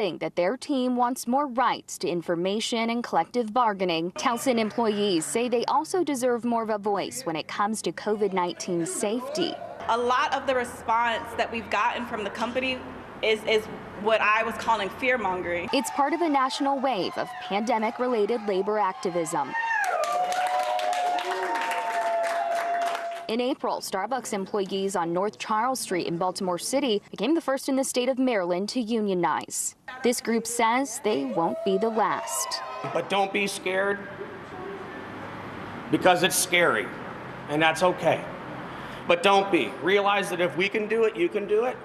that their team wants more rights to information and collective bargaining. Towson employees say they also deserve more of a voice when it comes to COVID-19 safety. A lot of the response that we've gotten from the company is what I was calling fear-mongering. It's part of a national wave of pandemic-related labor activism. In April, Starbucks employees on North Charles Street in Baltimore City became the first in the state of Maryland to unionize. This group says they won't be the last. But don't be scared, because it's scary, and that's okay. But don't be. Realize that if we can do it, you can do it.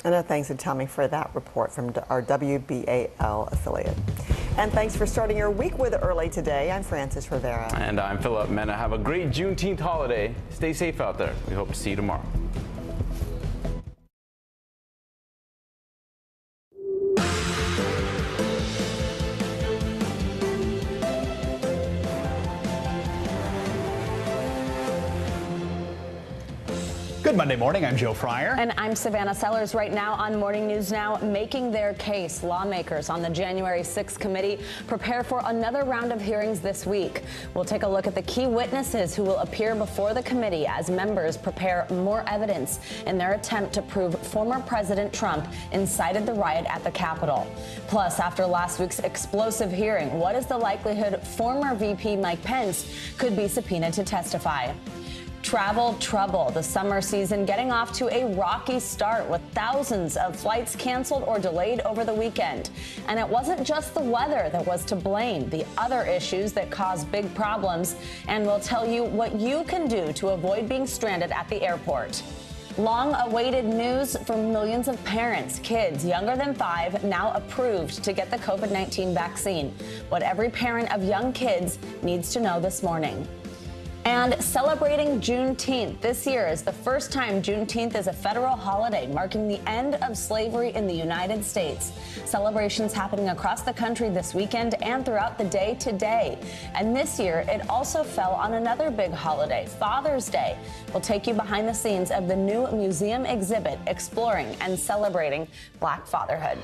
And thanks to Tommy for that report from our WBAL affiliate. And thanks for starting your week with Early today. I'm Francis Rivera. And I'm Philip Mena. Have a great Juneteenth holiday. Stay safe out there. We hope to see you tomorrow. Good Monday morning. I'm Joe Fryer. And I'm Savannah Sellers. Right now on Morning News Now, making their case. Lawmakers on the January 6th committee prepare for another round of hearings this week. We'll take a look at the key witnesses who will appear before the committee as members prepare more evidence in their attempt to prove former President Trump incited the riot at the Capitol. Plus, after last week's explosive hearing, what is the likelihood former VP Mike Pence could be subpoenaed to testify? Travel trouble. The summer season getting off to a rocky start with thousands of flights canceled or delayed over the weekend. And it wasn't just the weather that was to blame. The other issues that caused big problems. And we'll tell you what you can do to avoid being stranded at the airport. Long-awaited news for millions of parents. Kids younger than 5 now approved to get the COVID-19 vaccine. What every parent of young kids needs to know this morning. And celebrating Juneteenth. This year is the first time Juneteenth is a federal holiday, marking the end of slavery in the United States. Celebrations happening across the country this weekend and throughout the day today. And this year, it also fell on another big holiday, Father's Day. We'll take you behind the scenes of the new museum exhibit exploring and celebrating Black fatherhood.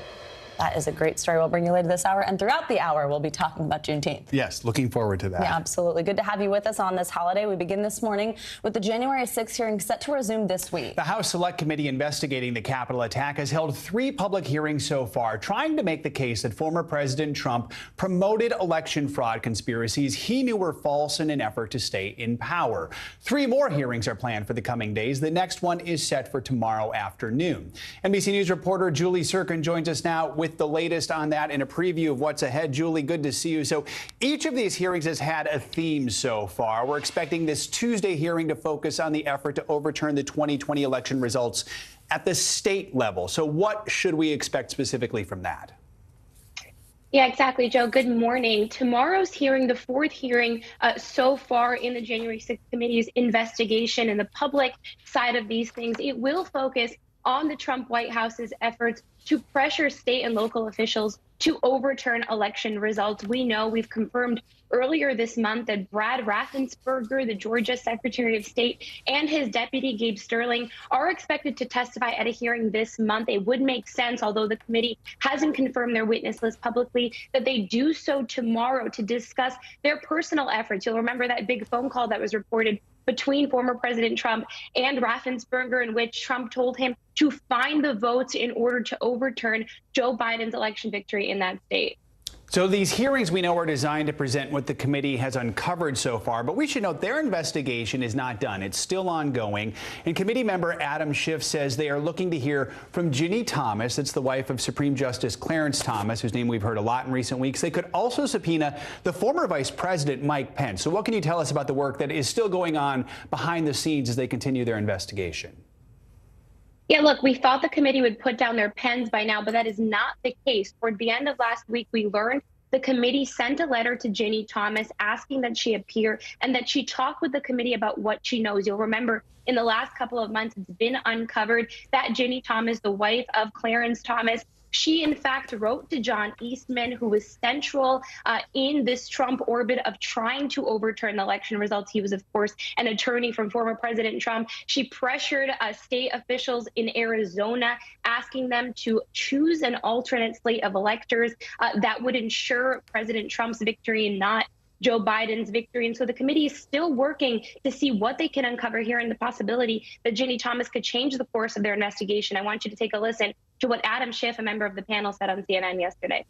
That is a great story. We'll bring you later this hour. And throughout the hour, we'll be talking about Juneteenth. Yes, looking forward to that. Yeah, absolutely. Good to have you with us on this holiday. We begin this morning with the January 6th hearing set to resume this week. The House Select Committee investigating the Capitol attack has held 3 public hearings so far, trying to make the case that former President Trump promoted election fraud conspiracies he knew were false in an effort to stay in power. 3 more hearings are planned for the coming days. The next one is set for tomorrow afternoon. NBC News reporter Julie Sirkin joins us now with the latest on that and a preview of what's ahead. Julie, good to see you. So each of these hearings has had a theme so far. We're expecting this Tuesday hearing to focus on the effort to overturn the 2020 election results at the state level. So what should we expect specifically from that? Yeah, exactly, Joe. Good morning. Tomorrow's hearing, the 4th hearing so far in the January 6th committee's investigation and the public side of these things, it will focus on the Trump White House's efforts to pressure state and local officials to overturn election results. We know we've confirmed earlier this month that Brad Raffensperger, the Georgia Secretary of State, and his deputy, Gabe Sterling, are expected to testify at a hearing this month. It would make sense, although the committee hasn't confirmed their witness list publicly, that they do so tomorrow to discuss their personal efforts. You'll remember that big phone call that was reported between former President Trump and Raffensperger, in which Trump told him to find the votes in order to overturn Joe Biden's election victory in that state. So these hearings we know are designed to present what the committee has uncovered so far, but we should note their investigation is not done. It's still ongoing. And committee member Adam Schiff says they are looking to hear from Ginny Thomas. That's the wife of Supreme Justice Clarence Thomas, whose name we've heard a lot in recent weeks. They could also subpoena the former Vice President Mike Pence. So what can you tell us about the work that is still going on behind the scenes as they continue their investigation? Yeah, look, we thought the committee would put down their pens by now, but that is not the case. Toward the end of last week, we learned the committee sent a letter to Ginny Thomas asking that she appear and that she talk with the committee about what she knows. You'll remember in the last couple of months, it's been uncovered that Ginny Thomas, the wife of Clarence Thomas, She, in fact, wrote to John Eastman, who was central in this Trump orbit of trying to overturn the election results. He was, of course, an attorney from former President Trump. She pressured state officials in Arizona, asking them to choose an alternate slate of electors that would ensure President Trump's victory and not Joe Biden's victory. And so the committee is still working to see what they can uncover here and the possibility that Ginny Thomas could change the course of their investigation. I want you to take a listen to what Adam Schiff, a member of the panel, said on CNN yesterday.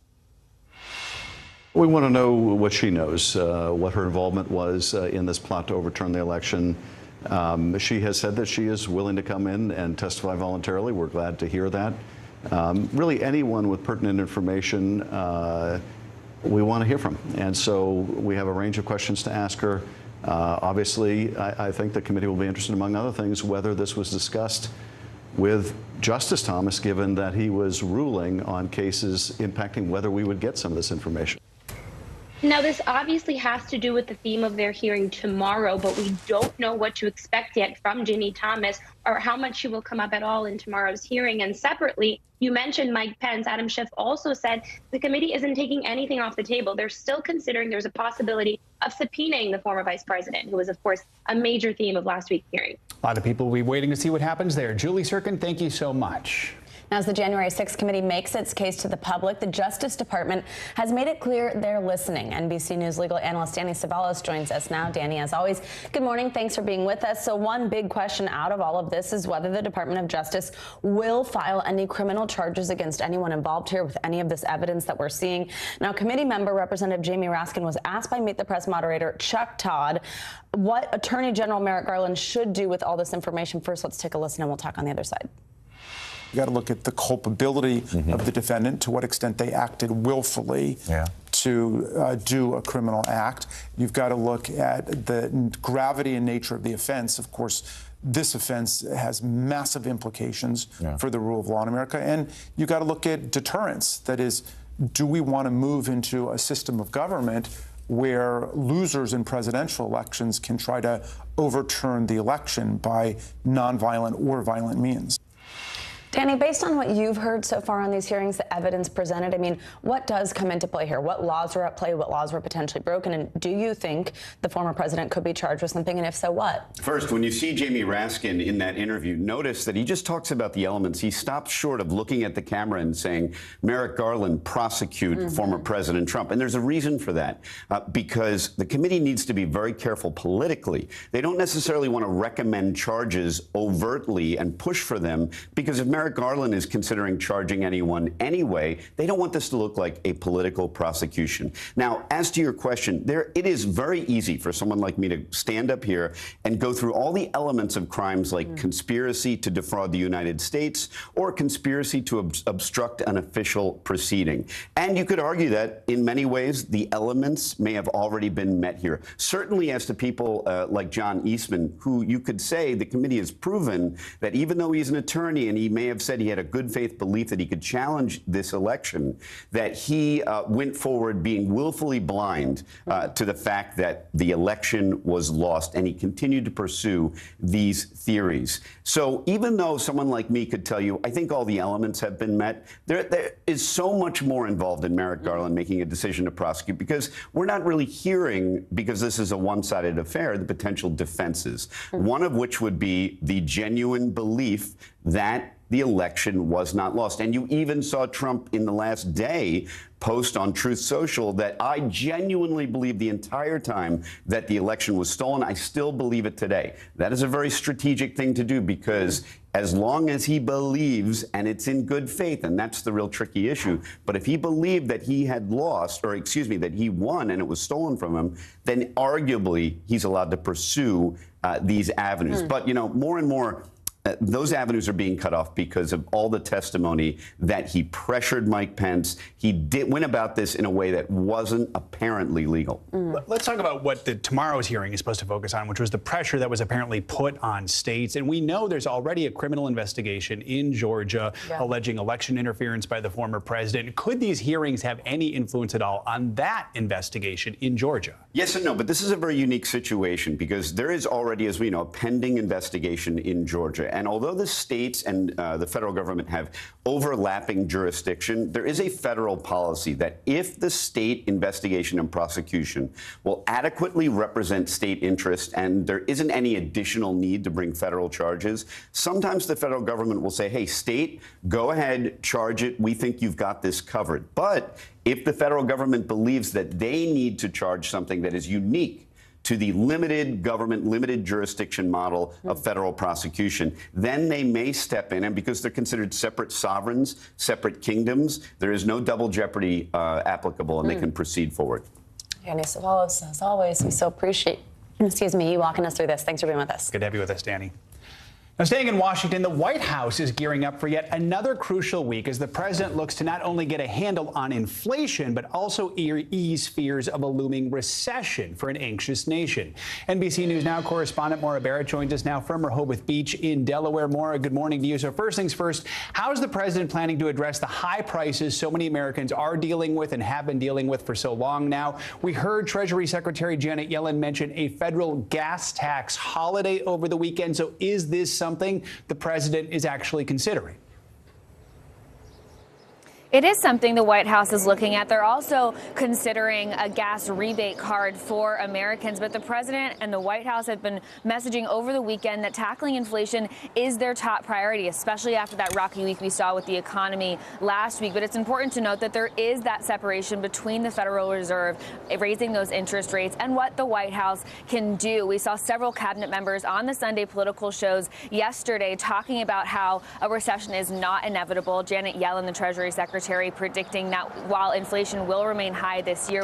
We want to know what she knows, what her involvement was in this plot to overturn the election. She has said that she is willing to come in and testify voluntarily. We're glad to hear that. Really, anyone with pertinent information we want to hear from. And so we have a range of questions to ask her. Obviously, I think the committee will be interested, among other things, whether this was discussed with Justice Thomas, given that he was ruling on cases impacting whether we would get some of this information. Now, this obviously has to do with the theme of their hearing tomorrow, but we don't know what to expect yet from Ginny Thomas or how much she will come up at all in tomorrow's hearing. And separately, you mentioned Mike Pence. Adam Schiff also said the committee isn't taking anything off the table. They're still considering there's a possibility of subpoenaing the former vice president, who was, of course, a major theme of last week's hearing. A lot of people will be waiting to see what happens there. Julie Sirkin, thank you so much. As the January 6th committee makes its case to the public, the Justice Department has made it clear they're listening. NBC News legal analyst Danny Ceballos joins us now. Danny, as always, good morning. Thanks for being with us. So one big question out of all of this is whether the Department of Justice will file any criminal charges against anyone involved here with any of this evidence that we're seeing. Now, committee member Representative Jamie Raskin was asked by Meet the Press moderator Chuck Todd what Attorney General Merrick Garland should do with all this information. First, let's take a listen and we'll talk on the other side. You got to look at the culpability of the defendant, to what extent they acted willfully to do a criminal act. You've got to look at the gravity and nature of the offense. Of course, this offense has massive implications for the rule of law in America. And you've got to look at deterrence. That is, do we want to move into a system of government where losers in presidential elections can try to overturn the election by nonviolent or violent means? Danny, based on what you've heard so far on these hearings, the evidence presented, I mean, what does come into play here? What laws are at play? What laws were potentially broken? And do you think the former president could be charged with something? And if so, what? First, when you see Jamie Raskin in that interview, notice that he just talks about the elements. He stops short of looking at the camera and saying, Merrick Garland, prosecute former President Trump. And there's a reason for that, because the committee needs to be very careful politically. They don't necessarily want to recommend charges overtly and push for them, because if Merrick Garland is considering charging anyone anyway, they don't want this to look like a political prosecution. Now, as to your question, it is very easy for someone like me to stand up here and go through all the elements of crimes like conspiracy to defraud the United States or conspiracy to obstruct an official proceeding. And you could argue that in many ways, the elements may have already been met here. Certainly as to people like John Eastman, who you could say the committee has proven that even though he's an attorney and he may have said he had a good faith belief that he could challenge this election, that he went forward being willfully blind to the fact that the election was lost, and he continued to pursue these theories. So even though someone like me could tell you, I think all the elements have been met, there is so much more involved in Merrick Garland making a decision to prosecute, because we're not really hearing, because this is a one-sided affair, the potential defenses, one of which would be the genuine belief that the election was not lost. And you even saw Trump in the last day post on Truth Social that I genuinely believe the entire time that the election was stolen. I still believe it today. That is a very strategic thing to do, because as long as he believes, and it's in good faith, and that's the real tricky issue, but if he believed that he had lost, or excuse me, that he won and it was stolen from him, then arguably he's allowed to pursue these avenues. But, you know, more and more, those avenues are being cut off because of all the testimony that he pressured Mike Pence. He went about this in a way that wasn't apparently legal. Let's talk about what tomorrow's hearing is supposed to focus on, which was the pressure that was apparently put on states. And we know there's already a criminal investigation in Georgia alleging election interference by the former president. Could these hearings have any influence at all on that investigation in Georgia? Yes and no, but this is a very unique situation, because there is already, as we know, a pending investigation in Georgia. And although the states and the federal government have overlapping jurisdiction, there is a federal policy that if the state investigation and prosecution will adequately represent state interest and there isn't any additional need to bring federal charges, sometimes the federal government will say, hey, state, go ahead, charge it. We think you've got this covered. But if the federal government believes that they need to charge something that is unique to the limited government, limited jurisdiction model of federal prosecution, then they may step in. And because they're considered separate sovereigns, separate kingdoms, there is no double jeopardy applicable, and they can proceed forward. Danny Savalos, as always, we so appreciate, you walking us through this. Thanks for being with us. Good to have you with us, Danny. Now, staying in Washington, the White House is gearing up for yet another crucial week as the president looks to not only get a handle on inflation, but also ease fears of a looming recession for an anxious nation. NBC News Now correspondent Maura Barrett joins us now from Rehoboth Beach in Delaware. Maura, good morning to you. So first things first, how is the president planning to address the high prices so many Americans are dealing with and have been dealing with for so long now? We heard Treasury Secretary Janet Yellen mention a federal gas tax holiday over the weekend. So is this something the president is actually considering? It is something the White House is looking at. They're also considering a gas rebate card for Americans. But the president and the White House have been messaging over the weekend that tackling inflation is their top priority, especially after that rocky week we saw with the economy last week. But it's important to note that there is that separation between the Federal Reserve raising those interest rates and what the White House can do. We saw several cabinet members on the Sunday political shows yesterday talking about how a recession is not inevitable. Janet Yellen, the Treasury Secretary, predicting that while inflation will remain high this year,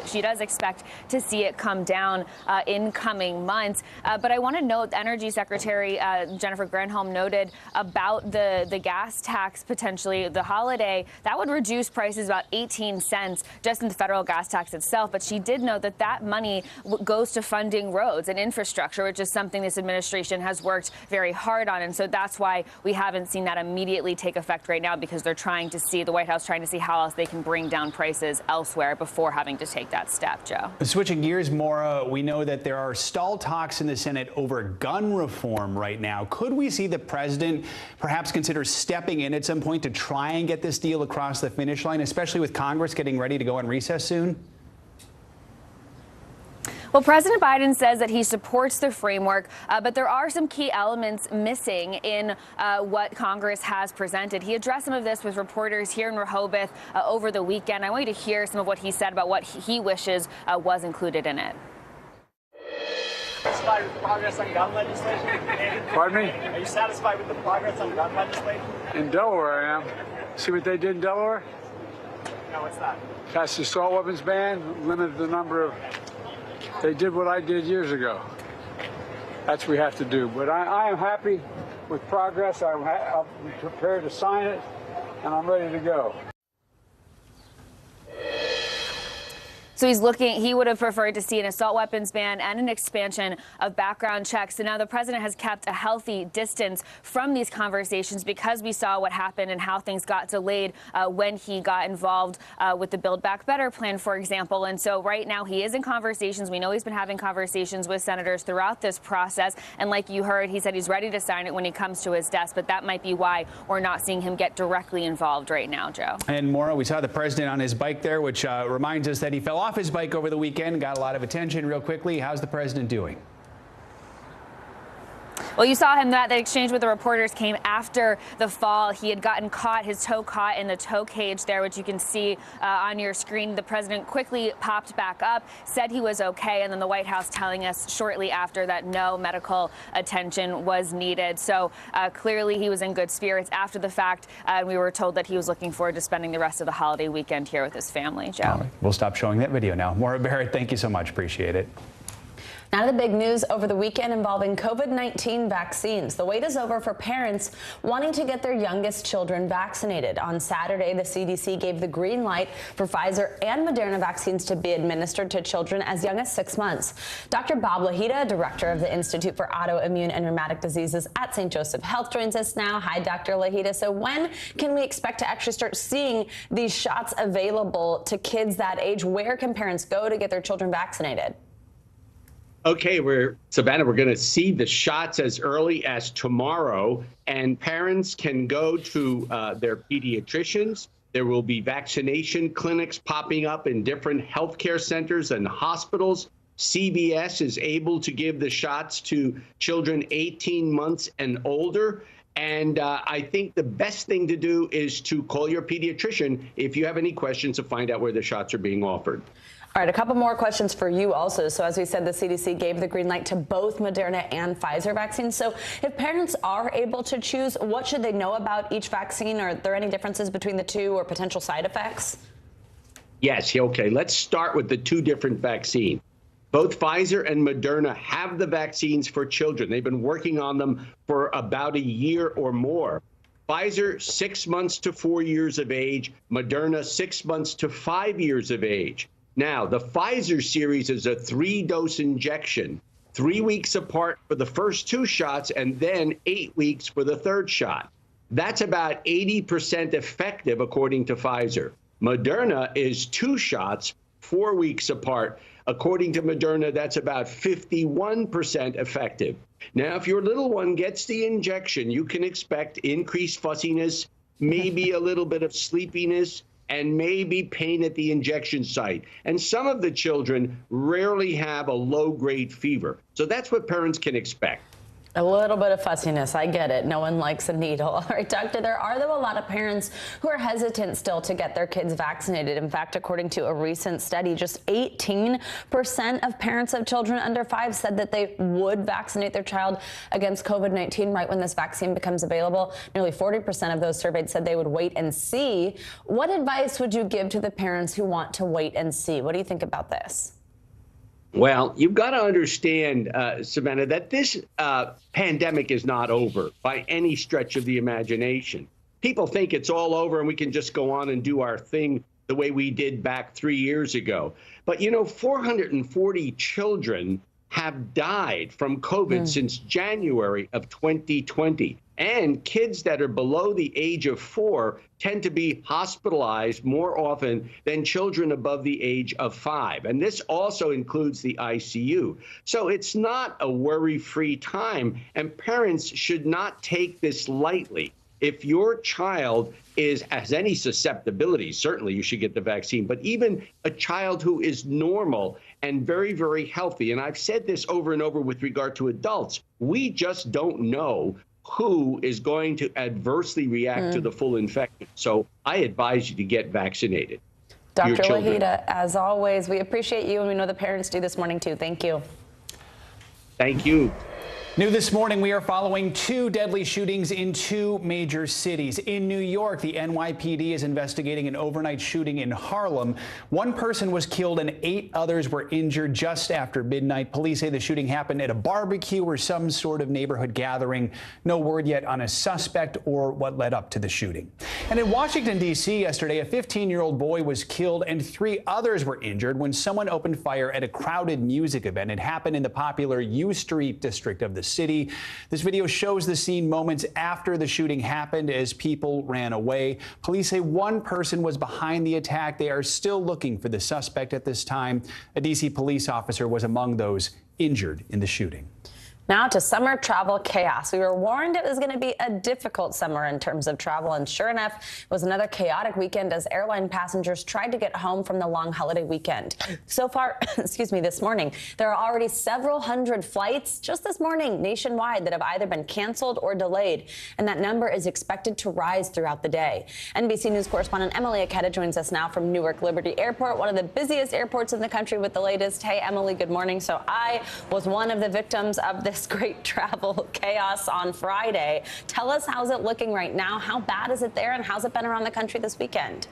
she does expect to see it come down in coming months. But I want to note, Energy Secretary Jennifer Granholm noted about the gas tax, potentially the holiday, that would reduce prices about 18 cents just in the federal gas tax itself. But she did note that that money goes to funding roads and infrastructure, which is something this administration has worked very hard on. And so that's why we haven't seen that immediately take effect right now, because they're trying to see, the White House trying to see how else they can bring down prices elsewhere before having to take that step, Joe. Switching gears, Maura, we know that there are stalled talks in the Senate over gun reform right now. Could we see the president perhaps consider stepping in at some point to try and get this deal across the finish line, especially with Congress getting ready to go on recess soon? Well, President Biden says that he supports the framework, but there are some key elements missing in what Congress has presented. He addressed some of this with reporters here in Rehoboth over the weekend. I want you to hear some of what he said about what he wishes was included in it. Satisfied with the progress on gun legislation? Pardon me? Are you satisfied with the progress on gun legislation? In Delaware, I am. See what they did in Delaware? No, what's that? Passed the assault weapons ban, limited the number of... They did what I did years ago. That's what we have to do. But I am happy with progress. I'm prepared to sign it, and I'm ready to go. So he would have preferred to see an assault weapons ban and an expansion of background checks. And now the president has kept a healthy distance from these conversations because we saw what happened and how things got delayed when he got involved with the Build Back Better plan, for example. And so right now he is in conversations. We know he's been having conversations with senators throughout this process. And like you heard, he said he's ready to sign it when he comes to his desk. But that might be why we're not seeing him get directly involved right now, Joe. And Maura, we saw the president on his bike there, which reminds us that he fell off his bike over the weekend, got a lot of attention. Real quickly, how's the president doing? Well, you saw him, that exchange with the reporters came after the fall. He had gotten caught, his toe caught in the toe cage there, which you can see on your screen. The president quickly popped back up, said he was okay, and then the White House telling us shortly after that no medical attention was needed. So clearly he was in good spirits after the fact. We were told that he was looking forward to spending the rest of the holiday weekend here with his family, Joe. All right. We'll stop showing that video now. Maura Barrett, thank you so much. Appreciate it. Now to the big news over the weekend involving COVID-19 vaccines. The wait is over for parents wanting to get their youngest children vaccinated. On Saturday, the CDC gave the green light for Pfizer and Moderna vaccines to be administered to children as young as 6 months. Dr. Bob Lahita, director of the Institute for Autoimmune and Rheumatic Diseases at St. Joseph Health, joins us now. Hi, Dr. Lahita. So when can we expect to actually start seeing these shots available to kids that age? Where can parents go to get their children vaccinated? Okay, Savannah, we're going to see the shots as early as tomorrow, and parents can go to their pediatricians. There will be vaccination clinics popping up in different healthcare centers and hospitals. CBS is able to give the shots to children 18 months and older. And I think the best thing to do is to call your pediatrician if you have any questions to find out where the shots are being offered. All right, a couple more questions for you also. So as we said, the CDC gave the green light to both Moderna and Pfizer vaccines. So if parents are able to choose, what should they know about each vaccine? Are there any differences between the two or potential side effects? Yes, okay. Let's start with the two different vaccines. Both Pfizer and Moderna have the vaccines for children. They've been working on them for about a year or more. Pfizer, 6 months to 4 years of age. Moderna, 6 months to 5 years of age. Now, the Pfizer series is a 3-dose injection, 3 weeks apart for the first 2 shots and then 8 weeks for the third shot. That's about 80% effective, according to Pfizer. Moderna is 2 shots, 4 weeks apart. According to Moderna, that's about 51% effective. Now, if your little one gets the injection, you can expect increased fussiness, maybe a little bit of sleepiness, and maybe pain at the injection site. And some of the children rarely have a low-grade fever. So that's what parents can expect. A little bit of fussiness. I get it. No one likes a needle. All right, doctor, there are, though, a lot of parents who are hesitant still to get their kids vaccinated. In fact, according to a recent study, just 18% of parents of children under 5 said that they would vaccinate their child against COVID-19 right when this vaccine becomes available. Nearly 40% of those surveyed said they would wait and see. What advice would you give to the parents who want to wait and see? What do you think about this? Well, you've got to understand, Savannah, that this pandemic is not over by any stretch of the imagination. People think it's all over and we can just go on and do our thing the way we did back 3 years ago. But, 440 children have died from COVID since January of 2020. And kids that are below the age of 4 tend to be hospitalized more often than children above the age of 5. And this also includes the ICU. So it's not a worry-free time, and parents should not take this lightly. If your child has any susceptibility, certainly you should get the vaccine, but even a child who is normal and very, very healthy, and I've said this over and over with regard to adults, we just don't know who is going to adversely react to the full infection. So I advise you to get vaccinated. Dr. Lahita, as always, we appreciate you, and we know the parents do this morning too. Thank you. Thank you. New this morning, we are following 2 deadly shootings in 2 major cities. In New York, the NYPD is investigating an overnight shooting in Harlem. 1 person was killed and 8 others were injured just after midnight. Police say the shooting happened at a barbecue or some sort of neighborhood gathering. No word yet on a suspect or what led up to the shooting. And in Washington, D.C. yesterday, a 15-year-old boy was killed and 3 others were injured when someone opened fire at a crowded music event. It happened in the popular U Street district of the city. This video shows the scene moments after the shooting happened as people ran away. Police say 1 person was behind the attack. They are still looking for the suspect at this time. A D.C. police officer was among those injured in the shooting. Now to summer travel chaos. We were warned it was going to be a difficult summer in terms of travel, and sure enough, it was another chaotic weekend as airline passengers tried to get home from the long holiday weekend. So far, this morning, there are already several hundred flights just this morning nationwide that have either been canceled or delayed, and that number is expected to rise throughout the day. NBC News correspondent Emily Aketa joins us now from Newark Liberty Airport, one of the busiest airports in the country, with the latest. Hey, Emily, good morning. So I was one of the victims of this great travel chaos on Friday. Tell us, how's it looking right now? How bad is it there, and how's it been around the country this weekend?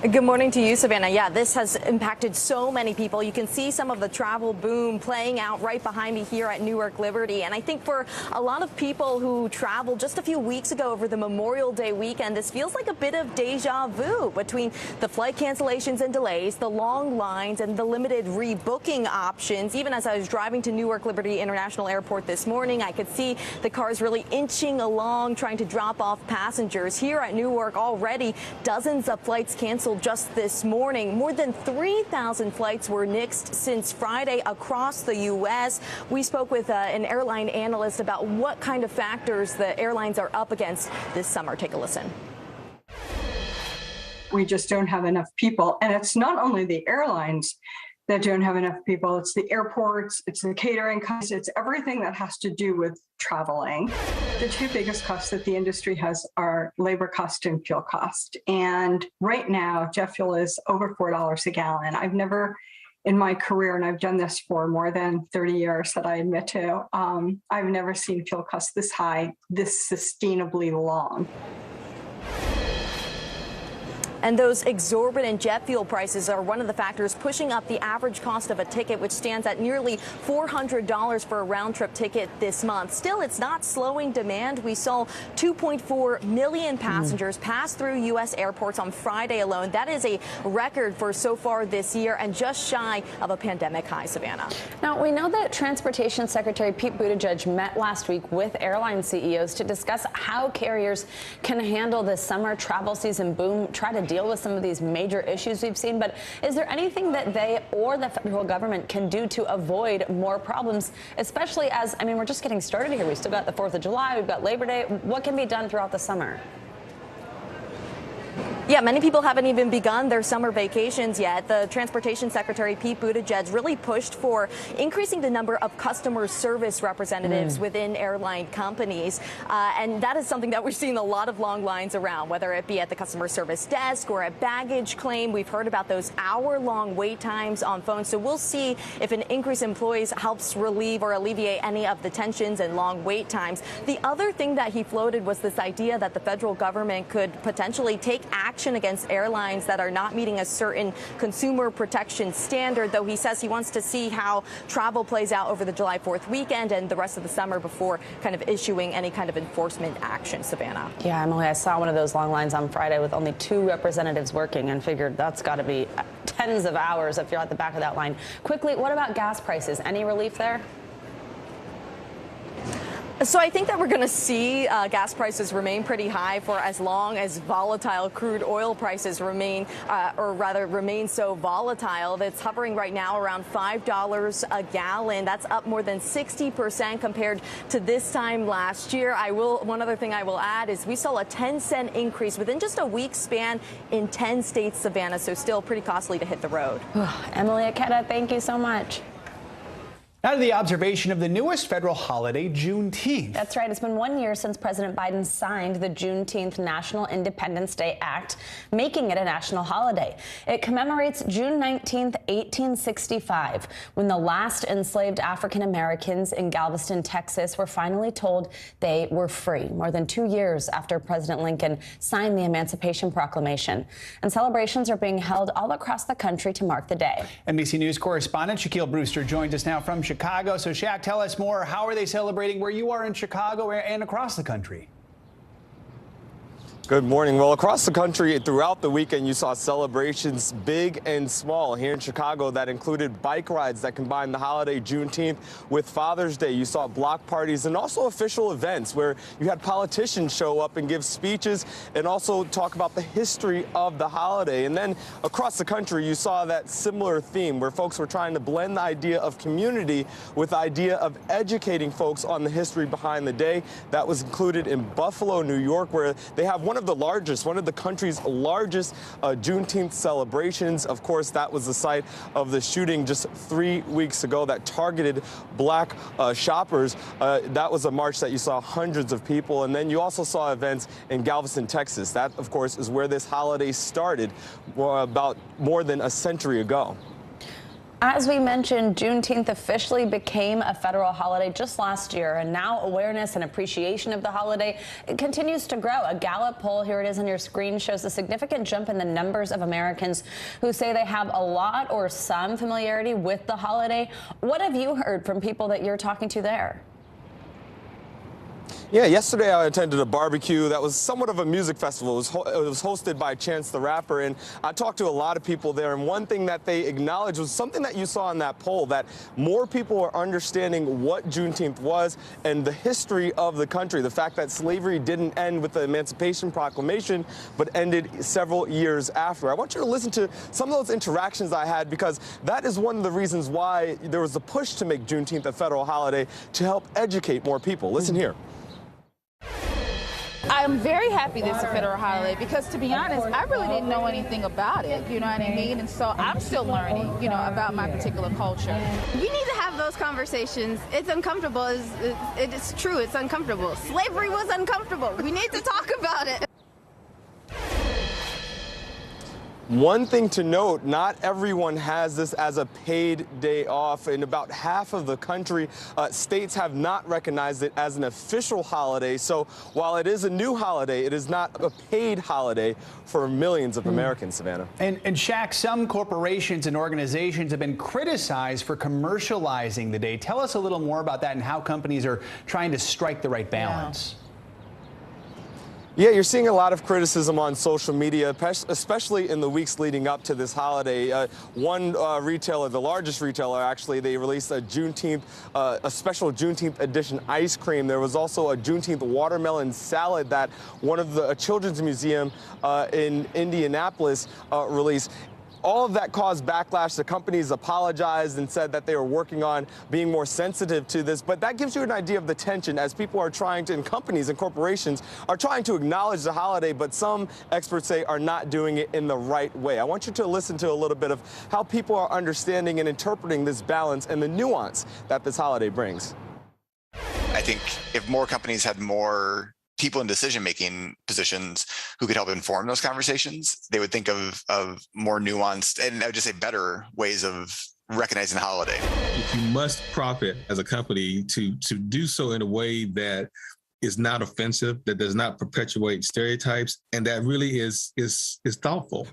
Good morning to you, Savannah. Yeah, this has impacted so many people. You can see some of the travel boom playing out right behind me here at Newark Liberty. And I think for a lot of people who traveled just a few weeks ago over the Memorial Day weekend, this feels like a bit of deja vu between the flight cancellations and delays, the long lines, and the limited rebooking options. Even as I was driving to Newark Liberty International Airport this morning, I could see the cars really inching along, trying to drop off passengers. Here at Newark, already dozens of flights canceled canceled just this morning. More than 3,000 flights were nixed since Friday across the U.S. We spoke with an airline analyst about what kind of factors the airlines are up against this summer. Take a listen. We just don't have enough people. And it's not only the airlines that don't have enough people, it's the airports, it's the catering costs, it's everything that has to do with traveling. The two biggest costs that the industry has are labor cost and fuel cost. And right now, jet fuel is over $4 a gallon. I've never in my career, and I've done this for more than 30 years that I admit to, I've never seen fuel costs this high, this sustainably long. And those exorbitant jet fuel prices are one of the factors pushing up the average cost of a ticket, which stands at nearly $400 for a round-trip ticket this month. Still, it's not slowing demand. We saw 2.4 million passengers pass through U.S. airports on Friday alone. That is a record for so far this year and just shy of a pandemic high, Savannah. Now, we know that Transportation Secretary Pete Buttigieg met last week with airline CEOs to discuss how carriers can handle this summer travel season boom, try to deal with some of these major issues we've seen. But is there anything that they or the federal government can do to avoid more problems, especially as, I mean, we're just getting started here. We still got the 4th of July. We've got Labor Day. What can be done throughout the summer? Yeah, many people haven't even begun their summer vacations yet. The Transportation Secretary Pete Buttigieg really pushed for increasing the number of customer service representatives within airline companies. And that is something that we're seeing a lot of long lines around, whether it be at the customer service desk or at baggage claim. We've heard about those hour-long wait times on phones. So we'll see if an increase in employees helps relieve or alleviate any of the tensions and long wait times. The other thing that he floated was this idea that the federal government could potentially take action against airlines that are not meeting a certain consumer protection standard, though he says he wants to see how travel plays out over the July 4th weekend and the rest of the summer before kind of issuing any kind of enforcement action. Savannah. Yeah, Emily, I saw one of those long lines on Friday with only 2 representatives working and figured that's got to be tens of hours if you're at the back of that line. Quickly, what about gas prices? Any relief there? So I think that we're going to see gas prices remain pretty high for as long as volatile crude oil prices remain, remain so volatile. It's hovering right now around $5 a gallon. That's up more than 60% compared to this time last year. One other thing I will add is we saw a 10-cent increase within just a week span in 10 states, Savannah. So still pretty costly to hit the road. Emily Aketa, thank you so much. Now to the observation of the newest federal holiday, Juneteenth. That's right. It's been 1 year since President Biden signed the Juneteenth National Independence Day Act, making it a national holiday. It commemorates June 19th, 1865, when the last enslaved African Americans in Galveston, Texas, were finally told they were free, more than 2 years after President Lincoln signed the Emancipation Proclamation. And celebrations are being held all across the country to mark the day. NBC News correspondent Shaquille Brewster joins us now from Chicago. So, Shaq, tell us more. How are they celebrating where you are in Chicago and across the country? Good morning. Well, across the country throughout the weekend, you saw celebrations big and small. Here in Chicago, that included bike rides that combined the holiday Juneteenth with Father's Day. You saw block parties and also official events where you had politicians show up and give speeches and also talk about the history of the holiday. And then across the country, you saw that similar theme where folks were trying to blend the idea of community with the idea of educating folks on the history behind the day. That was included in Buffalo, New York, where they have one of the country's largest Juneteenth celebrations. Of course, that was the site of the shooting just 3 weeks ago that targeted black shoppers. That was a march that you saw hundreds of people. And then you also saw events in Galveston, Texas. That, of course, is where this holiday started about more than a century ago. As we mentioned, Juneteenth officially became a federal holiday just last year, and now awareness and appreciation of the holiday continues to grow. A Gallup poll, here it is on your screen, shows a significant jump in the numbers of Americans who say they have a lot or some familiarity with the holiday. What have you heard from people that you're talking to there? Yeah, yesterday I attended a barbecue that was somewhat of a music festival. It was hosted by Chance the Rapper, and I talked to a lot of people there, and one thing that they acknowledged was something that you saw in that poll, that more people are understanding what Juneteenth was and the history of the country, the fact that slavery didn't end with the Emancipation Proclamation, but ended several years after. I want you to listen to some of those interactions I had, because that is one of the reasons why there was a push to make Juneteenth a federal holiday, to help educate more people. Listen here. I'm very happy this is a federal holiday because, to be honest, I really didn't know anything about it, you know what I mean? And so I'm still learning, you know, about my particular culture. We need to have those conversations. It's uncomfortable. It's true. It's uncomfortable. Slavery was uncomfortable. We need to talk about it. One thing to note, not everyone has this as a paid day off. In about half of the country, states have not recognized it as an official holiday. So while it is a new holiday, it is not a paid holiday for millions of Americans, Savannah. And Shaq, some corporations and organizations have been criticized for commercializing the day. Tell us a little more about that and how companies are trying to strike the right balance. Yeah, you're seeing a lot of criticism on social media, especially in the weeks leading up to this holiday. One retailer, the largest retailer actually, they released a special Juneteenth edition ice cream. There was also a Juneteenth watermelon salad that one of the children's museum in Indianapolis released. All of that caused backlash. The companies apologized and said that they were working on being more sensitive to this. But that gives you an idea of the tension as people are trying to, and companies and corporations are trying to acknowledge the holiday, but some experts say are not doing it in the right way. I want you to listen to a little bit of how people are understanding and interpreting this balance and the nuance that this holiday brings. I think if more companies had more people in decision-making positions who could help inform those conversations, they would think of more nuanced and I would just say better ways of recognizing the holiday. If you must profit as a company, to do so in a way that is not offensive, that does not perpetuate stereotypes, and that really is thoughtful.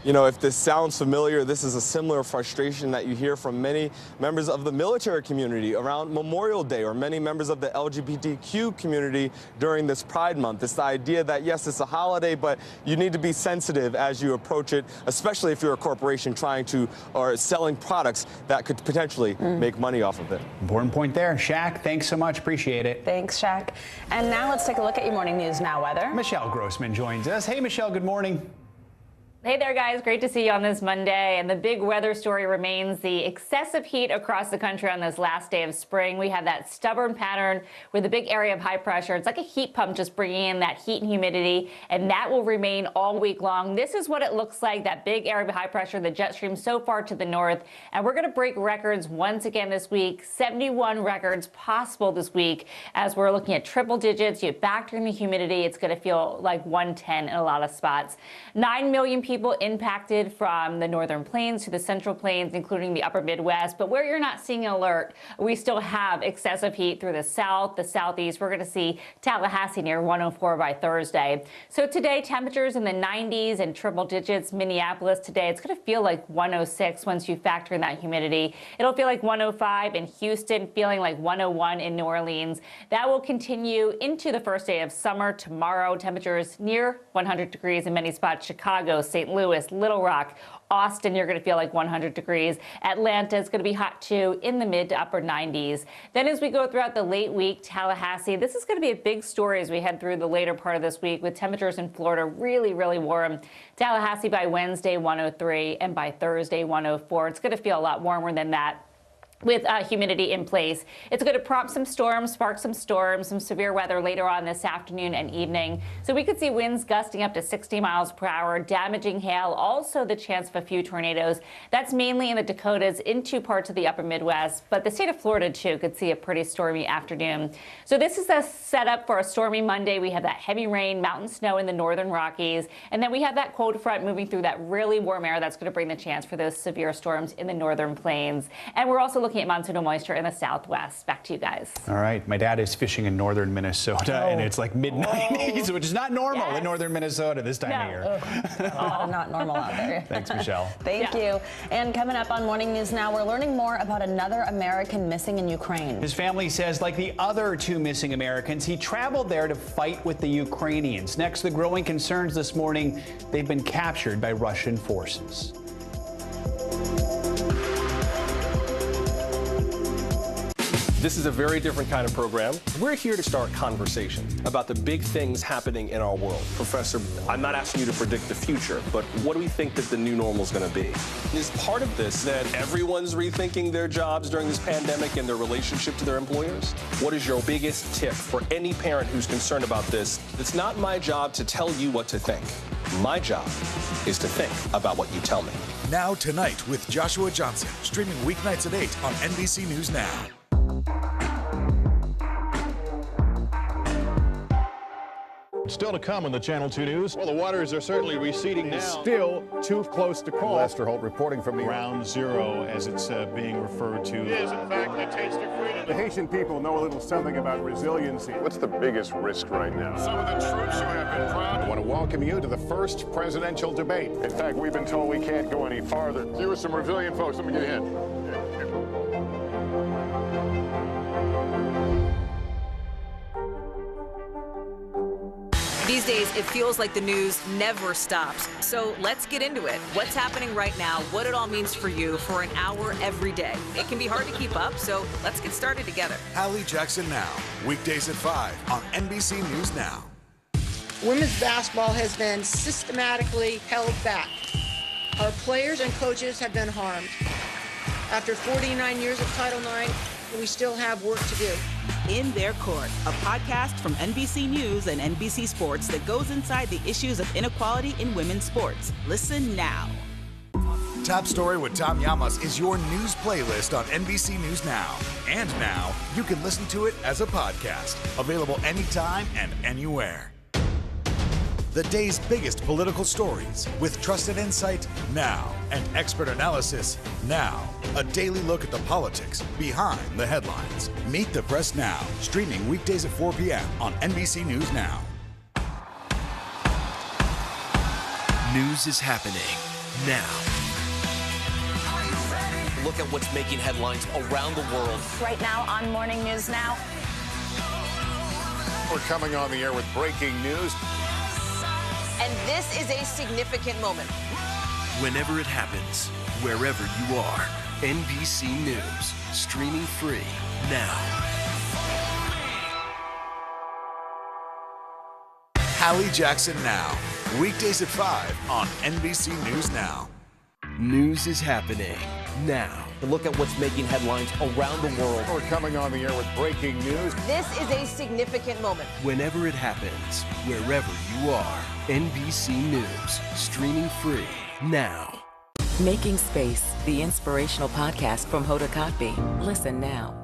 You know, if this sounds familiar, this is a similar frustration that you hear from many members of the military community around Memorial Day, or many members of the LGBTQ community during this Pride Month. It's the idea that, yes, it's a holiday, but you need to be sensitive as you approach it, especially if you're a corporation trying to, or selling products that could potentially make money off of it. Important point there. Shaq, thanks so much. Appreciate it. Thanks, Shaq. And now let's take a look at your Morning News Now weather. Michelle Grossman joins us. Hey, Michelle, good morning. Hey there, guys. Great to see you on this Monday. And the big weather story remains the excessive heat across the country on this last day of spring. We have that stubborn pattern with a big area of high pressure. It's like a heat pump just bringing in that heat and humidity, and that will remain all week long. This is what it looks like, that big area of high pressure, the jet stream so far to the north. And we're going to break records once again this week. 71 records possible this week as we're looking at triple digits. You factor in the humidity, it's going to feel like 110 in a lot of spots. 9 million people impacted from the northern plains to the central plains, including the upper Midwest. But where you're not seeing an alert, we still have excessive heat through the south, the southeast. We're going to see Tallahassee near 104 by Thursday. So today, temperatures in the 90s and triple digits. Minneapolis today, it's going to feel like 106 once you factor in that humidity. It'll feel like 105 in Houston, feeling like 101 in New Orleans. That will continue into the first day of summer tomorrow. Temperatures near 100 degrees in many spots. Chicago, St. Louis, Little Rock, Austin, you're going to feel like 100 degrees. Atlanta is going to be hot too, in the mid to upper 90s. Then as we go throughout the late week, Tallahassee, this is going to be a big story as we head through the later part of this week with temperatures in Florida really, really warm. Tallahassee by Wednesday, 103, and by Thursday, 104. It's going to feel a lot warmer than that with humidity in place. It's going to prompt some storms, spark some storms, some severe weather later on this afternoon and evening. So we could see winds gusting up to 60 miles per hour, damaging hail, also the chance of a few tornadoes. That's mainly in the Dakotas into parts of the upper Midwest, but the state of Florida too could see a pretty stormy afternoon. So this is a setup for a stormy Monday. We have that heavy rain, mountain snow in the northern Rockies, and then we have that cold front moving through that really warm air that's going to bring the chance for those severe storms in the northern plains. And we're also looking looking at monsoonal moisture in the southwest. Back to you guys. All right. My dad is fishing in northern Minnesota, and it's like mid-90s, which is not normal in northern Minnesota this time of year. Not normal out there. Thanks, Michelle. Thank you. And coming up on Morning News Now, we're learning more about another American missing in Ukraine. His family says, like the other 2 missing Americans, he traveled there to fight with the Ukrainians. Next, the growing concerns this morning, they've been captured by Russian forces. This is a very different kind of program. We're here to start conversation about the big things happening in our world. Professor, I'm not asking you to predict the future, but what do we think that the new normal is going to be? Is part of this that everyone's rethinking their jobs during this pandemic and their relationship to their employers? What is your biggest tip for any parent who's concerned about this? It's not my job to tell you what to think. My job is to think about what you tell me. Now Tonight with Joshua Johnson, streaming weeknights at 8 on NBC News Now. Still to come in the Channel 2 News. Well, the waters are certainly receding now. Still too close to call. Lester Holt reporting from Ground Zero, as it's being referred to. It is, in fact, the taste of freedom. The Haitian people know a little something about resiliency. What's the biggest risk right now? Some of the troops who have been proud. I want to welcome you to the first presidential debate. In fact, we've been told we can't go any farther. You are some resilient folks. Let me get a hint. These days, it feels like the news never stops. So let's get into it. What's happening right now, what it all means for you for an hour every day. It can be hard to keep up, so let's get started together. Hallie Jackson Now, weekdays at 5 on NBC News Now. Women's basketball has been systematically held back. Our players and coaches have been harmed. After 49 years of Title IX, we still have work to do. In Their Court, a podcast from NBC News and NBC Sports that goes inside the issues of inequality in women's sports. Listen now. Top Story with Tom Llamas is your news playlist on NBC News Now. And now, you can listen to it as a podcast. Available anytime and anywhere. The day's biggest political stories with trusted insight now and expert analysis now. A daily look at the politics behind the headlines. Meet the Press Now, streaming weekdays at 4 p.m. on NBC News Now. News is happening now. Look at what's making headlines around the world. Right now on Morning News Now. We're coming on the air with breaking news. And this is a significant moment. Whenever it happens, wherever you are, NBC News, streaming free now. Hallie Jackson Now, weekdays at 5 on NBC News Now. News is happening now. Look at what's making headlines around the world. We're coming on the air with breaking news. This is a significant moment. Whenever it happens, wherever you are, NBC News, streaming free now. Making Space, the inspirational podcast from Hoda Kotb. Listen now.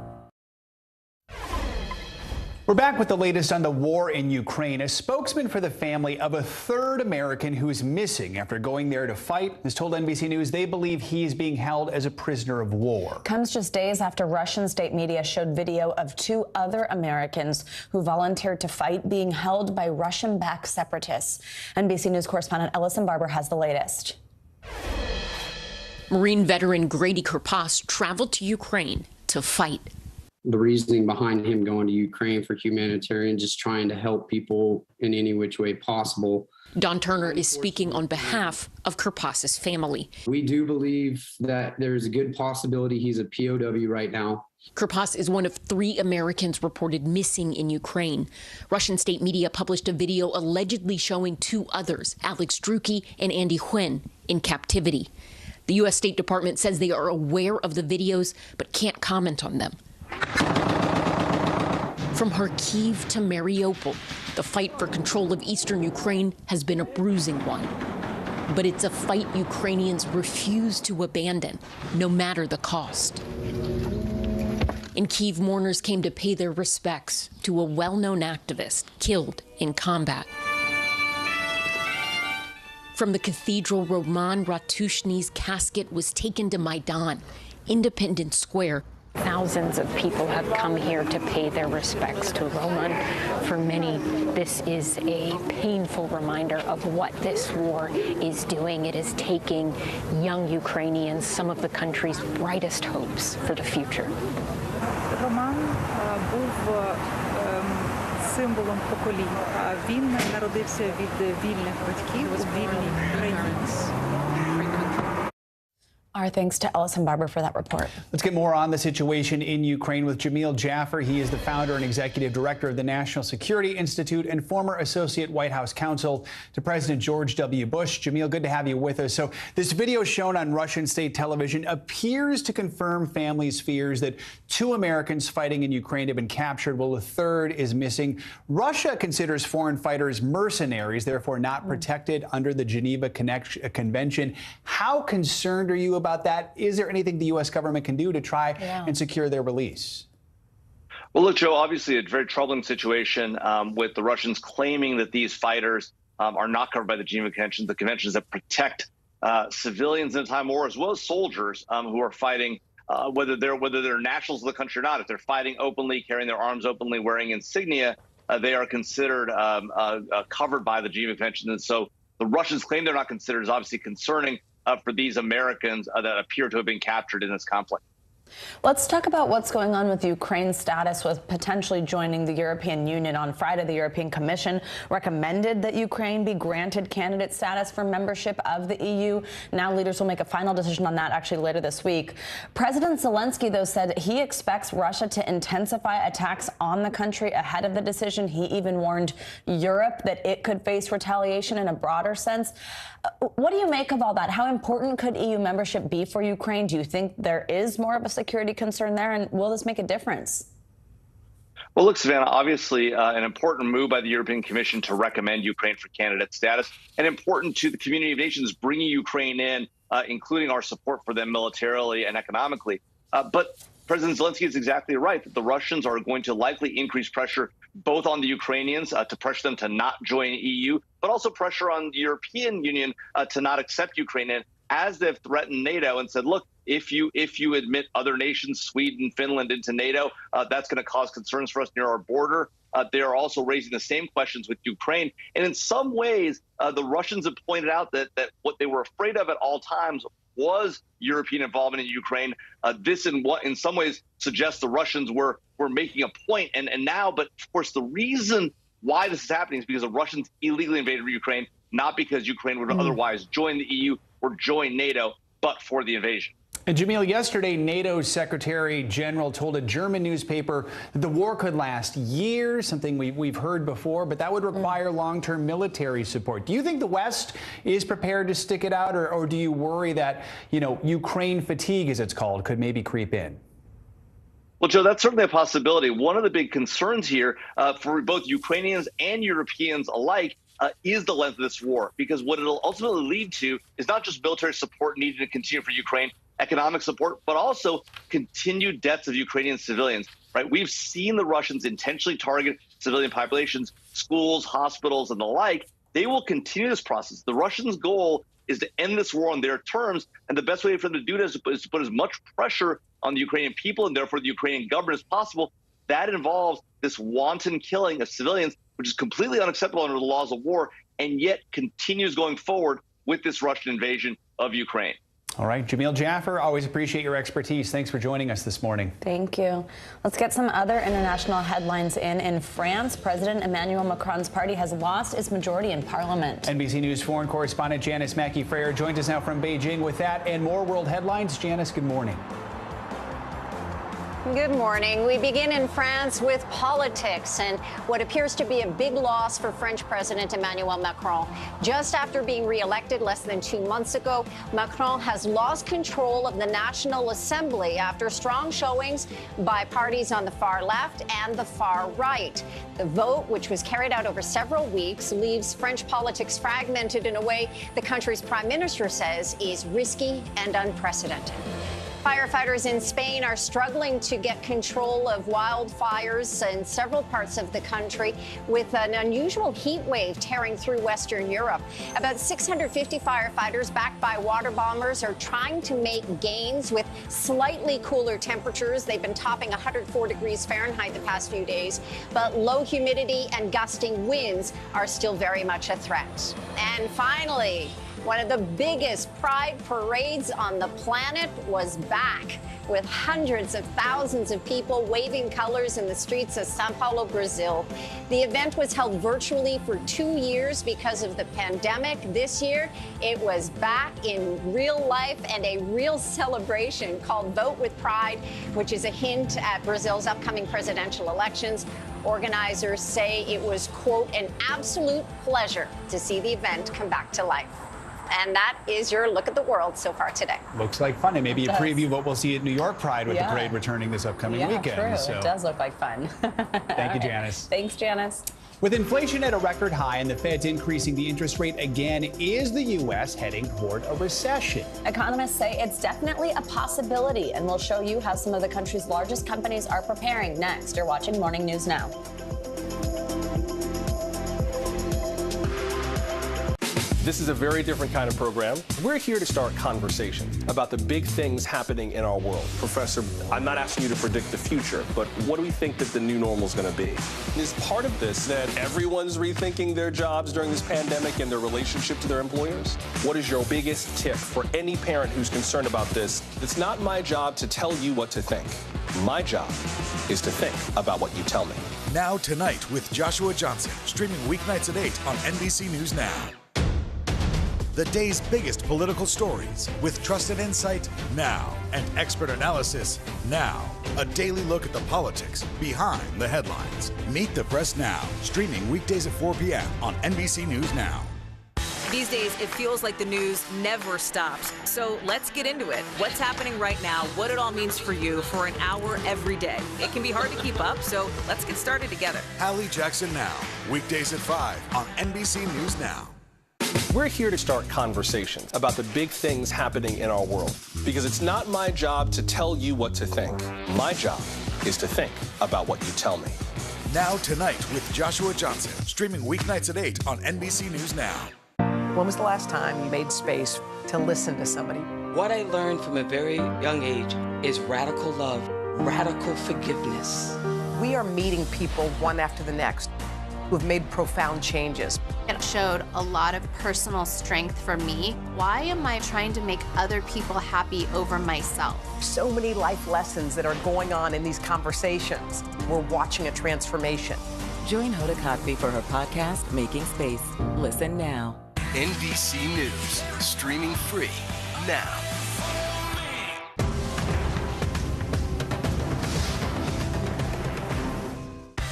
We're back with the latest on the war in Ukraine. A spokesman for the family of a third American who is missing after going there to fight has told NBC News they believe he is being held as a prisoner of war. Comes just days after Russian state media showed video of 2 other Americans who volunteered to fight being held by Russian-backed separatists. NBC News correspondent Ellison Barber has the latest. Marine veteran Grady Karpas traveled to Ukraine to fight. The reasoning behind him going to Ukraine for humanitarian, just trying to help people in any which way possible. Don Turner is speaking on behalf of Karpas's family. We do believe that there's a good possibility he's a POW right now. Karpas is one of 3 Americans reported missing in Ukraine. Russian state media published a video allegedly showing 2 others, Alex Druki and Andy Huen, in captivity. The U.S. State Department says they are aware of the videos but can't comment on them. From Kharkiv to Mariupol, the fight for control of eastern Ukraine has been a bruising one. But it's a fight Ukrainians refuse to abandon, no matter the cost. In Kyiv, mourners came to pay their respects to a well-known activist killed in combat. From the cathedral, Roman Ratushny's casket was taken to Maidan, Independence Square, Thousands of people have come here to pay their respects to Roman. For many, this is a painful reminder of what this war is doing. It is taking young Ukrainians some of the country's brightest hopes for the future. Роман був символом поколінь. Він народився від вільних батьків у вільній країні. Our thanks to Ellis and Barber for that report. Let's get more on the situation in Ukraine with Jamil Jaffer. He is the founder and executive director of the National Security Institute and former associate White House counsel to President George W. Bush. Jamil, good to have you with us. So this video shown on Russian state television appears to confirm families' fears that 2 Americans fighting in Ukraine have been captured while a third is missing. Russia considers foreign fighters mercenaries, therefore not protected under the Geneva Convention. How concerned are you about that? Is there anything the U.S. government can do to try and secure their release? Well, look, Joe, obviously a very troubling situation with the Russians claiming that these fighters are not covered by the Geneva Conventions, the conventions that protect civilians in a time of war, as well as soldiers who are fighting, whether they're nationals of the country or not. If they're fighting openly, carrying their arms openly, wearing insignia, they are considered covered by the Geneva Convention. And so the Russians claim they're not considered is obviously concerning for these Americans that appear to have been captured in this conflict. Let's talk about what's going on with Ukraine's status with potentially joining the European Union. On Friday, the European Commission recommended that Ukraine be granted candidate status for membership of the EU. Now leaders will make a final decision on that actually later this week. President Zelensky, though, said he expects Russia to intensify attacks on the country ahead of the decision. He even warned Europe that it could face retaliation in a broader sense. What do you make of all that? How important could EU membership be for Ukraine? Do you think there is more of a security concern there, and will this make a difference? Well, look, Savannah, obviously an important move by the European Commission to recommend Ukraine for candidate status, and important to the community of nations bringing Ukraine in, including our support for them militarily and economically. But President Zelensky is exactly right that the Russians are going to likely increase pressure both on the Ukrainians to pressure them to not join EU, but also pressure on the European Union to not accept Ukraine in, as they've threatened NATO and said, look, if you admit other nations, Sweden, Finland, into NATO, that's going to cause concerns for us near our border. They are also raising the same questions with Ukraine. And in some ways, the Russians have pointed out that what they were afraid of at all times was European involvement in Ukraine. This, in some ways, suggests the Russians were making a point. And now, but of course, the reason why this is happening is because the Russians illegally invaded Ukraine, not because Ukraine would otherwise join the EU or join NATO, but for the invasion. And Jamil, yesterday, NATO's Secretary General told a German newspaper that the war could last years, something we've heard before, but that would require long-term military support. Do you think the West is prepared to stick it out, or do you worry that, Ukraine fatigue, as it's called, could maybe creep in? Well, Joe, that's certainly a possibility. One of the big concerns here for both Ukrainians and Europeans alike is the length of this war, because what it'll ultimately lead to is not just military support needed to continue for Ukraine, economic support, but also continued deaths of Ukrainian civilians, right? We've seen the Russians intentionally target civilian populations, schools, hospitals, and the like. They will continue this process. The Russians' goal is to end this war on their terms, and the best way for them to do this is to put as much pressure on the Ukrainian people and therefore the Ukrainian government as possible. That involves this wanton killing of civilians, which is completely unacceptable under the laws of war, and yet continues going forward with this Russian invasion of Ukraine. All right, Jamil Jaffer, always appreciate your expertise. Thanks for joining us this morning. Thank you. Let's get some other international headlines in. In France, President Emmanuel Macron's party has lost its majority in parliament. NBC News foreign correspondent Janice Mackey-Freyer joins us now from Beijing with that and more world headlines. Janice, good morning. Good morning. We begin in France with politics and what appears to be a big loss for French President Emmanuel Macron. Just after being re-elected less than 2 months ago, Macron has lost control of the National Assembly after strong showings by parties on the far left and the far right. The vote, which was carried out over several weeks, leaves French politics fragmented in a way the country's prime minister says is risky and unprecedented. Firefighters in Spain are struggling to get control of wildfires in several parts of the country with an unusual heat wave tearing through Western Europe. About 650 firefighters backed by water bombers are trying to make gains with slightly cooler temperatures. They've been topping 104 degrees Fahrenheit the past few days, but low humidity and gusting winds are still very much a threat. And finally, one of the biggest pride parades on the planet was back, with hundreds of thousands of people waving colors in the streets of Sao Paulo, Brazil. The event was held virtually for 2 years because of the pandemic. This year, it was back in real life and a real celebration called Vote with Pride, which is a hint at Brazil's upcoming presidential elections. Organizers say it was, quote, an absolute pleasure to see the event come back to life. And that is your look at the world so far today. Looks like fun, and maybe a preview of what we'll see at New York Pride with the parade returning this upcoming weekend. True. So. It does look like fun. Thank you, Janice. Thanks, Janice. With inflation at a record high and the Fed's increasing the interest rate again, is the U.S. heading toward a recession? Economists say it's definitely a possibility, and we'll show you how some of the country's largest companies are preparing. Next, you're watching Morning News Now. This is a very different kind of program. We're here to start conversation about the big things happening in our world. Professor, I'm not asking you to predict the future, but what do we think that the new normal is going to be? Is part of this that everyone's rethinking their jobs during this pandemic and their relationship to their employers? What is your biggest tip for any parent who's concerned about this? It's not my job to tell you what to think. My job is to think about what you tell me. Now Tonight with Joshua Johnson, streaming weeknights at 8 on NBC News Now. The day's biggest political stories with trusted insight now and expert analysis now. A daily look at the politics behind the headlines. Meet the Press Now, streaming weekdays at 4 p.m. on NBC News Now. These days, it feels like the news never stops. So let's get into it. What's happening right now, what it all means for you for an hour every day. It can be hard to keep up, so let's get started together. Hallie Jackson Now, weekdays at 5 on NBC News Now. We're here to start conversations about the big things happening in our world, because it's not my job to tell you what to think. My job is to think about what you tell me. Now Tonight with Joshua Johnson, streaming weeknights at 8 on NBC News Now. When was the last time you made space to listen to somebody? What I learned from a very young age is radical love, radical forgiveness. We are meeting people one after the next who've made profound changes. It showed a lot of personal strength for me. Why am I trying to make other people happy over myself? So many life lessons that are going on in these conversations. We're watching a transformation. Join Hoda Kotb for her podcast, Making Space. Listen now. NBC News, streaming free now.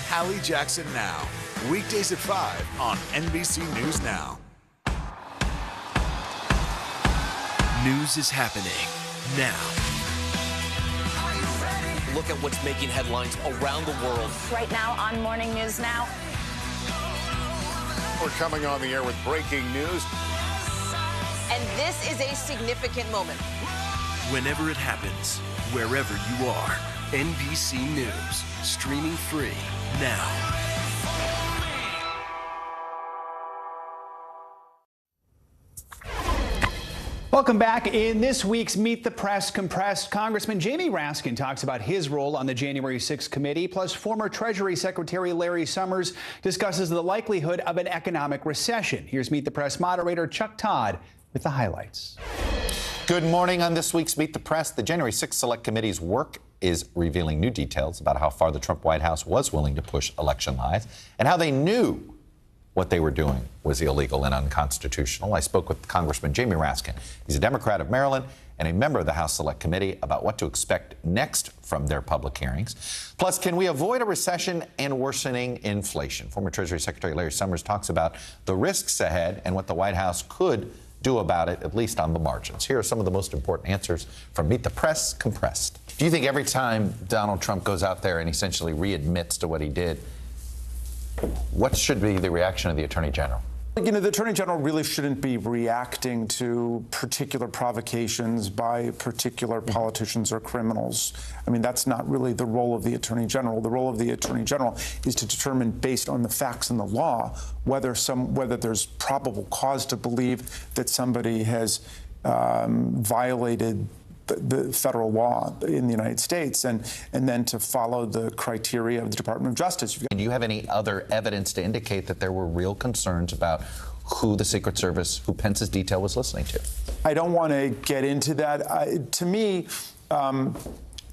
Hallie Jackson Now, weekdays at 5 on NBC News Now. News is happening now. Look at what's making headlines around the world. Right now on Morning News Now. We're coming on the air with breaking news. And this is a significant moment. Whenever it happens, wherever you are, NBC News, streaming free now. Welcome back. In this week's Meet the Press Compressed, Congressman Jamie Raskin talks about his role on the January 6th committee, plus former Treasury Secretary Larry Summers discusses the likelihood of an economic recession. Here's Meet the Press moderator Chuck Todd with the highlights. Good morning. On this week's Meet the Press, the January 6th Select Committee's work is revealing new details about how far the Trump White House was willing to push election lies and how they knew what they were doing was illegal and unconstitutional. I spoke with Congressman Jamie Raskin. He's a Democrat of Maryland and a member of the House Select Committee about what to expect next from their public hearings. Plus, can we avoid a recession and worsening inflation? Former Treasury Secretary Larry Summers talks about the risks ahead and what the White House could do about it, at least on the margins. Here are some of the most important answers from Meet the Press Compressed. Do you think every time Donald Trump goes out there and essentially readmits to what he did, what should be the reaction of the Attorney General? You know, the Attorney General really shouldn't be reacting to particular provocations by particular politicians or criminals. I mean, that's not really the role of the Attorney General. The role of the Attorney General is to determine, based on the facts and the law, whether there's probable cause to believe that somebody has violated the federal law in the United States, and then to follow the criteria of the Department of Justice. Do you have any other evidence to indicate that there were real concerns about who the Secret Service, who Pence's detail was listening to? I don't want to get into that. To me,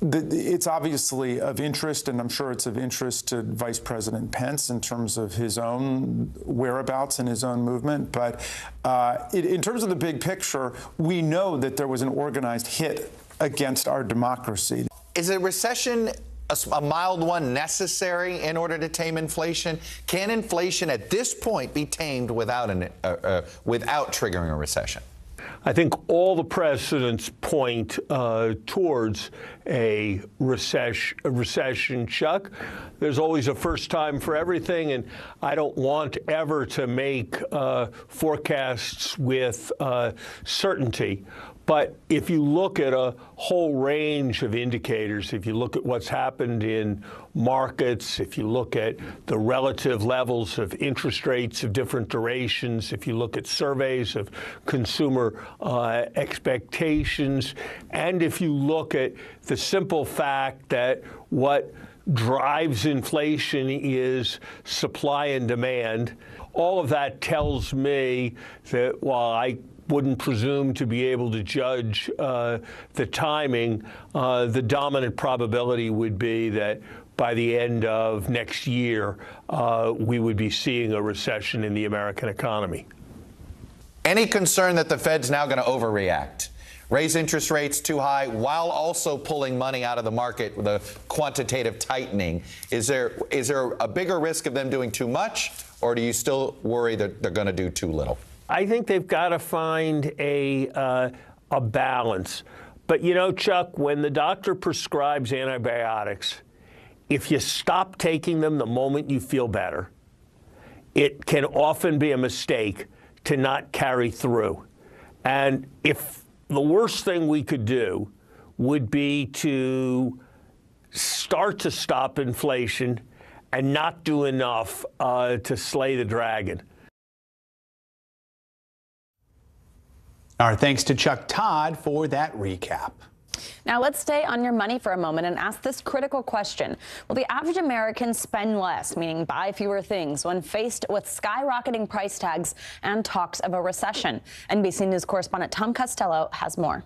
it's obviously of interest, and I'm sure it's of interest to Vice President Pence in terms of his own whereabouts and his own movement. But in terms of the big picture, we know that there was an organized hit against our democracy. Is a recession, a mild one, necessary in order to tame inflation? Can inflation at this point be tamed without triggering a recession? I think all the precedents point towards a recession, Chuck. There's always a first time for everything, and I don't want ever to make forecasts with certainty. But if you look at a whole range of indicators, if you look at what's happened in markets, if you look at the relative levels of interest rates of different durations, if you look at surveys of consumer expectations, and if you look at the simple fact that what drives inflation is supply and demand, all of that tells me that while I wouldn't presume to be able to judge the timing, the dominant probability would be that by the end of next year, we would be seeing a recession in the American economy. Any concern that the Fed's now going to overreact, raise interest rates too high while also pulling money out of the market with a quantitative tightening? Is there a bigger risk of them doing too much, or do you still worry that they're going to do too little? I think they've got to find a balance. But, you know, Chuck, when the doctor prescribes antibiotics, if you stop taking them the moment you feel better, it can often be a mistake to not carry through. And if the worst thing we could do would be to start to stop inflation and not do enough to slay the dragon. Our thanks to Chuck Todd for that recap. Now let's stay on your money for a moment and ask this critical question. Will the average American spend less, meaning buy fewer things, when faced with skyrocketing price tags and talks of a recession? NBC News correspondent Tom Costello has more.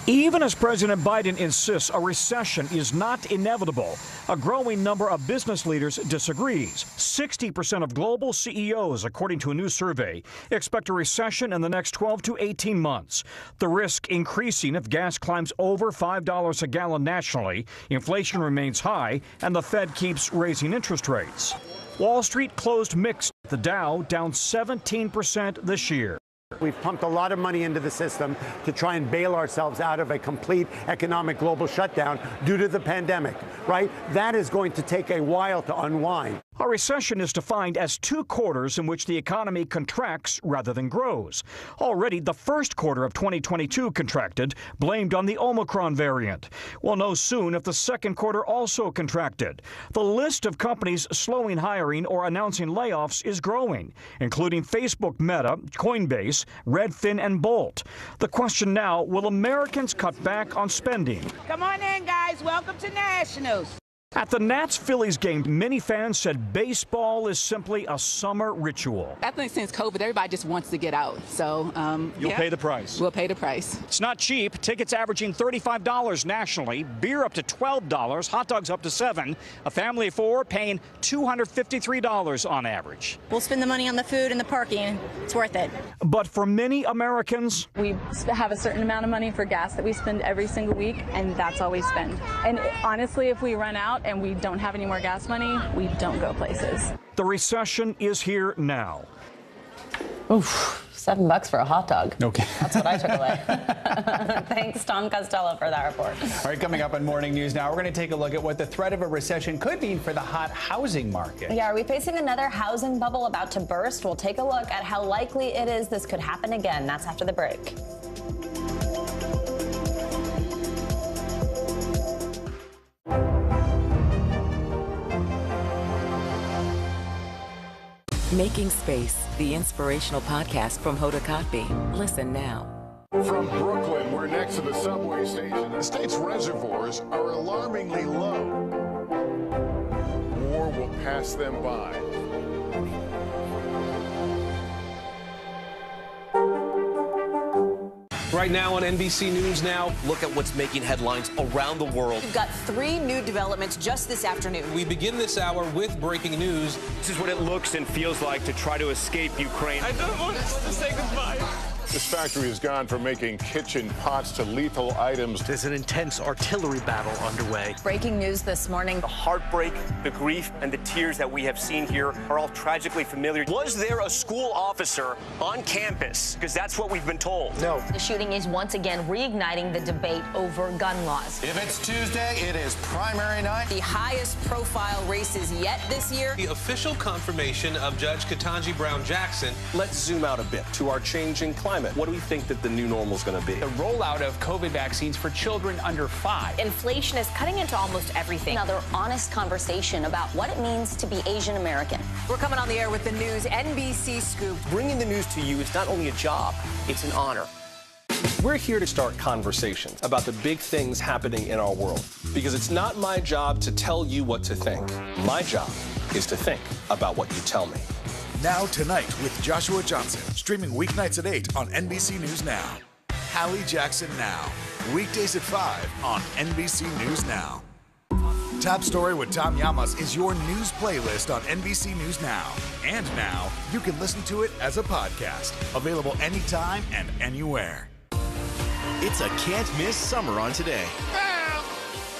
Even as President Biden insists a recession is not inevitable, a growing number of business leaders disagrees. 60% of global CEOs, according to a new survey, expect a recession in the next 12 to 18 months. The risk increasing if gas climbs over $5 a gallon nationally, inflation remains high, and the Fed keeps raising interest rates. Wall Street closed mixed. The Dow down 17% this year. We've pumped a lot of money into the system to try and bail ourselves out of a complete economic global shutdown due to the pandemic, right? That is going to take a while to unwind. A recession is defined as 2 quarters in which the economy contracts rather than grows. Already, the first quarter of 2022 contracted, blamed on the Omicron variant. We'll know soon if the second quarter also contracted. The list of companies slowing hiring or announcing layoffs is growing, including Facebook, Meta, Coinbase, Redfin, and Bolt. The question now, will Americans cut back on spending? Come on in, guys. Welcome to Nationals. At the Nats-Phillies game, many fans said baseball is simply a summer ritual. I think since COVID, everybody just wants to get out. So You'll pay the price. We'll pay the price. It's not cheap. Tickets averaging $35 nationally, beer up to $12, hot dogs up to $7. A family of 4 paying $253 on average. We'll spend the money on the food and the parking. It's worth it. But for many Americans, we have a certain amount of money for gas that we spend every single week, and that's all we spend. And honestly, if we run out and we don't have any more gas money, we don't go places. The recession is here now. Oof. $7 for a hot dog. Okay. That's what I took away. Thanks, Tom Costello, for that report. All right, coming up on Morning News Now, we're going to take a look at what the threat of a recession could mean for the hot housing market. Yeah, are we facing another housing bubble about to burst? We'll take a look at how likely it is this could happen again. That's after the break. Making Space, the inspirational podcast from Hoda Kotb. Listen now. From Brooklyn, we're next to the subway station. The state's reservoirs are alarmingly low. War will pass them by. Right now on NBC News Now, look at what's making headlines around the world. We've got 3 new developments just this afternoon. We begin this hour with breaking news. This is what it looks and feels like to try to escape Ukraine. I don't want to say goodbye. This factory has gone from making kitchen pots to lethal items. There's an intense artillery battle underway. Breaking news this morning. The heartbreak, the grief, and the tears that we have seen here are all tragically familiar. Was there a school officer on campus? Because that's what we've been told. No. The shooting is once again reigniting the debate over gun laws. If it's Tuesday, it is primary night. The highest profile races yet this year. The official confirmation of Judge Ketanji Brown Jackson. Let's zoom out a bit to our changing climate. What do we think that the new normal is going to be? The rollout of COVID vaccines for children under 5. Inflation is cutting into almost everything. Another honest conversation about what it means to be Asian American. We're coming on the air with the news NBC Scoop. Bringing the news to you is not only a job, it's an honor. We're here to start conversations about the big things happening in our world. Because it's not my job to tell you what to think. My job is to think about what you tell me. Now Tonight with Joshua Johnson, streaming weeknights at 8 on NBC News Now. Hallie Jackson Now, weekdays at 5 on NBC News Now. Top Story with Tom Llamas is your news playlist on NBC News Now. And now, you can listen to it as a podcast, available anytime and anywhere. It's a can't-miss summer on Today.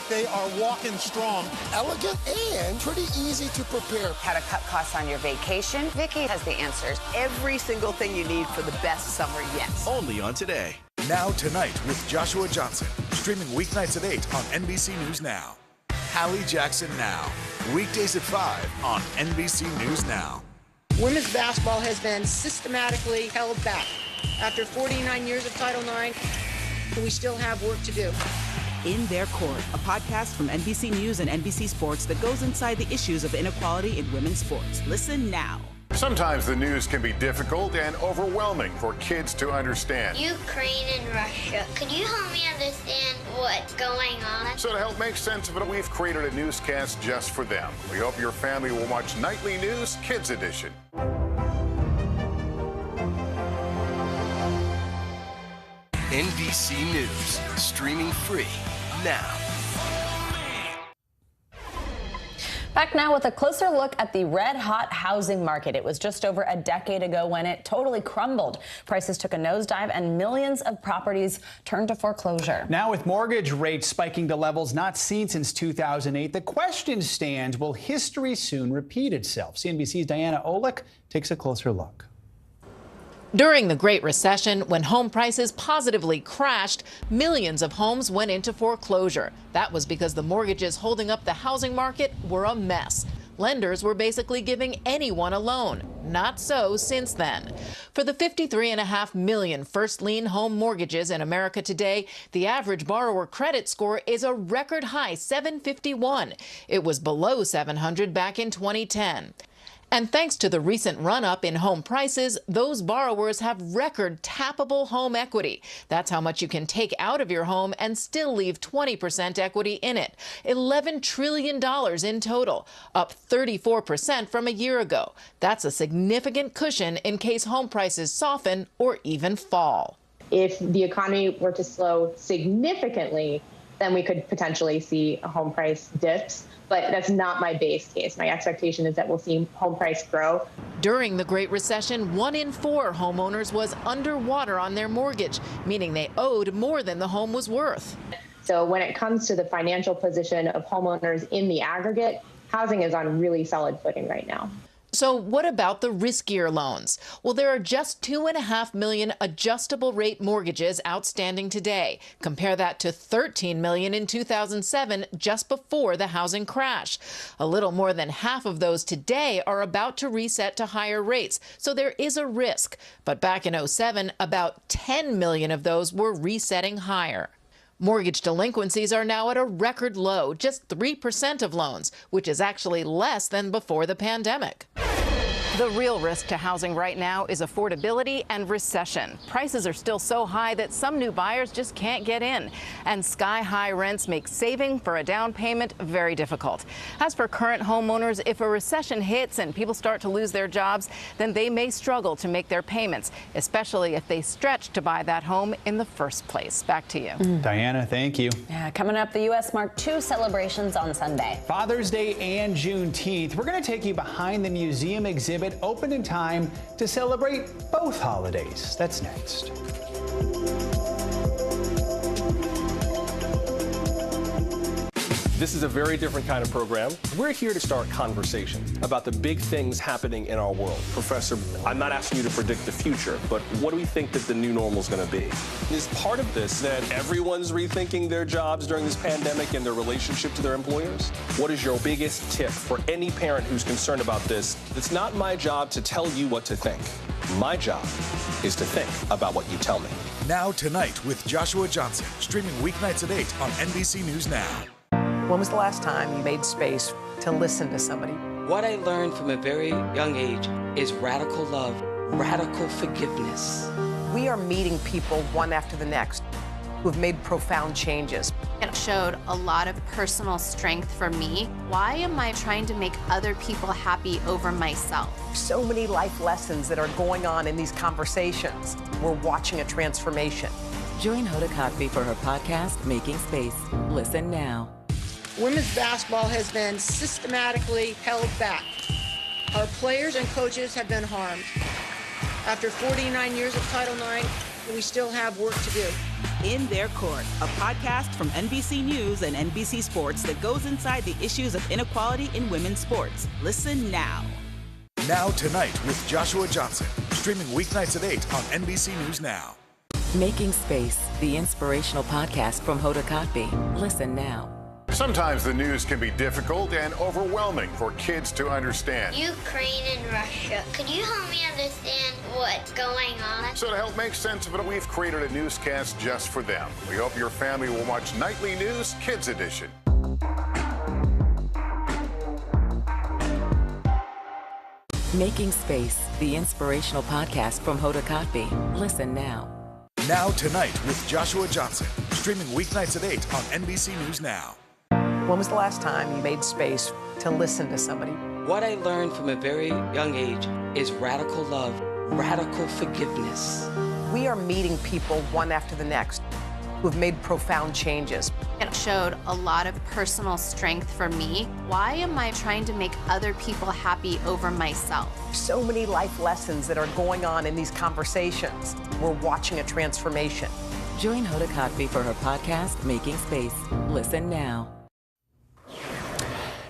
They are walking strong, elegant, and pretty easy to prepare. How to cut costs on your vacation? Vicki has the answers. Every single thing you need for the best summer yet. Only on Today. Now Tonight with Joshua Johnson, streaming weeknights at 8 on NBC News Now. Hallie Jackson Now, weekdays at 5 on NBC News Now. Women's basketball has been systematically held back. After 49 years of Title IX, we still have work to do. In Their Court, a podcast from NBC News and NBC Sports that goes inside the issues of inequality in women's sports. Listen now. Sometimes the news can be difficult and overwhelming for kids to understand. Ukraine and Russia. Could you help me understand what's going on? So to help make sense of it, we've created a newscast just for them. We hope your family will watch Nightly News Kids Edition. NBC News, streaming free now. Back now with a closer look at the red-hot housing market. It was just over a decade ago when it totally crumbled. Prices took a nosedive and millions of properties turned to foreclosure. Now with mortgage rates spiking to levels not seen since 2008, the question stands, will history soon repeat itself? CNBC's Diana Olick takes a closer look. During the Great Recession, when home prices positively crashed, millions of homes went into foreclosure. That was because the mortgages holding up the housing market were a mess. Lenders were basically giving anyone a loan. Not so since then. For the 53.5 million first lien home mortgages in America today, the average borrower credit score is a record high 751. It was below 700 back in 2010. And thanks to the recent run-up in home prices, those borrowers have record tappable home equity. That's how much you can take out of your home and still leave 20% equity in it. $11 trillion in total, up 34% from a year ago. That's a significant cushion in case home prices soften or even fall. If the economy were to slow significantly, then we could potentially see a home price dips. But that's not my base case. My expectation is that we'll see home price grow. During the Great Recession, 1 in 4 homeowners was underwater on their mortgage, meaning they owed more than the home was worth. So when it comes to the financial position of homeowners in the aggregate, housing is on really solid footing right now. So what about the riskier loans? Well, there are just 2.5 million adjustable rate mortgages outstanding today. Compare that to 13 million in 2007, just before the housing crash. A little more than half of those today are about to reset to higher rates, so there is a risk. But back in 2007, about 10 million of those were resetting higher. Mortgage delinquencies are now at a record low, just 3% of loans, which is actually less than before the pandemic. The real risk to housing right now is affordability and recession. Prices are still so high that some new buyers just can't get in. And sky-high rents make saving for a down payment very difficult. As for current homeowners, if a recession hits and people start to lose their jobs, then they may struggle to make their payments, especially if they stretch to buy that home in the first place. Back to you. Diana, thank you. Yeah, coming up, the U.S. marked 2 celebrations on Sunday. Father's Day and Juneteenth. We're going to take you behind the museum exhibit open in time to celebrate both holidays. That's next. This is a very different kind of program. We're here to start conversation about the big things happening in our world. Professor, I'm not asking you to predict the future, but what do we think that the new normal is going to be? Is part of this that everyone's rethinking their jobs during this pandemic and their relationship to their employers? What is your biggest tip for any parent who's concerned about this? It's not my job to tell you what to think. My job is to think about what you tell me. Now Tonight with Joshua Johnson, streaming weeknights at 8 on NBC News Now. When was the last time you made space to listen to somebody? What I learned from a very young age is radical love, radical forgiveness. We are meeting people one after the next who've made profound changes. It showed a lot of personal strength for me. Why am I trying to make other people happy over myself? So many life lessons that are going on in these conversations. We're watching a transformation. Join Hoda Kotb for her podcast, Making Space. Listen now. Women's basketball has been systematically held back. Our players and coaches have been harmed. After 49 years of Title IX, we still have work to do. In Their Court, a podcast from NBC News and NBC Sports that goes inside the issues of inequality in women's sports. Listen now. Now Tonight with Joshua Johnson, streaming weeknights at 8 on NBC News Now. Making Space, the inspirational podcast from Hoda Kotb. Listen now. Sometimes the news can be difficult and overwhelming for kids to understand. Ukraine and Russia. Could you help me understand what's going on? So to help make sense of it, we've created a newscast just for them. We hope your family will watch Nightly News Kids Edition. Making Space, the inspirational podcast from Hoda Kotb. Listen now. Now Tonight with Joshua Johnson, streaming weeknights at 8 on NBC News Now. When was the last time you made space to listen to somebody? What I learned from a very young age is radical love, radical forgiveness. We are meeting people one after the next who've made profound changes. It showed a lot of personal strength for me. Why am I trying to make other people happy over myself? So many life lessons that are going on in these conversations. We're watching a transformation. Join Hoda Kotb for her podcast, Making Space. Listen now.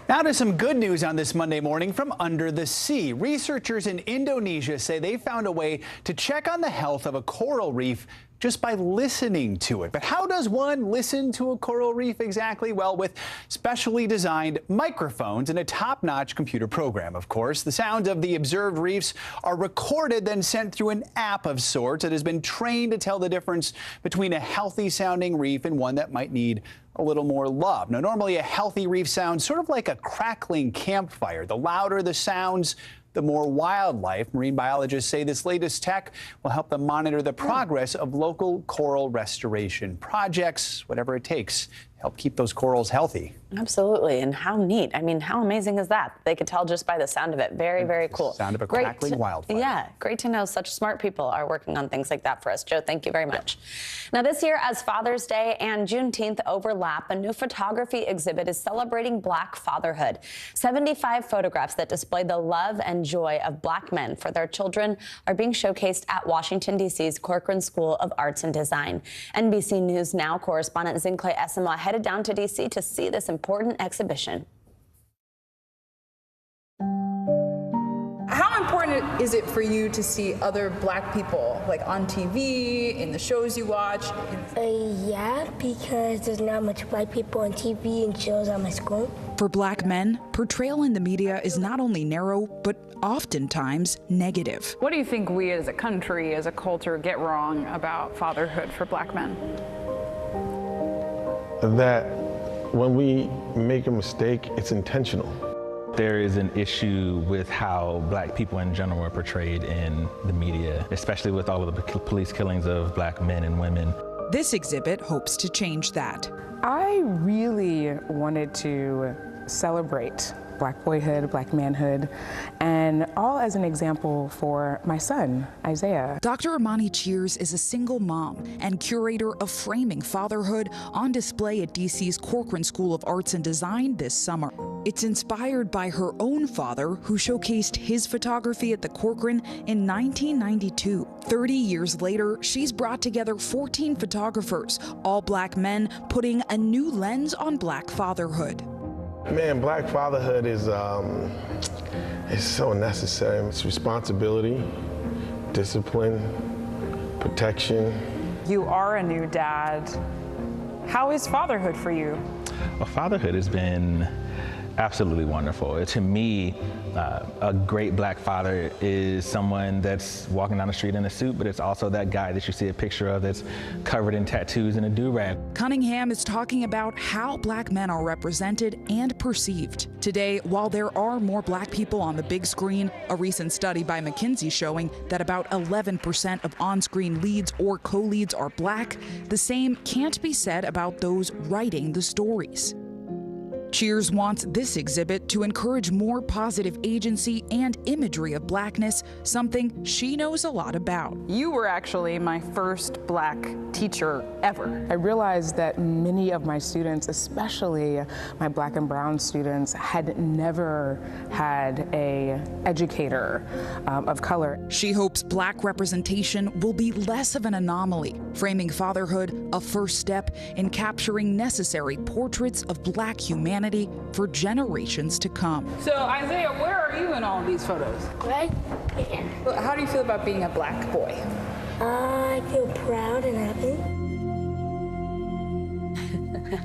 Now to some good news on this Monday morning from under the sea. Researchers in Indonesia say they found a way to check on the health of a coral reef just by listening to it. But how does one listen to a coral reef exactly? Well, with specially designed microphones and a top-notch computer program, of course. The sounds of the observed reefs are recorded, then sent through an app of sorts that has been trained to tell the difference between a healthy-sounding reef and one that might need a little more love. Now, normally a healthy reef sounds sort of like a crackling campfire. The louder the sounds, the more wildlife. Marine biologists say this latest tech will help them monitor the progress of local coral restoration projects, whatever it takes, to help keep those corals healthy. Absolutely. And how neat. I mean, how amazing is that? They could tell just by the sound of it. Very, very cool. Sound of a crackling wildfire. Yeah, great to know such smart people are working on things like that for us. Joe, thank you very much. Now, this year, as Father's Day and Juneteenth overlap, a new photography exhibit is celebrating Black fatherhood. 75 photographs that display the love and joy of Black men for their children are being showcased at Washington, D.C.'s Corcoran School of Arts and Design. NBC News Now correspondent Zincle Esima headed down to D.C. to see this important exhibition. is it for you to see other Black people, like on TV, in the shows you watch? Yeah, because there's not much Black people on TV and shows at my school. For Black men, portrayal in the media is not only narrow, but oftentimes negative. What do you think we as a country, as a culture, get wrong about fatherhood for Black men? That when we make a mistake, it's intentional. There is an issue with how Black people in general are portrayed in the media, especially with all of the police killings of Black men and women. This exhibit hopes to change that. I really wanted to celebrate Black boyhood, Black manhood, and all as an example for my son, Isaiah. Dr. Imani Cheers is a single mom and curator of Framing Fatherhood, on display at DC's Corcoran School of Arts and Design this summer. It's inspired by her own father, who showcased his photography at the Corcoran in 1992. 30 years later, she's brought together 14 photographers, all Black men, putting a new lens on Black fatherhood. Man, Black fatherhood is so necessary. It's responsibility, discipline, protection. You are a new dad. How is fatherhood for you? Well, fatherhood has been absolutely wonderful. To me, a great Black father is someone that's walking down the street in a suit, but it's also that guy that you see a picture of that's covered in tattoos and a do-rag. Cunningham is talking about how Black men are represented and perceived. Today, while there are more Black people on the big screen, a recent study by McKinsey showing that about 11% of on-screen leads or co-leads are Black, the same can't be said about those writing the stories. Cheers wants this exhibit to encourage more positive agency and imagery of Blackness, something she knows a lot about. You were actually my first Black teacher ever. I realized that many of my students, especially my Black and brown students, had never had an educator of color. She hopes Black representation will be less of an anomaly, framing fatherhood a first step in capturing necessary portraits of Black humanity for generations to come. So Isaiah, where are you in all of these photos? Right here. How do you feel about being a Black boy? I feel proud and happy.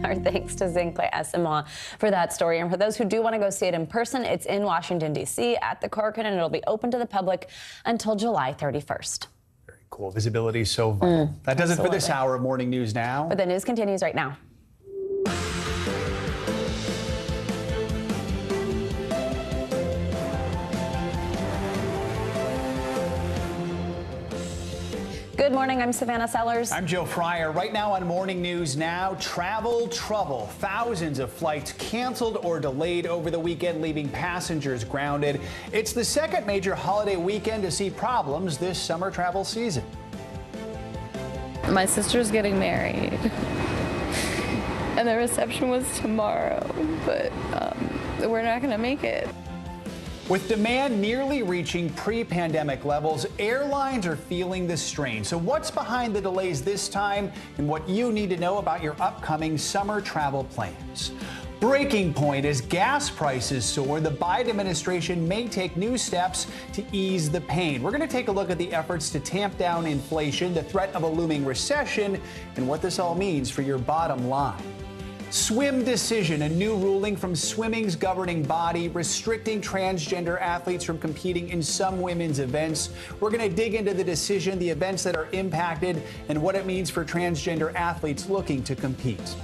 Our thanks to Zincle Asamoah for that story. And for those who do want to go see it in person, it's in Washington, D.C. at the Corcoran, and it'll be open to the public until July 31st. Very cool. Visibility is so vital. That does it for this hour of Morning News Now. But the news continues right now. Good morning, I'm Savannah Sellers. I'm Joe Fryer. Right now on Morning News Now, travel trouble. Thousands of flights canceled or delayed over the weekend, leaving passengers grounded. It's the second major holiday weekend to see problems this summer travel season. My sister's getting married, and the reception was tomorrow, but we're not going to make it. With demand nearly reaching pre-pandemic levels, airlines are feeling the strain. So what's behind the delays this time, and what you need to know about your upcoming summer travel plans? Breaking point as gas prices soar, the Biden administration may take new steps to ease the pain. We're going to take a look at the efforts to tamp down inflation, the threat of a looming recession, and what this all means for your bottom line. Swim decision, a new ruling from swimming's governing body restricting transgender athletes from competing in some women's events. We're going to dig into the decision, the events that are impacted, and what it means for transgender athletes looking to compete.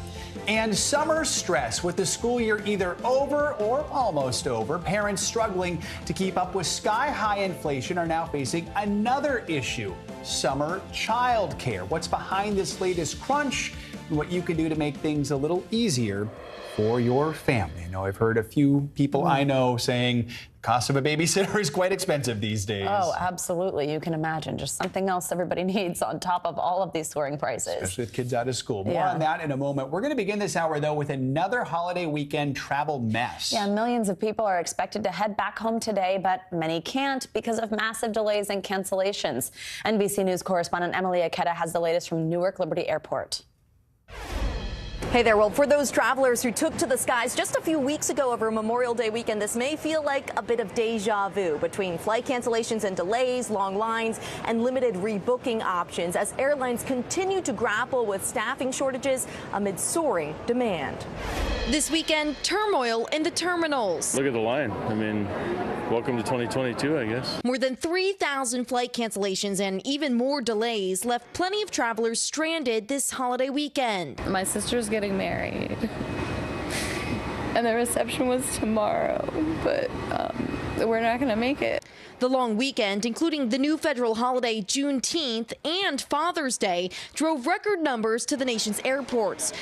And summer stress with the school year either over or almost over. Parents struggling to keep up with sky-high inflation are now facing another issue, summer childcare. What's behind this latest crunch? What you can do to make things a little easier for your family. I know I've heard a few people I know saying the cost of a babysitter is quite expensive these days. Oh, absolutely. You can imagine just something else everybody needs on top of all of these soaring prices. Especially with kids out of school. More on that in a moment. We're going to begin this hour, though, with another holiday weekend travel mess. Yeah, millions of people are expected to head back home today, but many can't because of massive delays and cancellations. NBC News correspondent Emily Aketa has the latest from Newark Liberty Airport. Hey there. Well, for those travelers who took to the skies just a few weeks ago over Memorial Day weekend, this may feel like a bit of deja vu between flight cancellations and delays, long lines, and limited rebooking options as airlines continue to grapple with staffing shortages amid soaring demand. This weekend, turmoil in the terminals. Look at the line. I mean, welcome to 2022, I guess. More than 3,000 flight cancellations and even more delays left plenty of travelers stranded this holiday weekend. My sister's getting married, and the reception was tomorrow, but we're not going to make it. The long weekend, including the new federal holiday Juneteenth and Father's Day, drove record numbers to the nation's airports.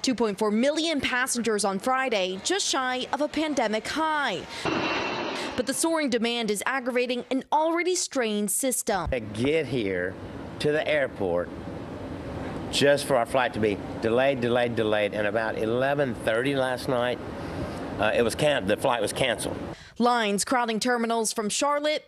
2.4 million passengers on Friday, just shy of a pandemic high. But the soaring demand is aggravating an already strained system. To get here to the airport just for our flight to be delayed, and about 11:30 last night, the flight was canceled. Lines crowding terminals from Charlotte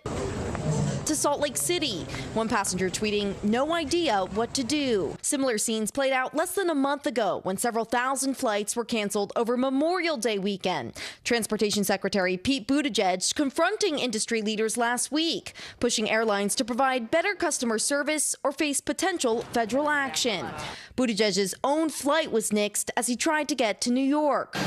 to Salt Lake City. One passenger tweeting, "No idea what to do." Similar scenes played out less than a month ago when several thousand flights were canceled over Memorial Day weekend. Transportation Secretary Pete Buttigieg confronting industry leaders last week, pushing airlines to provide better customer service or face potential federal action. Buttigieg's own flight was nixed as he tried to get to New York.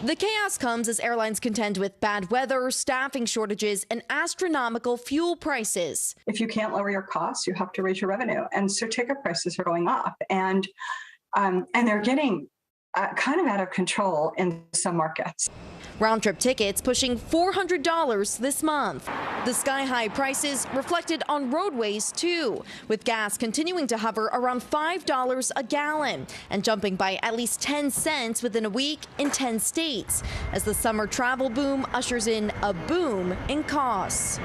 The chaos comes as airlines contend with bad weather, staffing shortages, and astronomical fuel prices. If you can't lower your costs, you have to raise your revenue. And so ticket prices are going up. And they're getting kind of out of control in some markets. Round-trip tickets pushing $400 this month. The sky-high prices reflected on roadways, too, with gas continuing to hover around $5 a gallon and jumping by at least 10 cents within a week in 10 states, as the summer travel boom ushers in a boom in costs.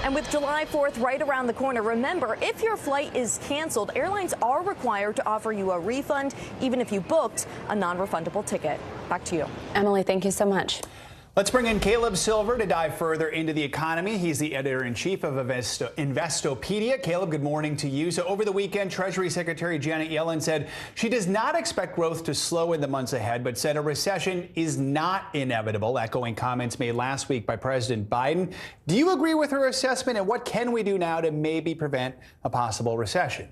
And with July 4th right around the corner, remember, if your flight is canceled, airlines are required to offer you a refund, even if you booked a non-refundable ticket. Back to you. Emily, thank you so much. Let's bring in Caleb Silver to dive further into the economy. He's the editor-in-chief of Investopedia. Caleb, good morning to you. So over the weekend, Treasury Secretary Janet Yellen said she does not expect growth to slow in the months ahead, but said a recession is not inevitable, echoing comments made last week by President Biden. Do you agree with her assessment, and what can we do now to maybe prevent a possible recession?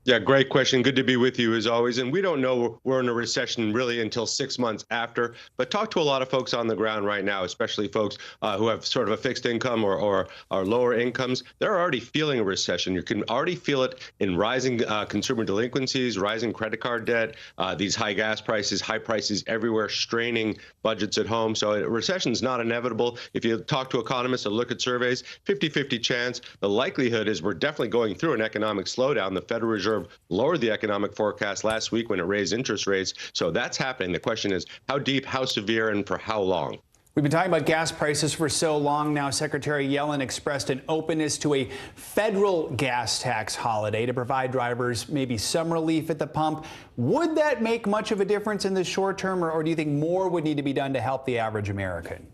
Yeah, great question. Good to be with you as always. And we don't know we're in a recession really until 6 months after. But talk to a lot of folks on the ground right now, especially folks who have sort of a fixed income or lower incomes. They're already feeling a recession. You can already feel it in rising consumer delinquencies, rising credit card debt, these high gas prices, high prices everywhere, straining budgets at home. So a recession is not inevitable. If you talk to economists and look at surveys, 50-50 chance. The likelihood is we're definitely going through an economic slowdown. The Federal Reserve lowered the economic forecast last week when it raised interest rates. So that's happening. The question is how deep, how severe, and for how long? We've been talking about gas prices for so long now. Secretary Yellen expressed an openness to a federal gas tax holiday to provide drivers maybe some relief at the pump. Would that make much of a difference in the short term, or do you think more would need to be done to help the average American?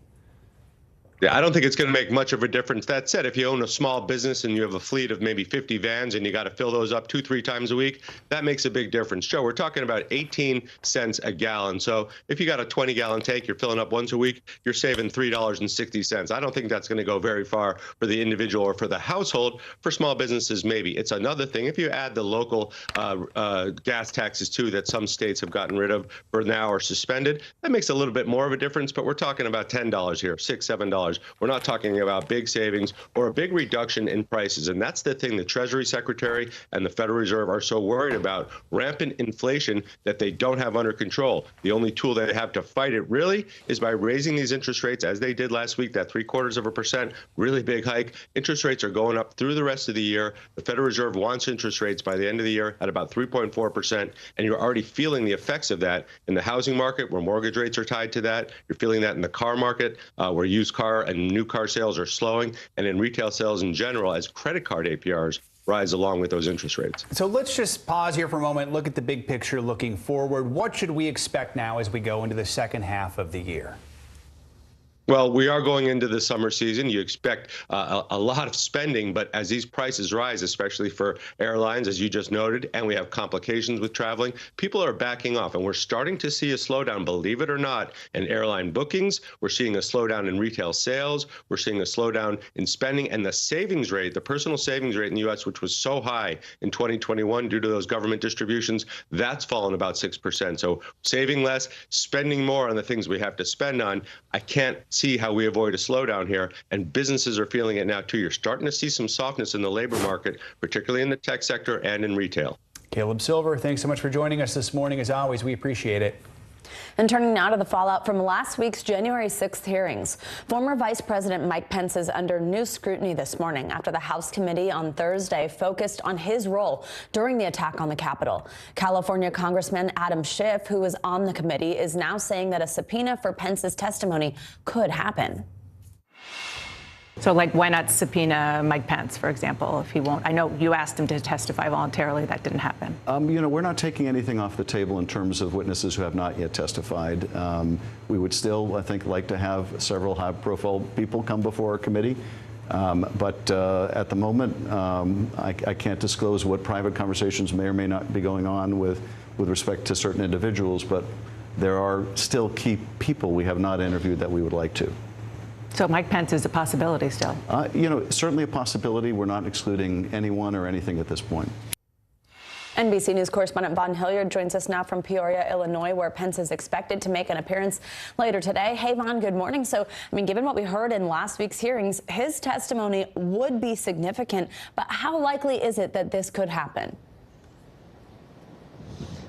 Yeah, I don't think it's going to make much of a difference. That said, if you own a small business and you have a fleet of maybe 50 vans and you got to fill those up 2-3 times a week, that makes a big difference. Joe, we're talking about 18 cents a gallon. So if you got a 20-gallon tank, you're filling up once a week, you're saving $3.60. I don't think that's going to go very far for the individual or for the household. For small businesses, maybe. It's another thing. If you add the local gas taxes, too, that some states have gotten rid of for now or suspended, that makes a little bit more of a difference. But we're talking about $10 here, $6, $7. We're not talking about big savings or a big reduction in prices. And that's the thing the Treasury Secretary and the Federal Reserve are so worried about, rampant inflation that they don't have under control. The only tool they have to fight it really is by raising these interest rates, as they did last week, that 0.75%, really big hike. Interest rates are going up through the rest of the year. The Federal Reserve wants interest rates by the end of the year at about 3.4%. And you're already feeling the effects of that in the housing market, where mortgage rates are tied to that. You're feeling that in the car market, where used car and new car sales are slowing, and in retail sales in general as credit card APRs rise along with those interest rates. So let's just pause here for a moment, look at the big picture looking forward. What should we expect now as we go into the second half of the year? Well, we are going into the summer season. You expect a lot of spending, but as these prices rise, especially for airlines, as you just noted, and we have complications with traveling, people are backing off. And we're starting to see a slowdown, believe it or not, in airline bookings. We're seeing a slowdown in retail sales. We're seeing a slowdown in spending. And the savings rate, the personal savings rate in the U.S., which was so high in 2021 due to those government distributions, that's fallen about 6%. So saving less, spending more on the things we have to spend on. I can't see how we avoid a slowdown here, and businesses are feeling it now too. You're starting to see some softness in the labor market, particularly in the tech sector and in retail. Caleb Silver, thanks so much for joining us this morning. As always, we appreciate it. And turning now to the fallout from last week's January 6th hearings. Former Vice President Mike Pence is under new scrutiny this morning after the House committee on Thursday focused on his role during the attack on the Capitol. California Congressman Adam Schiff, who is on the committee, is now saying that a subpoena for Pence's testimony could happen. So, like, why not subpoena Mike Pence, for example, if he won't? I know you asked him to testify voluntarily. That didn't happen. You know, we're not taking anything off the table in terms of witnesses who have not yet testified. We would still, I think, like to have several high-profile people come before our committee. But at the moment, I can't disclose what private conversations may or may not be going on with respect to certain individuals. But there are still key people we have not interviewed that we would like to. So Mike Pence is a possibility still? You know, certainly a possibility. We're not excluding anyone or anything at this point. NBC News correspondent Vaughn Hilliard joins us now from Peoria, Illinois, where Pence is expected to make an appearance later today. Hey, Vaughn, good morning. So, I mean, given what we heard in last week's hearings, his testimony would be significant. But how likely is it that this could happen?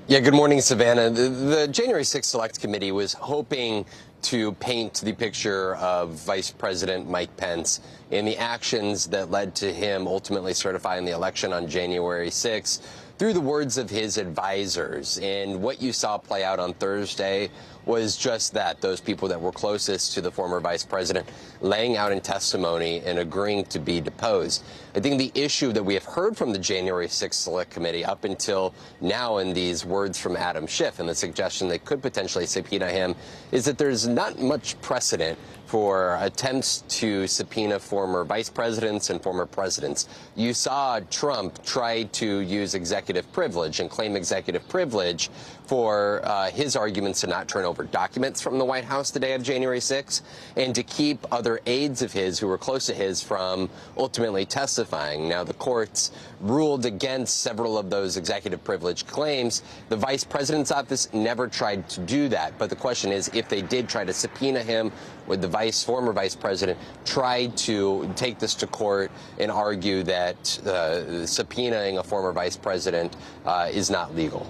Yeah, good morning, Savannah. The January 6th Select Committee was hoping to paint the picture of Vice President Mike Pence and the actions that led to him ultimately certifying the election on January 6th through the words of his advisors. And what you saw play out on Thursday was just that, those people that were closest to the former vice president laying out in testimony and agreeing to be deposed. I think the issue that we have heard from the January 6th Select Committee up until now in these words from Adam Schiff and the suggestion they could potentially subpoena him is that there's not much precedent for attempts to subpoena former vice presidents and former presidents. You saw Trump try to use executive privilege and claim executive privilege for his arguments to not turn over documents from the White House the day of January 6th and to keep other aides of his who were close to his from ultimately testifying. Now, the courts ruled against several of those executive privilege claims. The vice president's office never tried to do that. But the question is, if they did try to subpoena him, would the former vice president try to take this to court and argue that subpoenaing a former vice president is not legal?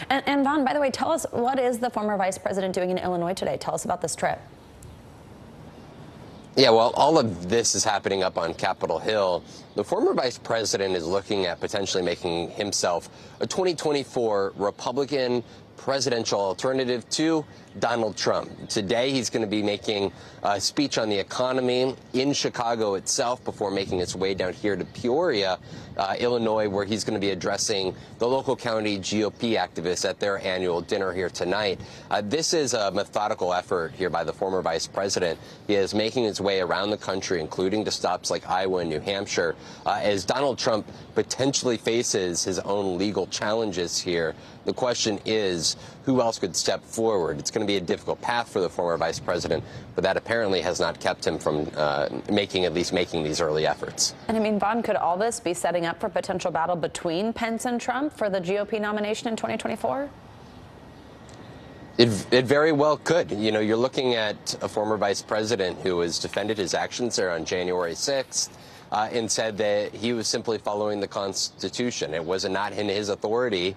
And Vaughn, by the way, tell us, what is the former vice president doing in Illinois today? Tell us about this trip. Yeah, well, all of this is happening up on Capitol Hill. The former vice president is looking at potentially making himself a 2024 Republican presidential alternative to Donald Trump. Today, he's going to be making a speech on the economy in Chicago itself before making its way down here to Peoria, Illinois, where he's going to be addressing the local county GOP activists at their annual dinner here tonight. This is a methodical effort here by the former vice president. He is making his way around the country, including to stops like Iowa and New Hampshire, as Donald Trump potentially faces his own legal challenges here. The question is, who else could step forward? It's going to be a difficult path for the former vice president, but that apparently has not kept him from making these early efforts. And I mean, Vaughn, could all this be setting up for potential battle between Pence and Trump for the GOP nomination in 2024? It very well could. You know, you're looking at a former vice president who has defended his actions there on January 6th. And said that he was simply following the Constitution. It was not in his authority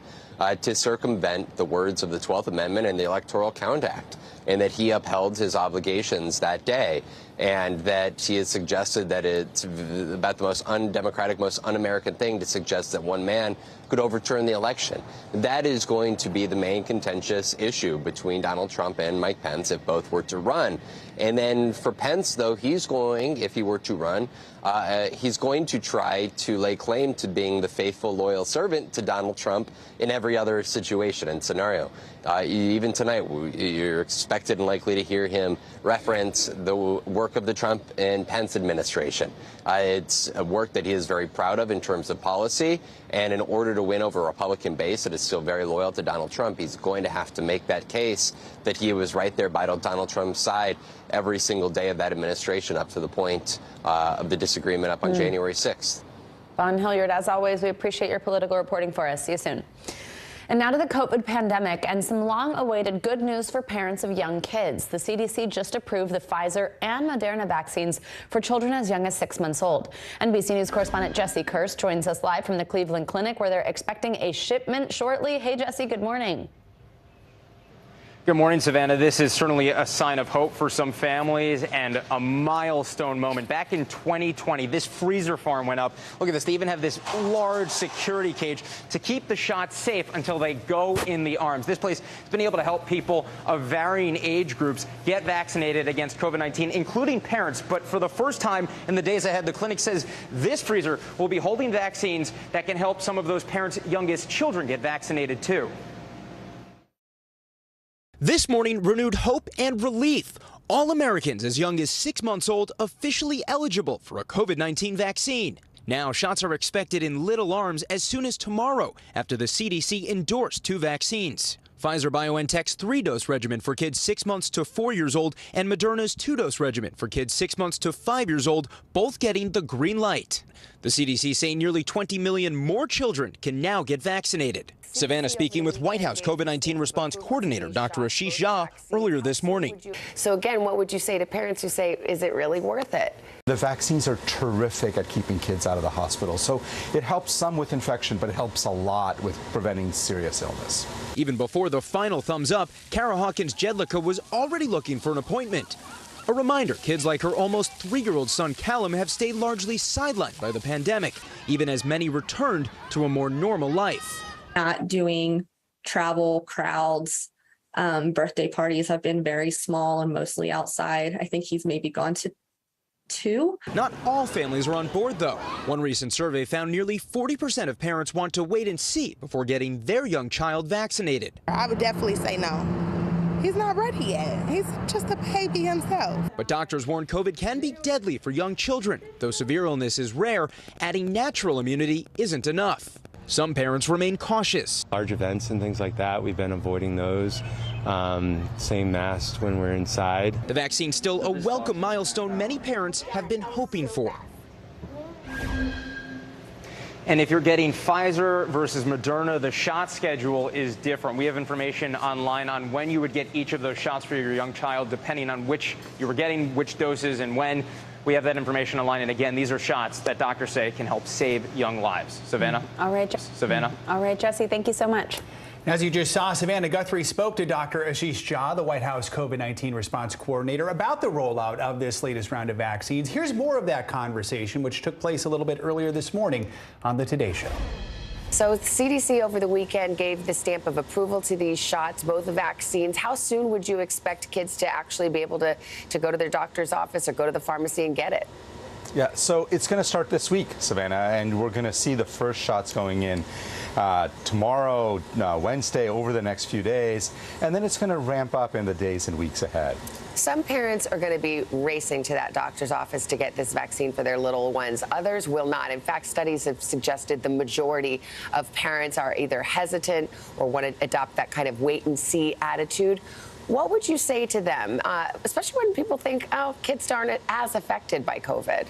to circumvent the words of the 12th Amendment and the Electoral Count Act, and that he upheld his obligations that day. and that he has suggested that it's about the most undemocratic, most un-American thing to suggest that one man could overturn the election. That is going to be the main contentious issue between Donald Trump and Mike Pence if both were to run. And then for Pence, though, he's going, if he were to run, he's going to try to lay claim to being the faithful, loyal servant to Donald Trump in every other situation and scenario. Even tonight, you're expected and likely to hear him reference the work of the Trump and Pence administration. It's a work that he is very proud of in terms of policy, and in order to win over a Republican base that is still very loyal to Donald Trump, he's going to have to make that case that he was right there by Donald Trump's side every single day of that administration up to the point of the disagreement up on January 6th. Vaughn Hilliard, as always, we appreciate your political reporting for us. See you soon. And now to the COVID pandemic and some long-awaited good news for parents of young kids. The CDC just approved the Pfizer and Moderna vaccines for children as young as 6 months old. NBC News correspondent Jesse Kirst joins us live from the Cleveland Clinic, where they're expecting a shipment shortly. Hey, Jesse, good morning. Good morning, Savannah. This is certainly a sign of hope for some families and a milestone moment. Back in 2020, this freezer farm went up. Look at this. They even have this large security cage to keep the shots safe until they go in the arms. This place has been able to help people of varying age groups get vaccinated against COVID-19, including parents. But for the first time in the days ahead, the clinic says this freezer will be holding vaccines that can help some of those parents' youngest children get vaccinated, too. This morning, renewed hope and relief. All Americans as young as 6 months old officially eligible for a COVID-19 vaccine. Now, shots are expected in little arms as soon as tomorrow after the CDC endorsed 2 vaccines. Pfizer-BioNTech's 3-dose regimen for kids 6 months to 4 years old and Moderna's 2-dose regimen for kids 6 months to 5 years old, both getting the green light. The CDC saying nearly 20 million more children can now get vaccinated. Savannah speaking with White House COVID-19 response coordinator Dr. Ashish Jha earlier this morning. So again, what would you say to parents who say, is it really worth it? The vaccines are terrific at keeping kids out of the hospital. So it helps some with infection, but it helps a lot with preventing serious illness. Even before the final thumbs up, Kara Hawkins-Jedlicka was already looking for an appointment. A reminder, kids like her almost 3-year-old son Callum have stayed largely sidelined by the pandemic, even as many returned to a more normal life. Not doing travel, crowds, birthday parties have been very small and mostly outside. I think he's maybe gone to 2. Not all families are on board, though. One recent survey found nearly 40% of parents want to wait and see before getting their young child vaccinated. I would definitely say no. He's not ready yet. He's just a baby himself. But doctors warn COVID can be deadly for young children. Though severe illness is rare, adding natural immunity isn't enough. Some parents remain cautious. Large events and things like that, we've been avoiding those. Same masks when we're inside. The vaccine's still a welcome milestone many parents have been hoping for. And if you're getting Pfizer versus Moderna, the shot schedule is different. We have information online on when you would get each of those shots for your young child, depending on which you were getting, which doses and when. We have that information online. And again, these are shots that doctors say can help save young lives. Savannah? All right, Savannah? All right, Jesse, thank you so much. As you just saw, Savannah Guthrie spoke to Dr. Ashish Jha, the White House COVID-19 response coordinator, about the rollout of this latest round of vaccines. Here's more of that conversation, which took place a little bit earlier this morning on the Today Show. So CDC over the weekend gave the stamp of approval to these shots, both the vaccines. How soon would you expect kids to actually be able to go to their doctor's office or go to the pharmacy and get it? Yeah, so it's going to start this week, Savannah, and we're going to see the first shots going in tomorrow, Wednesday, over the next few days, and then it's going to ramp up in the days and weeks ahead. Some parents are going to be racing to that doctor's office to get this vaccine for their little ones. Others will not. In fact, studies have suggested the majority of parents are either hesitant or want to adopt that kind of wait and see attitude. What would you say to them, especially when people think, oh, kids aren't as affected by COVID?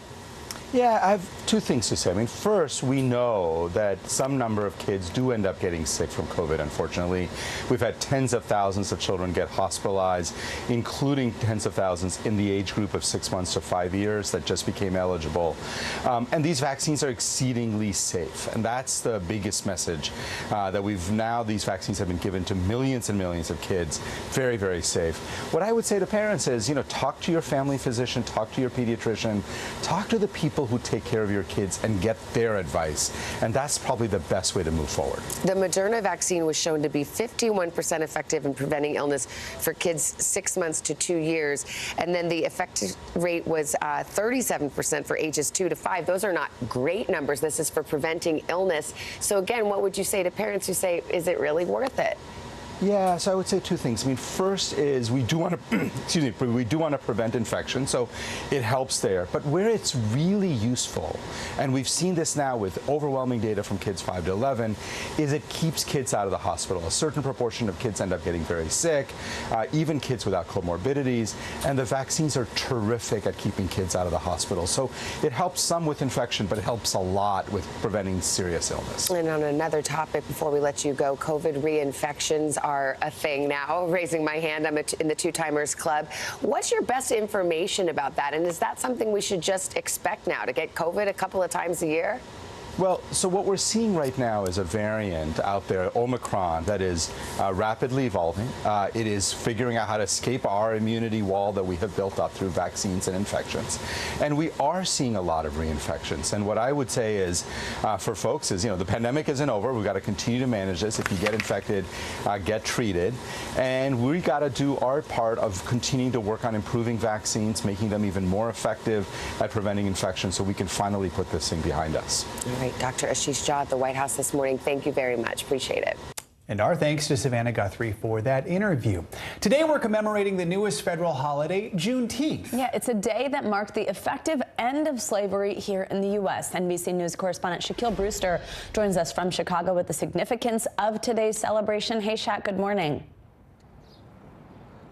Yeah, I have two things to say. I mean, first, we know that some number of kids do end up getting sick from COVID, unfortunately. We've had tens of thousands of children get hospitalized, including tens of thousands in the age group of 6 months to 5 years that just became eligible. And these vaccines are exceedingly safe. And that's the biggest message that these vaccines have been given to millions and millions of kids. Very, very safe. What I would say to parents is, talk to your family physician, talk to your pediatrician, talk to the people who take care of your kids and get their advice. And that's probably the best way to move forward. The Moderna vaccine was shown to be 51% effective in preventing illness for kids 6 months to 2 years. And then the effective rate was 37% for ages 2 to 5. Those are not great numbers. This is for preventing illness. So again, what would you say to parents who say, is it really worth it? Yeah, so I would say two things. I mean, first is we do want to, we do want to prevent infection, so it helps there. But where it's really useful, and we've seen this now with overwhelming data from kids 5 to 11, is it keeps kids out of the hospital. A certain proportion of kids end up getting very sick, even kids without comorbidities, and the vaccines are terrific at keeping kids out of the hospital. So it helps some with infection, but it helps a lot with preventing serious illness. And on another topic, before we let you go, COVID reinfections are a thing now. Raising my hand, I'm in the Two-Timers Club. What's your best information about that? And is that something we should just expect now, to get COVID a couple of times a year? Well, so what we're seeing right now is a variant out there, Omicron, that is rapidly evolving. It is figuring out how to escape our immunity wall that we have built up through vaccines and infections. And we are seeing a lot of reinfections. And what I would say is, for folks is, the pandemic isn't over. We've got to continue to manage this. If you get infected, get treated. And we got to do our part of continuing to work on improving vaccines, making them even more effective at preventing infection so we can finally put this thing behind us. All right, Dr. Ashish Jha at the White House this morning. Thank you very much. Appreciate it. And our thanks to Savannah Guthrie for that interview. Today we're commemorating the newest federal holiday, Juneteenth. Yeah, it's a day that marked the effective end of slavery here in the U.S. NBC News correspondent Shaquille Brewster joins us from Chicago with the significance of today's celebration. Hey, Shaq, good morning.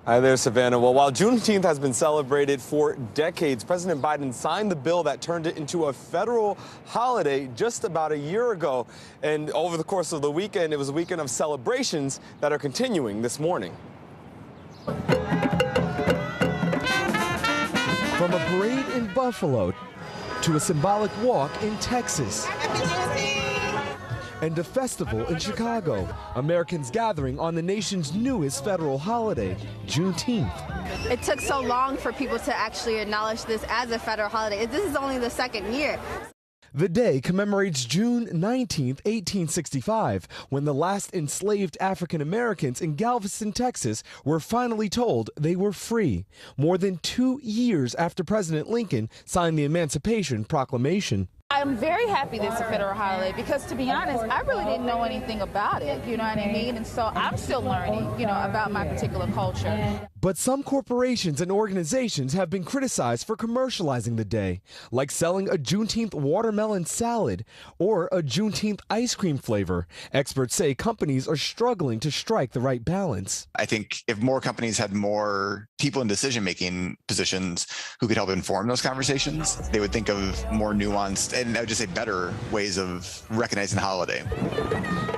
Hi there, Savannah. Well, while Juneteenth has been celebrated for decades, President Biden signed the bill that turned it into a federal holiday just about a year ago. And over the course of the weekend, it was a weekend of celebrations that are continuing this morning. From a parade in Buffalo to a symbolic walk in Texas and a festival in Chicago, Americans gathering on the nation's newest federal holiday, Juneteenth. It took so long for people to actually acknowledge this as a federal holiday. This is only the second year. The day commemorates June 19, 1865, when the last enslaved African Americans in Galveston, Texas, were finally told they were free, more than 2 years after President Lincoln signed the Emancipation Proclamation. I'm very happy this is a federal holiday because, to be honest, I really didn't know anything about it, you know what I mean? And so I'm still learning, about my particular culture. But some corporations and organizations have been criticized for commercializing the day, like selling a Juneteenth watermelon salad or a Juneteenth ice cream flavor. Experts say companies are struggling to strike the right balance. I think if more companies had more people in decision-making positions who could help inform those conversations, they would think of more nuanced and I would just say better ways of recognizing the holiday.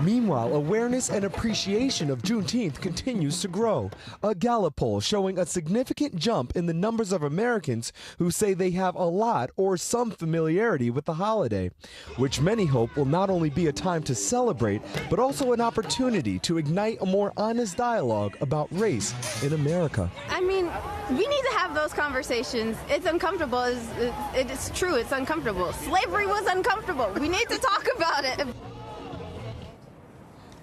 Meanwhile, awareness and appreciation of Juneteenth continues to grow. A Gallup poll showing a significant jump in the numbers of Americans who say they have a lot or some familiarity with the holiday, which many hope will not only be a time to celebrate, but also an opportunity to ignite a more honest dialogue about race in America. I mean, we need to have those conversations. It's uncomfortable. It's true. It's uncomfortable. Slavery was uncomfortable. We need to talk about it.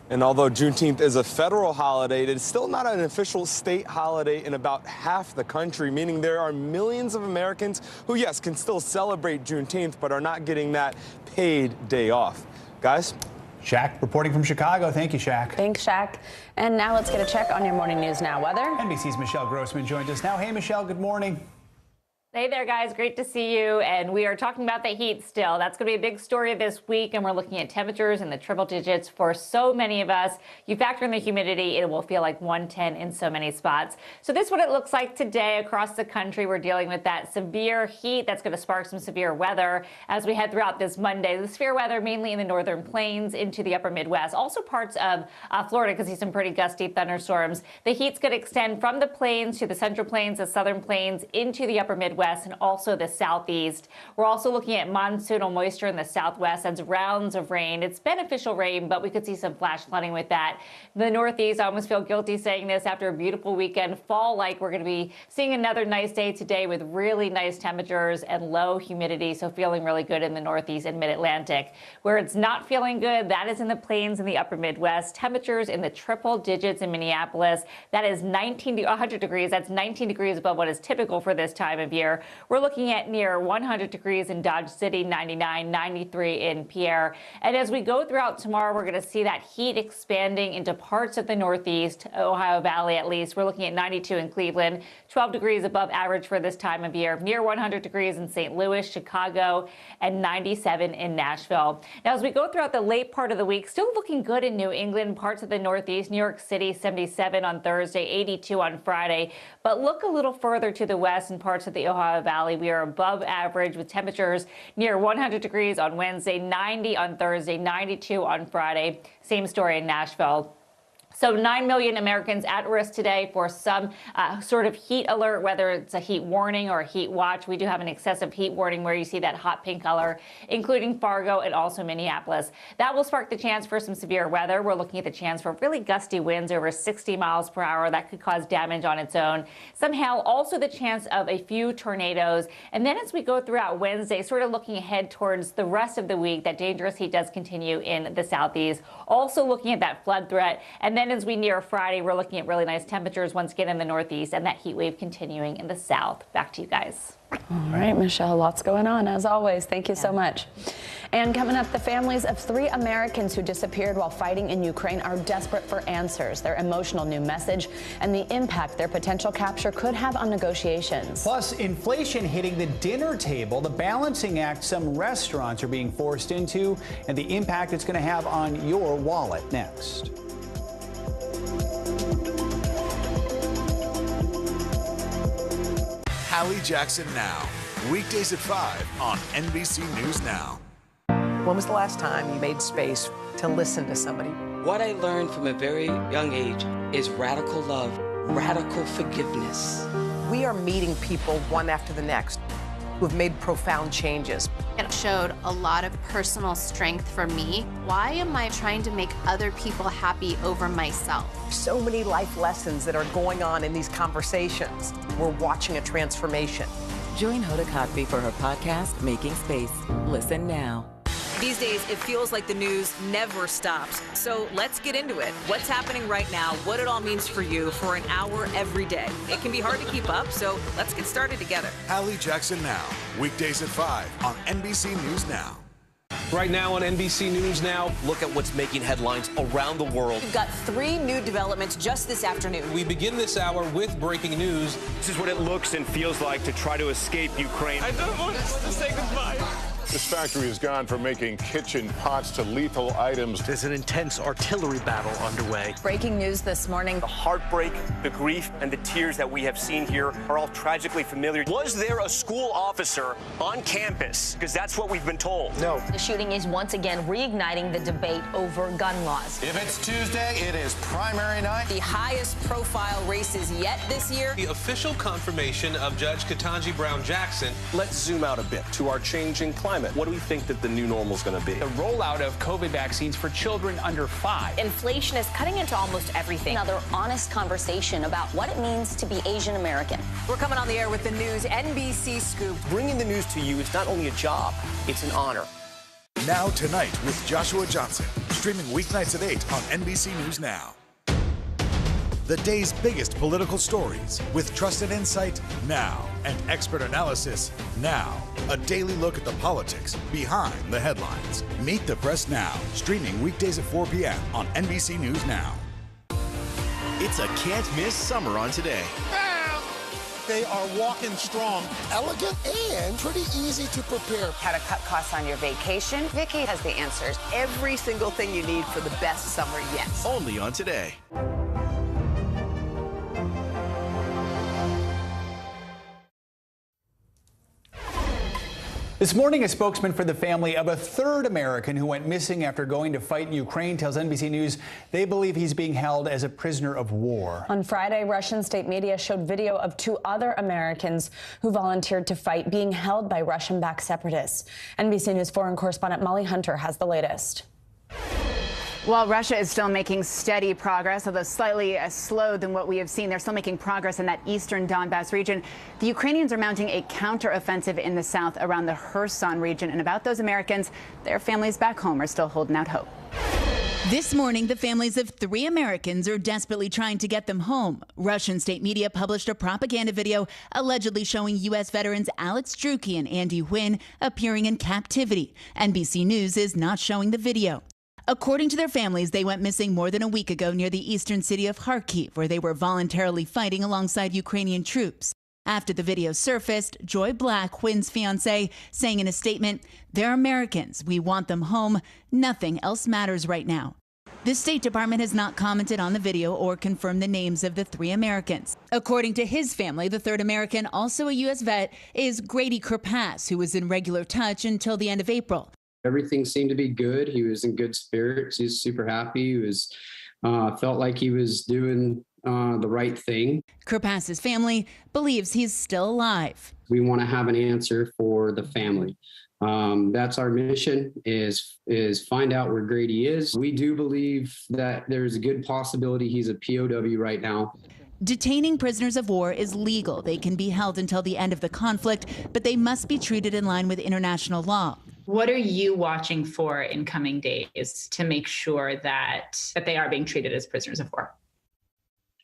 And although Juneteenth is a federal holiday, it is still not an official state holiday in about half the country, meaning there are millions of Americans who, yes, can still celebrate Juneteenth, but are not getting that paid day off. Guys? Shaq reporting from Chicago. Thank you, Shaq. Thanks, Shaq. And now let's get a check on your Morning News Now weather. NBC's Michelle Grossman joins us now. Hey, Michelle, good morning. Hey there, guys. Great to see you. And we are talking about the heat still. That's going to be a big story this week. And we're looking at temperatures in the triple digits for so many of us. You factor in the humidity, it will feel like 110 in so many spots. So this is what it looks like today across the country. We're dealing with that severe heat that's going to spark some severe weather as we head throughout this Monday. The severe weather mainly in the northern plains into the upper Midwest. Also parts of Florida could see some pretty gusty thunderstorms. The heat's going to extend from the plains to the central plains, the southern plains, into the upper Midwest, and also the southeast. We're also looking at monsoonal moisture in the southwest as rounds of rain. It's beneficial rain, but we could see some flash flooding with that. The northeast, I almost feel guilty saying this after a beautiful weekend, fall-like. We're going to be seeing another nice day today with really nice temperatures and low humidity, so feeling really good in the northeast and mid-Atlantic. Where it's not feeling good, that is in the plains and the upper Midwest. Temperatures in the triple digits in Minneapolis. That is 100 degrees. That's 19 degrees above what is typical for this time of year. We're looking at near 100 degrees in Dodge City, 99, 93 in Pierre. And as we go throughout tomorrow, we're going to see that heat expanding into parts of the Northeast, Ohio Valley at least. We're looking at 92 in Cleveland, 12 degrees above average for this time of year, near 100 degrees in St. Louis, Chicago, and 97 in Nashville. Now, as we go throughout the late part of the week, still looking good in New England, parts of the Northeast, New York City, 77 on Thursday, 82 on Friday. But look a little further to the west and parts of the Ohio Valley. We are above average with temperatures near 100 degrees on Wednesday, 90 on Thursday, 92 on Friday. Same story in Nashville. So 9 million Americans at risk today for some sort of heat alert, whether it's a heat warning or a heat watch. We do have an excessive heat warning where you see that hot pink color, including Fargo and also Minneapolis. That will spark the chance for some severe weather. We're looking at the chance for really gusty winds over 60 miles per hour. That could cause damage on its own. Some hail, also the chance of a few tornadoes. And then as we go throughout Wednesday, sort of looking ahead towards the rest of the week, that dangerous heat does continue in the southeast. Also looking at that flood threat. And then as we near Friday, we're looking at really nice temperatures once again in the northeast and that heat wave continuing in the south. Back to you guys. All right, Michelle, lots going on as always. Thank you so much. And coming up, the families of 3 Americans who disappeared while fighting in Ukraine are desperate for answers. Their emotional new message and the impact their potential capture could have on negotiations. Plus, inflation hitting the dinner table, the balancing act some restaurants are being forced into, and the impact it's going to have on your wallet next. Hallie Jackson Now, weekdays at 5 on NBC News Now. When was the last time you made space to listen to somebody? What I learned from a very young age is radical love, radical forgiveness. We are meeting people one after the next who've made profound changes. It showed a lot of personal strength for me. Why am I trying to make other people happy over myself? So many life lessons that are going on in these conversations. We're watching a transformation. Join Hoda Kotb for her podcast, Making Space. Listen now. These days, it feels like the news never stops. So let's get into it. What's happening right now, what it all means for you for an hour every day. It can be hard to keep up, so let's get started together. Hallie Jackson Now, weekdays at 5 on NBC News Now. Right now on NBC News Now, look at what's making headlines around the world. We've got 3 new developments just this afternoon. We begin this hour with breaking news. This is what it looks and feels like to try to escape Ukraine. I don't want us to say goodbye. This factory has gone from making kitchen pots to lethal items. There's an intense artillery battle underway. Breaking news this morning. The heartbreak, the grief, and the tears that we have seen here are all tragically familiar. Was there a school officer on campus? Because that's what we've been told. No. The shooting is once again reigniting the debate over gun laws. If it's Tuesday, it is primary night. The highest profile races yet this year. The official confirmation of Judge Ketanji Brown Jackson. Let's zoom out a bit to our changing climate. What do we think that the new normal is going to be? The rollout of COVID vaccines for children under 5. Inflation is cutting into almost everything. Another honest conversation about what it means to be Asian American. We're coming on the air with the news NBC Scoop. Bringing the news to you is not only a job, it's an honor. Now Tonight with Joshua Johnson, streaming weeknights at 8 on NBC News Now. The day's biggest political stories with trusted insight now and expert analysis now. A daily look at the politics behind the headlines. Meet the Press Now, streaming weekdays at 4 p.m. on NBC News Now. It's a can't-miss summer on Today. they are walking strong. Elegant and pretty easy to prepare. How to cut costs on your vacation? Vicky has the answers. Every single thing you need for the best summer yet. Only on Today. This morning, a spokesman for the family of a third American who went missing after going to fight in Ukraine tells NBC News they believe he's being held as a prisoner of war. On Friday, Russian state media showed video of 2 other Americans who volunteered to fight being held by Russian-backed separatists. NBC News foreign correspondent Molly Hunter has the latest. While Russia is still making steady progress, although slightly slow than what we have seen, they're still making progress in that eastern Donbass region. The Ukrainians are mounting a counteroffensive in the south around the Kherson region. And about those Americans, their families back home are still holding out hope. This morning, the families of 3 Americans are desperately trying to get them home. Russian state media published a propaganda video allegedly showing U.S. veterans Alex Druki and Andy Wynn appearing in captivity. NBC News is not showing the video. According to their families, they went missing more than a week ago near the eastern city of Kharkiv, where they were voluntarily fighting alongside Ukrainian troops. After the video surfaced, Joy Black, Wynn's fiancée, saying in a statement, "They're Americans. We want them home. Nothing else matters right now." The State Department has not commented on the video or confirmed the names of the 3 Americans. According to his family, the third American, also a U.S. vet, is Grady Kerpass, who was in regular touch until the end of April. Everything seemed to be good. He was in good spirits. He was super happy. He was felt like he was doing the right thing. Kerpass's family believes he's still alive. We want to have an answer for the family. That's our mission, is find out where Grady is. We do believe that there's a good possibility he's a POW right now. Detaining prisoners of war is legal. They can be held until the end of the conflict, but they must be treated in line with international law. What are you watching for in coming days to make sure that they are being treated as prisoners of war?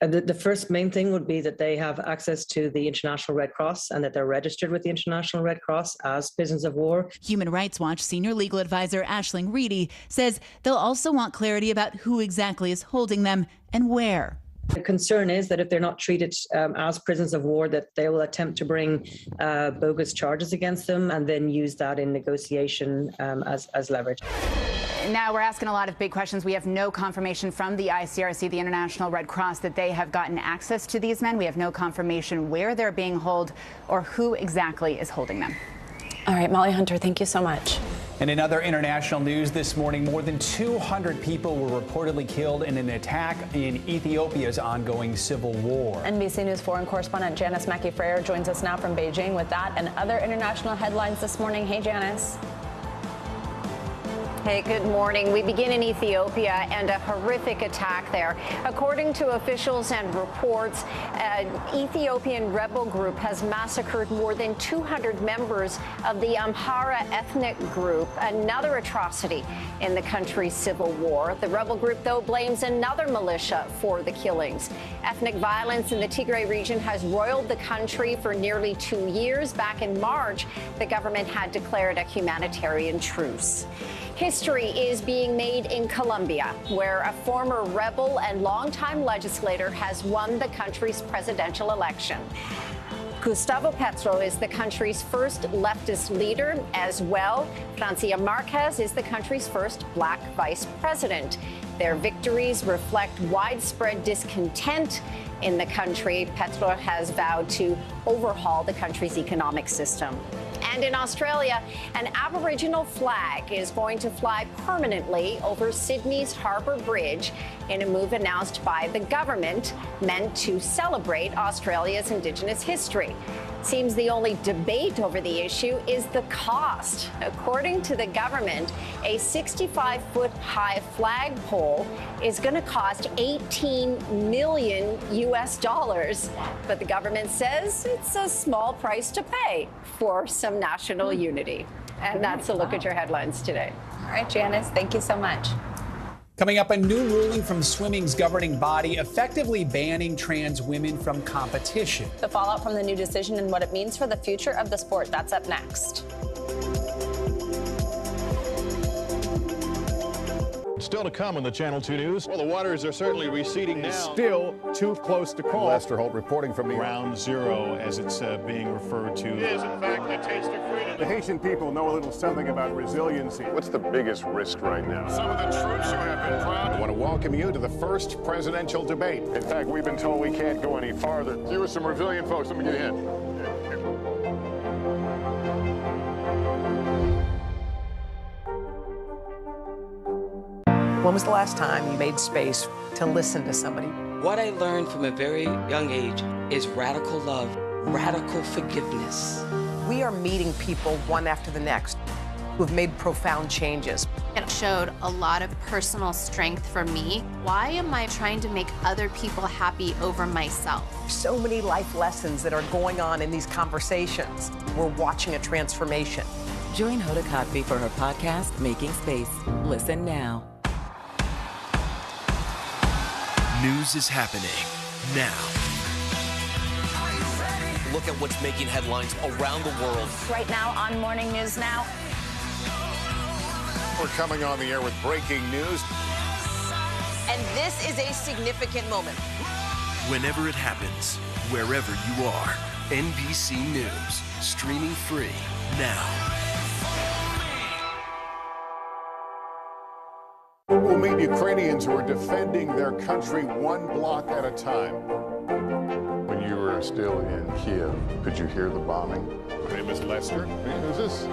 The first main thing would be that they have access to the International Red Cross and that they're registered with the International Red Cross as prisoners of war. Human Rights Watch senior legal advisor Aisling Reedy says they'll also want clarity about who exactly is holding them and where. The concern is that if they're not treated as prisoners of war, that they will attempt to bring bogus charges against them and then use that in negotiation as leverage. Now we're asking a lot of big questions. We have no confirmation from the ICRC, the International Red Cross, that they have gotten access to these men. We have no confirmation where they're being held or who exactly is holding them. All right, Molly Hunter, thank you so much. And in other international news this morning, more than 200 people were reportedly killed in an attack in Ethiopia's ongoing civil war. NBC News foreign correspondent Janice Mackey-Freyer joins us now from Beijing with that and other international headlines this morning. Hey, Janice. Hey, good morning. We begin in Ethiopia and a horrific attack there. According to officials and reports, an Ethiopian rebel group has massacred more than 200 members of the Amhara ethnic group, another atrocity in the country's civil war. The rebel group, though, blames another militia for the killings. Ethnic violence in the Tigray region has roiled the country for nearly 2 years. Back in March, the government had declared a humanitarian truce. History is being made in Colombia, where a former rebel and longtime legislator has won the country's presidential election. Gustavo Petro is the country's first leftist leader as well. Francia Marquez is the country's first black vice president. Their victories reflect widespread discontent in the country. Petro has vowed to overhaul the country's economic system. And in Australia, an Aboriginal flag is going to fly permanently over Sydney's Harbour Bridge in a move announced by the government meant to celebrate Australia's Indigenous history. Seems the only debate over the issue is the cost. According to the government, a 65-foot high flagpole is going to cost $18 million US. But the government says it's a small price to pay for some national unity. And that's a look at your headlines today. All right, Janice, thank you so much. Coming up, a new ruling from swimming's governing body effectively banning trans women from competition. The fallout from the new decision and what it means for the future of the sport. That's up next. Still to come in the Channel 2 News. Well, the waters are certainly receding now. Still too close to call. Lester Holt reporting from the Ground zero, as it's being referred to. It is, in fact, the taste of freedom. The Haitian people know a little something about resiliency. What's the biggest risk right now? Some of the troops who have been proud. I want to welcome you to the first presidential debate. In fact, we've been told we can't go any farther. You with some resilient folks, let me get a hint. When was the last time you made space to listen to somebody? What I learned from a very young age is radical love, radical forgiveness. We are meeting people one after the next who've made profound changes. It showed a lot of personal strength for me. Why am I trying to make other people happy over myself? So many life lessons that are going on in these conversations. We're watching a transformation. Join Hoda Kotb for her podcast, Making Space. Listen now. News is happening now. Look at what's making headlines around the world. Right now on Morning News Now. We're coming on the air with breaking news. And this is a significant moment. Whenever it happens, wherever you are, NBC News, streaming free now. We'll meet Ukrainians who are defending their country one block at a time. When you were still in Kiev, could you hear the bombing? My name is Lester. Who's this?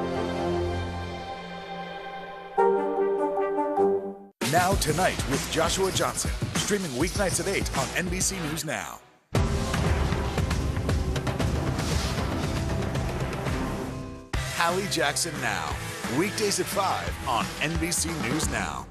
Now Tonight with Joshua Johnson, streaming weeknights at 8 on NBC News Now. Hallie Jackson Now, weekdays at 5 on NBC News Now.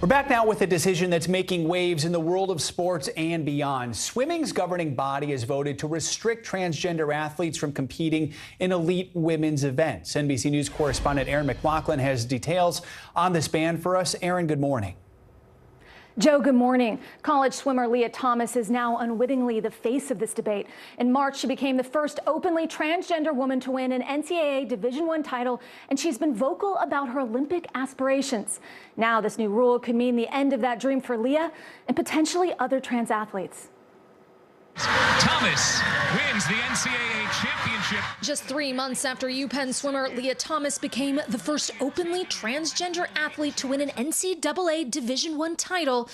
We're back now with a decision that's making waves in the world of sports and beyond. Swimming's governing body has voted to restrict transgender athletes from competing in elite women's events. NBC News correspondent Aaron McLaughlin has details on this ban for us. Aaron, good morning. Joe, good morning. College swimmer Leah Thomas is now unwittingly the face of this debate. In March, she became the first openly transgender woman to win an NCAA Division I title, and she's been vocal about her Olympic aspirations. Now, this new rule could mean the end of that dream for Leah and potentially other trans athletes. Thomas wins the NCAA championship. Just 3 months after UPenn swimmer Leah Thomas became the first openly transgender athlete to win an NCAA Division I title,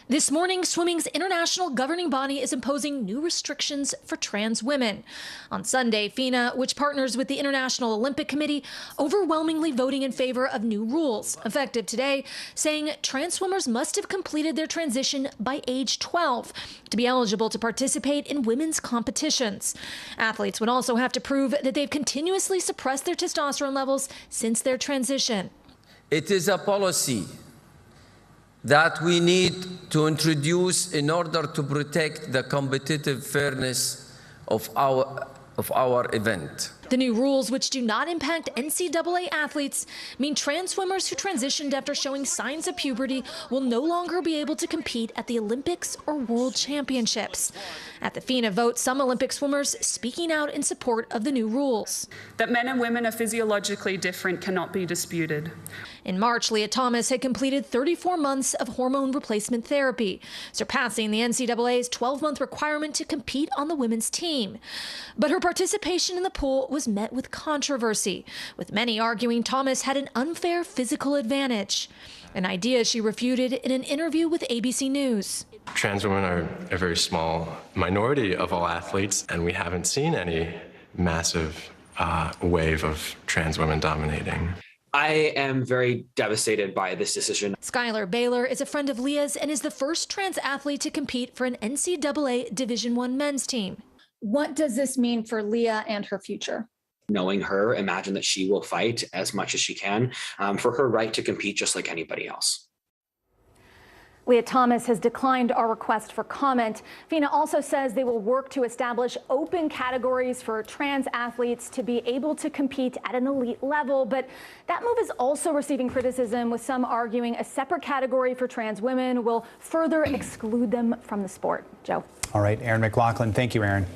this morning, swimming's international governing body is imposing new restrictions for trans women. On Sunday, FINA, which partners with the International Olympic Committee, overwhelmingly voting in favor of new rules, effective today, saying trans swimmers must have completed their transition by age 12 to be eligible to participate in women's competitions. Athletes would also have to prove that they've continuously suppressed their testosterone levels since their transition. It is a policy that we need to introduce in order to protect the competitive fairness of our event. The new rules, which do not impact NCAA athletes, mean trans swimmers who transitioned after showing signs of puberty will no longer be able to compete at the Olympics or World Championships. At the FINA vote, some Olympic swimmers speaking out in support of the new rules. That men and women are physiologically different cannot be disputed. In March, Leah Thomas had completed 34 months of hormone replacement therapy, surpassing the NCAA's 12-month requirement to compete on the women's team. But her participation in the pool was met with controversy, with many arguing Thomas had an unfair physical advantage, an idea she refuted in an interview with ABC News. Trans women are a very small minority of all athletes, and we haven't seen any massive wave of trans women dominating. I am very devastated by this decision. Skylar Baylor is a friend of Leah's and is the first trans athlete to compete for an NCAA Division I men's team. What does this mean for Leah and her future? Knowing her, imagine that she will fight as much as she can for her right to compete just like anybody else. Leah Thomas has declined our request for comment. FINA also says they will work to establish open categories for trans athletes to be able to compete at an elite level. But that move is also receiving criticism, with some arguing a separate category for trans women will further exclude them from the sport. Joe. All right, Aaron McLaughlin. Thank you, Aaron.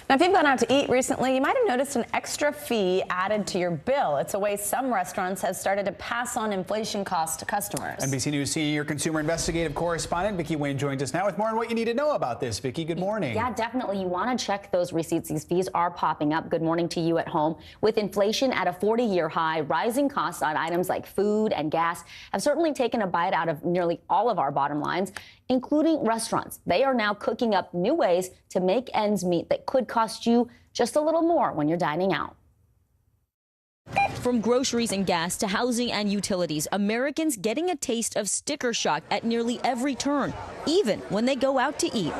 Now, if you've gone out to eat recently, you might have noticed an extra fee added to your bill. It's a way some restaurants have started to pass on inflation costs to customers. NBC News senior consumer investigative correspondent Vicki Wynn joins us now with more on what you need to know about this. Vicki, good morning. Yeah, definitely. You want to check those receipts. These fees are popping up. Good morning to you at home. With inflation at a 40-year high, rising costs on items like food and gas have certainly taken a bite out of nearly all of our bottom lines, including restaurants. They are now cooking up new ways to make ends meet that could cost you just a little more when you're dining out. From groceries and gas to housing and utilities, Americans getting a taste of sticker shock at nearly every turn, even when they go out to eat.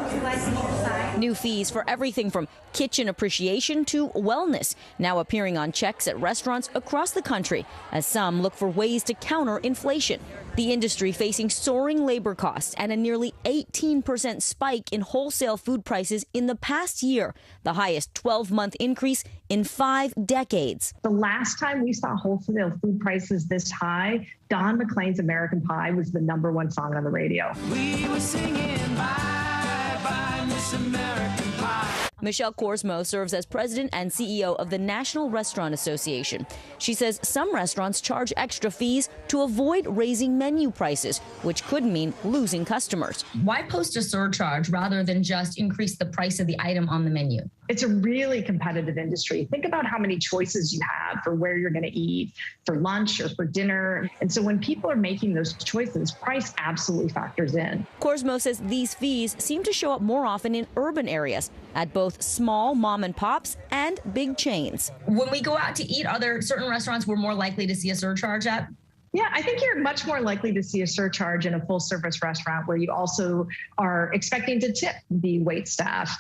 New fees for everything from kitchen appreciation to wellness now appearing on checks at restaurants across the country as some look for ways to counter inflation. The industry facing soaring labor costs and a nearly 18% spike in wholesale food prices in the past year, the highest 12-month increase in 5 decades. The last time we saw wholesale food prices this high, Don McLean's American Pie was the #1 song on the radio. We were singing Bye Bye Miss American Pie. Michelle Korsmo serves as president and CEO of the National Restaurant Association. She says some restaurants charge extra fees to avoid raising menu prices, which could mean losing customers. Why post a surcharge rather than just increase the price of the item on the menu? It's a really competitive industry. Think about how many choices you have for where you're going to eat, for lunch or for dinner. And so when people are making those choices, price absolutely factors in. Korsmo says these fees seem to show up more often in urban areas at both small mom and pops and big chains. When we go out to eat, are there certain restaurants we're more likely to see a surcharge at? Yeah, I think you're much more likely to see a surcharge in a full service restaurant where you also are expecting to tip the wait staff.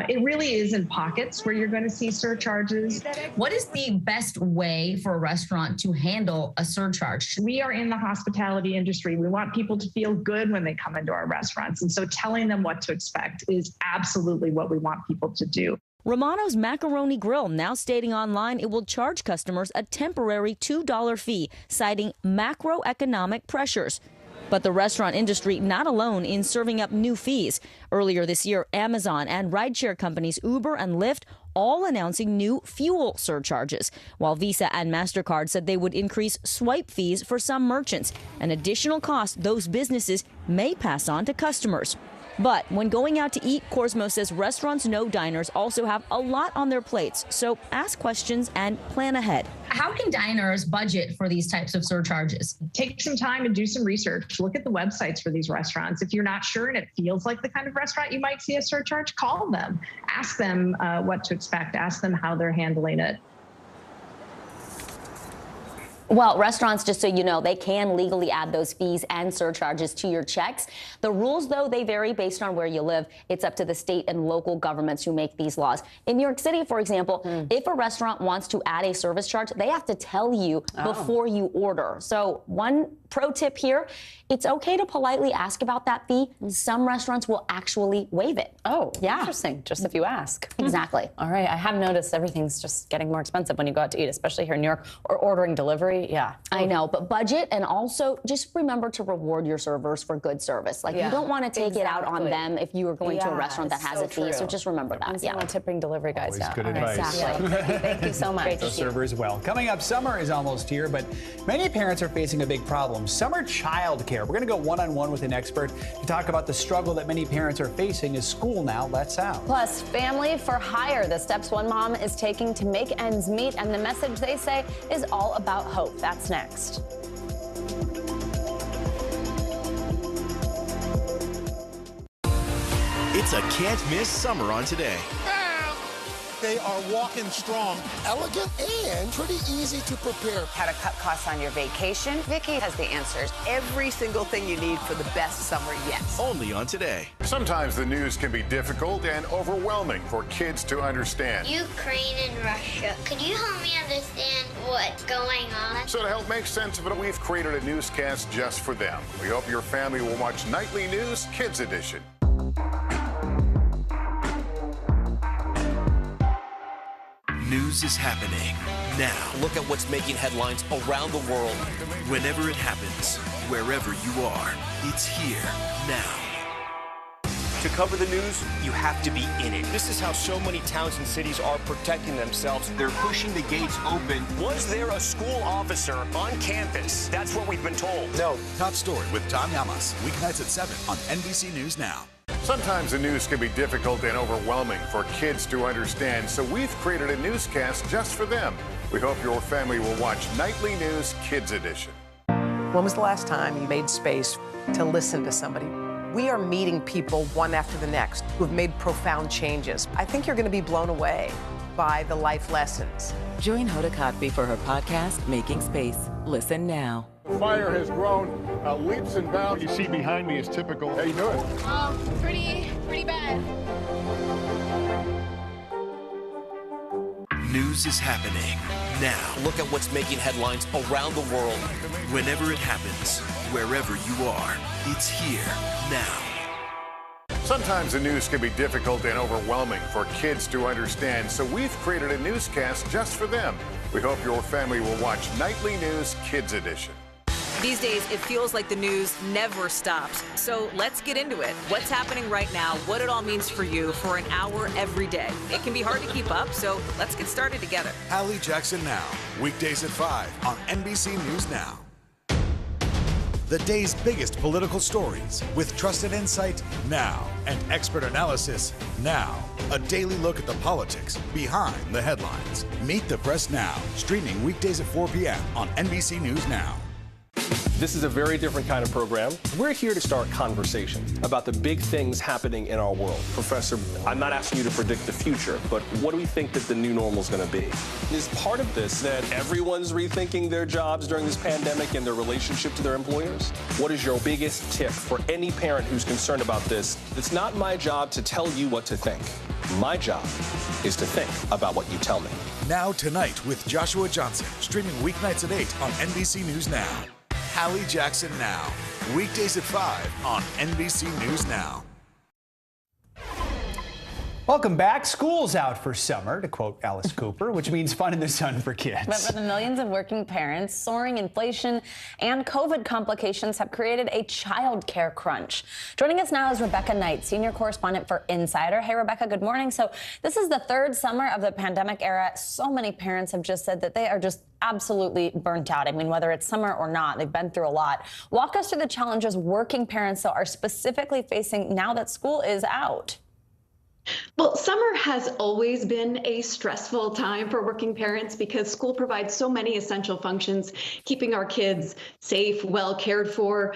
It really is in pockets where you're going to see surcharges. What is the best way for a restaurant to handle a surcharge? We are in the hospitality industry. We want people to feel good when they come into our restaurants. And so telling them what to expect is absolutely what we want people to do. Romano's Macaroni Grill now stating online it will charge customers a temporary $2 fee, citing macroeconomic pressures. But the restaurant industry not alone in serving up new fees. Earlier this year, Amazon and rideshare companies Uber and Lyft all announcing new fuel surcharges, while Visa and MasterCard said they would increase swipe fees for some merchants, an additional cost those businesses may pass on to customers. But when going out to eat, Korsmo says restaurants know diners also have a lot on their plates, so ask questions and plan ahead. How can diners budget for these types of surcharges? Take some time and do some research. Look at the websites for these restaurants. If you're not sure and it feels like the kind of restaurant you might see a surcharge, call them. Ask them what to expect. Ask them how they're handling it. Well, restaurants, just so you know, they can legally add those fees and surcharges to your checks. The rules, though, they vary based on where you live. It's up to the state and local governments who make these laws. In New York City, for example, if a restaurant wants to add a service charge, they have to tell you before you order. So one pro tip here, it's okay to politely ask about that fee. Some restaurants will actually waive it. Oh, yeah. Interesting. Just if you ask. Exactly. All right. I have noticed everything's just getting more expensive when you go out to eat, especially here in New York, or ordering delivery. Yeah. I know, but budget, and also just remember to reward your servers for good service. Like, you don't want to take it out on them if you are going to a restaurant that has a fee. So just remember that. Yeah. Want to bring delivery guys Always down. good advice. Exactly. Thank you so much. Great to see you. Servers well. Coming up, summer is almost here, but many parents are facing a big problem. Summer childcare. We're going to go one-on-one with an expert to talk about the struggle that many parents are facing as school now lets out. Plus, family for hire, the steps one mom is taking to make ends meet, and the message they say is all about hope. That's next. It's a can't-miss summer on Today. They are walking strong, elegant, and pretty easy to prepare. How to cut costs on your vacation? Vicki has the answers. Every single thing you need for the best summer yet. Only on Today. Sometimes the news can be difficult and overwhelming for kids to understand. Ukraine and Russia. Can you help me understand what's going on? So to help make sense of it, we've created a newscast just for them. We hope your family will watch Nightly News Kids Edition. News is happening now. Look at what's making headlines around the world. Whenever it happens, wherever you are, it's here now. To cover the news, you have to be in it. This is how so many towns and cities are protecting themselves. They're pushing the gates open. Was there a school officer on campus? That's what we've been told. No. Top Story with Tom Yamas, weeknights at 7 on NBC News Now. Sometimes the news can be difficult and overwhelming for kids to understand, so we've created a newscast just for them. We hope your family will watch Nightly News Kids Edition. When was the last time you made space to listen to somebody? We are meeting people one after the next who've made profound changes. I think you're going to be blown away by the life lessons. Join Hoda Kotb for her podcast, Making Space. Listen now. The fire has grown leaps and bounds. You see behind me is typical. How you doing? Pretty bad. News is happening now. Look at what's making headlines around the world. Whenever it happens, wherever you are, it's here now. Sometimes the news can be difficult and overwhelming for kids to understand, so we've created a newscast just for them. We hope your family will watch Nightly News Kids Edition. These days, it feels like the news never stops. So let's get into it. What's happening right now, what it all means for you for an hour every day. It can be hard to keep up, so let's get started together. Hallie Jackson Now, weekdays at 5 on NBC News Now. The day's biggest political stories with trusted insight now and expert analysis now. A daily look at the politics behind the headlines. Meet the Press Now, streaming weekdays at 4 p.m. on NBC News Now. This is a very different kind of program. We're here to start conversation about the big things happening in our world. Professor, I'm not asking you to predict the future, but what do we think that the new normal is going to be? Is part of this that everyone's rethinking their jobs during this pandemic and their relationship to their employers? What is your biggest tip for any parent who's concerned about this? It's not my job to tell you what to think. My job is to think about what you tell me. Now Tonight with Joshua Johnson, streaming weeknights at 8 on NBC News Now. Hallie Jackson Now, weekdays at 5 on NBC News Now. Welcome back. School's out for summer, to quote Alice Cooper, which means fun in the sun for kids. But for the millions of working parents, soaring inflation and COVID complications have created a child care crunch. Joining us now is Rebecca Knight, senior correspondent for Insider. Hey, Rebecca, good morning. So this is the third summer of the pandemic era. So many parents have just said that they are just absolutely burnt out. I mean, whether it's summer or not, they've been through a lot. Walk us through the challenges working parents are specifically facing now that school is out. Well, summer has always been a stressful time for working parents because school provides so many essential functions, keeping our kids safe, well cared for,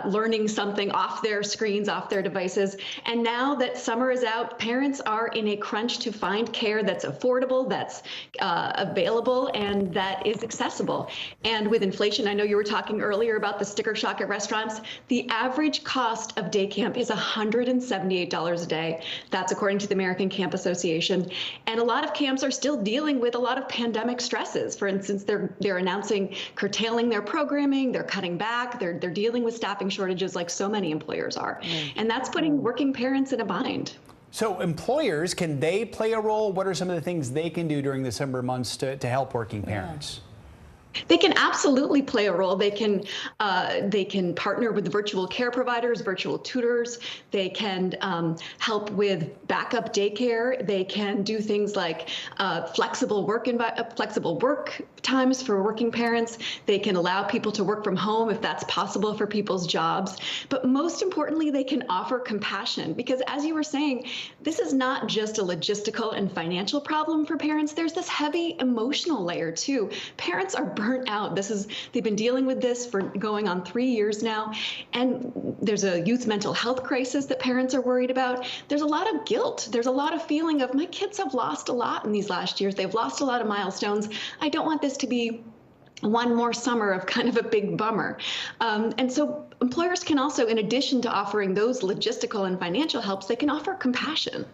learning something off their screens, off their devices. And now that summer is out, parents are in a crunch to find care that's affordable, that's available, and that is accessible. And with inflation, I know you were talking earlier about the sticker shock at restaurants. The average cost of day camp is $178 a day. That's according to the American Camp Association. And a lot of camps are still dealing with a lot of pandemic stresses. For instance, they're announcing curtailing their programming, they're cutting back, they're dealing with staffing shortages like so many employers are. And that's putting working parents in a bind. So employers, can they play a role? What are some of the things they can do during the summer months to help working parents? They can absolutely play a role. They can partner with virtual care providers, virtual tutors. They can help with backup daycare. They can do things like flexible work times for working parents. They can allow people to work from home if that's possible for people's jobs. But most importantly, they can offer compassion because, as you were saying, this is not just a logistical and financial problem for parents. There's this heavy emotional layer too. Parents are burnt out. They've been dealing with this for going on 3 years now. And there's a youth mental health crisis that parents are worried about. There's a lot of guilt. There's a lot of feeling of my kids have lost a lot in these last years. They've lost a lot of milestones. I don't want this to be one more summer of kind of a big bummer. And so employers can also, in addition to offering those logistical and financial helps, they can offer compassion.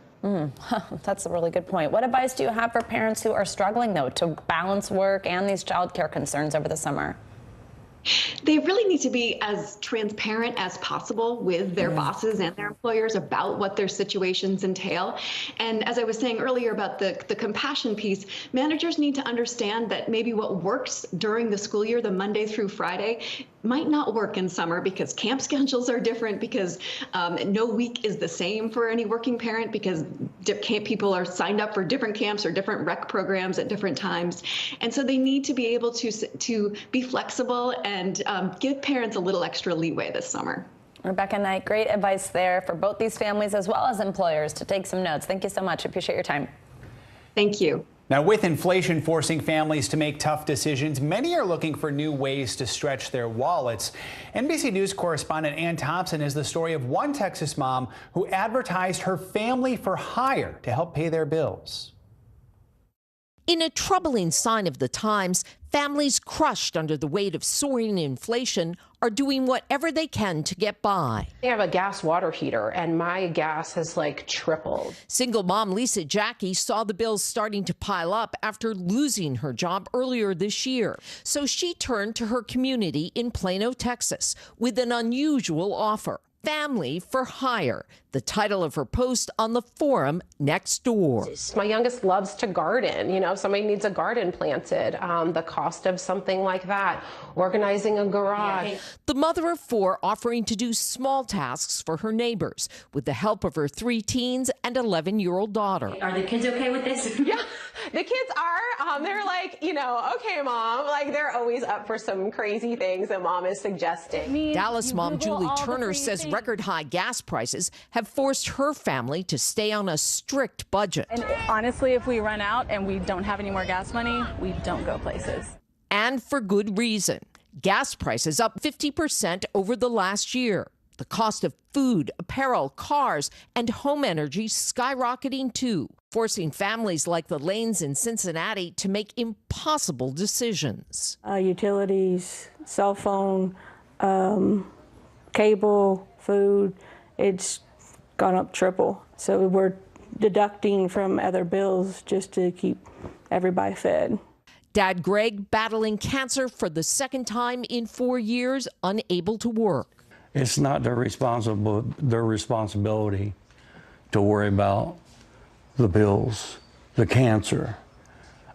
That's a really good point. What advice do you have for parents who are struggling, though, to balance work and these child care concerns over the summer? They really need to be as transparent as possible with their bosses and their employers about what their situations entail. And as I was saying earlier about the compassion piece, managers need to understand that maybe what works during the school year, the Monday through Friday, might not work in summer because camp schedules are different, because no week is the same for any working parent, because camp people are signed up for different camps or different rec programs at different times. And so they need to be able to be flexible and give parents a little extra leeway this summer. Rebecca Knight, great advice there for both these families as well as employers to take some notes. Thank you so much. Appreciate your time. Thank you. Now, with inflation forcing families to make tough decisions, many are looking for new ways to stretch their wallets. NBC News correspondent Ann Thompson has the story of one Texas mom who advertised her family for hire to help pay their bills. In a troubling sign of the times, families crushed under the weight of soaring inflation are doing whatever they can to get by. I have a gas water heater and my gas has tripled. Single mom Lisa Jackie saw the bills starting to pile up after losing her job earlier this year. So she turned to her community in Plano, Texas, with an unusual offer. Family for hire, the title of her post on the forum next door. My youngest loves to garden. If somebody needs a garden planted, the cost of something like that, organizing a garage. The mother of four offering to do small tasks for her neighbors with the help of her 3 teens and 11-year-old daughter. Are the kids okay with this? Yeah, the kids are. They're okay, mom. They're always up for some crazy things that mom is suggesting. Dallas mom Julie Turner says record high gas prices have forced her family to stay on a strict budget. And honestly, if we run out and we don't have any more gas money, we don't go places. And for good reason. Gas prices up 50% over the last year. The cost of food, apparel, cars, and home energy skyrocketing too, forcing families like the Lanes in Cincinnati to make impossible decisions. Utilities, cell phone, cable, food, it's gone up triple. So we're deducting from other bills just to keep everybody fed. Dad Greg battling cancer for the second time in 4 years, unable to work. It's not their responsibility to worry about the bills, the cancer.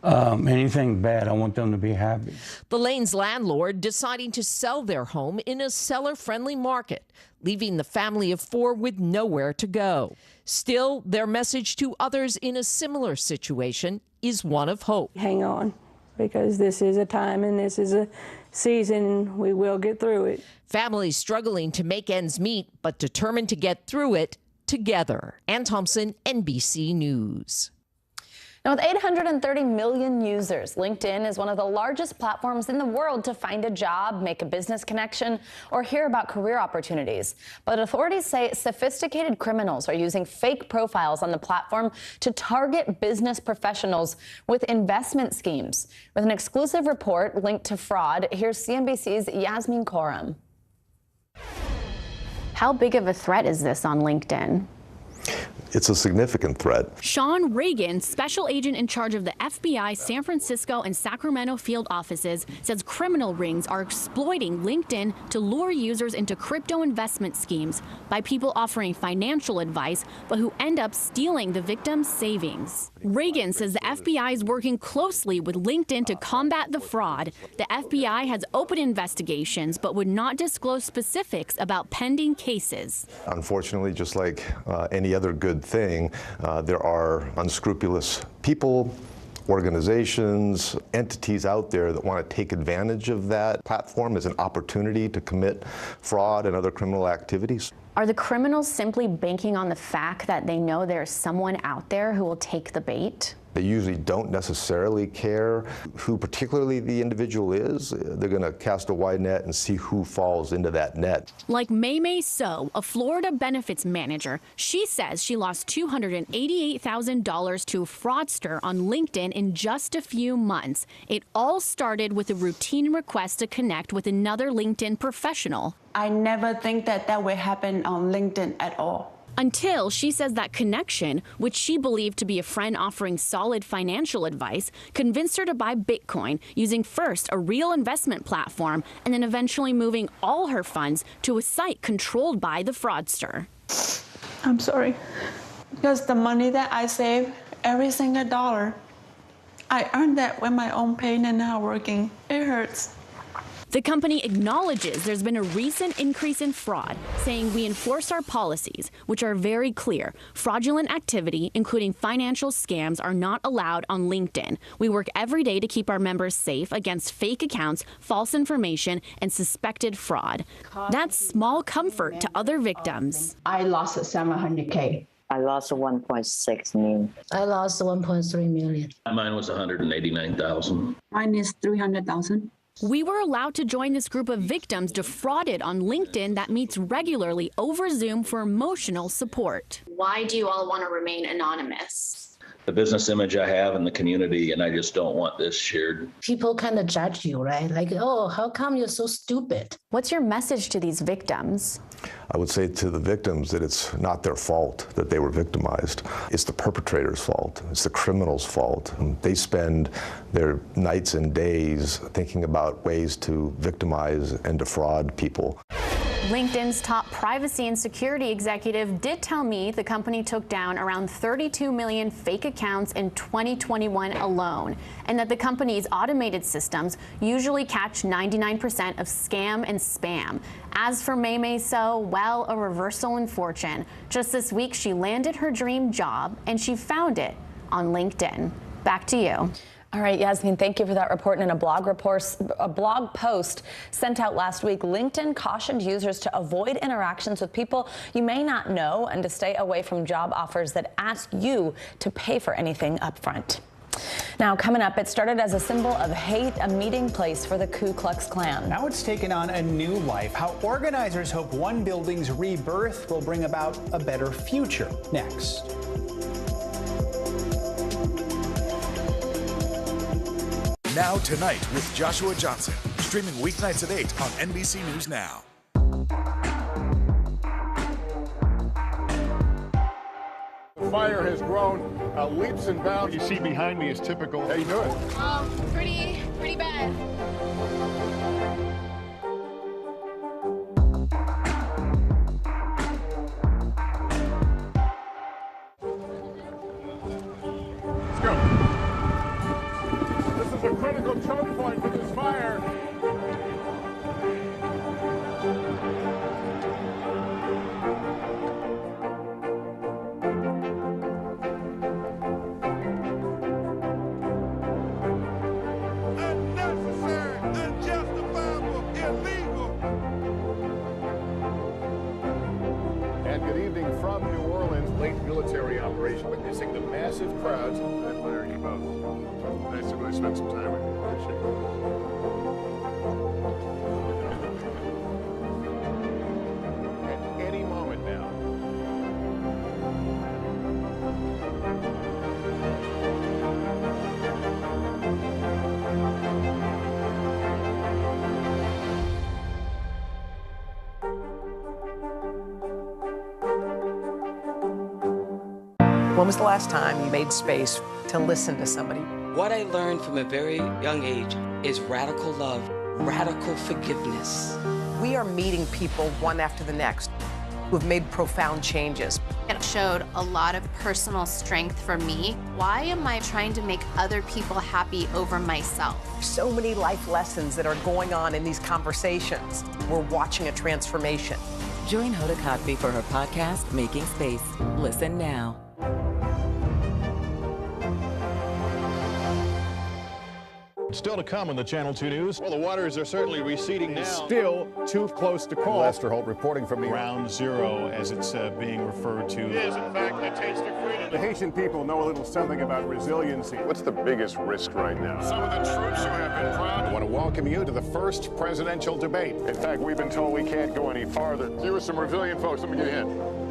Anything bad, I want them to be happy. The Lane's landlord deciding to sell their home in a seller-friendly market, leaving the family of four with nowhere to go. Still, their message to others in a similar situation is one of hope. Hang on, because this is a time and this is a season. We will get through it. Families struggling to make ends meet, but determined to get through it together. Ann Thompson, NBC News. Now, with 830 million users, LinkedIn is one of the largest platforms in the world to find a job, make a business connection, or hear about career opportunities. But authorities say sophisticated criminals are using fake profiles on the platform to target business professionals with investment schemes. With an exclusive report linked to fraud, here's CNBC's Yasmin Khorram. How big of a threat is this on LinkedIn? It's a significant threat. Sean Reagan, special agent in charge of the FBI San Francisco and Sacramento field offices, says criminal rings are exploiting LinkedIn to lure users into crypto investment schemes by people offering financial advice, but who end up stealing the victim's savings. Reagan says the FBI is working closely with LinkedIn to combat the fraud. The FBI has opened investigations, but would not disclose specifics about pending cases. Unfortunately, just like any other good thing, there are unscrupulous people, organizations, entities out there that want to take advantage of that platform as an opportunity to commit fraud and other criminal activities. Are the criminals simply banking on the fact that they know there's someone out there who will take the bait? They usually don't necessarily care who particularly the individual is. They're going to cast a wide net and see who falls into that net. Like May So, a Florida benefits manager, she says she lost $288,000 to a fraudster on LinkedIn in just a few months. It all started with a routine request to connect with another LinkedIn professional. I never think that would happen on LinkedIn at all. Until she says that connection, which she believed to be a friend offering solid financial advice, convinced her to buy Bitcoin, using first a real investment platform and then eventually moving all her funds to a site controlled by the fraudster. I'm sorry. Because the money that I save, every single dollar, I earned that with my own pain and hard working. It hurts. The company acknowledges there's been a recent increase in fraud, saying we enforce our policies, which are very clear. Fraudulent activity, including financial scams, are not allowed on LinkedIn. We work every day to keep our members safe against fake accounts, false information, and suspected fraud. That's small comfort to other victims. I lost $700K. I lost 1.6 million. I lost 1.3 million. Mine was 189,000. Mine is 300,000. We were allowed to join this group of victims defrauded on LinkedIn that meets regularly over Zoom for emotional support. Why do you all want to remain anonymous? The business image I have in the community, and I just don't want this shared. People kind of judge you, right? Like, oh, how come you're so stupid? What's your message to these victims? I would say to the victims that it's not their fault that they were victimized. It's the perpetrator's fault. It's the criminal's fault. And they spend their nights and days thinking about ways to victimize and defraud people. LinkedIn's top privacy and security executive did tell me the company took down around 32 million fake accounts in 2021 alone, and that the company's automated systems usually catch 99% of scam and spam. As for May So, well, a reversal in fortune. Just this week, she landed her dream job, and she found it on LinkedIn. Back to you. All right, Yasmin, thank you for that report. And in a blog post sent out last week, LinkedIn cautioned users to avoid interactions with people you may not know and to stay away from job offers that ask you to pay for anything upfront. Now, coming up, it started as a symbol of hate, a meeting place for the Ku Klux Klan. Now it's taken on a new life. How organizers hope one building's rebirth will bring about a better future. Next. Now Tonight with Joshua Johnson, streaming weeknights at 8 on NBC News Now. The fire has grown leaps and bounds. You see behind me is typical. How you doing? Pretty bad. Let's go. This is a critical choke point for this fire. Unnecessary, unjustifiable, illegal. And good evening from New Orleans. Late military operation witnessing the massive crowds. I admire you both. Nice to really spend some time with you. Appreciate it. At any moment now. When was the last time you made space to listen to somebody? What I learned from a very young age is radical love, radical forgiveness. We are meeting people one after the next who have made profound changes. It showed a lot of personal strength for me. Why am I trying to make other people happy over myself? So many life lessons that are going on in these conversations. We're watching a transformation. Join Hoda Kotb for her podcast, Making Space. Listen now. Still to come on the Channel 2 News. Well, the waters are certainly receding now. Still too close to call. Lester Holt reporting from the Ground Zero, as it's being referred to. It is, in fact, a taste of freedom. The Haitian people know a little something about resiliency. What's the biggest risk right now? Some of the troops who have been proud. I want to welcome you to the first presidential debate. In fact, we've been told we can't go any farther. You are some resilient folks. Let me get in.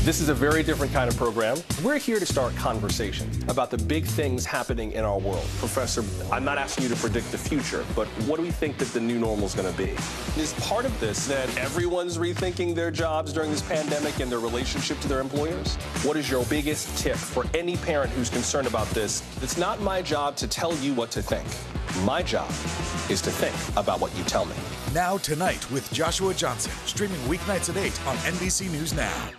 This is a very different kind of program. We're here to start conversation about the big things happening in our world. Professor, I'm not asking you to predict the future, but what do we think that the new normal is going to be? Is part of this that everyone's rethinking their jobs during this pandemic and their relationship to their employers? What is your biggest tip for any parent who's concerned about this? It's not my job to tell you what to think. My job is to think about what you tell me. Now Tonight with Joshua Johnson, streaming weeknights at 8 on NBC News Now.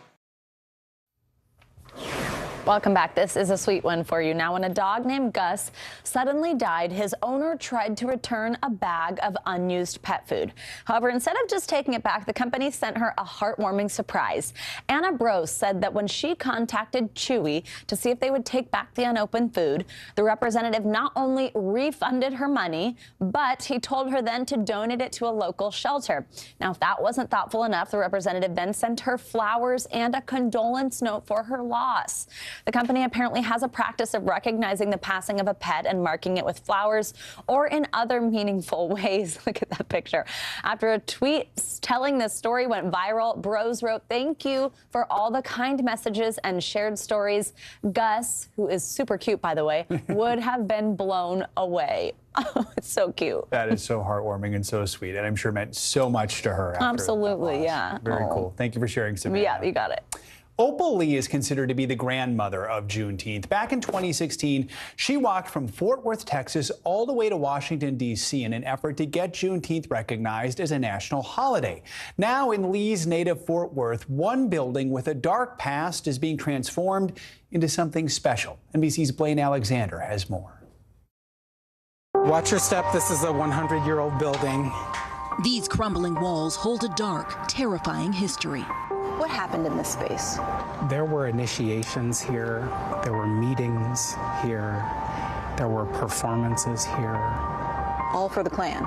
Welcome back. This is a sweet one for you. Now, when a dog named Gus suddenly died, his owner tried to return a bag of unused pet food. However, instead of just taking it back, the company sent her a heartwarming surprise. Anna Brose said that when she contacted Chewy to see if they would take back the unopened food, the representative not only refunded her money, but he told her then to donate it to a local shelter. Now, if that wasn't thoughtful enough, the representative then sent her flowers and a condolence note for her loss. The company apparently has a practice of recognizing the passing of a pet and marking it with flowers or in other meaningful ways. Look at that picture. After a tweet telling this story went viral, Brose wrote, "Thank you for all the kind messages and shared stories. Gus," who is super cute, by the way, "would have been blown away." Oh, it's so cute. That is so heartwarming and so sweet, and I'm sure meant so much to her. Absolutely, yeah. Very cool. Thank you for sharing, Savannah. Yeah, you got it. Opal Lee is considered to be the grandmother of Juneteenth. Back in 2016, she walked from Fort Worth, Texas, all the way to Washington, D.C. in an effort to get Juneteenth recognized as a national holiday. Now, in Lee's native Fort Worth, one building with a dark past is being transformed into something special. NBC's Blaine Alexander has more. Watch your step. This is a 100-year-old building. These crumbling walls hold a dark, terrifying history. What happened in this space? There were initiations here. There were meetings here. There were performances here. All for the Klan?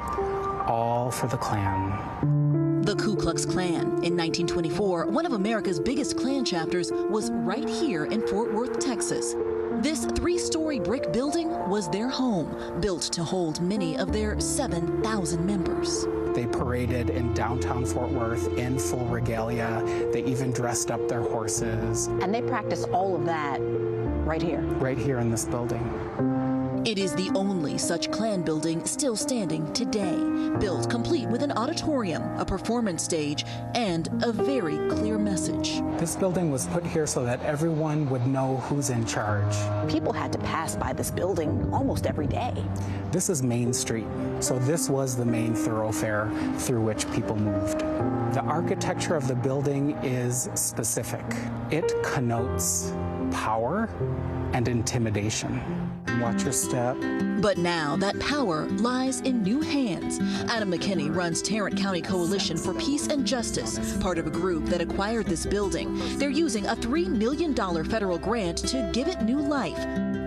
All for the Klan. The Ku Klux Klan. In 1924, one of America's biggest Klan chapters was right here in Fort Worth, Texas. This 3-story brick building was their home, built to hold many of their 7,000 members. They paraded in downtown Fort Worth in full regalia. They even dressed up their horses. And they practice all of that right here? Right here in this building. It is the only such Klan building still standing today, built complete with an auditorium, a performance stage, and a very clear message. This building was put here so that everyone would know who's in charge. People had to pass by this building almost every day. This is Main Street, so this was the main thoroughfare through which people moved. The architecture of the building is specific. It connotes power and intimidation. Watch your step. But now that power lies in new hands. Adam McKinney runs Tarrant County Coalition for Peace and Justice, part of a group that acquired this building. They're using a $3 million federal grant to give it new life.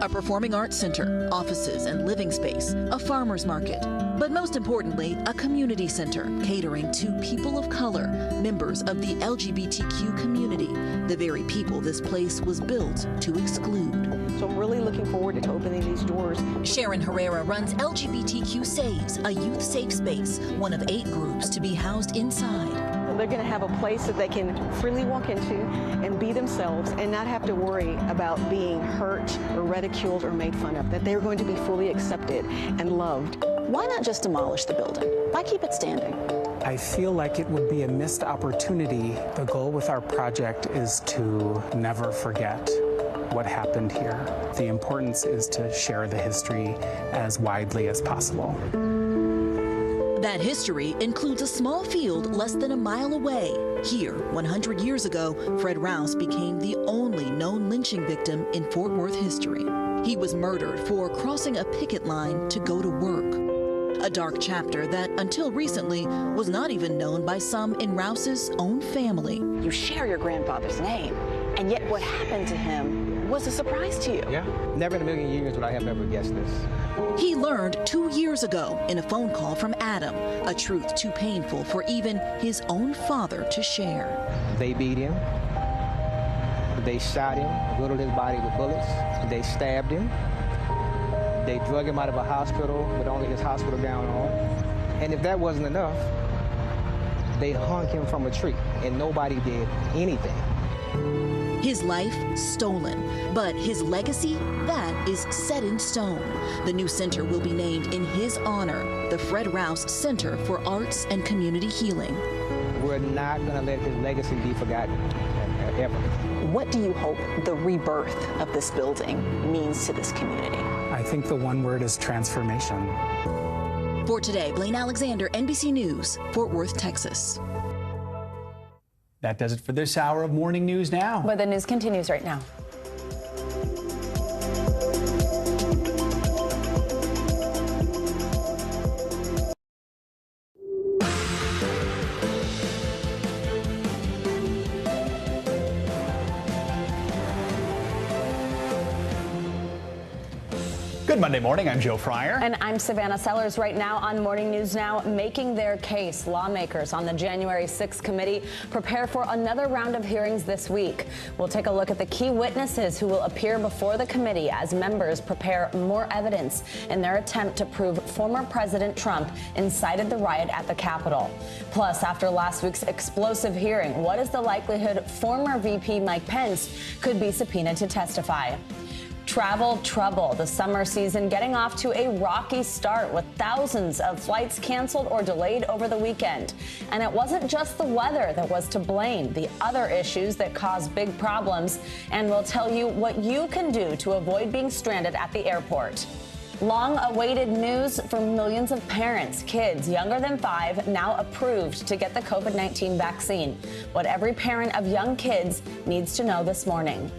A performing arts center, offices and living space, a farmer's market. But most importantly, a community center catering to people of color, members of the LGBTQ community, the very people this place was built to exclude. So I'm really looking forward to opening these doors. Sharon Herrera runs LGBTQ Saves, a youth safe space, one of 8 groups to be housed inside. They're going to have a place that they can freely walk into and be themselves and not have to worry about being hurt or ridiculed or made fun of, that they're going to be fully accepted and loved. Why not just demolish the building? Why keep it standing? I feel like it would be a missed opportunity. The goal with our project is to never forget what happened here. The importance is to share the history as widely as possible. That history includes a small field less than a mile away. Here, 100 years ago, Fred Rouse became the only known lynching victim in Fort Worth history. He was murdered for crossing a picket line to go to work. A dark chapter that, until recently, was not even known by some in Rouse's own family. You share your grandfather's name, and yet what happened to him was a surprise to you. Yeah, never in a million years would I have ever guessed this. He learned 2 years ago in a phone call from Adam, a truth too painful for even his own father to share. They beat him. They shot him, riddled his body with bullets. They stabbed him. They drug him out of a hospital with only his hospital gown on. And if that wasn't enough, they hung him from a tree, and nobody did anything. His life stolen, but his legacy, that is set in stone. The new center will be named in his honor, the Fred Rouse Center for Arts and Community Healing. We're not going to let his legacy be forgotten, ever. What do you hope the rebirth of this building means to this community? I think the one word is transformation. For today, Blaine Alexander, NBC News, Fort Worth, Texas. That does it for this hour of Morning News Now. But the news continues right now. Good Monday morning. I'm Joe Fryer. And I'm Savannah Sellers. Right now on Morning News Now, making their case. Lawmakers on the January 6th committee prepare for another round of hearings this week. We'll take a look at the key witnesses who will appear before the committee as members prepare more evidence in their attempt to prove former President Trump incited the riot at the Capitol. Plus, after last week's explosive hearing, what is the likelihood former VP Mike Pence could be subpoenaed to testify? Travel trouble. The summer season getting off to a rocky start with thousands of flights canceled or delayed over the weekend. And it wasn't just the weather that was to blame. The other issues that caused big problems. And we'll tell you what you can do to avoid being stranded at the airport. Long-awaited news for millions of parents. Kids younger than 5 now approved to get the COVID-19 vaccine. What every parent of young kids needs to know this morning.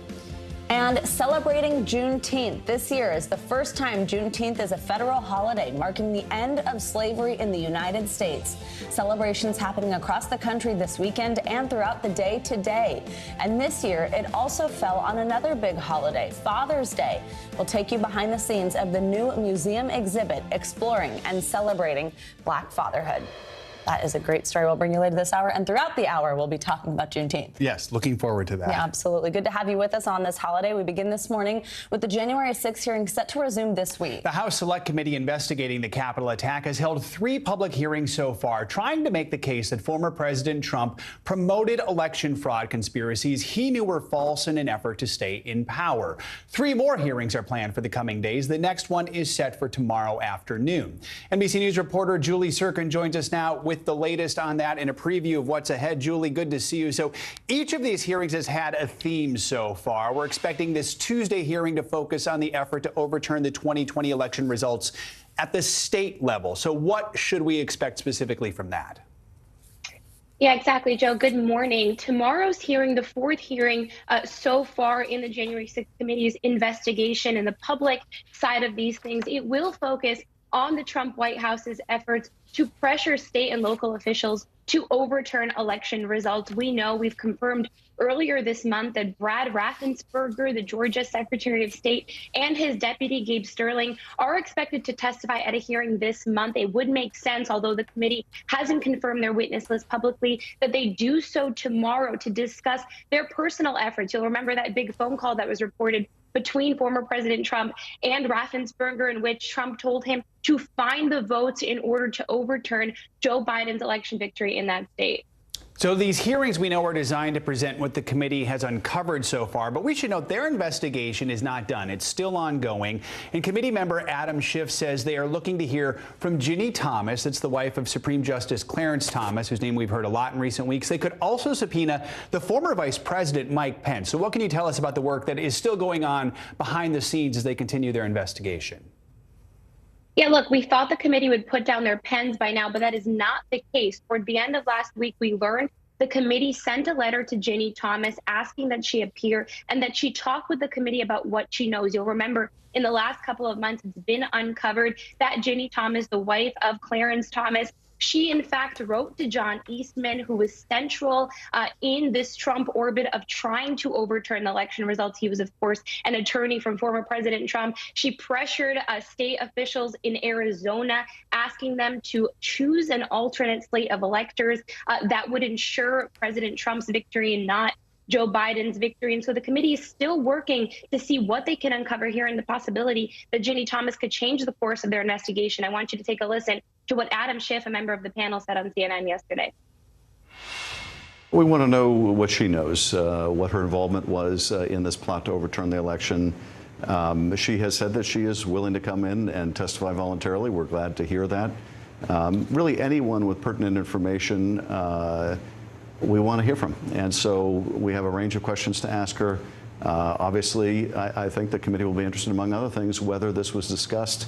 And celebrating Juneteenth. This year is the first time Juneteenth is a federal holiday, marking the end of slavery in the United States. Celebrations happening across the country this weekend and throughout the day today. And this year, it also fell on another big holiday, Father's Day. We'll take you behind the scenes of the new museum exhibit exploring and celebrating Black fatherhood. That is a great story. We'll bring you later this hour. And throughout the hour, we'll be talking about Juneteenth. Yes, looking forward to that. Yeah, absolutely. Good to have you with us on this holiday. We begin this morning with the January 6th hearing set to resume this week. The House Select Committee investigating the Capitol attack has held 3 public hearings so far, trying to make the case that former President Trump promoted election fraud conspiracies he knew were false in an effort to stay in power. 3 more hearings are planned for the coming days. The next one is set for tomorrow afternoon. NBC News reporter Julie Sirkin joins us now with the latest on that and a preview of what's ahead. Julie, good to see you. So each of these hearings has had a theme so far. We're expecting this Tuesday hearing to focus on the effort to overturn the 2020 election results at the state level. So what should we expect specifically from that? Yeah, exactly, Joe. Good morning. Tomorrow's hearing, the 4th hearing so far in the January 6th committee's investigation and the public side of these things, it will focus on the Trump White House's efforts to pressure state and local officials to overturn election results. We know, we've confirmed earlier this month that Brad Raffensperger, the Georgia Secretary of State, and his deputy, Gabe Sterling, are expected to testify at a hearing this month. It would make sense, although the committee hasn't confirmed their witness list publicly, that they do so tomorrow to discuss their personal efforts. You'll remember that big phone call that was reported between former President Trump and Raffensperger, in which Trump told him to find the votes in order to overturn Joe Biden's election victory in that state. So these hearings, we know, are designed to present what the committee has uncovered so far, but we should note their investigation is not done. It's still ongoing. And committee member Adam Schiff says they are looking to hear from Ginny Thomas. That's the wife of Supreme Justice Clarence Thomas, whose name we've heard a lot in recent weeks. They could also subpoena the former Vice President Mike Pence. So what can you tell us about the work that is still going on behind the scenes as they continue their investigation? Yeah, look, we thought the committee would put down their pens by now, but that is not the case. Toward the end of last week, we learned the committee sent a letter to Ginny Thomas asking that she appear and that she talk with the committee about what she knows. You'll remember in the last couple of months, it's been uncovered that Ginny Thomas, the wife of Clarence Thomas, she, in fact, wrote to John Eastman, who was central in this Trump orbit of trying to overturn the election results. He was, of course, an attorney from former President Trump. She pressured state officials in Arizona, asking them to choose an alternate slate of electors that would ensure President Trump's victory and not Joe Biden's victory. And so the committee is still working to see what they can uncover here and the possibility that Ginny Thomas could change the course of their investigation. I want you to take a listen to what Adam Schiff, a member of the panel, said on CNN yesterday. We want to know what she knows, what her involvement was in this plot to overturn the election. She has said that she is willing to come in and testify voluntarily. We're glad to hear that. Really, anyone with pertinent information we want to hear from. And so we have a range of questions to ask her. Obviously, I think the committee will be interested, among other things, whether this was discussed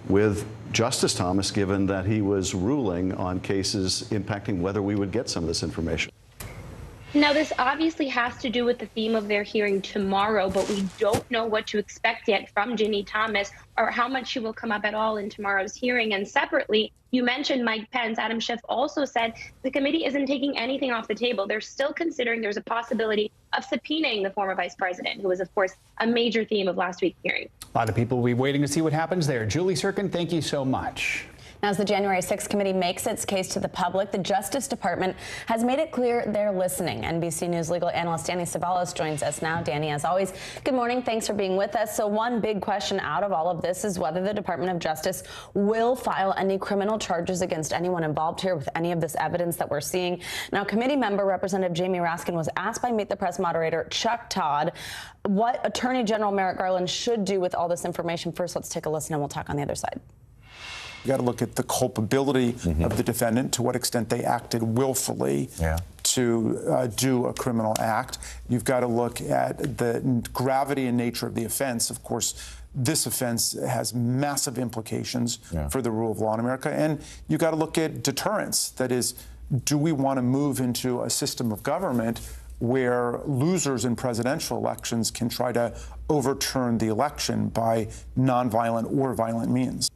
with Justice Thomas, given that he was ruling on cases impacting whether we would get some of this information. Now, this obviously has to do with the theme of their hearing tomorrow, but we don't know what to expect yet from Ginny Thomas or how much she will come up at all in tomorrow's hearing. And separately, you mentioned Mike Pence. Adam Schiff also said the committee isn't taking anything off the table. They're still considering there's a possibility of subpoenaing the former vice president, who was, of course, a major theme of last week's hearing. A lot of people will be waiting to see what happens there. Julie Sirkin, thank you so much. Now, as the January 6th committee makes its case to the public, the Justice Department has made it clear they're listening. NBC News legal analyst Danny Ceballos joins us now. Danny, as always, good morning. Thanks for being with us. So one big question out of all of this is whether the Department of Justice will file any criminal charges against anyone involved here with any of this evidence that we're seeing. Now, committee member Representative Jamie Raskin was asked by Meet the Press moderator Chuck Todd what Attorney General Merrick Garland should do with all this information. First, let's take a listen and we'll talk on the other side. You got to look at the culpability of the defendant, to what extent they acted willfully to do a criminal act. You've got to look at the gravity and nature of the offense. Of course, this offense has massive implications for the rule of law in America. And you've got to look at deterrence. That is, do we want to move into a system of government where losers in presidential elections can try to overturn the election by nonviolent or violent means?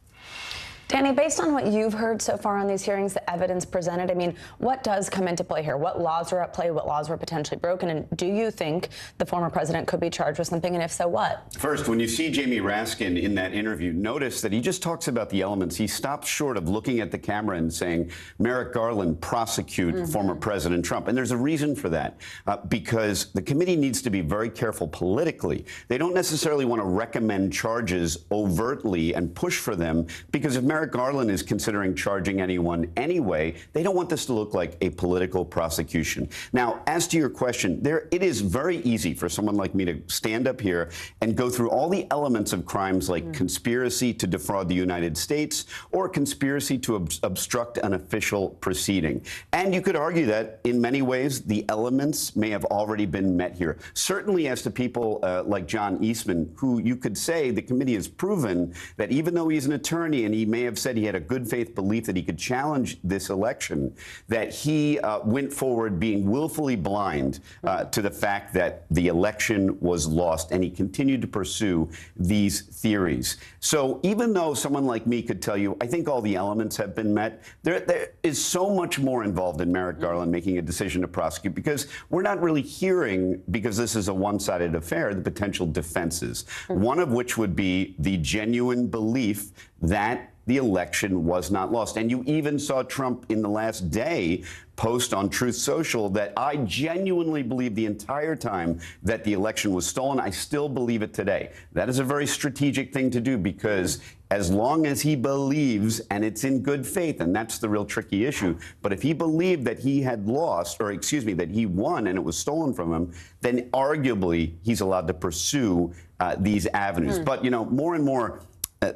Danny, based on what you've heard so far on these hearings, the evidence presented, I mean, what does come into play here? What laws are at play? What laws were potentially broken? And do you think the former president could be charged with something? And if so, what? First, when you see Jamie Raskin in that interview, notice that he just talks about the elements. He stops short of looking at the camera and saying, Merrick Garland, prosecute former President Trump. And there's a reason for that, because the committee needs to be very careful politically. They don't necessarily want to recommend charges overtly and push for them, because if Merrick Garland is considering charging anyone anyway, they don't want this to look like a political prosecution. Now, as to your question, it is very easy for someone like me to stand up here and go through all the elements of crimes like conspiracy to defraud the United States or conspiracy to obstruct an official proceeding. And you could argue that in many ways the elements may have already been met here. Certainly as to people like John Eastman, who you could say the committee has proven that even though he's an attorney and he may have said he had a good faith belief that he could challenge this election, that he went forward being willfully blind to the fact that the election was lost, and he continued to pursue these theories. So even though someone like me could tell you, I think all the elements have been met, there is so much more involved in Merrick Garland making a decision to prosecute, because we're not really hearing, because this is a one-sided affair, the potential defenses, one of which would be the genuine belief that the election was not lost. And you even saw Trump in the last day post on Truth Social that I genuinely believe the entire time that the election was stolen. I still believe it today. That is a very strategic thing to do, because as long as he believes, and it's in good faith, and that's the real tricky issue, but if he believed that he had lost, or excuse me, that he won and it was stolen from him, then arguably he's allowed to pursue these avenues. But, you know, more and more,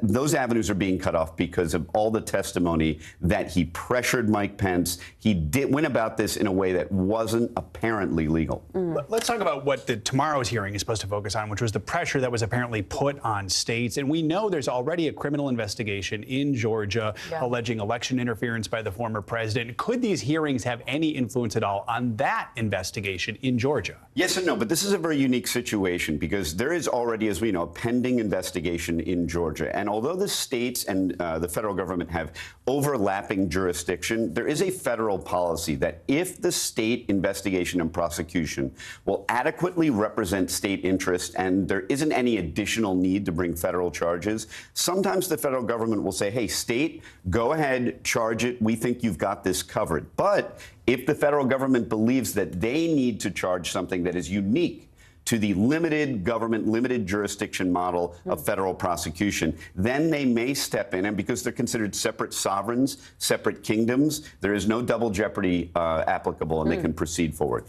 those avenues are being cut off because of all the testimony that he pressured Mike Pence. He went about this in a way that wasn't apparently legal. Let's talk about what tomorrow's hearing is supposed to focus on, which was the pressure that was apparently put on states. And we know there's already a criminal investigation in Georgia alleging election interference by the former president. Could these hearings have any influence at all on that investigation in Georgia? Yes and no, but this is a very unique situation, because there is already, as we know, a pending investigation in Georgia. And although the states and the federal government have overlapping jurisdiction, there is a federal policy that if the state investigation and prosecution will adequately represent state interest and there isn't any additional need to bring federal charges, sometimes the federal government will say, hey, state, go ahead, charge it. We think you've got this covered. But if the federal government believes that they need to charge something that is unique to the limited government, limited jurisdiction model of federal prosecution, then they may step in. And because they're considered separate sovereigns, separate kingdoms, there is no double jeopardy applicable, and they can proceed forward.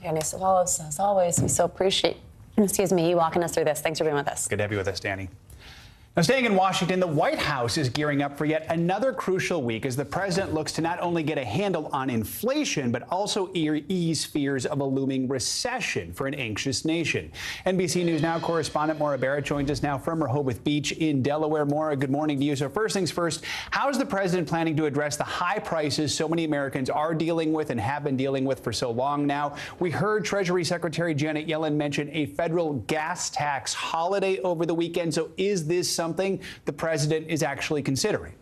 Danny Ceballos, as always, we so appreciate, you walking us through this. Thanks for being with us. Good to have you with us, Danny. Now, staying in Washington, the White House is gearing up for yet another crucial week as the president looks to not only get a handle on inflation, but also ease fears of a looming recession for an anxious nation. NBC News Now correspondent Maura Barrett joins us now from Rehoboth Beach in Delaware. Maura, good morning to you. So first things first, how is the president planning to address the high prices so many Americans are dealing with and have been dealing with for so long now? We heard Treasury Secretary Janet Yellen mention a federal gas tax holiday over the weekend. So is this something the president is actually considering?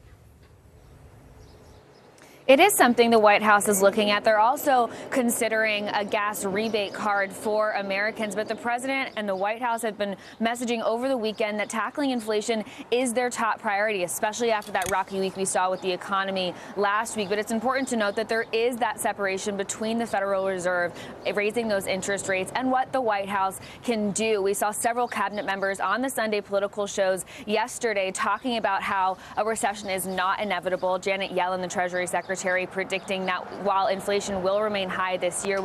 It is something the White House is looking at. They're also considering a gas rebate card for Americans. But the president and the White House have been messaging over the weekend that tackling inflation is their top priority, especially after that rocky week we saw with the economy last week. But it's important to note that there is that separation between the Federal Reserve raising those interest rates and what the White House can do. We saw several cabinet members on the Sunday political shows yesterday talking about how a recession is not inevitable. Janet Yellen, the Treasury Secretary, predicting that while inflation will remain high this year,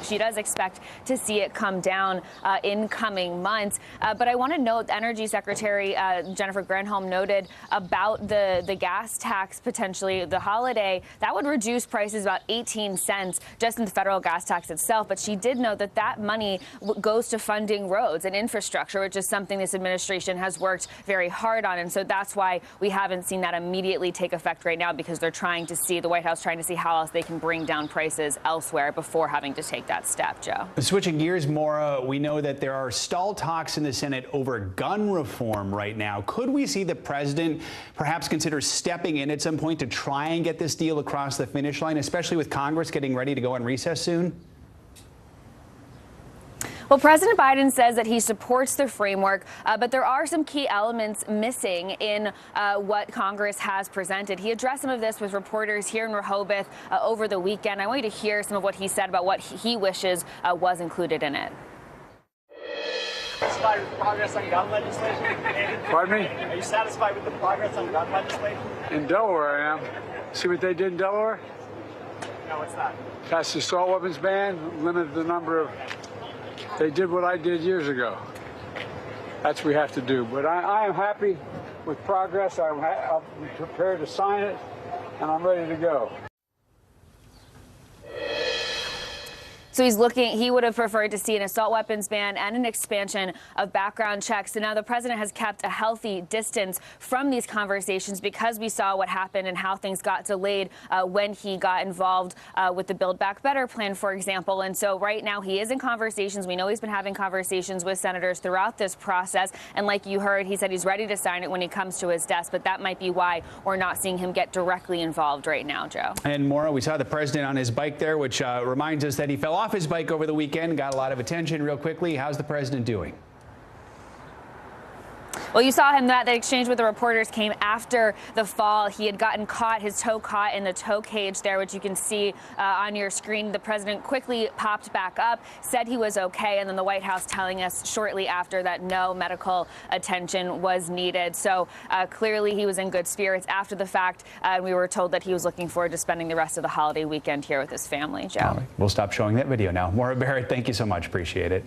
she does expect to see it come down in coming months. But I want to note, Energy Secretary Jennifer Granholm noted about the gas tax, potentially the holiday, that would reduce prices about 18 cents just in the federal gas tax itself. But she did note that that money goes to funding roads and infrastructure, which is something this administration has worked very hard on. And so that's why we haven't seen that immediately take effect right now, because they're trying to see, the White House trying to see how else they can bring down prices elsewhere before having to take that step, Joe. Switching gears, Maura, we know that there are stalled talks in the Senate over gun reform right now. Could we see the president perhaps consider stepping in at some point to try and get this deal across the finish line, especially with Congress getting ready to go on recess soon? Well, President Biden says that he supports the framework, but there are some key elements missing in what Congress has presented. He addressed some of this with reporters here in Rehoboth over the weekend. I want you to hear some of what he said about what he wishes was included in it. Satisfied with progress on gun legislation? Pardon me? Are you satisfied with the progress on gun legislation? In Delaware, I am. See what they did in Delaware? No, what's that? Passed the assault weapons ban, limited the number of... They did what I did years ago. That's what we have to do. But I am happy with progress. I'm prepared to sign it, and I'm ready to go. So he would have preferred to see an assault weapons ban and an expansion of background checks. And now the president has kept a healthy distance from these conversations because we saw what happened and how things got delayed when he got involved with the Build Back Better plan, for example. And so right now he is in conversations. We know he's been having conversations with senators throughout this process. And like you heard, he said he's ready to sign it when he comes to his desk. But that might be why we're not seeing him get directly involved right now, Joe. And Maura, we saw the president on his bike there, which reminds us that he fell off his bike over the weekend, got a lot of attention. Real quickly, how's the president doing? Well, you saw him that exchange with the reporters came after the fall. He had gotten caught, his toe caught in the toe cage there, which you can see on your screen. The president quickly popped back up, said he was okay, and then the White House telling us shortly after that no medical attention was needed. So clearly he was in good spirits after the fact. We were told that he was looking forward to spending the rest of the holiday weekend here with his family, Joe. All right. We'll stop showing that video now. Maura Barrett, thank you so much. Appreciate it.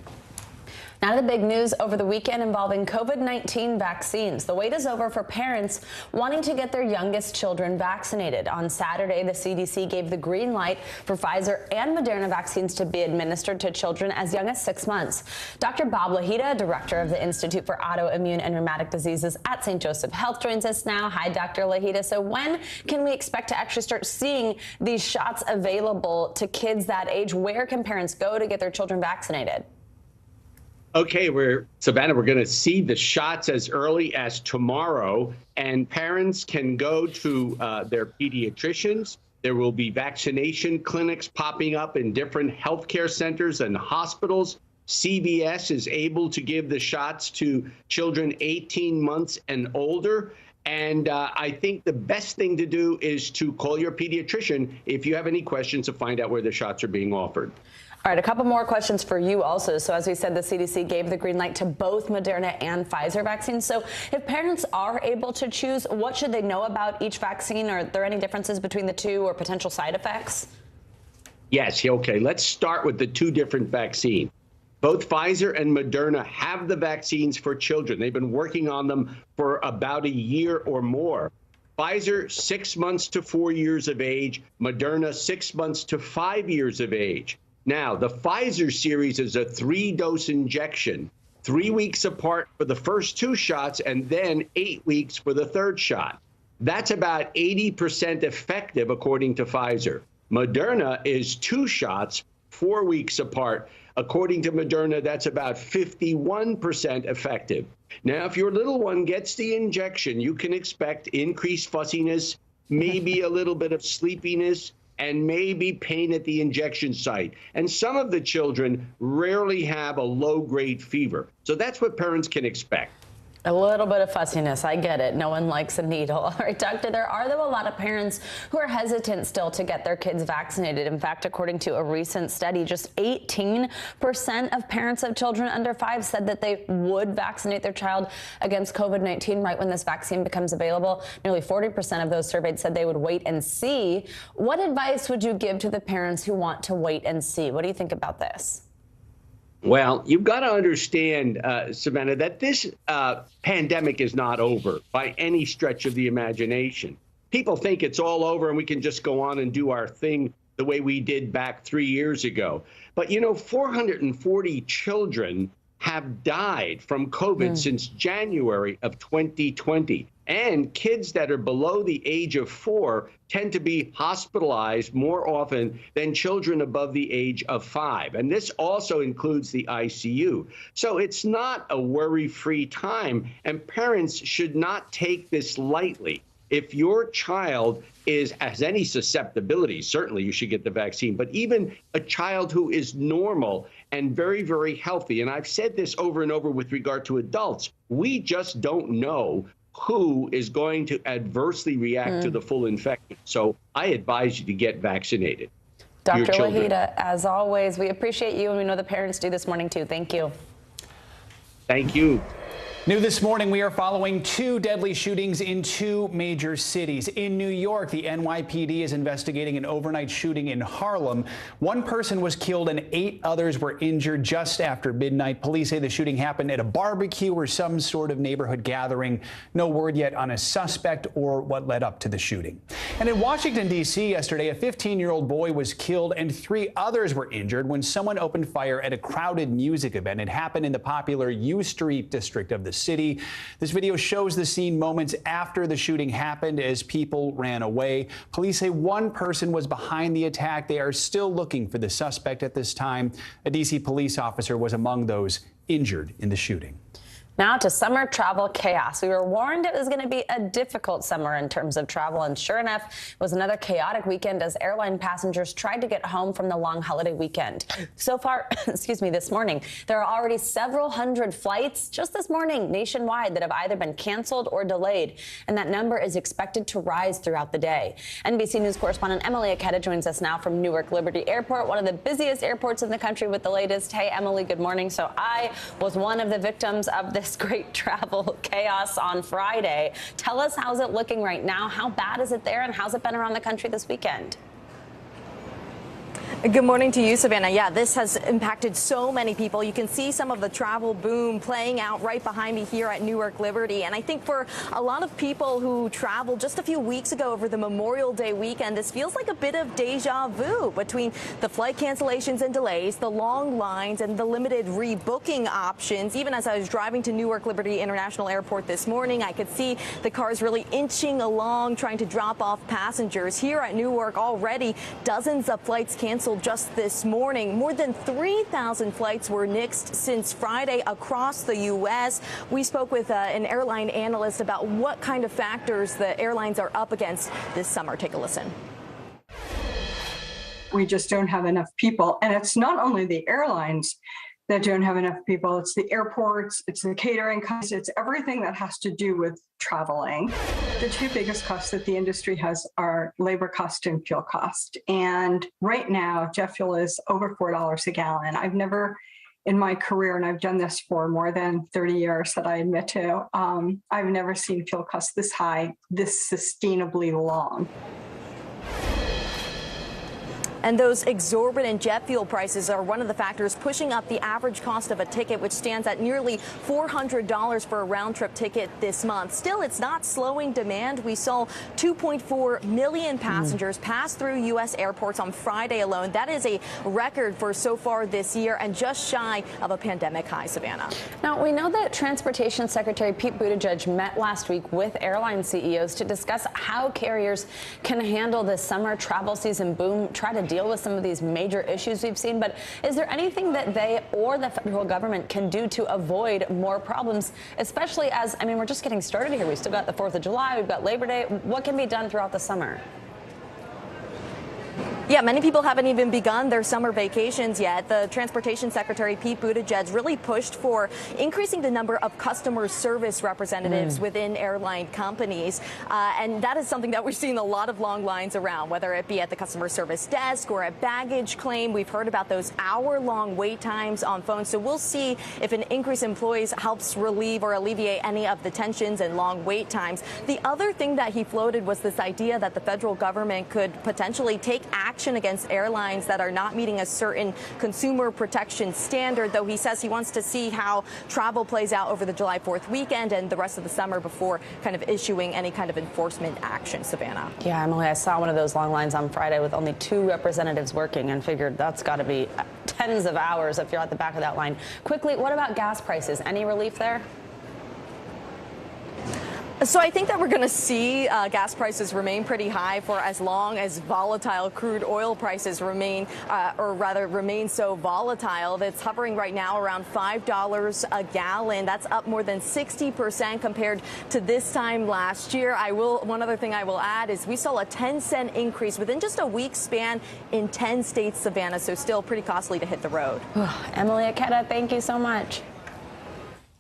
Now to the big news over the weekend involving COVID-19 vaccines. The wait is over for parents wanting to get their youngest children vaccinated. On Saturday, the CDC gave the green light for Pfizer and Moderna vaccines to be administered to children as young as 6 months. Dr. Bob Lahita, director of the Institute for Autoimmune and Rheumatic Diseases at St. Joseph Health, joins us now. Hi, Dr. Lahita. So when can we expect to actually start seeing these shots available to kids that age? Where can parents go to get their children vaccinated? Okay, Savannah, we're going to see the shots as early as tomorrow, and parents can go to their pediatricians. There will be vaccination clinics popping up in different healthcare centers and hospitals. CVS is able to give the shots to children 18 months and older. And I think the best thing to do is to call your pediatrician if you have any questions to find out where the shots are being offered. All right, a couple more questions for you also. So as we said, the CDC gave the green light to both Moderna and Pfizer vaccines. So if parents are able to choose, what should they know about each vaccine? Are there any differences between the two or potential side effects? Yes, okay. Let's start with the two different vaccines. Both Pfizer and Moderna have the vaccines for children. They've been working on them for about a year or more. Pfizer, 6 months to 4 years of age. Moderna, 6 months to 5 years of age. Now, the Pfizer series is a 3-dose injection, 3 weeks apart for the first 2 shots and then 8 weeks for the third shot. That's about 80% effective, according to Pfizer. Moderna is 2 shots, 4 weeks apart. According to Moderna, that's about 51% effective. Now, if your little one gets the injection, you can expect increased fussiness, maybe a little bit of sleepiness, and maybe pain at the injection site. And some of the children rarely have a low-grade fever. So that's what parents can expect. A little bit of fussiness. I get it. No one likes a needle. All right, doctor, there are, though, a lot of parents who are hesitant still to get their kids vaccinated. In fact, according to a recent study, just 18% of parents of children under 5 said that they would vaccinate their child against COVID-19 right when this vaccine becomes available. Nearly 40% of those surveyed said they would wait and see. What advice would you give to the parents who want to wait and see? What do you think about this? Well, you've got to understand, Savannah, that this pandemic is not over by any stretch of the imagination. People think it's all over and we can just go on and do our thing the way we did back 3 years ago. But, 440 children have died from COVID since January of 2020. And kids that are below the age of 4 tend to be hospitalized more often than children above the age of 5. And this also includes the ICU. So it's not a worry-free time, and parents should not take this lightly. If your child has any susceptibility, certainly you should get the vaccine. But even a child who is normal and very, very healthy, and I've said this over and over with regard to adults, we just don't know who is going to adversely react to the full infection. So I advise you to get vaccinated. Dr. Lahita, as always, we appreciate you, and we know the parents do this morning too. Thank you. Thank you. New this morning, we are following 2 deadly shootings in 2 major cities. In New York, the NYPD is investigating an overnight shooting in Harlem. 1 person was killed and 8 others were injured just after midnight. Police say the shooting happened at a barbecue or some sort of neighborhood gathering. No word yet on a suspect or what led up to the shooting. And in Washington, D.C. yesterday, a 15-year-old boy was killed and 3 others were injured when someone opened fire at a crowded music event. It happened in the popular U Street district of the city. This video shows the scene moments after the shooting happened as people ran away. Police say 1 person was behind the attack. They are still looking for the suspect at this time. A D.C. police officer was among those injured in the shooting. Now to summer travel chaos. We were warned it was going to be a difficult summer in terms of travel, and sure enough, it was another chaotic weekend as airline passengers tried to get home from the long holiday weekend. So far, this morning, there are already several hundred flights just this morning nationwide that have either been canceled or delayed, and that number is expected to rise throughout the day. NBC News correspondent Emily Aketa joins us now from Newark Liberty Airport, one of the busiest airports in the country, with the latest. Hey, Emily, good morning. So I was one of the victims of this great travel chaos on Friday. Tell us, how's it looking right now? How bad is it there, and how's it been around the country this weekend? Good morning to you, Savannah. Yeah, this has impacted so many people. You can see some of the travel boom playing out right behind me here at Newark Liberty. And I think for a lot of people who traveled just a few weeks ago over the Memorial Day weekend, this feels like a bit of deja vu between the flight cancellations and delays, the long lines, and the limited rebooking options. Even as I was driving to Newark Liberty International Airport this morning, I could see the cars really inching along, trying to drop off passengers. Here at Newark, already dozens of flights canceled just this morning. More than 3,000 flights were nixed since Friday across the U.S. We spoke with an airline analyst about what kind of factors the airlines are up against this summer. Take a listen. We just don't have enough people. And it's not only the airlines that don't have enough people, it's the airports, it's the catering costs, it's everything that has to do with traveling. The 2 biggest costs that the industry has are labor cost and fuel cost. And right now, jet fuel is over $4 a gallon. I've never in my career, and I've done this for more than 30 years that I admit to, I've never seen fuel costs this high, this sustainably long. And those exorbitant jet fuel prices are one of the factors pushing up the average cost of a ticket, which stands at nearly $400 for a round-trip ticket this month. Still, it's not slowing demand. We saw 2.4 million passengers pass through U.S. airports on Friday alone. That is a record for so far this year and just shy of a pandemic high, Savannah. Now, we know that Transportation Secretary Pete Buttigieg met last week with airline CEOs to discuss how carriers can handle this summer travel season boom, try to deal with some of these major issues we've seen. But is there anything that they or the federal government can do to avoid more problems, especially as, I mean, we're just getting started here. We've still got the 4th of July, we've got Labor Day. What can be done throughout the summer? Yeah, many people haven't even begun their summer vacations yet. The Transportation Secretary, Pete Buttigieg, really pushed for increasing the number of customer service representatives within airline companies. And that is something that we've seen a lot of long lines around, whether it be at the customer service desk or at baggage claim. We've heard about those hour-long wait times on phones. So we'll see if an increase in employees helps relieve or alleviate any of the tensions and long wait times. The other thing that he floated was this idea that the federal government could potentially take action against airlines that are not meeting a certain consumer protection standard, though he says he wants to see how travel plays out over the July 4th weekend and the rest of the summer before kind of issuing any kind of enforcement action. Savannah. Yeah, Emily, I saw one of those long lines on Friday with only 2 representatives working and figured that's got to be tens of hours if you're at the back of that line. Quickly, what about gas prices? Any relief there? So I think that we're going to see gas prices remain pretty high for as long as volatile crude oil prices remain, or rather remain so volatile. That's hovering right now around $5 a gallon. That's up more than 60% compared to this time last year. One other thing I will add is we saw a 10-cent increase within just a week's span in 10 states, Savannah, so still pretty costly to hit the road. Emily Aketa, thank you so much.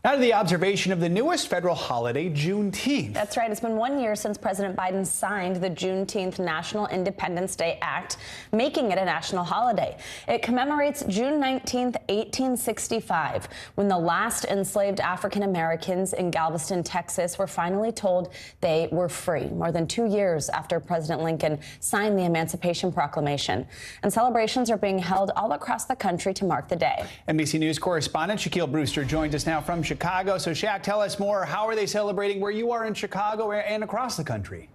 Now to the observation of the newest federal holiday, Juneteenth. That's right. It's been 1 year since President Biden signed the Juneteenth National Independence Day Act, making it a national holiday. It commemorates June 19th, 1865, when the last enslaved African Americans in Galveston, Texas, were finally told they were free, more than 2 years after President Lincoln signed the Emancipation Proclamation. And celebrations are being held all across the country to mark the day. NBC News correspondent Shaquille Brewster joins us now from Chicago. So, Shaq, tell us more. How are they celebrating where you are in Chicago and across the country?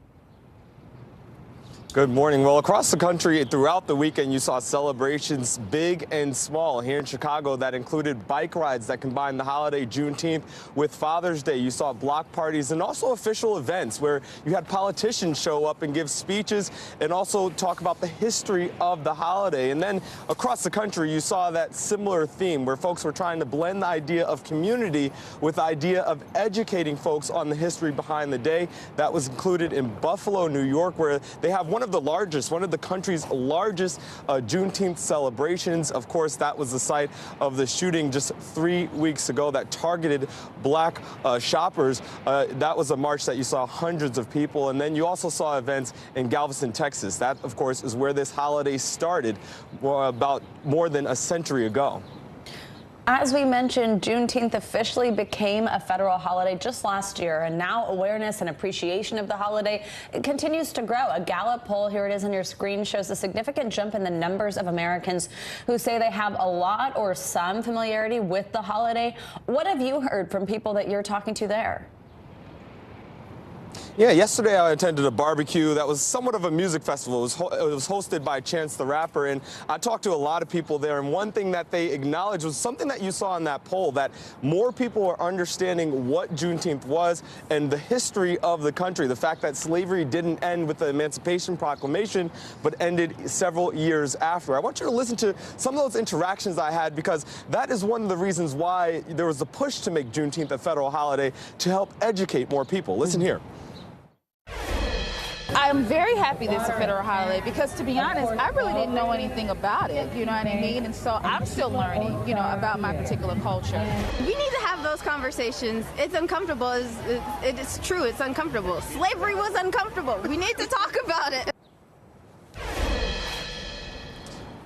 Good morning. Well, across the country throughout the weekend, you saw celebrations big and small. Here in Chicago, that included bike rides that combined the holiday Juneteenth with Father's Day. You saw block parties and also official events where you had politicians show up and give speeches and also talk about the history of the holiday. And then across the country, you saw that similar theme where folks were trying to blend the idea of community with the idea of educating folks on the history behind the day. That was included in Buffalo, New York, where they have one of the country's largest Juneteenth celebrations. Of course, that was the site of the shooting just 3 weeks ago that targeted black shoppers. That was a march that you saw hundreds of people. And then you also saw events in Galveston, Texas. That, of course, is where this holiday started about more than a century ago. As we mentioned, Juneteenth officially became a federal holiday just last year, and now awareness and appreciation of the holiday continues to grow. A Gallup poll, here it is on your screen, shows a significant jump in the numbers of Americans who say they have a lot or some familiarity with the holiday. What have you heard from people that you're talking to there? Yeah, yesterday I attended a barbecue that was somewhat of a music festival. It was hosted by Chance the Rapper, and I talked to a lot of people there, and one thing that they acknowledged was something that you saw in that poll, that more people are understanding what Juneteenth was and the history of the country, the fact that slavery didn't end with the Emancipation Proclamation, but ended several years after. I want you to listen to some of those interactions I had, because that is one of the reasons why there was a push to make Juneteenth a federal holiday, to help educate more people. Listen here. I'm very happy this is a federal holiday because, to be honest, I really didn't know anything about it, you know what I mean? And so I'm still learning, you know, about my particular culture. We need to have those conversations. It's uncomfortable. It's true. It's uncomfortable. Slavery was uncomfortable. We need to talk about it.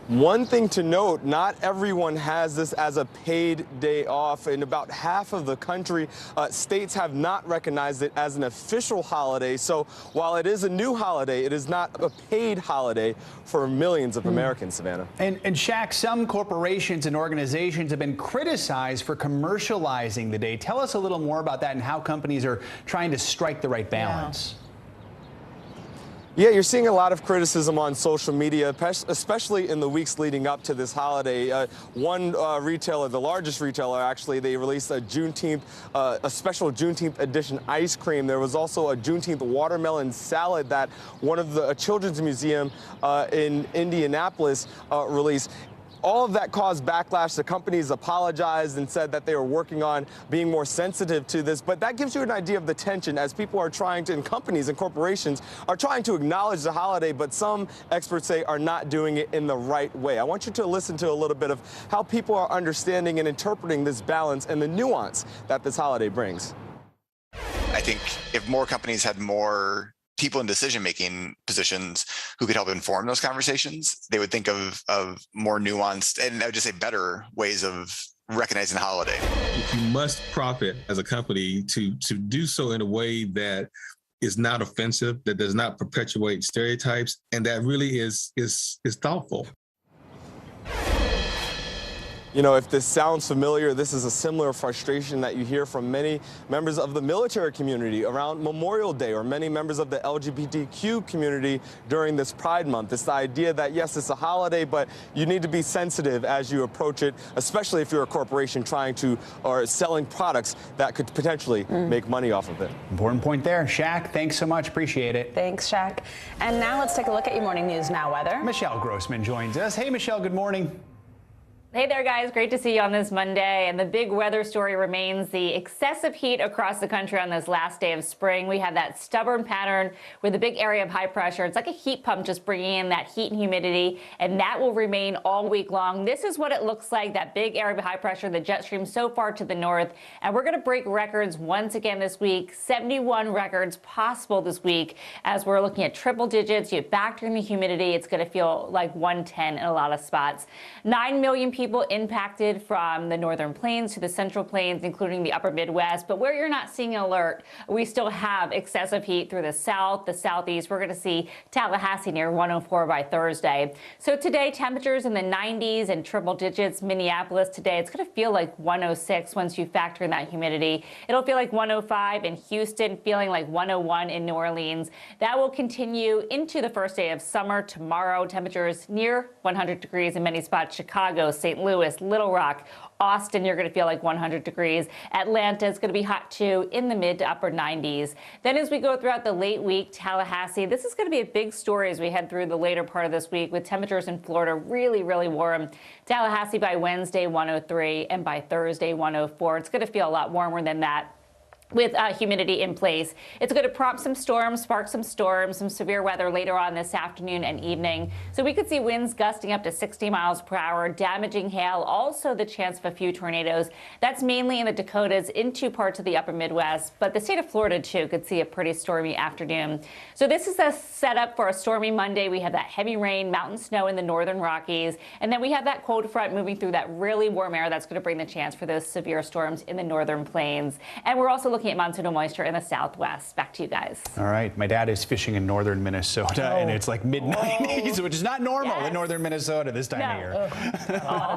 One thing to note, not everyone has this as a paid day off. In about half of the country, states have not recognized it as an official holiday. So while it is a new holiday, it is not a paid holiday for millions of Americans, Savannah. And Shaq, some corporations and organizations have been criticized for commercializing the day. Tell us a little more about that and how companies are trying to strike the right balance. Yeah, you're seeing a lot of criticism on social media, especially in the weeks leading up to this holiday. One retailer, the largest retailer actually, they released a special Juneteenth edition ice cream. There was also a Juneteenth watermelon salad that one of the children's museum in Indianapolis released. All of that caused backlash. The companies apologized and said that they were working on being more sensitive to this. But that gives you an idea of the tension as people are trying to, and companies and corporations are trying to acknowledge the holiday, but some experts say are not doing it in the right way. I want you to listen to a little bit of how people are understanding and interpreting this balance and the nuance that this holiday brings. I think if more companies had more people in decision-making positions who could help inform those conversations, they would think of more nuanced and I would just say better ways of recognizing the holiday. You must profit as a company to do so in a way that is not offensive, that does not perpetuate stereotypes, and that really is thoughtful. You know, if this sounds familiar, this is a similar frustration that you hear from many members of the military community around Memorial Day, or many members of the LGBTQ community during this Pride Month. It's the idea that, yes, it's a holiday, but you need to be sensitive as you approach it, especially if you're a corporation trying to or selling products that could potentially make money off of it. Important point there. Shaq, thanks so much. Appreciate it. Thanks, Shaq. And now let's take a look at your Morning News Now weather. Michelle Grossman joins us. Hey, Michelle, good morning. Hey there, guys. Great to see you on this Monday. And the big weather story remains the excessive heat across the country on this last day of spring. We have that stubborn pattern with a big area of high pressure. It's like a heat pump just bringing in that heat and humidity, and that will remain all week long. This is what it looks like, that big area of high pressure, the jet stream so far to the north. And we're going to break records once again this week, 71 records possible this week as we're looking at triple digits. You factor in the humidity, it's going to feel like 110 in a lot of spots. 9 million people impacted from the northern plains to the central plains, including the upper Midwest. But where you're not seeing an alert, we still have excessive heat through the south, the southeast. We're going to see Tallahassee near 104 by Thursday. So today, temperatures in the 90s and triple digits. Minneapolis today, it's going to feel like 106 once you factor in that humidity. It'll feel like 105 in Houston, feeling like 101 in New Orleans. That will continue into the first day of summer tomorrow. Temperatures near 100 degrees in many spots. Chicago, St. Louis, Little Rock, Austin, you're going to feel like 100 degrees. Atlanta is going to be hot too, in the mid to upper 90s. Then as we go throughout the late week, Tallahassee, this is going to be a big story as we head through the later part of this week with temperatures in Florida really, really warm. Tallahassee by Wednesday, 103, and by Thursday, 104. It's going to feel a lot warmer than that with humidity in place. It's going to prompt some storms, spark some storms, some severe weather later on this afternoon and evening. So we could see winds gusting up to 60 miles per hour, damaging hail, also the chance of a few tornadoes. That's mainly in the Dakotas into parts of the upper Midwest, but the state of Florida too could see a pretty stormy afternoon. So this is a setup for a stormy Monday. We have that heavy rain, mountain snow in the northern Rockies, and then we have that cold front moving through that really warm air that's going to bring the chance for those severe storms in the northern plains. And we're also looking at monsoonal moisture in the southwest. Back to you guys. All right. My dad is fishing in northern Minnesota, and it's like mid-90s, which is not normal in northern Minnesota this time of year.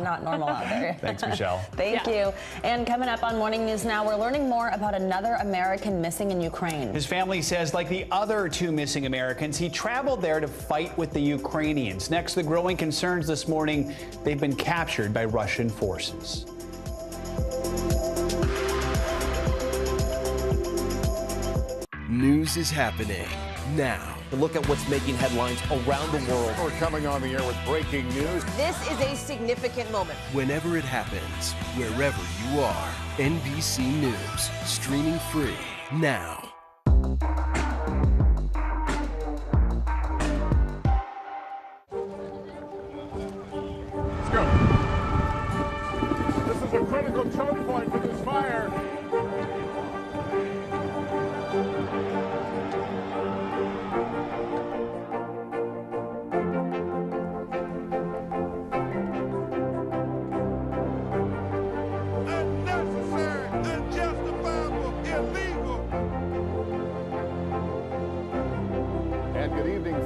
Not normal out there. Thanks, Michelle. Thank you. And coming up on Morning News Now, we're learning more about another American missing in Ukraine. His family says, like the other two missing Americans, he traveled there to fight with the Ukrainians. Next, the growing concerns this morning, they've been captured by Russian forces. News is happening now. To look at what's making headlines around the world. We're coming on the air with breaking news. This is a significant moment. Whenever it happens, wherever you are, NBC News, streaming free now. Let's go. This is a critical choke point for this fire.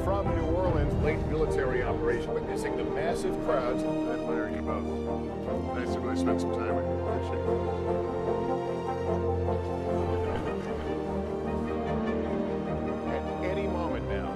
From New Orleans, late military operation witnessing the massive crowds. I admire you both. Nice to really spend some time with you. Appreciate it. At any moment now,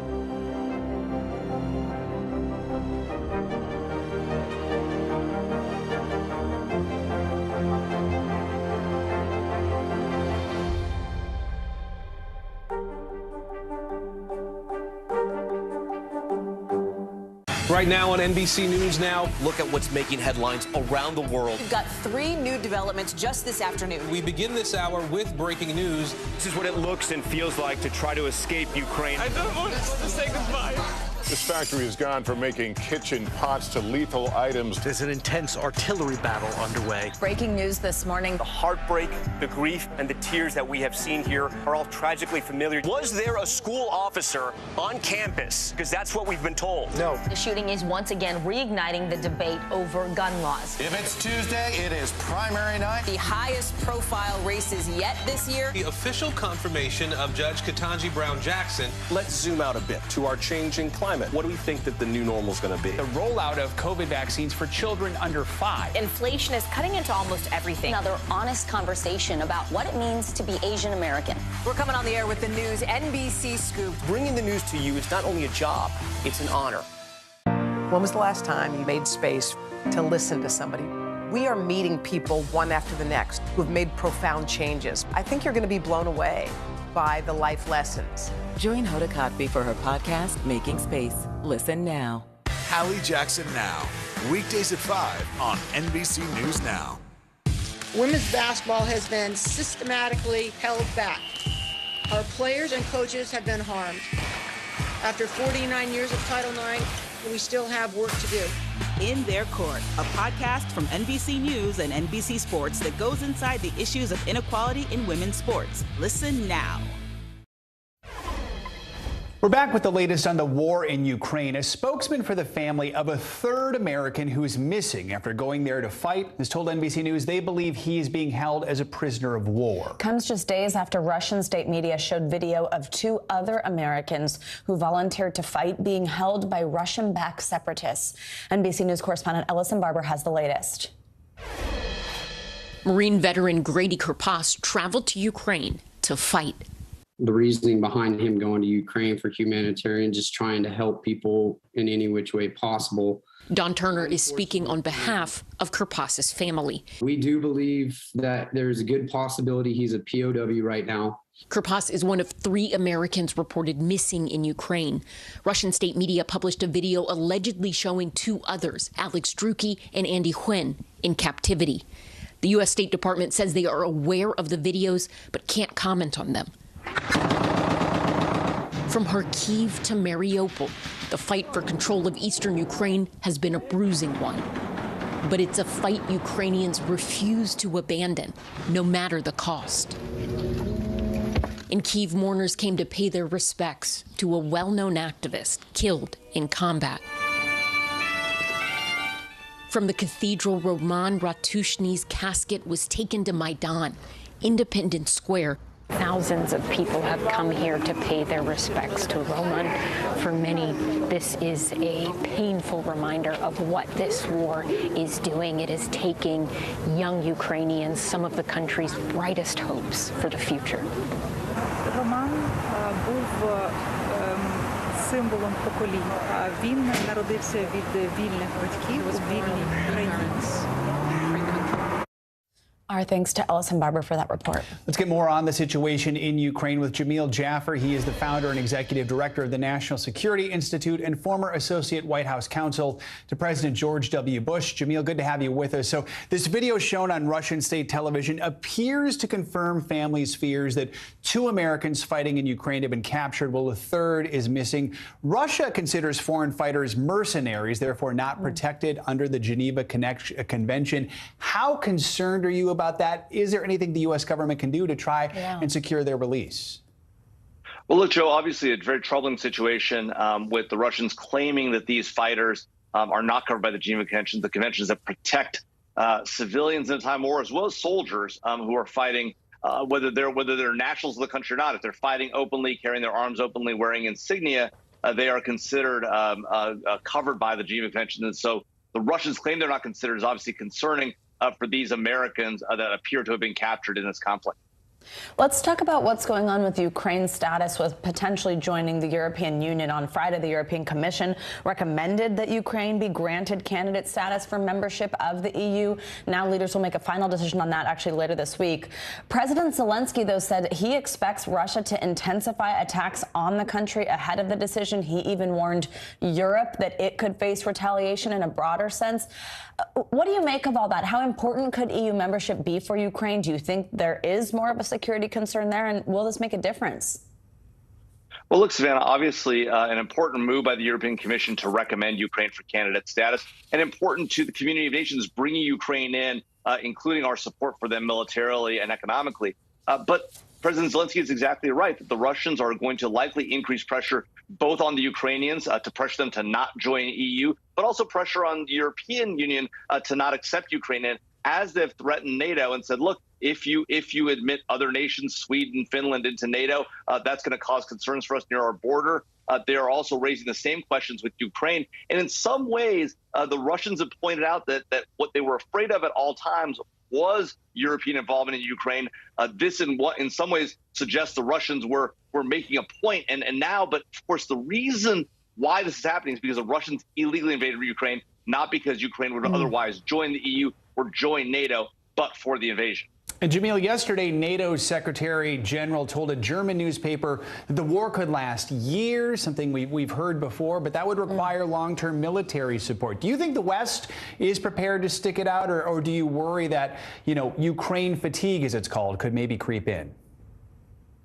Right now on NBC News Now, look at what's making headlines around the world. We've got 3 new developments just this afternoon. We begin this hour with breaking news. This is what it looks and feels like to try to escape Ukraine. I don't want us to say goodbye. This factory has gone from making kitchen pots to lethal items. There's an intense artillery battle underway. Breaking news this morning. The heartbreak, the grief, and the tears that we have seen here are all tragically familiar. Was there a school officer on campus? Because that's what we've been told. No. The shooting is once again reigniting the debate over gun laws. If it's Tuesday, it is primary night. The highest profile races yet this year. The official confirmation of Judge Ketanji Brown Jackson. Let's zoom out a bit to our changing climate. What do we think that the new normal is going to be? The rollout of COVID vaccines for children under 5. Inflation is cutting into almost everything. Another honest conversation about what it means to be Asian American. We're coming on the air with the news NBC Scoop. Bringing the news to you is not only a job, it's an honor. When was the last time you made space to listen to somebody? We are meeting people one after the next who've made profound changes. I think you're going to be blown away by the life lessons. Join Hoda Kotb for her podcast, Making Space. Listen now. Hallie Jackson Now, weekdays at 5 on NBC News Now. Women's basketball has been systematically held back. Our players and coaches have been harmed. After 49 years of Title IX, we still have work to do. In Their Court, a podcast from NBC News and NBC Sports that goes inside the issues of inequality in women's sports. Listen now. We're back with the latest on the war in Ukraine. A spokesman for the family of a 3rd American who is missing after going there to fight has told NBC News they believe he is being held as a prisoner of war. Comes just days after Russian state media showed video of 2 other Americans who volunteered to fight being held by Russian-backed separatists. NBC News correspondent Ellison Barber has the latest. Marine veteran Grady Kerpas traveled to Ukraine to fight. The reasoning behind him going to Ukraine for humanitarian, just trying to help people in any which way possible. Don Turner is speaking on behalf of Kerpas's family. We do believe that there's a good possibility he's a POW right now. Kerpas is one of 3 Americans reported missing in Ukraine. Russian state media published a video allegedly showing 2 others, Alex Druki and Andy Huen, in captivity. The U.S. State Department says they are aware of the videos but can't comment on them. From Kharkiv to Mariupol, the fight for control of eastern Ukraine has been a bruising one. But it's a fight Ukrainians refuse to abandon, no matter the cost. In Kyiv, mourners came to pay their respects to a well-known activist killed in combat. From the cathedral, Roman Ratushny's casket was taken to Maidan, Independence Square. Thousands of people have come here to pay their respects to Roman. For many, this is a painful reminder of what this war is doing. It is taking young Ukrainians some of the country's brightest hopes for the future. Роман був символом поколінь. Він народився від вільних батьків у вільній країні. Our thanks to Ellison Barber for that report. Let's get more on the situation in Ukraine with Jamil Jaffer. He is the founder and executive director of the National Security Institute and former associate White House counsel to President George W. Bush. Jamil, good to have you with us. So this video shown on Russian state television appears to confirm families' fears that 2 Americans fighting in Ukraine have been captured while a 3rd is missing. Russia considers foreign fighters mercenaries, therefore not protected under the Geneva Convention. How concerned are you about that? Is there anything the U.S. government can do to try and secure their release? Well, look, Joe, obviously a very troubling situation with the Russians claiming that these fighters are not covered by the Geneva Conventions, the conventions that protect civilians in a time of war, as well as soldiers who are fighting, whether they're nationals of the country or not. If they're fighting openly, carrying their arms openly, wearing insignia, they are considered covered by the Geneva Convention. And so the Russians claim they're not considered is obviously concerning for these Americans that appear to have been captured in this conflict. Let's talk about what's going on with Ukraine's status with potentially joining the European Union. On Friday, the European Commission recommended that Ukraine be granted candidate status for membership of the EU. Now leaders will make a final decision on that actually later this week. President Zelensky, though, said he expects Russia to intensify attacks on the country ahead of the decision. He even warned Europe that it could face retaliation in a broader sense. What do you make of all that? How important could EU membership be for Ukraine? Do you think there is more of a security concern there, and will this make a difference? Well, look, Savannah, obviously an important move by the European Commission to recommend Ukraine for candidate status, and important to the community of nations bringing Ukraine in, including our support for them militarily and economically. But President Zelensky is exactly right that the Russians are going to likely increase pressure both on the Ukrainians to pressure them to not join EU, but also pressure on the European Union to not accept Ukraine in, as they've threatened NATO and said, look, if you admit other nations, Sweden, Finland, into NATO, that's going to cause concerns for us near our border. They are also raising the same questions with Ukraine. And in some ways, the Russians have pointed out that what they were afraid of at all times was European involvement in Ukraine. This, in some ways, suggests the Russians were making a point. And now, but of course, the reason why this is happening is because the Russians illegally invaded Ukraine, not because Ukraine would otherwise join the EU or join NATO, but for the invasion. And Jamil, yesterday, NATO's Secretary General told a German newspaper that the war could last years, something we've heard before, but that would require long-term military support. Do you think the West is prepared to stick it out, or do you worry that, Ukraine fatigue, as it's called, could maybe creep in?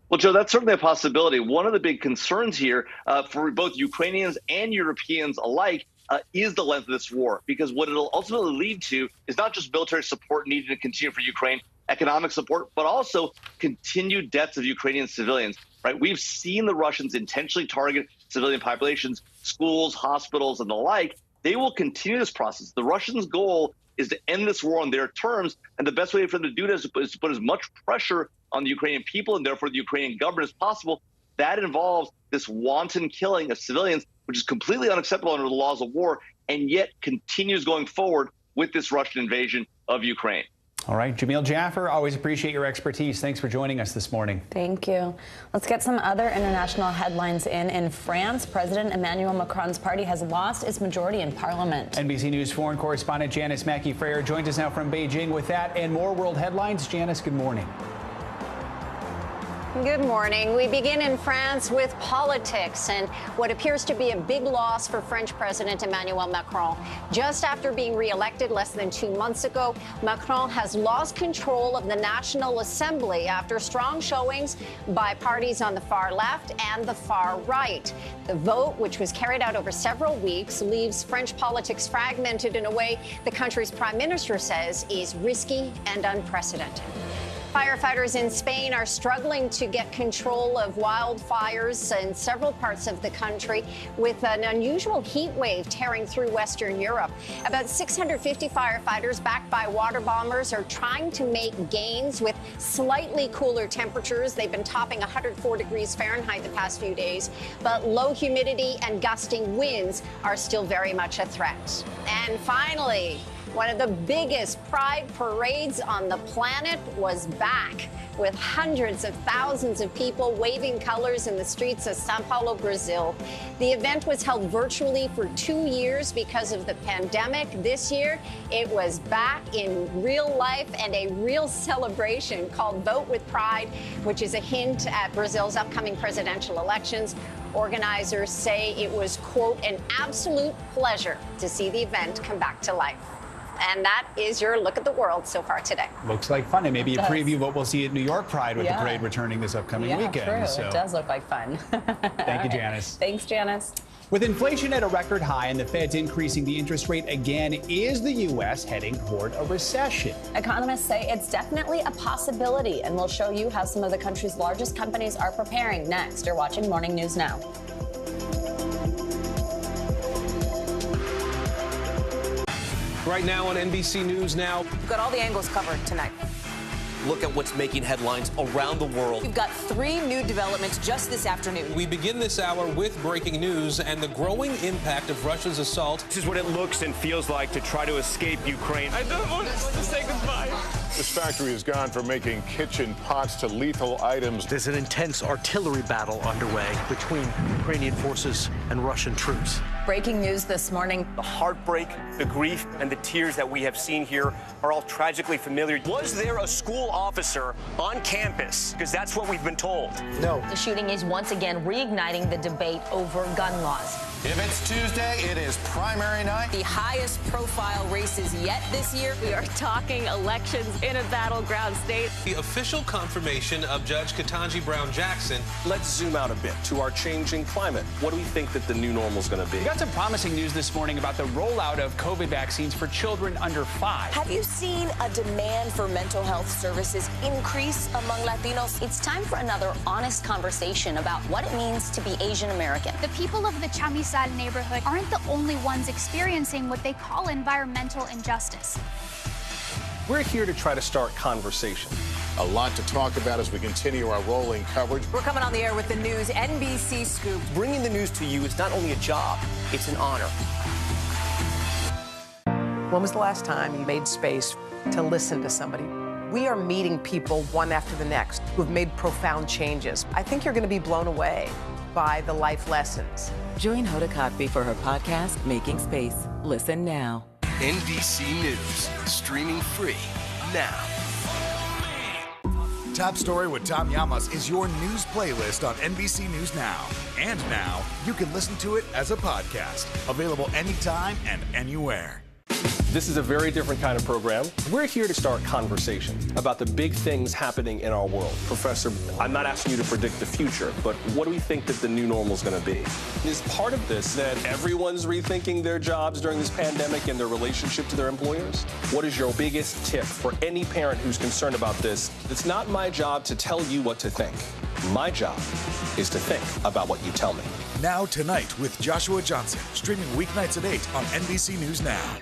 Well, Joe, that's certainly a possibility. One of the big concerns here for both Ukrainians and Europeans alike is the length of this war, because what it'll ultimately lead to is not just military support needed to continue for Ukraine, economic support, but also continued deaths of Ukrainian civilians, right? We've seen the Russians intentionally target civilian populations, schools, hospitals, and the like. They will continue this process. The Russians' goal is to end this war on their terms, and the best way for them to do this is to put as much pressure on the Ukrainian people and therefore the Ukrainian government as possible. That involves this wanton killing of civilians, which is completely unacceptable under the laws of war, and yet continues going forward with this Russian invasion of Ukraine. All right, Jamil Jaffer, always appreciate your expertise. Thanks for joining us this morning. Thank you. Let's get some other international headlines in. In France, President Emmanuel Macron's party has lost its majority in parliament. NBC News foreign correspondent Janice Mackey-Freyer joins us now from Beijing with that and more world headlines. Janice, good morning. Good morning. We begin in France with politics and what appears to be a big loss for French President Emmanuel Macron. Just after being re-elected less than 2 months ago, Macron has lost control of the National Assembly after strong showings by parties on the far left and the far right. The vote, which was carried out over several weeks, leaves French politics fragmented in a way the country's prime minister says is risky and unprecedented. Firefighters in Spain are struggling to get control of wildfires in several parts of the country, with an unusual heat wave tearing through Western Europe. About 650 firefighters, backed by water bombers, are trying to make gains with slightly cooler temperatures. They've been topping 104 degrees Fahrenheit the past few days, but low humidity and gusting winds are still very much a threat. And finally, one of the biggest pride parades on the planet was back, with hundreds of thousands of people waving colors in the streets of Sao Paulo, Brazil. The event was held virtually for 2 years because of the pandemic. This year, it was back in real life and a real celebration called Vote with Pride, which is a hint at Brazil's upcoming presidential elections. Organizers say it was, quote, an absolute pleasure to see the event come back to life. And that is your look at the world so far today. Looks like fun, and maybe a preview of what we'll see at New York Pride with the parade returning this upcoming weekend. True. So. It does look like fun. Thank you, Janice. Thanks, Janice. With inflation at a record high and the Fed's increasing the interest rate again, is the U.S. heading toward a recession? Economists say it's definitely a possibility, and we'll show you how some of the country's largest companies are preparing next. You're watching Morning News Now. Right now on NBC News Now. We've got all the angles covered tonight. look at what's making headlines around the world. We've got 3 new developments just this afternoon. We begin this hour with breaking news and the growing impact of Russia's assault. This is what it looks and feels like to try to escape Ukraine. I don't want to say goodbye. This factory has gone from making kitchen pots to lethal items. There's an intense artillery battle underway between Ukrainian forces and Russian troops. Breaking news this morning. The heartbreak, the grief, and the tears that we have seen here are all tragically familiar. Was there a school officer on campus? Because that's what we've been told. No. The shooting is once again reigniting the debate over gun laws. If it's Tuesday, it is primary night. The highest profile races yet this year. We are talking elections in a battleground state. The official confirmation of Judge Ketanji Brown Jackson. Let's zoom out a bit to our changing climate. What do we think that the new normal is going to be? We got some promising news this morning about the rollout of COVID vaccines for children under 5. Have you seen a demand for mental health services increase among Latinos? It's time for another honest conversation about what it means to be Asian American. The people of the Chamizal neighborhood aren't the only ones experiencing what they call environmental injustice. We're here to try to start conversation. A lot to talk about as we continue our rolling coverage. We're coming on the air with the news NBC Scoop. Bringing the news to you is not only a job, it's an honor. When was the last time you made space to listen to somebody? We are meeting people one after the next who have made profound changes. I think you're going to be blown away by the life lessons. Join Hoda Kotb for her podcast, Making Space. Listen now. NBC News, streaming free now. Top Story with Tom Llamas is your news playlist on NBC News Now. And now you can listen to it as a podcast, available anytime and anywhere. This is a very different kind of program. We're here to start conversation about the big things happening in our world. Professor, I'm not asking you to predict the future, but what do we think that the new normal is going to be? Is part of this that everyone's rethinking their jobs during this pandemic and their relationship to their employers? What is your biggest tip for any parent who's concerned about this? It's not my job to tell you what to think. My job is to think about what you tell me. Now Tonight with Joshua Johnson, streaming weeknights at 8 on NBC News Now.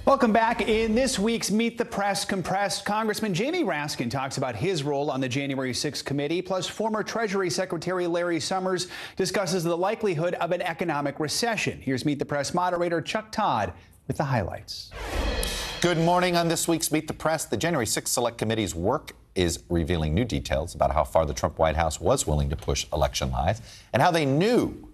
Welcome back. In this week's Meet the Press Compressed, Congressman Jamie Raskin talks about his role on the January 6th committee, plus former Treasury Secretary Larry Summers discusses the likelihood of an economic recession. Here's Meet the Press moderator Chuck Todd with the highlights. Good morning. On this week's Meet the Press, the January 6th Select Committee's work is revealing new details about how far the Trump White House was willing to push election lies and how they knew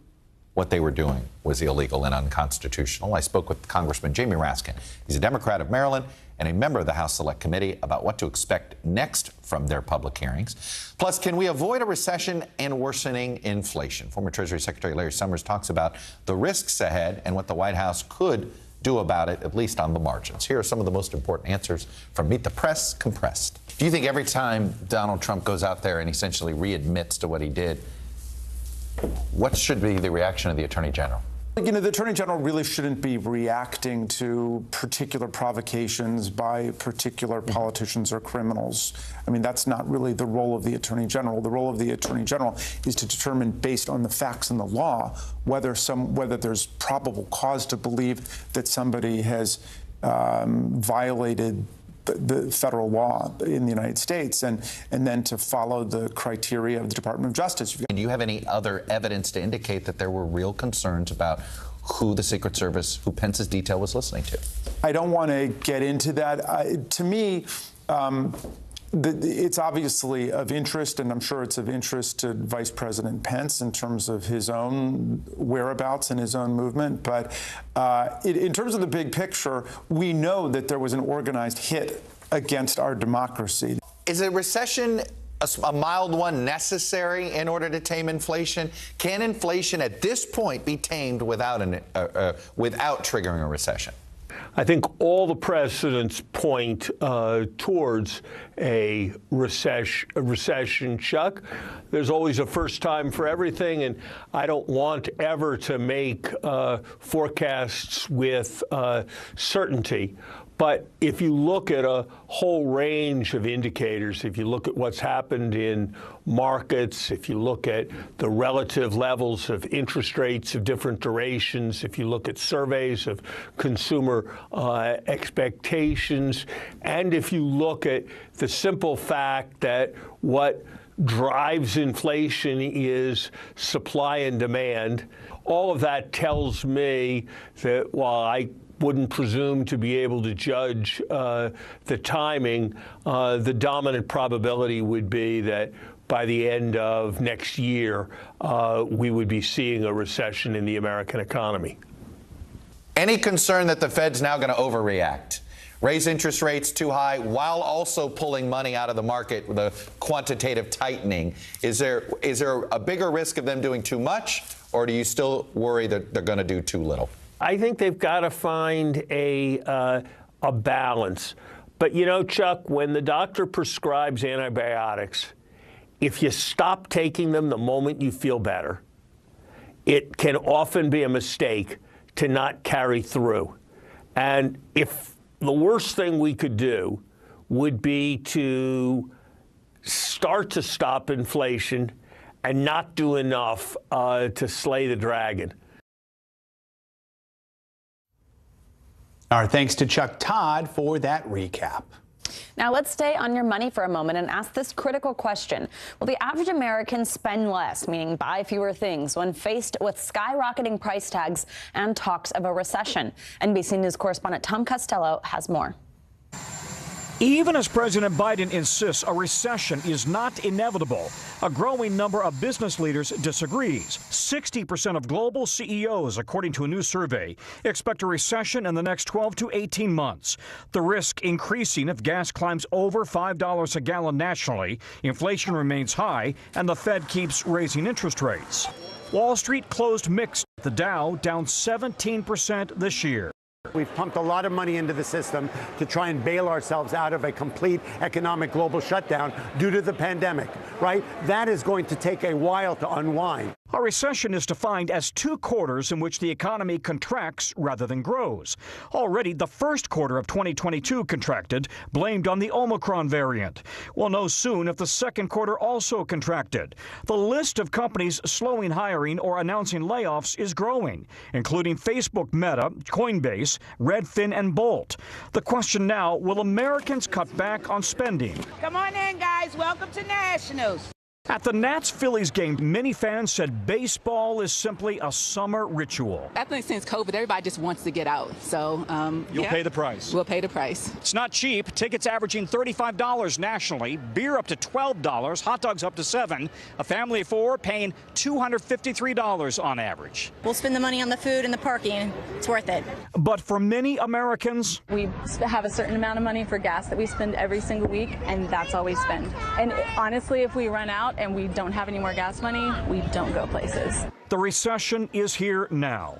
what they were doing was illegal and unconstitutional. I spoke with Congressman Jamie Raskin. He's a Democrat of Maryland and a member of the House Select Committee about what to expect next from their public hearings. Plus, can we avoid a recession and worsening inflation? Former Treasury Secretary Larry Summers talks about the risks ahead and what the White House could do about it, at least on the margins. Here are some of the most important answers from Meet the Press Compressed. Do you think every time Donald Trump goes out there and essentially readmits to what he did, what should be the reaction of the Attorney General? You know, the Attorney General really shouldn't be reacting to particular provocations by particular politicians or criminals. I mean, that's not really the role of the Attorney General. The role of the Attorney General is to determine, based on the facts and the law, whether there's probable cause to believe that somebody has violated the federal law in the United States, and then to follow the criteria of the Department of Justice. And do you have any other evidence to indicate that there were real concerns about who the Secret Service, who Pence's detail was listening to? I don't want to get into that. To me, it's obviously of interest, and I'm sure it's of interest to Vice President Pence in terms of his own whereabouts and his own movement. But in terms of the big picture, we know that there was an organized hit against our democracy. Is a recession, a mild one, necessary in order to tame inflation? Can inflation at this point be tamed without triggering a recession? I think all the precedents point towards a recession, Chuck. There's always a first time for everything, and I don't want ever to make forecasts with certainty. But if you look at a whole range of indicators, if you look at what's happened in markets, if you look at the relative levels of interest rates of different durations, if you look at surveys of consumer expectations, and if you look at the simple fact that what drives inflation is supply and demand, all of that tells me that while I wouldn't presume to be able to judge the timing, the dominant probability would be that by the end of next year, we would be seeing a recession in the American economy. Any concern that the Fed's now going to overreact? Raise interest rates too high while also pulling money out of the market with a quantitative tightening. Is there a bigger risk of them doing too much, or do you still worry that they're going to do too little? I think they've got to find a balance. But, you know, Chuck, when the doctor prescribes antibiotics, if you stop taking them the moment you feel better, it can often be a mistake to not carry through. And if the worst thing we could do would be to start to stop inflation and not do enough to slay the dragon. Our thanks to Chuck Todd for that recap. Now let's stay on your money for a moment and ask this critical question. Will the average American spend less, meaning buy fewer things, when faced with skyrocketing price tags and talks of a recession? NBC News correspondent Tom Costello has more. Even as President Biden insists a recession is not inevitable, a growing number of business leaders disagrees. 60% of global CEOs, according to a new survey, expect a recession in the next 12 to 18 months. The risk increasing if gas climbs over $5 a gallon nationally, inflation remains high, and the Fed keeps raising interest rates. Wall Street closed mixed. The Dow down 17% this year. We've pumped a lot of money into the system to try and bail ourselves out of a complete economic global shutdown due to the pandemic, right? That is going to take a while to unwind. A recession is defined as 2 quarters in which the economy contracts rather than grows. Already, the first quarter of 2022 contracted, blamed on the Omicron variant. We'll know soon if the second quarter also contracted. The list of companies slowing hiring or announcing layoffs is growing, including Facebook, Meta, Coinbase, Redfin, and Bolt. The question now, will Americans cut back on spending? Come on in, guys. Welcome to Nationals. At the Nats-Phillies game, many fans said baseball is simply a summer ritual. I think since COVID, everybody just wants to get out. So You'll pay the price. We'll pay the price. It's not cheap. Tickets averaging $35 nationally, beer up to $12, hot dogs up to $7. A family of 4 paying $253 on average. We'll spend the money on the food and the parking. It's worth it. But for many Americans, we have a certain amount of money for gas that we spend every single week, and that's all we spend. And honestly, if we run out and we don't have any more gas money, we don't go places. The recession is here now.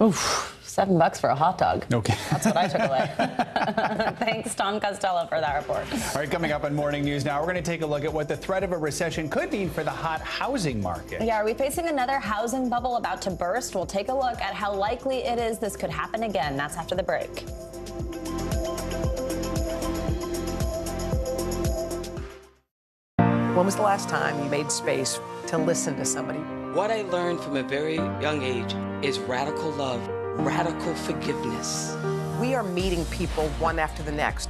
Oof, $7 for a hot dog. Okay. That's what I took away. Thanks, Tom Costello, for that report. All right, coming up on Morning News Now, we're going to take a look at what the threat of a recession could mean for the hot housing market. Yeah, are we facing another housing bubble about to burst? We'll take a look at how likely it is this could happen again. That's after the break. When was the last time you made space to listen to somebody? What I learned from a very young age is radical love, radical forgiveness. We are meeting people one after the next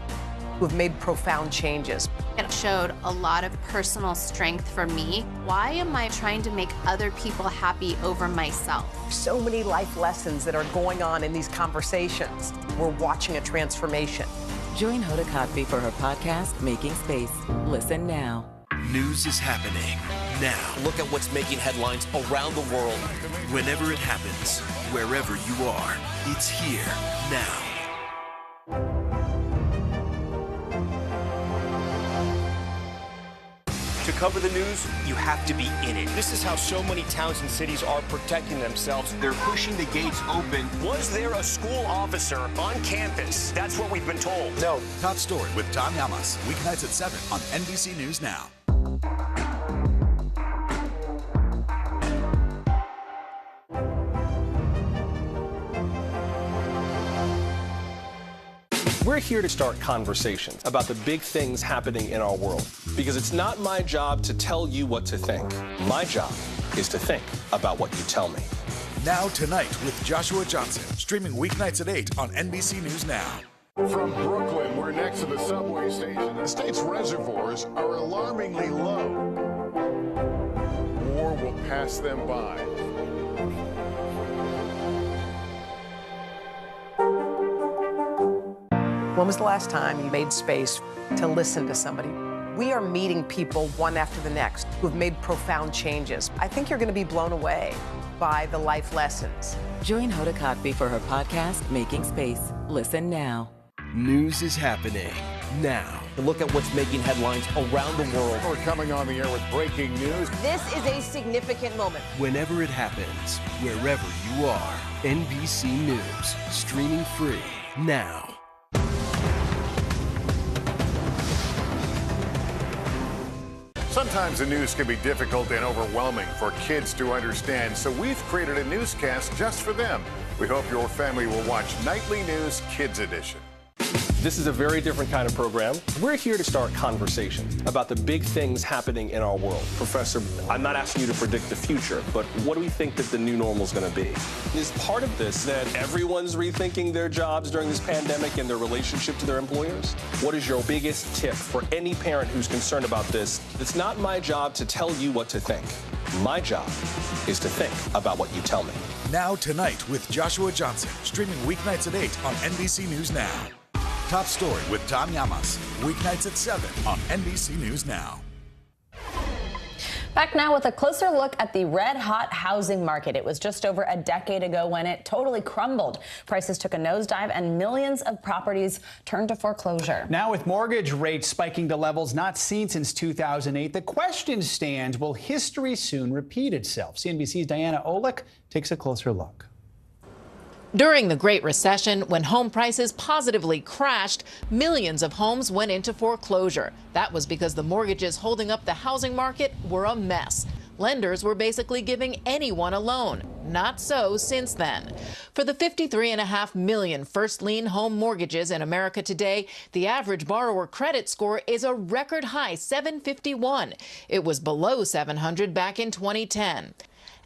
who have made profound changes. It showed a lot of personal strength for me. Why am I trying to make other people happy over myself? So many life lessons that are going on in these conversations. We're watching a transformation. Join Hoda Kotb for her podcast, Making Space. Listen now. News is happening now. Look at what's making headlines around the world. Whenever it happens, wherever you are, it's here now. To cover the news, you have to be in it. This is how so many towns and cities are protecting themselves. They're pushing the gates open. Was there a school officer on campus? That's what we've been told. No. Top Story with Tom Yamas. Weeknights at 7 on NBC News Now. We're here to start conversations about the big things happening in our world. Because it's not my job to tell you what to think. My job is to think about what you tell me. Now Tonight with Joshua Johnson, streaming weeknights at 8 on NBC News Now. From Brooklyn, we're next to the subway station. The state's reservoirs are alarmingly low. War will pass them by. When was the last time you made space to listen to somebody? We are meeting people one after the next who've made profound changes. I think you're going to be blown away by the life lessons. Join Hoda Kotb for her podcast, Making Space. Listen now. News is happening now. Look at what's making headlines around the world. We're coming on the air with breaking news. This is a significant moment. Whenever it happens, wherever you are, NBC News, streaming free now. Sometimes the news can be difficult and overwhelming for kids to understand, so we've created a newscast just for them. We hope your family will watch Nightly News Kids Edition. This is a very different kind of program. We're here to start conversations about the big things happening in our world. Professor, I'm not asking you to predict the future, but what do we think that the new normal is going to be? Is part of this that everyone's rethinking their jobs during this pandemic and their relationship to their employers? What is your biggest tip for any parent who's concerned about this? It's not my job to tell you what to think. My job is to think about what you tell me. Now Tonight with Joshua Johnson, streaming weeknights at 8 on NBC News Now. Top Story with Tom Llamas, weeknights at 7 on NBC News Now. Back now with a closer look at the red-hot housing market. It was just over a decade ago when it totally crumbled. Prices took a nosedive and millions of properties turned to foreclosure. Now with mortgage rates spiking to levels not seen since 2008, the question stands, will history soon repeat itself? CNBC's Diana Olick takes a closer look. During the Great Recession, when home prices positively crashed, millions of homes went into foreclosure. That was because the mortgages holding up the housing market were a mess. Lenders were basically giving anyone a loan. Not so since then. For the 53.5 million first lien home mortgages in America today, the average borrower credit score is a record high 751. It was below 700 back in 2010.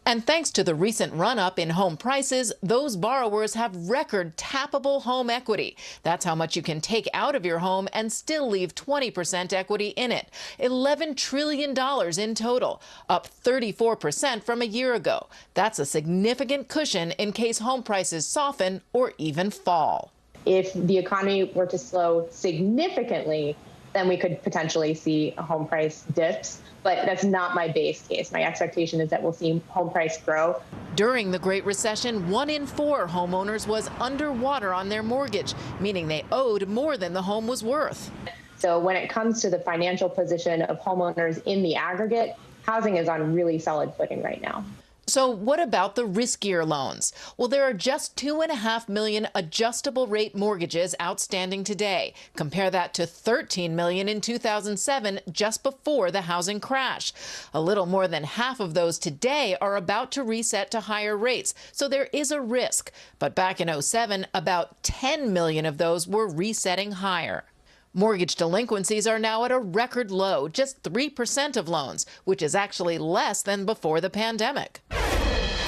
And thanks to the recent run-up in home prices, those borrowers have record tappable home equity. That's how much you can take out of your home and still leave 20% equity in it. $11 trillion in total, up 34% from a year ago. That's a significant cushion in case home prices soften or even fall. If the economy were to slow significantly, then we could potentially see home price dips. But that's not my base case. My expectation is that we'll see home price grow. During the Great Recession, 1 in 4 homeowners was underwater on their mortgage, meaning they owed more than the home was worth. So when it comes to the financial position of homeowners in the aggregate, housing is on really solid footing right now. So what about the riskier loans? Well, there are just 2.5 million adjustable rate mortgages outstanding today. Compare that to 13 million in 2007, just before the housing crash. A little more than half of those today are about to reset to higher rates, so there is a risk. But back in 2007, about 10 million of those were resetting higher. Mortgage delinquencies are now at a record low, just 3% of loans, which is actually less than before the pandemic.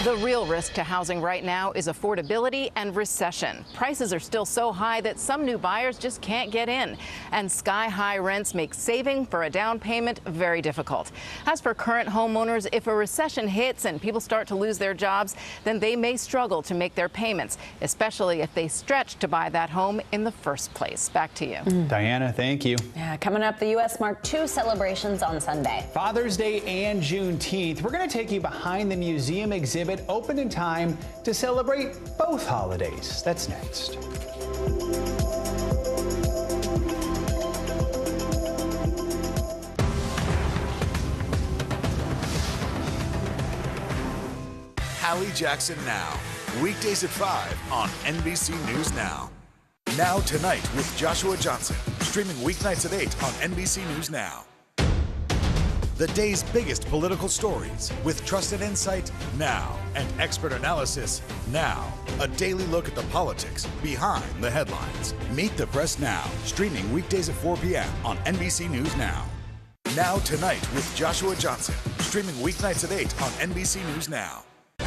The real risk to housing right now is affordability and recession. Prices are still so high that some new buyers just can't get in. And sky-high rents make saving for a down payment very difficult. As for current homeowners, if a recession hits and people start to lose their jobs, then they may struggle to make their payments, especially if they stretch to buy that home in the first place. Back to you. Diana, thank you. Yeah, coming up, the U.S. marked 2 celebrations on Sunday. Father's Day and Juneteenth. We're going to take you behind the museum exhibit opened in time to celebrate both holidays. That's next. Hallie Jackson Now, weekdays at 5 on NBC News Now. Now Tonight with Joshua Johnson, streaming weeknights at 8 on NBC News Now. The day's biggest political stories with trusted insight now and expert analysis now. A daily look at the politics behind the headlines. Meet the Press Now, streaming weekdays at 4 p.m. on NBC News Now. Now Tonight with Joshua Johnson, streaming weeknights at 8 on NBC News Now.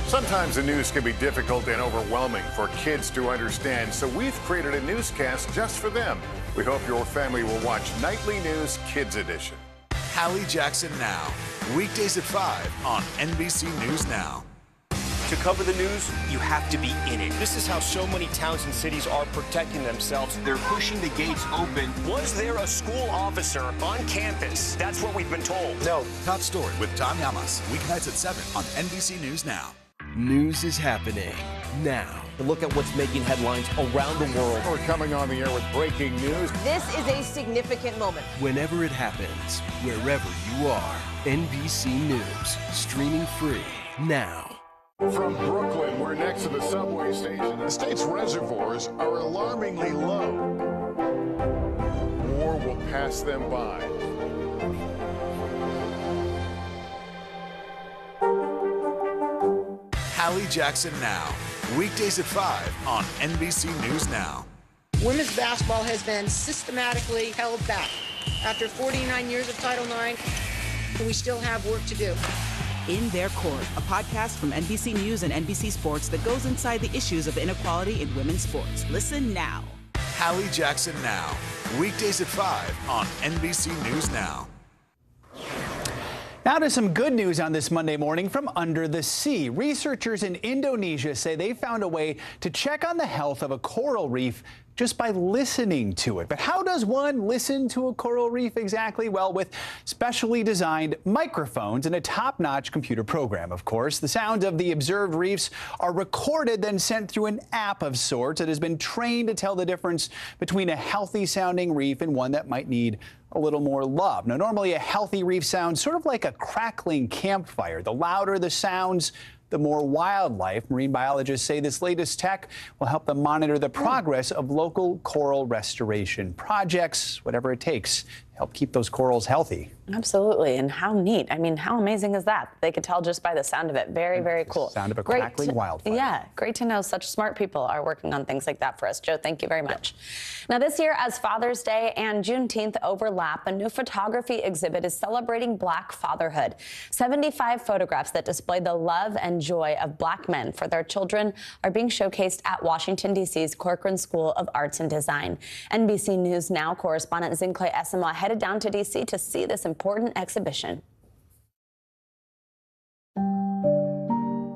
Sometimes the news can be difficult and overwhelming for kids to understand, so we've created a newscast just for them. We hope your family will watch Nightly News Kids Edition. Hallie Jackson Now, weekdays at 5 on NBC News Now. To cover the news, you have to be in it. This is how so many towns and cities are protecting themselves. They're pushing the gates open. Was there a school officer on campus? That's what we've been told. No. Top Story with Tom Llamas, weeknights at 7 on NBC News Now. News is happening now. Look at what's making headlines around the world. We're coming on the air with breaking news. This is a significant moment. Whenever it happens, wherever you are, NBC News, streaming free now. From Brooklyn, we're next to the subway station. The state's reservoirs are alarmingly low. War will pass them by. Hallie Jackson Now, weekdays at 5 on NBC News Now. Women's basketball has been systematically held back. After 49 years of Title IX, we still have work to do. In Their Court, a podcast from NBC News and NBC Sports that goes inside the issues of inequality in women's sports. Listen now. Hallie Jackson Now, weekdays at 5 on NBC News Now. Now to some good news on this Monday morning from under the sea. Researchers in Indonesia say they found a way to check on the health of a coral reef just by listening to it. But how does one listen to a coral reef exactly? Well, with specially designed microphones and a top-notch computer program, of course. The sounds of the observed reefs are recorded, then sent through an app of sorts that has been trained to tell the difference between a healthy-sounding reef and one that might need a little more love. Now, normally a healthy reef sounds sort of like a crackling campfire. The louder the sounds, the more wildlife. Marine biologists say this latest tech will help them monitor the progress of local coral restoration projects, whatever it takes to help keep those corals healthy. Absolutely. And how neat. I mean, how amazing is that? They could tell just by the sound of it. Very, very cool. Sound of a crackling wildfire. Yeah, great to know such smart people are working on things like that for us. Joe, thank you very much. Now, this year, as Father's Day and Juneteenth overlap, a new photography exhibit is celebrating Black fatherhood. 75 photographs that display the love and joy of Black men for their children are being showcased at Washington, D.C.'s Corcoran School of Arts and Design. NBC News Now correspondent Zincle Esima headed down to D.C. to see this important exhibition.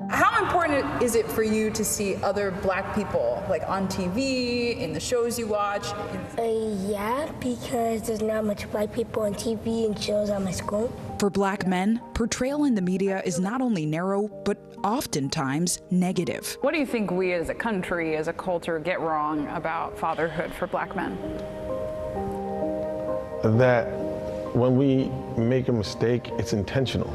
How important is it for you to see other Black people, like on TV, in the shows you watch? Yeah, because there's not much Black people on TV and shows at my school. For Black men, portrayal in the media is not only narrow, but oftentimes negative. What do you think we as a country, as a culture, get wrong about fatherhood for Black men? That when we make a mistake, it's intentional.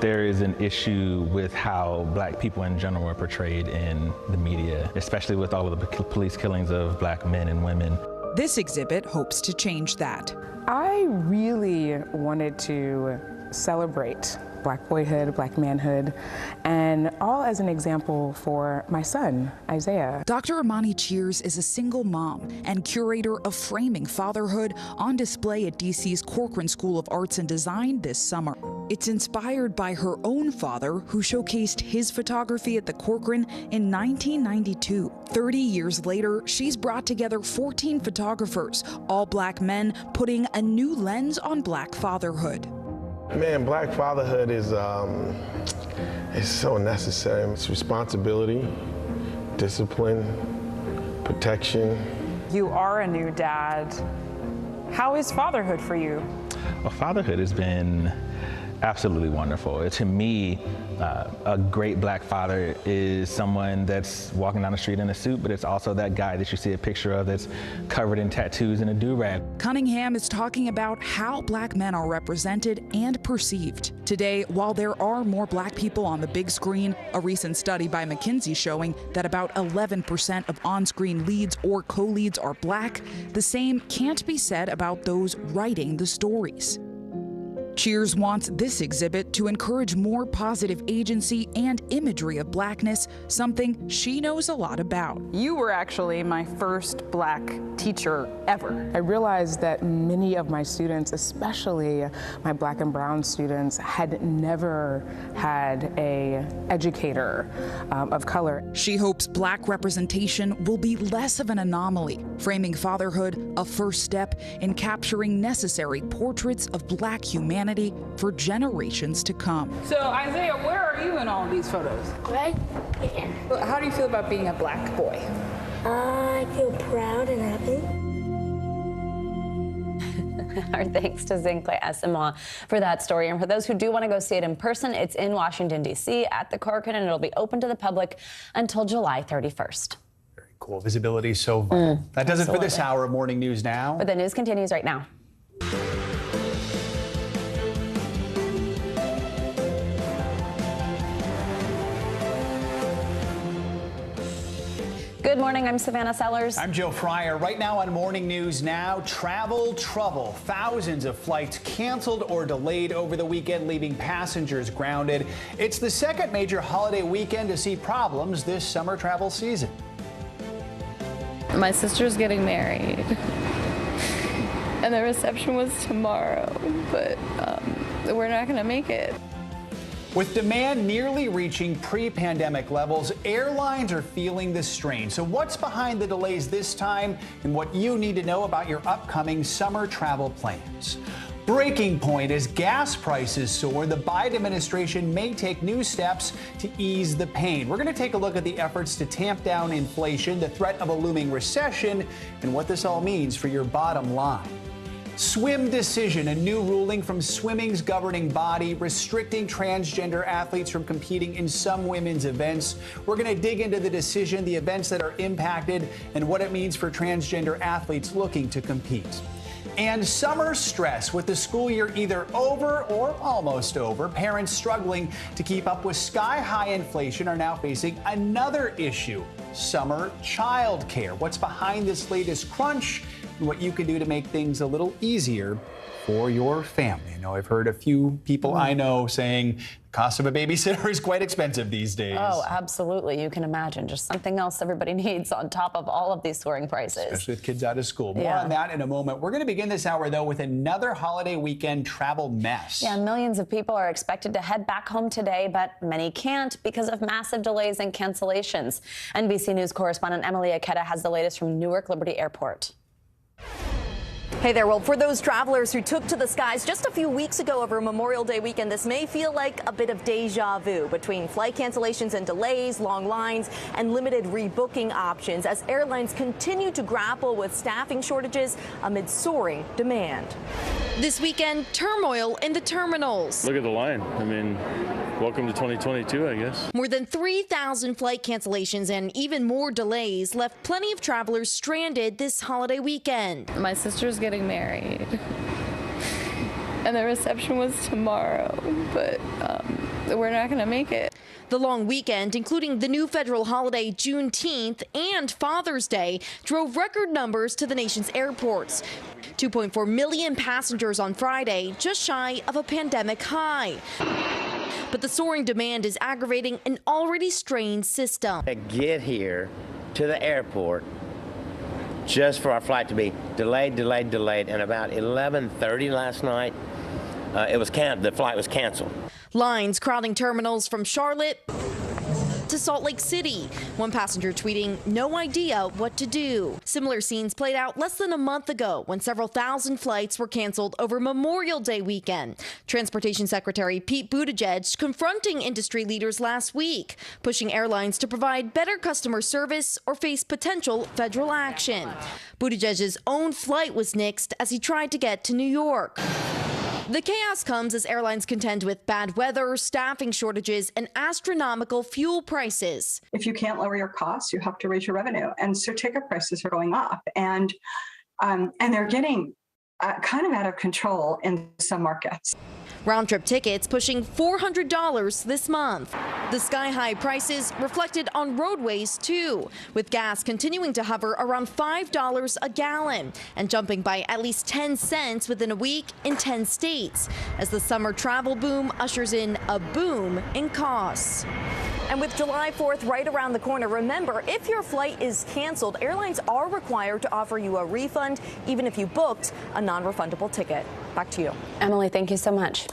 There is an issue with how Black people in general are portrayed in the media, especially with all of the police killings of Black men and women. This exhibit hopes to change that. I really wanted to celebrate Black boyhood, Black manhood, and all as an example for my son, Isaiah. Dr. Imani Cheers is a single mom and curator of Framing Fatherhood on display at DC's Corcoran School of Arts and Design this summer. It's inspired by her own father, who showcased his photography at the Corcoran in 1992. 30 years later, she's brought together 14 photographers, all Black men, putting a new lens on Black fatherhood. Man, Black fatherhood is so necessary. It's responsibility, discipline, protection. You are a new dad. How is fatherhood for you? Well, fatherhood has been absolutely wonderful. To me, a great Black father is someone that's walking down the street in a suit, but it's also that guy that you see a picture of that's covered in tattoos and a do-rag. Cunningham is talking about how Black men are represented and perceived. Today, while there are more Black people on the big screen, a recent study by McKinsey showing that about 11% of on-screen leads or co-leads are Black, the same can't be said about those writing the stories. Cheers wants this exhibit to encourage more positive agency and imagery of Blackness, something she knows a lot about. You were actually my first Black teacher ever. I realized that many of my students, especially my Black and brown students, had never had an educator of color. She hopes Black representation will be less of an anomaly, framing fatherhood a first step in capturing necessary portraits of Black humanity for generations to come. So Isaiah, where are you in all of these photos? Right here. How do you feel about being a Black boy? I feel proud and happy. Our thanks to Zincle Asamoah for that story. And for those who do want to go see it in person, it's in Washington, D.C. at the Corcoran, and it'll be open to the public until July 31st. Very cool. Visibility so vital. That does it for this hour of Morning News Now. But the news continues right now. Good morning, I'm Savannah Sellers. I'm Joe Fryer. Right now on Morning News Now, travel trouble. Thousands of flights canceled or delayed over the weekend, leaving passengers grounded. It's the second major holiday weekend to see problems this summer travel season. My sister's getting married, and the reception was tomorrow, but we're not going to make it. With demand nearly reaching pre-pandemic levels, airlines are feeling the strain. So what's behind the delays this time and what you need to know about your upcoming summer travel plans? Breaking point as gas prices soar, the Biden administration may take new steps to ease the pain. We're going to take a look at the efforts to tamp down inflation, the threat of a looming recession, and what this all means for your bottom line. Swim decision, a new ruling from swimming's governing body restricting transgender athletes from competing in some women's events. We're going to dig into the decision, the events that are impacted, and what it means for transgender athletes looking to compete. And summer stress with the school year either over or almost over. Parents struggling to keep up with sky-high inflation are now facing another issue, summer childcare. What's behind this latest crunch and what you can do to make things a little easier for your family. I know I've heard a few people I know saying the cost of a babysitter is quite expensive these days. Oh, absolutely. You can imagine. Just something else everybody needs on top of all of these soaring prices. Especially with kids out of school. More on that in a moment. We're going to begin this hour, though, with another holiday weekend travel mess. Yeah, millions of people are expected to head back home today, but many can't because of massive delays and cancellations. NBC News correspondent Emily Aketa has the latest from Newark Liberty Airport. Hey there. Well, for those travelers who took to the skies just a few weeks ago over Memorial Day weekend, this may feel like a bit of deja vu between flight cancellations and delays, long lines, and limited rebooking options as airlines continue to grapple with staffing shortages amid soaring demand. This weekend, turmoil in the terminals. Look at the line. I mean, welcome to 2022, I guess. More than 3,000 flight cancellations and even more delays left plenty of travelers stranded this holiday weekend. My sister's getting married, and the reception was tomorrow, but we're not going to make it. The long weekend, including the new federal holiday Juneteenth and Father's Day, drove record numbers to the nation's airports. 2.4 million passengers on Friday, just shy of a pandemic high. But the soaring demand is aggravating an already strained system. To get here to the airport just for our flight to be delayed, and about 11:30 last night, the flight was canceled. Lines crowding terminals from Charlotte to Salt Lake City. One passenger tweeting, "No idea what to do." Similar scenes played out less than a month ago when several thousand flights were canceled over Memorial Day weekend. Transportation Secretary Pete Buttigieg confronting industry leaders last week, pushing airlines to provide better customer service or face potential federal action. Buttigieg's own flight was nixed as he tried to get to New York. The chaos comes as airlines contend with bad weather, staffing shortages, and astronomical fuel prices. If you can't lower your costs, you have to raise your revenue. And so ticket prices are going up. And they're getting kind of out of control in some markets. Round-trip tickets pushing $400 this month. The sky-high prices reflected on roadways, too, with gas continuing to hover around $5 a gallon and jumping by at least 10 cents within a week in 10 states, as the summer travel boom ushers in a boom in costs. And with July 4th right around the corner, remember, if your flight is canceled, airlines are required to offer you a refund, even if you booked a non-refundable ticket. Back to you. Emily, thank you so much.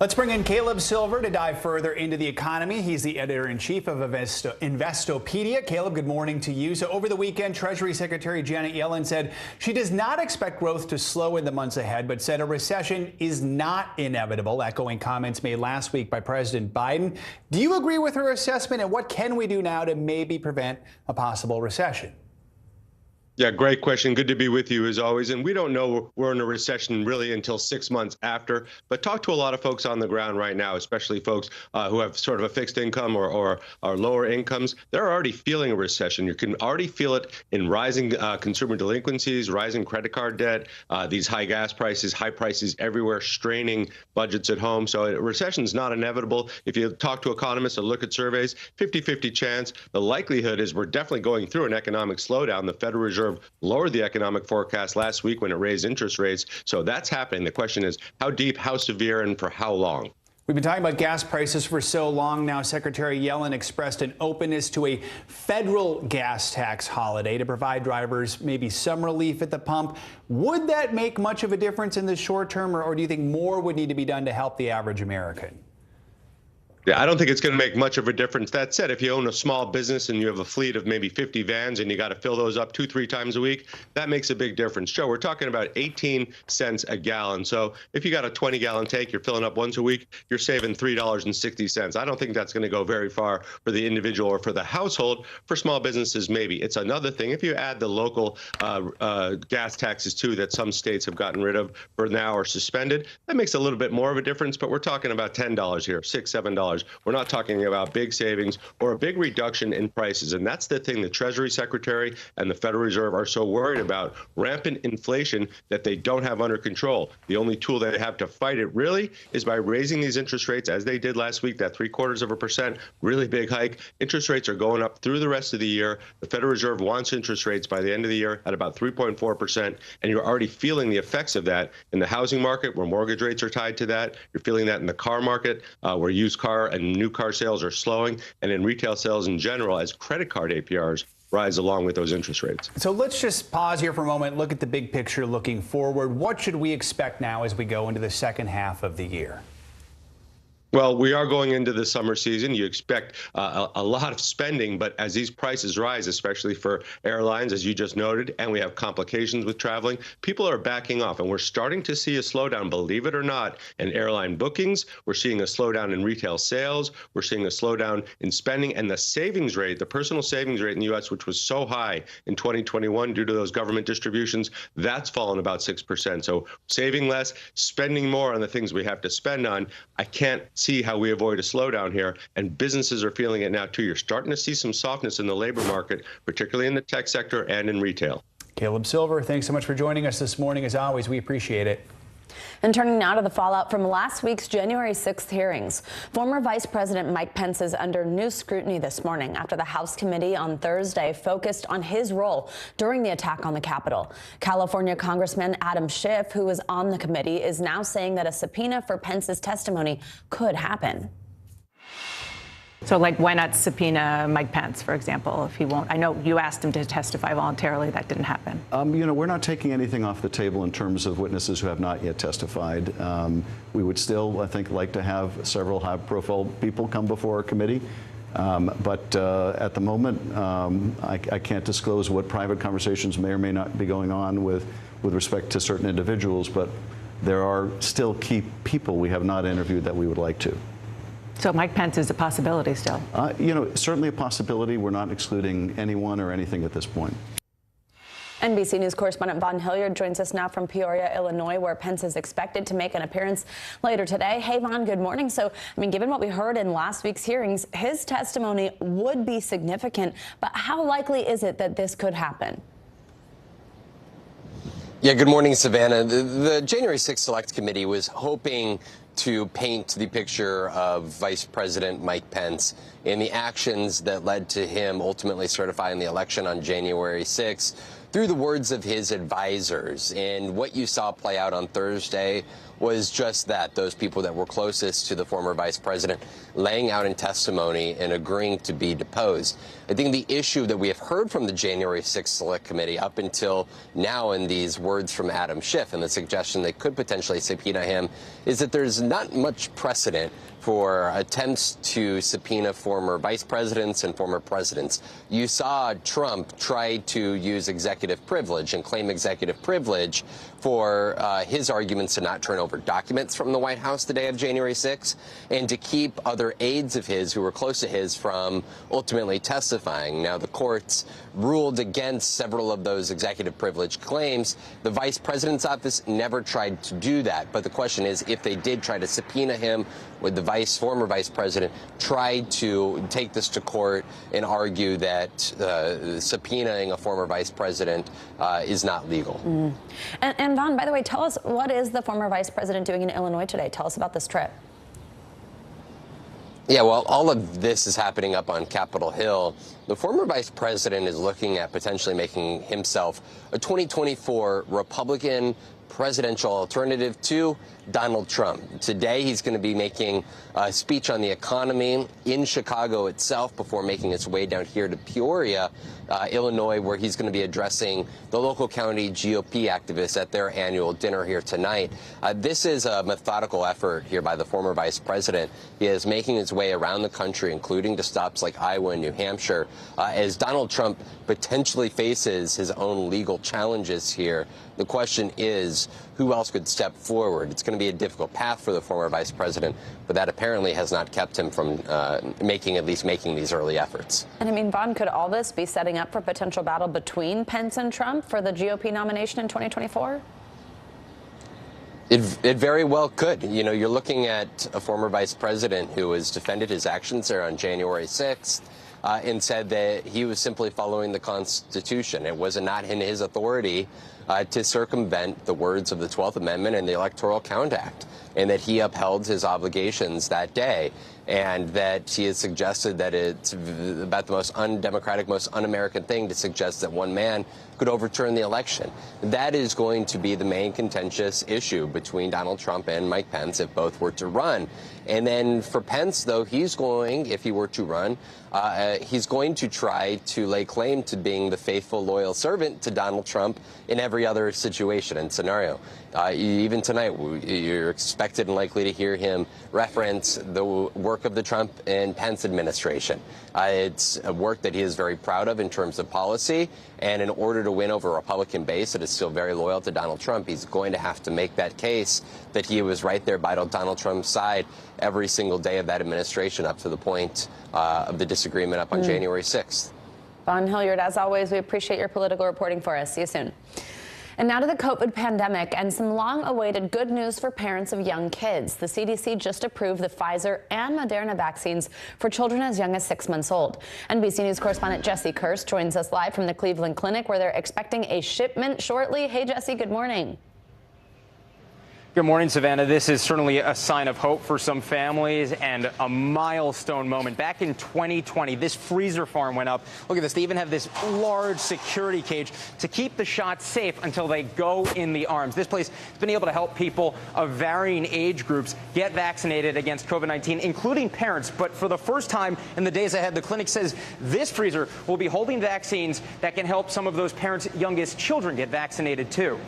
Let's bring in Caleb Silver to dive further into the economy. He's the editor-in-chief of Investopedia. Caleb, good morning to you. So over the weekend, Treasury Secretary Janet Yellen said she does not expect growth to slow in the months ahead, but said a recession is not inevitable, echoing comments made last week by President Biden. Do you agree with her assessment, and what can we do now to maybe prevent a possible recession? Yeah, great question. Good to be with you as always. And we don't know we're in a recession really until 6 months after, but talk to a lot of folks on the ground right now, especially folks who have sort of a fixed income or lower incomes. They're already feeling a recession. You can already feel it in rising consumer delinquencies, rising credit card debt, these high gas prices, high prices everywhere, straining budgets at home. So a recession is not inevitable. If you talk to economists or look at surveys, 50-50 chance. The likelihood is we're definitely going through an economic slowdown. The Federal Reserve lowered the economic forecast last week when it raised interest rates. So that's happening. The question is how deep, how severe, and for how long? We've been talking about gas prices for so long now. Secretary Yellen expressed an openness to a federal gas tax holiday to provide drivers maybe some relief at the pump. Would that make much of a difference in the short term, or do you think more would need to be done to help the average American? Yeah, I don't think it's going to make much of a difference. That said, if you own a small business and you have a fleet of maybe 50 vans and you got to fill those up 2-3 times a week, that makes a big difference. Joe, we're talking about 18 cents a gallon. So if you got a 20-gallon tank, you're filling up once a week, you're saving $3.60. I don't think that's going to go very far for the individual or for the household. For small businesses, maybe. It's another thing. If you add the local gas taxes, too, that some states have gotten rid of for now or suspended, that makes a little bit more of a difference. But we're talking about $10 here, $6, $7. We're not talking about big savings or a big reduction in prices. And that's the thing the Treasury Secretary and the Federal Reserve are so worried about, rampant inflation that they don't have under control. The only tool they have to fight it really is by raising these interest rates, as they did last week, that 0.75%, really big hike. Interest rates are going up through the rest of the year. The Federal Reserve wants interest rates by the end of the year at about 3.4%. And you're already feeling the effects of that in the housing market, where mortgage rates are tied to that. You're feeling that in the car market, where used car and new car sales are slowing, and in retail sales in general as credit card APRs rise along with those interest rates. So let's just pause here for a moment, look at the big picture looking forward. What should we expect now as we go into the second half of the year? Well, we are going into the summer season. You expect a lot of spending, but as these prices rise, especially for airlines, as you just noted, and we have complications with traveling, people are backing off. And we're starting to see a slowdown, believe it or not, in airline bookings. We're seeing a slowdown in retail sales. We're seeing a slowdown in spending. And the savings rate, the personal savings rate in the U.S., which was so high in 2021 due to those government distributions, that's fallen about 6%. So saving less, spending more on the things we have to spend on. I can't see how we avoid a slowdown here, and businesses are feeling it now too. You're starting to see some softness in the labor market, particularly in the tech sector and in retail. Caleb Silver, thanks so much for joining us this morning. As always, we appreciate it. And turning now to the fallout from last week's January 6th hearings. Former Vice President Mike Pence is under new scrutiny this morning after the House committee on Thursday focused on his role during the attack on the Capitol. California Congressman Adam Schiff, who was on the committee, is now saying that a subpoena for Pence's testimony could happen. So, like, why not subpoena Mike Pence, for example, if he won't? I know you asked him to testify voluntarily. That didn't happen. You know, we're not taking anything off the table in terms of witnesses who have not yet testified. We would still, I think, like to have several high-profile people come before our committee. But at the moment, I can't disclose what private conversations may or may not be going on with respect to certain individuals. But there are still key people we have not interviewed that we would like to. So Mike Pence is a possibility still? You know, certainly a possibility. We're not excluding anyone or anything at this point. NBC News correspondent Vaughn Hilliard joins us now from Peoria, Illinois, where Pence is expected to make an appearance later today. Hey, Vaughn, good morning. So, I mean, given what we heard in last week's hearings, his testimony would be significant. But how likely is it that this could happen? Yeah, good morning, Savannah. The January 6th Select Committee was hoping to paint the picture of Vice President Mike Pence in the actions that led to him ultimately certifying the election on January 6th through the words of his advisors. And what you saw play out on Thursday was just that, those people that were closest to the former vice president laying out in testimony and agreeing to be deposed. I think the issue that we have heard from the January 6th Select Committee up until now in these words from Adam Schiff and the suggestion they could potentially subpoena him is that there's not much precedent for attempts to subpoena former vice presidents and former presidents. You saw Trump try to use executive privilege and claim executive privilege for his arguments to not turn over documents from the White House the day of January 6th and to keep other aides of his who were close to his from ultimately testifying. Now, the courts ruled against several of those executive privilege claims. The vice president's office never tried to do that. But the question is, if they did try to subpoena him, would the former vice president try to take this to court and argue that subpoenaing a former vice president is not legal? And Vaughn, by the way, tell us, what is the former vice president doing in Illinois today? Tell us about this trip. Yeah, well, all of this is happening up on Capitol Hill. The former vice president is looking at potentially making himself a 2024 Republican presidential alternative to Donald Trump. Today, he's going to be making a speech on the economy in Chicago itself before making his way down here to Peoria, Illinois, where he's going to be addressing the local county GOP activists at their annual dinner here tonight. This is a methodical effort here by the former vice president. He is making his way around the country, including to stops like Iowa and New Hampshire, as Donald Trump potentially faces his own legal challenges here. The question is, who else could step forward? It's going to be a difficult path for the former vice president, but that apparently has not kept him from making these early efforts. And I mean, Vaughn, could all this be setting up for potential battle between Pence and Trump for the GOP nomination in 2024? It very well could. You know, you're looking at a former vice president who has defended his actions there on January 6th. And said that he was simply following the Constitution. It was not in his authority to circumvent the words of the 12th Amendment and the Electoral Count Act, and that he upheld his obligations that day, and that he has suggested that it's about the most undemocratic, most un-American thing to suggest that one man could overturn the election. That is going to be the main contentious issue between Donald Trump and Mike Pence if both were to run. And then for Pence, though, he's going, if he were to run, he's going to try to lay claim to being the faithful, loyal servant to Donald Trump in every other situation and scenario. Even tonight, you're expected and likely to hear him reference the work of the Trump and Pence administration. It's a work that he is very proud of in terms of policy. And in order to win over a Republican base that is still very loyal to Donald Trump, he's going to have to make that case that he was right there by Donald Trump's side every single day of that administration up to the point of the disagreement up on January 6th. Vaughn Hilliard, as always, we appreciate your political reporting for us. See you soon. And now to the COVID pandemic and some long-awaited good news for parents of young kids. The CDC just approved the Pfizer and Moderna vaccines for children as young as 6 months old. NBC News correspondent Jesse Kirst joins us live from the Cleveland Clinic, where they're expecting a shipment shortly. Hey, Jesse, good morning. Good morning, Savannah. This is certainly a sign of hope for some families and a milestone moment. Back in 2020, this freezer farm went up. Look at this. They even have this large security cage to keep the shots safe until they go in the arms. This place has been able to help people of varying age groups get vaccinated against COVID-19, including parents. But for the first time in the days ahead, the clinic says this freezer will be holding vaccines that can help some of those parents' youngest children get vaccinated, too.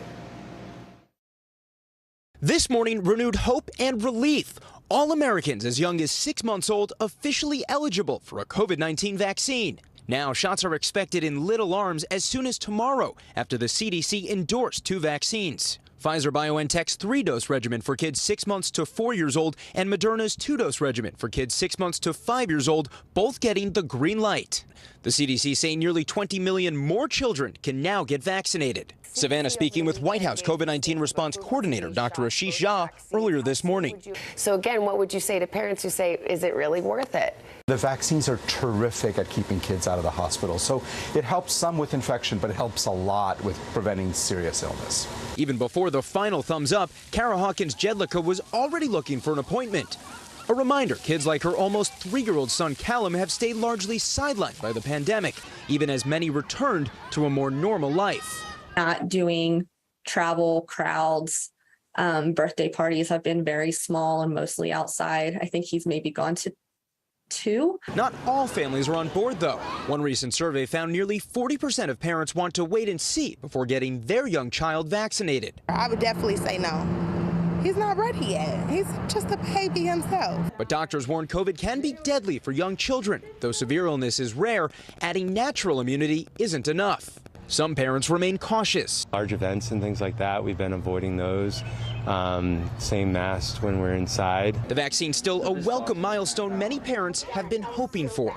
This morning, renewed hope and relief. All Americans as young as 6 months old officially eligible for a COVID-19 vaccine. Now, shots are expected in little arms as soon as tomorrow after the CDC endorsed 2 vaccines. Pfizer-BioNTech's 3-dose regimen for kids 6 months to 4 years old and Moderna's 2-dose regimen for kids 6 months to 5 years old, both getting the green light. The CDC saying nearly 20 million more children can now get vaccinated. Savannah speaking with White House COVID-19 response coordinator Dr. Ashish Jha earlier this morning. So again, what would you say to parents who say, is it really worth it? The vaccines are terrific at keeping kids out of the hospital. So it helps some with infection, but it helps a lot with preventing serious illness. Even before the final thumbs up, Kara Hawkins Jedlicka was already looking for an appointment. A reminder, kids like her almost 3-year-old son Callum have stayed largely sidelined by the pandemic, even as many returned to a more normal life. Not doing travel, crowds, birthday parties have been very small and mostly outside. I think he's maybe gone to 2. Not all families are on board, though. One recent survey found nearly 40% of parents want to wait and see before getting their young child vaccinated. I would definitely say no. He's not ready yet. He's just a baby himself. But doctors warn COVID can be deadly for young children. Though severe illness is rare, adding natural immunity isn't enough. Some parents remain cautious. Large events and things like that, we've been avoiding those. Same masks when we're inside. The vaccine's still a welcome milestone many parents have been hoping for.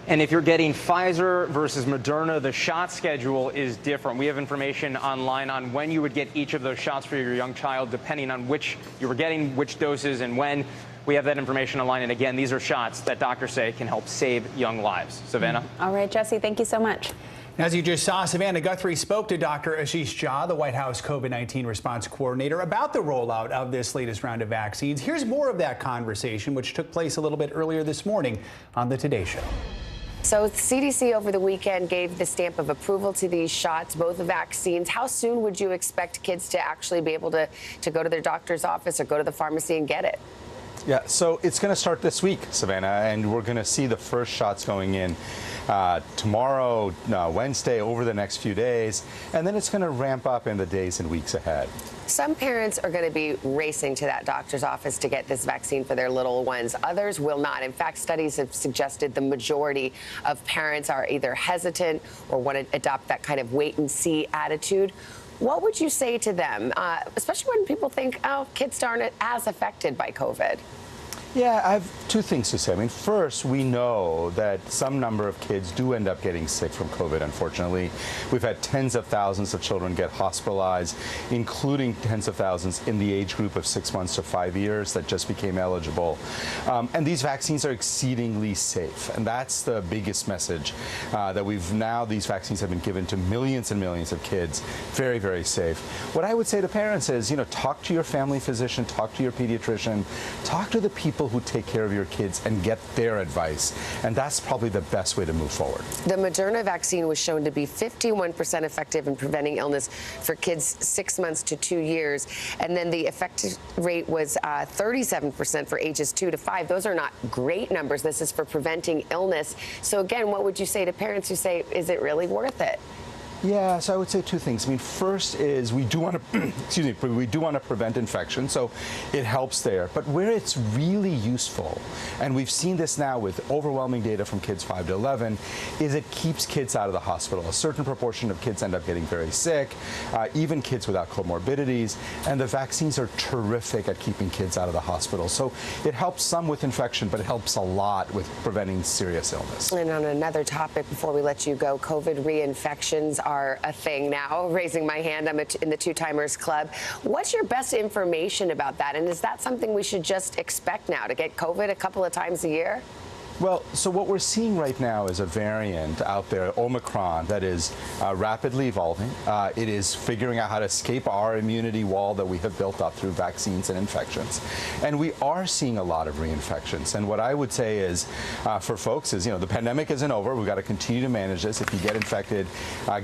And if you're getting Pfizer versus Moderna, the shot schedule is different. We have information online on when you would get each of those shots for your young child, depending on which you were getting, which doses and when. We have that information online. And again, these are shots that doctors say can help save young lives. Savannah? All right, Jesse, thank you so much. As you just saw, Savannah Guthrie spoke to Dr. Ashish Jha, the White House COVID-19 response coordinator, about the rollout of this latest round of vaccines. Here's more of that conversation, which took place a little bit earlier this morning on the Today Show. So the CDC over the weekend gave the stamp of approval to these shots, both the vaccines. How soon would you expect kids to actually be able to go to their doctor's office or go to the pharmacy and get it? Yeah, so it's going to start this week, Savannah, and we're going to see the first shots going in tomorrow, Wednesday, over the next few days, and then it's going to ramp up in the days and weeks ahead. Some parents are going to be racing to that doctor's office to get this vaccine for their little ones. Others will not. In fact, studies have suggested the majority of parents are either hesitant or want to adopt that kind of wait-and-see attitude. What would you say to them, especially when people think, oh, kids aren't as affected by COVID? Yeah, I have two things to say. I mean, first, we know that some number of kids do end up getting sick from COVID, unfortunately. We've had tens of thousands of children get hospitalized, including tens of thousands in the age group of 6 months to 5 years that just became eligible. And these vaccines are exceedingly safe. And that's the biggest message, that these vaccines have been given to millions and millions of kids. Very, very safe. What I would say to parents is, talk to your family physician, talk to your pediatrician, talk to the people who take care of your kids and get their advice. And that's probably the best way to move forward. The Moderna vaccine was shown to be 51% effective in preventing illness for kids 6 months to 2 years. And then the effective rate was 37% for ages 2 to 5. Those are not great numbers. This is for preventing illness. So again, what would you say to parents who say, is it really worth it? Yeah, so I would say two things. I mean, first is we do want to, we do want to prevent infection, so it helps there. But where it's really useful, and we've seen this now with overwhelming data from kids 5 to 11, is it keeps kids out of the hospital. A certain proportion of kids end up getting very sick, even kids without comorbidities, and the vaccines are terrific at keeping kids out of the hospital. So it helps some with infection, but it helps a lot with preventing serious illness. And on another topic, before we let you go, COVID reinfections are a thing now. Raising my hand, I'm in the Two-Timers Club. What's your best information about that? And is that something we should just expect now, to get COVID a couple of times a year? Well, so what we're seeing right now is a variant out there, Omicron, that is rapidly evolving. It is figuring out how to escape our immunity wall that we have built up through vaccines and infections. And we are seeing a lot of reinfections. And what I would say is, for folks is, the pandemic isn't over. We've got to continue to manage this. If you get infected,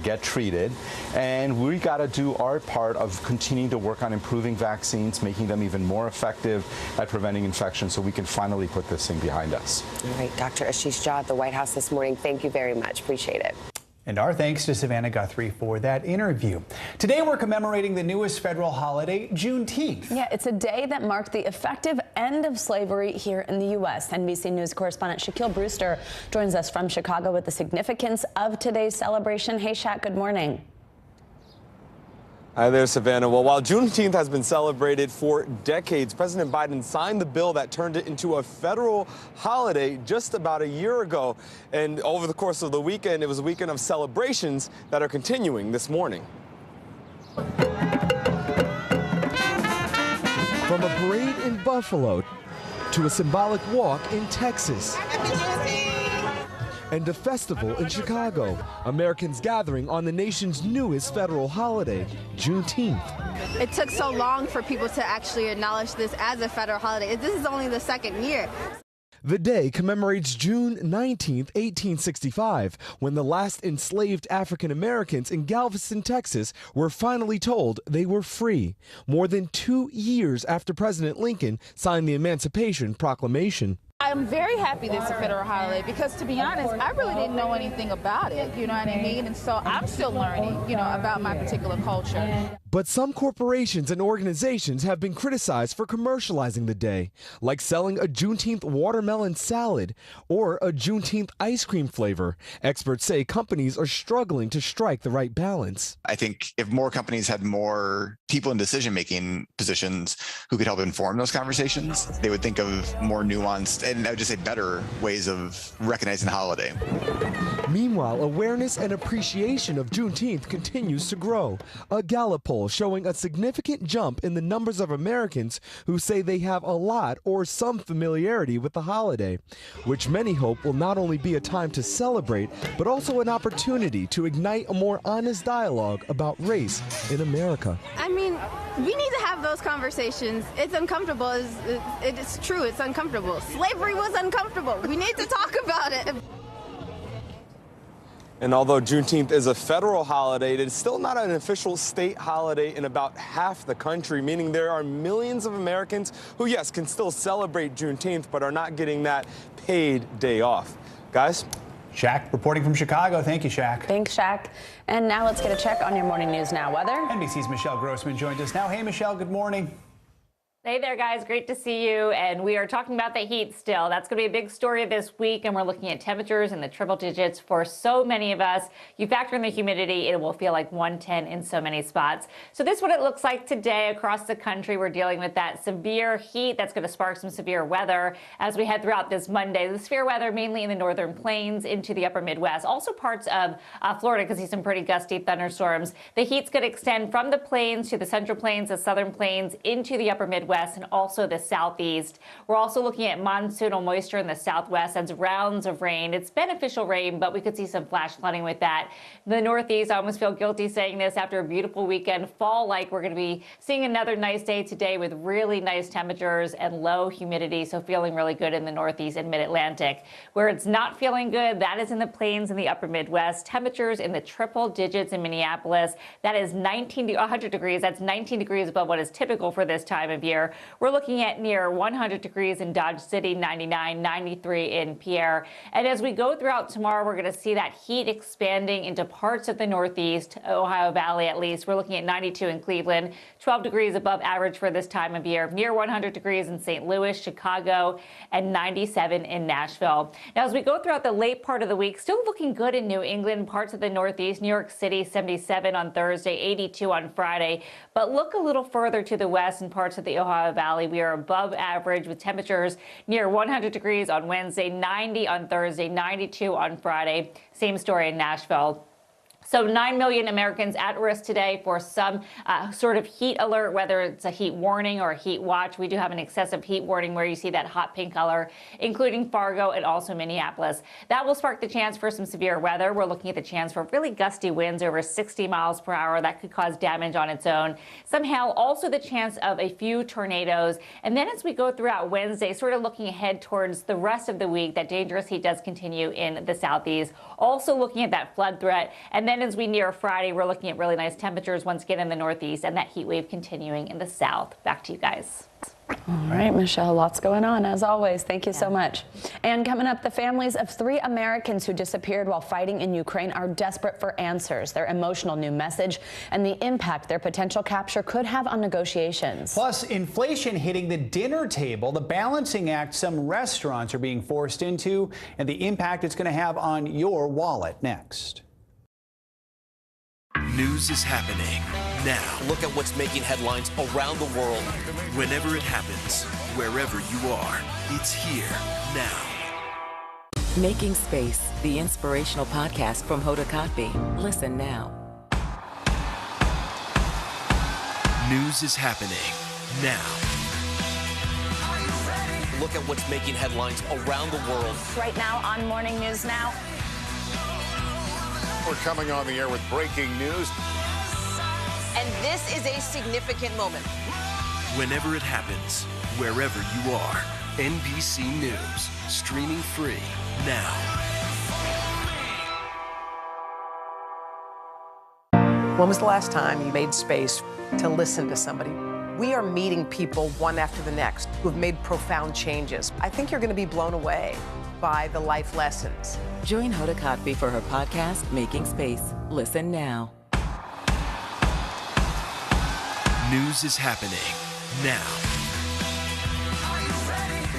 get treated. And we got to do our part of continuing to work on improving vaccines, making them even more effective at preventing infection so we can finally put this thing behind us. All right, Dr. Ashish Jha at the White House this morning. Thank you very much. Appreciate it. And our thanks to Savannah Guthrie for that interview. Today we're commemorating the newest federal holiday, Juneteenth. Yeah, it's a day that marked the effective end of slavery here in the U.S. NBC News correspondent Shaquille Brewster joins us from Chicago with the significance of today's celebration. Hey, Shaq, good morning. Hi there, Savannah. Well, while Juneteenth has been celebrated for decades, President Biden signed the bill that turned it into a federal holiday just about a year ago. And over the course of the weekend, it was a weekend of celebrations that are continuing this morning. From a parade in Buffalo to a symbolic walk in Texas and a festival in Chicago, Americans gathering on the nation's newest federal holiday, Juneteenth. It took so long for people to actually acknowledge this as a federal holiday. This is only the second year. The day commemorates June 19, 1865, when the last enslaved African Americans in Galveston, Texas, were finally told they were free, more than 2 years after President Lincoln signed the Emancipation Proclamation. I'm very happy this is a federal holiday because, to be honest, I really didn't know anything about it, you know what I mean? And so I'm still learning, about my particular culture. But some corporations and organizations have been criticized for commercializing the day, like selling a Juneteenth watermelon salad or a Juneteenth ice cream flavor. Experts say companies are struggling to strike the right balance. I think if more companies had more people in decision-making positions who could help inform those conversations, they would think of more nuanced and I would just say better ways of recognizing the holiday. Meanwhile, awareness and appreciation of Juneteenth continues to grow. A Gallup poll showing a significant jump in the numbers of Americans who say they have a lot or some familiarity with the holiday, which many hope will not only be a time to celebrate, but also an opportunity to ignite a more honest dialogue about race in America. I mean, we need to have those conversations. It's uncomfortable. It's true. It's uncomfortable. Slavery was uncomfortable. We need to talk about it. And although Juneteenth is a federal holiday, it is still not an official state holiday in about half the country, meaning there are millions of Americans who, yes, can still celebrate Juneteenth, but are not getting that paid day off. Guys? Shaq reporting from Chicago. Thank you, Shaq. Thanks, Shaq. And now let's get a check on your Morning News Now weather. NBC's Michelle Grossman joins us now. Hey, Michelle, good morning. Hey there, guys. Great to see you. And we are talking about the heat still. That's going to be a big story this week. And we're looking at temperatures in the triple digits for so many of us. You factor in the humidity, it will feel like 110 in so many spots. So this is what it looks like today across the country. We're dealing with that severe heat that's going to spark some severe weather as we head throughout this Monday. The severe weather mainly in the northern plains into the upper Midwest. Also parts of Florida could see some pretty gusty thunderstorms. The heat's going to extend from the plains to the central plains, the southern plains into the upper Midwest. And also the southeast. We're also looking at monsoonal moisture in the southwest as rounds of rain. It's beneficial rain, but we could see some flash flooding with that. The northeast, I almost feel guilty saying this after a beautiful weekend, fall-like. We're going to be seeing another nice day today with really nice temperatures and low humidity, so feeling really good in the northeast and mid-Atlantic. Where it's not feeling good, that is in the plains and the upper Midwest. Temperatures in the triple digits in Minneapolis. That is 100 degrees. That's 19 degrees above what is typical for this time of year. We're looking at near 100 degrees in Dodge City, 99, 93 in Pierre. And as we go throughout tomorrow, we're going to see that heat expanding into parts of the Northeast, Ohio Valley at least. We're looking at 92 in Cleveland, 12 degrees above average for this time of year, near 100 degrees in St. Louis, Chicago, and 97 in Nashville. Now, as we go throughout the late part of the week, still looking good in New England, parts of the Northeast, New York City, 77 on Thursday, 82 on Friday. But look a little further to the west and parts of the Ohio Valley. We are above average with temperatures near 100 degrees on Wednesday, 90 on Thursday, 92 on Friday. Same story in Nashville. So 9 million Americans at risk today for some sort of heat alert, whether it's a heat warning or a heat watch. We do have an excessive heat warning where you see that hot pink color, including Fargo and also Minneapolis. That will spark the chance for some severe weather. We're looking at the chance for really gusty winds over 60 miles per hour. That could cause damage on its own. Some hail, also the chance of a few tornadoes. And then as we go throughout Wednesday, sort of looking ahead towards the rest of the week, that dangerous heat does continue in the southeast. Also looking at that flood threat. And then as we near Friday, we're looking at really nice temperatures once again in the northeast and that heat wave continuing in the south. Back to you guys. All right, Michelle, lots going on as always. Thank you so much. And coming up, the families of 3 Americans who disappeared while fighting in Ukraine are desperate for answers, their emotional new message, and the impact their potential capture could have on negotiations. Plus, inflation hitting the dinner table, the balancing act some restaurants are being forced into, and the impact it's going to have on your wallet next. News is happening. now. Look at what's making headlines around the world. Whenever it happens, wherever you are, it's here now. Making Space, the inspirational podcast from Hoda Kotb. Listen now. News is happening now. Look at what's making headlines around the world. Right now on Morning News Now. We're coming on the air with breaking news. And this is a significant moment. Whenever it happens, wherever you are, NBC News, streaming free now. When was the last time you made space to listen to somebody? We are meeting people one after the next who have made profound changes. I think you're going to be blown away by the life lessons. Join Hoda Kotb for her podcast, Making Space. Listen now. News is happening now.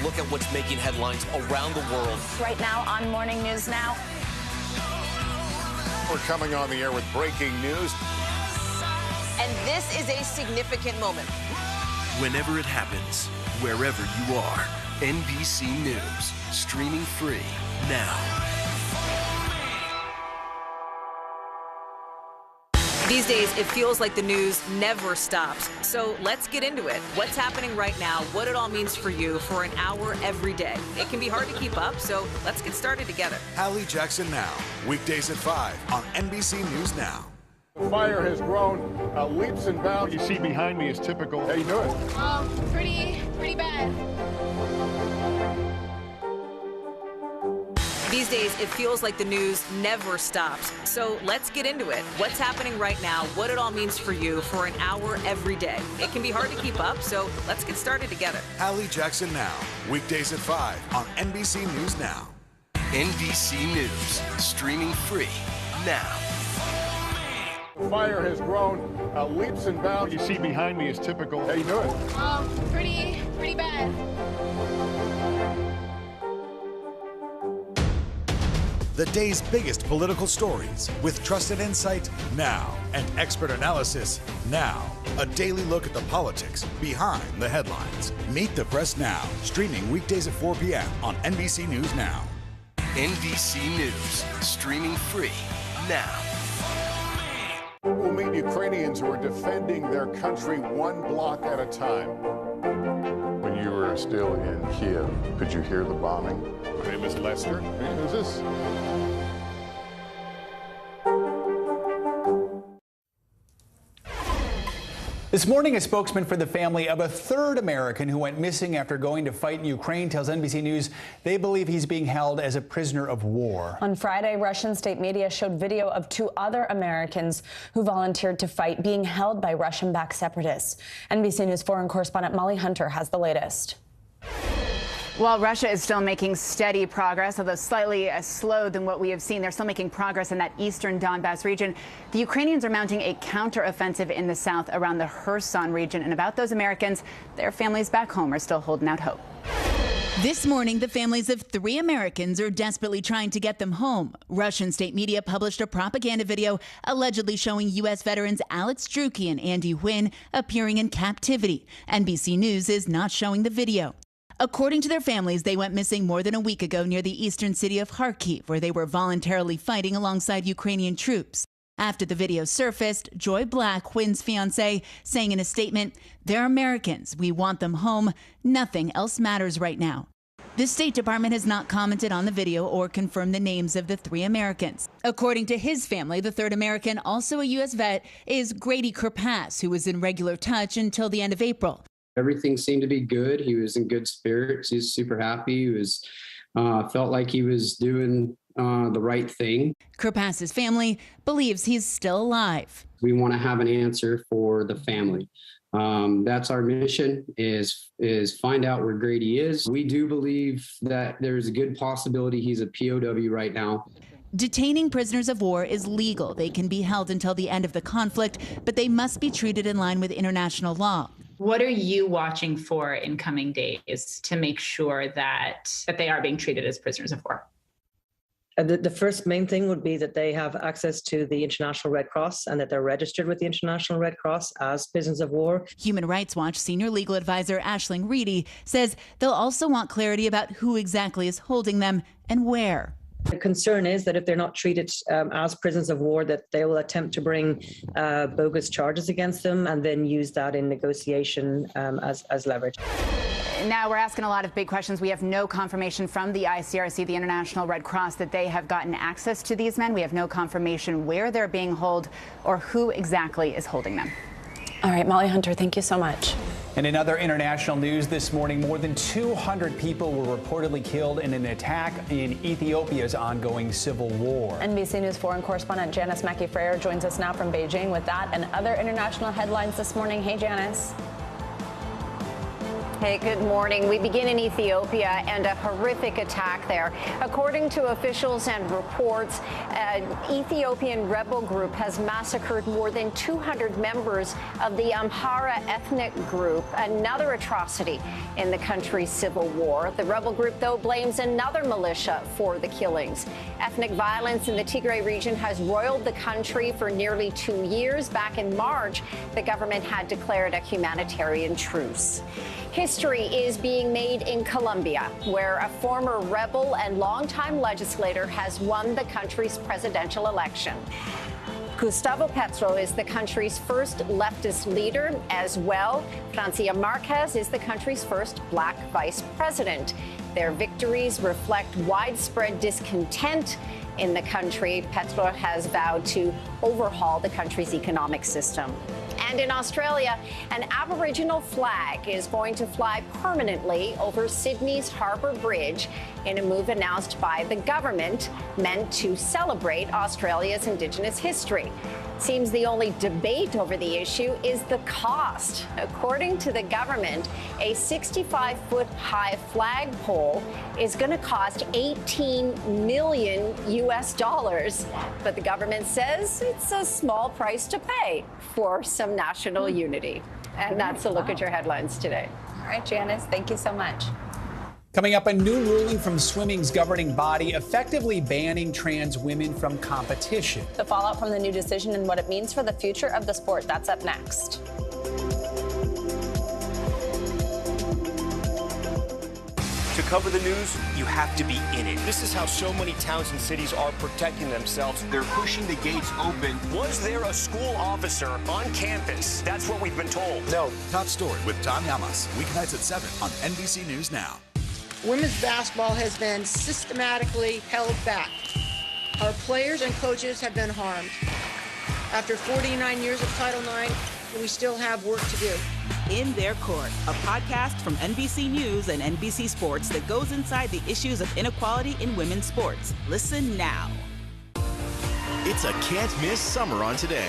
Look at what's making headlines around the world. Right now on Morning News Now. We're coming on the air with breaking news. And this is a significant moment. Whenever it happens, wherever you are, NBC News, streaming free now. These days, it feels like the news never stops. So let's get into it. What's happening right now, what it all means for you for an hour every day. It can be hard to keep up, so let's get started together. Hallie Jackson Now, weekdays at 5 on NBC News Now. The fire has grown leaps and bounds. What you see behind me is typical. How you doing? Pretty bad. These days, it feels like the news never stops. So let's get into it. What's happening right now, what it all means for you for an hour every day. It can be hard to keep up, so let's get started together. Hallie Jackson Now, weekdays at 5 on NBC News Now. NBC News, streaming free now. The fire has grown leaps and bounds. What you see behind me is typical. How you doing? Pretty bad. The day's biggest political stories with trusted insight now and expert analysis now. A daily look at the politics behind the headlines. Meet the Press Now, streaming weekdays at 4 p.m. on NBC News Now. NBC News, streaming free now. We'll meet Ukrainians who are defending their country one block at a time. When you were still in Kiev, could you hear the bombing? My name is Lester. Who's this? This morning, a spokesman for the family of a third American who went missing after going to fight in Ukraine tells NBC News they believe he's being held as a prisoner of war. On Friday, Russian state media showed video of 2 other Americans who volunteered to fight being held by Russian-backed separatists. NBC News foreign correspondent Molly Hunter has the latest. Well, Russia is still making steady progress, although slightly slow than what we have seen. They're still making progress in that eastern Donbass region. The Ukrainians are mounting a counteroffensive in the south around the Kherson region. And about those Americans, their families back home are still holding out hope. This morning, the families of 3 Americans are desperately trying to get them home. Russian state media published a propaganda video allegedly showing U.S. veterans Alex Druki and Andy Wynn appearing in captivity. NBC News is not showing the video. According to their families, they went missing more than a week ago near the eastern city of Kharkiv, where they were voluntarily fighting alongside Ukrainian troops. After the video surfaced, Joy Black, Wynn's fiancée, saying in a statement, "They're Americans. We want them home. Nothing else matters right now." The State Department has not commented on the video or confirmed the names of the 3 Americans. According to his family, the third American, also a U.S. vet, is Grady Kerpass, who was in regular touch until the end of April. Everything seemed to be good. He was in good spirits. He was super happy. He was felt like he was doing the right thing. Kerpass's family believes he's still alive. We want to have an answer for the family. That's our mission, is find out where Grady is. We do believe that there's a good possibility he's a POW right now. Detaining prisoners of war is legal. They can be held until the end of the conflict, but they must be treated in line with international law. What are you watching for in coming days to make sure that they are being treated as prisoners of war? The first main thing would be that they have access to the International Red Cross and that they're registered with the International Red Cross as prisoners of war. Human Rights Watch senior legal advisor Aisling Reedy says they'll also want clarity about who exactly is holding them and where. The concern is that if they're not treated as prisoners of war, that they will attempt to bring bogus charges against them and then use that in negotiation as leverage. Now we're asking a lot of big questions. We have no confirmation from the ICRC, the International Red Cross, that they have gotten access to these men. We have no confirmation where they're being held or who exactly is holding them. All right, Molly Hunter, thank you so much. And in other international news this morning, more than 200 people were reportedly killed in an attack in Ethiopia's ongoing civil war. NBC News foreign correspondent Janice Mackey-Freyer joins us now from Beijing with that and other international headlines this morning. Hey, Janice. Hey, good morning. We begin in Ethiopia and a horrific attack there. According to officials and reports, an Ethiopian rebel group has massacred more than 200 members of the Amhara ethnic group, another atrocity in the country's civil war. The rebel group, though, blames another militia for the killings. Ethnic violence in the Tigray region has roiled the country for nearly 2 years. Back in March, the government had declared a humanitarian truce. History is being made in Colombia, where a former rebel and longtime legislator has won the country's presidential election. Gustavo Petro is the country's first leftist leader as well. Francia Marquez is the country's first black vice president. Their victories reflect widespread discontent in the country. Petro has vowed to overhaul the country's economic system. And in Australia, an Aboriginal flag is going to fly permanently over Sydney's Harbour Bridge in a move announced by the government meant to celebrate Australia's Indigenous history. Seems the only debate over the issue is the cost. According to the government, a 65-foot high flagpole is going to cost $18 million US. But the government says it's a small price to pay for some national unity. And that's a look at your headlines today. All right, Janice, thank you so much. Coming up, a new ruling from swimming's governing body effectively banning trans women from competition. The fallout from the new decision and what it means for the future of the sport. That's up next. To cover the news, you have to be in it. This is how so many towns and cities are protecting themselves. They're pushing the gates open. Was there a school officer on campus? That's what we've been told. No. Top story with Tom Llamas. Weeknights at 7 on NBC News Now. Women's basketball has been systematically held back. Our players and coaches have been harmed. After 49 years of Title IX, we still have work to do. In Their Court, a podcast from NBC News and NBC Sports that goes inside the issues of inequality in women's sports. Listen now. It's a can't-miss summer on Today.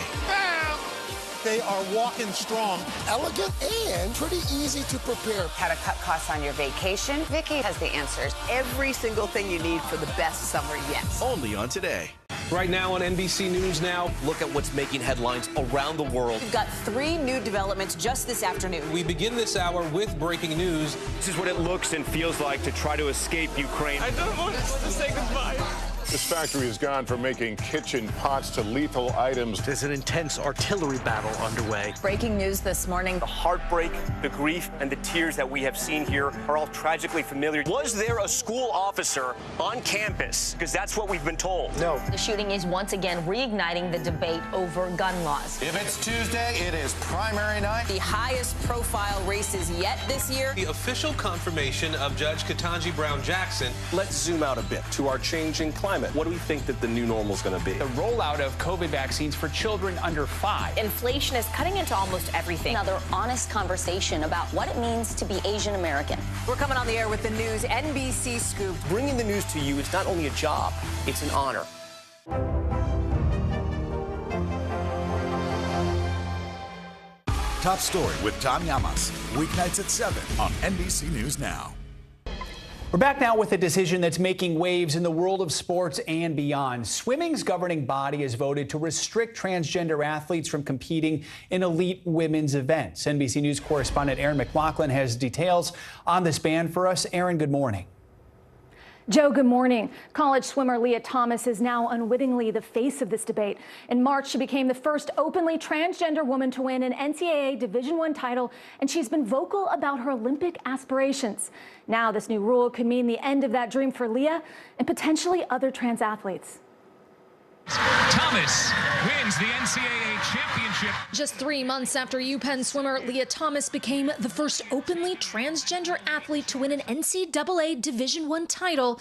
They are walking strong. Elegant and pretty easy to prepare. How to cut costs on your vacation? Vicki has the answers. Every single thing you need for the best summer yet. Only on Today. Right now on NBC News Now, look at what's making headlines around the world. We've got 3 new developments just this afternoon. We begin this hour with breaking news. This is what it looks and feels like to try to escape Ukraine. I don't want to say goodbye. This factory has gone from making kitchen pots to lethal items. There's an intense artillery battle underway. Breaking news this morning. The heartbreak, the grief, and the tears that we have seen here are all tragically familiar. Was there a school officer on campus? Because that's what we've been told. No. The shooting is once again reigniting the debate over gun laws. If it's Tuesday, it is primary night. The highest profile races yet this year. The official confirmation of Judge Ketanji Brown Jackson. Let's zoom out a bit to our changing climate. What do we think that the new normal is going to be? The rollout of COVID vaccines for children under 5. Inflation is cutting into almost everything. Another honest conversation about what it means to be Asian American. We're coming on the air with the news NBC Scoop. Bringing the news to you is not only a job, it's an honor. Top story with Tom Llamas. Weeknights at 7 on NBC News Now. We're back now with a decision that's making waves in the world of sports and beyond. Swimming's governing body has voted to restrict transgender athletes from competing in elite women's events. NBC News correspondent Aaron McLaughlin has details on this ban for us. Aaron, good morning. Joe, good morning. College swimmer Leah Thomas is now unwittingly the face of this debate. In March, she became the first openly transgender woman to win an NCAA Division I title, and she's been vocal about her Olympic aspirations. Now, this new rule could mean the end of that dream for Leah and potentially other trans athletes. Thomas wins the NCAA championship. Just 3 months after UPenn swimmer Leah Thomas became the first openly transgender athlete to win an NCAA Division I title,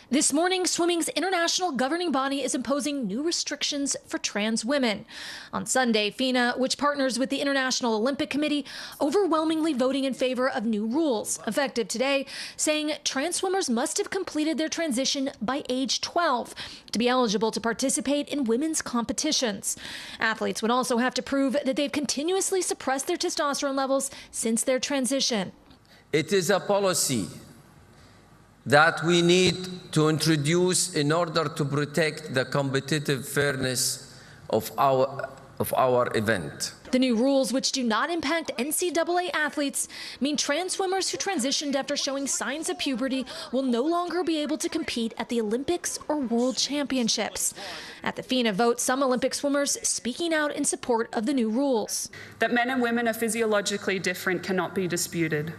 this morning, swimming's international governing body is imposing new restrictions for trans women. On Sunday, FINA, which partners with the International Olympic Committee, overwhelmingly voting in favor of new rules, effective today, saying trans swimmers must have completed their transition by age 12 to be eligible to participate in women's competitions. Athletes would also have to prove that they've continuously suppressed their testosterone levels since their transition. It is a policy that we need to introduce in order to protect the competitive fairness of our event. The new rules, which do not impact NCAA athletes, mean trans swimmers who transitioned after showing signs of puberty will no longer be able to compete at the Olympics or World Championships. At the FINA vote, some Olympic swimmers speaking out in support of the new rules. That men and women are physiologically different cannot be disputed.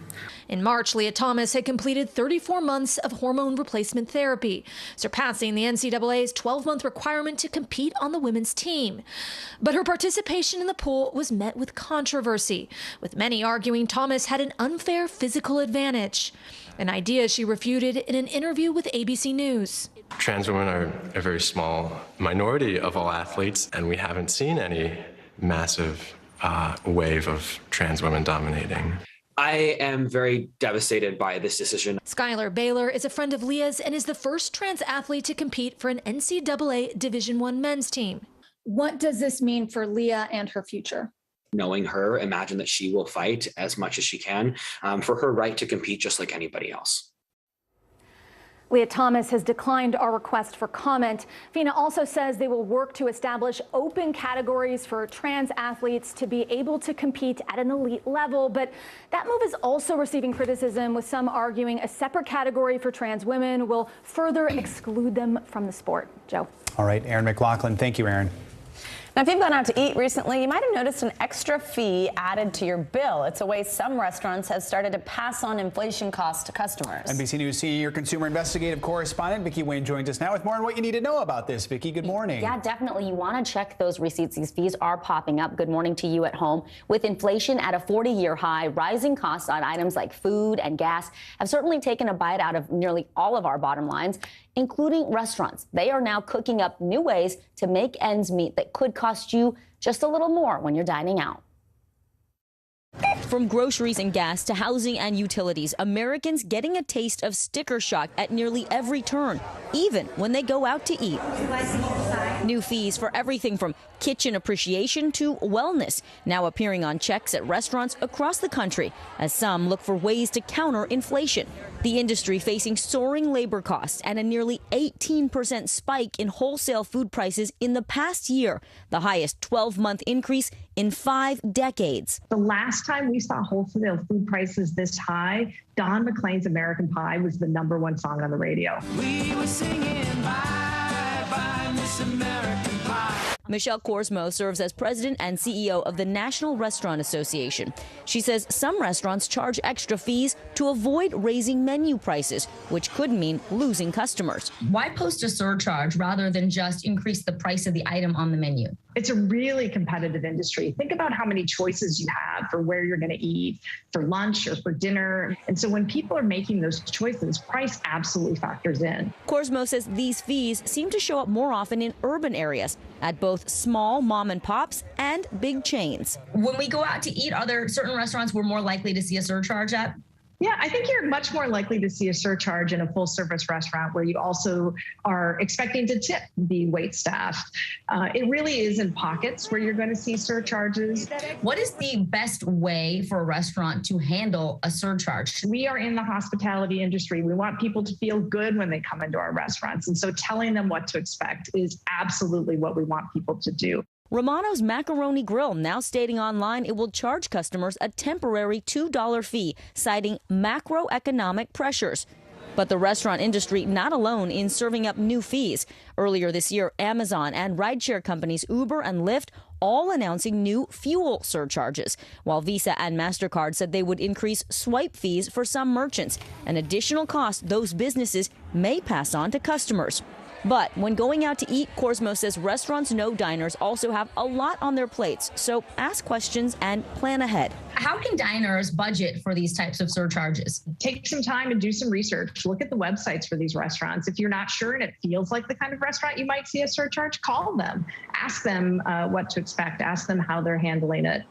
In March, Leah Thomas had completed 34 months of hormone replacement therapy, surpassing the NCAA's 12-month requirement to compete on the women's team. But her participation in the pool was met with controversy, with many arguing Thomas had an unfair physical advantage, an idea she refuted in an interview with ABC News. Trans women are a very small minority of all athletes, and we haven't seen any massive wave of trans women dominating. I am very devastated by this decision. Skylar Baylor is a friend of Leah's and is the first trans athlete to compete for an NCAA Division I men's team. What does this mean for Leah and her future? Knowing her, imagine that she will fight as much as she can for her right to compete just like anybody else. Leah Thomas has declined our request for comment. FINA also says they will work to establish open categories for trans athletes to be able to compete at an elite level. But that move is also receiving criticism, with some arguing a separate category for trans women will further exclude them from the sport. Joe. All right, Aaron McLaughlin. Thank you, Aaron. Now, if you've gone out to eat recently, you might have noticed an extra fee added to your bill. It's a way some restaurants have started to pass on inflation costs to customers. NBC News senior consumer investigative correspondent Vicki Wayne joins us now with more on what you need to know about this. Vicki, good morning. Yeah, definitely. You want to check those receipts. These fees are popping up. Good morning to you at home. With inflation at a 40-year high, rising costs on items like food and gas have certainly taken a bite out of nearly all of our bottom lines, including restaurants. They are now cooking up new ways to make ends meet that could cost you just a little more when you're dining out. From groceries and gas to housing and utilities, Americans getting a taste of sticker shock at nearly every turn, even when they go out to eat. New fees for everything from kitchen appreciation to wellness now appearing on checks at restaurants across the country as some look for ways to counter inflation. The industry facing soaring labor costs and a nearly 18% spike in wholesale food prices in the past year, the highest 12-month increase in 5 decades. The last time we saw wholesale food prices this high, Don McLean's American Pie was the #1 song on the radio. We were singing Bye Bye Miss American Pie. Michelle Korsmo serves as president and CEO of the National Restaurant Association. She says some restaurants charge extra fees to avoid raising menu prices, which could mean losing customers. Why post a surcharge rather than just increase the price of the item on the menu? It's a really competitive industry. Think about how many choices you have for where you're going to eat, for lunch or for dinner. And so when people are making those choices, price absolutely factors in. Korsmo says these fees seem to show up more often in urban areas at both small mom and pops and big chains. When we go out to eat, are there certain restaurants we're more likely to see a surcharge at? Yeah, I think you're much more likely to see a surcharge in a full service restaurant where you also are expecting to tip the wait staff. It really is in pockets where you're going to see surcharges. What is the best way for a restaurant to handle a surcharge? We are in the hospitality industry. We want people to feel good when they come into our restaurants. And so telling them what to expect is absolutely what we want people to do. Romano's Macaroni Grill now stating online it will charge customers a temporary $2 fee, citing macroeconomic pressures. But the restaurant industry not alone in serving up new fees. Earlier this year, Amazon and rideshare companies Uber and Lyft all announcing new fuel surcharges, while Visa and MasterCard said they would increase swipe fees for some merchants, an additional cost those businesses may pass on to customers. But when going out to eat, Korsmo says restaurants know diners also have a lot on their plates, so ask questions and plan ahead. How can diners budget for these types of surcharges? Take some time and do some research. Look at the websites for these restaurants. If you're not sure and it feels like the kind of restaurant you might see a surcharge, call them. Ask them what to expect. Ask them how they're handling it.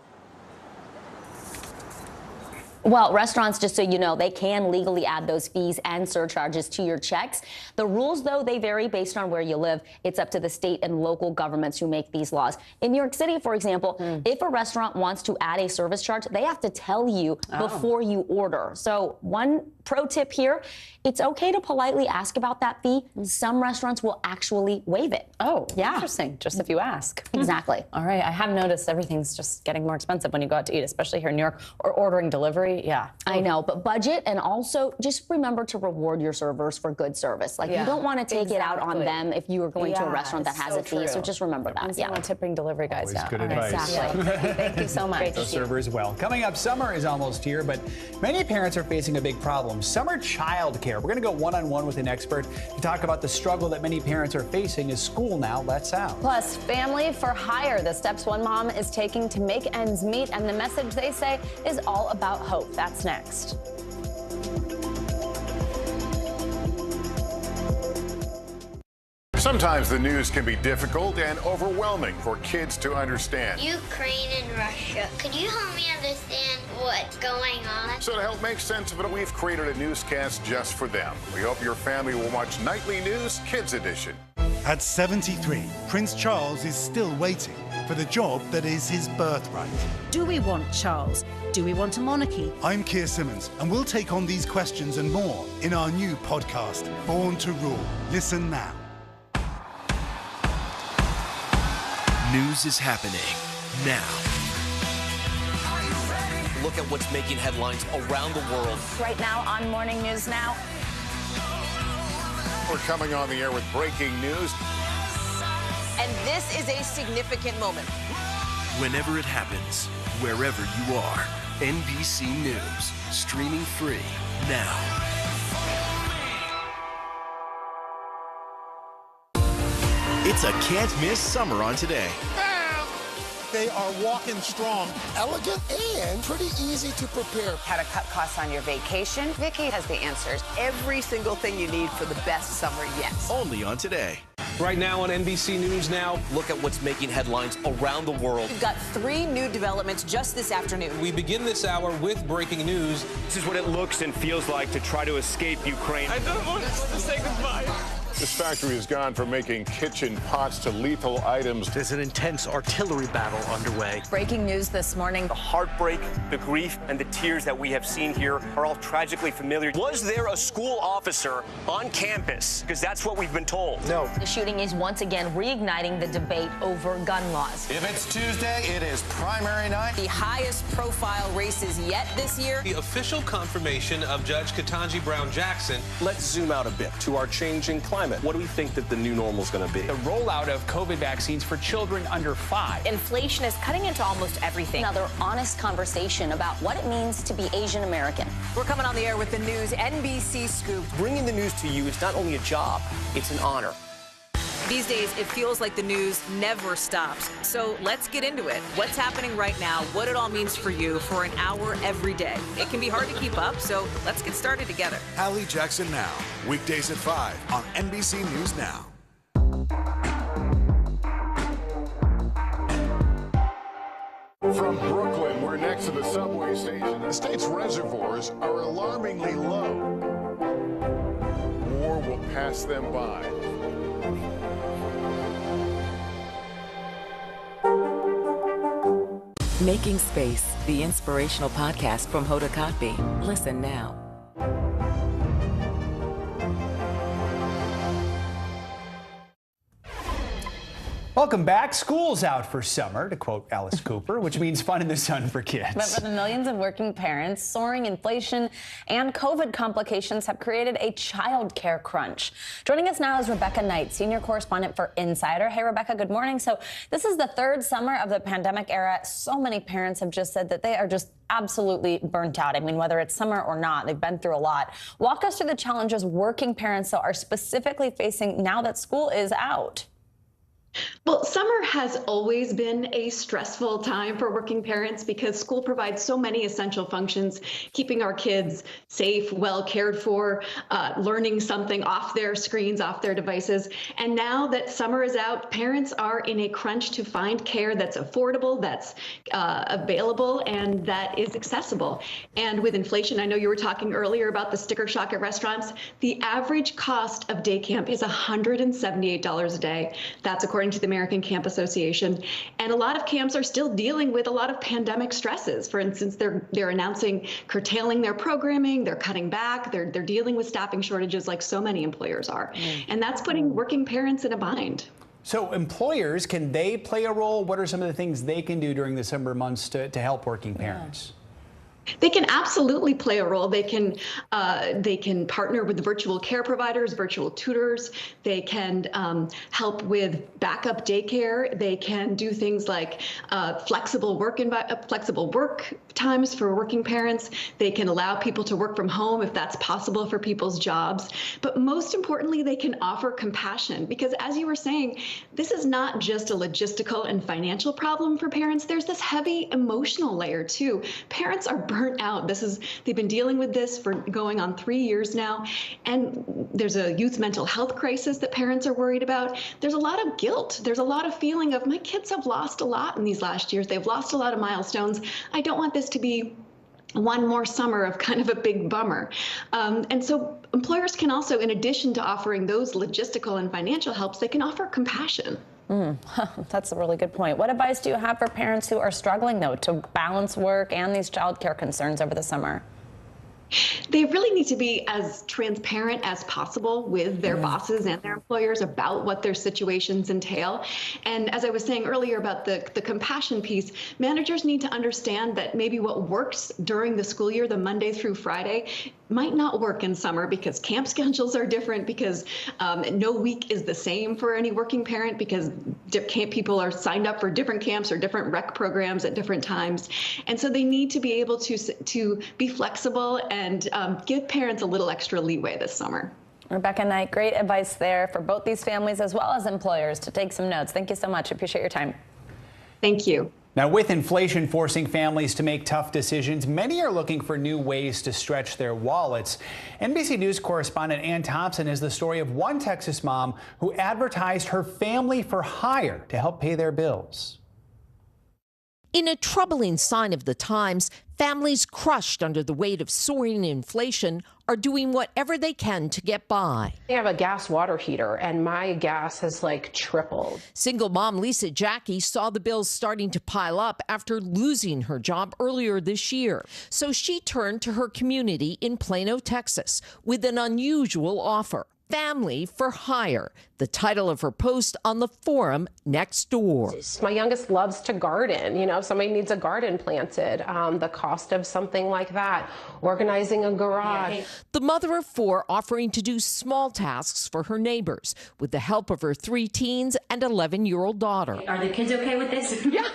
Well, restaurants, just so you know, they can legally add those fees and surcharges to your checks. The rules, though, they vary based on where you live. It's up to the state and local governments who make these laws. In New York City, for example, if a restaurant wants to add a service charge, they have to tell you before you order. So one pro tip here, it's okay to politely ask about that fee. Some restaurants will actually waive it. Oh, yeah. Interesting. Just if you ask. Exactly. All right. I have noticed everything's just getting more expensive when you go out to eat, especially here in New York, or ordering delivery. Yeah. I know, but budget, and also just remember to reward your servers for good service. Like, you don't want to take it out on them if you are going to a restaurant that has a fee. So just remember that. Yeah. Tipping delivery guys. Always good advice. Exactly. Thank you so much. The server as well. Coming up, summer is almost here, but many parents are facing a big problem: summer childcare. We're going to go one-on-one with an expert to talk about the struggle that many parents are facing as school now lets out. Plus, family for hire, the steps one mom is taking to make ends meet, and the message they say is all about hope. That's next. Sometimes the news can be difficult and overwhelming for kids to understand. Ukraine and Russia. Could you help me understand what's going on? So to help make sense of it, we've created a newscast just for them. We hope your family will watch Nightly News Kids Edition. At 73, Prince Charles is still waiting for the job that is his birthright. Do we want Charles? Do we want a monarchy? I'm Keir Simmons, and we'll take on these questions and more in our new podcast, Born to Rule. Listen now. News is happening now. Look at what's making headlines around the world. Right now on Morning News Now. We're coming on the air with breaking news. And this is a significant moment. Whenever it happens, wherever you are, NBC News, streaming free now. It's a can't-miss summer on Today. They are walking strong, elegant, and pretty easy to prepare. How to cut costs on your vacation? Vicky has the answers. Every single thing you need for the best summer yet. Only on Today. Right now on NBC News Now, look at what's making headlines around the world. We've got 3 new developments just this afternoon. We begin this hour with breaking news. This is what it looks and feels like to try to escape Ukraine. I don't want to say goodbye. This factory has gone from making kitchen pots to lethal items. There's an intense artillery battle underway. Breaking news this morning. The heartbreak, the grief, and the tears that we have seen here are all tragically familiar. Was there a school officer on campus? Because that's what we've been told. No. The shooting is once again reigniting the debate over gun laws. If it's Tuesday, it is primary night. The highest profile races yet this year. The official confirmation of Judge Ketanji Brown Jackson. Let's zoom out a bit to our changing climate. What do we think that the new normal is going to be? The rollout of COVID vaccines for children under 5. Inflation is cutting into almost everything. Another honest conversation about what it means to be Asian American. We're coming on the air with the news NBC Scoop. Bringing the news to you is not only a job, it's an honor. These days, it feels like the news never stops. So let's get into it. What's happening right now, what it all means for you for an hour every day. It can be hard to keep up, so let's get started together. Hallie Jackson Now, weekdays at 5 on NBC News Now. From Brooklyn, we're next to the subway station. The state's reservoirs are alarmingly low. War will pass them by. Making Space, the inspirational podcast from Hoda Kotb. Listen now. Welcome back. School's out for summer, to quote Alice Cooper, which means fun in the sun for kids. But for the millions of working parents, soaring inflation and COVID complications have created a child care crunch. Joining us now is Rebecca Knight, senior correspondent for Insider. Hey, Rebecca, good morning. So this is the third summer of the pandemic era. So many parents have just said that they are just absolutely burnt out. I mean, whether it's summer or not, they've been through a lot. Walk us through the challenges working parents are specifically facing now that school is out. Well, summer has always been a stressful time for working parents because school provides so many essential functions, keeping our kids safe, well cared for, learning something off their screens, off their devices. And now that summer is out, parents are in a crunch to find care that's affordable, that's available, and that is accessible. And with inflation, I know you were talking earlier about the sticker shock at restaurants. The average cost of day camp is $178 a day. That's according to the American Camp Association. And a lot of camps are still dealing with a lot of pandemic stresses. For instance, they're announcing curtailing their programming, they're cutting back, they're dealing with staffing shortages like so many employers are. And that's putting working parents in a bind. So employers, can they play a role? What are some of the things they can do during the summer months to help working parents? They can absolutely play a role. They can partner with virtual care providers, virtual tutors. They can help with backup daycare. They can do things like flexible work times for working parents. They can allow people to work from home if that's possible for people's jobs. But most importantly, they can offer compassion because, as you were saying, this is not just a logistical and financial problem for parents. There's this heavy emotional layer too. Parents are burnt out. They've been dealing with this for going on 3 years now. And there's a youth mental health crisis that parents are worried about. There's a lot of guilt. There's a lot of feeling of my kids have lost a lot in these last years. They've lost a lot of milestones. I don't want this to be one more summer of kind of a big bummer. And so employers can also, in addition to offering those logistical and financial helps, they can offer compassion. That's a really good point. What advice do you have for parents who are struggling, though, to balance work and these childcare concerns over the summer? They really need to be as transparent as possible with their bosses and their employers about what their situations entail. And as I was saying earlier about the compassion piece, managers need to understand that maybe what works during the school year, the Monday through Friday, might not work in summer because camp schedules are different, because no week is the same for any working parent, because camp people are signed up for different camps or different rec programs at different times. And so they need to be able to be flexible and give parents a little extra leeway this summer. Rebecca Knight, great advice there for both these families as well as employers to take some notes. Thank you so much. Appreciate your time. Thank you. Now, with inflation forcing families to make tough decisions, many are looking for new ways to stretch their wallets. NBC News correspondent Ann Thompson has the story of one Texas mom who advertised her family for hire to help pay their bills. In a troubling sign of the times, families crushed under the weight of soaring inflation are doing whatever they can to get by. I have a gas water heater and my gas has tripled. Single mom Lisa Jackie saw the bills starting to pile up after losing her job earlier this year. So she turned to her community in Plano, Texas, with an unusual offer. Family for Hire, the title of her post on the forum next door. My youngest loves to garden. If somebody needs a garden planted, the cost of something like that, organizing a garage. The mother of four offering to do small tasks for her neighbors with the help of her 3 teens and 11-year-old daughter. Are the kids okay with this? Yeah,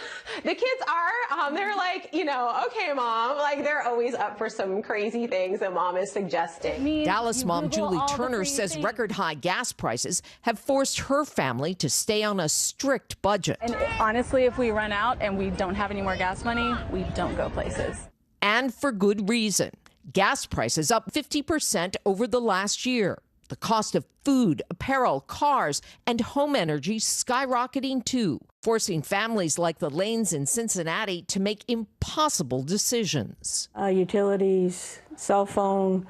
the kids are. They're like, okay, Mom. They're always up for some crazy things that Mom is suggesting. Dallas mom Julie Turner says record high gas prices have forced her family to stay on a strict budget. And honestly, if we run out and we don't have any more gas money, we don't go places. And for good reason. Gas prices up 50% over the last year. The cost of food, apparel, cars, and home energy skyrocketing too, forcing families like the Lanes in Cincinnati to make impossible decisions. Utilities, cell phone,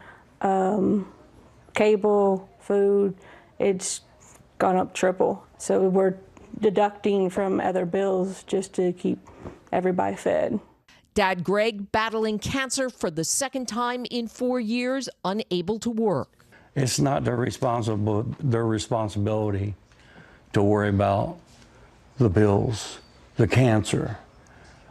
cable, food, it's gone up triple. So we're deducting from other bills just to keep everybody fed. Dad Greg battling cancer for the second time in 4 years, unable to work. It's not their responsibility to worry about the bills, the cancer,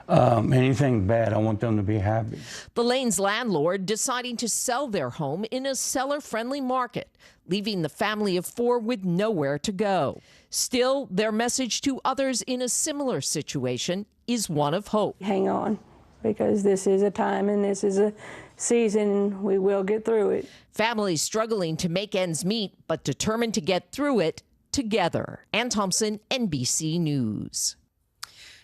anything bad. I want them to be happy. The Lane's landlord deciding to sell their home in a seller-friendly market, leaving the family of 4 with nowhere to go. Still, their message to others in a similar situation is one of hope. Hang on, because this is a time and this is a season. We will get through it. Families struggling to make ends meet, but determined to get through it together. Ann Thompson, NBC News.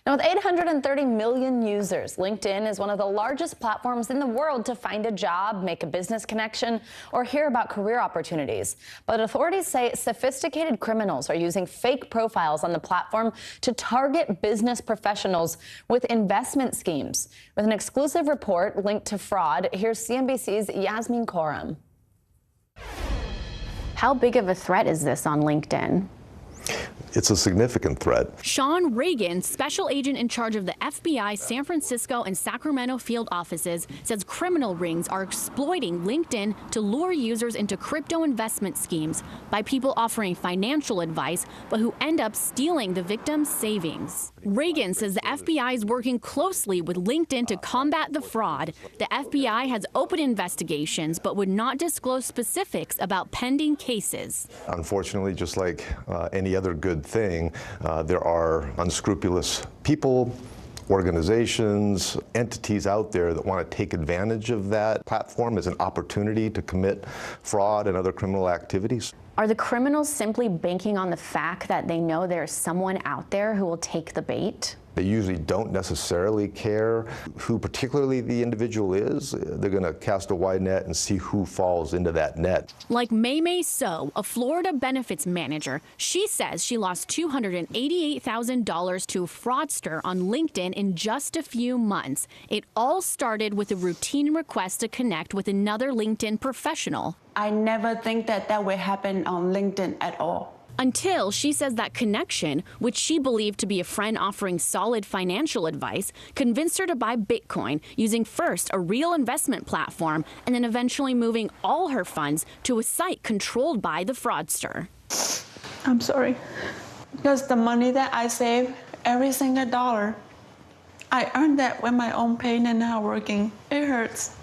Now, with 830 million users, LinkedIn is one of the largest platforms in the world to find a job, make a business connection, or hear about career opportunities. But authorities say sophisticated criminals are using fake profiles on the platform to target business professionals with investment schemes. With an exclusive report linked to fraud, here's CNBC's Yasmin Khorram. How big of a threat is this on LinkedIn? It's a significant threat. Sean Reagan, special agent in charge of the FBI San Francisco and Sacramento field offices, says criminal rings are exploiting LinkedIn to lure users into crypto investment schemes by people offering financial advice, but who end up stealing the victim's savings. Reagan says the FBI is working closely with LinkedIn to combat the fraud. The FBI has opened investigations, but would not disclose specifics about pending cases. Unfortunately, just like any other good thing, there are unscrupulous people, organizations, entities out there that want to take advantage of that platform as an opportunity to commit fraud and other criminal activities. Are the criminals simply banking on the fact that they know there's someone out there who will take the bait? They usually don't necessarily care who particularly the individual is. They're going to cast a wide net and see who falls into that net. Like May So, a Florida benefits manager, she says she lost $288,000 to a fraudster on LinkedIn in just a few months. It all started with a routine request to connect with another LinkedIn professional. I never think that would happen on LinkedIn at all. Until she says that connection, which she believed to be a friend offering solid financial advice, convinced her to buy Bitcoin, using first a real investment platform and then eventually moving all her funds to a site controlled by the fraudster. I'm sorry. Because the money that I save, every single dollar, I earned that with my own pain and now working. It hurts.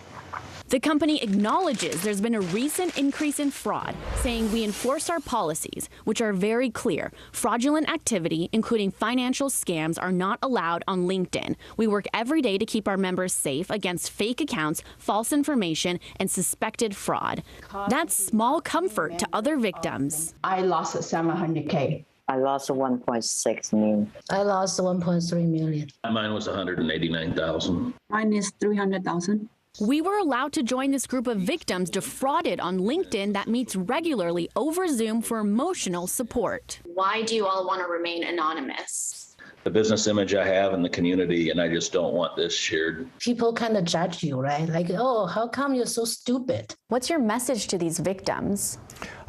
The company acknowledges there's been a recent increase in fraud, saying we enforce our policies, which are very clear. Fraudulent activity, including financial scams, are not allowed on LinkedIn. We work every day to keep our members safe against fake accounts, false information, and suspected fraud. That's small comfort to other victims. I lost $700K. I lost 1.6 million. I lost 1.3 million. Mine was 189,000. Mine is 300,000. We were allowed to join this group of victims defrauded on LinkedIn that meets regularly over Zoom for emotional support. Why do you all want to remain anonymous? The business image I have in the community, and I just don't want this shared. People kind of judge you, right? Like, oh, how come you're so stupid? What's your message to these victims?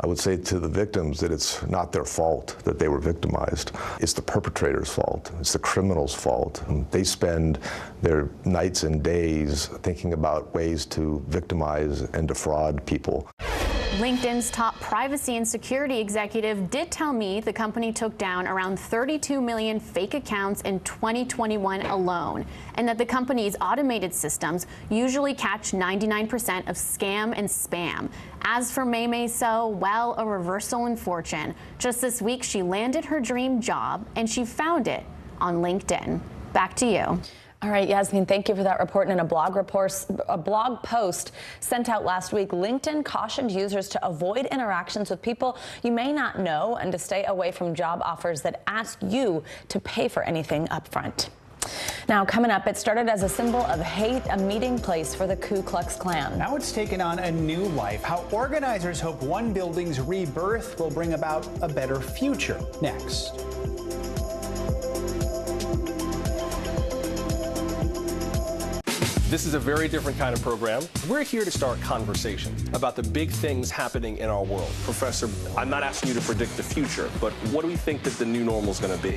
I would say to the victims that it's not their fault that they were victimized. It's the perpetrator's fault. It's the criminal's fault. They spend their nights and days thinking about ways to victimize and defraud people. LinkedIn's top privacy and security executive did tell me the company took down around 32 million fake accounts in 2021 alone, and that the company's automated systems usually catch 99% of scam and spam. As for May So, well, a reversal in fortune. Just this week, she landed her dream job, and she found it on LinkedIn. Back to you. All right, Yasmin, thank you for that report. And a blog post sent out last week, LinkedIn cautioned users to avoid interactions with people you may not know and to stay away from job offers that ask you to pay for anything upfront. Now, coming up, it started as a symbol of hate, a meeting place for the Ku Klux Klan. Now it's taken on a new life. How organizers hope one building's rebirth will bring about a better future. Next. This is a very different kind of program. We're here to start conversation about the big things happening in our world. Professor, I'm not asking you to predict the future, but what do we think that the new normal is going to be?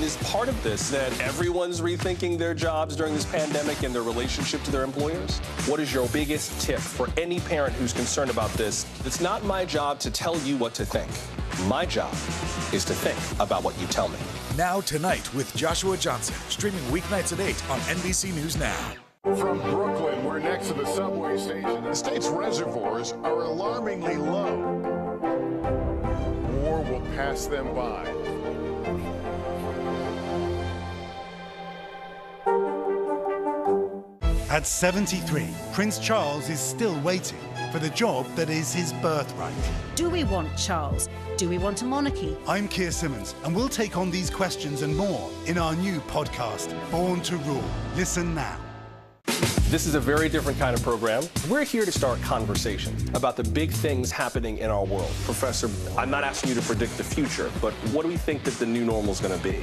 Is part of this that everyone's rethinking their jobs during this pandemic and their relationship to their employers? What is your biggest tip for any parent who's concerned about this? It's not my job to tell you what to think. My job is to think about what you tell me. Now Tonight with Joshua Johnson, streaming weeknights at 8 on NBC News Now. From Brooklyn, we're next to the subway station. The state's reservoirs are alarmingly low. War will pass them by. At 73, Prince Charles is still waiting for the job that is his birthright. Do we want Charles? Do we want a monarchy? I'm Keir Simmons, and we'll take on these questions and more in our new podcast, Born to Rule. Listen now. This is a very different kind of program. We're here to start conversation about the big things happening in our world. Professor, I'm not asking you to predict the future, but what do we think that the new normal is going to be?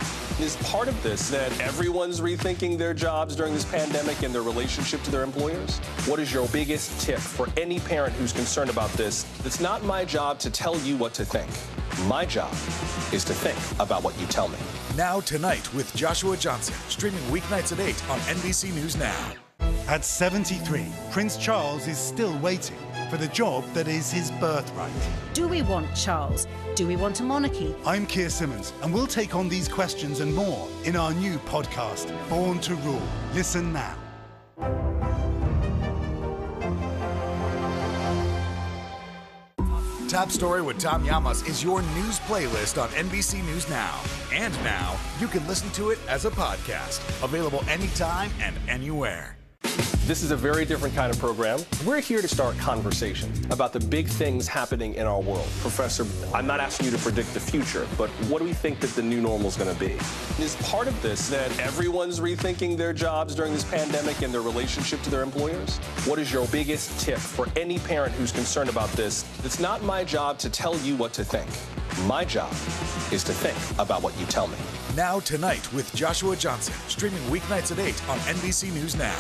Is part of this that everyone's rethinking their jobs during this pandemic and their relationship to their employers? What is your biggest tip for any parent who's concerned about this? It's not my job to tell you what to think. My job is to think about what you tell me. Now Tonight with Joshua Johnson, streaming weeknights at 8 on NBC News Now. At 73, Prince Charles is still waiting for the job that is his birthright. Do we want Charles? Do we want a monarchy? I'm Keir Simmons, and we'll take on these questions and more in our new podcast, Born to Rule. Listen now. Top Story with Tom Llamas is your news playlist on NBC News Now. And now, you can listen to it as a podcast. Available anytime and anywhere. This is a very different kind of program. We're here to start conversation about the big things happening in our world. Professor, I'm not asking you to predict the future, but what do we think that the new normal is going to be? Is part of this that everyone's rethinking their jobs during this pandemic and their relationship to their employers? What is your biggest tip for any parent who's concerned about this? It's not my job to tell you what to think. My job is to think about what you tell me. Now Tonight with Joshua Johnson, streaming weeknights at 8 on NBC News Now.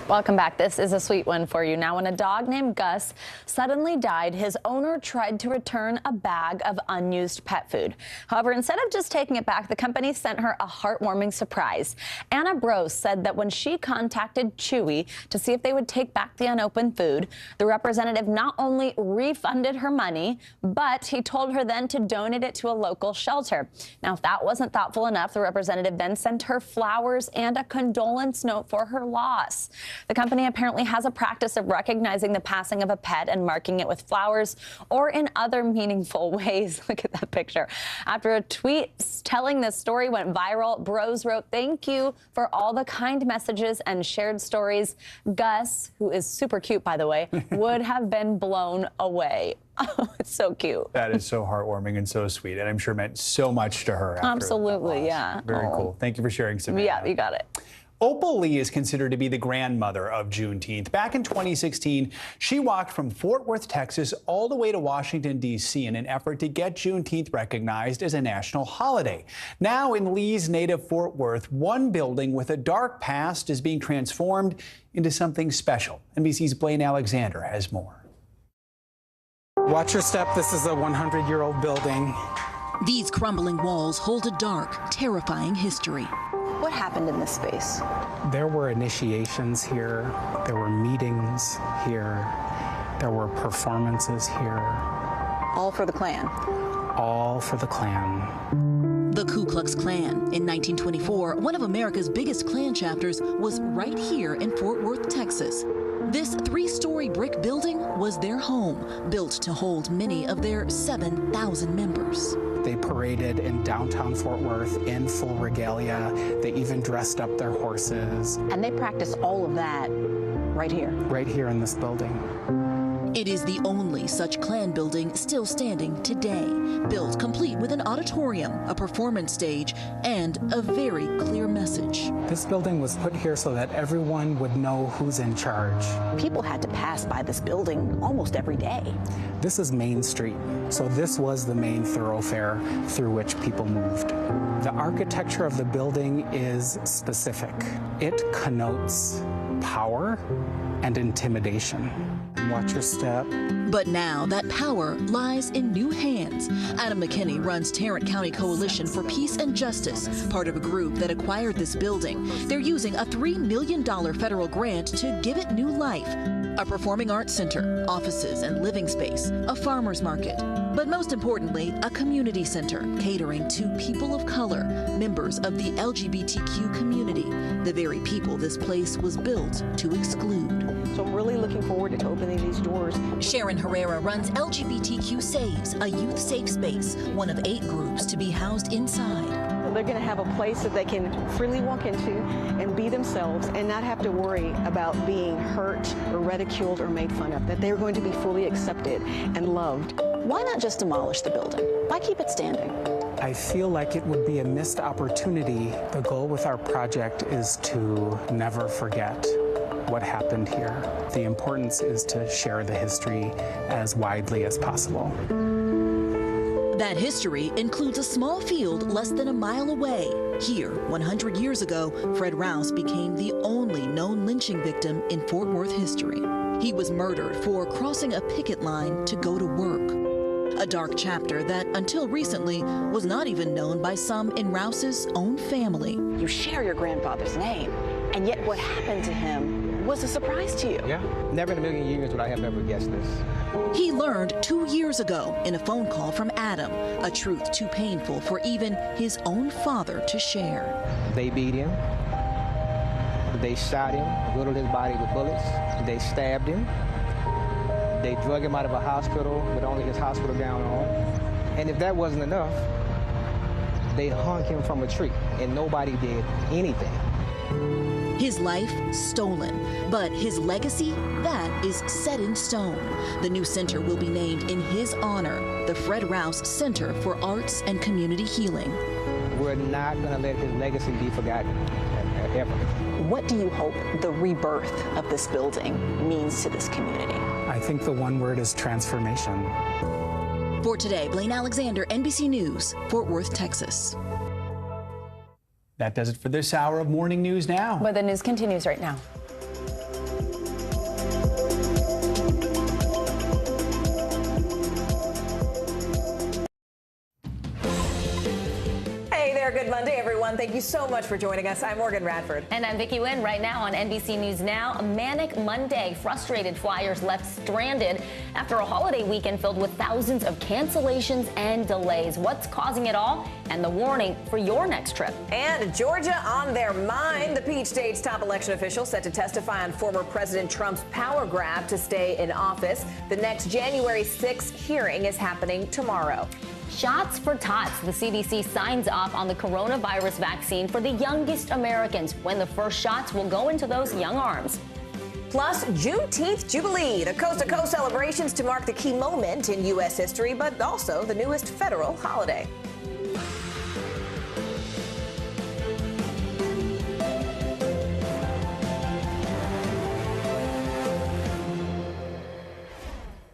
Welcome back. This is a sweet one for you. Now, when a dog named Gus suddenly died, his owner tried to return a bag of unused pet food. However, instead of just taking it back, the company sent her a heartwarming surprise. Anna Brose said that when she contacted Chewy to see if they would take back the unopened food, the representative not only refunded her money, but he told her then to donate it to a local shelter. Now, if that wasn't thoughtful enough, the representative then sent her flowers and a condolence note for her loss. The company apparently has a practice of recognizing the passing of a pet and marking it with flowers or in other meaningful ways. Look at that picture. After a tweet telling this story went viral, Brose wrote, "Thank you for all the kind messages and shared stories. Gus," who is super cute, by the way, "would have been blown away." Oh, it's so cute. That is so heartwarming and so sweet, and I'm sure meant so much to her. Absolutely, yeah. Very cool. Thank you for sharing, Savannah. Yeah, you got it. Opal Lee is considered to be the grandmother of Juneteenth. Back in 2016, she walked from Fort Worth, Texas, all the way to Washington, D.C. in an effort to get Juneteenth recognized as a national holiday. Now, in Lee's native Fort Worth, one building with a dark past is being transformed into something special. NBC's Blaine Alexander has more. Watch your step. This is a 100-year-old building. These crumbling walls hold a dark, terrifying history. What happened in this space? There were initiations here. There were meetings here. There were performances here. All for the Klan? All for the Klan. The Ku Klux Klan. In 1924, one of America's biggest Klan chapters was right here in Fort Worth, Texas. This 3-story brick building was their home, built to hold many of their 7,000 members. They paraded in downtown Fort Worth in full regalia. They even dressed up their horses. And they practiced all of that right here? Right here in this building. It is the only such Klan building still standing today, built complete with an auditorium, a performance stage, and a very clear message. This building was put here so that everyone would know who's in charge. People had to pass by this building almost every day. This is Main Street, so this was the main thoroughfare through which people moved. The architecture of the building is specific. It connotes power and intimidation. Watch your step. But now that power lies in new hands. Adam McKinney runs Tarrant County Coalition for Peace and Justice, part of a group that acquired this building. They're using a $3 million federal grant to give it new life. a performing arts center, offices and living space, a farmer's market, but most importantly, a community center catering to people of color, members of the LGBTQ community, the very people this place was built to exclude. So I'm really looking forward to opening these doors. Sharon Herrera runs LGBTQ Saves, a youth safe space, one of 8 groups to be housed inside. They're going to have a place that they can freely walk into and be themselves and not have to worry about being hurt or ridiculed or made fun of, that they're going to be fully accepted and loved. Why not just demolish the building? Why keep it standing? I feel like it would be a missed opportunity. The goal with our project is to never forget what happened here. The importance is to share the history as widely as possible. That history includes a small field less than a mile away. Here, 100 years ago, Fred Rouse became the only known lynching victim in Fort Worth history. He was murdered for crossing a picket line to go to work. A dark chapter that, until recently, was not even known by some in Rouse's own family. You share your grandfather's name, and yet what happened to him was a surprise to you. Yeah, never in a million years would I have ever guessed this. He learned 2 years ago in a phone call from Adam, a truth too painful for even his own father to share. They beat him, they shot him, riddled his body with bullets, they stabbed him, they drug him out of a hospital with only his hospital gown on, and if that wasn't enough, they hung him from a tree, and nobody did anything. His life stolen, but his legacy, that is set in stone. The new center will be named in his honor, the Fred Rouse Center for Arts and Community Healing. We're not going to let his legacy be forgotten, ever. What do you hope the rebirth of this building means to this community? I think the one word is transformation. For today, Blaine Alexander, NBC News, Fort Worth, Texas. That does it for this hour of Morning News Now. But the news continues right now. Hey there, good Monday, everyone. Thank you so much for joining us. I'm Morgan Radford. And I'm Vicki Wynn. Right now on NBC News Now, a manic Monday. Frustrated flyers left stranded after a holiday weekend filled with thousands of cancellations and delays. What's causing it all? And the warning for your next trip. And Georgia on their mind. The Peach State's top election official set to testify on former President Trump's power grab to stay in office. The next January 6th hearing is happening tomorrow. Shots for tots. The CDC signs off on the coronavirus vaccine for the youngest Americans, when the first shots will go into those young arms. Plus, Juneteenth Jubilee, the coast-to-coast celebrations to mark the key moment in U.S. history, but also the newest federal holiday.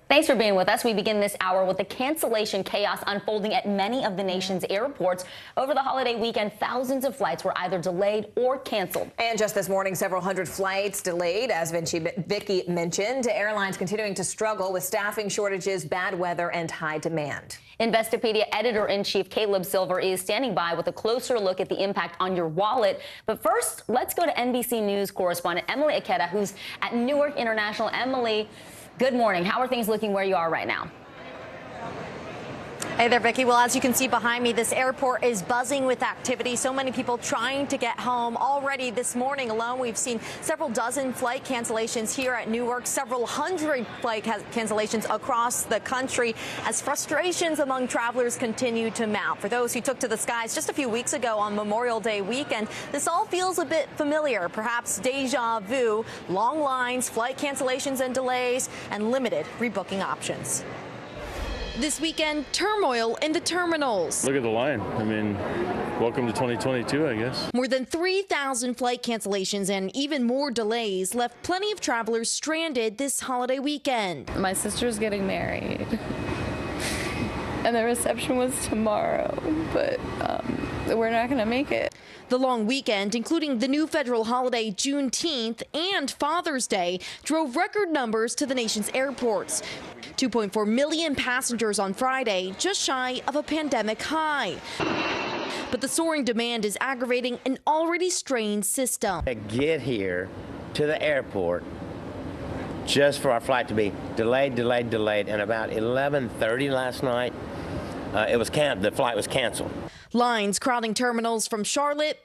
Thanks for being with us. We begin this hour with the cancellation chaos unfolding at many of the nation's airports. Over the holiday weekend, thousands of flights were either delayed or canceled. And just this morning, several hundred flights delayed, as Vicki mentioned. Airlines continuing to struggle with staffing shortages, bad weather, and high demand. Investopedia editor-in-chief Caleb Silver is standing by with a closer look at the impact on your wallet. But first, let's go to NBC News correspondent Emily Ikeda, who's at Newark International. Emily, good morning. How are things looking where you are right now? Hey there, Vicki. Well, as you can see behind me, this airport is buzzing with activity. So many people trying to get home. Already this morning alone, we've seen several dozen flight cancellations here at Newark, several hundred flight cancellations across the country as frustrations among travelers continue to mount. For those who took to the skies just a few weeks ago on Memorial Day weekend, this all feels a bit familiar, perhaps deja vu. Long lines, flight cancellations and delays, and limited rebooking options. This weekend, turmoil in the terminals. Look at the line. I mean, welcome to 2022, I guess. More than 3,000 flight cancellations and even more delays left plenty of travelers stranded this holiday weekend. My sister's getting married, and the reception was tomorrow, but we're not going to make it. The long weekend, including the new federal holiday Juneteenth and Father's Day, drove record numbers to the nation's airports. 2.4 million passengers on Friday, just shy of a pandemic high. But the soaring demand is aggravating an already strained system. To get here to the airport just for our flight to be delayed, and about 11:30 last night, the flight was canceled. Lines crowding terminals from Charlotte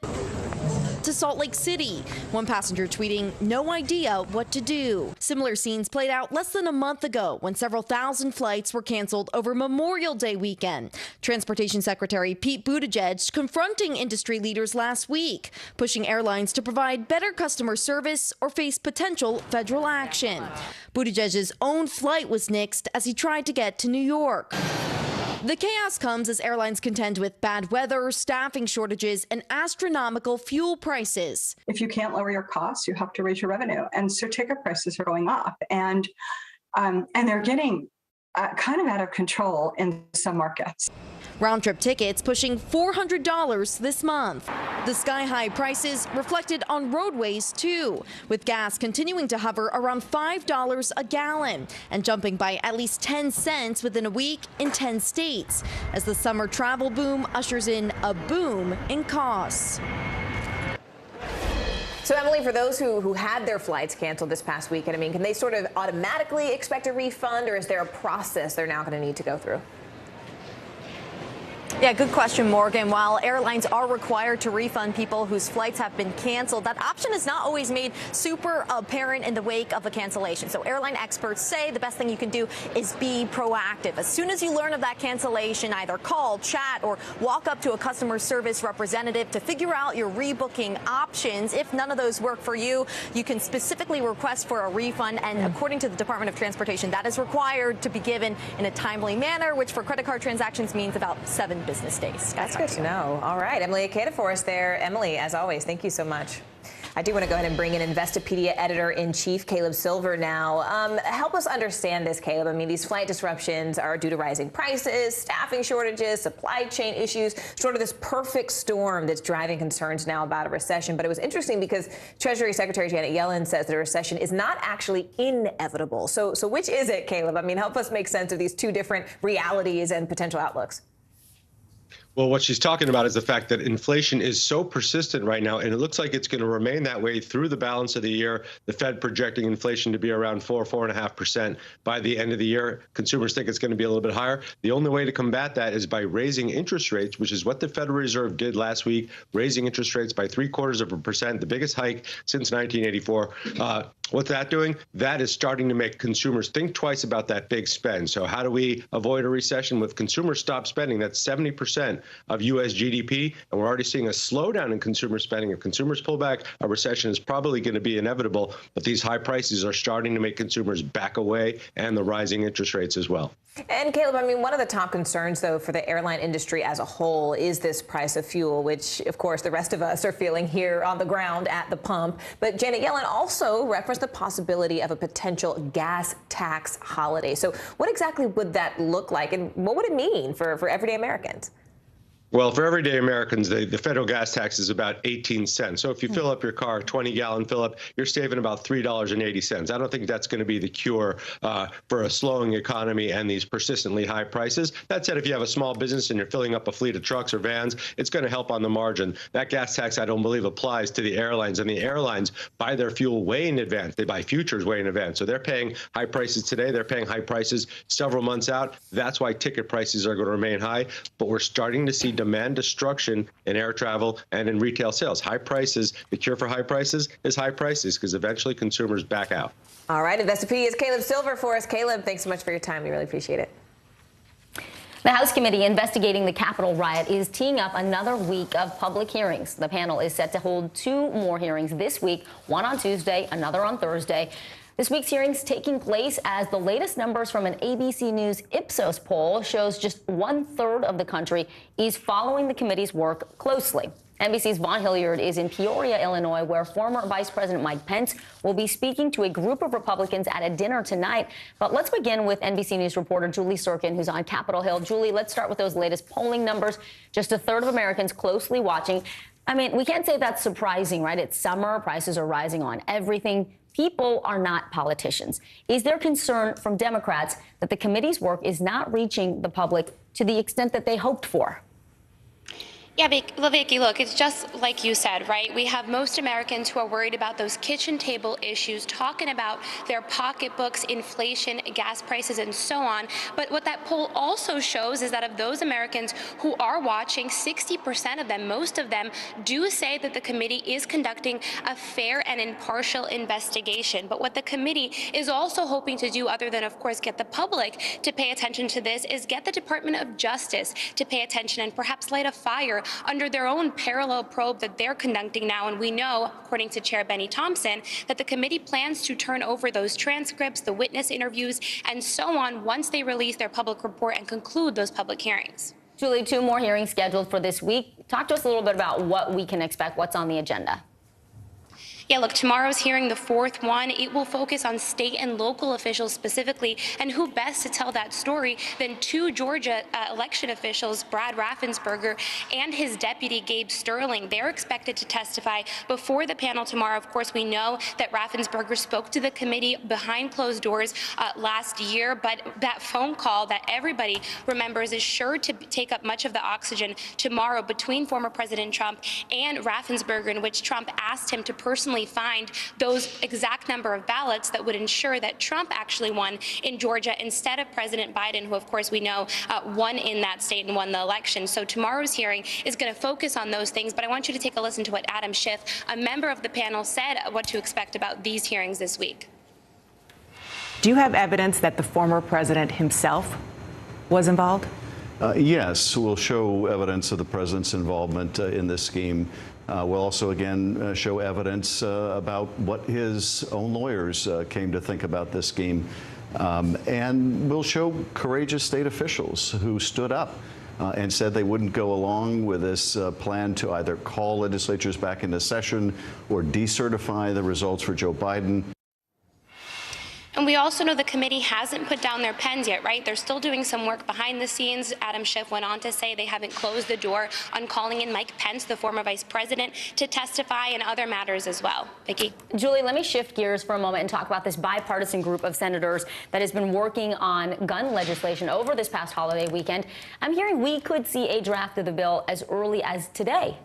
to Salt Lake City. One passenger tweeting, "No idea what to do." Similar scenes played out less than a month ago when several thousand flights were canceled over Memorial Day weekend. Transportation Secretary Pete Buttigieg confronting industry leaders last week, pushing airlines to provide better customer service or face potential federal action. Buttigieg's own flight was nixed as he tried to get to New York. The chaos comes as airlines contend with bad weather, staffing shortages, and astronomical fuel prices. If you can't lower your costs, you have to raise your revenue. And so ticket prices are going up. And they're getting kind of out of control in some markets. Round-trip tickets pushing $400 this month. The sky-high prices reflected on roadways, too, with gas continuing to hover around $5 a gallon and jumping by at least 10 cents within a week in 10 states, as the summer travel boom ushers in a boom in costs. So, Emily, for those who had their flights canceled this past weekend, I mean, can they sort of automatically expect a refund, or is there a process they're now going to need to go through? Yeah, good question, Morgan. While airlines are required to refund people whose flights have been canceled, that option is not always made super apparent in the wake of a cancellation. So airline experts say the best thing you can do is be proactive. As soon as you learn of that cancellation, either call, chat, or walk up to a customer service representative to figure out your rebooking options. If none of those work for you, you can specifically request for a refund. And according to the Department of Transportation, that is required to be given in a timely manner, which for credit card transactions means about 7 business days. That's good to know. All right, Emily Ikeda for us there. Emily, as always, thank you so much. I do want to go ahead and bring in Investopedia editor-in-chief Caleb Silver now. Help us understand this, Caleb. I mean, these flight disruptions are due to rising prices, staffing shortages, supply chain issues, sort of this perfect storm that's driving concerns now about a recession. But it was interesting because Treasury Secretary Janet Yellen says that a recession is not actually inevitable. So which is it, Caleb? I mean, help us make sense of these two different realities and potential outlooks. Well, what she's talking about is the fact that inflation is so persistent right now, and it looks like it's going to remain that way through the balance of the year. The Fed projecting inflation to be around 4.5% by the end of the year. Consumers think it's going to be a little bit higher. The only way to combat that is by raising interest rates, which is what the Federal Reserve did last week, raising interest rates by 0.75%, the biggest hike since 1984. What's that doing? That is starting to make consumers think twice about that big spend. So how do we avoid a recession? With consumers stop spending, that's 70% of U.S. GDP, and we're already seeing a slowdown in consumer spending. If consumers pull back, a recession is probably going to be inevitable, but these high prices are starting to make consumers back away, and the rising interest rates as well. And Caleb, I mean, one of the top concerns, though, for the airline industry as a whole is this price of fuel, which, of course, the rest of us are feeling here on the ground at the pump. But Janet Yellen also referenced the possibility of a potential gas tax holiday. So what exactly would that look like, and what would it mean for everyday Americans? Well, for everyday Americans, the federal gas tax is about 18 cents. So if you fill up your car, 20-gallon fill-up, you're saving about $3.80. I don't think that's going to be the cure for a slowing economy and these persistently high prices. That said, if you have a small business and you're filling up a fleet of trucks or vans, it's going to help on the margin. That gas tax, I don't believe, applies to the airlines. And the airlines buy their fuel way in advance. They buy futures way in advance. So they're paying high prices today. They're paying high prices several months out. That's why ticket prices are going to remain high. But we're starting to see demand destruction in air travel and in retail sales. High prices, the cure for high prices is high prices, because eventually consumers back out. All right, Investopedia's Caleb Silver for us. Caleb, thanks so much for your time. We really appreciate it. The House committee investigating the Capitol riot is teeing up another week of public hearings. The panel is set to hold 2 more hearings this week, one on Tuesday, another on Thursday. This week's hearings taking place as the latest numbers from an ABC News Ipsos poll shows just 1/3 of the country is following the committee's work closely. NBC's Vaughn Hilliard is in Peoria, Illinois, where former Vice President Mike Pence will be speaking to a group of Republicans at a dinner tonight. But let's begin with NBC News reporter Julie Sorkin, who's on Capitol Hill. Julie, let's start with those latest polling numbers. Just 1/3 of Americans closely watching. I mean, we can't say that's surprising, right? It's summer. Prices are rising on everything. People are not politicians. Is there concern from Democrats that the committee's work is not reaching the public to the extent that they hoped for? Yeah, Vicky, look, it's just like you said, right? We have most Americans who are worried about those kitchen table issues, talking about their pocketbooks, inflation, gas prices, and so on. But what that poll also shows is that of those Americans who are watching, 60% of them, most of them, do say that the committee is conducting a fair and impartial investigation. But what the committee is also hoping to do, other than, of course, get the public to pay attention to this, is get the Department of Justice to pay attention and perhaps light a fire under their own parallel probe that they're conducting now. And we know, according to Chair Benny Thompson, that the committee plans to turn over those transcripts, the witness interviews, and so on once they release their public report and conclude those public hearings. Julie, 2 more hearings scheduled for this week. Talk to us a little bit about what we can expect, what's on the agenda. Yeah, look, tomorrow's hearing, the 4th one, it will focus on state and local officials specifically, and who best to tell that story than 2 Georgia election officials, Brad Raffensperger and his deputy, Gabe Sterling. They're expected to testify before the panel tomorrow. Of course, we know that Raffensperger spoke to the committee behind closed doors last year, but that phone call that everybody remembers is sure to take up much of the oxygen tomorrow between former President Trump and Raffensperger, in which Trump asked him to personally find those exact number of ballots that would ensure that Trump actually won in Georgia instead of President Biden, who, of course, we know won in that state and won the election. So tomorrow's hearing is going to focus on those things. But I want you to take a listen to what Adam Schiff, a member of the panel, said what to expect about these hearings this week. Do you have evidence that the former president himself was involved? Yes, we'll show evidence of the president's involvement in this scheme. We'll also, again, show evidence about what his own lawyers came to think about this scheme. And we'll show courageous state officials who stood up and said they wouldn't go along with this plan to either call legislatures back into session or decertify the results for Joe Biden. And we also know the committee hasn't put down their pens yet, right? They're still doing some work behind the scenes. Adam Schiff went on to say they haven't closed the door on calling in Mike Pence, the former vice president, to testify in other matters as well. Vicki? Julie, let me shift gears for a moment and talk about this bipartisan group of senators that has been working on gun legislation over this past holiday weekend. I'm hearing we could see a draft of the bill as early as today.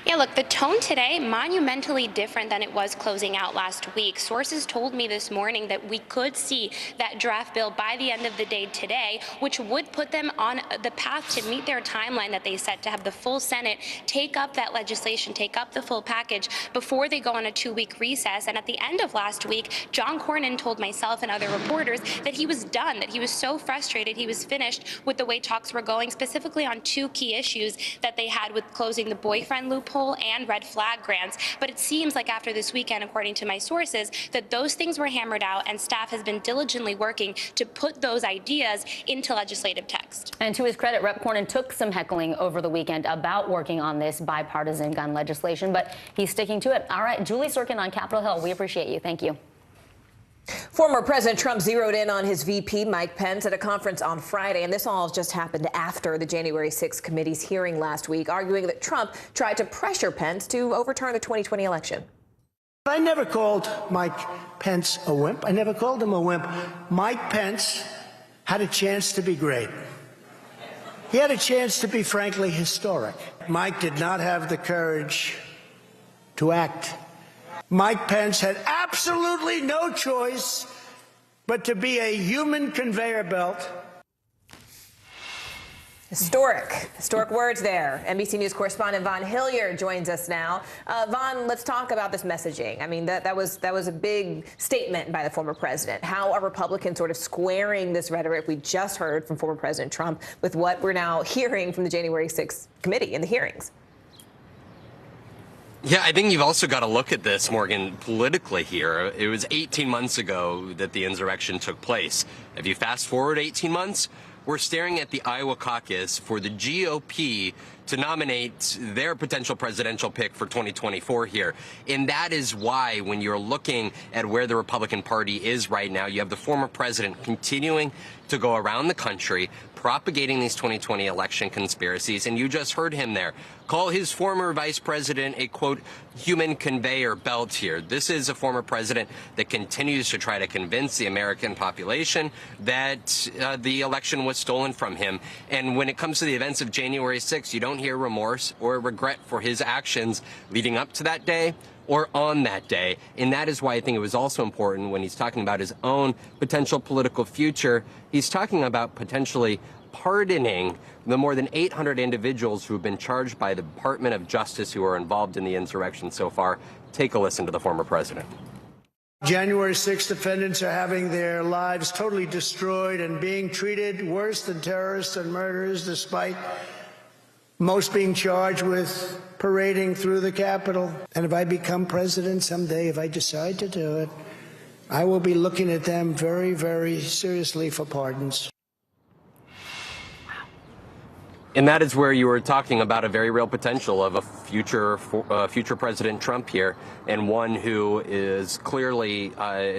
Yeah, look, the tone today, monumentally different than it was closing out last week. Sources told me this morning that we could see that draft bill by the end of the day today, which would put them on the path to meet their timeline that they set to have the full Senate take up that legislation, take up the full package before they go on a 2-week recess. And at the end of last week, John Cornyn told myself and other reporters that he was done, that he was so frustrated, he was finished with the way talks were going, specifically on 2 key issues that they had with closing the boyfriend loophole and red flag grants. But it seems like after this weekend, according to my sources, that those things were hammered out and staff has been diligently working to put those ideas into legislative text. And to his credit, Rep. Cornyn took some heckling over the weekend about working on this bipartisan gun legislation, but he's sticking to it. All right, Julie Sorkin on Capitol Hill, we appreciate you. Thank you. Former President Trump zeroed in on his VP, Mike Pence, at a conference on Friday, and this all just happened after the January 6th committee's hearing last week, arguing that Trump tried to pressure Pence to overturn the 2020 election. I never called Mike Pence a wimp. I never called him a wimp. Mike Pence had a chance to be great. He had a chance to be, frankly, historic. Mike did not have the courage to act. Mike Pence had absolutely no choice but to be a human conveyor belt. Historic words there. NBC News correspondent Vaughn Hilliard joins us now. Vaughn, let's talk about this messaging. I mean, that was a big statement by the former president. How are Republicans sort of squaring this rhetoric we just heard from former President Trump with what we're now hearing from the January 6th committee in the hearings? Yeah, I think you've also got to look at this, Morgan, politically here. It was 18 months ago that the insurrection took place. If you fast forward 18 months, we're staring at the Iowa caucus for the GOP to nominate their potential presidential pick for 2024 here. And that is why, when you're looking at where the Republican Party is right now, you have the former president continuing to go around the country propagating these 2020 election conspiracies. And you just heard him there call his former vice president a, quote, human conveyor belt here. This is a former president that continues to try to convince the American population that the election was stolen from him. And when it comes to the events of January 6th, you don't hear remorse or regret for his actions leading up to that day or on that day. And that is why I think it was also important when he's talking about his own potential political future. He's talking about potentially pardoning the more than 800 individuals who have been charged by the Department of Justice who are involved in the insurrection so far. Take a listen to the former president. January 6th defendants are having their lives totally destroyed and being treated worse than terrorists and murderers, despite most being charged with parading through the Capitol. And if I become president someday, if I decide to do it, I will be looking at them very, very seriously for pardons. And that is where you were talking about a very real potential of a future President Trump here, and one who is clearly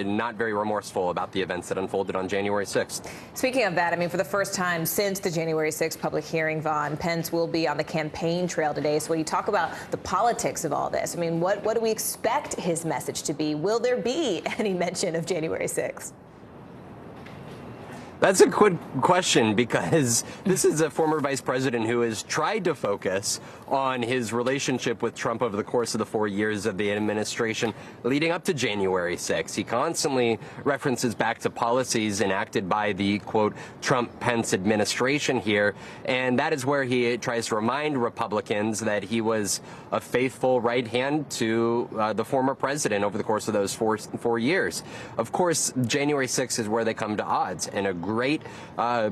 not very remorseful about the events that unfolded on January 6th. Speaking of that, I mean, for the first time since the January 6th public hearing, Vaughn, Pence will be on the campaign trail today. So when you talk about the politics of all this, I mean, what do we expect his message to be? Will there be any mention of January 6th? That's a good question, because this is a former vice president who has tried to focus on his relationship with Trump over the course of the 4 years of the administration leading up to January 6th. He constantly references back to policies enacted by the, quote, Trump-Pence administration here, and that is where he tries to remind Republicans that he was a faithful right hand to the former president over the course of those four years. Of course, January 6th is where they come to odds, and a great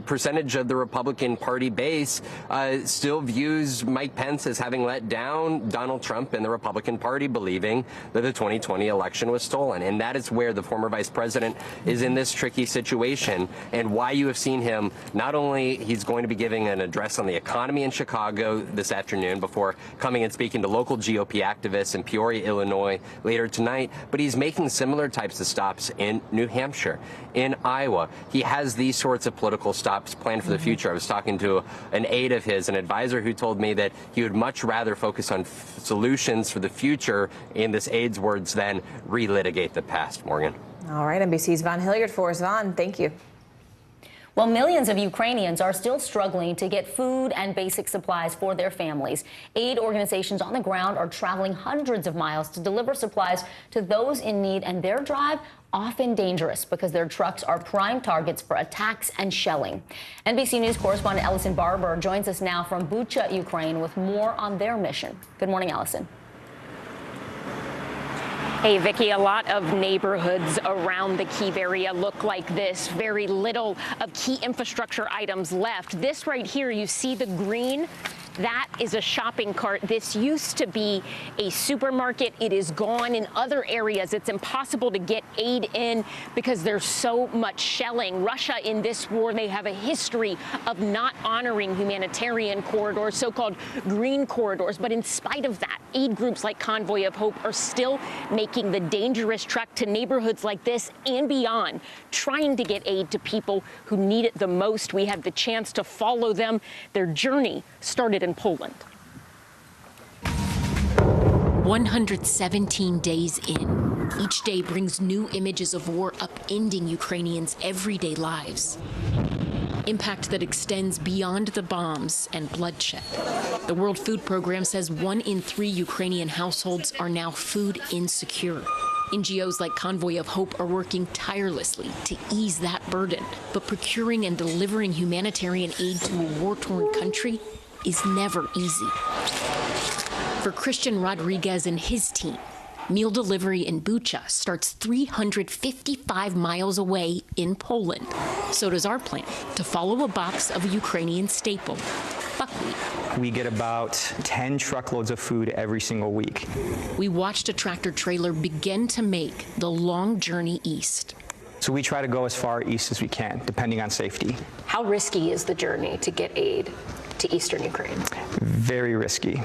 percentage of the Republican Party base still views Mike Pence as having let down Donald Trump and the Republican Party, believing that the 2020 election was stolen. And that is where the former vice president is in this tricky situation, and why you have seen him, not only he's going to be giving an address on the economy in Chicago this afternoon before coming and speaking to local GOP activists in Peoria, Illinois later tonight, but he's making similar types of stops in New Hampshire, in Iowa. He has these sorts of political stops planned for the future. I was talking to an aide of his, an advisor, who told me that he would much rather focus on solutions for the future, in this aide's words, than relitigate the past. Morgan. All right, NBC's Vaughn Hilliard for us. Vaughn, thank you. Well, millions of Ukrainians are still struggling to get food and basic supplies for their families. Aid organizations on the ground are traveling hundreds of miles to deliver supplies to those in need, and their drive often dangerous because their trucks are prime targets for attacks and shelling. NBC News correspondent Ellison Barber joins us now from Bucha, Ukraine, with more on their mission. Good morning, Ellison. Hey, Vicki, a lot of neighborhoods around the Kyiv area look like this. Very little of key infrastructure items left. This right here, you see the green? That is a shopping cart. This used to be a supermarket. It is gone. In other areas, it's impossible to get aid in because there's so much shelling. Russia, in this war, they have a history of not honoring humanitarian corridors, so-called green corridors. But in spite of that, aid groups like Convoy of Hope are still making the dangerous trek to neighborhoods like this and beyond, trying to get aid to people who need it the most. We had the chance to follow them. Their journey started in Poland. 117 days in. Each day brings new images of war upending Ukrainians' everyday lives. Impact that extends beyond the bombs and bloodshed. The World Food Program says 1 in 3 Ukrainian households are now food insecure. NGOs like Convoy of Hope are working tirelessly to ease that burden. But procuring and delivering humanitarian aid to a war-torn country is never easy. For Christian Rodriguez and his team, meal delivery in Bucha starts 355 miles away in Poland. So does our plan to follow a box of a Ukrainian staple, buckwheat. We get about 10 truckloads of food every single week. We watched a tractor trailer begin to make the long journey east. So we try to go as far east as we can, depending on safety. How risky is the journey to get aid to eastern Ukraine? Very risky.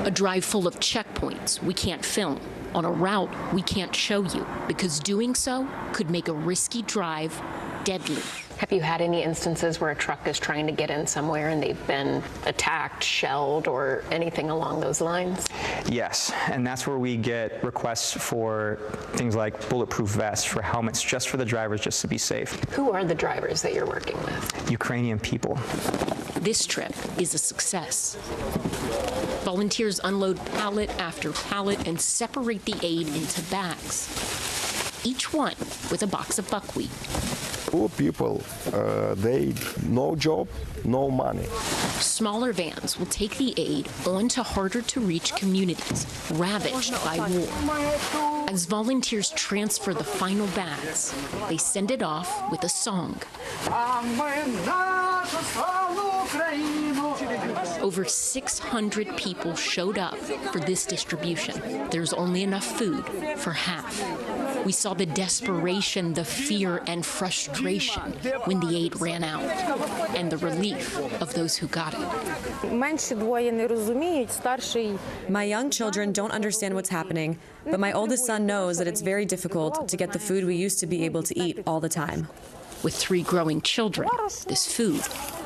A drive full of checkpoints we can't film, on a route we can't show you, because doing so could make a risky drive deadly. Have you had any instances where a truck is trying to get in somewhere and they've been attacked, shelled, or anything along those lines? Yes, and that's where we get requests for things like bulletproof vests, for helmets, just for the drivers, just to be safe. Who are the drivers that you're working with? Ukrainian people. This trip is a success. Volunteers unload pallet after pallet and separate the aid into bags, each one with a box of buckwheat. Poor people, they no job, no money. Smaller vans will take the aid on to harder-to-reach communities ravaged by war. As volunteers transfer the final bags, they send it off with a song. Over 600 people showed up for this distribution. There's only enough food for half. We saw the desperation, the fear, and frustration when the aid ran out, and the relief of those who got it. My young children don't understand what's happening, but my oldest son knows that it's very difficult to get the food we used to be able to eat all the time. With 3 growing children, this food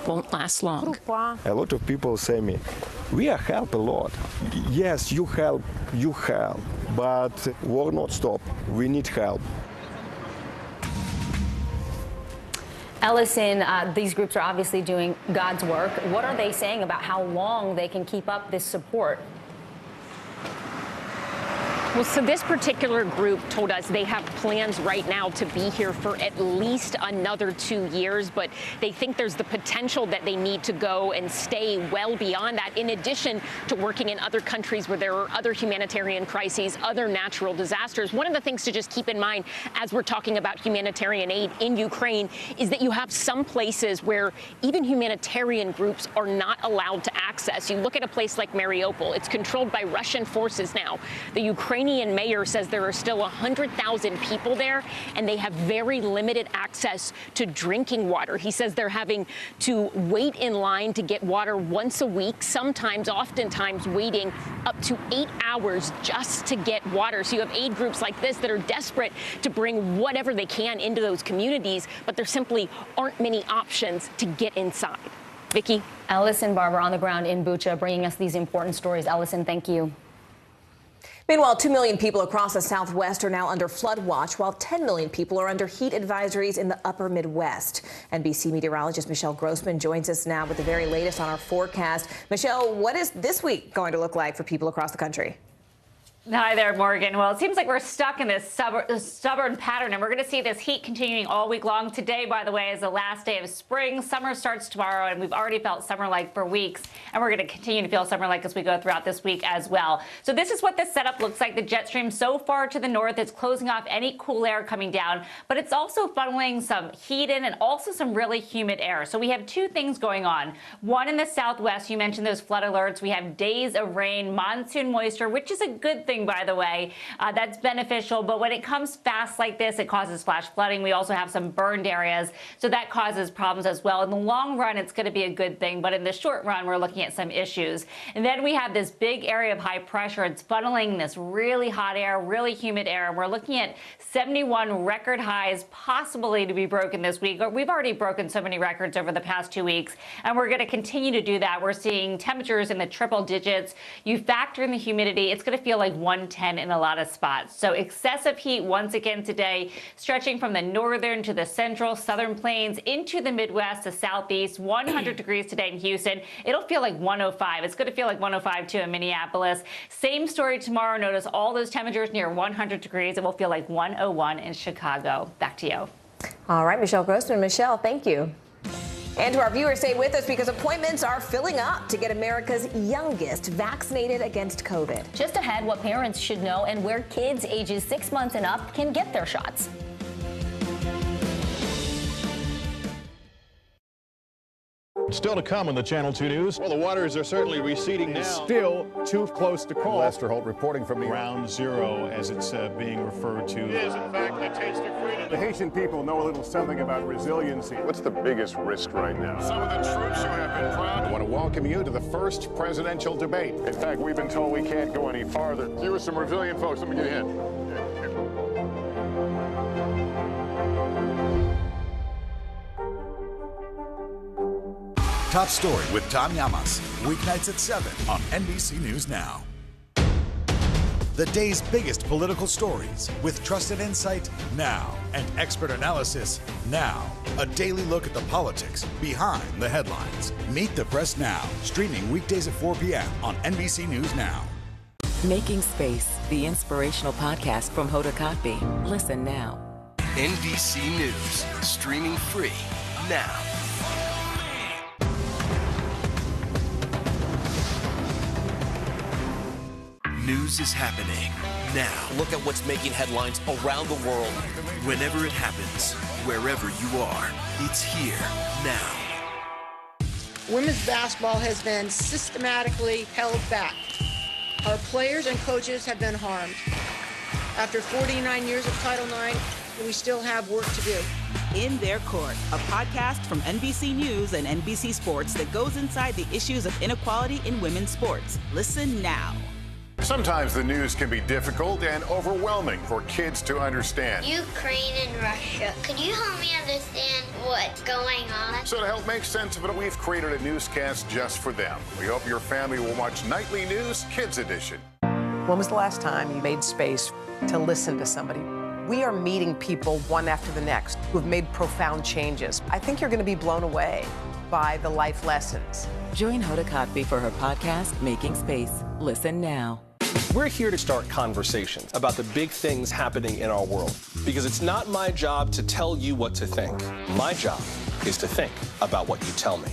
won't last long. A lot of people say me, we are help a lot. Yes, you help, but war not stop. We need help. Ellison, these groups are obviously doing God's work. What are they saying about how long they can keep up this support? Well, so this particular group told us they have plans right now to be here for at least another 2 years, but they think there's the potential that they need to go and stay well beyond that, in addition to working in other countries where there are other humanitarian crises, other natural disasters. One of the things to just keep in mind as we're talking about humanitarian aid in Ukraine is that you have some places where even humanitarian groups are not allowed to access. You look at a place like Mariupol, it's controlled by Russian forces now. The Ukrainian mayor says there are still 100,000 people there, and they have very limited access to drinking water. He says they're having to wait in line to get water once a week, oftentimes waiting up to 8 hours just to get water. So you have aid groups like this that are desperate to bring whatever they can into those communities, but there simply aren't many options to get inside. Vicki? Ellison Barber on the ground in Bucha bringing us these important stories. Ellison, thank you. Meanwhile, 2 million people across the Southwest are now under flood watch, while 10 million people are under heat advisories in the upper Midwest. NBC meteorologist Michelle Grossman joins us now with the very latest on our forecast. Michelle, what is this week going to look like for people across the country? Hi there, Morgan. Well, it seems like we're stuck in this stubborn pattern, and we're going to see this heat continuing all week long. Today, by the way, is the last day of spring. Summer starts tomorrow, and we've already felt summer-like for weeks, and we're going to continue to feel summer-like as we go throughout this week as well. So this is what the setup looks like. The jet stream so far to the north is closing off any cool air coming down, but it's also funneling some heat in and also some really humid air. So we have 2 things going on. One in the Southwest, you mentioned those flood alerts. We have days of rain, monsoon moisture, which is a good thing, by the way. That's beneficial, but when it comes fast like this, it causes flash flooding. We also have some burned areas, so that causes problems as well. In the long run, it's going to be a good thing, but in the short run, we're looking at some issues. And then we have this big area of high pressure. It's funneling this really hot air, really humid air. We're looking at 71 record highs possibly to be broken this week. We've already broken so many records over the past 2 weeks, and we're going to continue to do that. We're seeing temperatures in the triple digits. You factor in the humidity, it's going to feel like 110 in a lot of spots. So excessive heat once again today, stretching from the northern to the central, southern plains into the Midwest, the southeast. 100 degrees today in Houston. It'll feel like 105. It's going to feel like 105 too in Minneapolis. Same story tomorrow. Notice all those temperatures near 100 degrees. It will feel like 101 in Chicago. Back to you. All right, Michelle Grossman. Michelle, thank you. And to our viewers, stay with us because appointments are filling up to get America's youngest vaccinated against COVID. Just ahead, what parents should know and where kids ages 6 months and up can get their shots. Still to come on the Channel 2 News. Well, the waters are certainly receding now. Still too close to call. Lester Holt reporting from Ground Zero, as it's being referred to. It is, in fact, the taste of freedom. The Haitian people know a little something about resiliency. What's the biggest risk right now? Some of the troops who have been proud. I want to welcome you to the first presidential debate. In fact, we've been told we can't go any farther. You are some resilient folks. Let me get a hint. top story with Tom Llamas, weeknights at 7 on NBC News Now. The day's biggest political stories with trusted insight now and expert analysis now. A daily look at the politics behind the headlines. Meet the Press Now, streaming weekdays at 4 p.m. on NBC News Now. Making Space, the inspirational podcast from Hoda Kotb. Listen now. NBC News, streaming free now. News is happening now. Look at what's making headlines around the world. Whenever it happens, wherever you are, it's here now. Women's basketball has been systematically held back. Our players and coaches have been harmed. After 49 years of Title IX, we still have work to do. In Their Court, a podcast from NBC News and NBC Sports that goes inside the issues of inequality in women's sports. Listen now. Sometimes the news can be difficult and overwhelming for kids to understand. Ukraine and Russia. Can you help me understand what's going on? So to help make sense of it, we've created a newscast just for them. We hope your family will watch Nightly News Kids Edition. When was the last time you made space to listen to somebody? We are meeting people one after the next who have made profound changes. I think you're going to be blown away by the life lessons. Join Hoda Kotb for her podcast, Making Space. Listen now. We're here to start conversations about the big things happening in our world, because it's not my job to tell you what to think. My job is to think about what you tell me.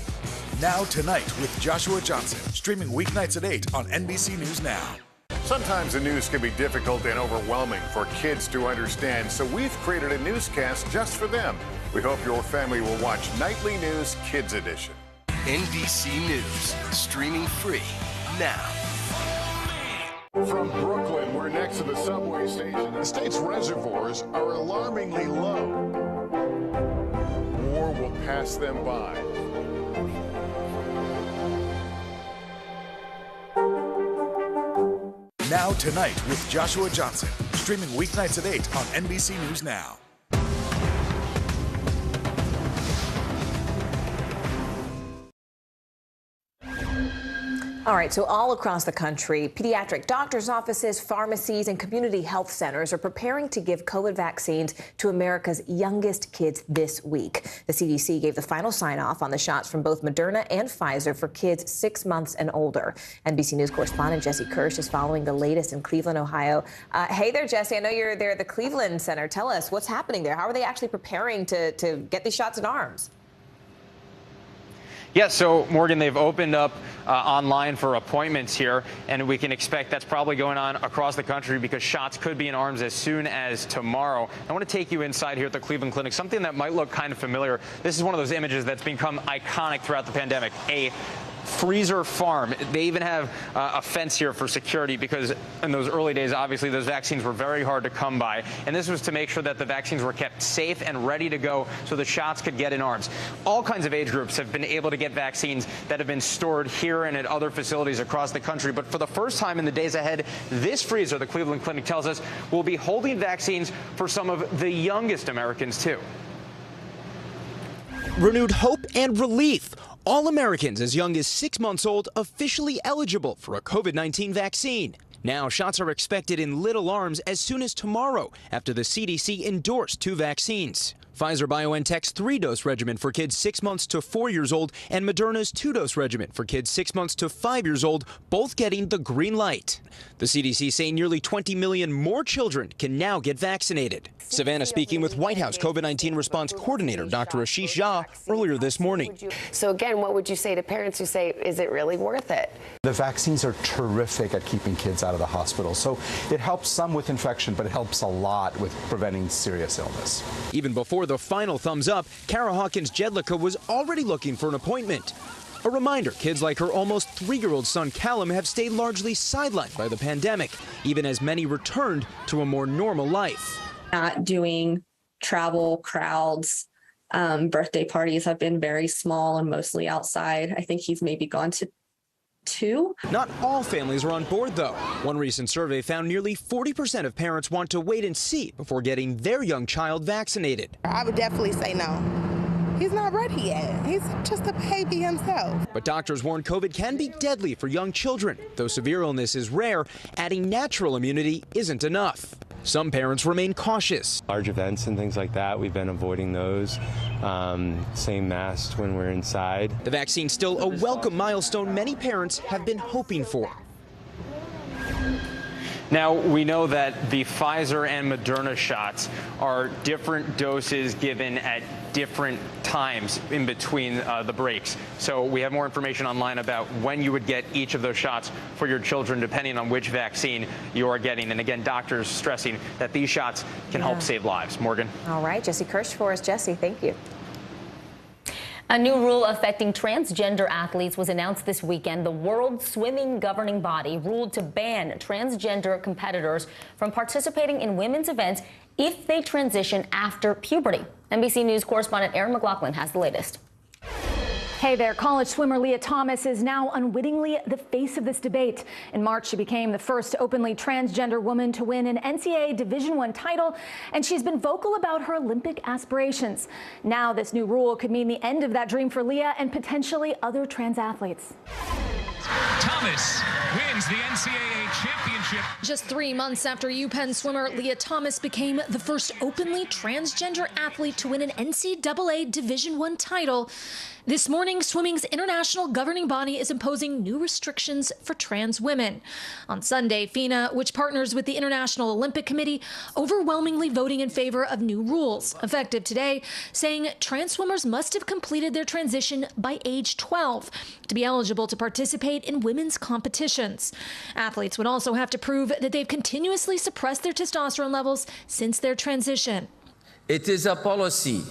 Now Tonight with Joshua Johnson, streaming weeknights at 8 on NBC News Now. Sometimes the news can be difficult and overwhelming for kids to understand, so we've created a newscast just for them. We hope your family will watch Nightly News Kids Edition. NBC News, streaming free now. From Brooklyn, we're next to the subway station. The state's reservoirs are alarmingly low. War will pass them by. Now Tonight with Joshua Johnson, streaming weeknights at 8 on NBC News Now. All right, so all across the country, pediatric doctors' offices, pharmacies, and community health centers are preparing to give COVID vaccines to America's youngest kids this week. The CDC gave the final sign-off on the shots from both Moderna and Pfizer for kids 6 months and older. NBC News correspondent Jesse Kirsch is following the latest in Cleveland, Ohio. Hey there, Jesse. I know you're there at the Cleveland Center. Tell us what's happening there. How are they actually preparing to get these shots in arms? Yeah, so Morgan, they've opened up online for appointments here, and we can expect that's probably going on across the country because shots could be in arms as soon as tomorrow. I want to take you inside here at the Cleveland Clinic, something that might look kind of familiar. This is one of those images that's become iconic throughout the pandemic, a freezer farm. They even have a fence here for security because in those early days, obviously, those vaccines were very hard to come by. And this was to make sure that the vaccines were kept safe and ready to go so the shots could get in arms. All kinds of age groups have been able to get vaccines that have been stored here and at other facilities across the country. But for the first time in the days ahead, this freezer, the Cleveland Clinic tells us, will be holding vaccines for some of the youngest Americans, too. Renewed hope and relief. All Americans as young as 6 months old officially eligible for a COVID-19 vaccine. Now, shots are expected in little arms as soon as tomorrow after the CDC endorsed 2 vaccines. Pfizer-BioNTech's 3-dose regimen for kids 6 months to 4 years old and Moderna's 2-dose regimen for kids 6 months to 5 years old, both getting the green light. The CDC saying nearly 20 million more children can now get vaccinated. Savannah speaking with White House COVID-19 response coordinator Dr. Ashish Jha earlier this morning. So again, what would you say to parents who say, is it really worth it? The vaccines are terrific at keeping kids out of the hospital. So it helps some with infection, but it helps a lot with preventing serious illness. Even before the final thumbs up, Kara Hawkins-Jedlicka was already looking for an appointment. A reminder, kids like her almost 3-year-old son Callum have stayed largely sidelined by the pandemic, even as many returned to a more normal life. Not doing travel, crowds, birthday parties have been very small and mostly outside. I think he's maybe gone to 2. Not all families are on board, though. One recent survey found nearly 40% of parents want to wait and see before getting their young child vaccinated. I would definitely say no. He's not ready yet. He's just a baby himself. But doctors warn COVID can be deadly for young children. Though severe illness is rare, adding natural immunity isn't enough. Some parents remain cautious. Large events and things like that, we've been avoiding those. Same mask when we're inside. The vaccine's still a welcome milestone many parents have been hoping for. Now, we know that the Pfizer and Moderna shots are different doses given at different times in between the breaks. So we have more information online about when you would get each of those shots for your children, depending on which vaccine you are getting. And again, doctors stressing that these shots can help save lives. Morgan. All right, Jesse Kirsch for us. Jesse, thank you. A new rule affecting transgender athletes was announced this weekend. The World Swimming Governing Body ruled to ban transgender competitors from participating in women's events if they transition after puberty. NBC News correspondent Erin McLaughlin has the latest. Hey there, college swimmer Leah Thomas is now unwittingly the face of this debate. In March, she became the first openly transgender woman to win an NCAA Division I title, and she's been vocal about her Olympic aspirations. Now, this new rule could mean the end of that dream for Leah and potentially other trans athletes. Thomas wins the NCAA championship. Just 3 months after UPenn swimmer Leah Thomas became the first openly transgender athlete to win an NCAA Division I title, this morning, swimming's international governing body is imposing new restrictions for trans women. On Sunday, FINA, which partners with the International Olympic Committee, overwhelmingly voting in favor of new rules, effective today, saying trans swimmers must have completed their transition by age 12 to be eligible to participate in women's competitions. Athletes would also have to prove that they've continuously suppressed their testosterone levels since their transition. It is a policy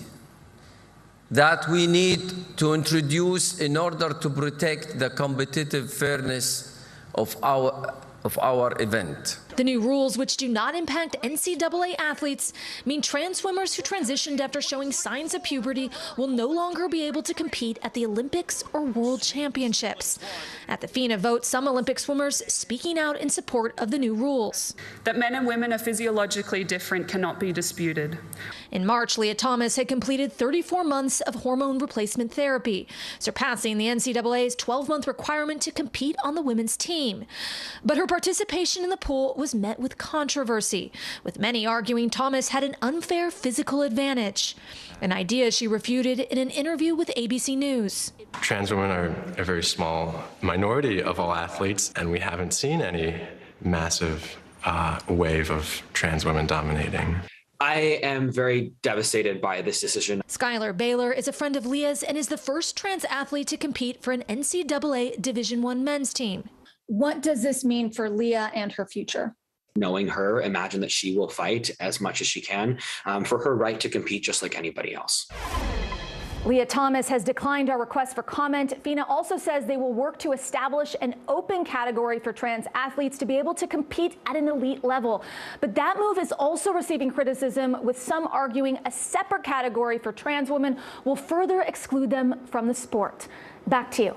that we need to introduce in order to protect the competitive fairness of our event. The new rules, which do not impact NCAA athletes, mean trans swimmers who transitioned after showing signs of puberty will no longer be able to compete at the Olympics or World Championships. At the FINA vote, some Olympic swimmers speaking out in support of the new rules. That men and women are physiologically different cannot be disputed. In March, Leah Thomas had completed 34 months of hormone replacement therapy, surpassing the NCAA's 12-month requirement to compete on the women's team. But her participation in the pool was met with controversy, with many arguing Thomas had an unfair physical advantage, an idea she refuted in an interview with ABC News. Trans women are a very small minority of all athletes, and we haven't seen any massive wave of trans women dominating. I am very devastated by this decision. Skylar Baylor is a friend of Leah's and is the first trans athlete to compete for an NCAA Division I men's team. What does this mean for Leah and her future? Knowing her, imagine that she will fight as much as she can for her right to compete just like anybody else. Leah Thomas has declined our request for comment. FINA also says they will work to establish an open category for trans athletes to be able to compete at an elite level. But that move is also receiving criticism, with some arguing a separate category for trans women will further exclude them from the sport. Back to you.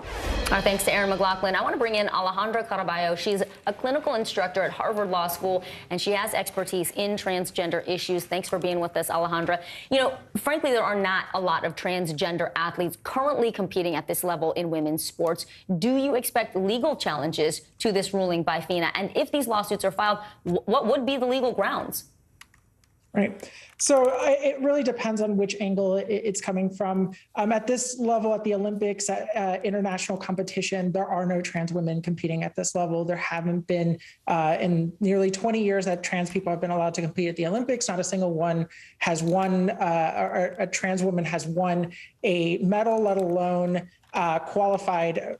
Our thanks to Erin McLaughlin. I want to bring in Alejandra Caraballo. She's a clinical instructor at Harvard Law School, and she has expertise in transgender issues. Thanks for being with us, Alejandra. You know, frankly, there are not a lot of transgender athletes currently competing at this level in women's sports. Do you expect legal challenges to this ruling by FINA? And if these lawsuits are filed, what would be the legal grounds? Right. So it really depends on which angle it's coming from. At this level, at the Olympics, at international competition, there are no trans women competing at this level. There haven't been in nearly 20 years that trans people have been allowed to compete at the Olympics. Not a single one has won, or a trans woman has won a medal, let alone qualified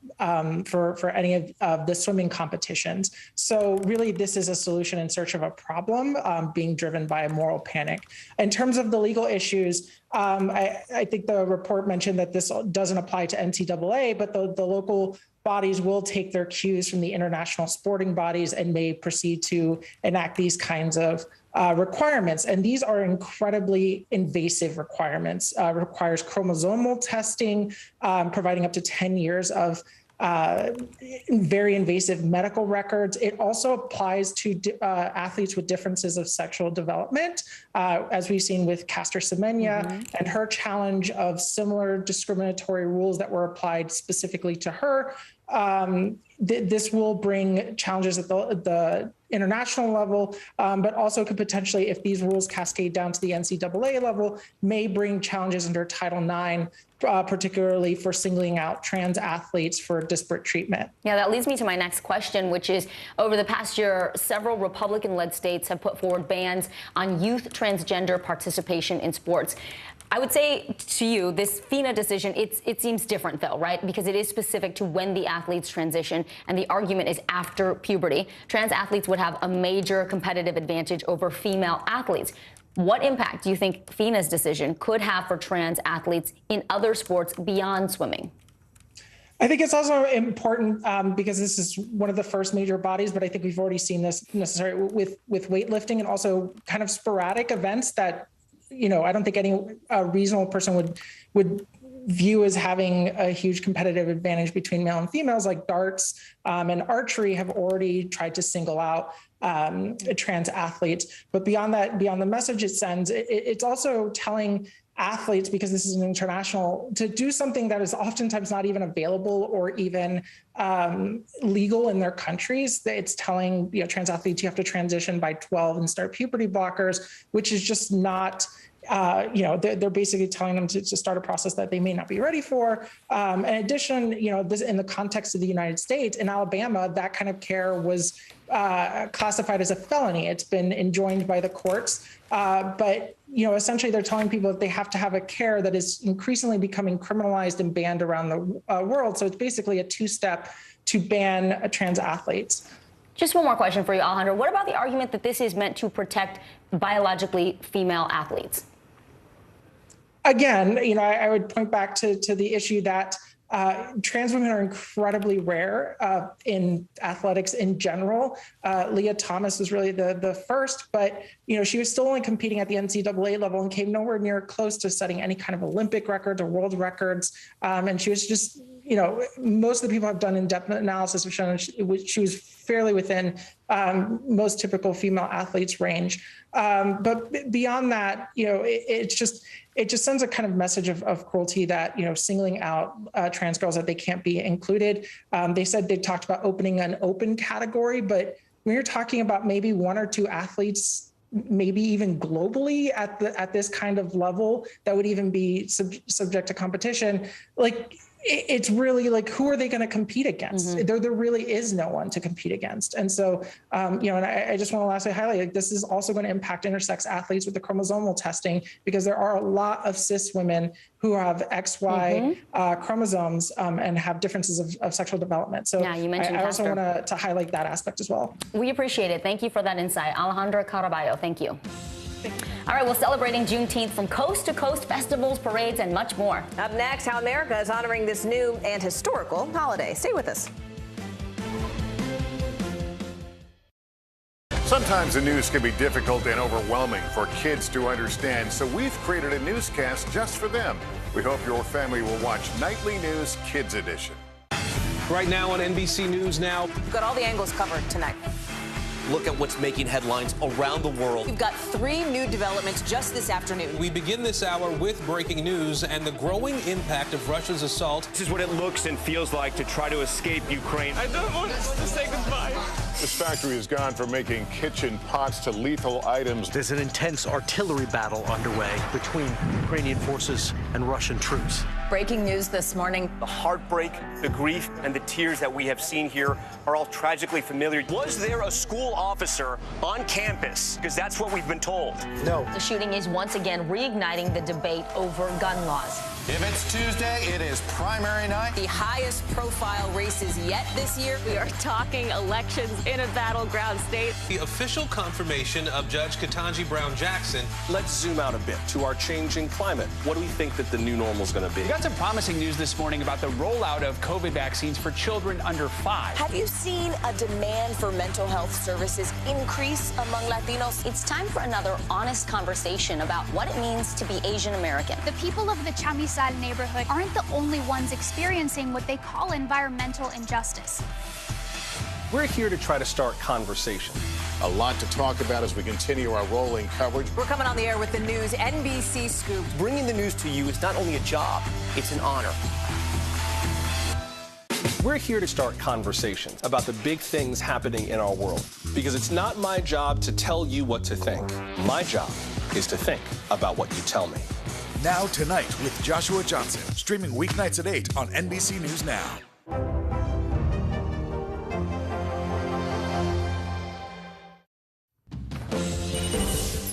for any of the swimming competitions. So really, this is a solution in search of a problem being driven by a moral panic. In terms of the legal issues, I think the report mentioned that this doesn't apply to NCAA, but the local bodies will take their cues from the international sporting bodies and may proceed to enact these kinds of requirements. And these are incredibly invasive requirements. Requires chromosomal testing, providing up to 10 years of very invasive medical records. It also applies to athletes with differences of sexual development, as we've seen with Caster Semenya and her challenge of similar discriminatory rules that were applied specifically to her. This will bring challenges at the international level, but also could potentially, if these rules cascade down to the NCAA level, may bring challenges under Title IX, particularly for singling out trans athletes for disparate treatment. Yeah, that leads me to my next question, which is, over the past year, several Republican-led states have put forward bans on youth transgender participation in sports. I would say to you, this FINA decision, it seems different though, right? Because it is specific to when the athletes transition, and the argument is after puberty. Trans athletes would have a major competitive advantage over female athletes. What impact do you think FINA's decision could have for trans athletes in other sports beyond swimming? I think it's also important because this is one of the first major bodies, but I think we've already seen this necessary with weightlifting and also kind of sporadic events that, you know, I don't think any reasonable person would view as having a huge competitive advantage between male and females, like darts and archery have already tried to single out trans athletes. But beyond that, beyond the message it sends, it's also telling athletes, because this is an international, to do something that is oftentimes not even available or even legal in their countries. It's telling, you know, trans athletes you have to transition by 12 and start puberty blockers, which is just not, you know, they're basically telling them to start a process that they may not be ready for. In addition, you know, this in the context of the United States, in Alabama, that kind of care was classified as a felony. It's been enjoined by the courts. But, you know, essentially they're telling people that they have to have a care that is increasingly becoming criminalized and banned around the world. So it's basically a two-step to ban trans athletes. Just one more question for you, Alejandro. What about the argument that this is meant to protect biologically female athletes? Again, you know, I would point back to the issue that trans women are incredibly rare in athletics in general. Leah Thomas was really the first, but, you know, she was still only competing at the NCAA level and came nowhere near close to setting any kind of Olympic records or world records. And she was just, you know, most of the people have done in-depth analysis have shown she was fairly within most typical female athletes' range. But beyond that, you know, it just sends a kind of message of cruelty that, you know, singling out trans girls that they can't be included. They said they talked about opening an open category, but when you're talking about maybe one or two athletes, maybe even globally at this kind of level that would even be subject to competition, like, it's really like, who are they going to compete against? There really is no one to compete against. And so, you know, and I just want to lastly highlight, like, this is also going to impact intersex athletes with the chromosomal testing, because there are a lot of cis women who have XY chromosomes and have differences of sexual development. So yeah, you mentioned I also want to highlight that aspect as well. We appreciate it. Thank you for that insight. Alejandra Caraballo, thank you. All right, well, celebrating Juneteenth from coast to coast, festivals, parades, and much more. Up next, how America is honoring this new and historical holiday. Stay with us. Sometimes the news can be difficult and overwhelming for kids to understand, so we've created a newscast just for them. We hope your family will watch Nightly News Kids Edition. Right now on NBC News Now. We've got all the angles covered tonight. Look at what's making headlines around the world. We've got 3 new developments just this afternoon. We begin this hour with breaking news and the growing impact of Russia's assault. This is what it looks and feels like to try to escape Ukraine. I don't want us to say goodbye. This factory has gone from making kitchen pots to lethal items. There's an intense artillery battle underway between Ukrainian forces and Russian troops. Breaking news this morning. The heartbreak, the grief, and the tears that we have seen here are all tragically familiar. Was there a school officer on campus? Because that's what we've been told. No. The shooting is once again reigniting the debate over gun laws. If it's Tuesday, it is primary night. The highest profile races yet this year. We are talking elections in a battleground state. The official confirmation of Judge Ketanji Brown Jackson. Let's zoom out a bit to our changing climate. What do we think that the new normal is going to be? We got some promising news this morning about the rollout of COVID vaccines for children under 5. Have you seen a demand for mental health services increase among Latinos? It's time for another honest conversation about what it means to be Asian American. The people of the Chamizal Universal neighborhood aren't the only ones experiencing what they call environmental injustice. We're here to try to start conversation. A lot to talk about as we continue our rolling coverage. We're coming on the air with the news NBC Scoop. Bringing the news to you is not only a job, it's an honor. We're here to start conversations about the big things happening in our world. Because it's not my job to tell you what to think. My job is to think about what you tell me. Now Tonight with Joshua Johnson, streaming weeknights at 8 on NBC News Now.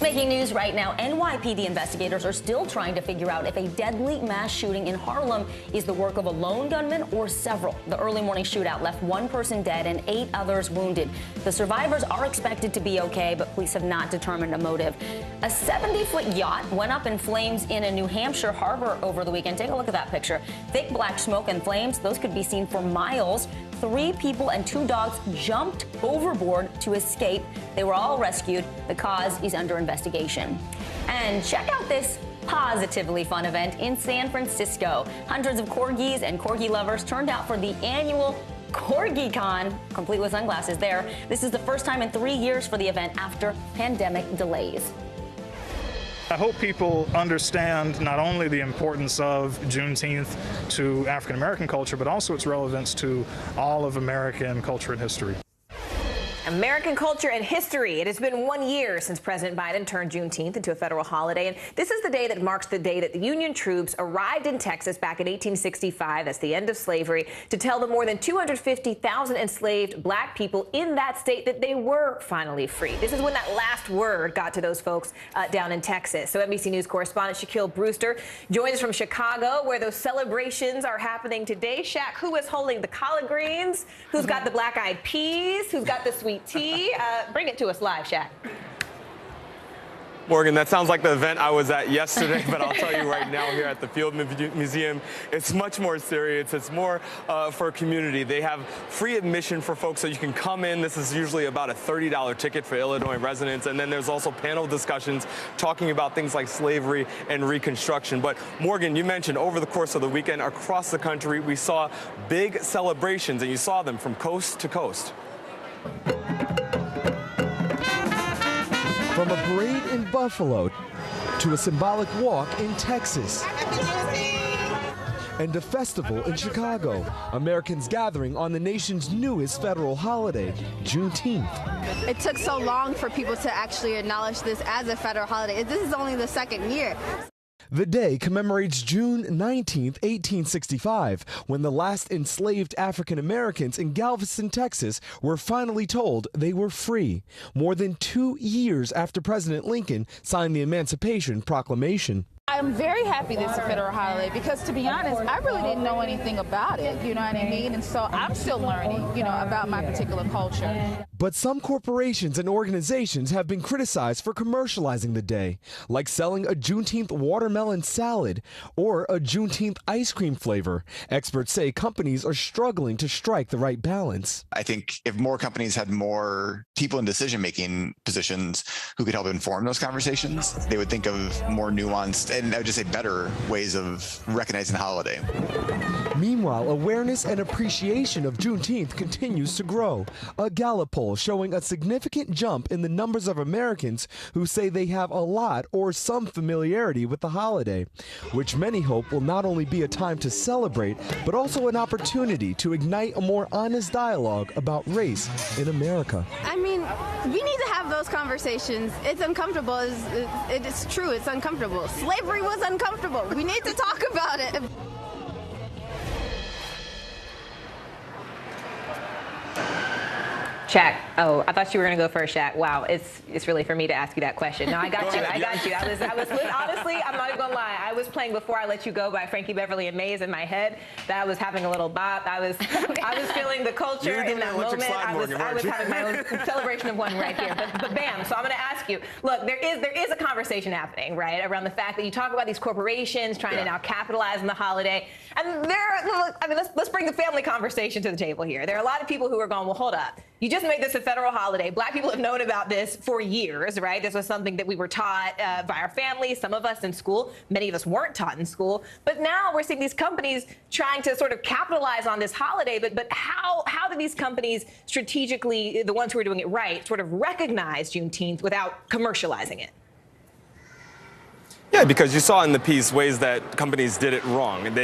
Making news right now, NYPD investigators are still trying to figure out if a deadly mass shooting in Harlem is the work of a lone gunman or several. The early morning shootout left one person dead and 8 others wounded. The survivors are expected to be okay, but police have not determined a motive. A 70-foot yacht went up in flames in a New Hampshire harbor over the weekend. Take a look at that picture. Thick black smoke and flames, those could be seen for miles. 3 people and 2 dogs jumped overboard to escape. They were all rescued. The cause is under investigation. And check out this positively fun event in San Francisco. Hundreds of corgis and corgi lovers turned out for the annual Corgi Con, complete with sunglasses there. This is the first time in 3 years for the event after pandemic delays. I hope people understand not only the importance of Juneteenth to African American culture, but also its relevance to all of American culture and history. American culture and history. It has been 1 year since President Biden turned Juneteenth into a federal holiday, and this is the day that marks the day that the Union troops arrived in Texas back in 1865, that's the end of slavery, to tell the more than 250,000 enslaved black people in that state that they were finally free. This is when that last word got to those folks down in Texas. So NBC News correspondent Shaquille Brewster joins us from Chicago, where those celebrations are happening today. Shaq, who is holding the collard greens? Who's got the black-eyed peas? Who's got the sweet tea? Bring it to us live, Shaq. Morgan, that sounds like the event I was at yesterday, but I'll tell you right now here at the Field Museum, it's much more serious. It's more for a community. They have free admission for folks so you can come in. This is usually about a $30 ticket for Illinois residents. And then there's also panel discussions talking about things like slavery and Reconstruction. But Morgan, you mentioned over the course of the weekend across the country, we saw big celebrations, and you saw them from coast to coast. From a parade in Buffalo to a symbolic walk in Texas and a festival in Chicago, Americans gathering on the nation's newest federal holiday, Juneteenth. It took so long for people to actually acknowledge this as a federal holiday. This is only the second year. The day commemorates June 19, 1865, when the last enslaved African Americans in Galveston, Texas, were finally told they were free, more than 2 years after President Lincoln signed the Emancipation Proclamation. I'm very happy this is a federal holiday because, to be honest, I really didn't know anything about it, you know what I mean? And so I'm still learning, about my particular culture. But some corporations and organizations have been criticized for commercializing the day, like selling a Juneteenth watermelon salad or a Juneteenth ice cream flavor. Experts say companies are struggling to strike the right balance. I think if more companies had more people in decision-making positions who could help inform those conversations, they would think of more nuanced and I would just say better ways of recognizing the holiday. Meanwhile, awareness and appreciation of Juneteenth continues to grow. A Gallup poll showing a significant jump in the numbers of Americans who say they have a lot or some familiarity with the holiday, which many hope will not only be a time to celebrate, but also an opportunity to ignite a more honest dialogue about race in America. I mean, we need to have those conversations. It's uncomfortable. It's true. It's uncomfortable. Slavery was uncomfortable. We need to talk about it. Shaq. Oh, I thought you were going to go first, Shaq. Wow, it's really for me to ask you that question. No, I got you. I was honestly, I'm not even going to lie. I was playing Before I Let You Go by Frankie Beverly and Maze in my head. That I was having a little bop. I was feeling the culture in that moment. I was having my own celebration of one right here. But bam. So I'm going to ask you. Look, there is a conversation happening, right, around the fact that you talk about these corporations trying to now capitalize on the holiday, and let's bring the family conversation to the table here. There are a lot of people who are going, well, hold up. You just made this a federal holiday. Black people have known about this for years, right? This was something that we were taught by our families, some of us in school. Many of us weren't taught in school. But now we're seeing these companies trying to sort of capitalize on this holiday. But how do these companies strategically, the ones who are doing it right, sort of recognize Juneteenth without commercializing it? Yeah, because you saw in the piece ways that companies did it wrong. And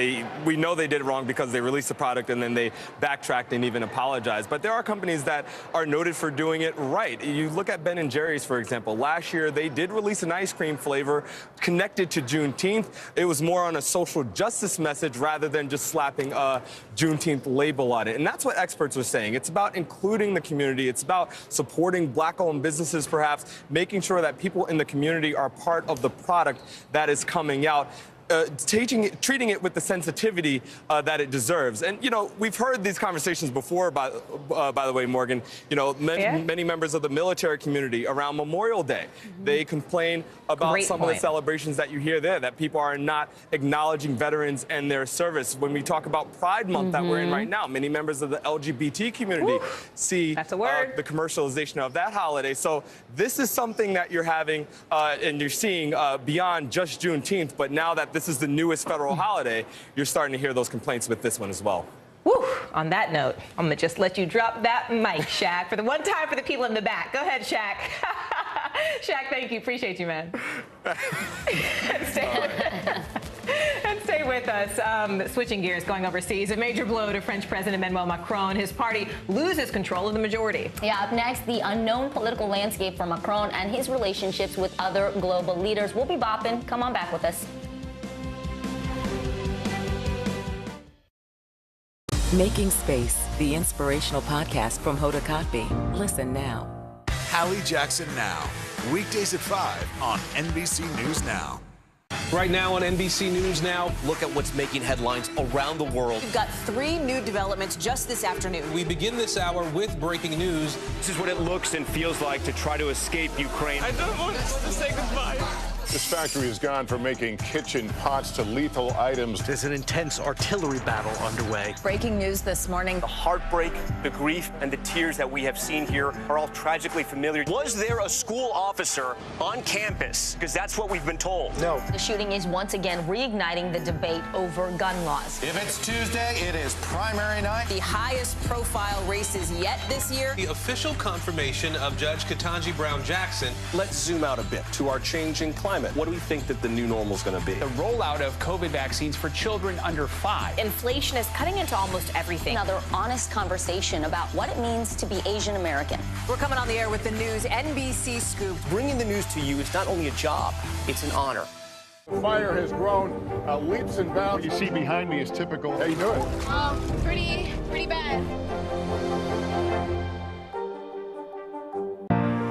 we know they did it wrong because they released the product and then they backtracked and even apologized. But there are companies that are noted for doing it right. You look at Ben & Jerry's, for example. Last year, they did release an ice cream flavor connected to Juneteenth. It was more on a social justice message rather than just slapping a Juneteenth label on it. And that's what experts are saying. It's about including the community. It's about supporting Black-owned businesses, perhaps, making sure that people in the community are part of the product that is coming out. Treating it with the sensitivity that it deserves. And, you know, we've heard these conversations before, by the way, Morgan. You know, many members of the military community around Memorial Day, they complain about some of the celebrations that you hear there, that people are not acknowledging veterans and their service. When we talk about Pride Month that we're in right now, many members of the LGBT community see the commercialization of that holiday. So this is something that you're having and you're seeing beyond just Juneteenth, but now that this is the newest federal holiday, you're starting to hear those complaints with this one as well. Woo. On that note, I'm going to just let you drop that mic, Shaq, for the one time for the people in the back. Go ahead, Shaq. Shaq, thank you. Appreciate you, man. And stay with us. Switching gears, going overseas, a major blow to French President Emmanuel Macron. His party loses control of the majority. Yeah, up next, the unknown political landscape for Macron and his relationships with other global leaders. We'll be bopping. Come on back with us. Making Space, the inspirational podcast from Hoda Kotb. Listen now. Hallie Jackson Now. Weekdays at 5 on NBC News Now. Right now on NBC News Now, look at what's making headlines around the world. We've got 3 new developments just this afternoon. We begin this hour with breaking news. This is what it looks and feels like to try to escape Ukraine. I don't want to say goodbye. This factory has gone from making kitchen pots to lethal items. There's an intense artillery battle underway. Breaking news this morning. The heartbreak, the grief, and the tears that we have seen here are all tragically familiar. Was there a school officer on campus? Because that's what we've been told. No. The shooting is once again reigniting the debate over gun laws. If it's Tuesday, it is primary night. The highest profile races yet this year. The official confirmation of Judge Ketanji Brown Jackson. Let's zoom out a bit to our changing climate. What do we think that the new normal is going to be? The rollout of COVID vaccines for children under 5. Inflation is cutting into almost everything. Another honest conversation about what it means to be Asian American. We're coming on the air with the news NBC Scoop. Bringing the news to you is not only a job, it's an honor. The fire has grown leaps and bounds. What you see behind me is typical. How you doing? Pretty bad.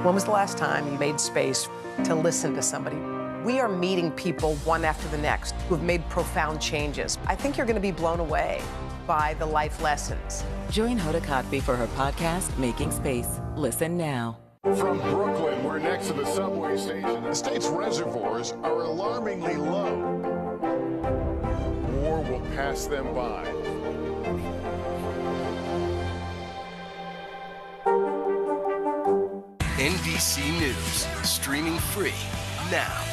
When was the last time you made space to listen to somebody? We are meeting people one after the next who have made profound changes. I think you're going to be blown away by the life lessons. Join Hoda Kotb for her podcast, Making Space. Listen now. From Brooklyn, we're next to the subway station. The state's reservoirs are alarmingly low. War will pass them by. NBC News, streaming free now.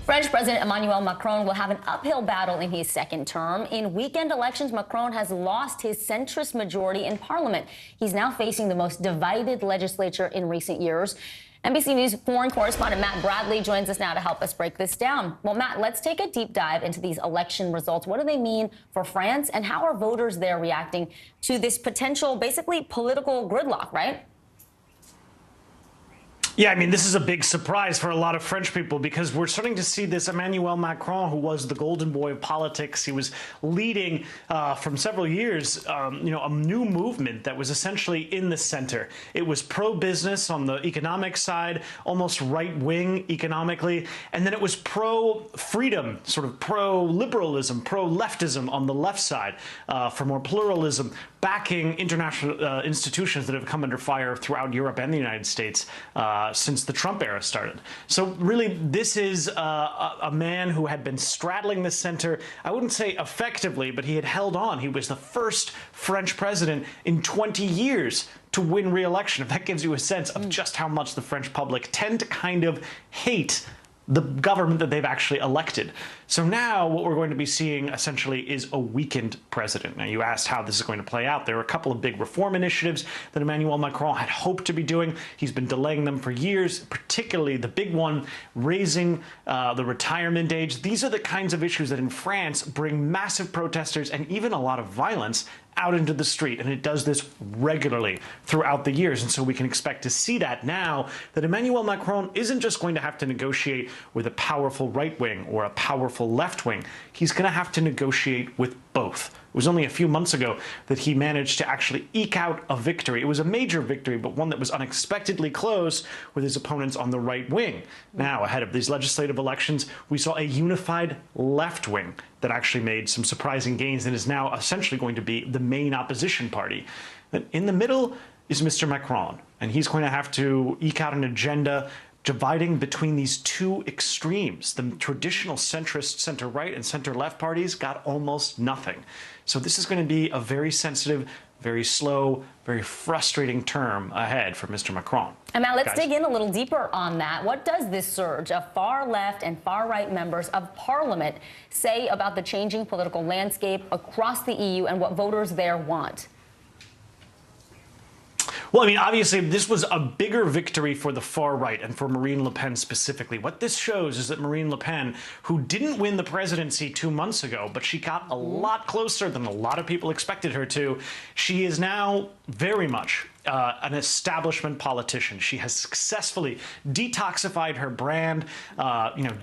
French President Emmanuel Macron will have an uphill battle in his second term. In weekend elections, Macron has lost his centrist majority in parliament. He's now facing the most divided legislature in recent years. NBC News foreign correspondent Matt Bradley joins us now to help us break this down. Well, Matt, let's take a deep dive into these election results. What do they mean for France, and how are voters there reacting to this potential, basically, political gridlock, right? Yeah, I mean, this is a big surprise for a lot of French people because we're starting to see this Emmanuel Macron, who was the golden boy of politics. He was leading from several years, a new movement that was essentially in the center. It was pro-business on the economic side, almost right-wing economically, and then it was pro-freedom, sort of pro-liberalism, pro-leftism on the left side, for more pluralism. backing international institutions that have come under fire throughout Europe and the United States since the Trump era started. So really, this is a man who had been straddling the center, I wouldn't say effectively, but he had held on. He was the first French president in 20 years to win re-election. If that gives you a sense of just how much the French public tend to kind of hate the government that they've actually elected. So now what we're going to be seeing essentially is a weakened president. Now, you asked how this is going to play out. There are a couple of big reform initiatives that Emmanuel Macron had hoped to be doing. He's been delaying them for years, particularly the big one, raising the retirement age. These are the kinds of issues that in France bring massive protesters and even a lot of violence out into the street, and it does this regularly throughout the years. And so we can expect to see that now, that Emmanuel Macron isn't just going to have to negotiate with a powerful right wing or a powerful left wing. He's going to have to negotiate with both. It was only a few months ago that he managed to actually eke out a victory. It was a major victory, but one that was unexpectedly close with his opponents on the right wing. Now, ahead of these legislative elections, we saw a unified left wing that actually made some surprising gains and is now essentially going to be the main opposition party. And in the middle is Mr. Macron, and he's going to have to eke out an agenda dividing between these two extremes. The traditional centrist center-right and center-left parties got almost nothing. So this is going to be a very sensitive, very slow, very frustrating term ahead for Mr. Macron. And now let's dig in a little deeper on that. What does this surge of far left and far right members of parliament say about the changing political landscape across the EU and what voters there want? Well, I mean, obviously, this was a bigger victory for the far right and for Marine Le Pen specifically. What this shows is that Marine Le Pen, who didn't win the presidency 2 months ago, but she got a lot closer than a lot of people expected her to, she is now very much an establishment politician. She has successfully detoxified her brand,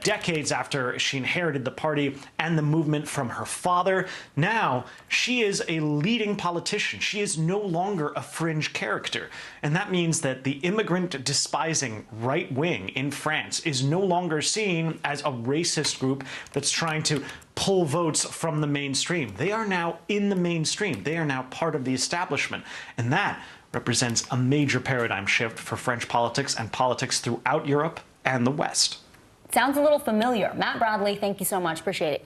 decades after she inherited the party and the movement from her father. Now, she is a leading politician. She is no longer a fringe character. And that means that the immigrant-despising right wing in France is no longer seen as a racist group that's trying to pull votes from the mainstream. They are now in the mainstream. They are now part of the establishment. And that represents a major paradigm shift for French politics and politics throughout Europe and the West. Sounds a little familiar. Matt Bradley, thank you so much. Appreciate it.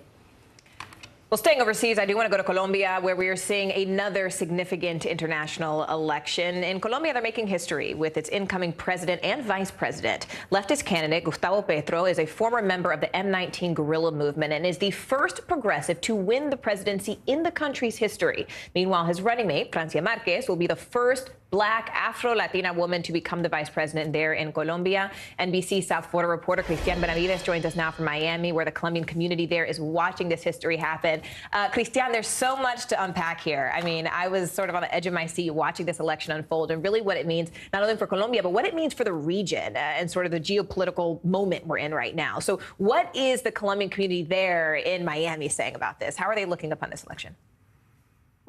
Well, staying overseas, I do want to go to Colombia, where we are seeing another significant international election. In Colombia, they're making history with its incoming president and vice president. Leftist candidate Gustavo Petro is a former member of the M19 guerrilla movement and is the first progressive to win the presidency in the country's history. Meanwhile, his running mate, Francia Marquez, will be the first Black Afro-Latina woman to become the vice president there in Colombia. NBC South Florida reporter Cristian Benavides joins us now from Miami, where the Colombian community there is watching this history happen. Cristian, there's so much to unpack here. I mean, I was sort of on the edge of my seat watching this election unfold and really what it means, not only for Colombia, but what it means for the region and sort of the geopolitical moment we're in right now. So what is the Colombian community there in Miami saying about this? How are they looking upon this election?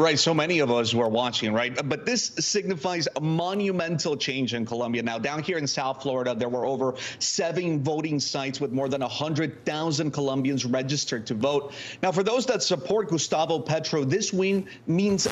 Right. So many of us were watching, right? But this signifies a monumental change in Colombia. Now, down here in South Florida, there were over 7 voting sites with more than 100,000 Colombians registered to vote. Now, for those that support Gustavo Petro, this win means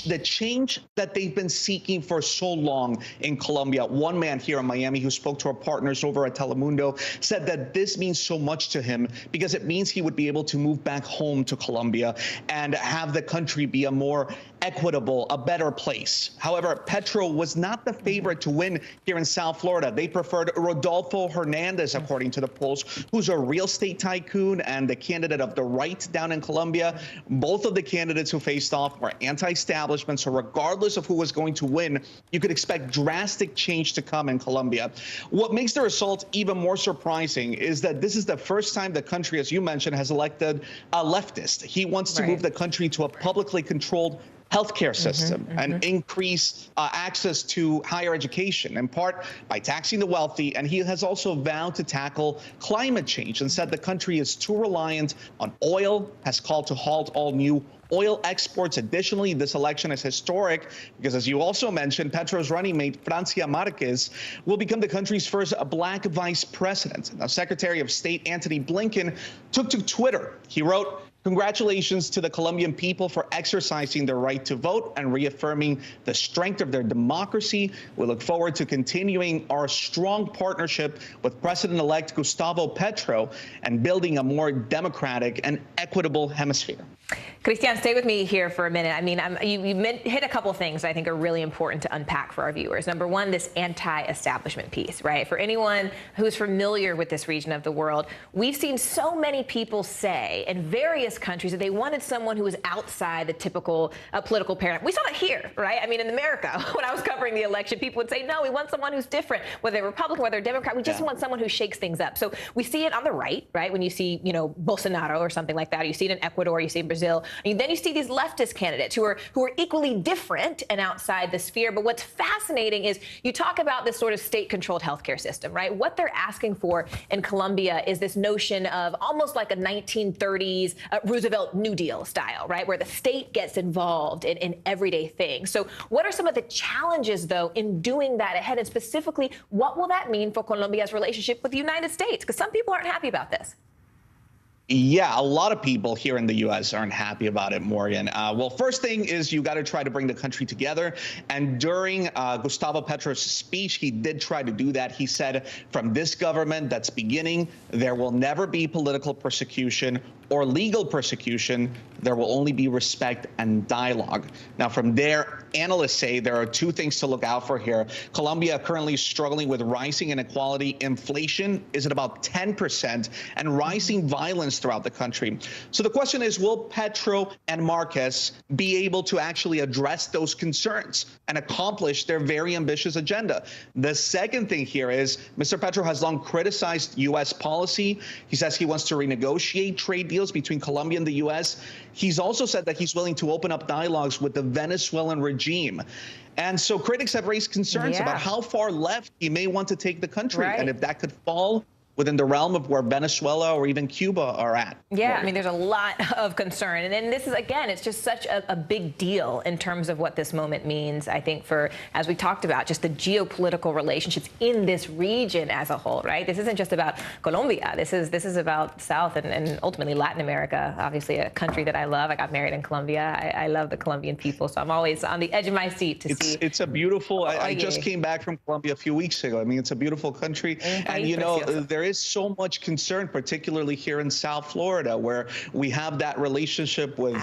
the change that they've been seeking for so long in Colombia. One man here in Miami who spoke to our partners over at Telemundo said that this means so much to him because it means he would be able to move back home to Colombia and have the country be a more equitable, a better place. However, Petro was not the favorite to win here in South Florida. They preferred Rodolfo Hernandez, according to the polls, who's a real estate tycoon and the candidate of the right down in Colombia. Both of the candidates who faced off were anti-establishment, so regardless of who was going to win, you could expect drastic change to come in Colombia. What makes the result even more surprising is that this is the first time the country, as you mentioned, has elected a leftist. He wants to move the country to a publicly controlled healthcare system and increase access to higher education, in part by taxing the wealthy. And he has also vowed to tackle climate change and said the country is too reliant on oil, has called to halt all new oil exports. Additionally, this election is historic because, as you also mentioned, Petro's running mate, Francia Marquez, will become the country's first Black vice president. Now, Secretary of State Antony Blinken took to Twitter. He wrote, Congratulations to the Colombian people for exercising their right to vote and reaffirming the strength of their democracy. We look forward to continuing our strong partnership with President-elect Gustavo Petro and building a more democratic and equitable hemisphere. Christian, stay with me here for a minute. I mean, you hit a couple things I think are really important to unpack for our viewers. Number one, this anti-establishment piece, right? For anyone who's familiar with this region of the world, we've seen so many people say in various countries that they wanted someone who was outside the typical political paradigm. We saw it here, right? I mean, in America, when I was covering the election, people would say, no, we want someone who's different, whether they're Republican, whether they're Democrat. We just want someone who shakes things up. So we see it on the right, right? When you see, Bolsonaro or something like that, you see it in Ecuador, you see it in Brazil. And then you see these leftist candidates who are equally different and outside the sphere. But what's fascinating is you talk about this sort of state-controlled healthcare system, right? What they're asking for in Colombia is this notion of almost like a 1930s Roosevelt New Deal style, right? Where the state gets involved in everyday things. So what are some of the challenges, though, in doing that ahead? And specifically, what will that mean for Colombia's relationship with the United States? Because some people aren't happy about this. Yeah, a lot of people here in the U.S. aren't happy about it, Morgan. Well, first thing is you got to try to bring the country together. And during Gustavo Petro's speech, he did try to do that. He said, from this government that's beginning, there will never be political persecution or legal persecution. There will only be respect and dialogue. Now, from there, analysts say there are two things to look out for here. Colombia currently struggling with rising inequality. Inflation is at about 10% and rising violence throughout the country. So the question is, will Petro and Marquez be able to actually address those concerns and accomplish their very ambitious agenda? The second thing here is Mr. Petro has long criticized U.S. policy. He says he wants to renegotiate trade deals between Colombia and the U.S. He's also said that he's willing to open up dialogues with the Venezuelan regime. And so critics have raised concerns about how far left he may want to take the country and if that could fall within the realm of where Venezuela or even Cuba are at. Yeah, I mean, there's a lot of concern. And then this is, again, it's just such a big deal in terms of what this moment means, I think, for, as we talked about, just the geopolitical relationships in this region as a whole, right? This isn't just about Colombia. This is about South and ultimately Latin America, obviously a country that I love. I got married in Colombia. I love the Colombian people, so I'm always on the edge of my seat to see. It's a beautiful, I just came back from Colombia a few weeks ago. I mean, it's a beautiful country. And, you know, there is so much concern, particularly here in South Florida, where we have that relationship with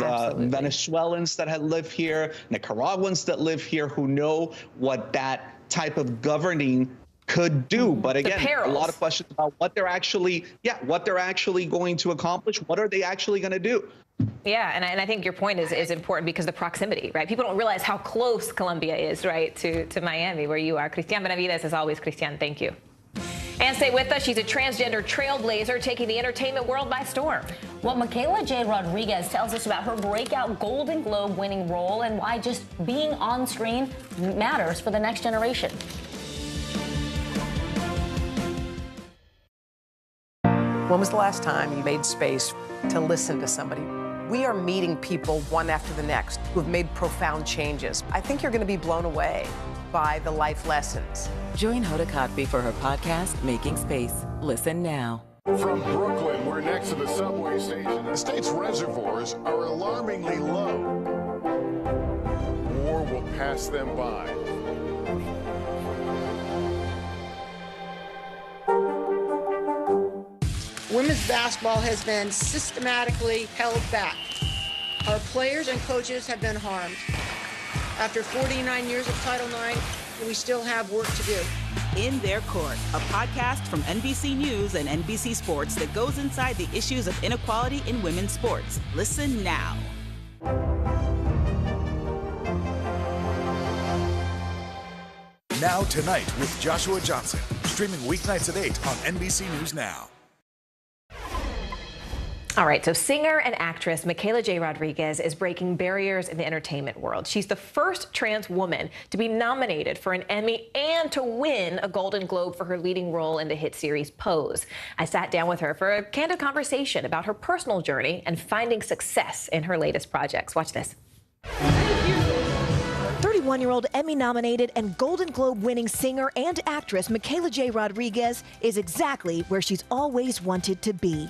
Venezuelans that have lived here, Nicaraguans that live here, who know what that type of governing could do. But again, a lot of questions about what they're actually going to accomplish. What are they actually going to do? Yeah, and I think your point is important because the proximity, right? People don't realize how close Colombia is, right, to Miami, where you are. Christian Benavides, as always. Christian, thank you. And stay with us. She's a transgender trailblazer taking the entertainment world by storm. Well, Michaela J. Rodriguez tells us about her breakout Golden Globe winning role and why just being on screen matters for the next generation. When was the last time you made space to listen to somebody? We are meeting people one after the next who have made profound changes. I think you're going to be blown away by the life lessons. Join Hoda Kotb for her podcast, Making Space. Listen now. From Brooklyn, we're next to the subway station. The state's reservoirs are alarmingly low. War will pass them by. Women's basketball has been systematically held back. Our players and coaches have been harmed. After 49 years of Title IX, we still have work to do. In Their Court, a podcast from NBC News and NBC Sports that goes inside the issues of inequality in women's sports. Listen now. Now Tonight with Joshua Johnson, streaming weeknights at 8 on NBC News Now. All right, so singer and actress Michaela J. Rodriguez is breaking barriers in the entertainment world. She's the first trans woman to be nominated for an Emmy and to win a Golden Globe for her leading role in the hit series Pose. I sat down with her for a candid conversation about her personal journey and finding success in her latest projects. Watch this. 31-year-old Emmy-nominated and Golden Globe-winning singer and actress Michaela J. Rodriguez is exactly where she's always wanted to be.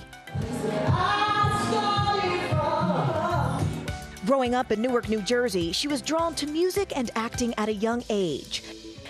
Growing up in Newark, New Jersey, she was drawn to music and acting at a young age.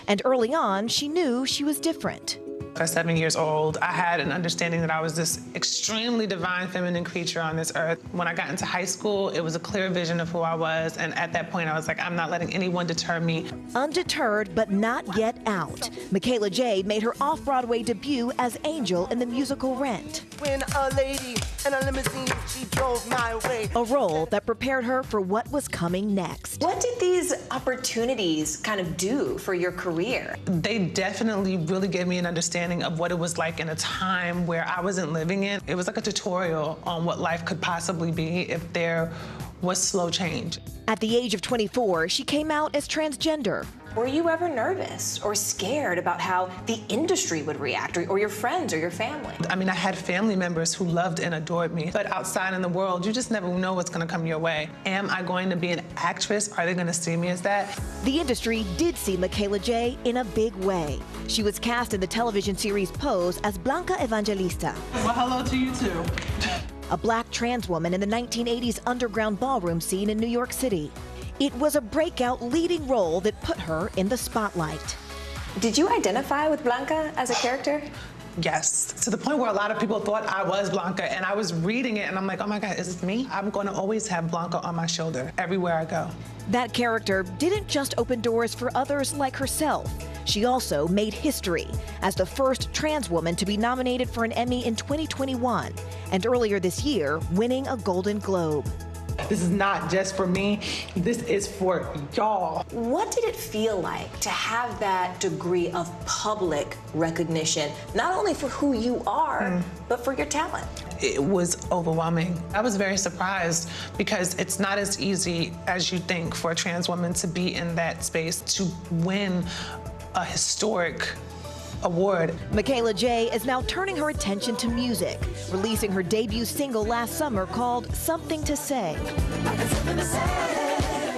And early on, she knew she was different. At 7 years old, I had an understanding that I was this extremely divine feminine creature on this earth. When I got into high school, it was a clear vision of who I was, and at that point I was like, I'm not letting anyone deter me. Undeterred, but not yet out, Michaela J made her off-Broadway debut as Angel in the musical Rent. When a lady in a limousine, she drove my way. A role that prepared her for what was coming next. What did these opportunities kind of do for your career? They definitely really gave me an understanding of what it was like in a time where I wasn't living in. It was like a tutorial on what life could possibly be if there was slow change. At the age of 24, she came out as transgender. Were you ever nervous or scared about how the industry would react, or your friends or your family? I mean, I had family members who loved and adored me, but outside in the world, you just never know what's gonna come your way. Am I going to be an actress? Are they gonna see me as that? The industry did see Michaela J in a big way. She was cast in the television series Pose as Blanca Evangelista. Well, hello to you too. A black trans woman in the 1980s underground ballroom scene in New York City. It was a breakout leading role that put her in the spotlight. Did you identify with Blanca as a character? Yes, to the point where a lot of people thought I was Blanca, and I was reading it and I'm like, oh my God, is this me? I'm gonna always have Blanca on my shoulder everywhere I go. That character didn't just open doors for others like herself. She also made history as the first trans woman to be nominated for an Emmy in 2021, and earlier this year, winning a Golden Globe. This is not just for me, this is for y'all. What did it feel like to have that degree of public recognition, not only for who you are, but for your talent? It was overwhelming. I was very surprised because it's not as easy as you think for a trans woman to be in that space, to win a historic award. Michaela J is now turning her attention to music, releasing her debut single last summer called Something to Say.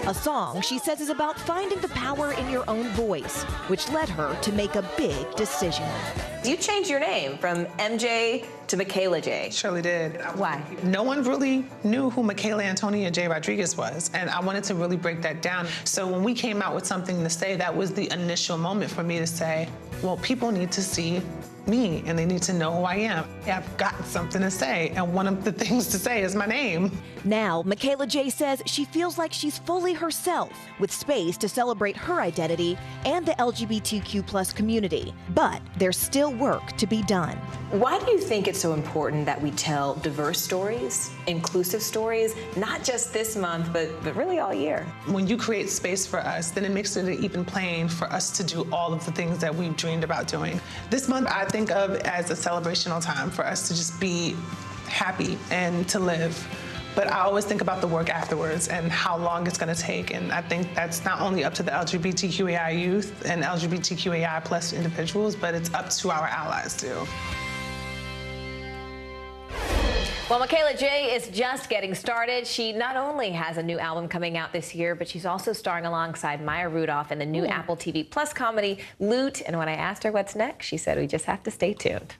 A song she says is about finding the power in your own voice, which led her to make a big decision. You changed your name from MJ to Michaela J. Surely did. Why? No one really knew who Michaela Antonia J. Rodriguez was, and I wanted to really break that down. So when we came out with Something to Say, that was the initial moment for me to say, well, people need to see me and they need to know who I am. I've got something to say, and one of the things to say is my name. Now, Michaela J says she feels like she's fully herself, with space to celebrate her identity and the LGBTQ+ community. But there's still work to be done. Why do you think it's so important that we tell diverse stories, inclusive stories, not just this month, but really all year? When you create space for us, then it makes it an even playing for us to do all of the things that we've dreamed about doing. This month, I think of as a celebrational time for us to just be happy and to live. But I always think about the work afterwards and how long it's going to take. And I think that's not only up to the LGBTQAI youth and LGBTQAI+ individuals, but it's up to our allies too. Well, Michaela J is just getting started. She not only has a new album coming out this year, but she's also starring alongside Maya Rudolph in the new Apple TV Plus comedy, Loot. And when I asked her what's next, she said we just have to stay tuned.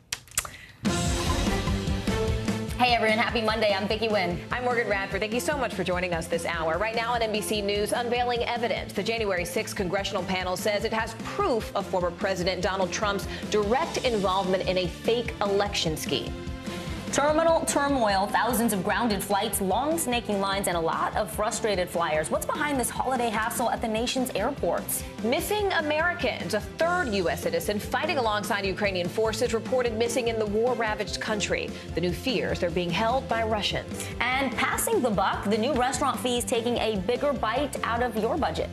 Hey everyone, happy Monday. I'm Vicki Wynn. I'm Morgan Radford. Thank you so much for joining us this hour. Right now on NBC News, unveiling evidence. The January 6th congressional panel says it has proof of former President Donald Trump's direct involvement in a fake election scheme. Terminal turmoil, thousands of grounded flights, long snaking lines, and a lot of frustrated flyers. What's behind this holiday hassle at the nation's airports? Missing Americans. A third U.S. citizen fighting alongside Ukrainian forces reported missing in the war-ravaged country. The new fears they're being held by Russians. And passing the buck, the new restaurant fees taking a bigger bite out of your budget.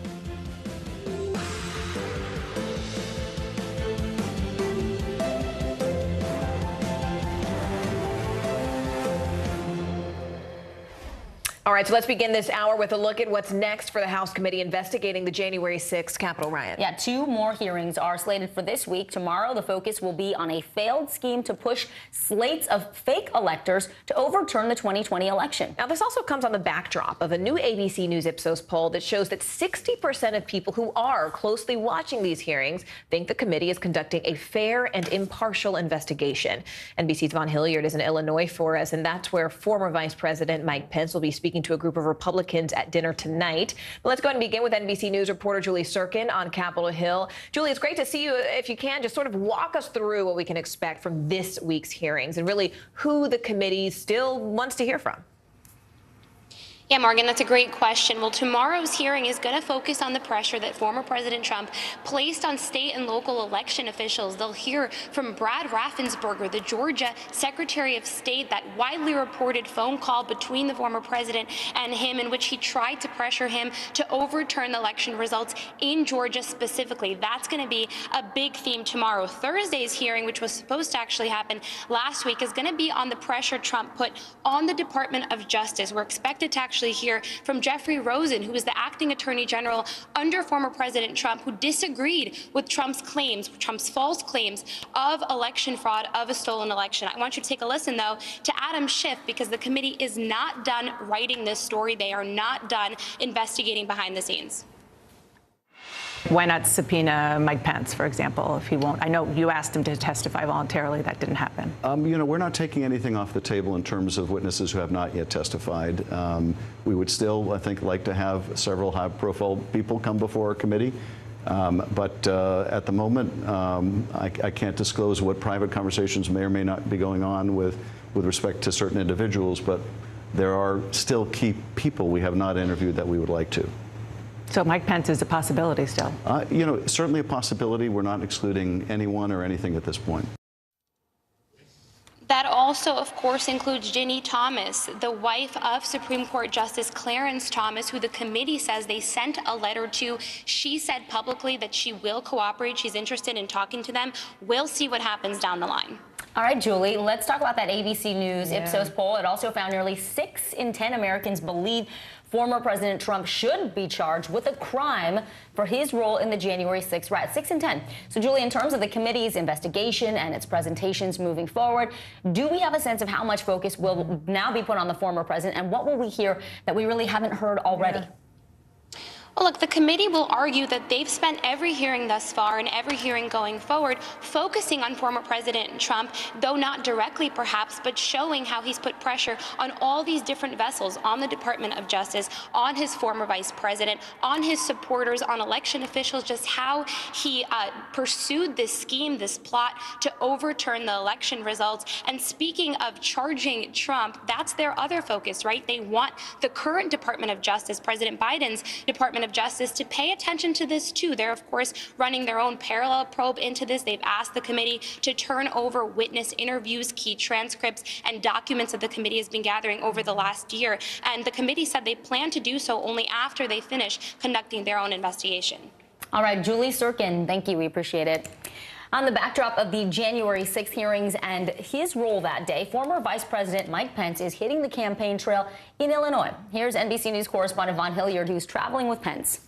All right, so let's begin this hour with a look at what's next for the House committee investigating the January 6th Capitol riot. Yeah, 2 more hearings are slated for this week. Tomorrow, the focus will be on a failed scheme to push slates of fake electors to overturn the 2020 election. Now, this also comes on the backdrop of a new ABC News Ipsos poll that shows that 60% of people who are closely watching these hearings think the committee is conducting a fair and impartial investigation. NBC's Von Hilliard is in Illinois for us, and that's where former Vice President Mike Pence will be speaking speaking to a group of Republicans at dinner tonight. But let's go ahead and begin with NBC News reporter Julie Sirkin on Capitol Hill. Julie, it's great to see you. If you can, just sort of walk us through what we can expect from this week's hearings and really who the committee still wants to hear from. Yeah, Morgan, that's a great question. Well, tomorrow's hearing is going to focus on the pressure that former President Trump placed on state and local election officials. They'll hear from Brad Raffensperger, the Georgia Secretary of State, that widely reported phone call between the former president and him in which he tried to pressure him to overturn the election results in Georgia specifically. That's going to be a big theme tomorrow. Thursday's hearing, which was supposed to actually happen last week, is going to be on the pressure Trump put on the Department of Justice. We're expected to actually hear from Jeffrey Rosen, who was the acting attorney general under former President Trump, who disagreed with Trump's claims, Trump's false claims of election fraud, of a stolen election. I want you to take a listen, though, to Adam Schiff, because the committee is not done writing this story. They are not done investigating behind the scenes. Why not subpoena Mike Pence, for example, if he won't? I know you asked him to testify voluntarily. That didn't happen. We're not taking anything off the table in terms of witnesses who have not yet testified. We would still, I think, like to have several high-profile people come before our committee. But at the moment, I can't disclose what private conversations may or may not be going on with respect to certain individuals. But there are still key people we have not interviewed that we would like to. So Mike Pence is a possibility still? Certainly a possibility. We're not excluding anyone or anything at this point. That also, of course, includes Ginny Thomas, the wife of Supreme Court Justice Clarence Thomas, who the committee says they sent a letter to. She said publicly that she will cooperate. She's interested in talking to them. We'll see what happens down the line. All right, Julie, let's talk about that ABC News Ipsos poll. It also found nearly 6 in 10 Americans believe former President Trump should be charged with a crime for his role in the January 6th riot. 6 in 10. So, Julie, in terms of the committee's investigation and its presentations moving forward, do we have a sense of how much focus will now be put on the former president, and what will we hear that we really haven't heard already? Well, look, the committee will argue that they've spent every hearing thus far and every hearing going forward focusing on former President Trump, though not directly perhaps, but showing how he's put pressure on all these different vessels, on the Department of Justice, on his former vice president, on his supporters, on election officials, just how he pursued this scheme, this plot to overturn the election results. And speaking of charging Trump, that's their other focus, right? They want the current Department of Justice, President Biden's Department of Justice, to pay attention to this too. They're, of course, running their own parallel probe into this. They've asked the committee to turn over witness interviews, key transcripts, and documents that the committee has been gathering over the last year. And the committee said they plan to do so only after they finish conducting their own investigation. All right, Julie Sirkin, thank you. We appreciate it. On the backdrop of the January 6th hearings and his role that day, former Vice President Mike Pence is hitting the campaign trail in Illinois. Here's NBC News correspondent Vaughn Hilliard, who's traveling with Pence.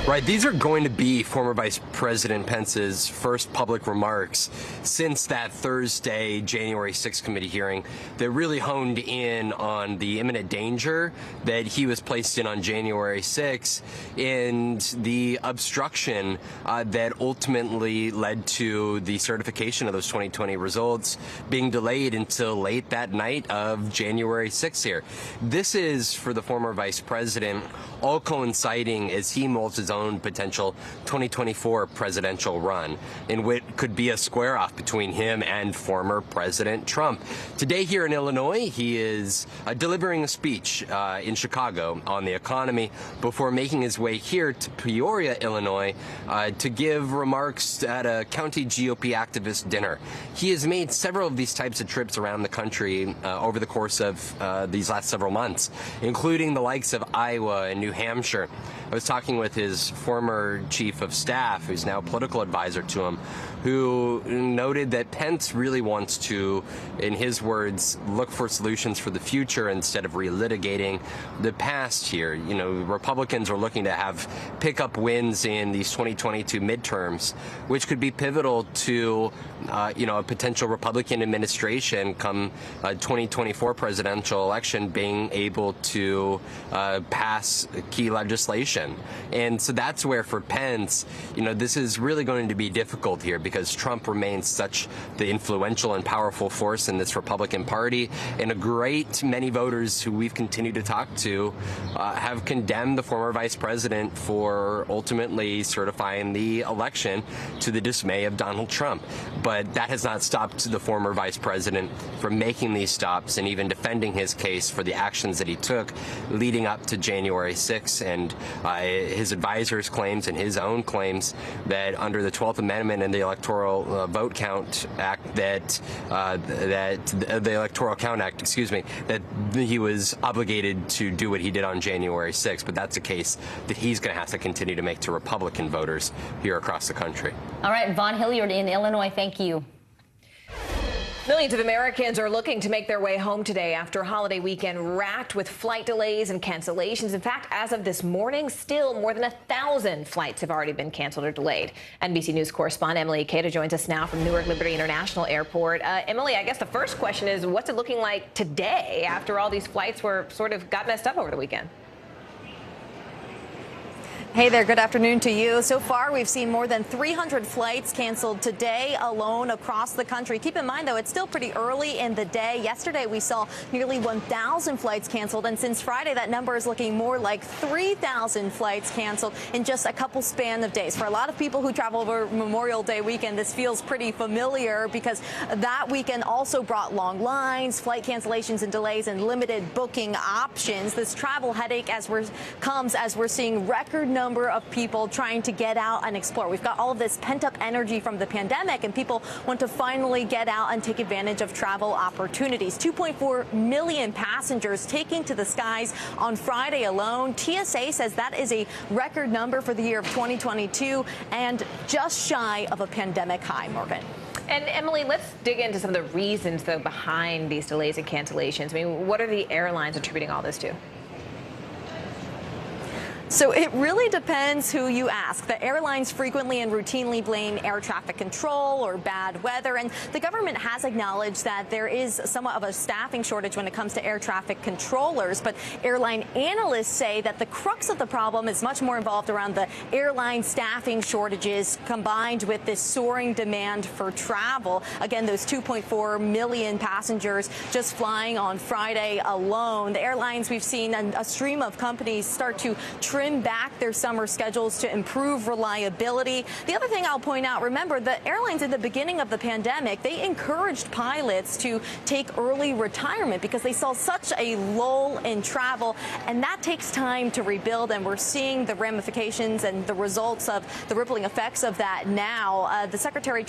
Right, these are going to be former Vice President Pence's first public remarks since that Thursday, January 6th committee hearing that really honed in on the imminent danger that he was placed in on January 6th and the obstruction that ultimately led to the certification of those 2020 results being delayed until late that night of January 6th here. This is, for the former Vice President, all coinciding as he molds his own potential 2024 presidential run in what could be a square-off between him and former President Trump. Today here in Illinois, he is delivering a speech in Chicago on the economy before making his way here to Peoria, Illinois, to give remarks at a county GOP activist dinner. He has made several of these types of trips around the country over the course of these last several months, including the likes of Iowa and New Hampshire. I was talking with his former chief of staff, who's now a political advisor to him, who noted that Pence really wants to, in his words, look for solutions for the future instead of relitigating the past here. You know, Republicans are looking to have pickup wins in these 2022 midterms, which could be pivotal to, a potential Republican administration come 2024 presidential election being able to pass key legislation. And so that's where for Pence, this is really going to be difficult here because Trump remains such the influential and powerful force in this Republican Party. And a great many voters who we've continued to talk to have condemned the former vice president for ultimately certifying the election to the dismay of Donald Trump. But that has not stopped the former vice president from making these stops and even defending his case for the actions that he took leading up to January 6th. And his advisors' claims and his own claims that under the 12th Amendment and the Electoral Vote Count Act, that the Electoral Count Act, that he was obligated to do what he did on January 6th. But that's a case that he's going to have to continue to make to Republican voters here across the country. All right, Vaughn Hilliard in Illinois, thank you. Millions of Americans are looking to make their way home today after a holiday weekend racked with flight delays and cancellations. In fact, as of this morning, still more than 1,000 flights have already been canceled or delayed. NBC News correspondent Emily Ikeda joins us now from Newark Liberty International Airport. Emily, I guess the first question is, what's it looking like today after all these flights got messed up over the weekend? Hey there, good afternoon to you. So far, we've seen more than 300 flights canceled today alone across the country. Keep in mind, though, it's still pretty early in the day. Yesterday, we saw nearly 1,000 flights canceled, and since Friday, that number is looking more like 3,000 flights canceled in just a couple span of days. For a lot of people who travel over Memorial Day weekend, this feels pretty familiar because that weekend also brought long lines, flight cancellations and delays, and limited booking options. This travel headache comes as we're seeing record number of people trying to get out and explore. We've got all of this pent-up energy from the pandemic, and people want to finally get out and take advantage of travel opportunities. 2.4 million passengers taking to the skies on Friday alone. TSA says that is a record number for the year of 2022 and just shy of a pandemic high, Morgan. And Emily, let's dig into some of the reasons, though, behind these delays and cancellations. I mean, what are the airlines attributing all this to? So it really depends who you ask. The airlines frequently and routinely blame air traffic control or bad weather, and the government has acknowledged that there is somewhat of a staffing shortage when it comes to air traffic controllers. But airline analysts say that the crux of the problem is much more involved around the airline staffing shortages combined with this soaring demand for travel. Again, those 2.4 million passengers just flying on Friday alone. The airlines, we've seen a stream of companies start to trim back their summer schedules to improve reliability. The other thing I'll point out, remember, the airlines at the beginning of the pandemic, they encouraged pilots to take early retirement because they saw such a lull in travel, and that takes time to rebuild, and we're seeing the ramifications and the results of the rippling effects of that now. The Secretary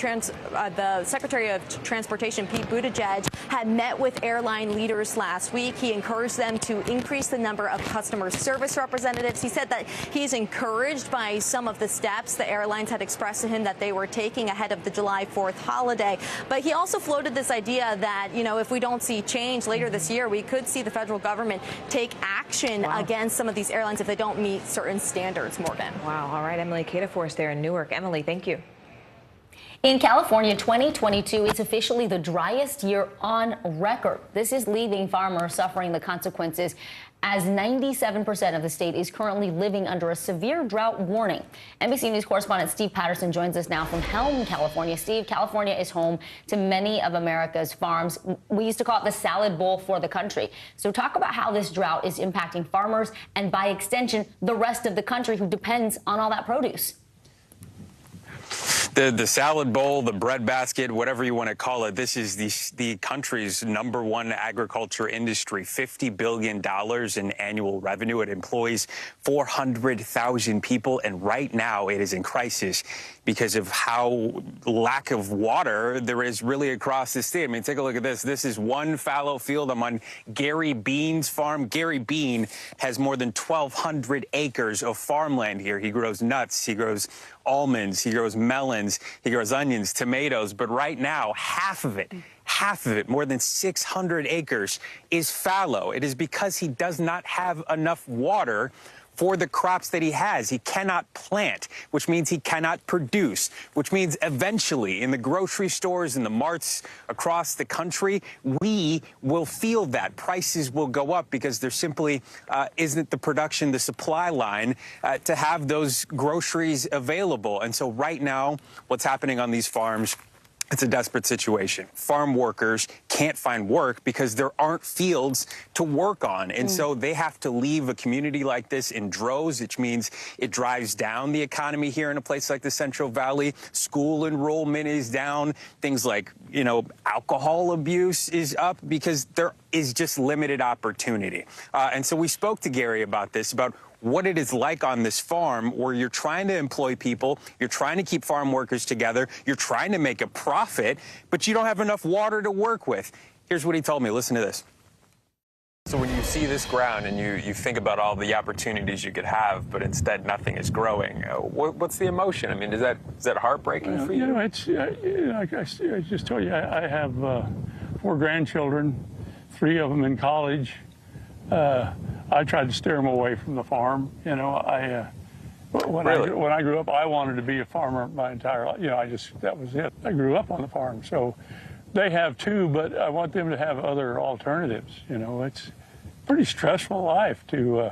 of Transportation, Pete Buttigieg, had met with airline leaders last week. He encouraged them to increase the number of customer service representatives. He said that he's encouraged by some of the steps the airlines had expressed to him that they were taking ahead of the July 4th holiday. But he also floated this idea that, if we don't see change later this year, we could see the federal government take action against some of these airlines if they don't meet certain standards, Morgan. Wow. All right, Emily Ikeda for us there in Newark. Emily, thank you. In California, 2022 is officially the driest year on record. This is leaving farmers suffering the consequences, as 97% of the state is currently living under a severe drought warning. NBC News correspondent Steve Patterson joins us now from Helm, California. Steve, California is home to many of America's farms. We used to call it the salad bowl for the country. So talk about how this drought is impacting farmers and, by extension, the rest of the country who depends on all that produce. The salad bowl, the bread basket, whatever you want to call it, this is the country's #1 agriculture industry, $50 billion in annual revenue. It employs 400,000 people, and right now it is in crisis because of how lack of water there is really across the state. I mean, take a look at this. This is one fallow field. I'm on Gary Bean's farm. Gary Bean has more than 1,200 acres of farmland here. He grows nuts, he grows almonds, he grows melons, he grows onions, tomatoes, but right now, half of it, more than 600 acres, is fallow. It is because he does not have enough water for the crops that he has. He cannot plant, which means he cannot produce, which means eventually in the grocery stores, in the marts across the country, we will feel that. Prices will go up because there simply isn't the production, the supply line to have those groceries available. And so right now, what's happening on these farms, it's a desperate situation. Farm workers can't find work because there aren't fields to work on. And so they have to leave a community like this in droves, which means it drives down the economy here in a place like the Central Valley. School enrollment is down. Things like, alcohol abuse is up because there is just limited opportunity. And so we spoke to Gary about this, about what it is like on this farm where you're trying to employ people, you're trying to keep farm workers together, you're trying to make a profit, but you don't have enough water to work with. Here's what he told me. Listen to this. So when you see this ground and you think about all the opportunities you could have, but instead nothing is growing, what's the emotion? I mean, is that heartbreaking for you? It's like I just told you, I have 4 grandchildren, 3 of them in college. I tried to steer them away from the farm. When I grew up, I wanted to be a farmer my entire life. That was it. I grew up on the farm. So they have too, but I want them to have other alternatives. It's a pretty stressful life to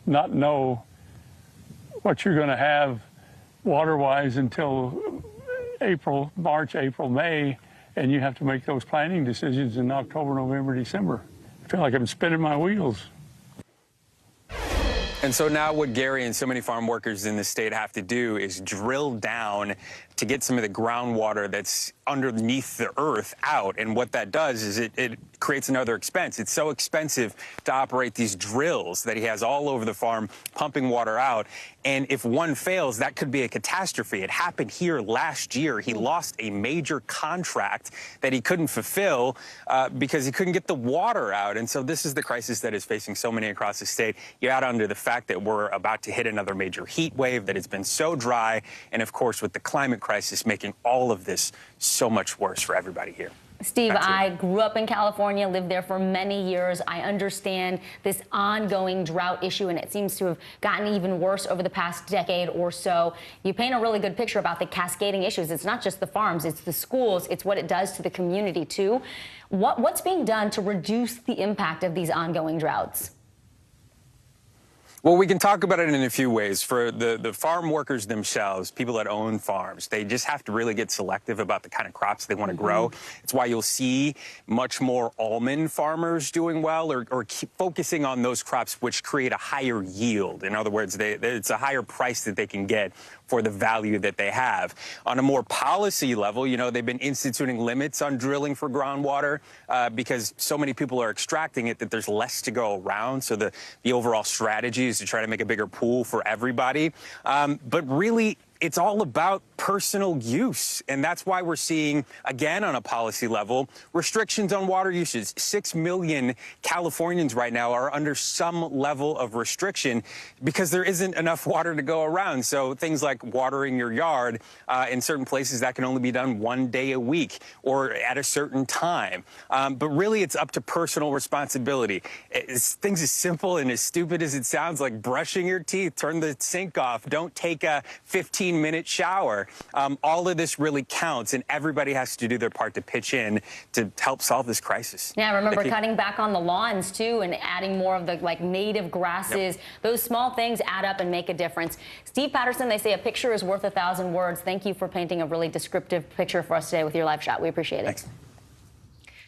not know what you're going to have water-wise until March, April, May, and you have to make those planning decisions in October, November, December. I feel like I'm spinning my wheels. And so now what Gary and so many farm workers in the state have to do is drill down to get some of the groundwater that's underneath the earth out. And what that does is it creates another expense. It's so expensive to operate these drills that he has all over the farm pumping water out. And if one fails, that could be a catastrophe. It happened here last year. He lost a major contract that he couldn't fulfill because he couldn't get the water out. And so this is the crisis that is facing so many across the state. You add under the fact that we're about to hit another major heat wave, that it's been so dry, and of course with the climate crisis making all of this so much worse for everybody here. Steve, I grew up in California, lived there for many years. I understand this ongoing drought issue, and it seems to have gotten even worse over the past decade or so. You paint a really good picture about the cascading issues. It's not just the farms, it's the schools, it's what it does to the community, too. What's being done to reduce the impact of these ongoing droughts? Well, we can talk about it in a few ways. For the farm workers themselves, people that own farms, they just have to really get selective about the kind of crops they want to grow. It's why you'll see much more almond farmers doing well or keep focusing on those crops which create a higher yield. In other words, it's a higher price that they can get for the value that they have. On a more policy level, they've been instituting limits on drilling for groundwater because so many people are extracting it that there's less to go around. So the overall strategy is to try to make a bigger pool for everybody. But really, it's all about personal use. And that's why we're seeing, again, on a policy level, restrictions on water usage. 6 million Californians right now are under some level of restriction because there isn't enough water to go around. So things like watering your yard, in certain places that can only be done 1 day a week or at a certain time. But really, it's up to personal responsibility. It's things as simple and as stupid as it sounds, like brushing your teeth, turn the sink off, don't take a 15-minute shower. All of this really counts, and everybody has to do their part to pitch in to help solve this crisis. Yeah, remember cutting back on the lawns, too, and adding more of the native grasses. Yep. Those small things add up and make a difference. Steve Patterson, they say a picture is worth 1,000 words. Thank you for painting a really descriptive picture for us today with your live shot. We appreciate it. Thanks.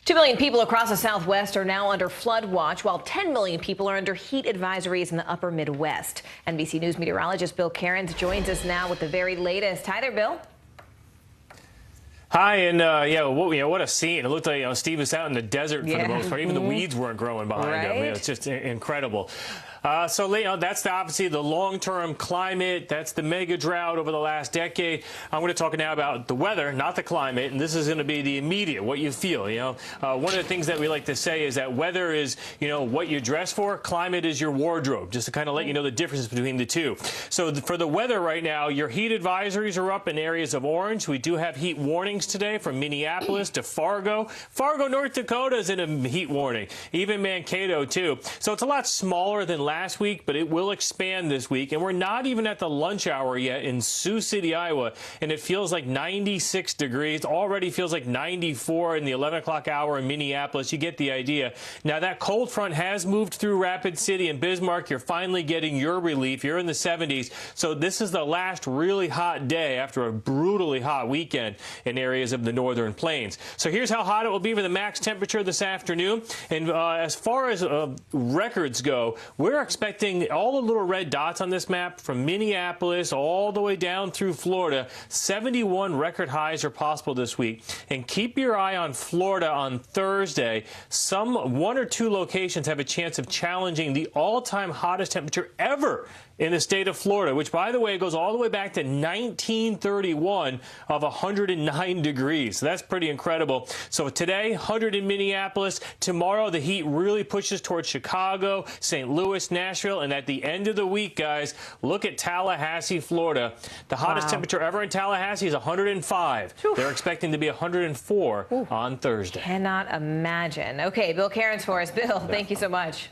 2 million people across the Southwest are now under flood watch, while 10 million people are under heat advisories in the upper Midwest. NBC News meteorologist Bill Cairns joins us now with the very latest. Hi there, Bill. Hi, and what a scene. It looked like Steve was out in the desert for the most part. Even the weeds weren't growing behind him. It's just incredible. That's obviously the long-term climate. That's the mega drought over the last decade. I'm going to talk now about the weather, not the climate, and this is going to be the immediate, what you feel. One of the things that we like to say is that weather is, what you dress for. Climate is your wardrobe, just to kind of let you know the differences between the two. So for the weather right now, your heat advisories are up in areas of orange. We do have heat warnings today from Minneapolis to Fargo. Fargo, North Dakota is in a heat warning. Even Mankato, too. So it's a lot smaller than last last week, but it will expand this week. And we're not even at the lunch hour yet in Sioux City, Iowa, and it feels like 96 degrees. Already feels like 94 in the 11 o'clock hour in Minneapolis. You get the idea. Now, that cold front has moved through Rapid City and Bismarck. You're finally getting your relief. You're in the 70s. So this is the last really hot day after a brutally hot weekend in areas of the northern plains. So here's how hot it will be for the max temperature this afternoon. And as far as records go, we're expecting all the little red dots on this map from Minneapolis all the way down through Florida. 71 record highs are possible this week. And keep your eye on Florida on Thursday. One or two locations have a chance of challenging the all-time hottest temperature ever in the state of Florida, which, by the way, goes all the way back to 1931 of 109 degrees. So that's pretty incredible. So today, 100 in Minneapolis. Tomorrow, the heat really pushes towards Chicago, St. Louis, Nashville. And at the end of the week, guys, look at Tallahassee, Florida. The hottest temperature ever in Tallahassee is 105. Oof. They're expecting to be 104 on Thursday. Cannot imagine. Okay, Bill Cairns for us. Bill, thank you so much.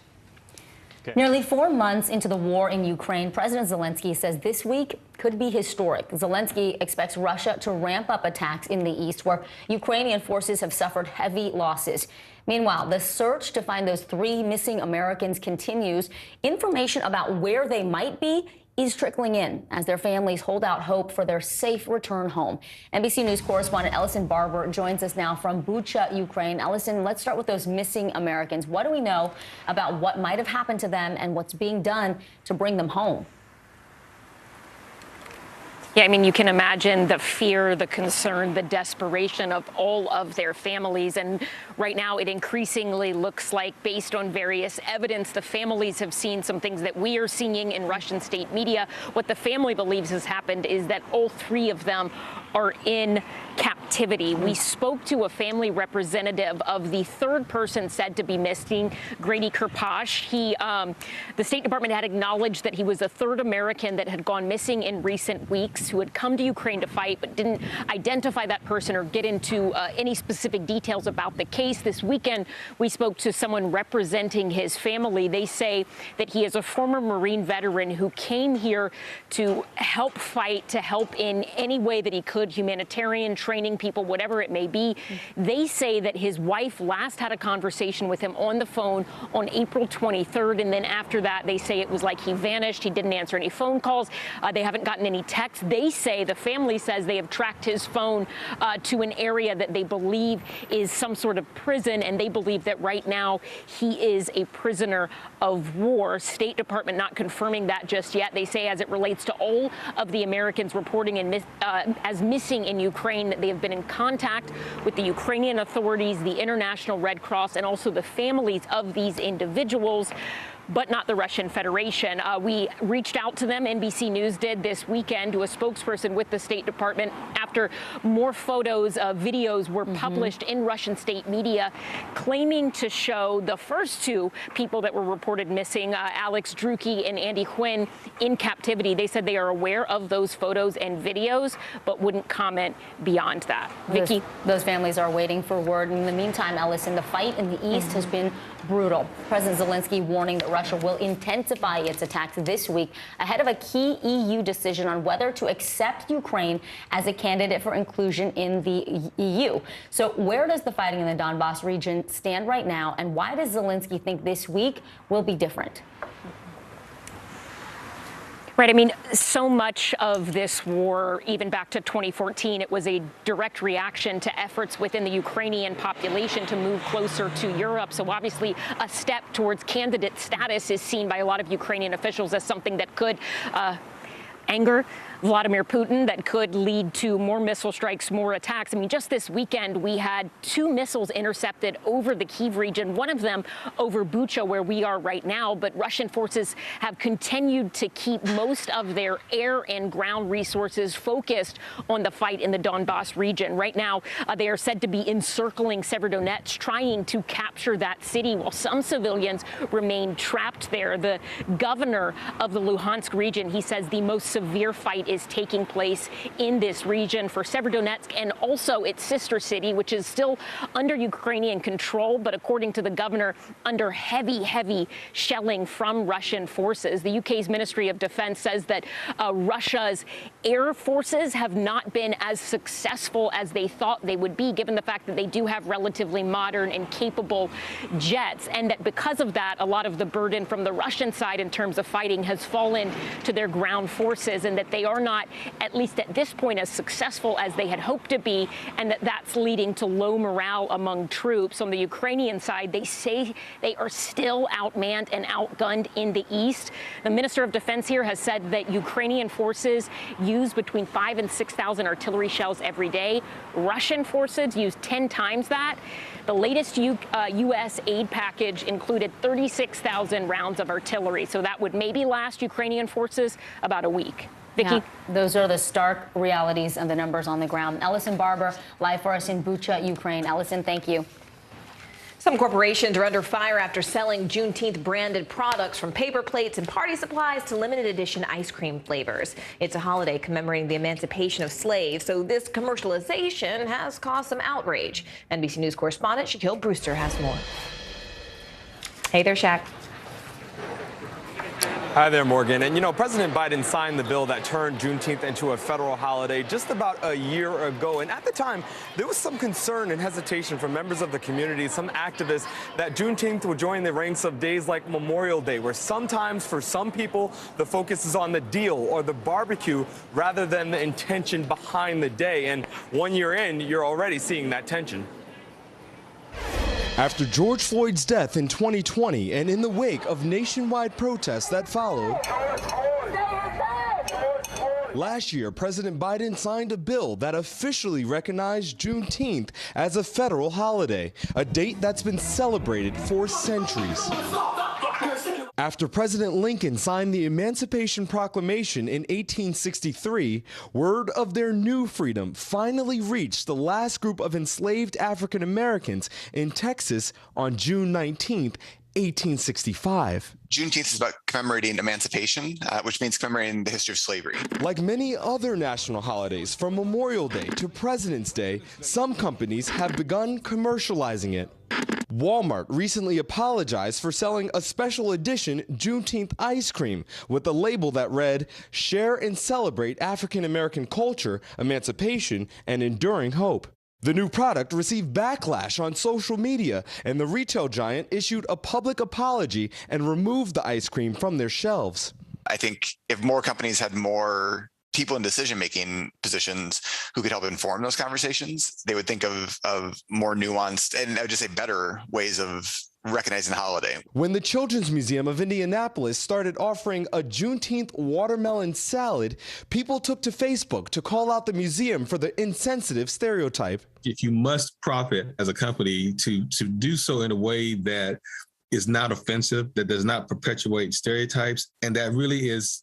Okay. Nearly 4 months into the war in Ukraine, President Zelensky says this week could be historic. Zelensky expects Russia to ramp up attacks in the east, where Ukrainian forces have suffered heavy losses. Meanwhile, the search to find those 3 missing Americans continues. Information about where they might be is trickling in as their families hold out hope for their safe return home. NBC News correspondent Ellison Barber joins us now from Bucha, Ukraine. Ellison, let's start with those missing Americans. What do we know about what might have happened to them and what's being done to bring them home? Yeah, I mean, you can imagine the fear, the concern, the desperation of all of their families. And right now, it increasingly looks like, based on various evidence, the families have seen some things that we are seeing in Russian state media. What the family believes has happened is that all 3 of them are in captivity. We spoke to a family representative of the 3rd person said to be missing, Grady Kirpash. The State Department had acknowledged that he was the 3rd American that had gone missing in recent weeks, who had come to Ukraine to fight, but didn't identify that person or get into any specific details about the case. This weekend, we spoke to someone representing his family. They say that he is a former Marine veteran who came here to help fight, to help in any way that he could, humanitarian, training people, whatever it may be. They say that his wife last had a conversation with him on the phone on April 23rd, and then after that, they say it was like he vanished. He didn't answer any phone calls. They haven't gotten any texts. They say, the family says, they have tracked his phone to an area that they believe is some sort of prison, and they believe that right now he is a prisoner of war. State Department not confirming that just yet. They say, as it relates to all of the Americans reporting as missing in Ukraine, that they have been in contact with the Ukrainian authorities, the International Red Cross, and also the families of these individuals, but not the Russian Federation. We reached out to them, NBC News did this weekend, to a spokesperson with the State Department after more photos, videos were published in Russian state media claiming to show the first 2 people that were reported missing, Alex Druki and Andy Quinn, in captivity. They said they are aware of those photos and videos, but wouldn't comment beyond that. Vicky? Those families are waiting for word. In the meantime, Ellison, the fight in the east has been brutal. President Zelensky warning that Russia will intensify its attacks this week ahead of a key EU decision on whether to accept Ukraine as a candidate for inclusion in the EU. So where does the fighting in the Donbass region stand right now, and why does Zelensky think this week will be different? Right. I mean, so much of this war, even back to 2014, it was a direct reaction to efforts within the Ukrainian population to move closer to Europe. So obviously, a step towards candidate status is seen by a lot of Ukrainian officials as something that could anger Vladimir Putin, that could lead to more missile strikes, more attacks. I mean, just this weekend, we had 2 missiles intercepted over the Kyiv region, one of them over Bucha, where we are right now. But Russian forces have continued to keep most of their air and ground resources focused on the fight in the Donbass region. Right now, they are said to be encircling Severodonetsk, trying to capture that city, while some civilians remain trapped there. The governor of the Luhansk region, he says the most severe fight is taking place in this region for Severodonetsk and also its sister city, which is still under Ukrainian control, but according to the governor, under heavy shelling from Russian forces. The UK's Ministry of Defense says that Russia's air forces have not been as successful as they thought they would be, given the fact that they do have relatively modern and capable jets, and that because of that, a lot of the burden from the Russian side in terms of fighting has fallen to their ground forces, and that they are not, at least at this point, as successful as they had hoped to be, and that's leading to low morale among troops. On the Ukrainian side, they say they are still outmanned and outgunned in the east. The Minister of Defense here has said that Ukrainian forces use between 5,000 and 6,000 artillery shells every day. Russian forces use 10 times that. The latest U.S. aid package included 36,000 rounds of artillery, so that would maybe last Ukrainian forces about a week. Vicki? Yeah, those are the stark realities and the numbers on the ground. Ellison Barber, live for us in Bucha, Ukraine. Ellison, thank you. Some corporations are under fire after selling Juneteenth branded products, from paper plates and party supplies to limited edition ice cream flavors. It's a holiday commemorating the emancipation of slaves, so this commercialization has caused some outrage. NBC News correspondent Shaquille Brewster has more. Hey there, Shaq. Hi there, Morgan. And you know, President Biden signed the bill that turned Juneteenth into a federal holiday just about a year ago. And at the time, there was some concern and hesitation from members of the community, some activists, that Juneteenth would join the ranks of days like Memorial Day, where sometimes for some people, the focus is on the deal or the barbecue rather than the intention behind the day. And 1 year in, you're already seeing that tension. After George Floyd's death in 2020 and in the wake of nationwide protests that followed, last year, President Biden signed a bill that officially recognized Juneteenth as a federal holiday, a date that's been celebrated for centuries. After President Lincoln signed the Emancipation Proclamation in 1863, word of their new freedom finally reached the last group of enslaved African Americans in Texas on June 19th, 1865. Juneteenth is about commemorating emancipation, which means commemorating the history of slavery. Like many other national holidays, from Memorial Day to President's Day, some companies have begun commercializing it. Walmart recently apologized for selling a special edition Juneteenth ice cream with a label that read, "Share and celebrate African American culture, emancipation, and enduring hope." The new product received backlash on social media, and the retail giant issued a public apology and removed the ice cream from their shelves. I think if more companies had more people in decision-making positions who could help inform those conversations, they would think of more nuanced and I would just say better ways of recognizing the holiday. When the Children's Museum of Indianapolis started offering a Juneteenth watermelon salad, people took to Facebook to call out the museum for the insensitive stereotype. If you must profit as a company, to do so in a way that is not offensive, that does not perpetuate stereotypes, and that really is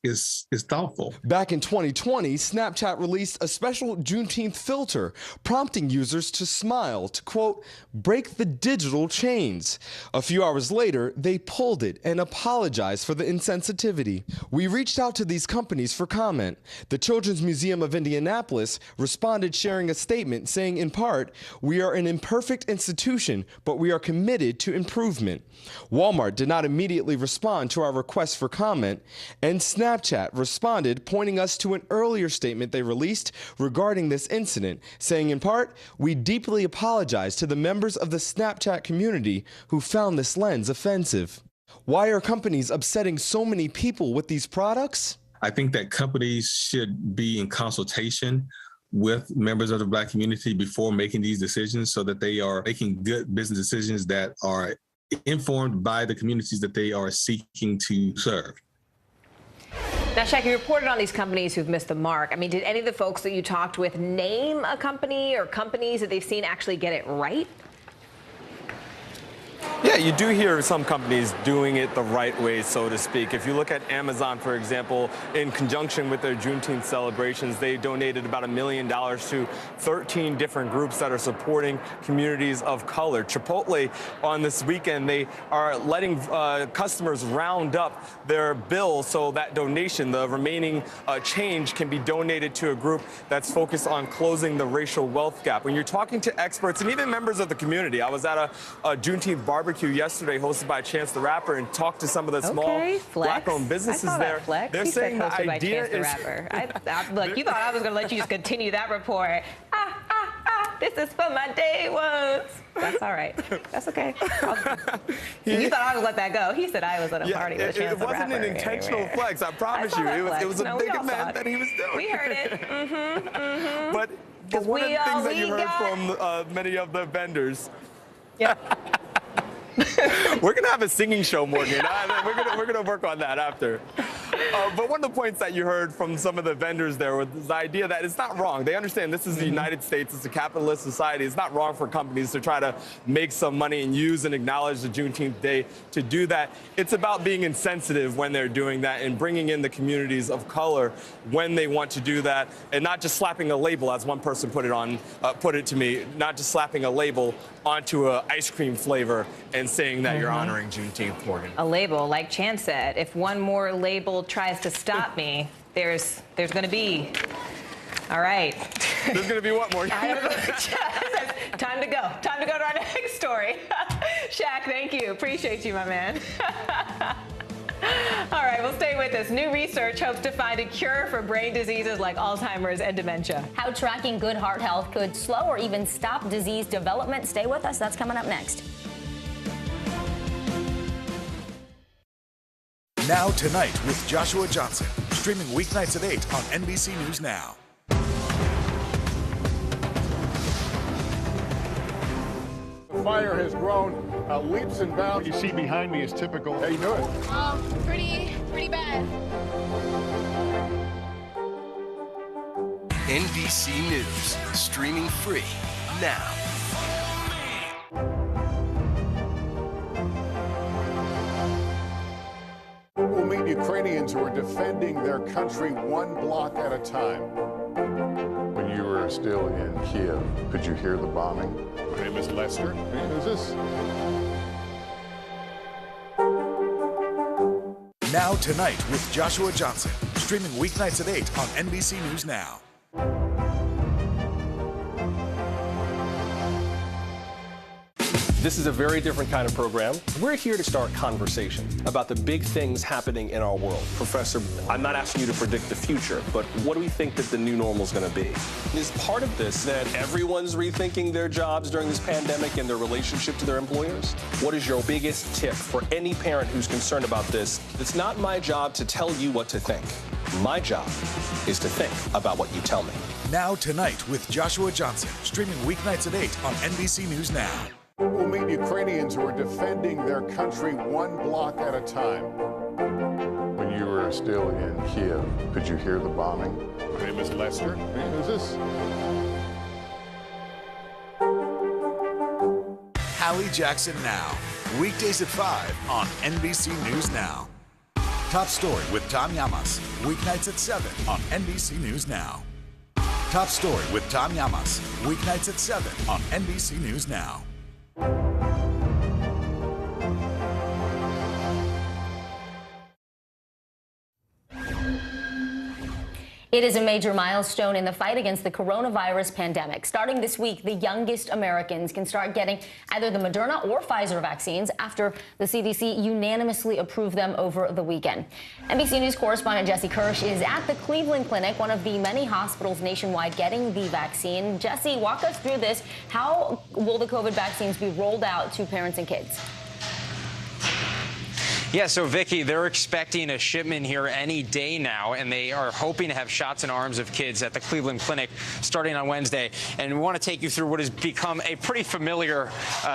thoughtful. Back in 2020, Snapchat released a special Juneteenth filter, prompting users to smile to, quote, break the digital chains. A few hours later, they pulled it and apologized for the insensitivity. We reached out to these companies for comment. The Children's Museum of Indianapolis responded, sharing a statement saying, in part, "We are an imperfect institution, but we are committed to improvement." Walmart did not immediately respond to our request for comment, and Snapchat responded, pointing us to an earlier statement they released regarding this incident, saying in part, "We deeply apologize to the members of the Snapchat community who found this lens offensive." Why are companies upsetting so many people with these products? I think that companies should be in consultation with members of the Black community before making these decisions, so that they are making good business decisions that are informed by the communities that they are seeking to serve. Now, Shaq, you reported on these companies who've missed the mark. I mean, did any of the folks that you talked with name a company or companies that they've seen actually get it right? Yeah, you do hear some companies doing it the right way, so to speak. If you look at Amazon, for example, in conjunction with their Juneteenth celebrations, they donated about $1 million to 13 different groups that are supporting communities of color. Chipotle, on this weekend, they are letting customers round up their bill so that donation, the remaining change, can be donated to a group that's focused on closing the racial wealth gap. When you're talking to experts and even members of the community, I was at a Juneteenth barbecue yesterday hosted by Chance the Rapper and talked to some of the small black-owned businesses there. They're saying the idea is... Look, you thought I was going to let you just continue that report. This is for my day ones. That's all right. That's okay. You thought I would let that go. He said I was at a party with Chance the Rapper. It wasn't an intentional flex, I promise you. It was a big event that he was doing. We heard it. But one of the things that you heard from many of the vendors. Yeah. We're going to have a singing show, Morgan. We're going to work on that after. But one of the points that you heard from some of the vendors there was the idea that it's not wrong. They understand this is the United States. It's a capitalist society. It's not wrong for companies to try to make some money and use and acknowledge the Juneteenth day to do that. It's about being insensitive when they're doing that and bringing in the communities of color when they want to do that, and not just slapping a label, as one person put it to me, not just slapping a label onto an ice cream flavor and saying that you're honoring Juneteenth, Morgan. A label, like Chance said, if one more label tries to stop me, there's going to be. All right. There's going to be what, Morgan? Time to go. Time to go to our next story. Shaq, thank you. Appreciate you, my man. All right, well, stay with us. New research hopes to find a cure for brain diseases like Alzheimer's and dementia. How tracking good heart health could slow or even stop disease development. Stay with us. That's coming up next. Now Tonight with Joshua Johnson, streaming weeknights at 8 on NBC News Now. The fire has grown leaps and bounds. What you see behind me is typical. How you doing? Pretty bad. NBC News, streaming free now. We'll meet Ukrainians who are defending their country one block at a time. When you were still in Kiev, could you hear the bombing? My name is Lester. Who's this? Now Tonight with Joshua Johnson, streaming weeknights at 8 on NBC News Now. This is a very different kind of program. We're here to start conversation about the big things happening in our world. Professor, I'm not asking you to predict the future, but what do we think that the new normal is going to be? Is part of this that everyone's rethinking their jobs during this pandemic and their relationship to their employers? What is your biggest tip for any parent who's concerned about this? It's not my job to tell you what to think. My job is to think about what you tell me. Now Tonight with Joshua Johnson, streaming weeknights at 8 on NBC News Now. We'll meet Ukrainians who are defending their country one block at a time. When you were still in Kiev, could you hear the bombing? My name is Lester. Who's this? Hallie Jackson Now, weekdays at 5 on NBC News Now. Top Story with Tom Llamas, weeknights at 7 on NBC News Now. Top Story with Tom Llamas, weeknights at 7 on NBC News Now. It is a major milestone in the fight against the coronavirus pandemic. Starting this week, the youngest Americans can start getting either the Moderna or Pfizer vaccines after the CDC unanimously approved them over the weekend. NBC News correspondent Jesse Kirsch is at the Cleveland Clinic, one of the many hospitals nationwide getting the vaccine. Jesse, walk us through this. How will the COVID vaccines be rolled out to parents and kids? Yeah, so Vicky, they're expecting a shipment here any day now, and they are hoping to have shots in arms of kids at the Cleveland Clinic starting on Wednesday. And we want to take you through what has become a pretty familiar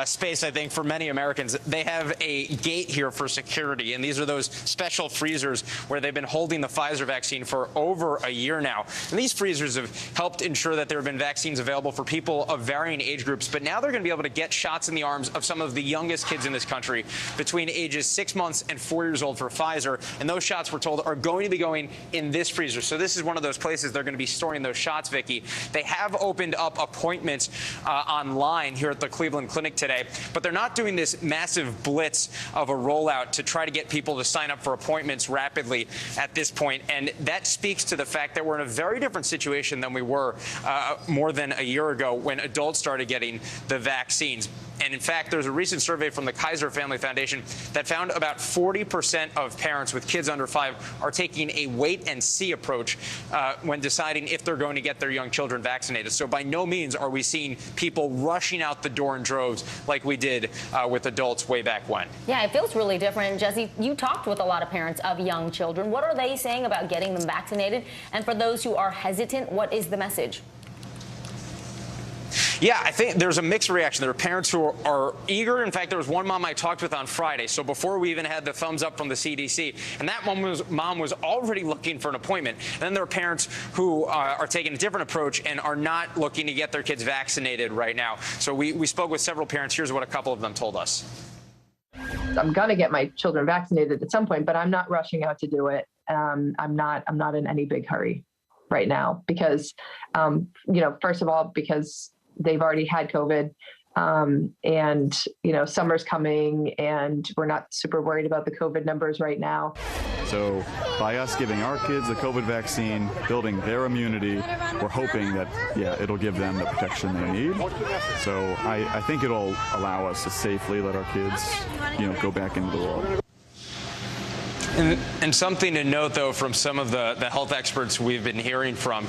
space, I think, for many Americans. They have a gate here for security, and these are those special freezers where they've been holding the Pfizer vaccine for over a year now. And these freezers have helped ensure that there have been vaccines available for people of varying age groups, but now they're going to be able to get shots in the arms of some of the youngest kids in this country between ages 6 months and 4 years old for Pfizer, and those shots, we're told, are going to be going in this freezer. So this is one of those places they're going to be storing those shots, Vicky. They have opened up appointments online here at the Cleveland Clinic today, but they're not doing this massive blitz of a rollout to try to get people to sign up for appointments rapidly at this point, and that speaks to the fact that we're in a very different situation than we were more than a year ago when adults started getting the vaccines. And in fact, there's a recent survey from the Kaiser Family Foundation that found about 40% of parents with kids under 5 are taking a wait-and-see approach when deciding if they're going to get their young children vaccinated. So by no means are we seeing people rushing out the door in droves like we did with adults way back when. Yeah, it feels really different. And Jesse, you talked with a lot of parents of young children. What are they saying about getting them vaccinated? And for those who are hesitant, what is the message? Yeah, I think there's a mixed reaction. There are parents who are eager. In fact, there was one mom I talked with on Friday, so before we even had the thumbs up from the CDC, and that mom was already looking for an appointment. And then there are parents who are taking a different approach and are not looking to get their kids vaccinated right now. So we spoke with several parents. Here's what a couple of them told us. I'm going to get my children vaccinated at some point, but I'm not rushing out to do it. I'm not in any big hurry right now because, first of all, because they've already had COVID, and summer's coming, and we're not super worried about the COVID numbers right now. So by us giving our kids the COVID vaccine, building their immunity, we're hoping that, it'll give them the protection they need. So I think it'll allow us to safely let our kids, go back into the world. And something to note, though, from some of the health experts we've been hearing from,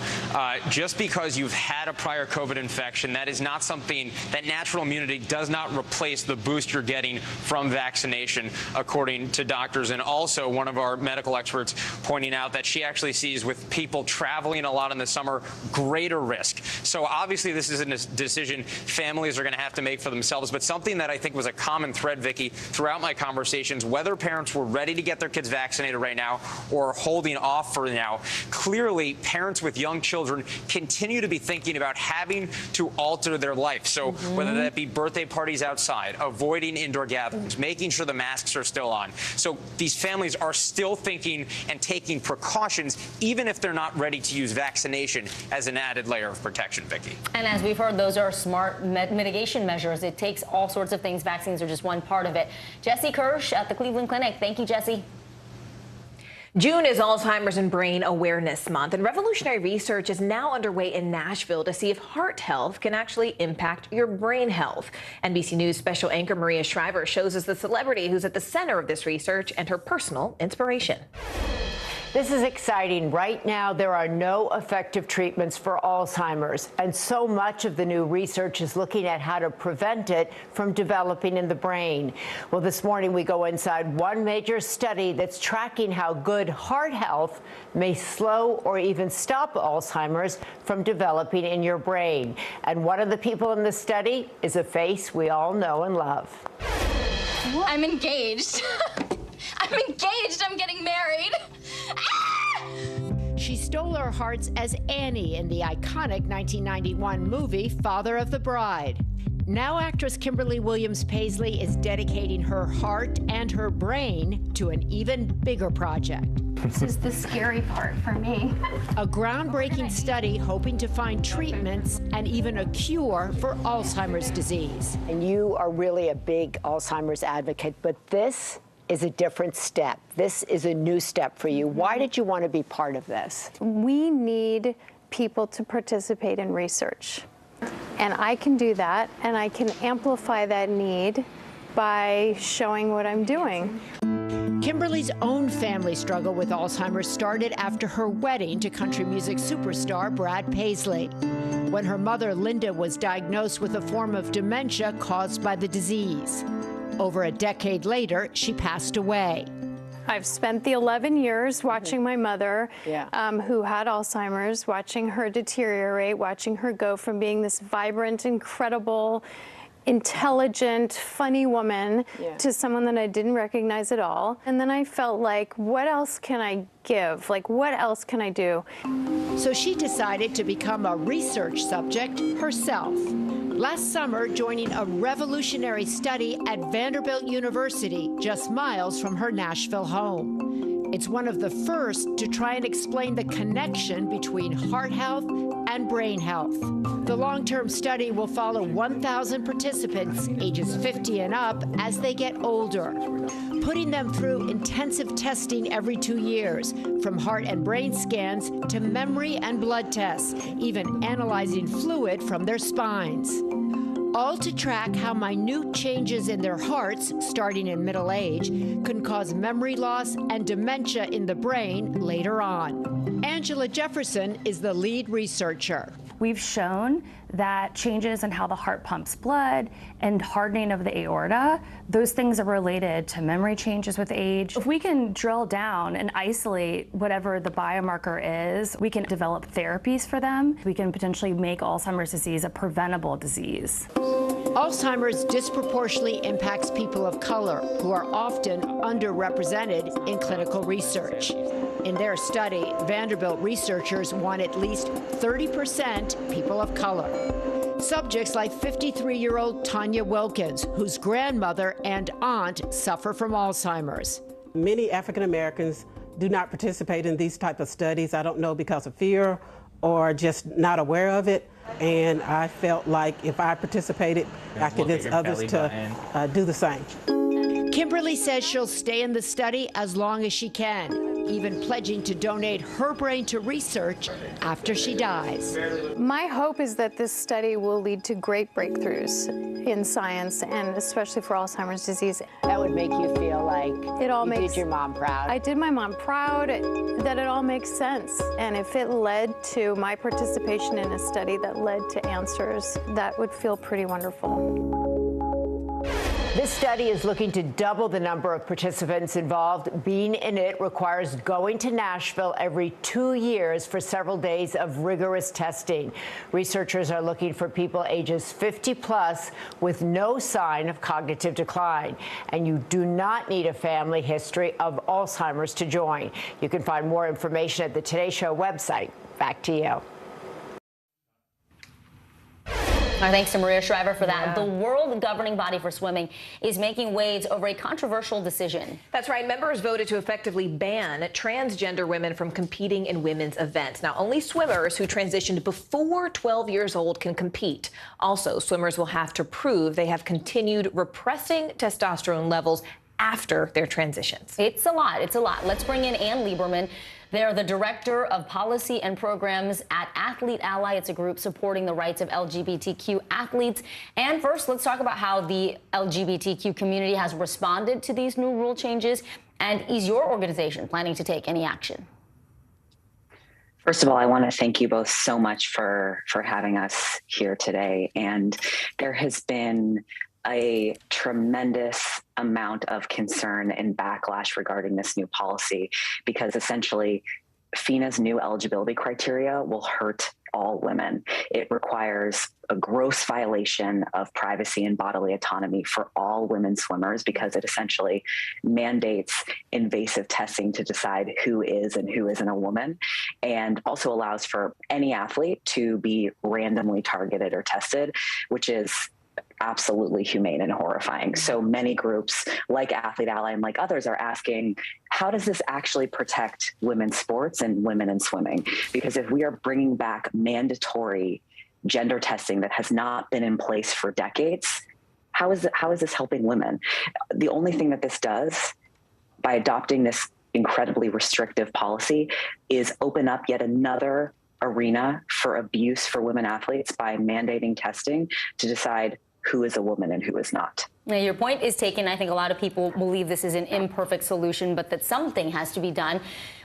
just because you've had a prior COVID infection, that is not something that natural immunity does not replace the boost you're getting from vaccination, according to doctors. And also one of our medical experts pointing out that she actually sees with people traveling a lot in the summer, greater risk. So obviously this is a decision families are going to have to make for themselves. But something that I think was a common thread, Vicky, throughout my conversations, whether parents were ready to get their kids vaccinated right now or holding off for now, clearly parents with young children continue to be thinking about having to alter their life. So whether that be birthday parties outside, avoiding indoor gatherings, making sure the masks are still on. So these families are still thinking and taking precautions, even if they're not ready to use vaccination as an added layer of protection, Vicky. And as we've heard, those are smart mitigation measures. It takes all sorts of things. Vaccines are just one part of it. Jesse Kirsch at the Cleveland Clinic. Thank you, Jesse. June is Alzheimer's and Brain Awareness Month, and revolutionary research is now underway in Nashville to see if heart health can actually impact your brain health. NBC News special anchor Maria Shriver shows us the celebrity who's at the center of this research and her personal inspiration. This is exciting. Right now, there are no effective treatments for Alzheimer's, and so much of the new research is looking at how to prevent it from developing in the brain. Well, this morning we go inside one major study that's tracking how good heart health may slow or even stop Alzheimer's from developing in your brain. And one of the people in the study is a face we all know and love. I'm engaged. I'm engaged. I'm getting married. She stole our hearts as Annie in the iconic 1991 movie Father of the Bride. Now actress Kimberly Williams Paisley is dedicating her heart and her brain to an even bigger project. This is the scary part for me. A groundbreaking study hoping to find treatments and even a cure for Alzheimer's disease. And you are really a big Alzheimer's advocate, but this is a different step. This is a new step for you. Why did you want to be part of this? We need people to participate in research. And I can do that, and I can amplify that need by showing what I'm doing. Kimberly's own family struggle with Alzheimer's started after her wedding to country music superstar Brad Paisley, when her mother, Linda, was diagnosed with a form of dementia caused by the disease. Over a decade later, she passed away. I've spent the 11 years watching my mother, who had Alzheimer's, watching her deteriorate, watching her go from being this vibrant, incredible, intelligent, funny woman to someone that I didn't recognize at all. And then I felt like, what else can I give? Like, what else can I do? So she decided to become a research subject herself. Last summer, joining a revolutionary study at Vanderbilt University, just miles from her Nashville home. It's one of the first to try and explain the connection between heart health and brain health. The long-term study will follow 1,000 participants ages 50 and up as they get older, putting them through intensive testing every 2 years, from heart and brain scans to memory and blood tests, even analyzing fluid from their spines. All to track how minute changes in their hearts, starting in middle age, can cause memory loss and dementia in the brain later on. Angela Jefferson is the lead researcher. We've shown that changes in how the heart pumps blood and hardening of the aorta, those things are related to memory changes with age. If we can drill down and isolate whatever the biomarker is, we can develop therapies for them. We can potentially make Alzheimer's disease a preventable disease. Alzheimer's disproportionately impacts people of color, who are often underrepresented in clinical research. In their study, Vanderbilt researchers want at least 30% people of color. Subjects like 53-year-old Tanya Wilkins, whose grandmother and aunt suffer from Alzheimer's. Many African Americans do not participate in these type of studies. I don't know, because of fear or just not aware of it. And I felt like if I participated, I could convince others to do the same. Kimberly says she'll stay in the study as long as she can, even pledging to donate her brain to research after she dies. My hope is that this study will lead to great breakthroughs in science, and especially for Alzheimer's disease. That would make you feel like you did your mom proud. I did my mom proud, that it all makes sense. And if it led to my participation in a study that led to answers, that would feel pretty wonderful. This study is looking to double the number of participants involved. Being in it requires going to Nashville every 2 years for several days of rigorous testing. Researchers are looking for people ages 50 plus with no sign of cognitive decline. And you do not need a family history of Alzheimer's to join. You can find more information at the Today Show website. Back to you. Our thanks to Maria Shriver for that. The world governing body for swimming is making waves over a controversial decision. That's right. Members voted to effectively ban transgender women from competing in women's events. Now, only swimmers who transitioned before 12 years old can compete. Also, swimmers will have to prove they have continued repressing testosterone levels after their transitions. It's a lot. It's a lot. Let's bring in Ann Lieberman. They're the Director of Policy and Programs at Athlete Ally. It's a group supporting the rights of LGBTQ athletes. And first, let's talk about how the LGBTQ community has responded to these new rule changes. And is your organization planning to take any action? First of all, I want to thank you both so much for having us here today. And there has been a tremendous amount of concern and backlash regarding this new policy, because essentially FINA's new eligibility criteria will hurt all women. It requires a gross violation of privacy and bodily autonomy for all women swimmers, because it essentially mandates invasive testing to decide who is and who isn't a woman, and also allows for any athlete to be randomly targeted or tested, which is absolutely humane and horrifying. So many groups like Athlete Ally and like others are asking, how does this actually protect women's sports and women in swimming? Because if we are bringing back mandatory gender testing that has not been in place for decades, how is this helping women? The only thing that this does by adopting this incredibly restrictive policy is open up yet another arena for abuse for women athletes by mandating testing to decide who is a woman and who is not. Now, your point is taken. I think a lot of people believe this is an imperfect solution, but that something has to be done.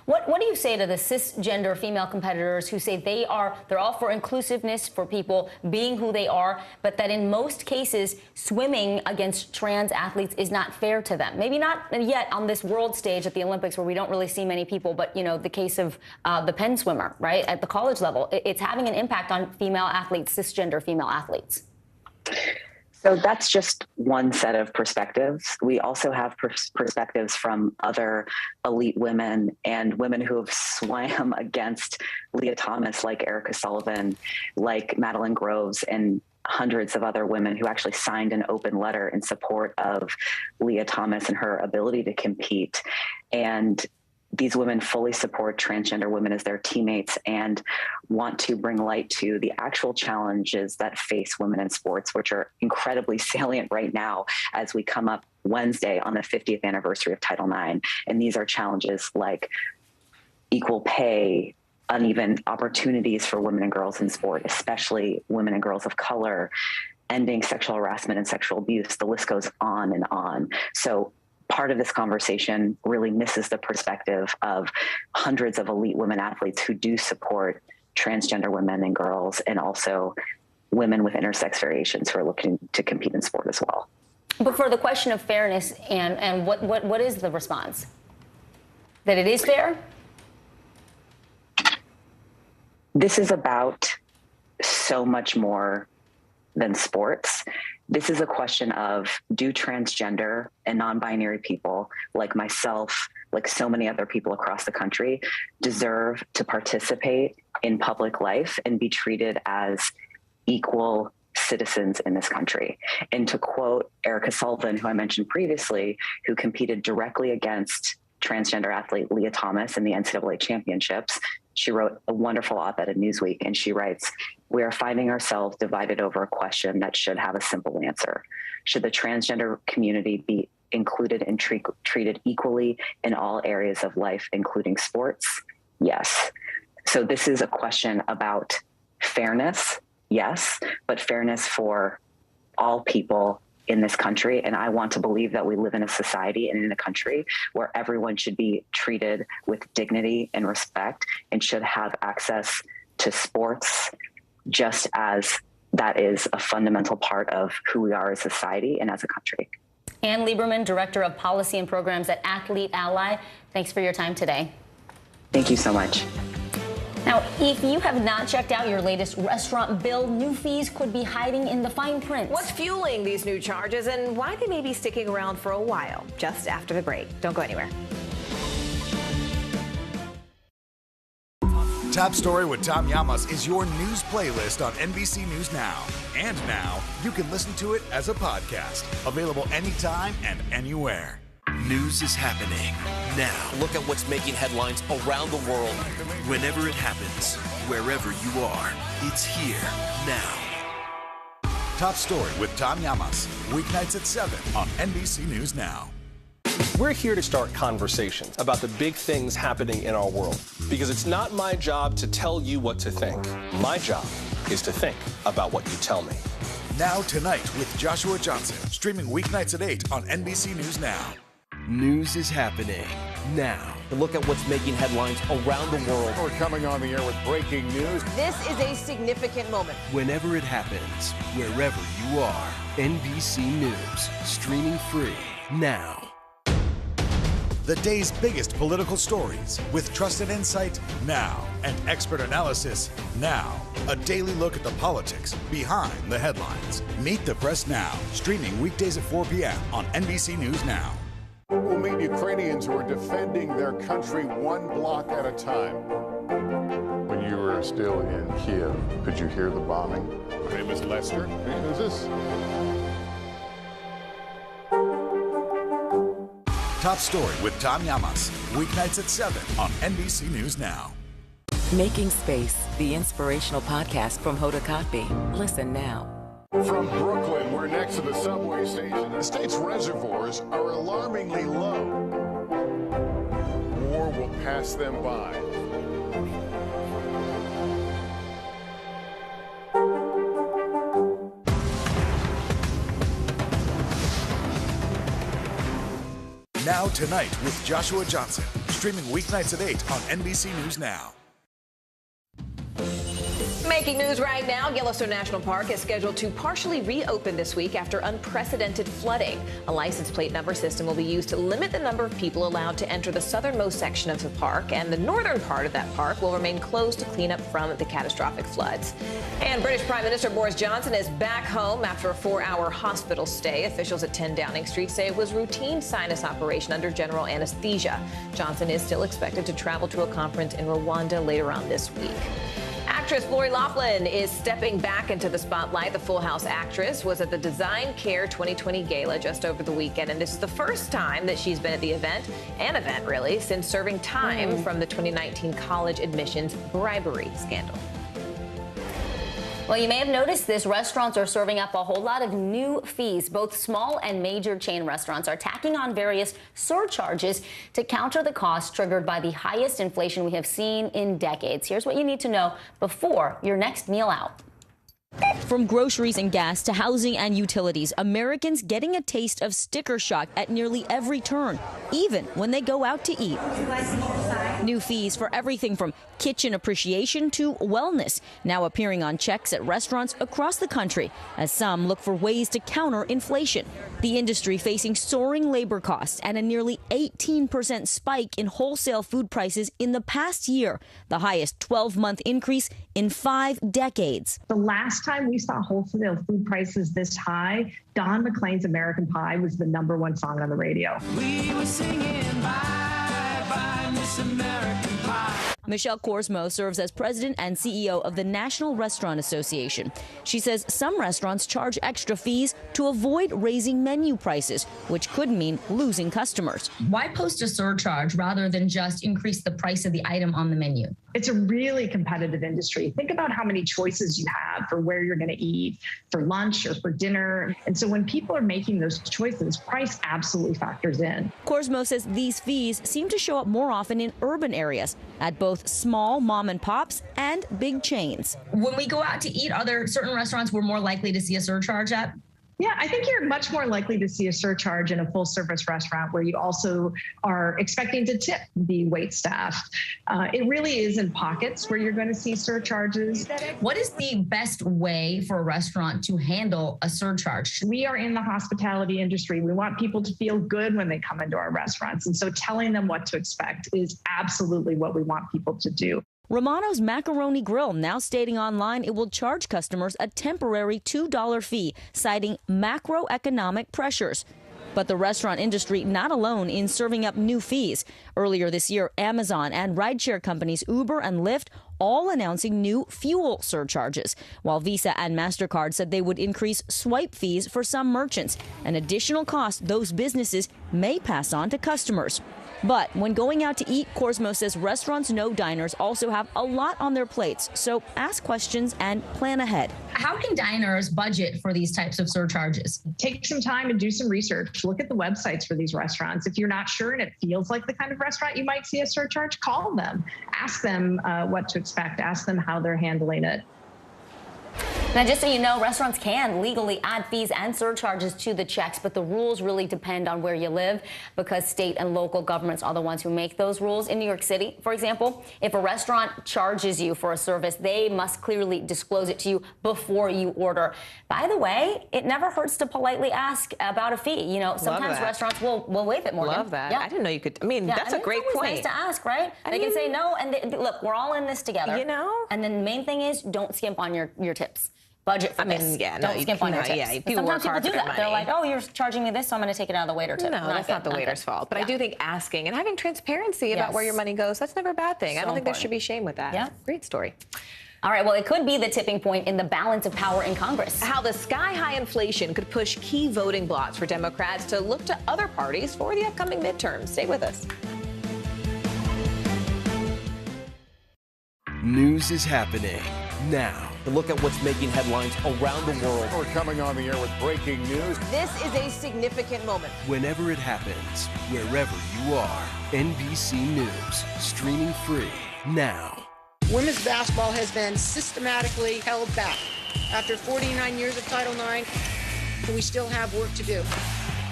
What do you say to the cisgender female competitors who say they're all for inclusiveness, for people being who they are, but that in most cases, swimming against trans athletes is not fair to them? Maybe not yet on this world stage at the Olympics where we don't really see many people, but, you know, the case of the Penn swimmer, right, at the college level, it's having an impact on female athletes, cisgender female athletes. So that's just one set of perspectives. We also have perspectives from other elite women and women who have swam against Leah Thomas, like Erica Sullivan, like Madeline Groves, and hundreds of other women who actually signed an open letter in support of Leah Thomas and her ability to compete. And these women fully support transgender women as their teammates and want to bring light to the actual challenges that face women in sports, which are incredibly salient right now as we come up Wednesday on the 50th anniversary of Title IX. And these are challenges like equal pay, uneven opportunities for women and girls in sport, especially women and girls of color, ending sexual harassment and sexual abuse. The list goes on and on. So part of this conversation really misses the perspective of hundreds of elite women athletes who do support transgender women and girls, and also women with intersex variations who are looking to compete in sport as well. But for the question of fairness, and what is the response? That it is fair? This is about so much more than sports. This is a question of, do transgender and non-binary people like myself, like so many other people across the country, deserve to participate in public life and be treated as equal citizens in this country? And to quote Erica Sullivan, who I mentioned previously, who competed directly against transgender athlete Leah Thomas in the NCAA championships, she wrote a wonderful op-ed in Newsweek, and she writes, "We are finding ourselves divided over a question that should have a simple answer. Should the transgender community be included and treated equally in all areas of life, including sports? Yes." So this is a question about fairness, yes, but fairness for all people in this country. And I want to believe that we live in a society and in a country where everyone should be treated with dignity and respect and should have access to sports, just as that is a fundamental part of who we are as a society and as a country. Ann Lieberman, Director of Policy and Programs at Athlete Ally, thanks for your time today. Thank you so much. Now, if you have not checked out your latest restaurant bill, new fees could be hiding in the fine print. What's fueling these new charges and why they may be sticking around for a while? Just after the break. Don't go anywhere. Top Story with Tom Llamas is your news playlist on NBC News Now. And now you can listen to it as a podcast, available anytime and anywhere. News is happening now. Look at what's making headlines around the world. Whenever it happens, wherever you are, it's here now. Top Story with Tom Llamas, weeknights at 7 on NBC News Now. We're here to start conversations about the big things happening in our world, because it's not my job to tell you what to think. My job is to think about what you tell me. Now Tonight with Joshua Johnson, streaming weeknights at 8 on NBC News Now. News is happening now. Look at what's making headlines around the world. We're coming on the air with breaking news. This is a significant moment. Whenever it happens, wherever you are, NBC News, streaming free now. The day's biggest political stories with trusted insight now and expert analysis now. A daily look at the politics behind the headlines. Meet the Press Now, streaming weekdays at 4 p.m. on NBC News Now. We'll meet Ukrainians who are defending their country one block at a time. When you were still in Kiev, could you hear the bombing? My name is Lester. Who's this? Top Story with Tom Llamas, weeknights at 7 on NBC News Now. Making Space, the inspirational podcast from Hoda Kotb. Listen now. From Brooklyn, we're next to the subway station. The state's reservoirs are alarmingly low. War will pass them by. Now Tonight with Joshua Johnson, streaming weeknights at 8 on NBC News Now. Making news right now, Yellowstone National Park is scheduled to partially reopen this week after unprecedented flooding. A license plate number system will be used to limit the number of people allowed to enter the southernmost section of the park, and the northern part of that park will remain closed to clean up from the catastrophic floods. And British Prime Minister Boris Johnson is back home after a 4-hour hospital stay. Officials at 10 Downing Street say it was routine sinus operation under general anesthesia. Johnson is still expected to travel to a conference in Rwanda later on this week. Actress Lori Loughlin is stepping back into the spotlight. The Full House actress was at the Design Care 2020 Gala just over the weekend, and this is the first time that she's been at the event, really, since serving time from the 2019 college admissions bribery scandal. Well, you may have noticed this. Restaurants are serving up a whole lot of new fees. Both small and major chain restaurants are tacking on various surcharges to counter the costs triggered by the highest inflation we have seen in decades. Here's what you need to know before your next meal out. From groceries and gas to housing and utilities, Americans getting a taste of sticker shock at nearly every turn, even when they go out to eat. New fees for everything from kitchen appreciation to wellness now appearing on checks at restaurants across the country as some look for ways to counter inflation. The industry facing soaring labor costs and a nearly 18% spike in wholesale food prices in the past year, the highest 12-month increase in 5 decades. The last time we saw wholesale food prices this high, Don McLean's American Pie was the #1 song on the radio. We were singing bye, bye, Miss American Pie. Michelle Korsmo serves as president and CEO of the National Restaurant Association. She says some restaurants charge extra fees to avoid raising menu prices, which could mean losing customers. Why post a surcharge rather than just increase the price of the item on the menu? It's a really competitive industry. Think about how many choices you have for where you're going to eat, for lunch or for dinner. And so when people are making those choices, price absolutely factors in. Korsmo says these fees seem to show up more often in urban areas at both small mom and pops and big chains. When we go out to eat, are there certain restaurants we're more likely to see a surcharge at? Yeah, I think you're much more likely to see a surcharge in a full service restaurant where you also are expecting to tip the wait staff. It really is in pockets where you're going to see surcharges. What is the best way for a restaurant to handle a surcharge? We are in the hospitality industry. We want people to feel good when they come into our restaurants. And so telling them what to expect is absolutely what we want people to do. Romano's Macaroni Grill now stating online it will charge customers a temporary $2 fee, citing macroeconomic pressures. But the restaurant industry not alone in serving up new fees. Earlier this year, Amazon and rideshare companies Uber and Lyft all announcing new fuel surcharges, while Visa and MasterCard said they would increase swipe fees for some merchants, an additional cost those businesses may pass on to customers. But when going out to eat, Korsmo says restaurants know diners also have a lot on their plates, so ask questions and plan ahead. How can diners budget for these types of surcharges? Take some time and do some research. Look at the websites for these restaurants. If you're not sure and it feels like the kind of restaurant you might see a surcharge, call them. Ask them what to expect. Ask them how they're handling it. Now, just so you know, restaurants can legally add fees and surcharges to the checks, but the rules really depend on where you live because state and local governments are the ones who make those rules. In New York City, for example, if a restaurant charges you for a service, they must clearly disclose it to you before you order. By the way, it never hurts to politely ask about a fee. You know, sometimes restaurants will waive it, Morgan. Love that. Yeah. I didn't know you could. I mean, that's a great it's point. Nice to ask, right? They can say no, and look, we're all in this together. You know? And then the main thing is don't skimp on your tips. Budget for this. Don't skimp on your tips. Yeah, But sometimes people do that. Money. They're like, oh, you're charging me this, so I'm going to take it out of the waiter tip. No, that's not the waiter's fault. But I do think asking and having transparency about where your money goes, that's never a bad thing. I don't think there should be shame with that. Yeah. Great story. All right, well, it could be the tipping point in the balance of power in Congress. How the sky-high inflation could push key voting blocks for Democrats to look to other parties for the upcoming midterms. Stay with us. News is happening now. To look at what's making headlines around the world. We're coming on the air with breaking news. This is a significant moment. Whenever it happens, wherever you are, NBC News, streaming free now. Women's basketball has been systematically held back. After 49 years of Title IX, we still have work to do.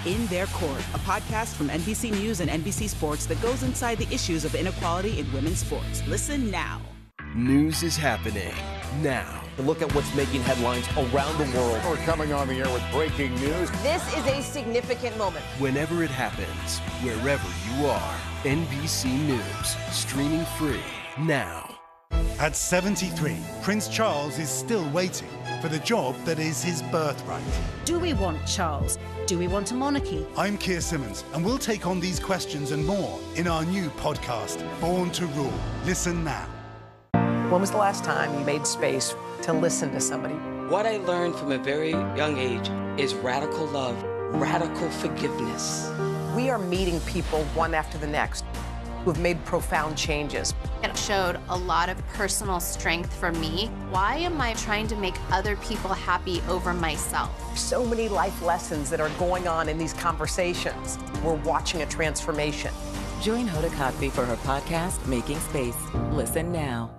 In Their Court, a podcast from NBC News and NBC Sports that goes inside the issues of inequality in women's sports. Listen now. News is happening now. Look at what's making headlines around the world. We're coming on the air with breaking news. This is a significant moment. Whenever it happens, wherever you are. NBC News, streaming free now. At 73, Prince Charles is still waiting for the job that is his birthright. Do we want Charles? Do we want a monarchy? I'm Keir Simmons, and we'll take on these questions and more in our new podcast, Born to Rule. Listen now. When was the last time you made space to listen to somebody? What I learned from a very young age is radical love, radical forgiveness. We are meeting people one after the next who have made profound changes. It showed a lot of personal strength for me. Why am I trying to make other people happy over myself? So many life lessons that are going on in these conversations. We're watching a transformation. Join Hoda Kotb for her podcast, Making Space. Listen now.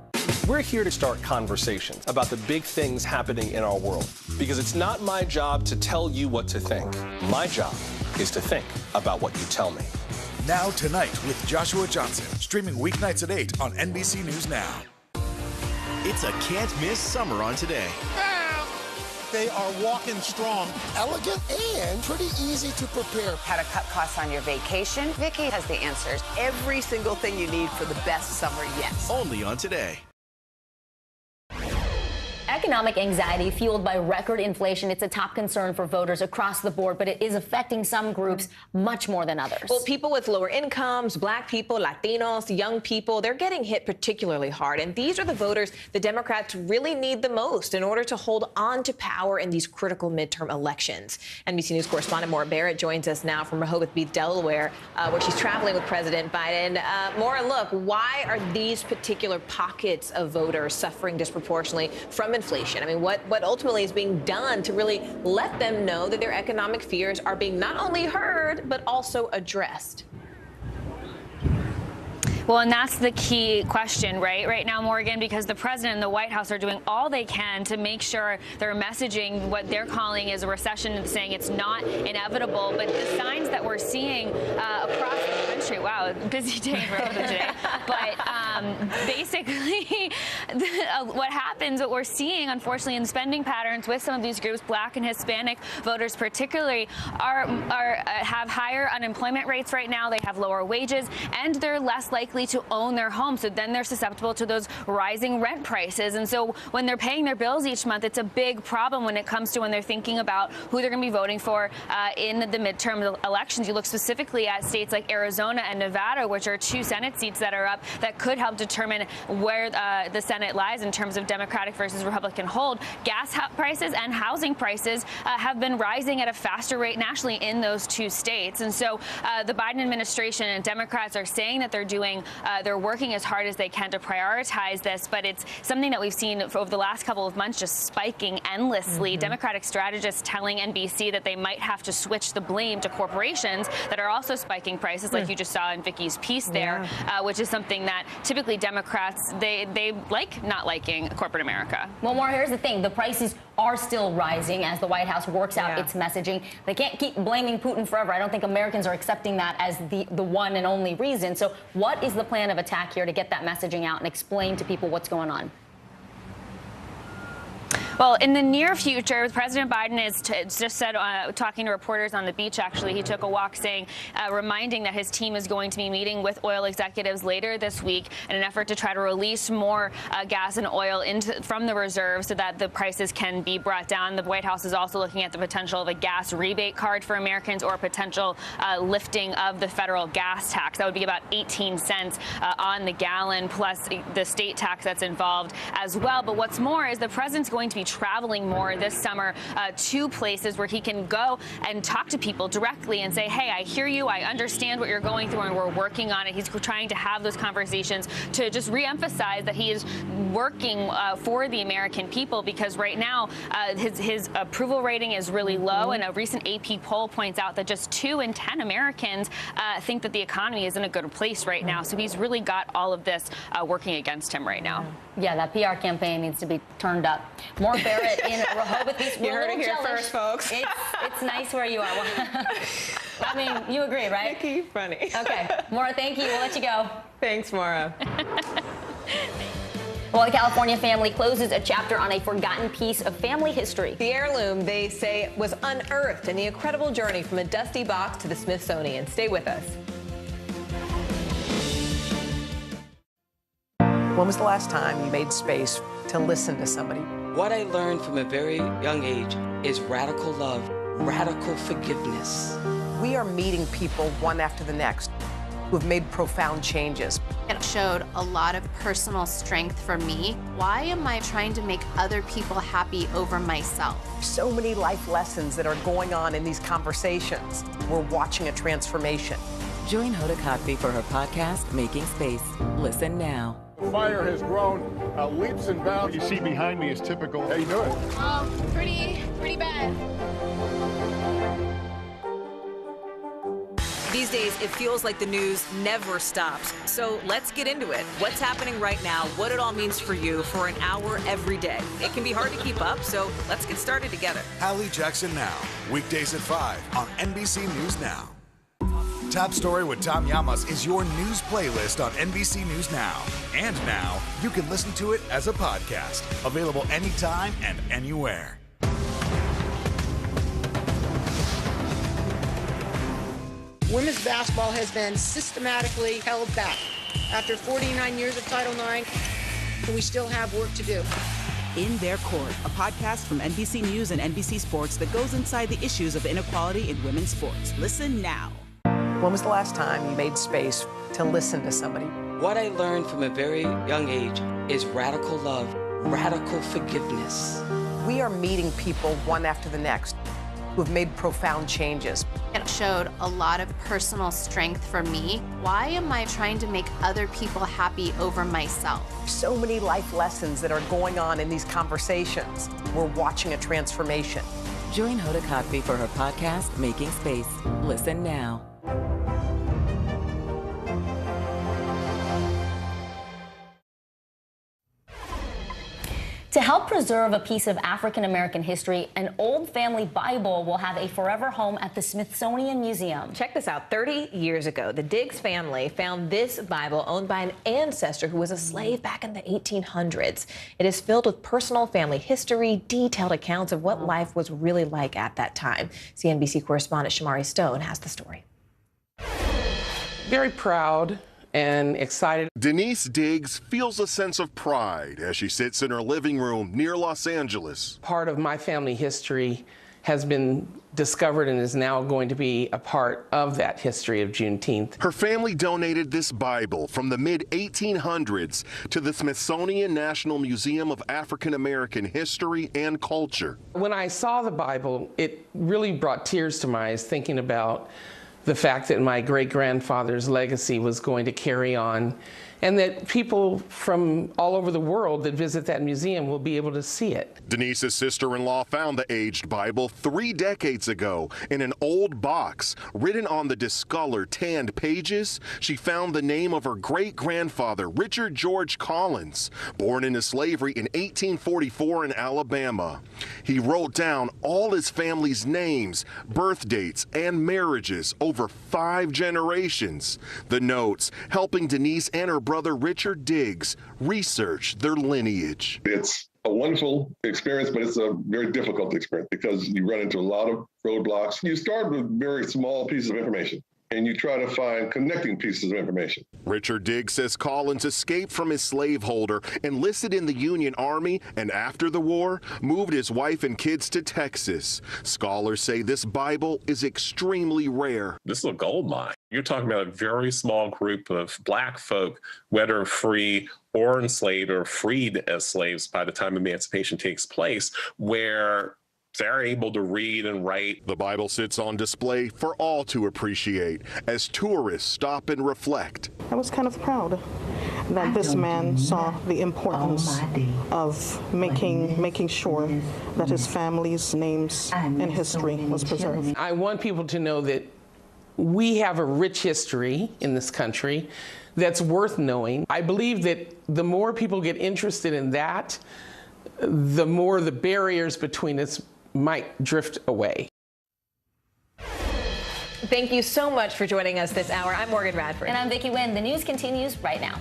We're here to start conversations about the big things happening in our world, because it's not my job to tell you what to think. My job is to think about what you tell me. Now Tonight with Joshua Johnson, streaming weeknights at 8 on NBC News Now. It's a can't-miss summer on Today. They are walking strong, elegant, and pretty easy to prepare. How to cut costs on your vacation? Vicky has the answers. Every single thing you need for the best summer yet. Only on Today. Economic anxiety fueled by record inflation. It's a top concern for voters across the board, but it is affecting some groups much more than others. Well, people with lower incomes, Black people, Latinos, young people, they're getting hit particularly hard. And these are the voters the Democrats really need the most in order to hold on to power in these critical midterm elections. NBC News correspondent Maura Barrett joins us now from Rehoboth Beach, Delaware, where she's traveling with President Biden. Maura, look, why are these particular pockets of voters suffering disproportionately from inflation? I mean, what ultimately is being done to really let them know that their economic fears are being not only heard, but also addressed? Well, and that's the key question, right now, Morgan, because the president and the White House are doing all they can to make sure they're messaging what they're calling is a recession and saying it's not inevitable. But the signs that we're seeing across the country, wow, busy day in Rehoboth today. But basically, what we're seeing, unfortunately, in spending patterns with some of these groups, Black and Hispanic voters particularly, have higher unemployment rates right now. They have lower wages, and they're less likely to own their home. So then they're susceptible to those rising rent prices. And so when they're paying their bills each month, it's a big problem when it comes to when they're thinking about who they're going to be voting for in the midterm elections. You look specifically at states like Arizona and Nevada, which are two Senate seats that are up that could help determine where the Senate lies in terms of Democratic versus Republican hold. Gas prices and housing prices have been rising at a faster rate nationally in those two states. And so the Biden administration and Democrats are saying that they're working as hard as they can to prioritize this, but it's something that we've seen over the last couple of months just spiking endlessly. Democratic strategists telling NBC that they might have to switch the blame to corporations that are also spiking prices, like you just saw in Vicky's piece there, which is something that typically Democrats, they like not liking corporate America. Well, Maura, here's the thing. The prices are still rising as the White House works out its messaging. They can't keep blaming Putin forever. I don't think Americans are accepting that as the one and only reason. So what is the plan of attack here to get that messaging out and explain to people what's going on? Well, in the near future, President Biden is just said, talking to reporters on the beach, actually, he took a walk saying, reminding that his team is going to be meeting with oil executives later this week in an effort to try to release more gas and oil from the reserve so that the prices can be brought down. The White House is also looking at the potential of a gas rebate card for Americans or potential lifting of the federal gas tax. That would be about 18 cents on the gallon, plus the state tax that's involved as well. But what's more is the president's going to be traveling more this summer to places where he can go and talk to people directly and say, hey, I hear you, I understand what you're going through, and we're working on it. He's trying to have those conversations to just reemphasize that he is working for the American people, because right now his approval rating is really low, and a recent AP poll points out that just 2 in 10 Americans think that the economy is in a good place right now. So he's really got all of this working against him right now. Yeah, that PR campaign needs to be turned up. More More Barrett in Rehoboth Beach. You heard it here first, folks. It's nice where you are. I mean, you agree, right? Vicky, funny. Okay. Maura, thank you. We'll let you go. Thanks, Maura. Well, a California family closes a chapter on a forgotten piece of family history. The heirloom, they say, was unearthed in the incredible journey from a dusty box to the Smithsonian. Stay with us. When was the last time you made space to listen to somebody? What I learned from a very young age is radical love, radical forgiveness. We are meeting people one after the next who have made profound changes. It showed a lot of personal strength for me. Why am I trying to make other people happy over myself? So many life lessons that are going on in these conversations. We're watching a transformation. Join Hoda Kotb for her podcast, Making Space. Listen now. The fire has grown leaps and bounds. You see behind me is typical. How you doing? Pretty bad. These days, it feels like the news never stops. So let's get into it. What's happening right now, what it all means for you for an hour every day. It can be hard to keep up, so let's get started together. Hallie Jackson Now, weekdays at 5 on NBC News Now. Top Story with Tom Llamas is your news playlist on NBC News Now. And now, you can listen to it as a podcast. Available anytime and anywhere. Women's basketball has been systematically held back. After 49 years of Title IX, we still have work to do. In Their Court, a podcast from NBC News and NBC Sports that goes inside the issues of inequality in women's sports. Listen now. When was the last time you made space to listen to somebody? What I learned from a very young age is radical love, radical forgiveness. We are meeting people one after the next who have made profound changes. It showed a lot of personal strength for me. Why am I trying to make other people happy over myself? So many life lessons that are going on in these conversations. We're watching a transformation. Join Hoda Kotb for her podcast, Making Space. Listen now. To help preserve a piece of African American history, an old family Bible will have a forever home at the Smithsonian Museum. Check this out. 30 years ago, the Diggs family found this Bible owned by an ancestor who was a slave back in the 1800s. It is filled with personal family history, detailed accounts of what life was really like at that time. CNBC correspondent Shamari Stone has the story. Very proud and excited. Denise Diggs feels a sense of pride as she sits in her living room near Los Angeles. Part of my family history has been discovered and is now going to be a part of that history of Juneteenth. Her family donated this Bible from the mid-1800s to the Smithsonian National Museum of African American History and Culture. When I saw the Bible, it really brought tears to my eyes thinking about the fact that my great-grandfather's legacy was going to carry on, and that people from all over the world that visit that museum will be able to see it. Denise's sister-in-law found the aged Bible 3 decades ago in an old box. Written on the discolored, tanned pages, she found the name of her great-grandfather, Richard George Collins, born into slavery in 1844 in Alabama. He wrote down all his family's names, birth dates, and marriages over 5 generations. The notes helping Denise and her brother Richard Diggs research their lineage. It's a wonderful experience, but it's a very difficult experience because you run into a lot of roadblocks. You start with very small pieces of information, and you try to find connecting pieces of information. Richard Diggs says Collins escaped from his slaveholder, enlisted in the Union Army, and after the war, moved his wife and kids to Texas. Scholars say this Bible is extremely rare. This is a gold mine. You're talking about a very small group of Black folk, whether free or enslaved or freed as slaves by the time emancipation takes place, where they're able to read and write. The Bible sits on display for all to appreciate as tourists stop and reflect. I was kind of proud that this man saw the importance of making sure that his family's names and history was preserved. I want people to know that we have a rich history in this country that's worth knowing. I believe that the more people get interested in that, the more the barriers between us might drift away. Thank you so much for joining us this hour. I'm Morgan Radford. And I'm Vicki Nguyen. The news continues right now.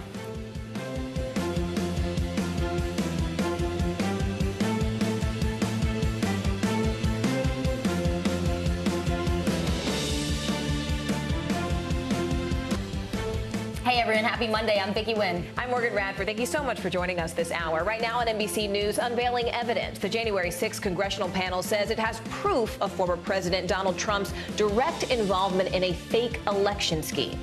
Hey everyone, happy Monday. I'm Vicki Nguyen. I'm Morgan Radford. Thank you so much for joining us this hour. Right now on NBC News, unveiling evidence. The January 6th congressional panel says it has proof of former President Donald Trump's direct involvement in a fake election scheme.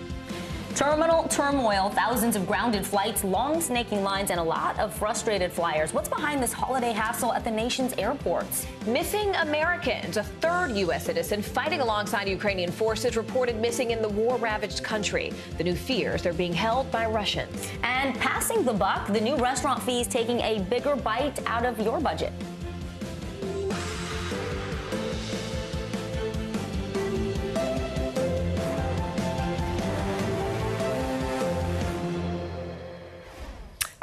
Terminal turmoil, thousands of grounded flights, long snaking lines, and a lot of frustrated flyers. What's behind this holiday hassle at the nation's airports? Missing Americans. A third U.S. citizen fighting alongside Ukrainian forces reported missing in the war-ravaged country. The new fears they're being held by Russians. And passing the buck, the new restaurant fees taking a bigger bite out of your budget.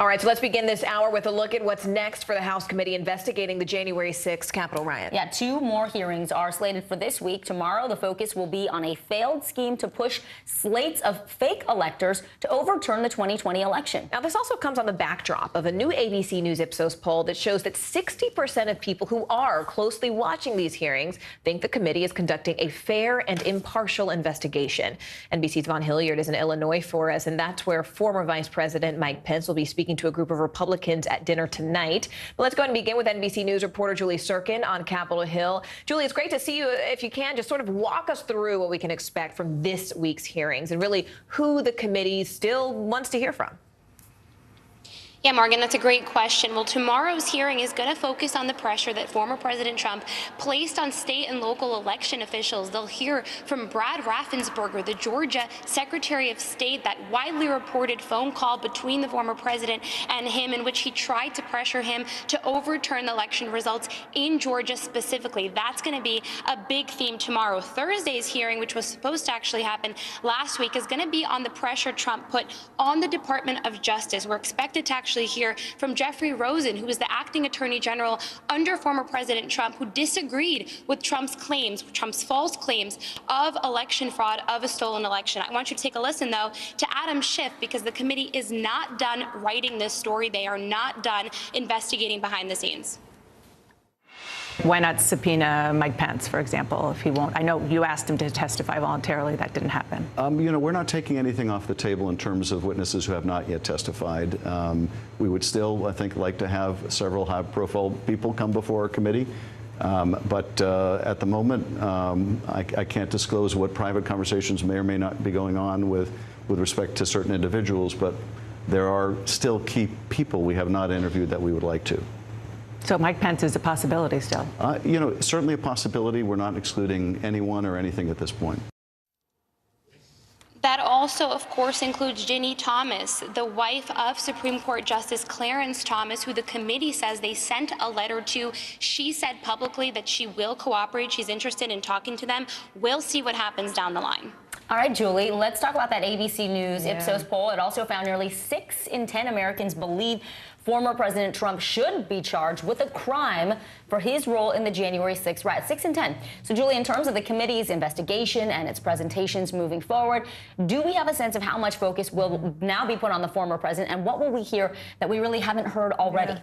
All right, so let's begin this hour with a look at what's next for the House committee investigating the January 6th Capitol riot. Yeah, 2 more hearings are slated for this week. Tomorrow, the focus will be on a failed scheme to push slates of fake electors to overturn the 2020 election. Now, this also comes on the backdrop of a new ABC News Ipsos poll that shows that 60% of people who are closely watching these hearings think the committee is conducting a fair and impartial investigation. NBC's Von Hilliard is in Illinois for us, and that's where former Vice President Mike Pence will be speaking to a group of Republicans at dinner tonight. But let's go ahead and begin with NBC News reporter Julie Sirkin on Capitol Hill. Julie, it's great to see you. If you can, just sort of walk us through what we can expect from this week's hearings and really who the committee still wants to hear from. Yeah, Morgan, that's a great question. Well, tomorrow's hearing is going to focus on the pressure that former President Trump placed on state and local election officials. They'll hear from Brad Raffensperger, the Georgia Secretary of State, that widely reported phone call between the former president and him in which he tried to pressure him to overturn the election results in Georgia specifically. That's going to be a big theme tomorrow. Thursday's hearing, which was supposed to actually happen last week, is going to be on the pressure Trump put on the Department of Justice. We're expected to actually hear from Jeffrey Rosen, who was the acting attorney general under former President Trump, who disagreed with Trump's claims, Trump's false claims of election fraud, of a stolen election. I want you to take a listen, though, to Adam Schiff, because the committee is not done writing this story. They are not done investigating behind the scenes. Why not subpoena Mike Pence, for example, if he won't? I know you asked him to testify voluntarily. That didn't happen. We're not taking anything off the table in terms of witnesses who have not yet testified. We would still, I think, like to have several high-profile people come before our committee. But at the moment, I can't disclose what private conversations may or may not be going on with respect to certain individuals. But there are still key people we have not interviewed that we would like to. So Mike Pence is a possibility still? Certainly a possibility. We're not excluding anyone or anything at this point. That also, of course, includes Ginny Thomas, the wife of Supreme Court Justice Clarence Thomas, who the committee says they sent a letter to. She said publicly that she will cooperate. She's interested in talking to them. We'll see what happens down the line. All right, Julie, let's talk about that ABC News Ipsos poll. It also found nearly 6 in 10 Americans believe former President Trump should be charged with a crime for his role in the January 6th riot. 6 in 10. So, Julie, in terms of the committee's investigation and its presentations moving forward, do we have a sense of how much focus will now be put on the former president, and what will we hear that we really haven't heard already?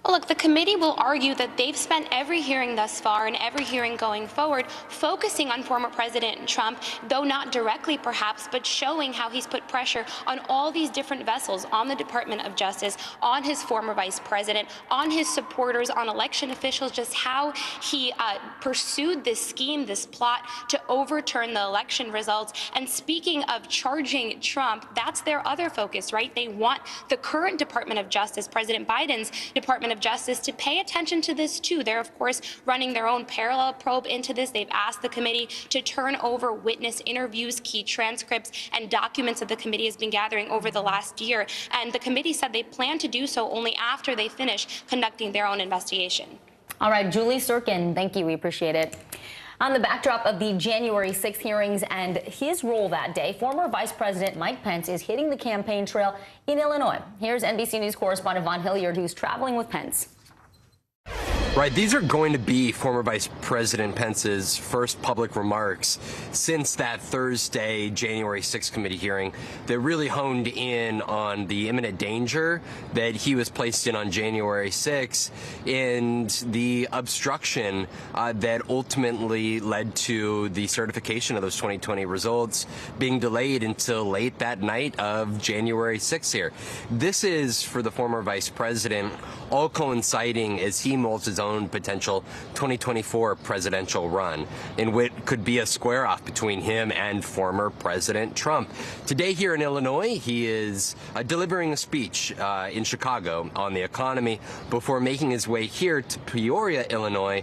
Well, look, the committee will argue that they've spent every hearing thus far and every hearing going forward focusing on former President Trump, though not directly perhaps, but showing how he's put pressure on all these different vessels, on the Department of Justice, on his former vice president, on his supporters, on election officials, just how he pursued this scheme, this plot to overturn the election results. And speaking of charging Trump, that's their other focus, right? They want the current Department of Justice, President Biden's Department of Justice, to pay attention to this too. They're, of course, running their own parallel probe into this. They've asked the committee to turn over witness interviews, key transcripts, and documents that the committee has been gathering over the last year. And the committee said they plan to do so only after they finish conducting their own investigation. All right, Julie Sirkin, thank you. We appreciate it. On the backdrop of the January 6th hearings and his role that day, former Vice President Mike Pence is hitting the campaign trail in Illinois. Here's NBC News correspondent Von Hilliard, who's traveling with Pence. Right, these are going to be former Vice President Pence's first public remarks since that Thursday, January 6th committee hearing that really honed in on the imminent danger that he was placed in on January 6th and the obstruction that ultimately led to the certification of those 2020 results being delayed until late that night of January 6th here. This is, for the former Vice President, all coinciding as he molds his own potential 2024 presidential run in what could be a square-off between him and former President Trump. Today here in Illinois, he is delivering a speech in Chicago on the economy before making his way here to Peoria, Illinois,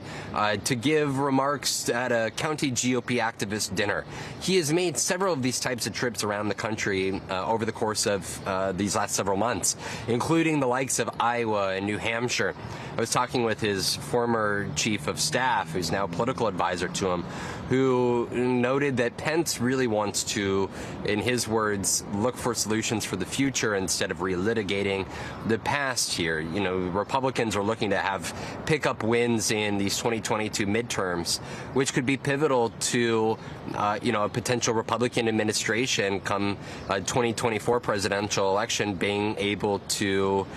to give remarks at a county GOP activist dinner. He has made several of these types of trips around the country over the course of these last several months, including the likes of Iowa and New Hampshire. I was talking with his former chief of staff, who's now a political advisor to him, who noted that Pence really wants to, in his words, look for solutions for the future instead of relitigating the past here. You know, Republicans are looking to have pickup wins in these 2022 midterms, which could be pivotal to, a potential Republican administration come 2024 presidential election being able to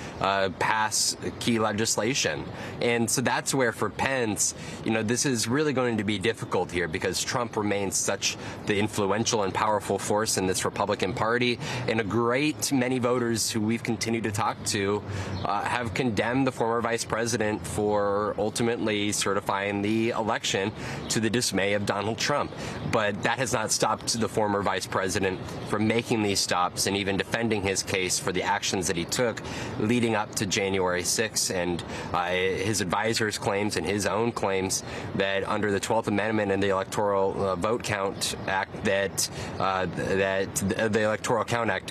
pass key legislation. And so that's where, for Pence, this is really going to be difficult here because Trump remains such the influential and powerful force in this Republican Party, and a great many voters who we've continued to talk to have condemned the former vice president for ultimately certifying the election to the dismay of Donald Trump. But that has not stopped the former vice president from making these stops and even defending his case for the actions that he took leading up to January 6th, and his advisors' claims and his own claims that under the 12th Amendment and the Electoral Vote Count Act, that the Electoral Count Act,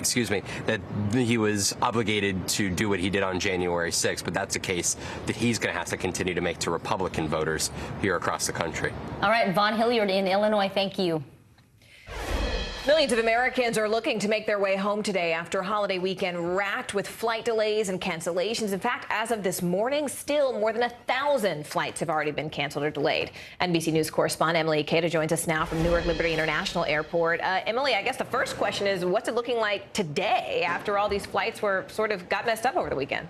that he was obligated to do what he did on January 6th. But that's a case that he's going to have to continue to make to Republican voters here across the country. All right, Von Hilliard in Illinois, thank you. Millions of Americans are looking to make their way home today after a holiday weekend racked with flight delays and cancellations. In fact, as of this morning, still more than 1,000 flights have already been canceled or delayed. NBC News correspondent Emily Ikeda joins us now from Newark Liberty International Airport. Emily, I guess the first question is, what's it looking like today after all these flights got messed up over the weekend?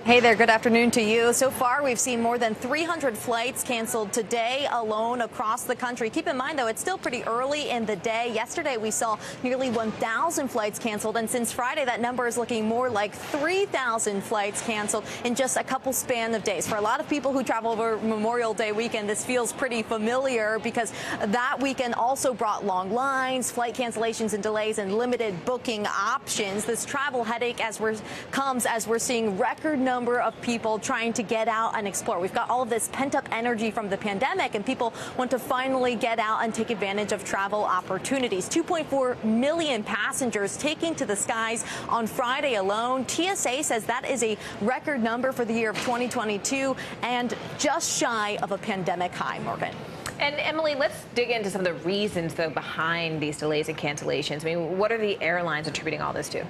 Hey there, good afternoon to you. So far, we've seen more than 300 flights canceled today alone across the country. Keep in mind, though, it's still pretty early in the day. Yesterday, we saw nearly 1,000 flights canceled, and since Friday, that number is looking more like 3,000 flights canceled in just a couple span of days. For a lot of people who travel over Memorial Day weekend, this feels pretty familiar because that weekend also brought long lines, flight cancellations and delays, and limited booking options. This travel headache comes as we're seeing record number of people trying to get out and explore. We've got all of this pent-up energy from the pandemic, and people want to finally get out and take advantage of travel opportunities. 2.4 million passengers taking to the skies on Friday alone. TSA says that is a record number for the year of 2022 and just shy of a pandemic high, Morgan. And Emily, let's dig into some of the reasons, though, behind these delays and cancellations. I mean, what are the airlines attributing all this to?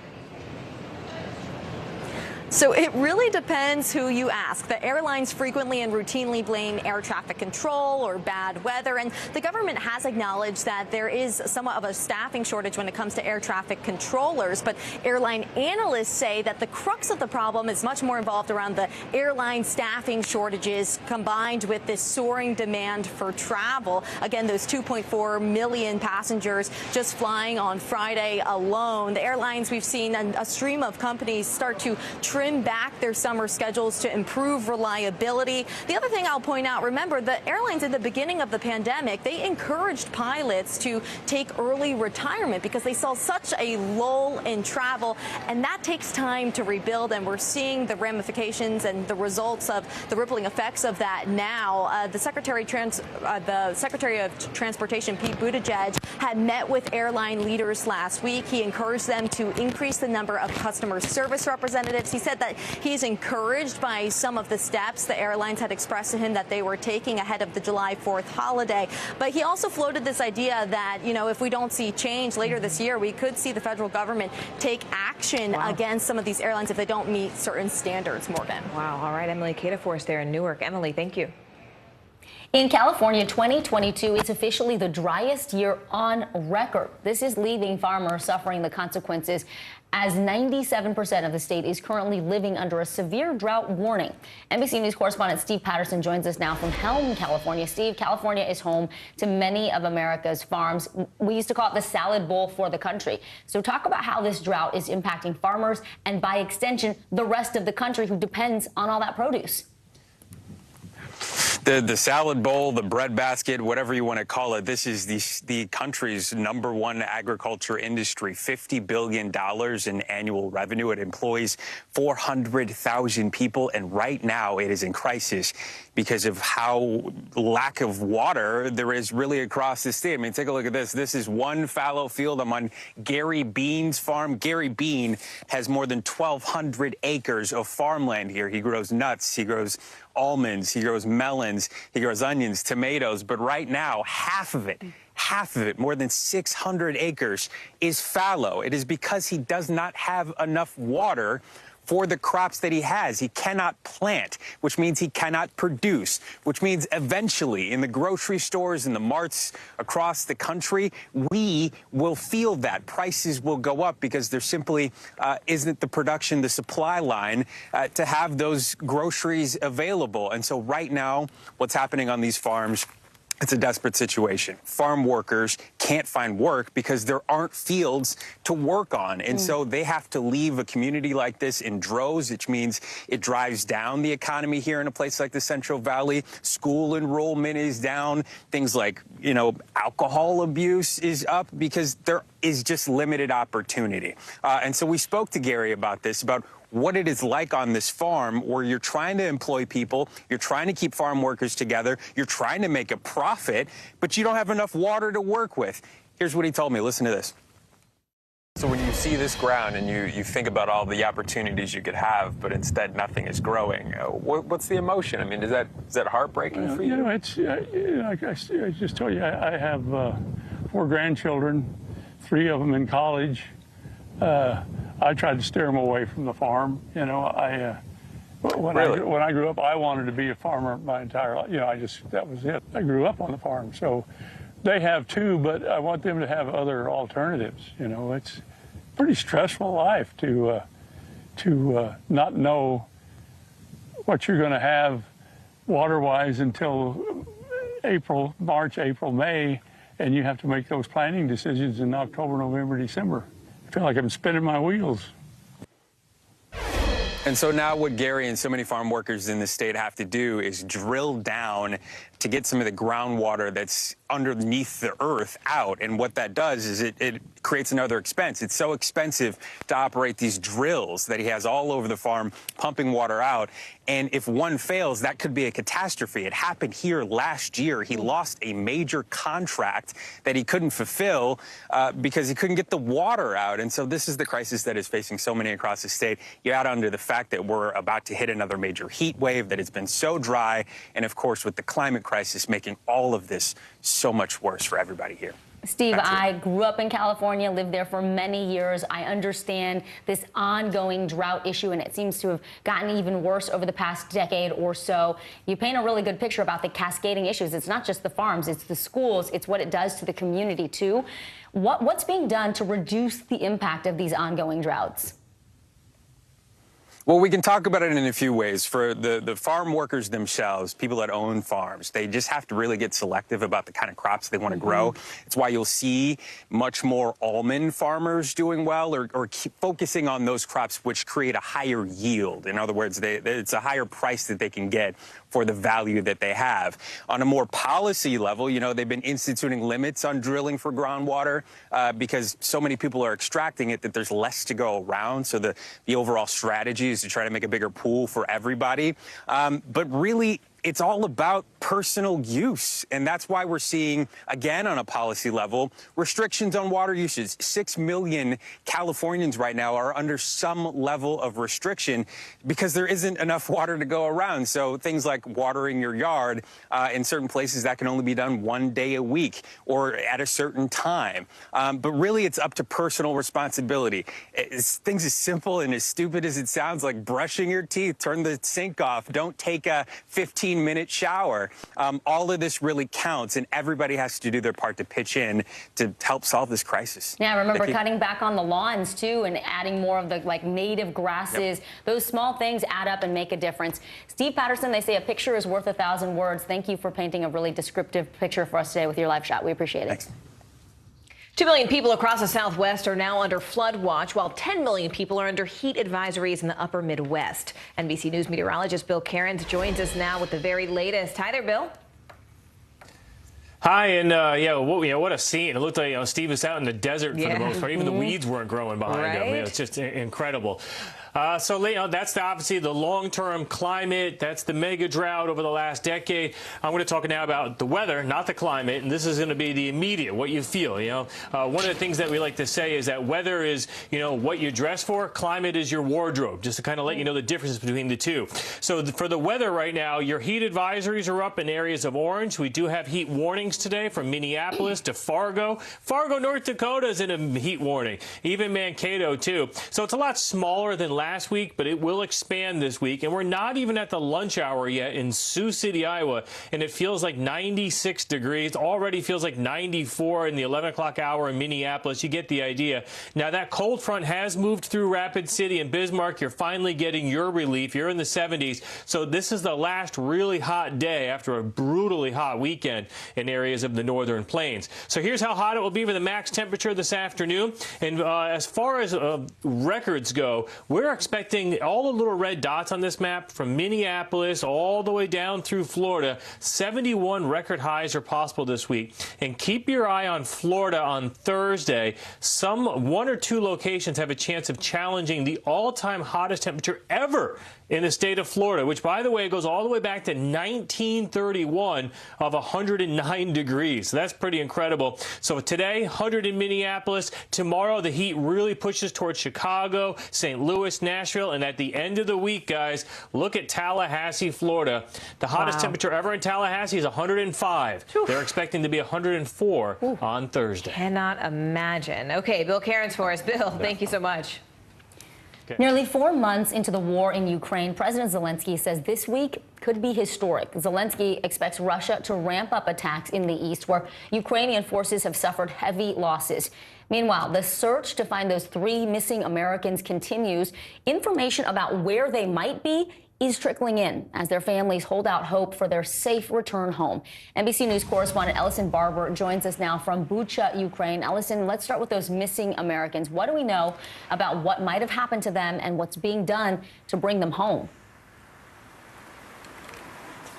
So it really depends who you ask. The airlines frequently and routinely blame air traffic control or bad weather, and the government has acknowledged that there is somewhat of a staffing shortage when it comes to air traffic controllers. But airline analysts say that the crux of the problem is much more involved around the airline staffing shortages combined with this soaring demand for travel. Again, those 2.4 million passengers just flying on Friday alone. The airlines, we've seen a stream of companies start to trim back their summer schedules to improve reliability. The other thing I'll point out, remember, the airlines in the beginning of the pandemic, they encouraged pilots to take early retirement because they saw such a lull in travel, and that takes time to rebuild, and we're seeing the ramifications and the results of the rippling effects of that now. The Secretary of Transportation, Pete Buttigieg, had met with airline leaders last week. He encouraged them to increase the number of customer service representatives. He said said that he's encouraged by some of the steps the airlines had expressed to him that they were taking ahead of the July 4th holiday. But he also floated this idea that, you know, if we don't see change later this year, we could see the federal government take action against some of these airlines if they don't meet certain standards, Morgan. Wow. All right, Emily Cataforce there in Newark. Emily, thank you. In California, 2022 is officially the driest year on record. This is leaving farmers suffering the consequences, as 97% of the state is currently living under a severe drought warning. NBC News correspondent Steve Patterson joins us now from Helm, California. Steve, California is home to many of America's farms. We used to call it the salad bowl for the country. So talk about how this drought is impacting farmers and, by extension, the rest of the country who depends on all that produce. The salad bowl, the breadbasket, whatever you want to call it, this is the country's #1 agriculture industry, $50 billion in annual revenue. It employs 400,000 people, and right now it is in crisis because of how lack of water there is really across the state. I mean, take a look at this. This is one fallow field. I'm on Gary Bean's farm. Gary Bean has more than 1,200 acres of farmland here. He grows nuts, he grows almonds, he grows melons, he grows onions, tomatoes, but right now, half of it, more than 600 acres, is fallow. It is because he does not have enough water for the crops that he has. He cannot plant, which means he cannot produce, which means eventually in the grocery stores and the marts across the country, we will feel that. Prices will go up because there simply isn't the production, the supply line to have those groceries available. And so right now, what's happening on these farms, it's a desperate situation. Farm workers can't find work because there aren't fields to work on. And so they have to leave a community like this in droves, which means it drives down the economy here in a place like the Central Valley. School enrollment is down. Things like, you know, alcohol abuse is up because there is just limited opportunity. And so we spoke to Gary about this, about what it is like on this farm where you're trying to employ people, you're trying to keep farm workers together, you're trying to make a profit, but you don't have enough water to work with. Here's what he told me. Listen to this. So when you see this ground and you think about all the opportunities you could have, but instead nothing is growing, what's the emotion? I mean, is that heartbreaking for you? You know, it's like I just told you, I have 4 grandchildren, 3 of them in college. I tried to steer them away from the farm. You know, when I grew up, I wanted to be a farmer my entire life. You know, that was it. I grew up on the farm, so they have too. But I want them to have other alternatives. You know, it's a pretty stressful life to not know what you're going to have water-wise until March, April, May, and you have to make those planning decisions in October, November, December. I feel like I'm spinning my wheels. And so now what Gary and so many farm workers in the state have to do is drill down to get some of the groundwater that's underneath the earth out. And what that does is it creates another expense. It's so expensive to operate these drills that he has all over the farm pumping water out. And if one fails, that could be a catastrophe. It happened here last year. He lost a major contract that he couldn't fulfill because he couldn't get the water out. And so this is the crisis that is facing so many across the state. You add under the fact that we're about to hit another major heat wave, that it's been so dry, and of course with the climate crisis making all of this so much worse for everybody here. Steve, I grew up in California, lived there for many years. I understand this ongoing drought issue, and it seems to have gotten even worse over the past decade or so. You paint a really good picture about the cascading issues. It's not just the farms, it's the schools, it's what it does to the community, too. What's being done to reduce the impact of these ongoing droughts? Well, we can talk about it in a few ways. For the farm workers themselves, people that own farms, they just have to really get selective about the kind of crops they want to grow. It's why you'll see much more almond farmers doing well or keep focusing on those crops which create a higher yield. In other words, it's a higher price that they can get for the value that they have. On a more policy level, you know, they've been instituting limits on drilling for groundwater because so many people are extracting it that there's less to go around. So the overall strategy is to try to make a bigger pool for everybody. But really, it's all about personal use. And that's why we're seeing, again, on a policy level, restrictions on water usage. 6 million Californians right now are under some level of restriction because there isn't enough water to go around. So things like watering your yard in certain places, that can only be done 1 day a week or at a certain time. But really, it's up to personal responsibility. It's things as simple and as stupid as it sounds, like brushing your teeth, turn the sink off, don't take a 15-minute shower. All of this really counts, and everybody has to do their part to pitch in to help solve this crisis. Yeah, remember cutting back on the lawns, too, and adding more of the native grasses. Yep. Those small things add up and make a difference. Steve Patterson, they say a picture is worth 1,000 words. Thank you for painting a really descriptive picture for us today with your live shot. We appreciate it. Thanks. 2 million people across the Southwest are now under flood watch, while 10 million people are under heat advisories in the upper Midwest. NBC News meteorologist Bill Cairns joins us now with the very latest. Hi there, Bill. Hi, and what a scene. It looked like Steve was out in the desert for the most part. Even the weeds weren't growing behind him. It's just incredible. So that's obviously the long-term climate. That's the mega drought over the last decade. I'm going to talk now about the weather, not the climate, and this is going to be the immediate, what you feel. One of the things that we like to say is that weather is, what you dress for. Climate is your wardrobe, just to kind of let you know the differences between the two. So for the weather right now, your heat advisories are up in areas of orange. We do have heat warnings today from Minneapolis to Fargo. Fargo, North Dakota is in a heat warning. Even Mankato, too. So it's a lot smaller than last week, but it will expand this week. And we're not even at the lunch hour yet in Sioux City, Iowa, and it feels like 96 degrees. Already feels like 94 in the 11 o'clock hour in Minneapolis. You get the idea. Now, that cold front has moved through Rapid City and Bismarck. You're finally getting your relief. You're in the 70s. So this is the last really hot day after a brutally hot weekend in areas of the northern plains. So here's how hot it will be for the max temperature this afternoon. And as far as records go, we're expecting all the little red dots on this map from Minneapolis all the way down through Florida. 71 record highs are possible this week. And keep your eye on Florida on Thursday. One or two locations have a chance of challenging the all-time hottest temperature ever in the state of Florida, which, by the way, goes all the way back to 1931 of 109 degrees. So that's pretty incredible. So today, 100 in Minneapolis. Tomorrow, the heat really pushes towards Chicago, St. Louis, Nashville. And at the end of the week, guys, look at Tallahassee, Florida. The hottest temperature ever in Tallahassee is 105. They're expecting to be 104 on Thursday. Cannot imagine. Okay, Bill Cairns for us. Bill, thank you so much. Nearly 4 months into the war in Ukraine, President Zelensky says this week could be historic. Zelensky expects Russia to ramp up attacks in the east, where Ukrainian forces have suffered heavy losses. Meanwhile, the search to find those 3 missing Americans continues. Information about where they might be is trickling in as their families hold out hope for their safe return home. NBC News correspondent Ellison Barber joins us now from Bucha, Ukraine. Ellison, let's start with those missing Americans. What do we know about what might have happened to them and what's being done to bring them home?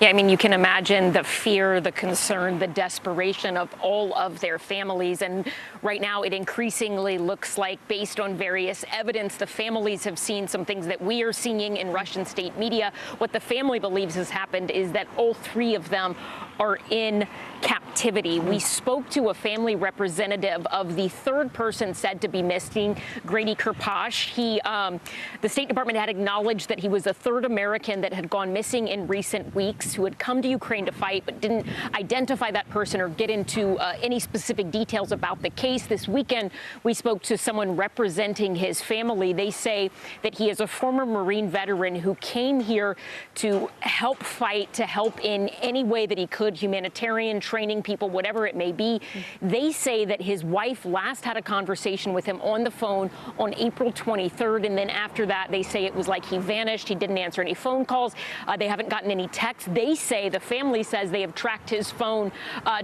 Yeah, I mean, you can imagine the fear, the concern, the desperation of all of their families. And right now, it increasingly looks like, based on various evidence, the families have seen some things that we are seeing in Russian state media. What the family believes has happened is that all 3 of them are in captivity. We spoke to a family representative of the 3rd person said to be missing, Grady Kirpash. The State Department had acknowledged that he was the 3rd American that had gone missing in recent weeks, who had come to Ukraine to fight, but didn't identify that person or get into any specific details about the case. This weekend, we spoke to someone representing his family. They say that he is a former Marine veteran who came here to help fight, to help in any way that he could, humanitarian, training people, whatever it may be. They say that his wife last had a conversation with him on the phone on April 23rd, and then after that, they say it was like he vanished. He didn't answer any phone calls. They haven't gotten any texts. They say, the family says, they have tracked his phone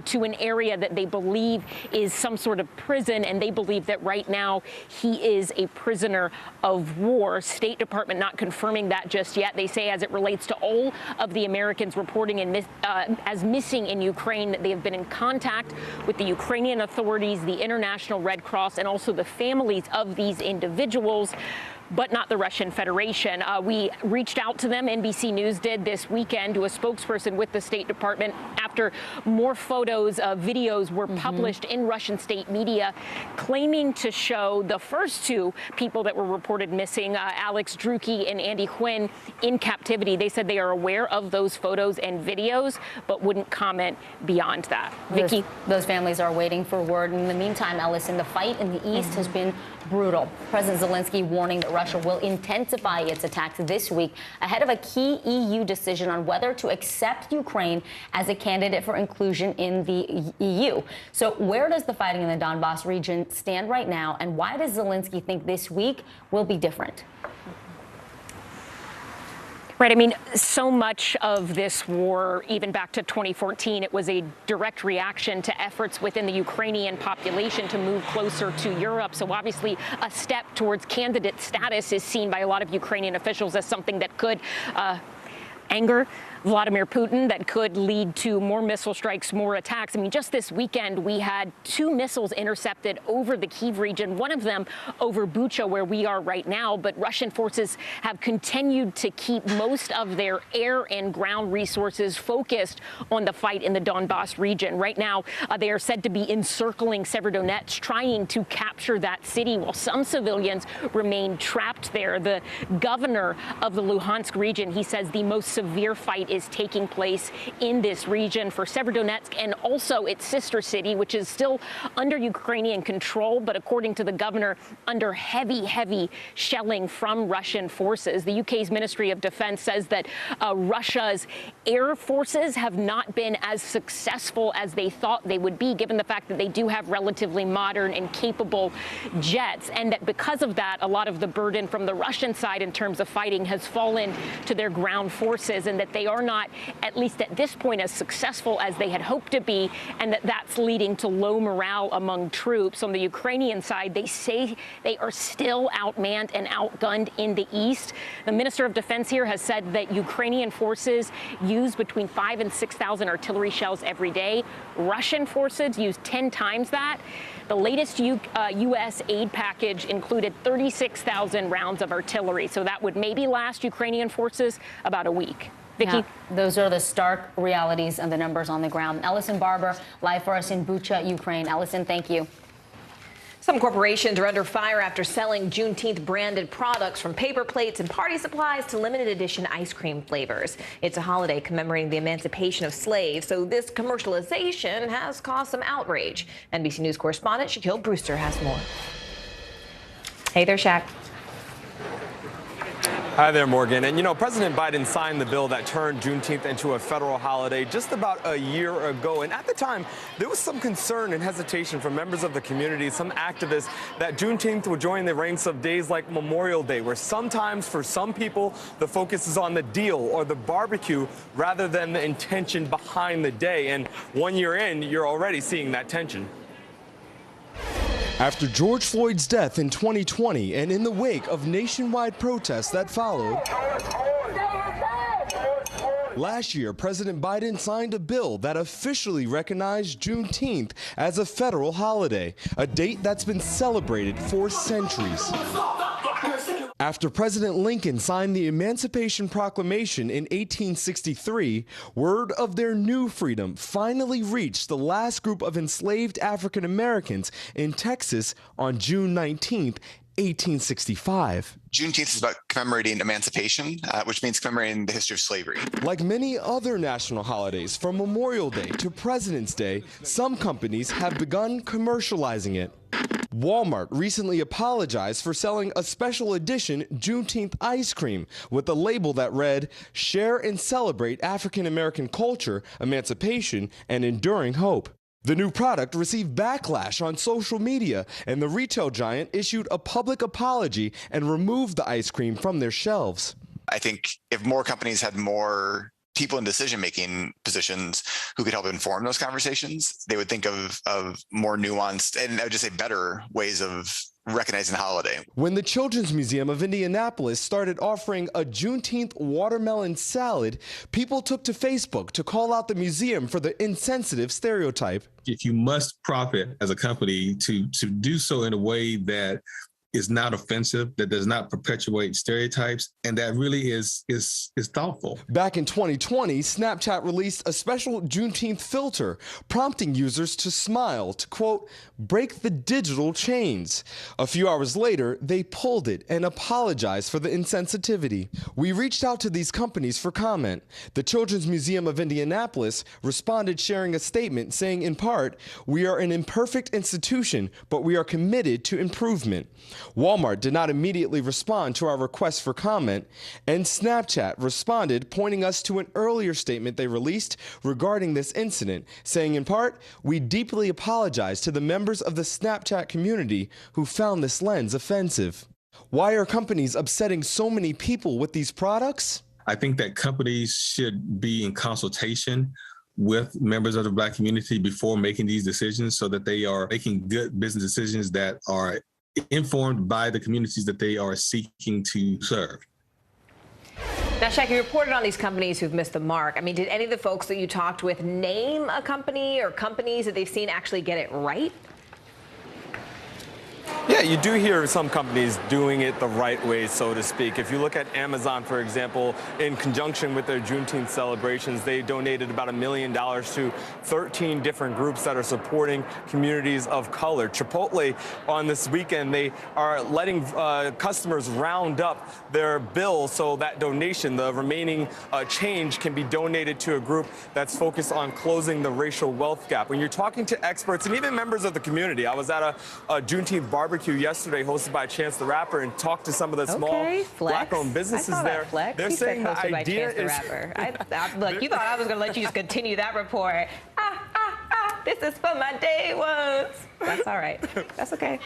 to an area that they believe is some sort of prison, and they believe that right now he is a prisoner of war. State Department not confirming that just yet. They say, as it relates to all of the Americans reporting as missing in Ukraine, that they have been in contact with the Ukrainian authorities, the International Red Cross, and also the families of these individuals. but not the Russian Federation. We reached out to them, NBC News did this weekend, to a spokesperson with the State Department after more photos, videos were published in Russian state media claiming to show the first two people that were reported missing, Alex Druki and Andy Quinn, in captivity. They said they are aware of those photos and videos, but wouldn't comment beyond that. Vicki? Those families are waiting for word. In the meantime, Ellison, the fight in the east has been brutal. President Zelensky warning that Russia will intensify its attacks this week ahead of a key EU decision on whether to accept Ukraine as a candidate for inclusion in the EU. So where does the fighting in the Donbass region stand right now, and why does Zelensky think this week will be different? Right. I mean, so much of this war, even back to 2014, it was a direct reaction to efforts within the Ukrainian population to move closer to Europe. So obviously a step towards candidate status is seen by a lot of Ukrainian officials as something that could anger Vladimir Putin, that could lead to more missile strikes, more attacks. I mean, just this weekend, we had 2 missiles intercepted over the Kyiv region, one of them over Bucha, where we are right now. But Russian forces have continued to keep most of their air and ground resources focused on the fight in the Donbass region. Right now, they are said to be encircling Severodonetsk, trying to capture that city, while some civilians remain trapped there. The governor of the Luhansk region, he says the most severe fight is taking place in this region for Severodonetsk and also its sister city, which is still under Ukrainian control, but according to the governor, under heavy shelling from Russian forces. The UK's Ministry of Defense says that Russia's air forces have not been as successful as they thought they would be, given the fact that they do have relatively modern and capable jets, and that because of that, a lot of the burden from the Russian side in terms of fighting has fallen to their ground forces, and that they are not, at least at this point, as successful as they had hoped to be, and that's leading to low morale among troops. On the Ukrainian side, they say they are still outmanned and outgunned in the east. The Minister of Defense here has said that Ukrainian forces use between 5,000 and 6,000 artillery shells every day. Russian forces use 10 times that. The latest U.S. aid package included 36,000 rounds of artillery, so that would maybe last Ukrainian forces about a week. Vicki? Yeah, those are the stark realities of the numbers on the ground. Ellison Barber, live for us in Bucha, Ukraine. Ellison, thank you. Some corporations are under fire after selling Juneteenth branded products, from paper plates and party supplies to limited edition ice cream flavors. It's a holiday commemorating the emancipation of slaves, so this commercialization has caused some outrage. NBC News correspondent Shaquille Brewster has more. Hey there, Shaq. Hi there, Morgan. And you know, President Biden signed the bill that turned Juneteenth into a federal holiday just about a year ago. And at the time, there was some concern and hesitation from members of the community, some activists, that Juneteenth would join the ranks of days like Memorial Day, where sometimes for some people, the focus is on the deal or the barbecue rather than the intention behind the day. And 1 year in, you're already seeing that tension. After George Floyd's death in 2020 and in the wake of nationwide protests that followed, last year, President Biden signed a bill that officially recognized Juneteenth as a federal holiday, a date that's been celebrated for centuries. After President Lincoln signed the Emancipation Proclamation in 1863, word of their new freedom finally reached the last group of enslaved African Americans in Texas on June 19th, 1865. Juneteenth is about commemorating emancipation, which means commemorating the history of slavery. Like many other national holidays, from Memorial Day to President's Day, some companies have begun commercializing it. Walmart recently apologized for selling a special edition Juneteenth ice cream with a label that read, "Share and celebrate African American culture, emancipation, and enduring hope." The new product received backlash on social media, and the retail giant issued a public apology and removed the ice cream from their shelves. I think if more companies had more people in decision-making positions who could help inform those conversations, they would think of more nuanced and I would just say better ways of recognizing the holiday. When the Children's Museum of Indianapolis started offering a Juneteenth watermelon salad, people took to Facebook to call out the museum for the insensitive stereotype. If you must profit as a company, to do so in a way that is not offensive, that does not perpetuate stereotypes, and that really is thoughtful. Back in 2020, Snapchat released a special Juneteenth filter, prompting users to smile to, quote, break the digital chains. A few hours later, they pulled it and apologized for the insensitivity. We reached out to these companies for comment. The Children's Museum of Indianapolis responded, sharing a statement saying, in part, we are an imperfect institution, but we are committed to improvement. Walmart did not immediately respond to our request for comment, and Snapchat responded, pointing us to an earlier statement they released regarding this incident, saying in part, we deeply apologize to the members of the Snapchat community who found this lens offensive. Why are companies upsetting so many people with these products? I think that companies should be in consultation with members of the Black community before making these decisions so that they are making good business decisions that are informed by the communities that they are seeking to serve. Now, Shaq, you reported on these companies who've missed the mark. I mean, did any of the folks that you talked with name a company or companies that they've seen actually get it right? Yeah, you do hear some companies doing it the right way, so to speak. If you look at Amazon, for example, in conjunction with their Juneteenth celebrations, they donated about $1 million to 13 different groups that are supporting communities of color. Chipotle, on this weekend, they are letting customers round up their bill so that donation, the remaining change, can be donated to a group that's focused on closing the racial wealth gap. When you're talking to experts and even members of the community, I was at a Juneteenth barbecue yesterday hosted by Chance the Rapper and talked to some of the small Black-owned businesses there. They're saying the idea is... Look, you thought I was going to let you just continue that report. This is for my day ones. That's all right. That's okay.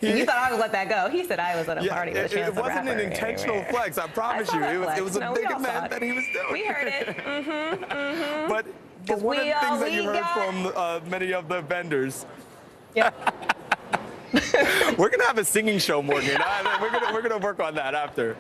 You thought I would let that go. He said I was at a party with Chance the Rapper. It wasn't an intentional flex, I promise you. It was a big event that he was doing. We heard it. But one of the things that you heard from many of the vendors... Yeah. We're going to have a singing show, Morgan. We're going to work on that after.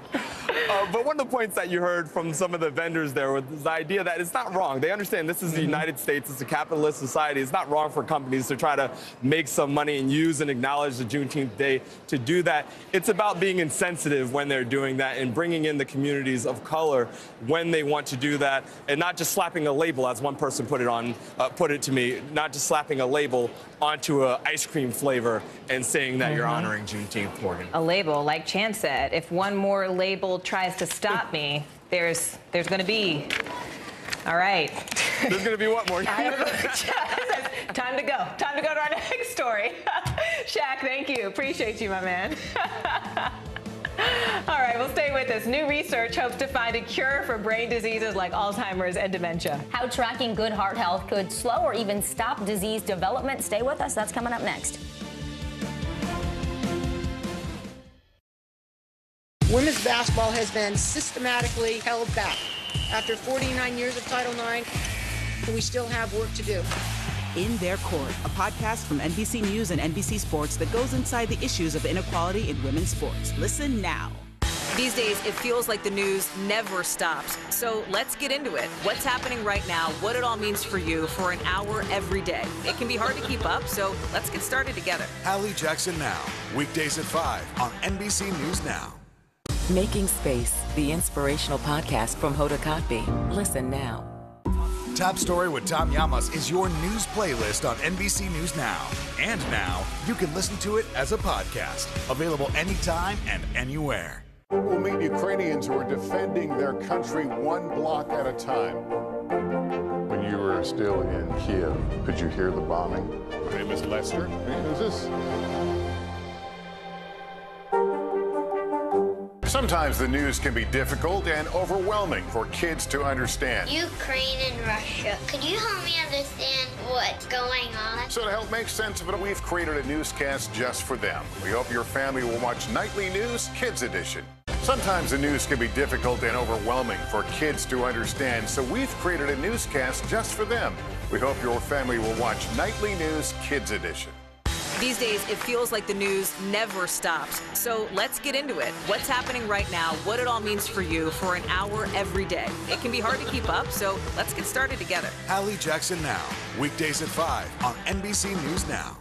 But one of the points that you heard from some of the vendors there was the idea that it's not wrong. They understand this is the United States. It's a capitalist society. It's not wrong for companies to try to make some money and use and acknowledge the Juneteenth Day to do that. It's about being insensitive when they're doing that and bringing in the communities of color when they want to do that, and not just slapping a label, as one person put it to me, not just slapping a label onto an ice cream flavor and saying that you're honoring Juneteenth, Morgan. A label, like Chance said, if one more label tries to stop me, there's going to be. All right. There's going to be what, Morgan? Time to go. Time to go to our next story. Shaq, thank you. Appreciate you, my man. All right, well, stay with us. New research hopes to find a cure for brain diseases like Alzheimer's and dementia. How tracking good heart health could slow or even stop disease development. Stay with us. That's coming up next. Women's basketball has been systematically held back. After 49 years of Title IX, we still have work to do. In Their Court, a podcast from NBC News and NBC Sports that goes inside the issues of inequality in women's sports. Listen now. These days, it feels like the news never stops. So let's get into it. What's happening right now, what it all means for you for an hour every day. It can be hard to keep up, so let's get started together. Hallie Jackson Now, weekdays at 5 on NBC News Now. Making Space, the inspirational podcast from Hoda Kotb. Listen now. Top Story with Tom Llamas is your news playlist on NBC News Now. And now, you can listen to it as a podcast. Available anytime and anywhere. We'll meet Ukrainians who are defending their country one block at a time. When you were still in Kiev, could you hear the bombing? My name is Lester. Who's this? Sometimes the news can be difficult and overwhelming for kids to understand. Ukraine and Russia. Could you help me understand what's going on? So to help make sense of it, we've created a newscast just for them. We hope your family will watch Nightly News Kids Edition. Sometimes the news can be difficult and overwhelming for kids to understand, so we've created a newscast just for them. We hope your family will watch Nightly News Kids Edition. These days, it feels like the news never stops. So let's get into it. What's happening right now, what it all means for you for an hour every day. It can be hard to keep up, so let's get started together. Hallie Jackson Now, weekdays at 5 on NBC News Now.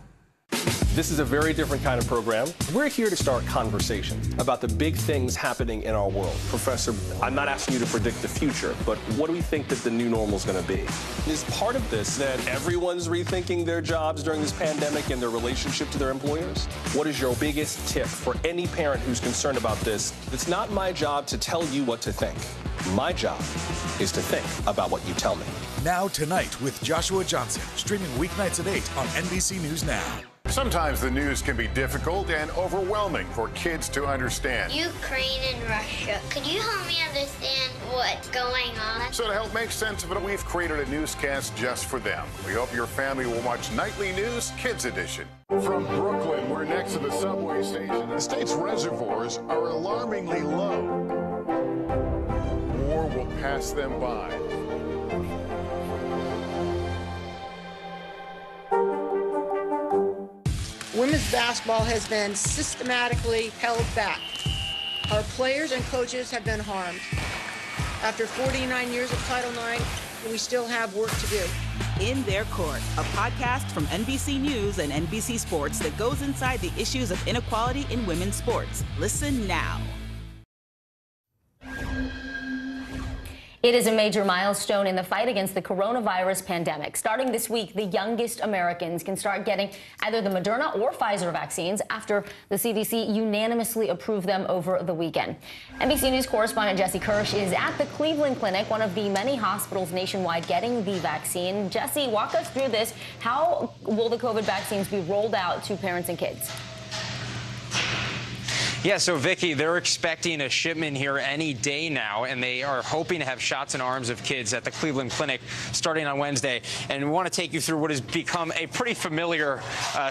This is a very different kind of program. We're here to start conversation about the big things happening in our world. Professor, I'm not asking you to predict the future, but what do we think that the new normal is going to be? Is part of this that everyone's rethinking their jobs during this pandemic and their relationship to their employers? What is your biggest tip for any parent who's concerned about this? It's not my job to tell you what to think. My job is to think about what you tell me. Now Tonight with Joshua Johnson, streaming weeknights at 8 on NBC News Now. Sometimes the news can be difficult and overwhelming for kids to understand. Ukraine and Russia. Could you help me understand what's going on? So to help make sense of it, we've created a newscast just for them. We hope your family will watch Nightly News Kids Edition. From Brooklyn, we're next to the subway station. The state's reservoirs are alarmingly low. War will pass them by. Women's basketball has been systematically held back. Our players and coaches have been harmed. After 49 years of Title IX, we still have work to do. In Their Court, a podcast from NBC News and NBC Sports that goes inside the issues of inequality in women's sports. Listen now. It is a major milestone in the fight against the coronavirus pandemic. Starting this week, the youngest Americans can start getting either the Moderna or Pfizer vaccines after the CDC unanimously approved them over the weekend. NBC News correspondent Jesse Kirsch is at the Cleveland Clinic, one of the many hospitals nationwide getting the vaccine. Jesse, walk us through this. How will the COVID vaccines be rolled out to parents and kids? Yeah, so Vicky, they're expecting a shipment here any day now, and they are hoping to have shots in arms of kids at the Cleveland Clinic starting on Wednesday. And we want to take you through what has become a pretty familiar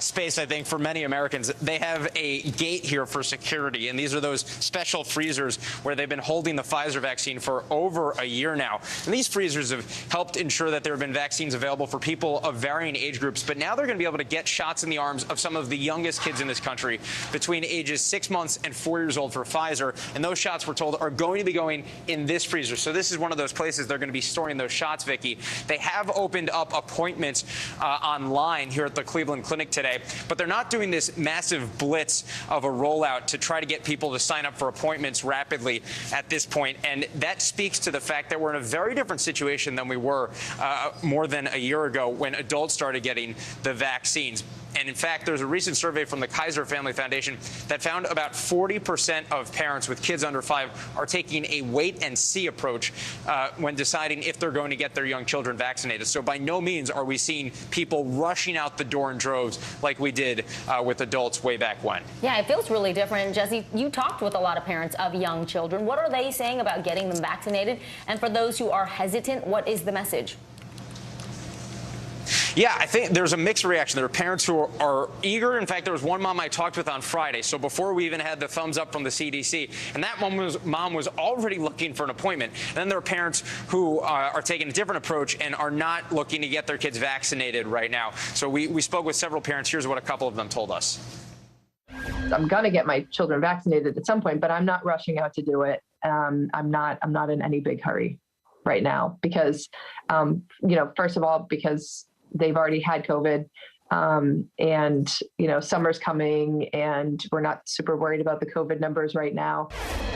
space, I think, for many Americans. They have a gate here for security, and these are those special freezers where they've been holding the Pfizer vaccine for over a year now. And these freezers have helped ensure that there have been vaccines available for people of varying age groups, but now they're going to be able to get shots in the arms of some of the youngest kids in this country between ages 6 months and 4 years old for Pfizer, and those shots, we're told, are going to be going in this freezer. So this is one of those places they're going to be storing those shots, Vicky. They have opened up appointments online here at the Cleveland Clinic today, but they're not doing this massive blitz of a rollout to try to get people to sign up for appointments rapidly at this point, and that speaks to the fact that we're in a very different situation than we were more than a year ago when adults started getting the vaccines. And in fact, there's a recent survey from the Kaiser Family Foundation that found about 40% of parents with kids under 5 are taking a wait-and-see approach when deciding if they're going to get their young children vaccinated. So by no means are we seeing people rushing out the door in droves like we did with adults way back when. Yeah, it feels really different. Jesse, you talked with a lot of parents of young children. What are they saying about getting them vaccinated? And for those who are hesitant, what is the message? Yeah, I think there's a mixed reaction. There are parents who are eager. In fact, there was one mom I talked with on Friday, so before we even had the thumbs up from the CDC, and that mom was already looking for an appointment. And then there are parents who are taking a different approach and are not looking to get their kids vaccinated right now. So we spoke with several parents. Here's what a couple of them told us. I'm going to get my children vaccinated at some point, but I'm not rushing out to do it. I'm not in any big hurry right now because, first of all, because they've already had COVID, and summer's coming, and we're not super worried about the COVID numbers right now.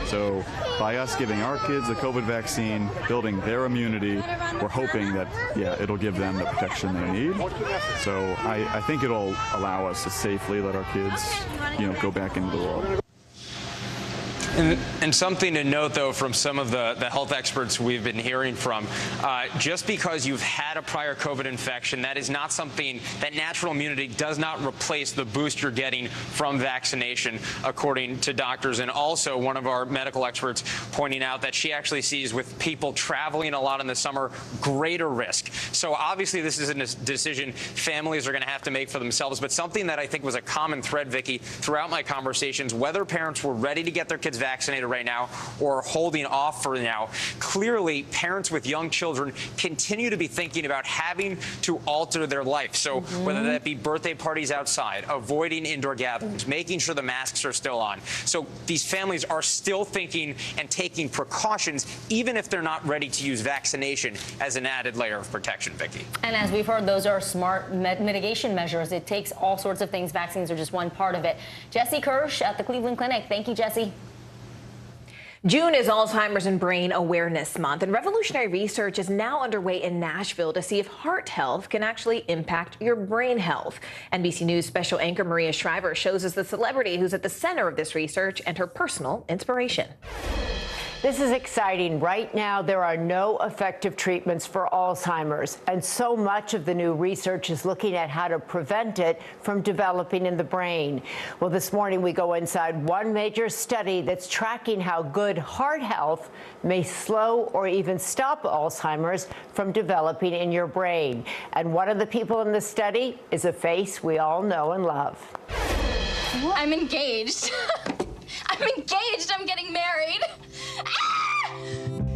So by us giving our kids the COVID vaccine, building their immunity, we're hoping that, it'll give them the protection they need. So I think it'll allow us to safely let our kids, go back into the world. And something to note, though, from some of the health experts we've been hearing from, just because you've had a prior COVID infection, that is not something that natural immunity does not replace the boost you're getting from vaccination, according to doctors. And also one of our medical experts pointing out that she actually sees with people traveling a lot in the summer, greater risk. So obviously this is a decision families are going to have to make for themselves. But something that I think was a common thread, Vicky, throughout my conversations, whether parents were ready to get their kids vaccinated right now or holding off for now. Clearly, parents with young children continue to be thinking about having to alter their life. So whether that be birthday parties outside, avoiding indoor gatherings, making sure the masks are still on. So these families are still thinking and taking precautions, even if they're not ready to use vaccination as an added layer of protection, Vicki. And as we've heard, those are smart mitigation measures. It takes all sorts of things. Vaccines are just one part of it. Jesse Kirsch at the Cleveland Clinic. Thank you, Jesse. June is Alzheimer's and Brain Awareness Month, and revolutionary research is now underway in Nashville to see if heart health can actually impact your brain health. NBC News special anchor Maria Shriver shows us the celebrity who's at the center of this research and her personal inspiration. This is exciting. Right now, there are no effective treatments for Alzheimer's, and so much of the new research is looking at how to prevent it from developing in the brain. Well, this morning we go inside one major study that's tracking how good heart health may slow or even stop Alzheimer's from developing in your brain. And one of the people in the study is a face we all know and love. I'm engaged. I'm engaged. I'm getting married.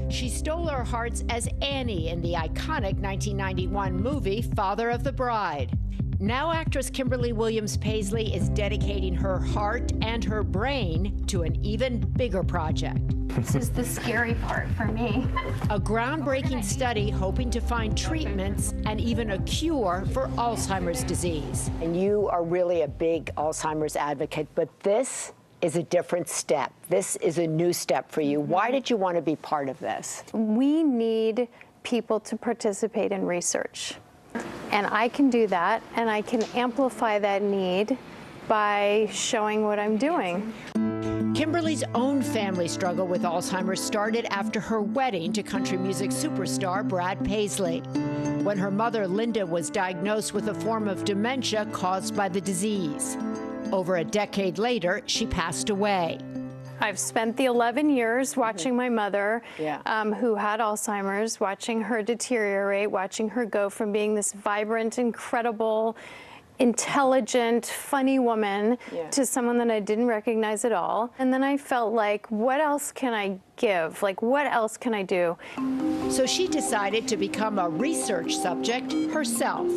She stole our hearts as Annie in the iconic 1991 movie Father of the Bride. Now actress Kimberly Williams Paisley is dedicating her heart and her brain to an even bigger project. This is the scary part for me. A groundbreaking study hoping to find treatments and even a cure for Alzheimer's disease. And you are really a big Alzheimer's advocate, but this is a different step. This is a new step for you. Why did you want to be part of this? We need people to participate in research. And I can do that, and I can amplify that need by showing what I'm doing. Kimberly's own family struggle with Alzheimer's started after her wedding to country music superstar Brad Paisley, when her mother, Linda, was diagnosed with a form of dementia caused by the disease. Over a decade later, she passed away. I've spent the 11 years watching my mother, who had Alzheimer's, watching her deteriorate, watching her go from being this vibrant, incredible, intelligent, funny woman to someone that I didn't recognize at all. And then I felt like, what else can I give? Like, what else can I do? So she decided to become a research subject herself.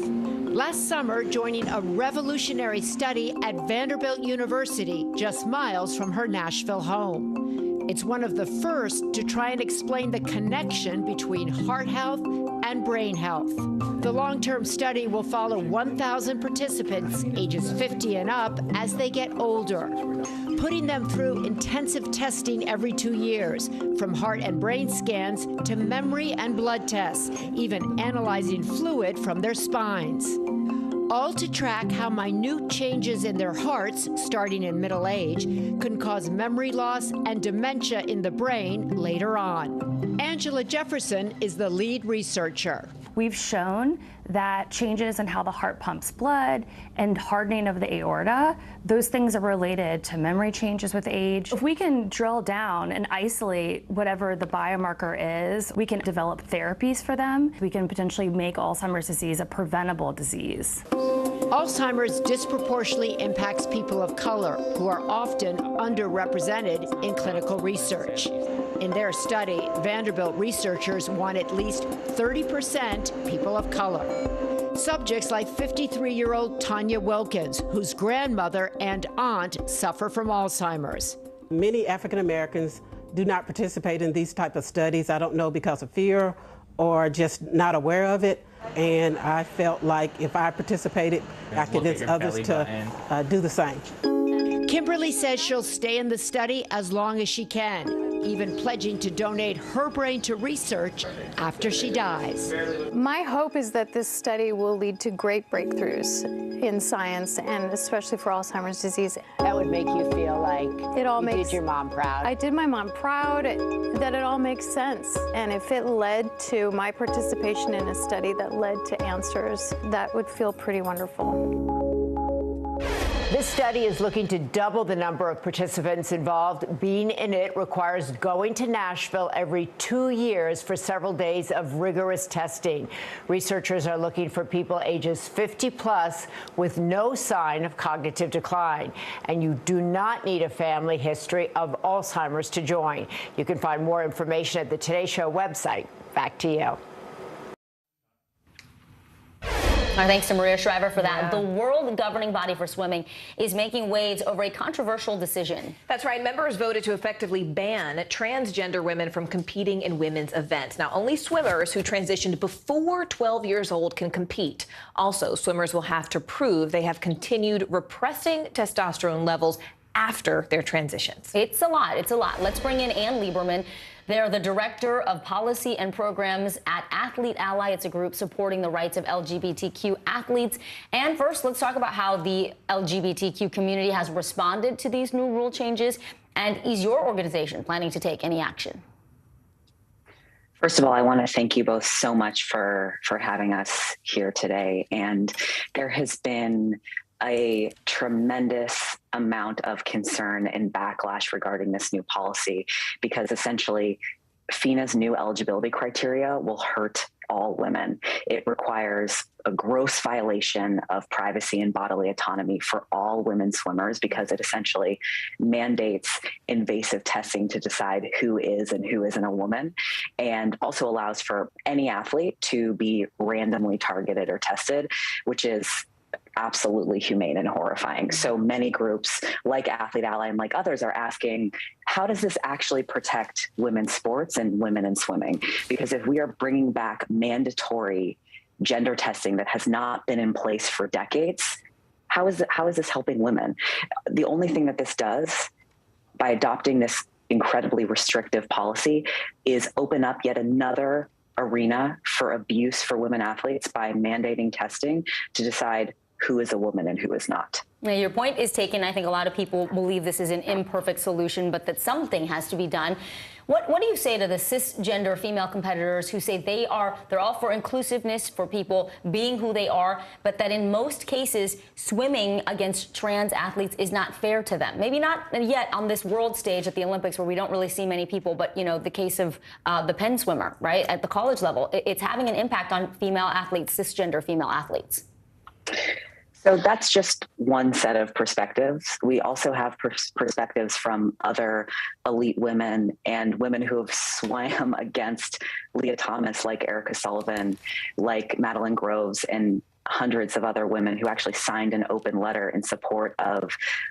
Last summer, joining a revolutionary study at Vanderbilt University, just miles from her Nashville home. It's one of the first to try and explain the connection between heart health and brain health. The long-term study will follow 1,000 participants, ages 50 and up, as they get older, putting them through intensive testing every 2 years, from heart and brain scans to memory and blood tests, even analyzing fluid from their spines. All to track how minute changes in their hearts, starting in middle age, can cause memory loss and dementia in the brain later on. Angela Jefferson is the lead researcher. We've shown that changes in how the heart pumps blood and hardening of the aorta, those things are related to memory changes with age. If we can drill down and isolate whatever the biomarker is, we can develop therapies for them. We can potentially make Alzheimer's disease a preventable disease. Alzheimer's disproportionately impacts people of color, who are often underrepresented in clinical research. In their study, Vanderbilt researchers want at least 30% people of color. Subjects like 53-year-old Tanya Wilkins, whose grandmother and aunt suffer from Alzheimer's. Many African Americans do not participate in these type of studies. I don't know, because of fear or just not aware of it. And I felt like if I participated, I could convince others to do the same. Kimberly says she'll stay in the study as long as she can, even pledging to donate her brain to research after she dies. My hope is that this study will lead to great breakthroughs in science, and especially for Alzheimer's disease. That would make you feel like you did your mom proud. I did my mom proud, that it all makes sense. And if it led to my participation in a study that led to answers, that would feel pretty wonderful. This study is looking to double the number of participants involved. Being in it requires going to Nashville every 2 years for several days of rigorous testing. Researchers are looking for people ages 50 plus with no sign of cognitive decline. And you do not need a family history of Alzheimer's to join. You can find more information at the Today Show website. Back to you. Our thanks to Maria Shriver for that. The world governing body for swimming is making waves over a controversial decision. That's right. Members voted to effectively ban transgender women from competing in women's events. Now, only swimmers who transitioned before 12 years old can compete. Also, swimmers will have to prove they have continued repressing testosterone levels after their transitions. It's a lot. It's a lot. Let's bring in Ann Lieberman. They're the director of policy and programs at Athlete Ally. It's a group supporting the rights of LGBTQ athletes. And first, let's talk about how the LGBTQ community has responded to these new rule changes. And is your organization planning to take any action? First of all, I want to thank you both so much for having us here today. And there has been a tremendous amount of concern and backlash regarding this new policy, because essentially FINA's new eligibility criteria will hurt all women. It requires a gross violation of privacy and bodily autonomy for all women swimmers, because it essentially mandates invasive testing to decide who is and who isn't a woman, and also allows for any athlete to be randomly targeted or tested, which is absolutely humane and horrifying. So many groups like Athlete Ally and like others are asking, how does this actually protect women's sports and women in swimming? Because if we are bringing back mandatory gender testing that has not been in place for decades, how is this helping women? The only thing that this does by adopting this incredibly restrictive policy is open up yet another arena for abuse for women athletes by mandating testing to decide who is a woman and who is not. Now, your point is taken. I think a lot of people believe this is an imperfect solution, but that something has to be done. What do you say to the cisgender female competitors who say they're all for inclusiveness, for people being who they are, but that in most cases, swimming against trans athletes is not fair to them? Maybe not yet on this world stage at the Olympics where we don't really see many people, but, you know, the case of the Penn swimmer, right, at the college level, it's having an impact on female athletes, cisgender female athletes. So that's just one set of perspectives. We also have perspectives from other elite women and women who have swam against Leah Thomas, like Erica Sullivan, like Madeline Groves, and hundreds of other women who actually signed an open letter in support of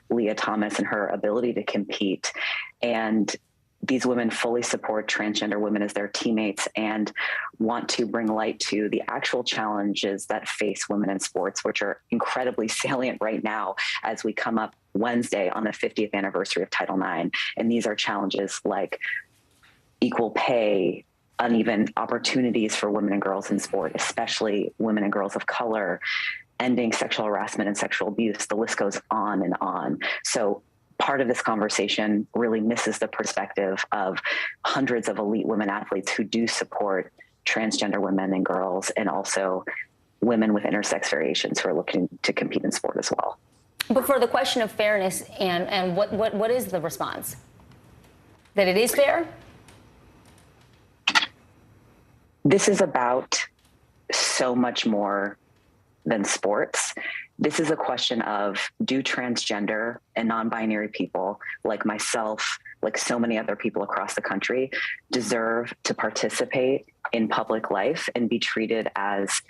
Leah Thomas and her ability to compete. And these women fully support transgender women as their teammates and want to bring light to the actual challenges that face women in sports, which are incredibly salient right now as we come up Wednesday on the 50th anniversary of Title IX. And these are challenges like equal pay, uneven opportunities for women and girls in sport, especially women and girls of color, ending sexual harassment and sexual abuse. The list goes on and on. So part of this conversation really misses the perspective of hundreds of elite women athletes who do support transgender women and girls, and also women with intersex variations who are looking to compete in sport as well. But for the question of fairness, and what is the response? That it is fair? This is about so much more than sports. This is a question of, do transgender and non-binary people like myself, like so many other people across the country, deserve to participate in public life and be treated as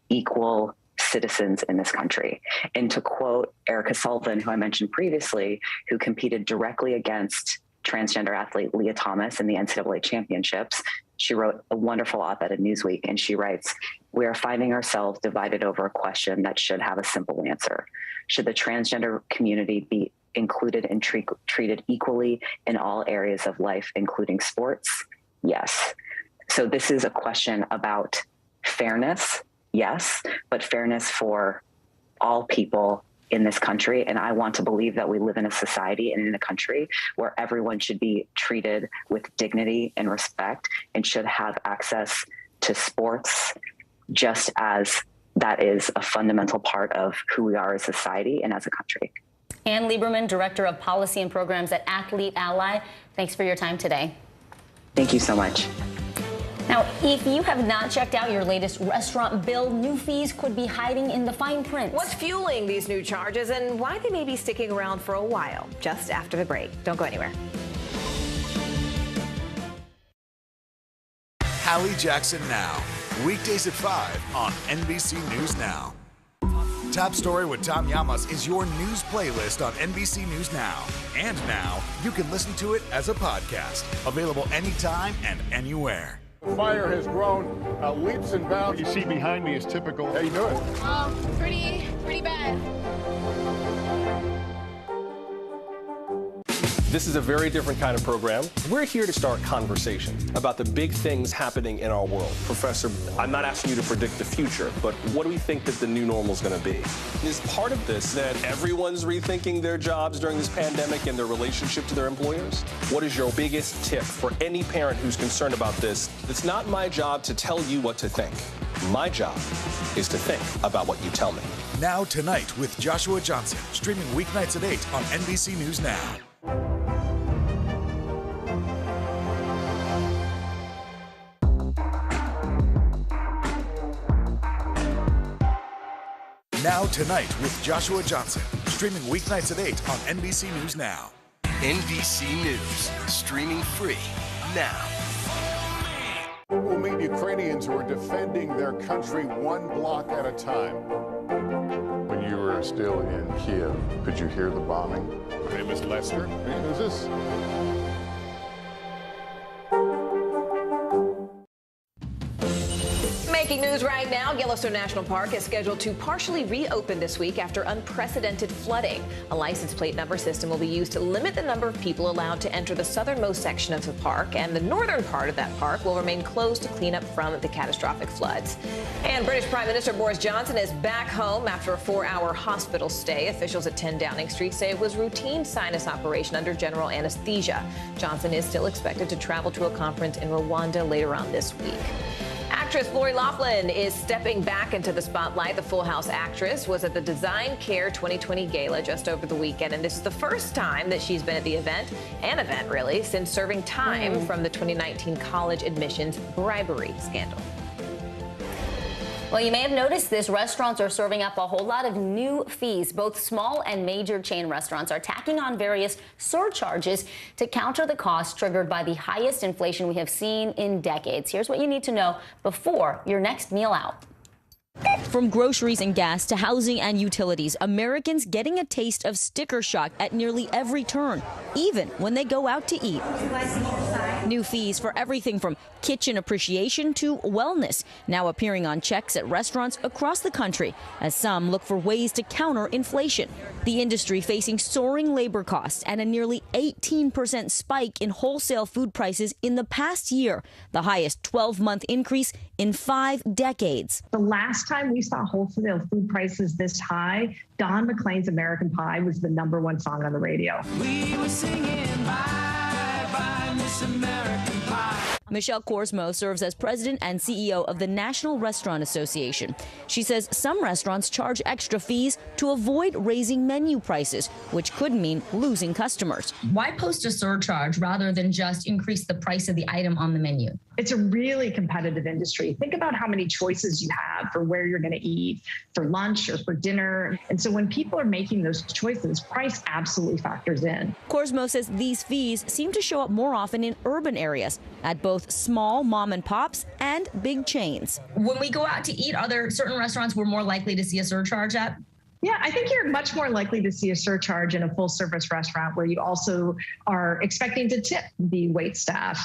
equal citizens in this country? And to quote Erica Sullivan, who I mentioned previously, who competed directly against transgender athlete Leah Thomas in the NCAA championships, she wrote a wonderful op-ed in Newsweek, and she writes, "We are finding ourselves divided over a question that should have a simple answer. Should the transgender community be included and treated equally in all areas of life, including sports? Yes." So this is a question about fairness, yes, but fairness for all people in this country. And I want to believe that we live in a society and in a country where everyone should be treated with dignity and respect and should have access to sports, just as that is a fundamental part of who we are as a society and as a country. Ann Lieberman, Director of Policy and Programs at Athlete Ally, thanks for your time today. Thank you so much. Now, if you have not checked out your latest restaurant bill, new fees could be hiding in the fine print. What's fueling these new charges and why they may be sticking around for a while? Just after the break. Don't go anywhere. Hallie Jackson Now, weekdays at 5 on NBC News Now. Top Story with Tom Llamas is your news playlist on NBC News Now. And now, you can listen to it as a podcast. Available anytime and anywhere. The fire has grown leaps and bounds. What you see behind me is typical. How you doing? Pretty bad. This is a very different kind of program. We're here to start conversation about the big things happening in our world. Professor, I'm not asking you to predict the future, but what do we think that the new normal is going to be? Is part of this that everyone's rethinking their jobs during this pandemic and their relationship to their employers? What is your biggest tip for any parent who's concerned about this? It's not my job to tell you what to think. My job is to think about what you tell me. Now Tonight with Joshua Johnson, streaming weeknights at 8 on NBC News Now. Now Tonight with Joshua Johnson, streaming weeknights at 8 on NBC News Now. NBC News, streaming free now. We'll meet Ukrainians who are defending their country one block at a time. When you were still in Kiev, could you hear the bombing? My name is Lester. Who's this? Making news right now, Yellowstone National Park is scheduled to partially reopen this week after unprecedented flooding. A license plate number system will be used to limit the number of people allowed to enter the southernmost section of the park, and the northern part of that park will remain closed to clean up from the catastrophic floods. And British Prime Minister Boris Johnson is back home after a 4-hour hospital stay. Officials at 10 Downing Street say it was routine sinus operation under general anesthesia. Johnson is still expected to travel to a conference in Rwanda later on this week. Actress Lori Loughlin is stepping back into the spotlight. The Full House actress was at the Design Care 2020 Gala just over the weekend, and this is the first time that she's been at the event, really, since serving time from the 2019 college admissions bribery scandal. Well, you may have noticed this. Restaurants are serving up a whole lot of new fees. Both small and major chain restaurants are tacking on various surcharges to counter the costs triggered by the highest inflation we have seen in decades. Here's what you need to know before your next meal out. From groceries and gas to housing and utilities, Americans getting a taste of sticker shock at nearly every turn, even when they go out to eat. New fees for everything from kitchen appreciation to wellness now appearing on checks at restaurants across the country as some look for ways to counter inflation. The industry facing soaring labor costs and a nearly 18% spike in wholesale food prices in the past year, the highest 12-month increase in 5 decades. The last time we saw wholesale food prices this high, Don McLean's American Pie was the #1 song on the radio. We were singing bye, bye, Miss American Pie. Michelle Korsmo serves as president and CEO of the National Restaurant Association. She says some restaurants charge extra fees to avoid raising menu prices, which could mean losing customers. Why post a surcharge rather than just increase the price of the item on the menu? It's a really competitive industry. Think about how many choices you have for where you're going to eat for lunch or for dinner. And so when people are making those choices, price absolutely factors in. Korsmo says these fees seem to show up more often in urban areas at both small mom and pops and big chains. When we go out to eat, are there certain restaurants we're more likely to see a surcharge at? Yeah, I think you're much more likely to see a surcharge in a full service restaurant where you also are expecting to tip the wait staff.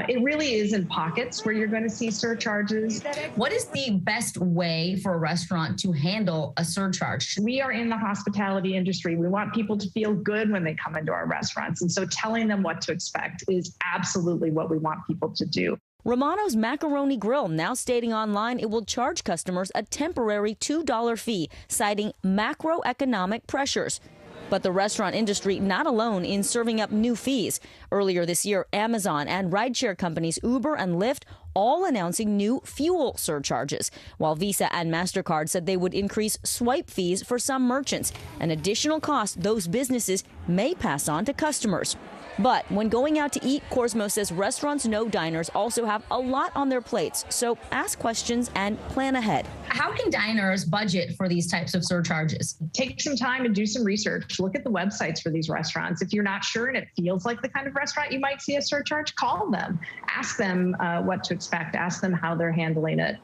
It really is in pockets where you're going to see surcharges. What is the best way for a restaurant to handle a surcharge? We are in the hospitality industry. We want people to feel good when they come into our restaurants. And so telling them what to expect is absolutely what we want people to do. Romano's Macaroni Grill now stating online it will charge customers a temporary $2 fee, citing macroeconomic pressures. But the restaurant industry not alone in serving up new fees. Earlier this year, Amazon and rideshare companies Uber and Lyft all announcing new fuel surcharges, while Visa and MasterCard said they would increase swipe fees for some merchants, an additional cost those businesses may pass on to customers. But when going out to eat, Korsmo says restaurants know diners also have a lot on their plates, so ask questions and plan ahead. How can diners budget for these types of surcharges? Take some time and do some research. Look at the websites for these restaurants. If you're not sure and it feels like the kind of restaurant you might see a surcharge, call them. Ask them what to expect. Ask them how they're handling it.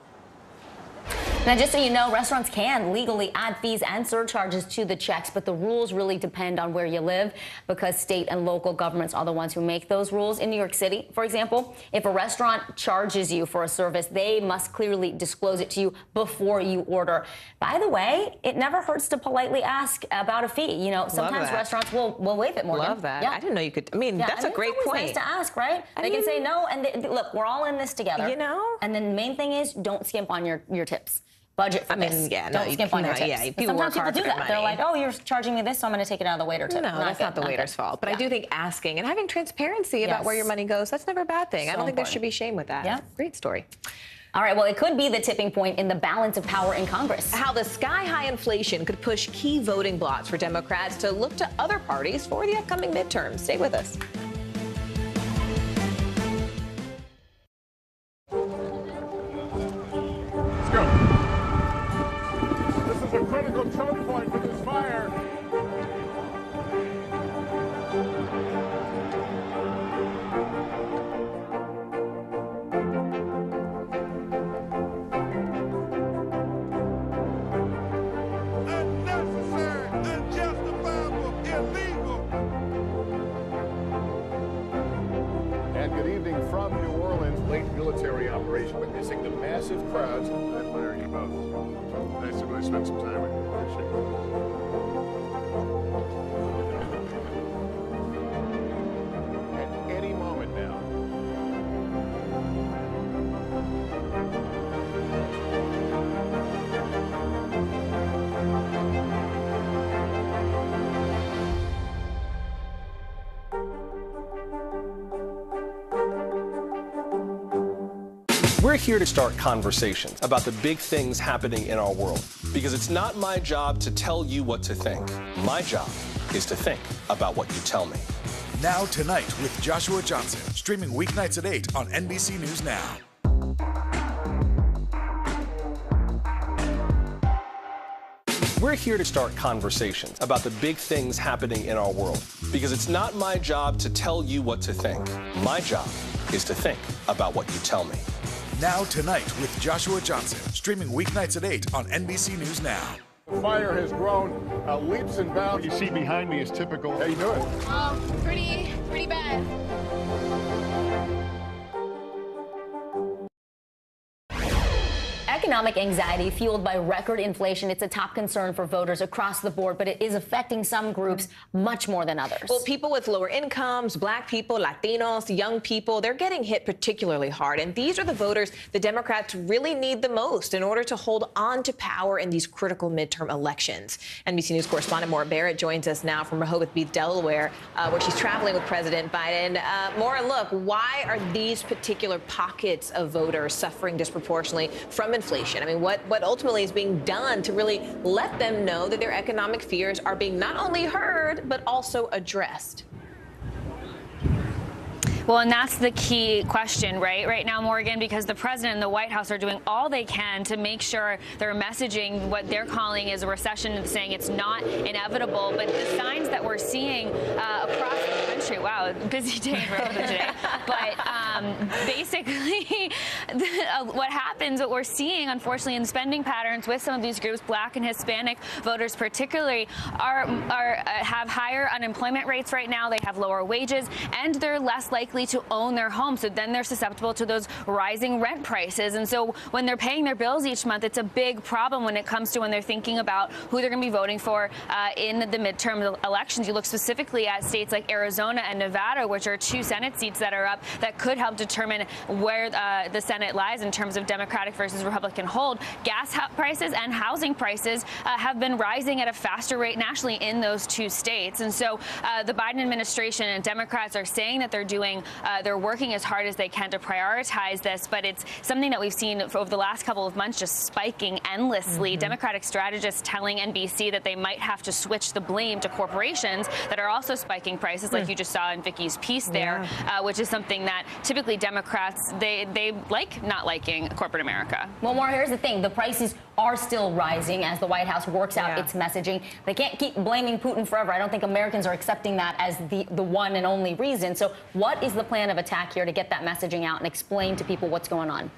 Now, just so you know, restaurants can legally add fees and surcharges to the checks, but the rules really depend on where you live because state and local governments are the ones who make those rules. In New York City, for example, if a restaurant charges you for a service, they must clearly disclose it to you before you order. By the way, it never hurts to politely ask about a fee. You know, sometimes restaurants will waive it, Morgan. Love that. Yeah. I didn't know you could. I mean, that's a great it's point. Nice to ask, right? They can say no, and look, we're all in this together. You know? And then the main thing is don't skimp on your tips. Budget for this. Don't skimp on your tips. Yeah, people sometimes work hard people do for that. their They're money. like, oh, you're charging me this, so I'm going to take it out of the waiter tip. No, that's not the waiter's fault. But I do think asking and having transparency about where your money goes, that's never a bad thing. I don't think there should be shame with that. Yeah. Great story. All right, well, it could be the tipping point in the balance of power in Congress. How the sky-high inflation could push key voting blocks for Democrats to look to other parties for the upcoming midterms. Stay with us. Let's go. This is a critical choke point for this fire. Unnecessary, unjustifiable, illegal. And good evening from New Orleans. Late military operation witnessing the massive crowds. I admire you both. Nice to really spend some time with you. Appreciate it. At any moment now. We're here to start conversations about the big things happening in our world, because it's not my job to tell you what to think. My job is to think about what you tell me. Now Tonight with Joshua Johnson, streaming weeknights at 8 on NBC News Now. We're here to start conversations about the big things happening in our world, because it's not my job to tell you what to think. My job is to think about what you tell me. Now Tonight with Joshua Johnson, streaming weeknights at 8 on NBC News Now. The fire has grown leaps and bounds. You see behind me is typical. How you doing? Pretty bad. Economic anxiety fueled by record inflation. It's a top concern for voters across the board, but it is affecting some groups much more than others. Well, people with lower incomes, black people, Latinos, young people, they're getting hit particularly hard. And these are the voters the Democrats really need the most in order to hold on to power in these critical midterm elections. NBC News correspondent Maura Barrett joins us now from Rehoboth Beach, Delaware, where she's traveling with President Biden. Maura, look, why are these particular pockets of voters suffering disproportionately from inflation? I mean, what ultimately is being done to really let them know that their economic fears are being not only heard, but also addressed? Well, and that's the key question, right now, Morgan, because the president and the White House are doing all they can to make sure they're messaging what they're calling is a recession and saying it's not inevitable. But the signs that we're seeing across the country, wow, busy day in Rehoboth today. But basically, what we're seeing, unfortunately, in spending patterns with some of these groups, Black and Hispanic voters particularly, have higher unemployment rates right now. They have lower wages, and they're less likely to own their home. So then they're susceptible to those rising rent prices. And so when they're paying their bills each month, it's a big problem when it comes to when they're thinking about who they're going to be voting for in the midterm elections. You look specifically at states like Arizona and Nevada, which are two Senate seats that are up that could help determine where the Senate lies in terms of Democratic versus Republican hold. Gas prices and housing prices have been rising at a faster rate nationally in those two states. And so the Biden administration and Democrats are saying that they're working as hard as they can to prioritize this, but it's something that we've seen over the last couple of months just spiking endlessly. Democratic strategists telling NBC that they might have to switch the blame to corporations that are also spiking prices, like you just saw in Vicki's piece there, which is something that typically Democrats, they like not liking corporate America. Well, Maura, here's the thing. The prices are still rising as the White House works out its messaging. They can't keep blaming Putin forever. I don't think Americans are accepting that as the one and only reason. So what is the plan of attack here to get that messaging out and explain to people what's going on?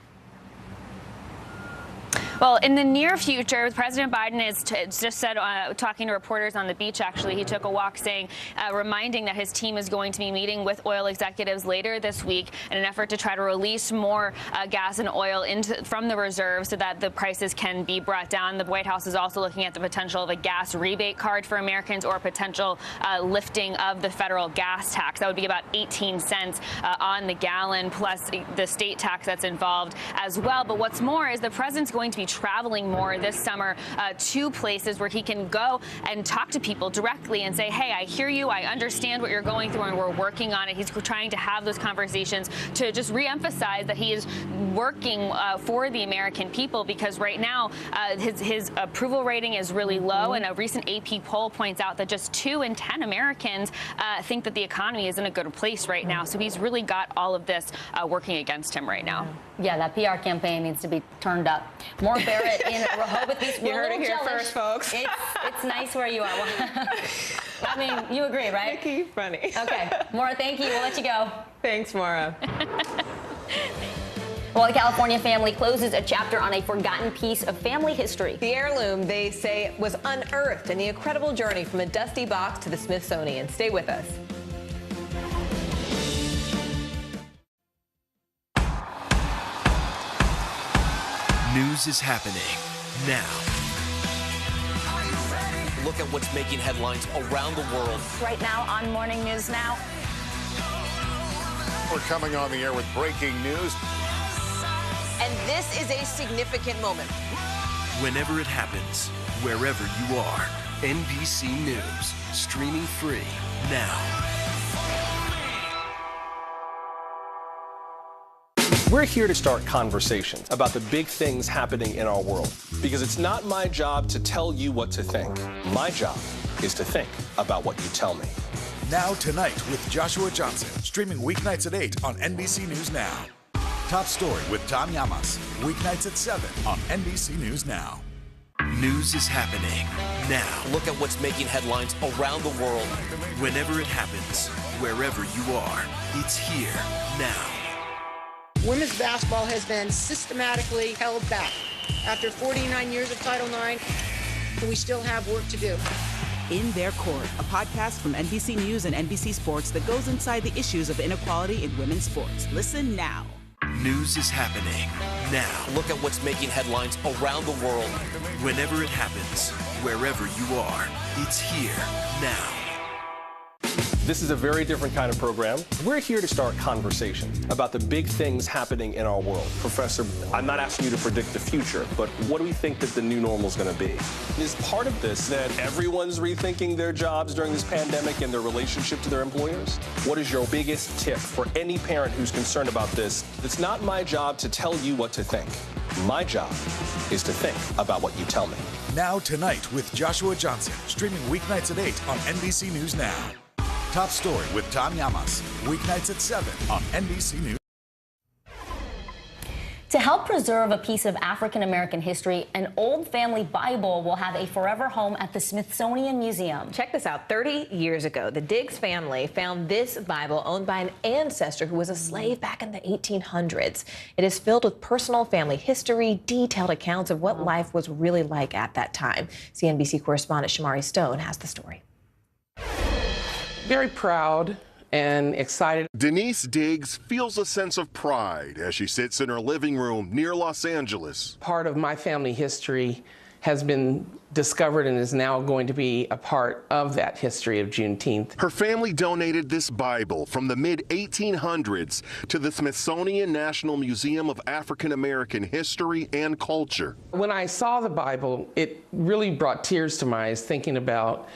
Well, in the near future, President Biden is just said, talking to reporters on the beach, actually, he took a walk saying, reminding that his team is going to be meeting with oil executives later this week in an effort to try to release more gas and oil from the reserve so that the prices can be brought down. The White House is also looking at the potential of a gas rebate card for Americans or potential lifting of the federal gas tax. That would be about 18 cents on the gallon, plus the state tax that's involved as well. But what's more is the president's going to be traveling more this summer to places where he can go and talk to people directly and say, hey, I hear you, I understand what you're going through, and we're working on it. He's trying to have those conversations to just reemphasize that he is working for the American people, because right now his approval rating is really low, and a recent AP poll points out that just 2 in 10 Americans think that the economy is in a good place right now. So he's really got all of this working against him right now. Yeah, that PR campaign needs to be turned up. More Barrett in Rehoboth. You heard it here first, folks. It's nice where you are. I mean, you agree, right? Vicky, funny. Okay. Maura, thank you. We'll let you go. Thanks, Maura. Well, a California family closes a chapter on a forgotten piece of family history. The heirloom, they say, was unearthed in the incredible journey from a dusty box to the Smithsonian. Stay with us. News is happening now. Look at what's making headlines around the world. Right now on Morning News Now. We're coming on the air with breaking news. And this is a significant moment. Whenever it happens, wherever you are, NBC News, streaming free now. We're here to start conversations about the big things happening in our world, because it's not my job to tell you what to think. My job is to think about what you tell me. Now Tonight with Joshua Johnson, streaming weeknights at 8 on NBC News Now. Top Story with Tom Llamas, weeknights at 7 on NBC News Now. News is happening now. Look at what's making headlines around the world. Whenever it happens, wherever you are, it's here now. Women's basketball has been systematically held back. After 49 years of Title IX, we still have work to do. In Their Court, a podcast from NBC News and NBC Sports that goes inside the issues of inequality in women's sports. Listen now. News is happening now. Look at what's making headlines around the world. Whenever it happens, wherever you are, it's here now. This is a very different kind of program. We're here to start conversation about the big things happening in our world. Professor, I'm not asking you to predict the future, but what do we think that the new normal is going to be? Is part of this that everyone's rethinking their jobs during this pandemic and their relationship to their employers? What is your biggest tip for any parent who's concerned about this? It's not my job to tell you what to think. My job is to think about what you tell me. Now Tonight with Joshua Johnson, streaming weeknights at 8 on NBC News Now. Top Story with Tom Llamas, weeknights at 7 on NBC News. To help preserve a piece of African American history, an old family Bible will have a forever home at the Smithsonian Museum. Check this out. 30 years ago, the Diggs family found this Bible owned by an ancestor who was a slave back in the 1800s. It is filled with personal family history, detailed accounts of what life was really like at that time. CNBC correspondent Shamari Stone has the story. Very proud and excited. Denise Diggs feels a sense of pride as she sits in her living room near Los Angeles. Part of my family history has been discovered and is now going to be a part of that history of Juneteenth. Her family donated this Bible from the mid-1800s to the Smithsonian National Museum of African American History and Culture. When I saw the Bible, it really brought tears to my eyes thinking about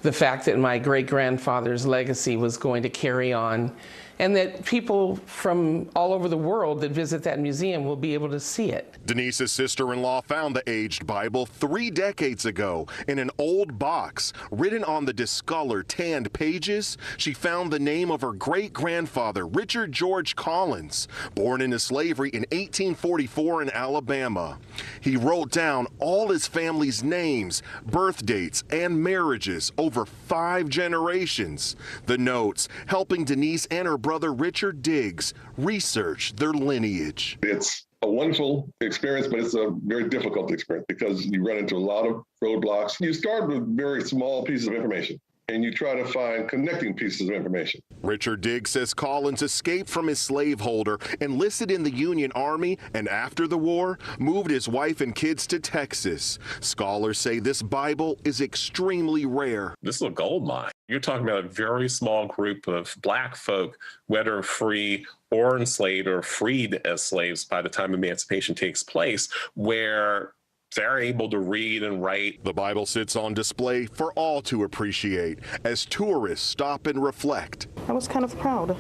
the fact that my great-grandfather's legacy was going to carry on, and that people from all over the world that visit that museum will be able to see it. Denise's sister-in-law found the aged Bible 3 decades ago in an old box. Written on the discolored, tanned pages, she found the name of her great-grandfather, Richard George Collins, born into slavery in 1844 in Alabama. He wrote down all his family's names, birth dates, and marriages over 5 generations. The notes helping Denise and her brother Richard Diggs research their lineage. It's a wonderful experience, but it's a very difficult experience because you run into a lot of roadblocks. You start with very small pieces of information, and you try to find connecting pieces of information. Richard Diggs says Collins escaped from his slaveholder, enlisted in the Union Army, and after the war, moved his wife and kids to Texas. Scholars say this Bible is extremely rare. This is a gold mine. You're talking about a very small group of Black folk, whether free or enslaved or freed as slaves by the time emancipation takes place, where they're able to read and write. The Bible sits on display for all to appreciate as tourists stop and reflect. I was kind of proud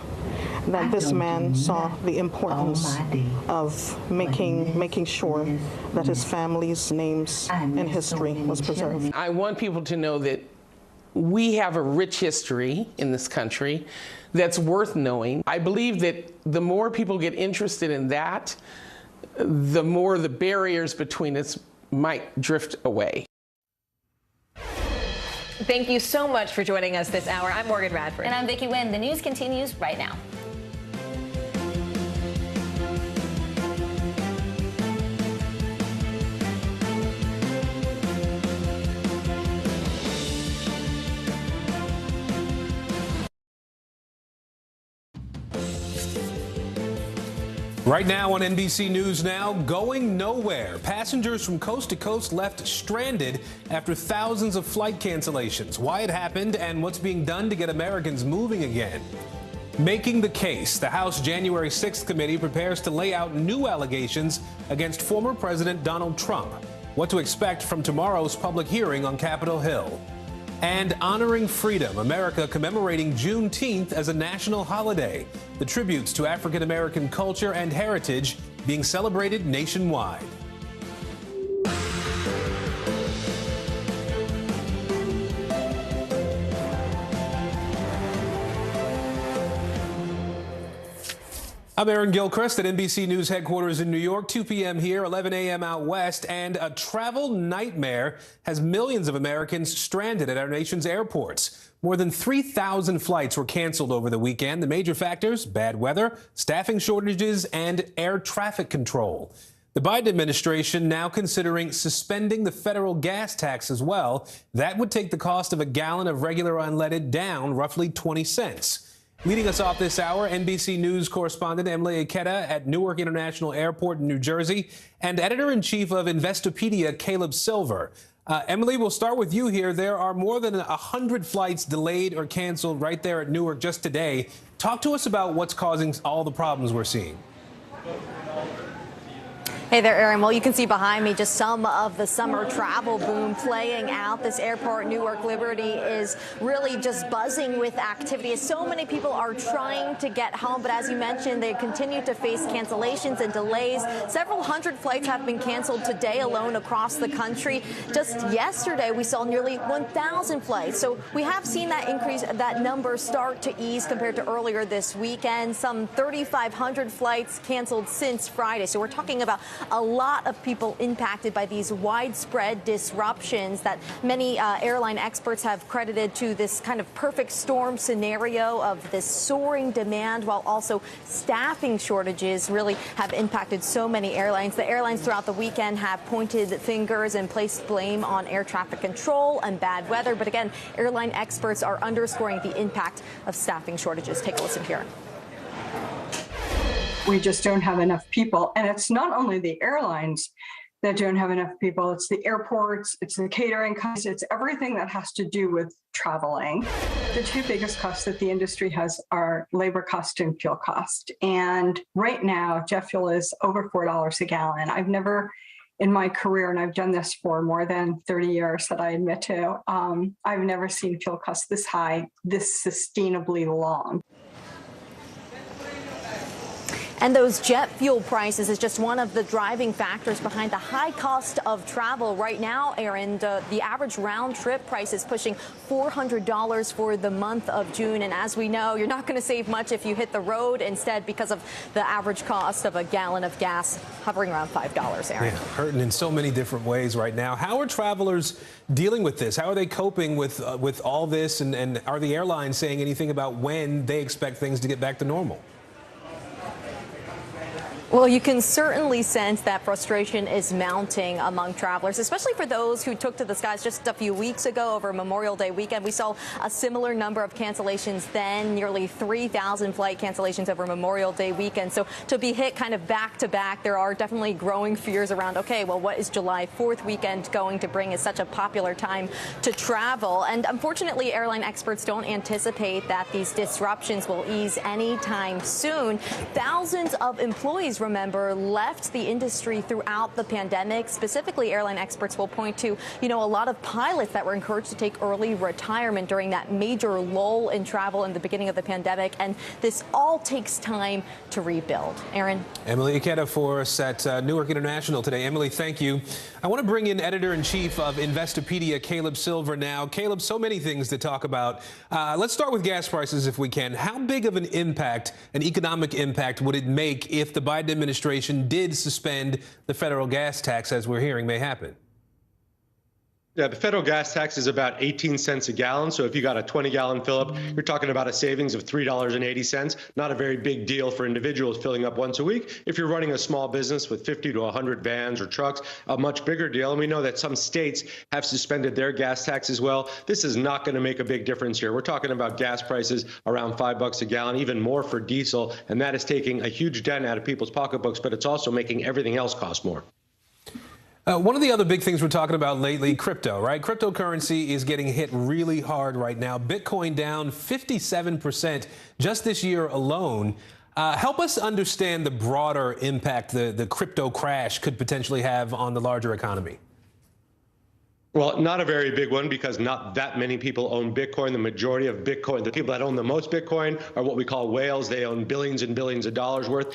that this man saw the importance of making sure that his family's names and history was preserved. I want people to know that we have a rich history in this country that's worth knowing. I believe that the more people get interested in that, the more the barriers between us might drift away. Thank you so much for joining us this hour. I'm Morgan Radford. And I'm Vicki Nguyen. The news continues right now. Right now on NBC News Now, going nowhere. Passengers from coast to coast left stranded after thousands of flight cancellations. Why it happened and what's being done to get Americans moving again. Making the case. The House January 6th committee prepares to lay out new allegations against former President Donald Trump. What to expect from tomorrow's public hearing on Capitol Hill. And honoring freedom, America commemorating Juneteenth as a national holiday. The tributes to African American culture and heritage being celebrated nationwide. I'm Aaron Gilchrist at NBC News headquarters in New York, 2 p.m. here, 11 a.m. out west, and a travel nightmare has millions of Americans stranded at our nation's airports. More than 3,000 flights were canceled over the weekend. The major factors: bad weather, staffing shortages, and air traffic control. The Biden administration now considering suspending the federal gas tax as well. That would take the cost of a gallon of regular unleaded down roughly 20 cents. Leading us off this hour, NBC News correspondent Emily Ikeda at Newark International Airport in New Jersey, and editor-in-chief of Investopedia, Caleb Silver. Emily, we'll start with you here. There are more than 100 flights delayed or canceled right there at Newark just today. Talk to us about what's causing all the problems we're seeing. Hey there, Aaron. Well, you can see behind me just some of the summer travel boom playing out. This airport, Newark Liberty, is really just buzzing with activity as so many people are trying to get home. But as you mentioned, they continue to face cancellations and delays. Several hundred flights have been canceled today alone across the country. Just yesterday, we saw nearly 1,000 flights. So we have seen that increase, that number start to ease compared to earlier this weekend. Some 3,500 flights canceled since Friday. So we're talking about a lot of people impacted by these widespread disruptions that many airline experts have credited to this kind of perfect storm scenario of this soaring demand, while also staffing shortages really have impacted so many airlines. The airlines throughout the weekend have pointed fingers and placed blame on air traffic control and bad weather. But again, airline experts are underscoring the impact of staffing shortages. Take a listen here. We just don't have enough people. And it's not only the airlines. that don't have enough people. It's the airports, it's the catering costs, it's everything that has to do with traveling. The two biggest costs that the industry has are labor cost and fuel cost. And right now, jet fuel is over $4 a gallon. I've never in my career, and I've done this for more than 30 years that I admit to, I've never seen fuel costs this high, this sustainably long. And those jet fuel prices is just one of the driving factors behind the high cost of travel. Right now, Aaron, the average round trip price is pushing $400 for the month of June. And as we know, you're not going to save much if you hit the road instead because of the average cost of a gallon of gas hovering around $5, Aaron. Yeah, hurting in so many different ways right now. How are travelers dealing with this? How are they coping with all this? And are the airlines saying anything about when they expect things to get back to normal? Well, you can certainly sense that frustration is mounting among travelers, especially for those who took to the skies just a few weeks ago over Memorial Day weekend. We saw a similar number of cancellations then, nearly 3,000 flight cancellations over Memorial Day weekend. So to be hit kind of back to back, there are definitely growing fears around, okay, well, what is July 4th weekend going to bring? It's such a popular time to travel. And unfortunately, airline experts don't anticipate that these disruptions will ease anytime soon. Thousands of employees, remember, left the industry throughout the pandemic. Specifically, airline experts will point to, a lot of pilots that were encouraged to take early retirement during that major lull in travel in the beginning of the pandemic. And this all takes time to rebuild. Aaron? Emily Ikeda for us at Newark International today. Emily, thank you. I want to bring in editor-in-chief of Investopedia, Caleb Silver now. Caleb, so many things to talk about. Let's start with gas prices if we can. How big of an impact, an economic impact, would it make if the Biden administration did suspend the federal gas tax, as we're hearing may happen? Yeah, the federal gas tax is about 18 cents a gallon. So if you got a 20-gallon fill-up, you're talking about a savings of $3.80. Not a very big deal for individuals filling up once a week. If you're running a small business with 50 to 100 vans or trucks, a much bigger deal. And we know that some states have suspended their gas tax as well. This is not going to make a big difference here. We're talking about gas prices around $5 a gallon, even more for diesel. And that is taking a huge dent out of people's pocketbooks, but it's also making everything else cost more. One of the other big things we're talking about lately, crypto, right? Cryptocurrency is getting hit really hard right now. Bitcoin down 57% just this year alone. Help us understand the broader impact the crypto crash could potentially have on the larger economy. Well, not a very big one because not that many people own Bitcoin. The majority of Bitcoin, the people that own the most Bitcoin are what we call whales. They own billions and billions of dollars worth.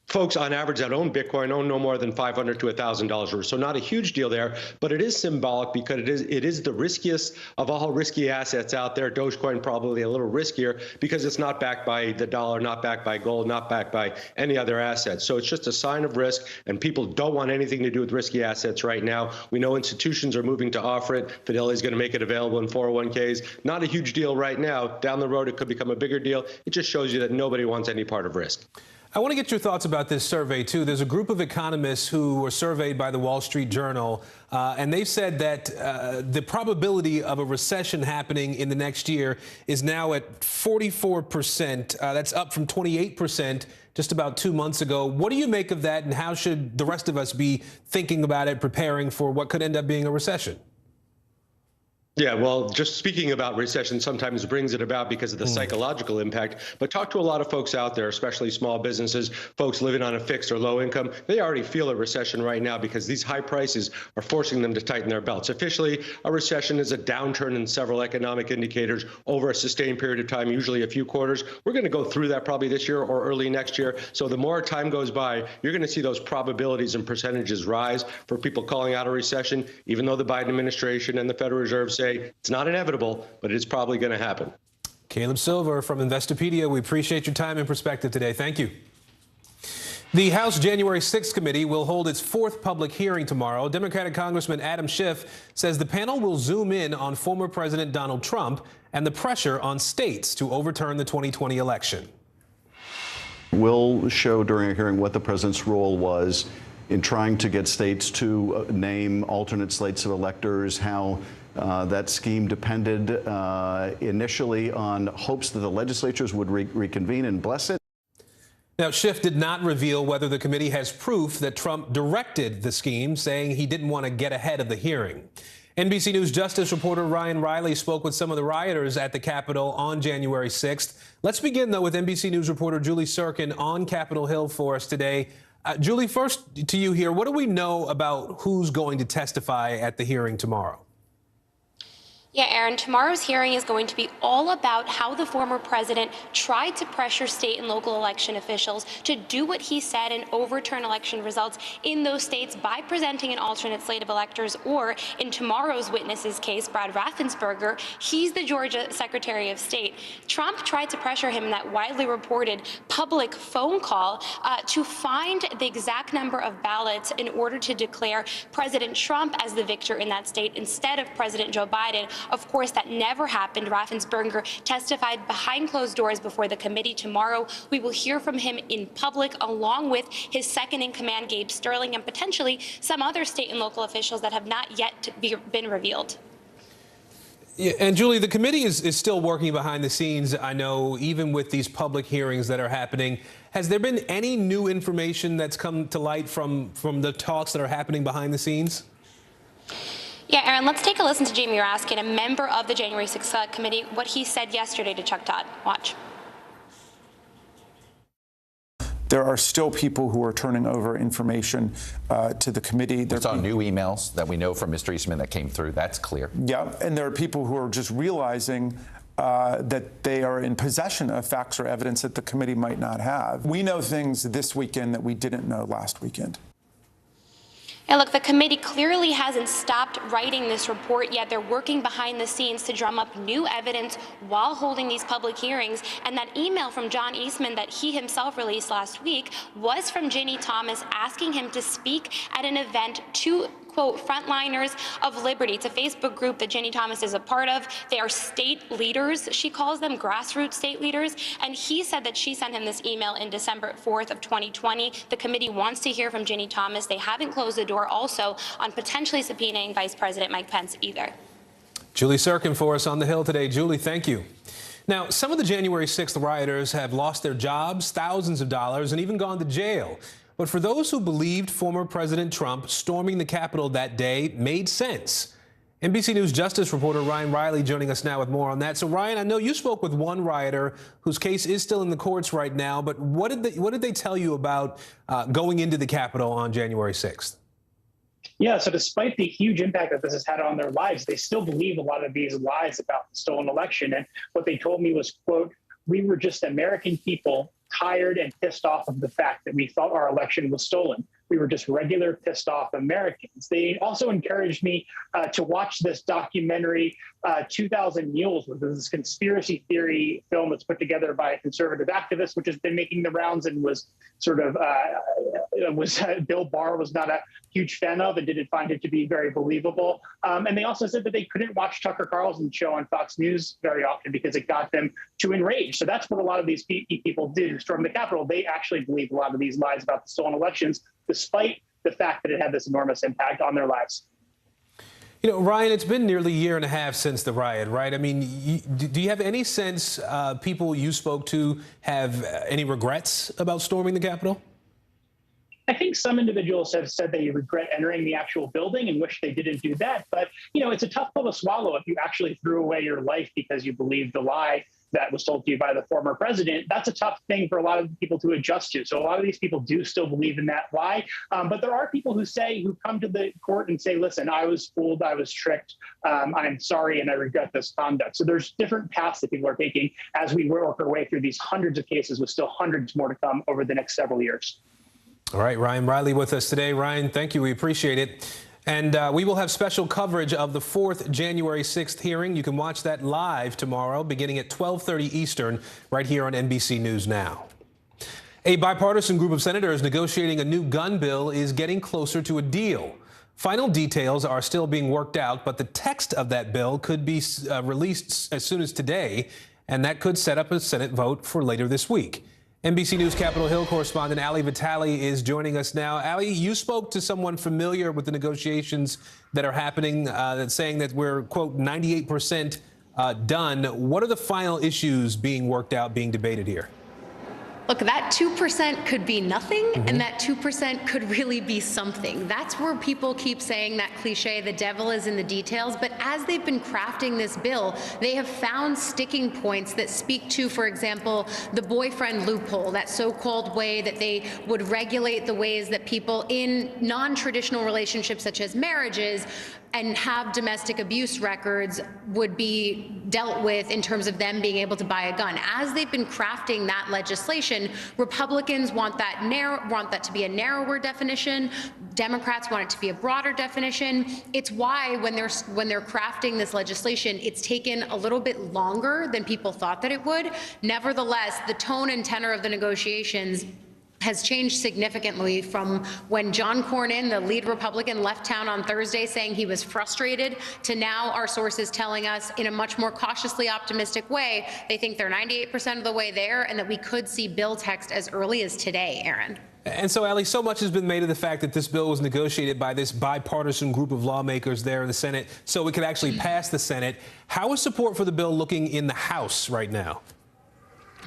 Folks on average that own Bitcoin own no more than $500 to $1,000 worth. So not a huge deal there, but it is symbolic because it is the riskiest of all risky assets out there. Dogecoin probably a little riskier because it's not backed by the dollar, not backed by gold, not backed by any other assets. So it's just a sign of risk, and people don't want anything to do with risky assets right now. We know institutions are moving to offer it. Fidelity is going to make it available in 401ks. Not a huge deal right now. Down the road, it could become a bigger deal. It just shows you that nobody wants any part of risk. I want to get your thoughts about this survey, too. There's a group of economists who were surveyed by the Wall Street Journal, and they've said that the probability of a recession happening in the next year is now at 44%. That's up from 28% just about 2 months ago. What do you make of that, and how should the rest of us be thinking about it, preparing for what could end up being a recession? Yeah, well, just speaking about recession sometimes brings it about because of the psychological impact. But talk to a lot of folks out there, especially small businesses, folks living on a fixed or low income. They already feel a recession right now because these high prices are forcing them to tighten their belts. Officially, a recession is a downturn in several economic indicators over a sustained period of time, usually a few quarters. We're going to go through that probably this year or early next year. So the more time goes by, you're going to see those probabilities and percentages rise for people calling out a recession, even though the Biden administration and the Federal Reserve say it's not inevitable, but it's probably going to happen. Caleb Silver from Investopedia, we appreciate your time and perspective today. Thank you. The House January 6th committee will hold its fourth public hearing tomorrow. Democratic Congressman Adam Schiff says the panel will zoom in on former President Donald Trump and the pressure on states to overturn the 2020 election. We'll show during a hearing what the president's role was in trying to get states to name alternate slates of electors, how that scheme depended initially on hopes that the legislatures would reconvene and bless it. Now, Schiff did not reveal whether the committee has proof that Trump directed the scheme, saying he didn't want to get ahead of the hearing. NBC News Justice reporter Ryan Riley spoke with some of the rioters at the Capitol on January 6th. Let's begin, though, with NBC News reporter Julie Sirkin on Capitol Hill for us today. Julie, first to you here. What do we know about who's going to testify at the hearing tomorrow? Yeah, Aaron, tomorrow's hearing is going to be all about how the former president tried to pressure state and local election officials to do what he said and overturn election results in those states by presenting an alternate slate of electors, or in tomorrow's witness's case, Brad Raffensperger, he's the Georgia Secretary of State. Trump tried to pressure him in that widely reported public phone call to find the exact number of ballots in order to declare President Trump as the victor in that state instead of President Joe Biden. Of course, that never happened. Raffensperger testified behind closed doors before the committee tomorrow. We will hear from him in public, along with his second-in-command, Gabe Sterling, and potentially some other state and local officials that have not yet been revealed. Yeah, and Julie, the committee is still working behind the scenes, I know, even with these public hearings that are happening. Has there been any new information that's come to light from the talks that are happening behind the scenes? Yeah, Aaron, let's take a listen to Jamie Raskin, a member of the January 6th committee, what he said yesterday to Chuck Todd. Watch. There are still people who are turning over information to the committee. There's all new emails that we know from Mr. Eastman that came through. That's clear. Yeah, and there are people who are just realizing that they are in possession of facts or evidence that the committee might not have. We know things this weekend that we didn't know last weekend. And look, the committee clearly hasn't stopped writing this report yet. They're working behind the scenes to drum up new evidence while holding these public hearings. And that email from John Eastman that he himself released last week was from Ginny Thomas asking him to speak at an event to, quote, frontliners of liberty. It's a Facebook group that Ginny Thomas is a part of. They are state leaders, she calls them, grassroots state leaders. And he said that she sent him this email in December 4th of 2020. The committee wants to hear from Ginny Thomas. They haven't closed the door also on potentially subpoenaing Vice President Mike Pence either. Julie Sirkin for us on the Hill today. Julie, thank you. Now, some of the January 6th rioters have lost their jobs, thousands of dollars, and even gone to jail. But for those who believed former President Trump storming the Capitol that day made sense. NBC News Justice reporter Ryan Riley joining us now with more on that. So, Ryan, I know you spoke with one rioter whose case is still in the courts right now, but what did they tell you about going into the Capitol on January 6th? Yeah, so despite the huge impact that this has had on their lives, they still believe a lot of these lies about the stolen election. And what they told me was, quote, "We were just American people tired and pissed off of the fact that we thought our election was stolen. We were just regular pissed off Americans." They also encouraged me to watch this documentary, 2000 Mules, which is this conspiracy theory film that's put together by a conservative activist, which has been making the rounds and was sort of, Bill Barr was not a huge fan of and didn't find it to be very believable. And they also said that they couldn't watch Tucker Carlson's show on Fox News very often because it got them too enraged. So that's what a lot of these people did who stormed the Capitol. They actually believe a lot of these lies about the stolen elections, despite the fact that it had this enormous impact on their lives. You know, Ryan, it's been nearly a year and a half since the riot, right? I mean, do you have any sense people you spoke to have any regrets about storming the Capitol? I think some individuals have said they regret entering the actual building and wish they didn't do that. But, you know, it's a tough pill to swallow if you actually threw away your life because you believed the lie that was told to you by the former president. That's a tough thing for a lot of people to adjust to. So a lot of these people do still believe in that lie. But there are people who come to the court and say, listen, I was fooled, I was tricked, I'm sorry, and I regret this conduct. So there's different paths that people are taking as we work our way through these hundreds of cases with still hundreds more to come over the next several years. All right, Ryan Riley with us today. Ryan, thank you. We appreciate it. And we will have special coverage of the 4th January 6th hearing. You can watch that live tomorrow beginning at 12:30 Eastern right here on NBC News Now. A bipartisan group of senators negotiating a new gun bill is getting closer to a deal. Final details are still being worked out, but the text of that bill could be released as soon as today, and that could set up a Senate vote for later this week. NBC News Capitol Hill correspondent Ali Vitale is joining us now. Ali, you spoke to someone familiar with the negotiations that are happening, that's saying that we're, quote, 98% done. What are the final issues being worked out, being debated here? Look, that 2% could be nothing, and that 2% could really be something. That's where people keep saying that cliche, the devil is in the details. But as they've been crafting this bill, they have found sticking points that speak to, for example, the boyfriend loophole, that so-called way that they would regulate the ways that people in non-traditional relationships, such as marriages, and have domestic abuse records would be dealt with in terms of them being able to buy a gun. As they've been crafting that legislation, Republicans want that to be a narrower definition. Democrats want it to be a broader definition. It's why when they're crafting this legislation, it's taken a little bit longer than people thought that it would. Nevertheless, the tone and tenor of the negotiations has changed significantly from when John Cornyn, the lead Republican, left town on Thursday saying he was frustrated, to now our sources telling us in a much more cautiously optimistic way they think they're 98% of the way there, and that we could see bill text as early as today, Aaron. And so, Ali, so much has been made of the fact that this bill was negotiated by this bipartisan group of lawmakers there in the Senate so it could actually pass the Senate. How is support for the bill looking in the House right now?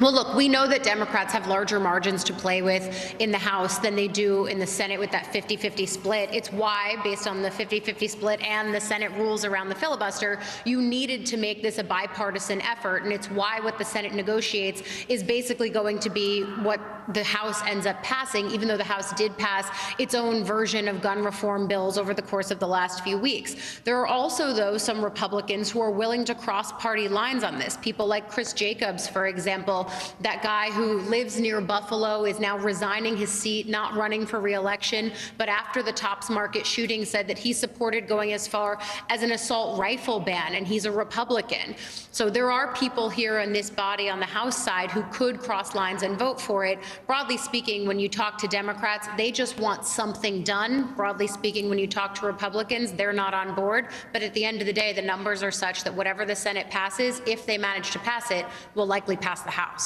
Well, look, we know that Democrats have larger margins to play with in the House than they do in the Senate with that 50-50 split. It's why, based on the 50-50 split and the Senate rules around the filibuster, you needed to make this a bipartisan effort. And it's why what the Senate negotiates is basically going to be what the House ends up passing, even though the House did pass its own version of gun reform bills over the course of the last few weeks. There are also, though, some Republicans who are willing to cross party lines on this. People like Chris Jacobs, for example, that guy who lives near Buffalo, is now resigning his seat, not running for re-election, but after the Tops Market shooting said that he supported going as far as an assault rifle ban, and he's a Republican. So there are people here in this body on the House side who could cross lines and vote for it. Broadly speaking, when you talk to Democrats, they just want something done. Broadly speaking, when you talk to Republicans, they're not on board. But at the end of the day, the numbers are such that whatever the Senate passes, if they manage to pass it, will likely pass the House.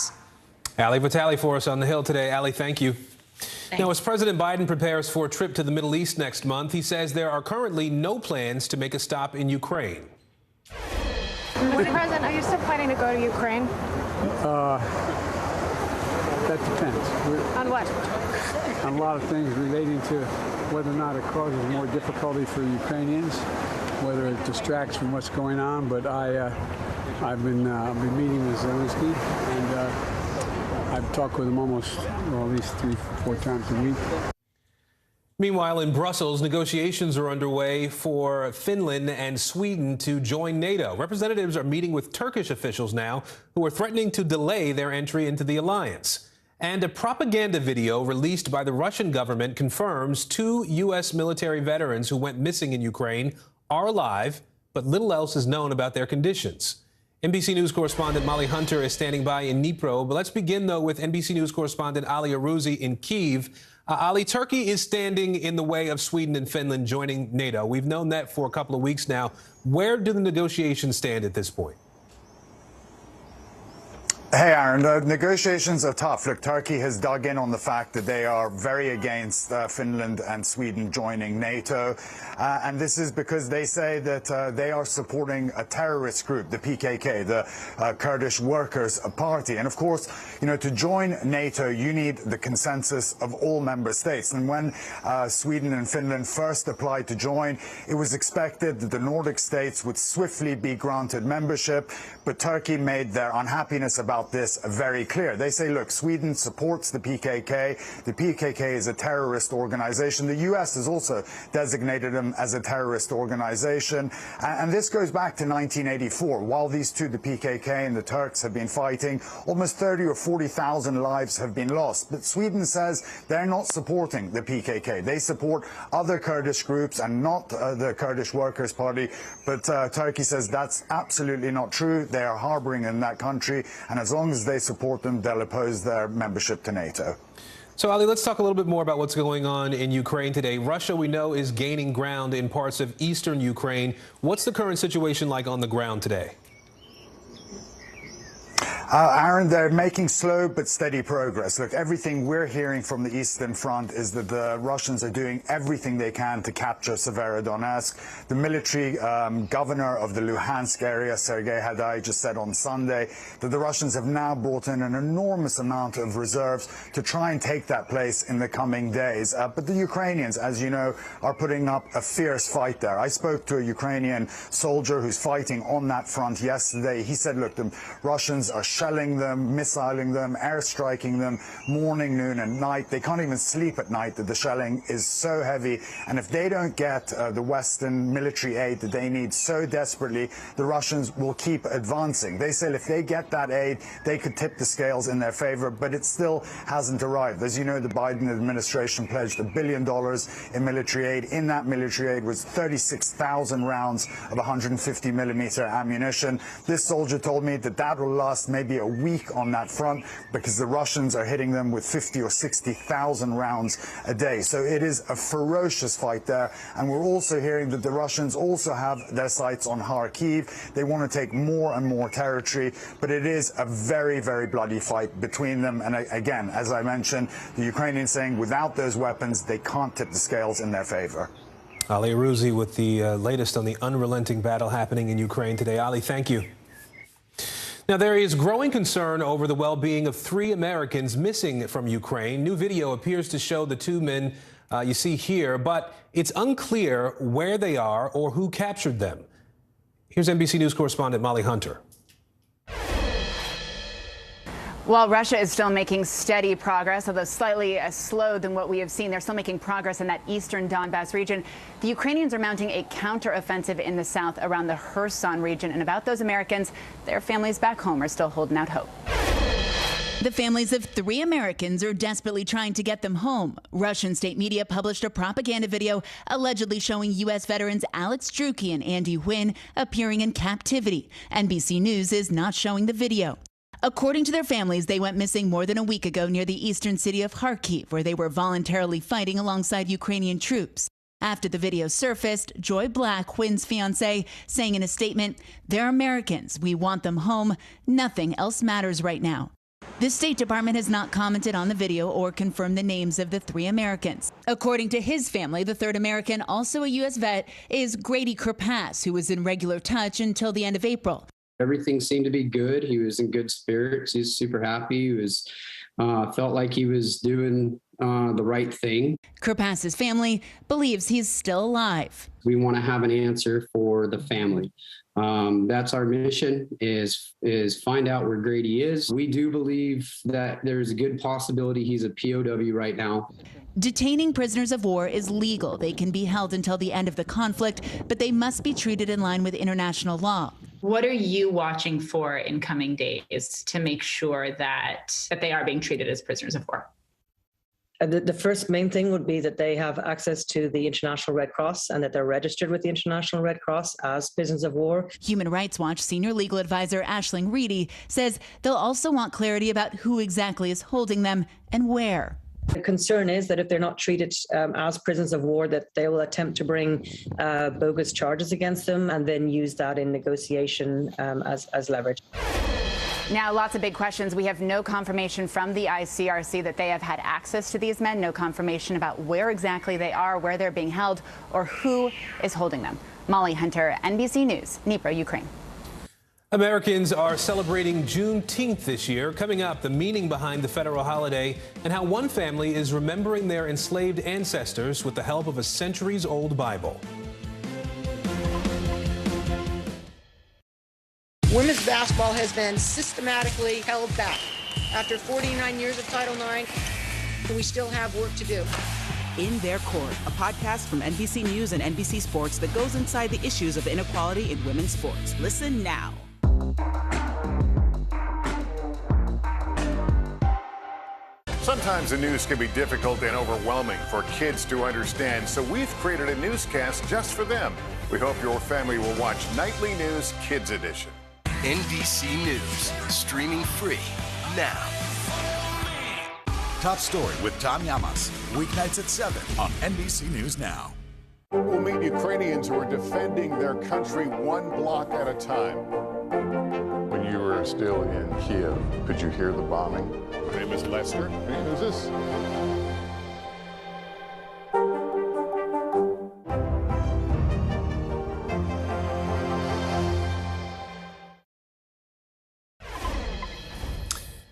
Ali Vitale for us on the Hill today. Ali, thank you. Now, as President Biden prepares for a trip to the Middle East next month, he says there are currently no plans to make a stop in Ukraine. Mr. President, are you still planning to go to Ukraine? That depends. On what? On a lot of things relating to whether or not it causes more difficulty for Ukrainians, whether it distracts from what's going on. But I've been meeting with Zelensky, and I've talked with him almost, well, at least 3-4 times a week. Meanwhile, in Brussels, negotiations are underway for Finland and Sweden to join NATO. Representatives are meeting with Turkish officials now who are threatening to delay their entry into the alliance. And a propaganda video released by the Russian government confirms 2 U.S. military veterans who went missing in Ukraine are alive, but little else is known about their conditions. NBC News correspondent Molly Hunter is standing by in Dnipro. But let's begin, though, with NBC News correspondent Ali Arouzi in Kyiv. Ali, Turkey is standing in the way of Sweden and Finland joining NATO. We've known that for a couple of weeks now. Where do the negotiations stand at this point? Hey, Aaron, the negotiations are tough. Look, Turkey has dug in on the fact that they are very against Finland and Sweden joining NATO. And this is because they say that they are supporting a terrorist group, the PKK, the Kurdish Workers' Party. And of course, you know, to join NATO, you need the consensus of all member states. And when Sweden and Finland first applied to join, it was expected that the Nordic states would swiftly be granted membership. But Turkey made their unhappiness about this very clear. They say, look, Sweden supports the PKK. The PKK is a terrorist organization. The U.S. has also designated them as a terrorist organization. And this goes back to 1984. While these two, the PKK and the Turks, have been fighting, almost 30 or 40,000 lives have been lost. But Sweden says they're not supporting the PKK. They support other Kurdish groups and not the Kurdish Workers' Party. But Turkey says that's absolutely not true. They are harboring in that country, and as long as they support them, they'll oppose their membership to NATO. So, Ali, let's talk a little bit more about what's going on in Ukraine today. Russia, we know, is gaining ground in parts of eastern Ukraine. What's the current situation like on the ground today? Aaron, they're making slow but steady progress. Look, everything we're hearing from the Eastern Front is that the Russians are doing everything they can to capture Severodonetsk. The military governor of the Luhansk area, Sergei Hadai, just said on Sunday that the Russians have now brought in an enormous amount of reserves to try and take that place in the coming days. But the Ukrainians, as you know, are putting up a fierce fight there. I spoke to a Ukrainian soldier who's fighting on that front yesterday. He said, look, the Russians are shelling them, missiling them, airstriking them morning, noon and night. They can't even sleep at night that the shelling is so heavy. And if they don't get the Western military aid that they need so desperately, the Russians will keep advancing. They say if they get that aid, they could tip the scales in their favor, but it still hasn't arrived. As you know, the Biden administration pledged $1 billion in military aid. In that military aid was 36,000 rounds of 150 millimeter ammunition. This soldier told me that that will last maybe a week on that front because the Russians are hitting them with 50 or 60,000 rounds a day. So it is a ferocious fight there. And we're also hearing that the Russians also have their sights on Kharkiv. They want to take more and more territory, but it is a very, very bloody fight between them. And again, as I mentioned, the Ukrainians saying without those weapons, they can't tip the scales in their favor. Ali Arouzi with the latest on the unrelenting battle happening in Ukraine today. Ali, thank you. Now, there is growing concern over the well-being of 3 Americans missing from Ukraine. New video appears to show the 2 men you see here, but it's unclear where they are or who captured them. Here's NBC News correspondent Molly Hunter. While Russia is still making steady progress, although slightly slower than what we have seen, they're still making progress in that eastern Donbass region. The Ukrainians are mounting a counteroffensive in the south around the Kherson region. And about those Americans, their families back home are still holding out hope. The families of 3 Americans are desperately trying to get them home. Russian state media published a propaganda video allegedly showing U.S. veterans Alex Druki and Andy Wynn appearing in captivity. NBC News is not showing the video. According to their families, they went missing more than a week ago near the eastern city of Kharkiv, where they were voluntarily fighting alongside Ukrainian troops. After the video surfaced, Joy Black, Wynn's fiancée, saying in a statement, "They're Americans. We want them home. Nothing else matters right now." The State Department has not commented on the video or confirmed the names of the 3 Americans. According to his family, the 3rd American, also a U.S. vet, is Grady Kerpass, who was in regular touch until the end of April. Everything seemed to be good. He was in good spirits. He was super happy. He was felt like he was doing the right thing. Kerpass's family believes he's still alive. We want to have an answer for the family. That's our mission, is find out where Grady is. We do believe that there's a good possibility he's a POW right now. Detaining prisoners of war is legal. They can be held until the end of the conflict, but they must be treated in line with international law. What are you watching for in coming days to make sure that they are being treated as prisoners of war? The first main thing would be that they have access to the International Red Cross and that they're registered with the International Red Cross as prisoners of war. Human Rights Watch senior legal advisor Aisling Reedy says they'll also want clarity about who exactly is holding them and where. The concern is that if they're not treated as prisoners of war, that they will attempt to bring bogus charges against them and then use that in negotiation as leverage. Now, lots of big questions. We have no confirmation from the ICRC that they have had access to these men, no confirmation about where exactly they are, where they're being held, or who is holding them. Molly Hunter, NBC News, Dnipro, Ukraine. Americans are celebrating Juneteenth this year. Coming up, the meaning behind the federal holiday and how one family is remembering their enslaved ancestors with the help of a centuries-old Bible. Women's basketball has been systematically held back. After 49 years of Title IX, we still have work to do. In Their Court, a podcast from NBC News and NBC Sports that goes inside the issues of inequality in women's sports. Listen now. Sometimes the news can be difficult and overwhelming for kids to understand, so we've created a newscast just for them. We hope your family will watch Nightly News Kids Edition. NBC News, streaming free now. Top Story with Tom Llamas, weeknights at 7 on NBC News Now. We'll meet Ukrainians who are defending their country one block at a time. When you were We're still in Kiev. Could you hear the bombing? My name is Lester. Hey, who's this?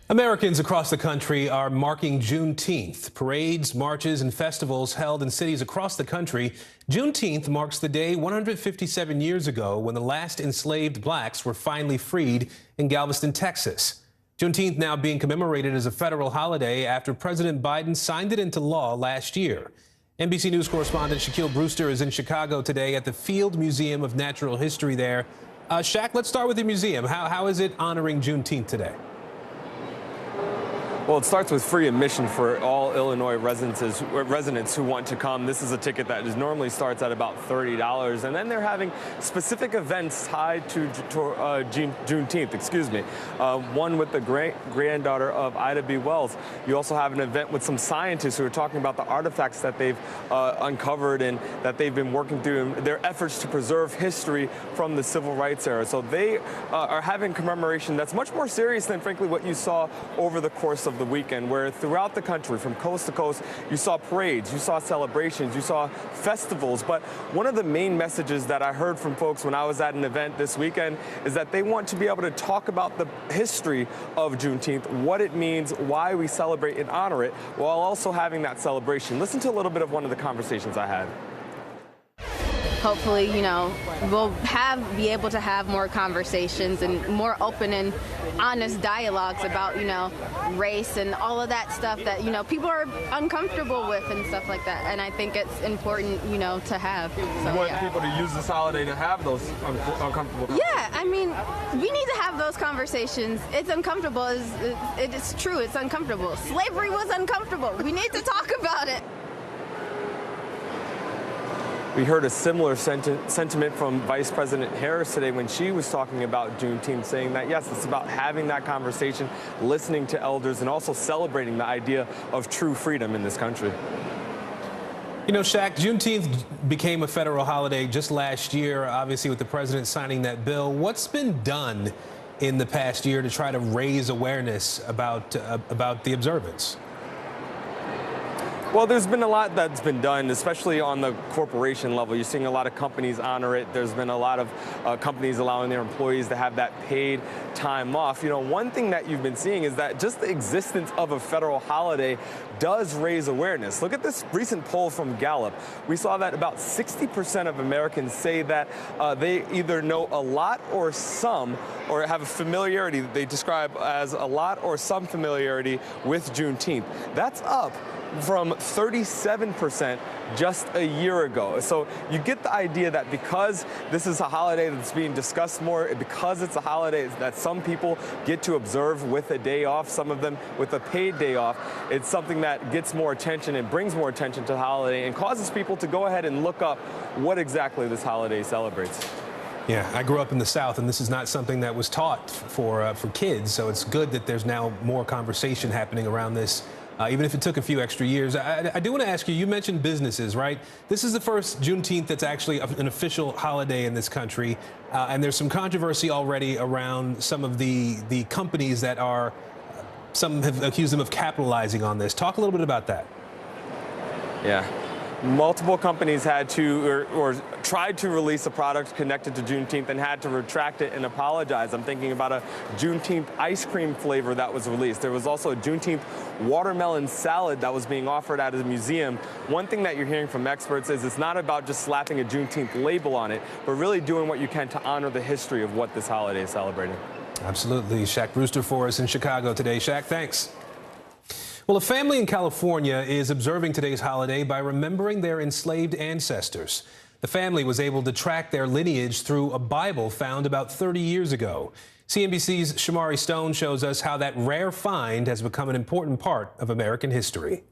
Americans across the country are marking Juneteenth. Parades, marches, and festivals held in cities across the country. Juneteenth marks the day 157 years ago when the last enslaved blacks were finally freed in Galveston, Texas. Juneteenth now being commemorated as a federal holiday after President Biden signed it into law last year. NBC News correspondent Shaquille Brewster is in Chicago today at the Field Museum of Natural History there. Shaq, let's start with the museum. How is it honoring Juneteenth today? Well, it starts with free admission for all Illinois residents who want to come. This is a ticket that normally starts at about $30, and then they're having specific events tied to Juneteenth. Excuse me. One with the granddaughter of Ida B. Wells. You also have an event with some scientists who are talking about the artifacts that they've uncovered and that they've been working through in their efforts to preserve history from the civil rights era. So they are having commemoration that's much more serious than, frankly, what you saw over the course of the weekend, where throughout the country, from coast to coast, you saw parades, you saw celebrations, you saw festivals. But one of the main messages that I heard from folks when I was at an event this weekend is that they want to be able to talk about the history of Juneteenth, what it means, why we celebrate and honor it, while also having that celebration. Listen to a little bit of one of the conversations I had. Hopefully, we'll be able to have more conversations and more open and honest dialogues about, race and all of that stuff that, people are uncomfortable with and stuff like that. And I think it's important, to have. So, you want people to use this holiday to have those uncomfortable conversations? Yeah, we need to have those conversations. It's uncomfortable. It's true. It's uncomfortable. Slavery was uncomfortable. We need to talk about it. We heard a similar sentiment from Vice President Harris today when she was talking about Juneteenth, saying that, yes, it's about having that conversation, listening to elders, and also celebrating the idea of true freedom in this country. Shaq, Juneteenth became a federal holiday just last year, obviously with the president signing that bill. What's been done in the past year to try to raise awareness about the observance? Well, there's been a lot that's been done, especially on the corporation level. You're seeing a lot of companies honor it. There's been a lot of companies allowing their employees to have that paid time off. One thing that you've been seeing is that just the existence of a federal holiday does raise awareness. Look at this recent poll from Gallup. We saw that about 60% of Americans say that they either know a lot or some, or have a familiarity that they describe as a lot or some familiarity with Juneteenth. That's up from 37% just a year ago. So you get the idea that because this is a holiday that's being discussed more, because it's a holiday that some people get to observe with a day off, some of them with a paid day off, it's something that gets more attention and brings more attention to the holiday and causes people to go ahead and look up what exactly this holiday celebrates. Yeah, I grew up in the South, and this is not something that was taught for kids, so it's good that there's now more conversation happening around this. Even if it took a few extra years. I do want to ask you, you mentioned businesses, right? This is the first Juneteenth that's actually an official holiday in this country. And there's some controversy already around some of the companies that are, some have accused them of capitalizing on this. Talk a little bit about that. Yeah. Multiple companies had to or tried to release a product connected to Juneteenth and had to retract it and apologize. I'm thinking about a Juneteenth ice cream flavor that was released. There was also a Juneteenth watermelon salad that was being offered at a museum. One thing that you're hearing from experts is it's not about just slapping a Juneteenth label on it, but really doing what you can to honor the history of what this holiday is celebrating. Absolutely. Shaq Brewster for us in Chicago today. Shaq, thanks. Well, a family in California is observing today's holiday by remembering their enslaved ancestors. The family was able to track their lineage through a Bible found about 30 years ago. CNBC's Shamari Stone shows us how that rare find has become an important part of American history.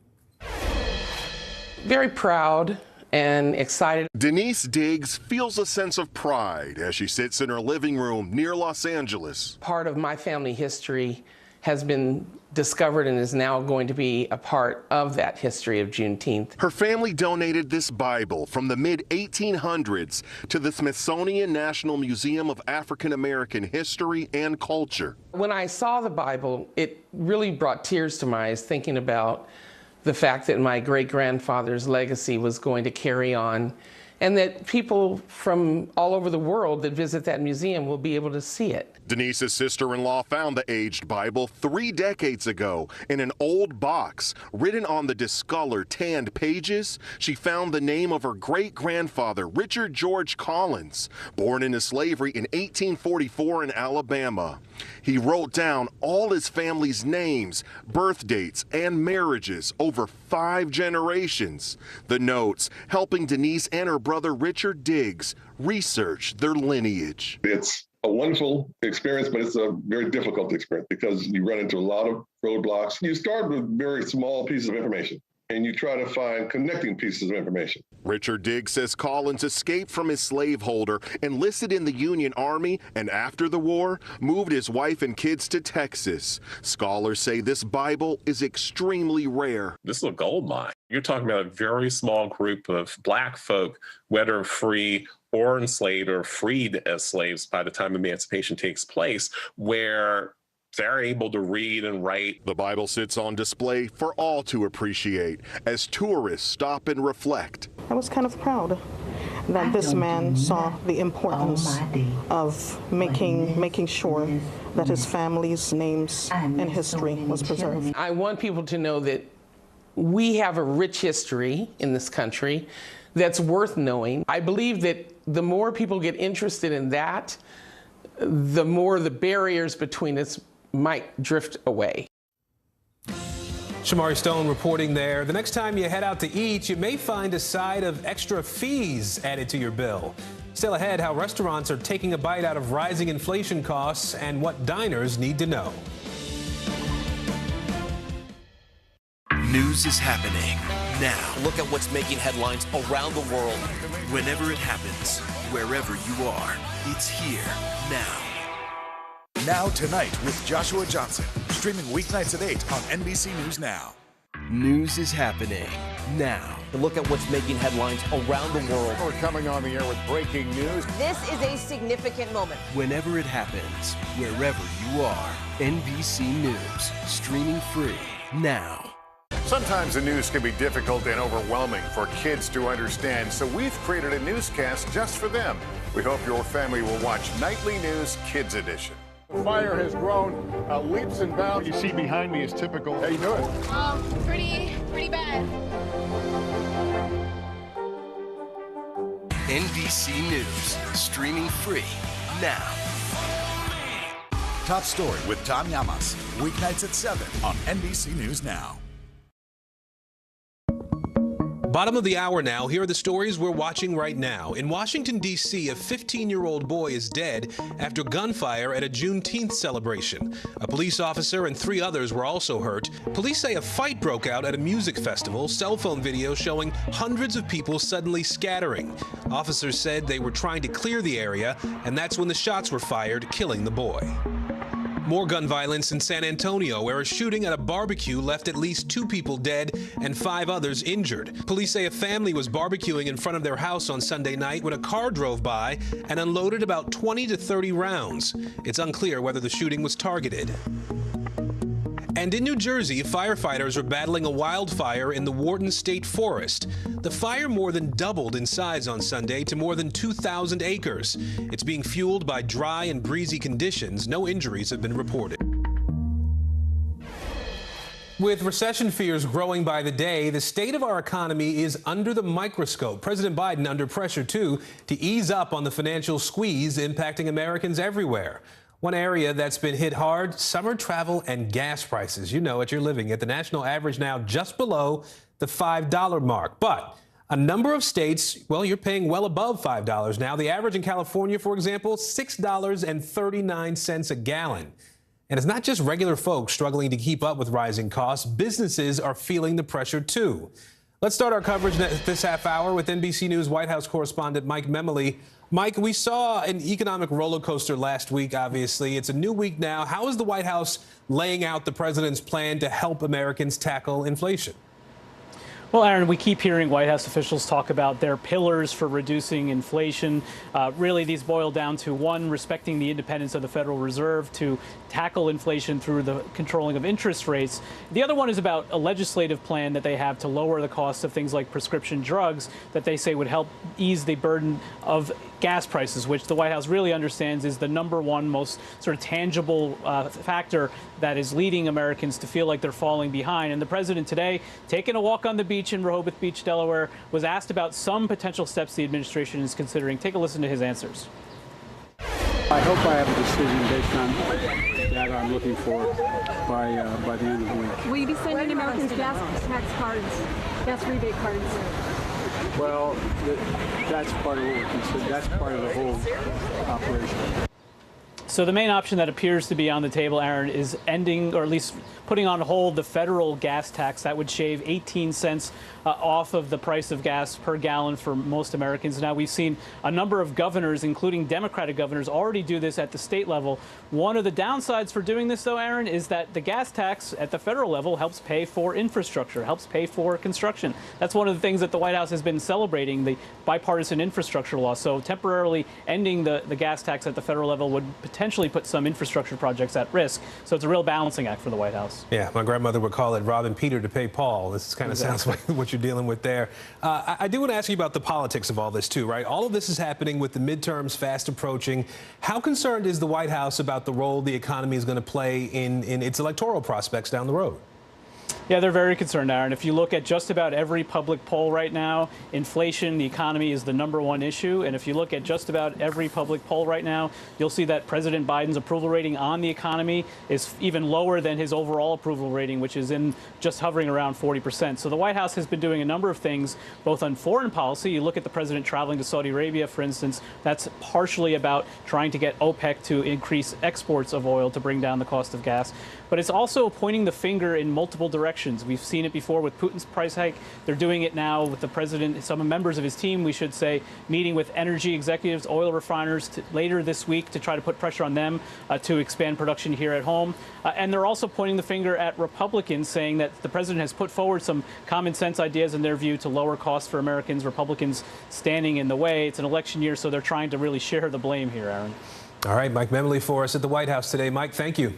Very proud and excited. Denise Diggs feels a sense of pride as she sits in her living room near Los Angeles. Part of my family history has been discovered and is now going to be a part of that history of Juneteenth. Her family donated this Bible from the mid-1800s to the Smithsonian National Museum of African American History and Culture. When I saw the Bible, it really brought tears to my eyes, thinking about the fact that my great-grandfather's legacy was going to carry on, and that people from all over the world that visit that museum will be able to see it. Denise's sister-in-law found the aged Bible 3 decades ago in an old box. Written on the discolored, tanned pages, she found the name of her great-grandfather, Richard George Collins, born into slavery in 1844 in Alabama. He wrote down all his family's names, birth dates, and marriages over 5 generations. The notes helping Denise and her brother Richard Diggs research their lineage. It's a wonderful experience, but it's a very difficult experience because you run into a lot of roadblocks. You start with very small pieces of information, and you try to find connecting pieces of information. Richard Diggs says Collins escaped from his slaveholder, enlisted in the Union Army, and after the war, moved his wife and kids to Texas. Scholars say this Bible is extremely rare. This is a gold mine. You're talking about a very small group of Black folk, whether free or enslaved or freed as slaves by the time emancipation takes place, where they're able to read and write. The Bible sits on display for all to appreciate as tourists stop and reflect. I was kind of proud that this man saw the importance of making sure that his family's names and history was preserved. I want people to know that we have a rich history in this country that's worth knowing. I believe that the more people get interested in that, the more the barriers between us might drift away. Shamari Stone reporting there. The next time you head out to eat, you may find a side of extra fees added to your bill. Still ahead, how restaurants are taking a bite out of rising inflation costs and what diners need to know. News is happening now. Look at what's making headlines around the world. Whenever it happens, wherever you are, it's here now. Now Tonight with Joshua Johnson. Streaming weeknights at 8 on NBC News Now. News is happening now. Look at what's making headlines around the world. We're coming on the air with breaking news. This is a significant moment. Whenever it happens, wherever you are, NBC News. Streaming free now. Sometimes the news can be difficult and overwhelming for kids to understand, so we've created a newscast just for them. We hope your family will watch Nightly News Kids Edition. The fire has grown leaps and bounds. What you see behind me is typical. How you doing? Pretty bad. NBC News. Streaming free now. Top Story with Tom Llamas. Weeknights at 7 on NBC News Now. Bottom of the hour now. Here are the stories we're watching right now. In Washington, D.C., a 15-year-old boy is dead after gunfire at a Juneteenth celebration. A police officer and 3 others were also hurt. Police say a fight broke out at a music festival, cell phone video showing hundreds of people suddenly scattering. Officers said they were trying to clear the area, and that's when the shots were fired, killing the boy. More gun violence in San Antonio, where a shooting at a barbecue left at least 2 people dead and 5 others injured. Police say a family was barbecuing in front of their house on Sunday night when a car drove by and unloaded about 20 to 30 rounds. It's unclear whether the shooting was targeted. And in New Jersey, firefighters are battling a wildfire in the Wharton State Forest. The fire more than doubled in size on Sunday to more than 2,000 acres. It's being fueled by dry and breezy conditions. No injuries have been reported. With recession fears growing by the day, the state of our economy is under the microscope. President Biden under pressure, too, to ease up on the financial squeeze impacting Americans everywhere. One area that's been hit hard, summer travel and gas prices. You know it, you're living it. The national average now just below the $5 mark. But a number of states, well, you're paying well above $5 now. The average in California, for example, $6.39 a gallon. And it's not just regular folks struggling to keep up with rising costs. Businesses are feeling the pressure, too. Let's start our coverage this half hour with NBC News White House correspondent Mike Memoli. Mike, we saw an economic roller coaster last week, obviously. It's a new week now. How is the White House laying out the president's plan to help Americans tackle inflation? Well, Aaron, we keep hearing White House officials talk about their pillars for reducing inflation. Really, these boil down to one, respecting the independence of the Federal Reserve to tackle inflation through the controlling of interest rates. The other one is about a legislative plan that they have to lower the cost of things like prescription drugs that they say would help ease the burden of gas prices, which the White House really understands is the #1 most sort of tangible factor that is leading Americans to feel like they're falling behind. And the president today, taking a walk on the beach in Rehoboth Beach, Delaware, was asked about some potential steps the administration is considering. Take a listen to his answers. I hope I have a decision based on data I'm looking for by the end of the week. Will you be sending Americans gas tax cards, gas rebate cards? Well, that's part of what we're considering. That's part of the whole operation. So the main option that appears to be on the table, Aaron, is ending, or at least putting on hold, the federal gas tax. That would shave 18 cents off of the price of gas per gallon for most Americans. Now, we've seen a number of governors, including Democratic governors, already do this at the state level. One of the downsides for doing this, though, Aaron, is that the gas tax at the federal level helps pay for infrastructure, helps pay for construction. That's one of the things that the White House has been celebrating, the bipartisan infrastructure law. So temporarily ending the gas tax at the federal level would potentially put some infrastructure projects at risk. So it's a real balancing act for the White House. Yeah, my grandmother would call it robbing Peter to pay Paul. This kind of sounds like what you're dealing with there. I do want to ask you about the politics of all this, too, right? All of this is happening with the midterms fast approaching. How concerned is the White House about the role the economy is going to play in its electoral prospects down the road? Yeah, they're very concerned, Aaron. If you look at just about every public poll right now, inflation, the economy is the #1 issue. And if you look at just about every public poll right now, you'll see that President Biden's approval rating on the economy is even lower than his overall approval rating, which is in just hovering around 40%. So the White House has been doing a number of things, both on foreign policy. You look at the president traveling to Saudi Arabia, for instance. That's partially about trying to get OPEC to increase exports of oil to bring down the cost of gas. But it's also pointing the finger in multiple directions. We've seen it before with Putin's price hike. They're doing it now with the president, some members of his team, we should say, meeting with energy executives, oil refiners later this week to try to put pressure on them to expand production here at home. And they're also pointing the finger at Republicans, saying that the president has put forward some common sense ideas in their view to lower costs for Americans. Republicans standing in the way. It's an election year, so they're trying to really share the blame here, Aaron. All right, Mike Memley for us at the White House today. Mike, thank you.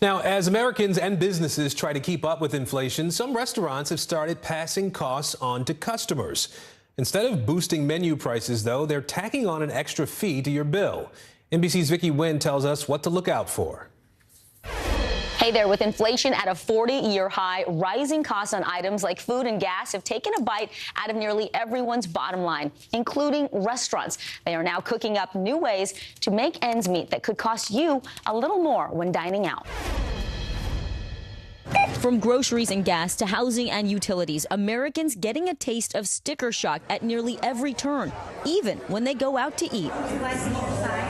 Now, as Americans and businesses try to keep up with inflation, some restaurants have started passing costs on to customers. Instead of boosting menu prices, though, they're tacking on an extra fee to your bill. NBC's Vicki Nguyen tells us what to look out for. Hey there, with inflation at a 40-year high, rising costs on items like food and gas have taken a bite out of nearly everyone's bottom line, including restaurants. They are now cooking up new ways to make ends meet that could cost you a little more when dining out. From groceries and gas to housing and utilities, Americans getting a taste of sticker shock at nearly every turn, even when they go out to eat.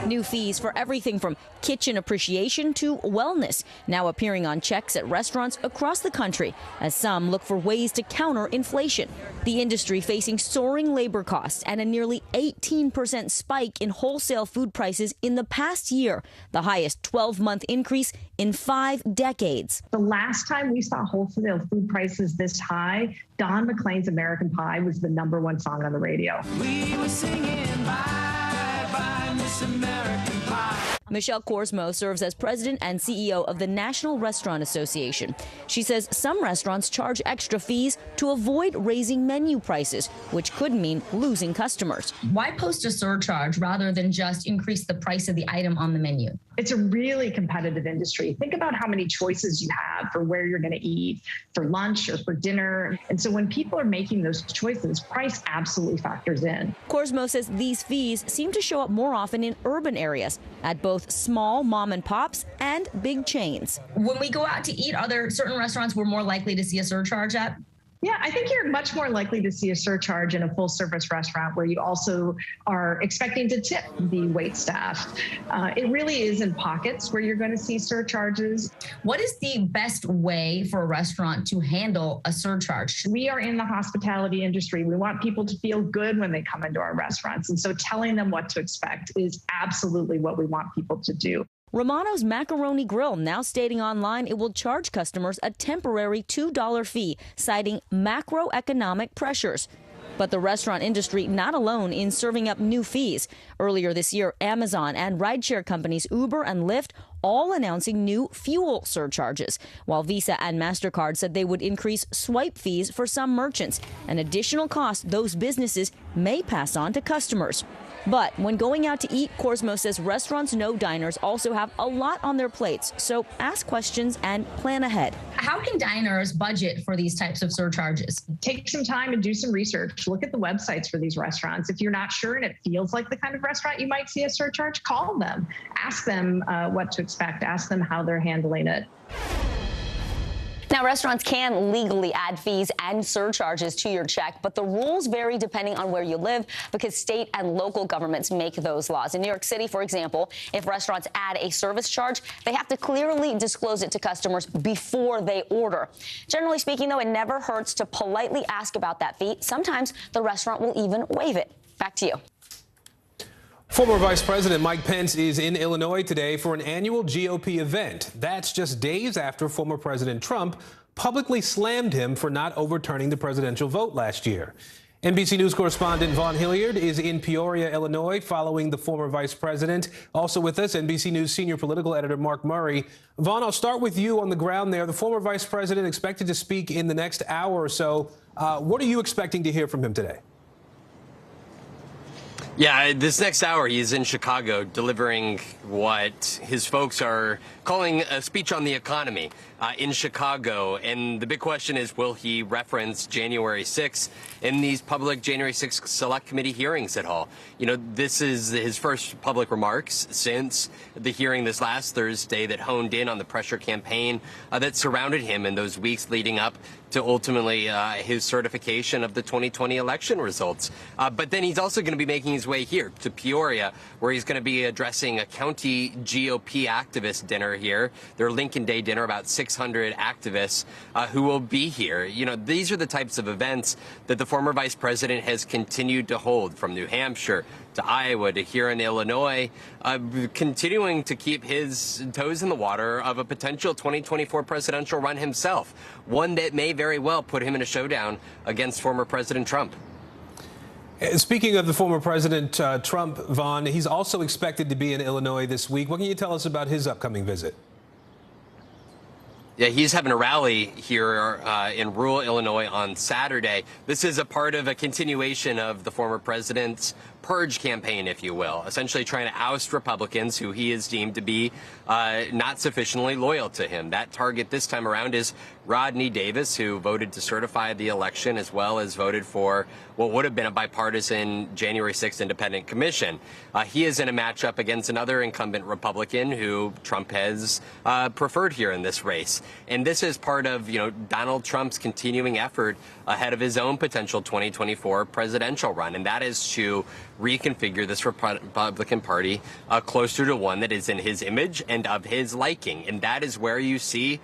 New fees for everything from kitchen appreciation to wellness now appearing on checks at restaurants across the country as some look for ways to counter inflation. The industry facing soaring labor costs and a nearly 18% spike in wholesale food prices in the past year, the highest 12-month increase in 5 decades. The last time we saw wholesale food prices this high, Don McLean's American Pie was the #1 song on the radio. We were singing bye, bye, Miss American Pie. Michelle Korsmo serves as president and CEO of the National Restaurant Association. She says some restaurants charge extra fees to avoid raising menu prices, which could mean losing customers. Why post a surcharge rather than just increase the price of the item on the menu? It's a really competitive industry. Think about how many choices you have for where you're going to eat for lunch or for dinner. And so when people are making those choices, price absolutely factors in. Korsmo says these fees seem to show up more often in urban areas at both small mom and pops and big chains. When we go out to eat, are there certain restaurants we're more likely to see a surcharge at? Yeah, I think you're much more likely to see a surcharge in a full service restaurant where you also are expecting to tip the wait staff. It really is in pockets where you're going to see surcharges. What is the best way for a restaurant to handle a surcharge? We are in the hospitality industry. We want people to feel good when they come into our restaurants. And so telling them what to expect is absolutely what we want people to do. Romano's Macaroni Grill now stating online it will charge customers a temporary $2 fee, citing macroeconomic pressures. But the restaurant industry not alone in serving up new fees. Earlier this year, Amazon and rideshare companies Uber and Lyft all announcing new fuel surcharges, while Visa and MasterCard said they would increase swipe fees for some merchants, an additional cost those businesses may pass on to customers. But when going out to eat, Korsmo says restaurants know diners also have a lot on their plates, so ask questions and plan ahead. How can diners budget for these types of surcharges? Take some time and do some research. Look at the websites for these restaurants. If you're not sure and it feels like the kind of restaurant you might see a surcharge, call them. Ask them what to expect. Ask them how they're handling it. Now, restaurants can legally add fees and surcharges to your check, but the rules vary depending on where you live because state and local governments make those laws. In New York City, for example, if restaurants add a service charge, they have to clearly disclose it to customers before they order. Generally speaking, though, it never hurts to politely ask about that fee. Sometimes the restaurant will even waive it. Back to you. Former Vice President Mike Pence is in Illinois today for an annual GOP event. That's just days after former President Trump publicly slammed him for not overturning the presidential vote last year. NBC News correspondent Vaughn Hilliard is in Peoria, Illinois, following the former vice president. Also with us, NBC News senior political editor Mark Murray. Vaughn, I'll start with you on the ground there. The former vice president expected to speak in the next hour or so. What are you expecting to hear from him today? Yeah, this next hour, he's in Chicago delivering what his folks are calling a speech on the economy in Chicago. And the big question is, will he reference January 6th in these public January 6th Select Committee hearings at all? You know, this is his first public remarks since the hearing this last Thursday that honed in on the pressure campaign that surrounded him in those weeks leading up to ultimately his certification of the 2020 election results. But then he's also going to be making his way here to Peoria, where he's going to be addressing a county GOP activist dinner here, their Lincoln Day dinner, about 600 activists who will be here. You know, these are the types of events that the former vice president has continued to hold, from New Hampshire to Iowa to here in Illinois, continuing to keep his toes in the water of a potential 2024 presidential run himself, one that may very well put him in a showdown against former President Trump. Speaking of the former President Trump, Vaughn, he's also expected to be in Illinois this week. What can you tell us about his upcoming visit? Yeah, he's having a rally here in rural Illinois on Saturday. This is a part of a continuation of the former president's purge campaign, if you will, essentially trying to oust Republicans who he is deemed to be not sufficiently loyal to him. That target this time around is Rodney Davis, who voted to certify the election as well as voted for what would have been a bipartisan January 6th independent commission. He is in a matchup against another incumbent Republican who Trump has preferred here in this race. And this is part of, you know, Donald Trump's continuing effort ahead of his own potential 2024 presidential run, and that is to reconfigure this Republican Party closer to one that is in his image and of his liking. And that is where you see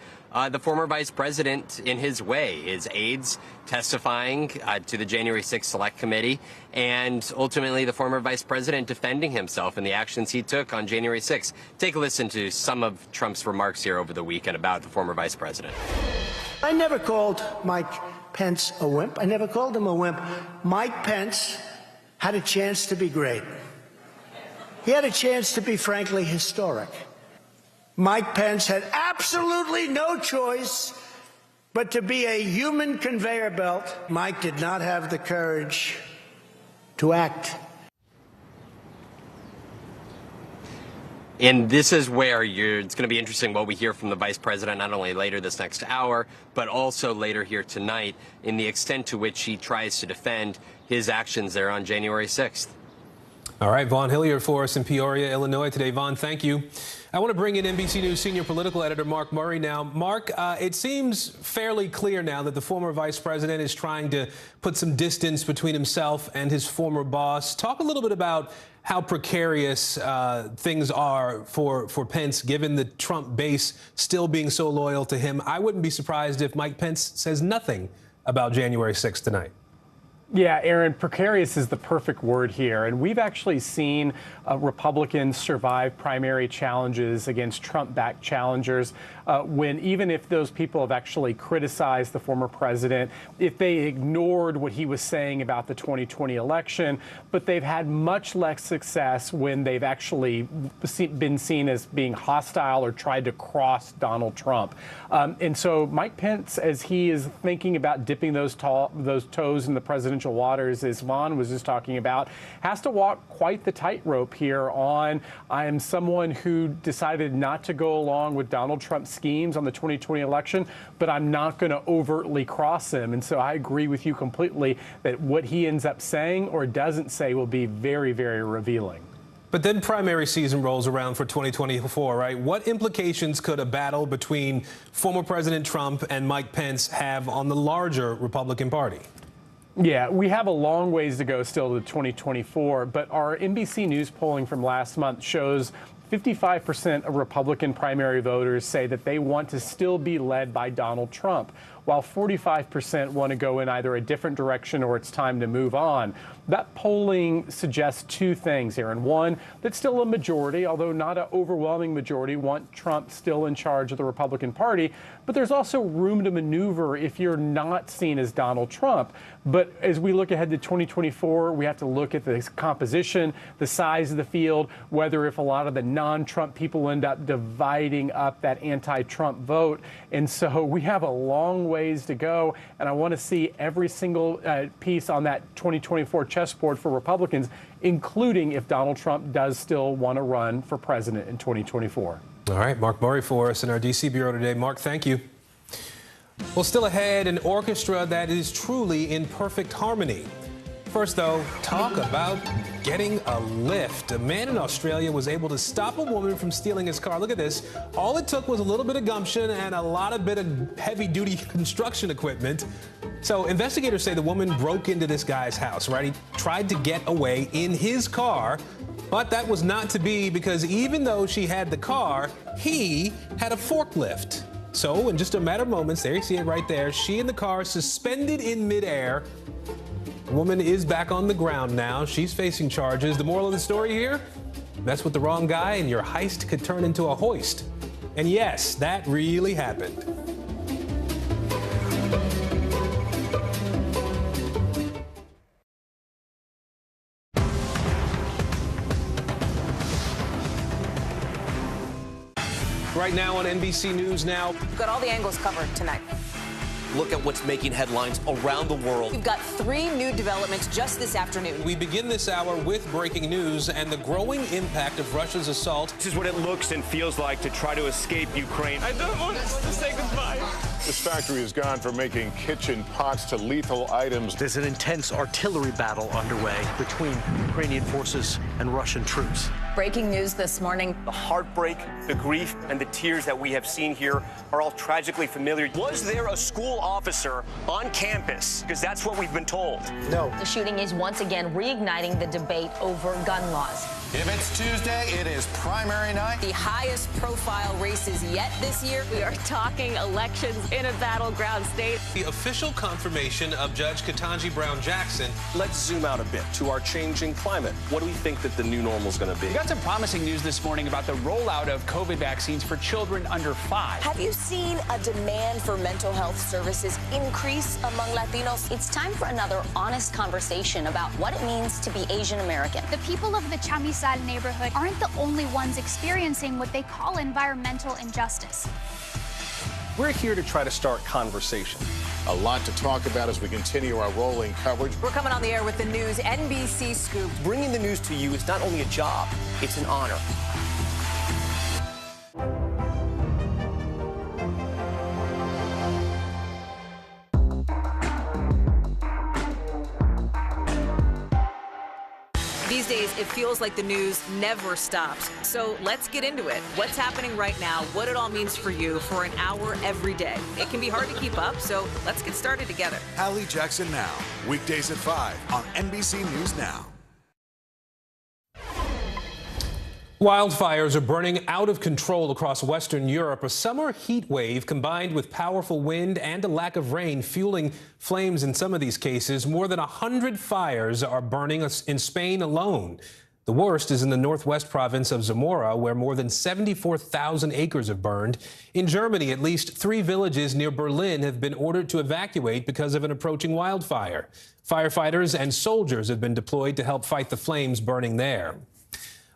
the former vice president in his way, his aides testifying to the January 6th Select Committee, and ultimately the former vice president defending himself and the actions he took on January 6th. Take a listen to some of Trump's remarks here over the weekend about the former vice president. I never called Mike Pence a wimp. I never called him a wimp. Mike Pence had a chance to be great. He had a chance to be, frankly, historic. Mike Pence had absolutely no choice but to be a human conveyor belt. Mike did not have the courage to act. And this is where it's going to be interesting what we hear from the vice president, not only later this next hour, but also later here tonight, in the extent to which he tries to defend his actions there on January 6th. All right, Vaughn Hilliard for us in Peoria, Illinois today. Vaughn, thank you. I want to bring in NBC News senior political editor Mark Murray now. Mark, it seems fairly clear now that the former vice president is trying to put some distance between himself and his former boss. Talk a little bit about how precarious things are for Pence, given the Trump base still being so loyal to him. I wouldn't be surprised if Mike Pence says nothing about January 6th tonight. Yeah, Aaron, precarious is the perfect word here. And we've actually seen Republicans survive primary challenges against Trump-backed challengers when even if those people have actually criticized the former president, if they ignored what he was saying about the 2020 election, but they've had much less success when they've actually been seen as being hostile or tried to cross Donald Trump. And so Mike Pence, as he is thinking about dipping those toes in the presidential waters, as Vaughn was just talking about, has to walk quite the tightrope here on, I am someone who decided not to go along with Donald Trump's schemes on the 2020 election, but I'm not going to overtly cross him. And so I agree with you completely that what he ends up saying or doesn't say will be very, very revealing. But then primary season rolls around for 2024, right? What implications could a battle between former President Trump and Mike Pence have on the larger Republican Party? Yeah, we have a long ways to go still to 2024, but our NBC News polling from last month shows 55% of Republican primary voters say that they want to still be led by Donald Trump, while 45% want to go in either a different direction or it's time to move on. That polling suggests two things, Aaron. One, that still a majority, although not an overwhelming majority, want Trump still in charge of the Republican Party. But there's also room to maneuver if you're not seen as Donald Trump. But as we look ahead to 2024, we have to look at the composition, the size of the field, whether if a lot of the non-Trump people end up dividing up that anti-Trump vote. And so we have a long ways to go. And I want to see every single piece on that 2024 chessboard for Republicans, including if Donald Trump does still want to run for president in 2024. All right, Mark Murray for us in our D.C. bureau today. Mark, thank you. Well, still ahead, an orchestra that is truly in perfect harmony. First, though, talk about getting a lift. A man in Australia was able to stop a woman from stealing his car. Look at this. All it took was a little bit of gumption and a bit of heavy-duty construction equipment. So investigators say the woman broke into this guy's house, right? He tried to get away in his car, but that was not to be because even though she had the car, he had a forklift. So in just a matter of moments, there you see it right there, she and the car suspended in midair. The woman is back on the ground now. She's facing charges. The moral of the story here? Mess with the wrong guy and your heist could turn into a hoist. And yes, that really happened. Right now on NBC News Now. We've got all the angles covered tonight. Look at what's making headlines around the world. We've got 3 new developments just this afternoon. We begin this hour with breaking news and the growing impact of Russia's assault. This is what it looks and feels like to try to escape Ukraine. I don't want us to say goodbye. This factory has gone from making kitchen pots to lethal items. There's an intense artillery battle underway between Ukrainian forces and Russian troops. Breaking news this morning. The heartbreak, the grief, and the tears that we have seen here are all tragically familiar. Was there a school officer on campus? Because that's what we've been told. No. The shooting is once again reigniting the debate over gun laws. If it's Tuesday, it is primary night. The highest profile races yet this year. We are talking elections in a battleground state. The official confirmation of Judge Ketanji Brown Jackson. Let's zoom out a bit to our changing climate. What do we think that the new normal is going to be? We got some promising news this morning about the rollout of COVID vaccines for children under 5. Have you seen a demand for mental health services increase among Latinos? It's time for another honest conversation about what it means to be Asian American. The people of the Chamizal neighborhood aren't the only ones experiencing what they call environmental injustice. We're here to try to start conversation. A lot to talk about as we continue our rolling coverage. We're coming on the air with the news NBC Scoop. Bringing the news to you is not only a job, it's an honor. The These days, it feels like the news never stops. So let's get into it. What's happening right now, what it all means for you for an hour every day. It can be hard to keep up, so let's get started together. Hallie Jackson Now, weekdays at 5 on NBC News Now. Wildfires are burning out of control across Western Europe. A summer heat wave combined with powerful wind and a lack of rain fueling flames in some of these cases. More than 100 fires are burning in Spain alone. The worst is in the northwest province of Zamora, where more than 74,000 acres have burned. In Germany, at least 3 villages near Berlin have been ordered to evacuate because of an approaching wildfire. Firefighters and soldiers have been deployed to help fight the flames burning there.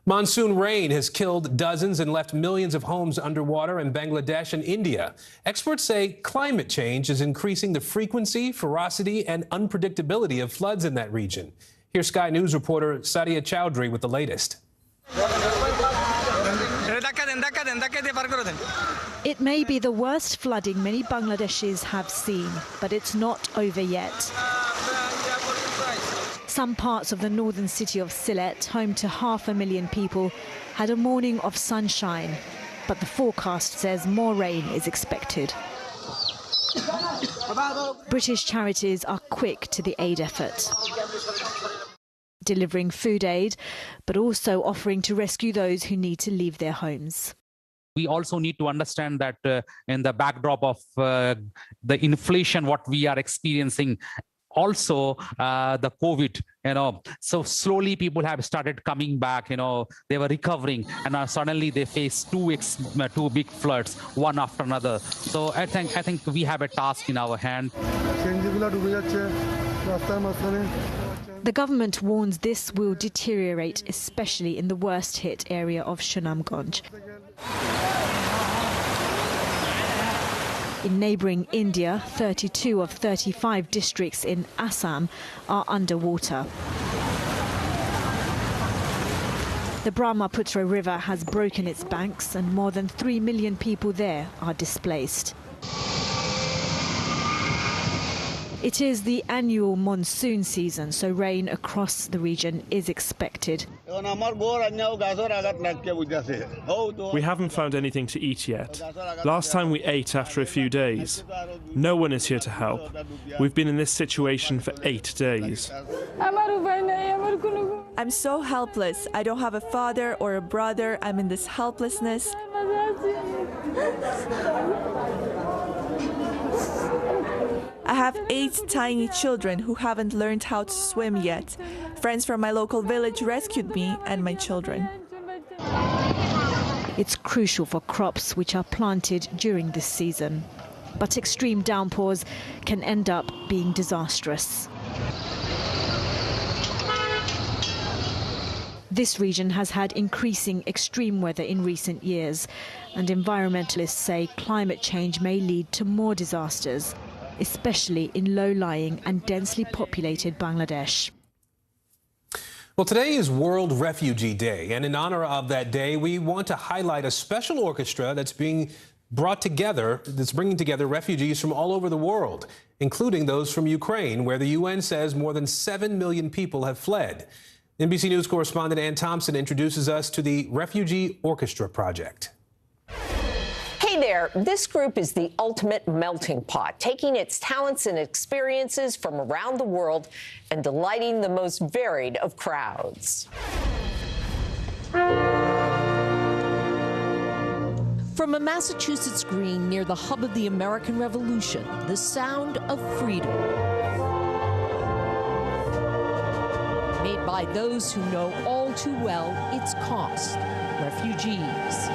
Monsoon rain has killed dozens and left millions of homes underwater in Bangladesh and India. Experts say climate change is increasing the frequency, ferocity, and unpredictability of floods in that region. Here's Sky News reporter Sadia Chowdhury with the latest. It may be the worst flooding many Bangladeshis have seen, but it's not over yet. Some parts of the northern city of Sylhet, home to 500,000 people, had a morning of sunshine, but the forecast says more rain is expected. British charities are quick to the aid effort, delivering food aid, but also offering to rescue those who need to leave their homes. We also need to understand that in the backdrop of the inflation, what we are experiencing, also the COVID, so slowly people have started coming back, they were recovering, and suddenly they face two big floods, one after another. So I think we have a task in our hand. The government warns this will deteriorate, especially in the worst hit area of Sunamganj. In neighbouring India, 32 of 35 districts in Assam are underwater. The Brahmaputra River has broken its banks and more than 3 million people there are displaced. It is the annual monsoon season, so rain across the region is expected. We haven't found anything to eat yet. Last time we ate after a few days. No one is here to help. We've been in this situation for 8 days. I'm so helpless. I don't have a father or a brother. I'm in this helplessness. I have 8 tiny children who haven't learned how to swim yet. Friends from my local village rescued me and my children. It's crucial for crops which are planted during this season. But extreme downpours can end up being disastrous. This region has had increasing extreme weather in recent years, and environmentalists say climate change may lead to more disasters, especially in low-lying and densely populated Bangladesh. Well, today is World Refugee Day, and in honor of that day, we want to highlight a special orchestra that's bringing together refugees from all over the world, including those from Ukraine, where the UN says more than 7 million people have fled. NBC News correspondent Ann Thompson introduces us to the Refugee Orchestra Project. Hey there, this group is the ultimate melting pot, taking its talents and experiences from around the world and delighting the most varied of crowds. From a Massachusetts green near the hub of the American Revolution, the sound of freedom. Made by those who know all too well its cost, refugees.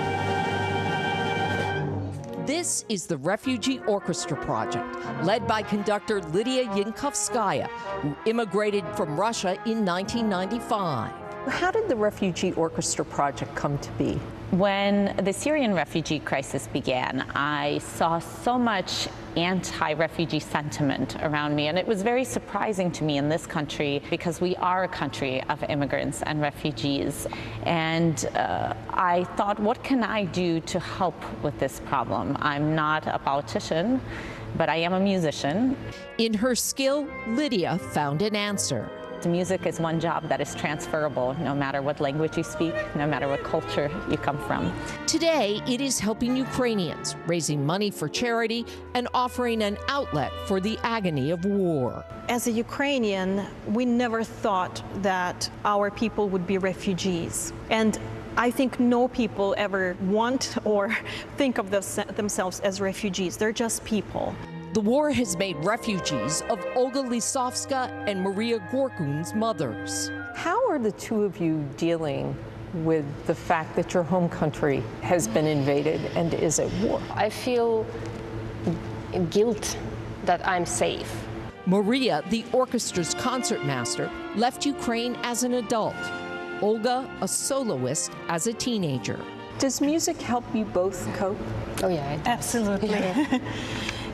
This is the Refugee Orchestra Project, led by conductor Lydia Yankovskaya, who immigrated from Russia in 1995. How did the Refugee Orchestra Project come to be? When the Syrian refugee crisis began, I saw so much anti-refugee sentiment around me, and it was very surprising to me in this country because we are a country of immigrants and refugees. And I thought, what can I do to help with this problem? I'm not a politician, but I am a musician. In her skill, Lydia found an answer. The music is one job that is transferable, no matter what language you speak, no matter what culture you come from. Today, it is helping Ukrainians, raising money for charity, and offering an outlet for the agony of war. As a Ukrainian, we never thought that our people would be refugees. And I think no people ever want or think of themselves as refugees. They're just people. The war has made refugees of Olga Lisovska and Maria Gorkun's mothers. How are the two of you dealing with the fact that your home country has been invaded and is at war? I feel guilt that I'm safe. Maria, the orchestra's concertmaster, left Ukraine as an adult. Olga, a soloist, as a teenager. Does music help you both cope? Oh yeah, it does. Absolutely. Yeah.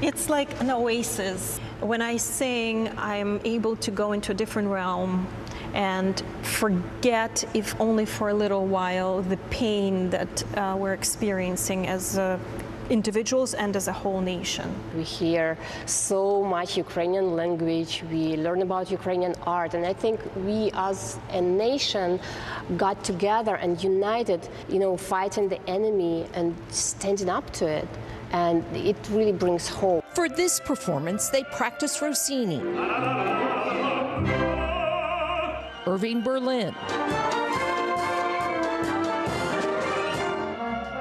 It's like an oasis. When I sing, I'm able to go into a different realm and forget, if only for a little while, the pain that we're experiencing as individuals and as a whole nation. We hear so much Ukrainian language, we learn about Ukrainian art, and I think we as a nation got together and united, fighting the enemy and standing up to it. And it really brings hope. For this performance, they practice Rossini, Irving Berlin,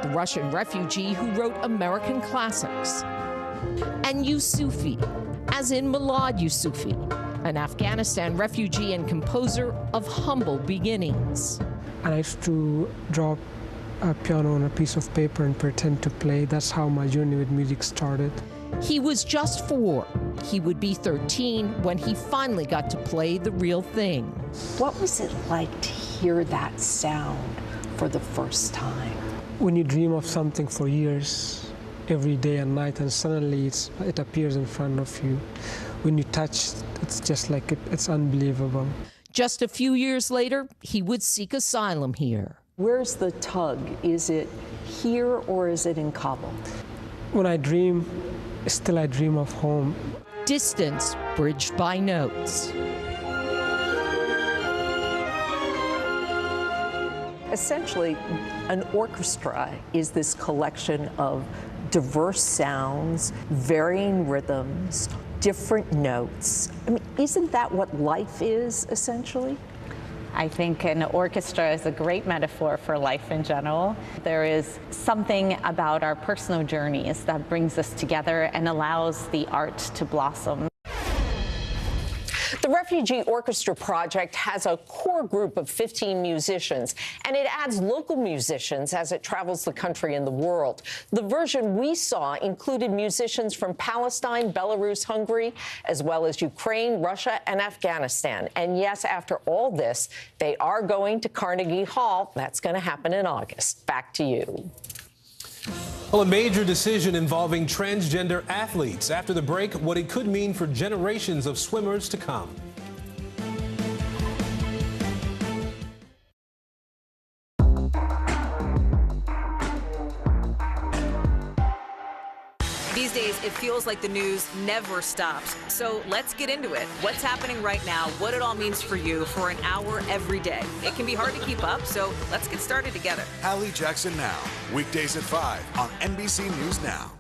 the Russian refugee who wrote American classics, and Yusufi, as in Milad Yusufi, an Afghanistan refugee and composer of humble beginnings. I used to draw a piano on a piece of paper and pretend to play. That's how my journey with music started. He was just 4. He would be 13 when he finally got to play the real thing. What was it like to hear that sound for the first time? When you dream of something for years, every day and night, and suddenly it appears in front of you. When you touch, it's just like it's unbelievable. Just a few years later, he would seek asylum here. Where's the tug? Is it here or is it in Kabul? When I dream, still I dream of home. Distance bridged by notes. Essentially, an orchestra is this collection of diverse sounds, varying rhythms, different notes. I mean, isn't that what life is, essentially? I think an orchestra is a great metaphor for life in general. There is something about our personal journeys that brings us together and allows the art to blossom. The Refugee Orchestra Project has a core group of 15 musicians, and it adds local musicians as it travels the country and the world. The version we saw included musicians from Palestine, Belarus, Hungary, as well as Ukraine, Russia, and Afghanistan. And yes, after all this, they are going to Carnegie Hall. That's going to happen in August. Back to you. Well, a major decision involving transgender athletes. After the break, what it could mean for generations of swimmers to come. These days, it feels like the news never stops. So let's get into it. What's happening right now, what it all means for you for an hour every day. It can be hard to keep up, so let's get started together. Hallie Jackson Now, weekdays at 5 on NBC News Now.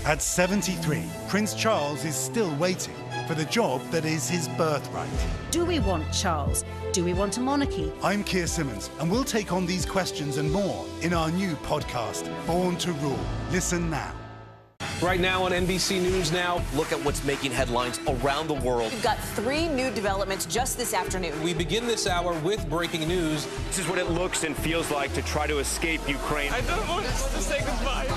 At 73, Prince Charles is still waiting for the job that is his birthright. Do we want Charles? Do we want a monarchy? I'm Keir Simmons, and we'll take on these questions and more in our new podcast, Born to Rule. Listen now. Right now on NBC News Now, look at what's making headlines around the world. We've got 3 new developments just this afternoon. We begin this hour with breaking news. This is what it looks and feels like to try to escape Ukraine. I don't want to say goodbye.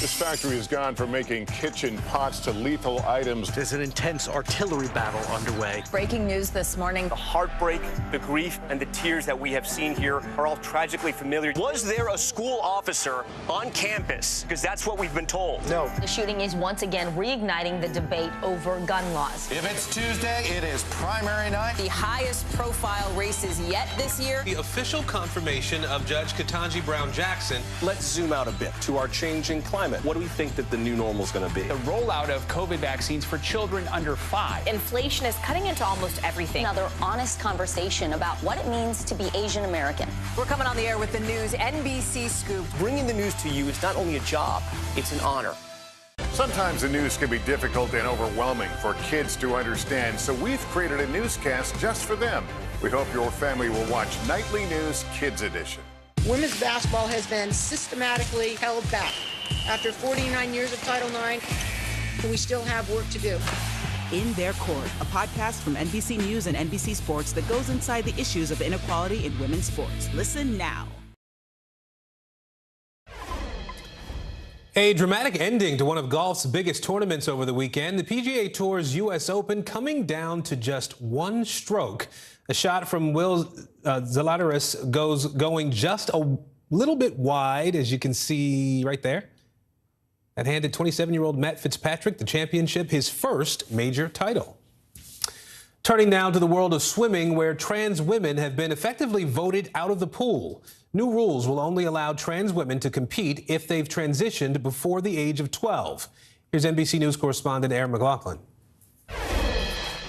This factory has gone from making kitchen pots to lethal items. There's an intense artillery battle underway. Breaking news this morning. The heartbreak, the grief, and the tears that we have seen here are all tragically familiar. Was there a school officer on campus? Because that's what we've been told. No. The shooting is once again reigniting the debate over gun laws. If it's Tuesday, it is primary night. The highest profile races yet this year. The official confirmation of Judge Ketanji Brown Jackson. Let's zoom out a bit to our changing climate. climate. What do we think that the new normal is going to be? The rollout of COVID vaccines for children under 5. Inflation is cutting into almost everything. Another honest conversation about what it means to be Asian American. We're coming on the air with the news NBC Scoop. Bringing the news to you is not only a job, it's an honor. Sometimes the news can be difficult and overwhelming for kids to understand, so we've created a newscast just for them. We hope your family will watch Nightly News Kids Edition. Women's basketball has been systematically held back. After 49 years of Title IX, we still have work to do. In Their Court, a podcast from NBC News and NBC Sports that goes inside the issues of inequality in women's sports. Listen now. A dramatic ending to one of golf's biggest tournaments over the weekend. The PGA Tour's U.S. Open coming down to just one stroke. A shot from Will Zalatoris going just a little bit wide, as you can see right there. That handed 27-year-old Matt Fitzpatrick the championship, his first major title. Turning now to the world of swimming, where trans women have been effectively voted out of the pool. New rules will only allow trans women to compete if they've transitioned before the age of 12. Here's NBC News correspondent Erin McLaughlin.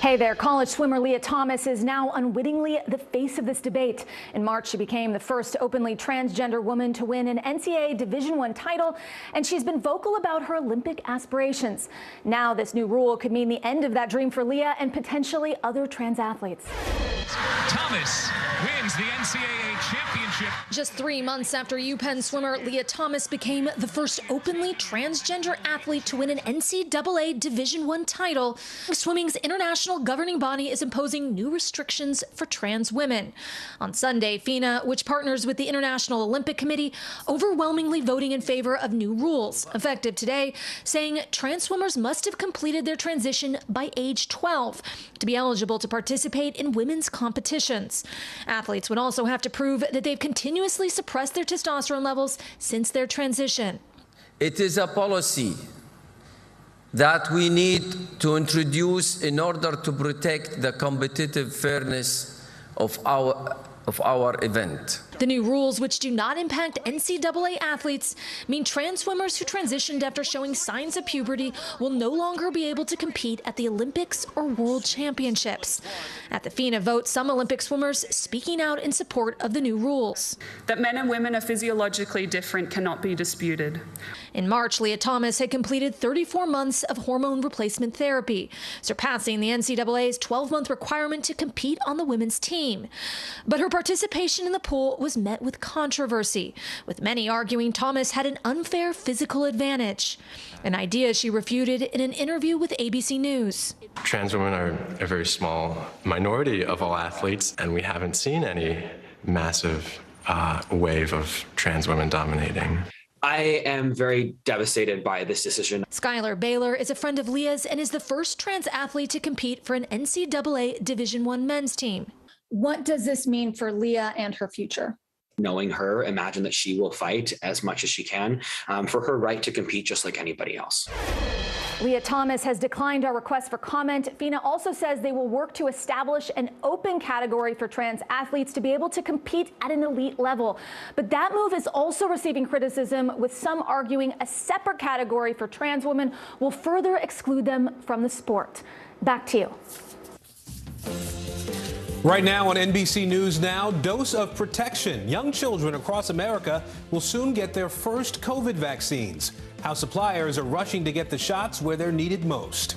Hey there, college swimmer Leah Thomas is now unwittingly the face of this debate. In March, she became the first openly transgender woman to win an NCAA Division I title, and she's been vocal about her Olympic aspirations. Now, this new rule could mean the end of that dream for Leah and potentially other trans athletes. Thomas wins the NCAA championship. Just 3 months after UPenn swimmer Leah Thomas became the first openly transgender athlete to win an NCAA Division I title, swimming's international governing body is imposing new restrictions for trans women. On Sunday, FINA, which partners with the International Olympic Committee, overwhelmingly voting in favor of new rules, effective today, saying trans swimmers must have completed their transition by age 12 to be eligible to participate in women's competitions. Athletes would also have to prove that they've continuously suppressed their testosterone levels since their transition. It is a policy that we need to introduce in order to protect the competitive fairness of our event. The new rules, which do not impact NCAA athletes, mean trans swimmers who transitioned after showing signs of puberty will no longer be able to compete at the Olympics or World Championships. At the FINA vote, some Olympic swimmers speaking out in support of the new rules. That men and women are physiologically different cannot be disputed. In March, Leah Thomas had completed 34 months of hormone replacement therapy, surpassing the NCAA's 12-month requirement to compete on the women's team. But her participation in the pool was met with controversy, with many arguing Thomas had an unfair physical advantage, an idea she refuted in an interview with ABC News. Trans women are a very small minority of all athletes, and we haven't seen any massive wave of trans women dominating. I am very devastated by this decision. Skylar Baylor is a friend of Leah's and is the first trans athlete to compete for an NCAA Division I men's team. What does this mean for Leah and her future? Knowing her, imagine that she will fight as much as she can for her right to compete just like anybody else. Leah Thomas has declined our request for comment. FINA also says they will work to establish an open category for trans athletes to be able to compete at an elite level. But that move is also receiving criticism, with some arguing a separate category for trans women will further exclude them from the sport. Back to you. Right now on NBC News Now, dose of protection. Young children across America will soon get their first COVID vaccines. How suppliers are rushing to get the shots where they're needed most.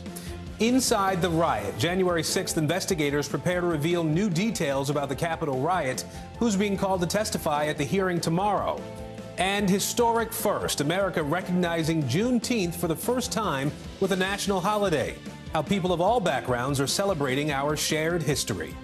Inside the riot, January 6th, investigators prepare to reveal new details about the Capitol riot. Who's being called to testify at the hearing tomorrow? And historic first, America recognizing Juneteenth for the first time with a national holiday. How people of all backgrounds are celebrating our shared history.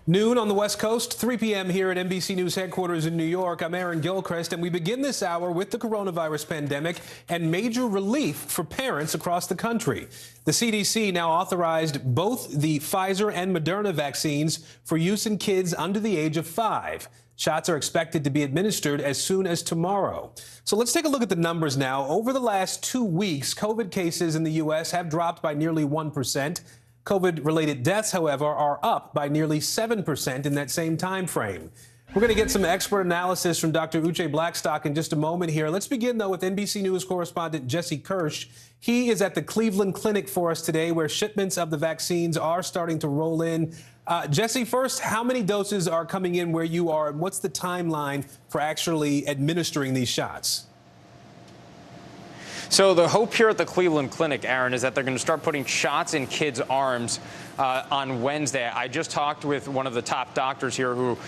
Noon on the West Coast, 3 p.m. here at NBC News headquarters in New York. I'm Aaron Gilchrist, and we begin this hour with the coronavirus pandemic and major relief for parents across the country. The CDC now authorized both the Pfizer and Moderna vaccines for use in kids under the age of 5. Shots are expected to be administered as soon as tomorrow. So let's take a look at the numbers now. Over the last 2 weeks, COVID cases in the U.S. have dropped by nearly 1%. COVID-related deaths, however, are up by nearly 7% in that same time frame. We're going to get some expert analysis from Dr. Uche Blackstock in just a moment here. Let's begin, though, with NBC News correspondent Jesse Kirsch. He is at the Cleveland Clinic for us today, where shipments of the vaccines are starting to roll in. Jesse, first, how many doses are coming in where you are, and what's the timeline for actually administering these shots? So the hope here at the Cleveland Clinic, Aaron, is that they're going to start putting shots in kids' arms on Wednesday. I just talked with one of the top doctors here who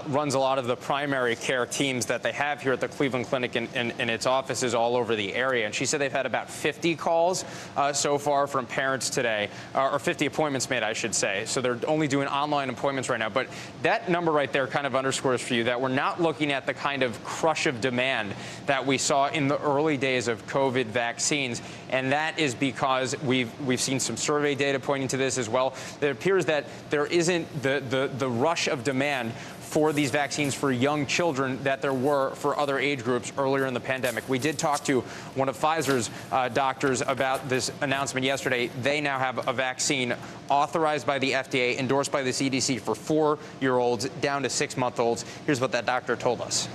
runs a lot of the primary care teams that they have here at the Cleveland Clinic in its offices all over the area. And she said they've had about 50 calls so far from parents today, or 50 appointments made, I should say. So they're only doing online appointments right now. But that number right there kind of underscores for you that we're not looking at the kind of crush of demand that we saw in the early days of COVID vaccines. And that is because we've seen some survey data pointing to this as well. It appears that there isn't the rush of demand for these vaccines for young children that there were for other age groups earlier in the pandemic. We did talk to one of Pfizer's doctors about this announcement yesterday. They now have a vaccine authorized by the FDA, endorsed by the CDC for 4-year-olds down to 6-month-olds. Here's what that doctor told us.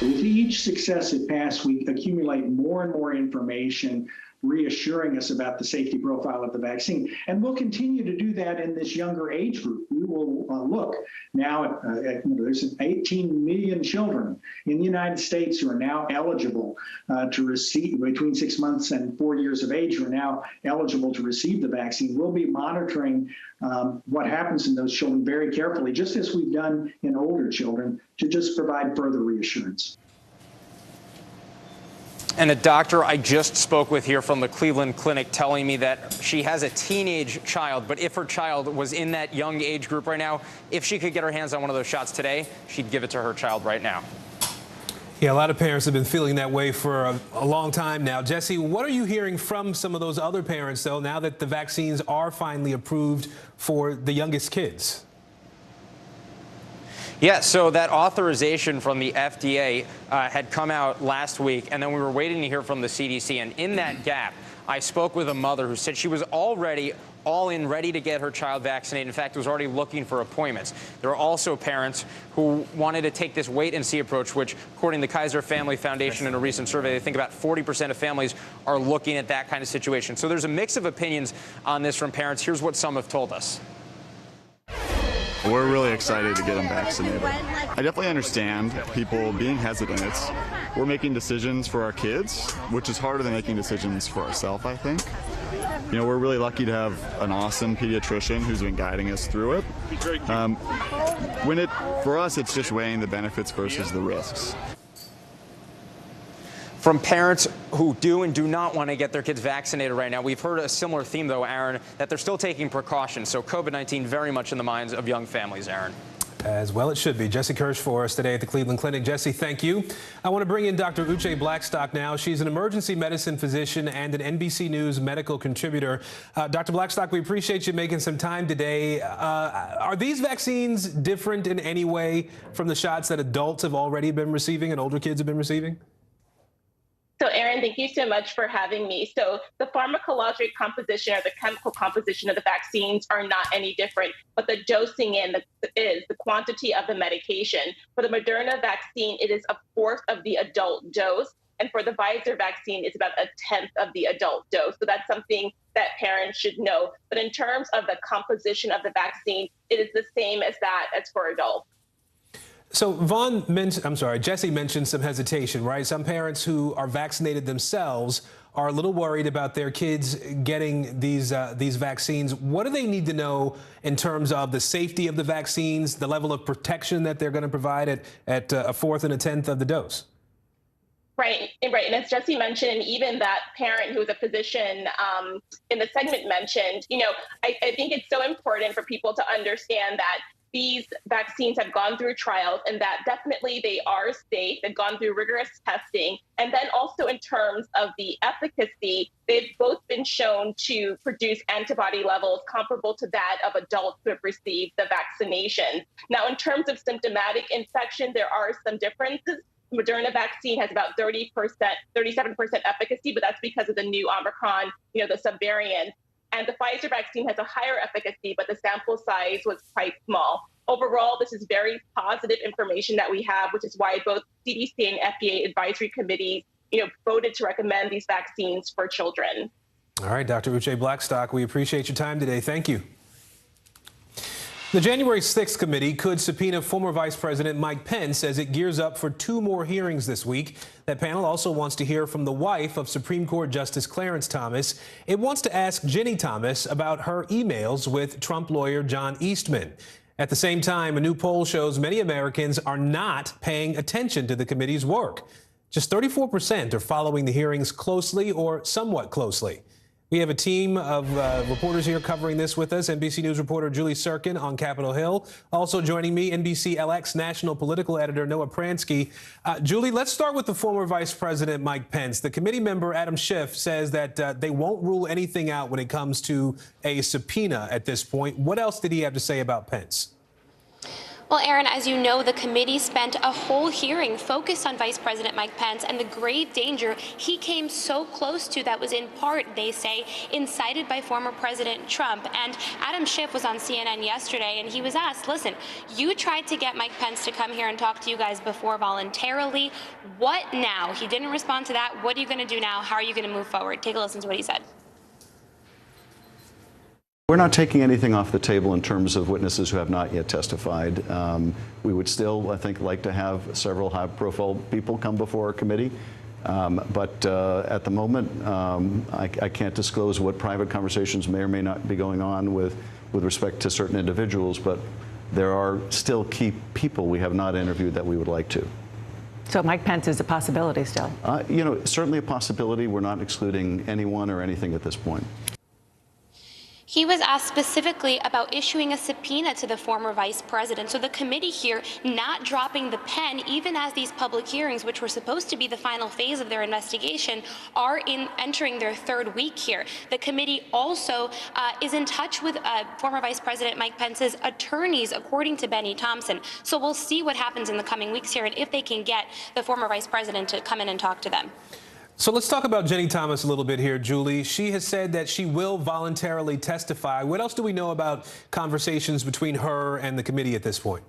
With each successive pass, we accumulate more and more information reassuring us about the safety profile of the vaccine. And we'll continue to do that in this younger age group. We will look now at there's 18 million children in the United States who are now eligible to receive, between 6 months and 4 years of age, who are now eligible to receive the vaccine. We'll be monitoring what happens in those children very carefully, just as we've done in older children, to just provide further reassurance. And a doctor I just spoke with here from the Cleveland Clinic telling me that she has a teenage child, but if her child was in that young age group right now, if she could get her hands on one of those shots today, she'd give it to her child right now. Yeah, a lot of parents have been feeling that way for a long time now. Jesse, what are you hearing from some of those other parents, though, now that the vaccines are finally approved for the youngest kids? Yeah, so that authorization from the FDA had come out last week, and then we were waiting to hear from the CDC. And in that gap, I spoke with a mother who said she was already all in, ready to get her child vaccinated. In fact, was already looking for appointments. There are also parents who wanted to take this wait-and-see approach, which, according to the Kaiser Family Foundation in a recent survey, they think about 40% of families are looking at that kind of situation. So there's a mix of opinions on this from parents. Here's what some have told us. We're really excited to get them vaccinated. I definitely understand people being hesitant. We're making decisions for our kids, which is harder than making decisions for ourselves, I think. You know, we're really lucky to have an awesome pediatrician who's been guiding us through it. For us, it's just weighing the benefits versus the risks. From parents who do and do not want to get their kids vaccinated right now, we've heard a similar theme, though, Aaron, that they're still taking precautions. So COVID-19 very much in the minds of young families, Aaron. As well it should be. Jesse Kirsch for us today at the Cleveland Clinic. Jesse, thank you. I want to bring in Dr. Uche Blackstock now. She's an emergency medicine physician and an NBC News medical contributor. Dr. Blackstock, we appreciate you making some time today. Are these vaccines different in any way from the shots that adults have already been receiving and older kids have been receiving? So, Aaron, thank you so much for having me. So the pharmacologic composition or the chemical composition of the vaccines are not any different, but the dosing is the quantity of the medication. For the Moderna vaccine, it is 1/4 of the adult dose. And for the Pfizer vaccine, it's about 1/10 of the adult dose. So that's something that parents should know. But in terms of the composition of the vaccine, it is the same as for adults. So Jesse mentioned some hesitation, right? Some parents who are vaccinated themselves are a little worried about their kids getting these vaccines. What do they need to know in terms of the safety of the vaccines, the level of protection that they're going to provide at 1/4 and 1/10 of the dose? Right. And as Jesse mentioned, and even that parent who was a physician in the segment mentioned, I think it's so important for people to understand that these vaccines have gone through trials and that definitely they are safe. They've gone through rigorous testing. And then also in terms of the efficacy, they've both been shown to produce antibody levels comparable to that of adults who have received the vaccination. Now, in terms of symptomatic infection, there are some differences. Moderna vaccine has about 37% efficacy, but that's because of the new Omicron, the subvariant. And the Pfizer vaccine has a higher efficacy, but the sample size was quite small. Overall, this is very positive information that we have, which is why both CDC and FDA advisory committees, voted to recommend these vaccines for children. All right, Dr. Uche Blackstock, we appreciate your time today. Thank you. The January 6th committee could subpoena former Vice President Mike Pence as it gears up for 2 more hearings this week. That panel also wants to hear from the wife of Supreme Court Justice Clarence Thomas. It wants to ask Ginny Thomas about her emails with Trump lawyer John Eastman. At the same time, a new poll shows many Americans are not paying attention to the committee's work. Just 34% are following the hearings closely or somewhat closely. We have a team of reporters here covering this with us. NBC News reporter Julie Serkin on Capitol Hill. Also joining me, NBC LX national political editor Noah Pransky. Julie, let's start with the former Vice President Mike Pence. The committee member Adam Schiff says that they won't rule anything out when it comes to a subpoena at this point. What else did he have to say about Pence? Well, Aaron, as you know, the committee spent a whole hearing focused on Vice President Mike Pence and the grave danger he came so close to that was in part, they say, incited by former President Trump. And Adam Schiff was on CNN yesterday and he was asked, listen, you tried to get Mike Pence to come here and talk to you guys before voluntarily. What now? He didn't respond to that. What are you going to do now? How are you going to move forward? Take a listen to what he said. We're not taking anything off the table in terms of witnesses who have not yet testified. We would still, I think, like to have several high-profile people come before our committee. But at the moment, I can't disclose what private conversations may or may not be going on with respect to certain individuals. But there are still key people we have not interviewed that we would like to. So Mike Pence is a possibility still? Certainly a possibility. We're not excluding anyone or anything at this point. He was asked specifically about issuing a subpoena to the former vice president. So the committee here not dropping the pen, even as these public hearings, which were supposed to be the final phase of their investigation, are entering their 3rd week here. The committee also is in touch with former Vice President Mike Pence's attorneys, according to Benny Thompson. So we'll see what happens in the coming weeks here and if they can get the former vice president to come in and talk to them. So let's talk about Ginny Thomas a little bit here, Julie. She has said that she will voluntarily testify. What else do we know about conversations between her and the committee at this point?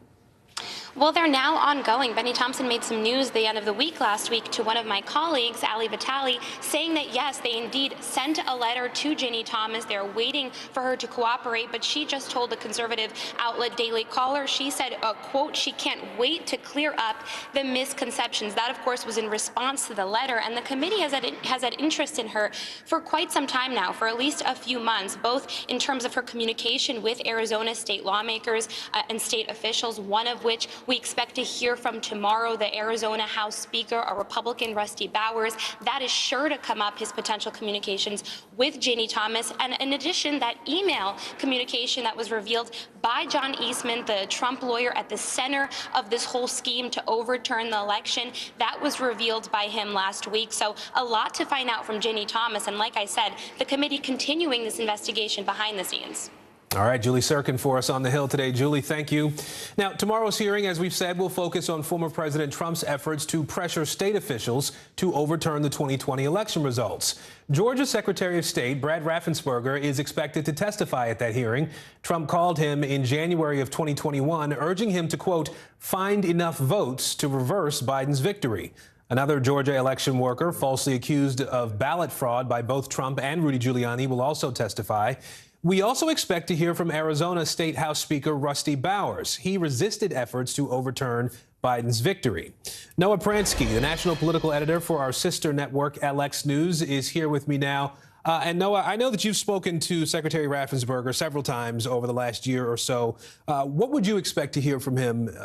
Well, they're now ongoing. Benny Thompson made some news at the end of the week last week to one of my colleagues, Ali Vitali, saying that, yes, they indeed sent a letter to Ginny Thomas. They're waiting for her to cooperate, but she just told the conservative outlet Daily Caller, she said, quote, she can't wait to clear up the misconceptions. That, of course, was in response to the letter, and the committee has had interest in her for quite some time now, for at least a few months, both in terms of her communication with Arizona state lawmakers and state officials, one of which we expect to hear from tomorrow, the Arizona House Speaker, a Republican, Rusty Bowers. That is sure to come up, his potential communications with Ginny Thomas. And in addition, that email communication that was revealed by John Eastman, the Trump lawyer at the center of this whole scheme to overturn the election, that was revealed by him last week. So a lot to find out from Ginny Thomas. And like I said, the committee continuing this investigation behind the scenes. All right, Julie Serkin for us on the Hill today. Julie, thank you. Now, tomorrow's hearing, as we've said, will focus on former President Trump's efforts to pressure state officials to overturn the 2020 election results. Georgia Secretary of State Brad Raffensperger is expected to testify at that hearing. Trump called him in January of 2021, urging him to, quote, find enough votes to reverse Biden's victory. Another Georgia election worker falsely accused of ballot fraud by both Trump and Rudy Giuliani will also testify. We also expect to hear from Arizona State House Speaker Rusty Bowers. He resisted efforts to overturn Biden's victory. Noah Pransky, the national political editor for our sister network LX News, is here with me now. And Noah, I know that you've spoken to Secretary Raffensperger several times over the last year or so. What would you expect to hear from him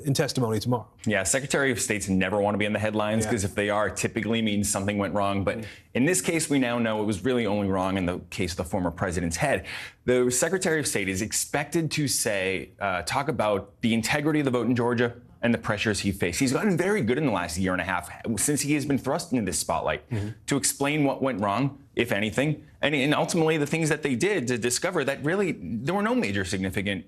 in testimony tomorrow? Yeah, Secretary of States never want to be in the headlines because if they are, it typically means something went wrong. But in this case, we now know it was really only wrong in the case of the former president's head. The Secretary of State is expected to say, talk about the integrity of the vote in Georgia and the pressures he faced. He's gotten very good in the last year and a half since he has been thrust into this spotlight to explain what went wrong, if anything, and ultimately the things that they did to discover that really there were no major significant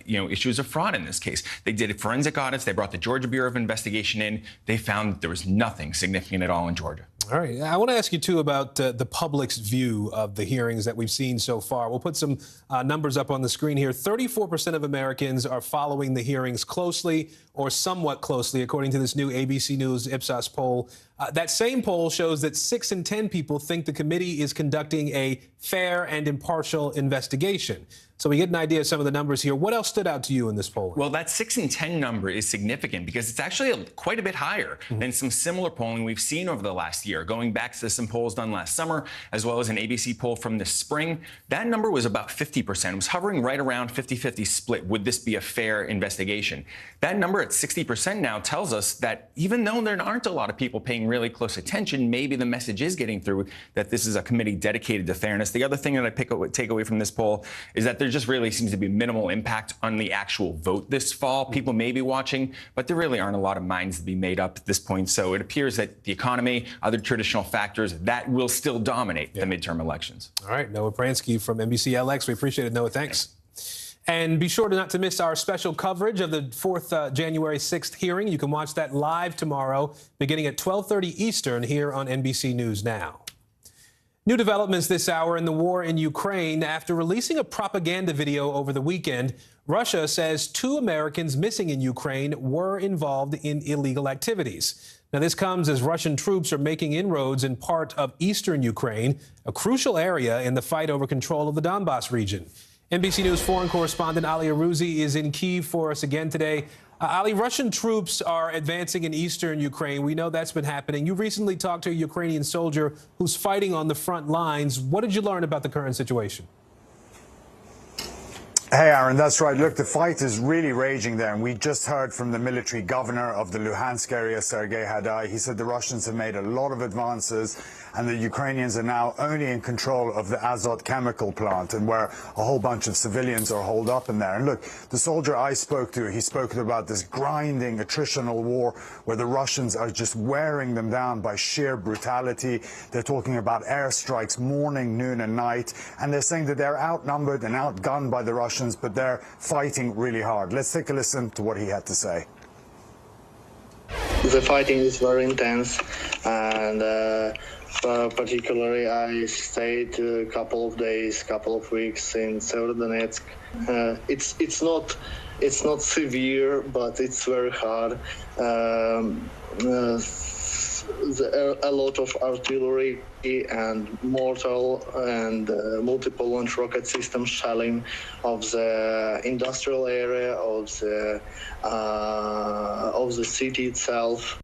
issues of fraud in this case. They did forensic audits. They brought the Georgia Bureau of Investigation in. They found that there was nothing significant at all in Georgia. All right. I want to ask you, too, about the public's view of the hearings that we've seen so far. We'll put some numbers up on the screen here. 34% of Americans are following the hearings closely or somewhat closely, according to this new ABC News Ipsos poll. That same poll shows that 6 in 10 people think the committee is conducting a fair and impartial investigation. So we get an idea of some of the numbers here. What else stood out to you in this poll? Well, that 6 in 10 number is significant because it's actually quite a bit higher than some similar polling we've seen over the last year. Going back to some polls done last summer, as well as an ABC poll from this spring, that number was about 50%. It was hovering right around 50-50 split. Would this be a fair investigation? That number at 60% now tells us that even though there aren't a lot of people paying really close attention, maybe the message is getting through that this is a committee dedicated to fairness. The other thing that I take away from this poll is that there just really seems to be minimal impact on the actual vote this fall. People may be watching, but there really aren't a lot of minds to be made up at this point. So it appears that the economy, other traditional factors, that will still dominate the midterm elections. All right. Noah Pransky from NBC LX. We appreciate it, Noah. Thanks. And be sure not to miss our special coverage of the 4th January 6th hearing. You can watch that live tomorrow, beginning at 12:30 Eastern here on NBC News Now. New developments this hour in the war in Ukraine. After releasing a propaganda video over the weekend, Russia says 2 Americans missing in Ukraine were involved in illegal activities. Now, this comes as Russian troops are making inroads in part of eastern Ukraine, a crucial area in the fight over control of the Donbas region. NBC News foreign correspondent Ali Arouzi is in Kyiv for us again today. Ali, Russian troops are advancing in eastern Ukraine. We know that's been happening. You recently talked to a Ukrainian soldier who's fighting on the front lines. What did you learn about the current situation? Hey, Aaron, that's right. Look, the fight is really raging there. And we just heard from the military governor of the Luhansk area, Sergei Hadai. He said the Russians have made a lot of advances and the Ukrainians are now only in control of the Azot chemical plant and where a whole bunch of civilians are holed up in there. And look, the soldier I spoke to, he spoke about this grinding attritional war where the Russians are just wearing them down by sheer brutality. They're talking about airstrikes morning, noon and night. And they're saying that they're outnumbered and outgunned by the Russians, but they're fighting really hard. Let's take a listen to what he had to say. The fighting is very intense, and particularly I stayed a couple of days, couple of weeks in Severodonetsk. It's not severe, but it's very hard. A lot of artillery and mortar and multiple launch rocket system shelling of the industrial area of the city itself.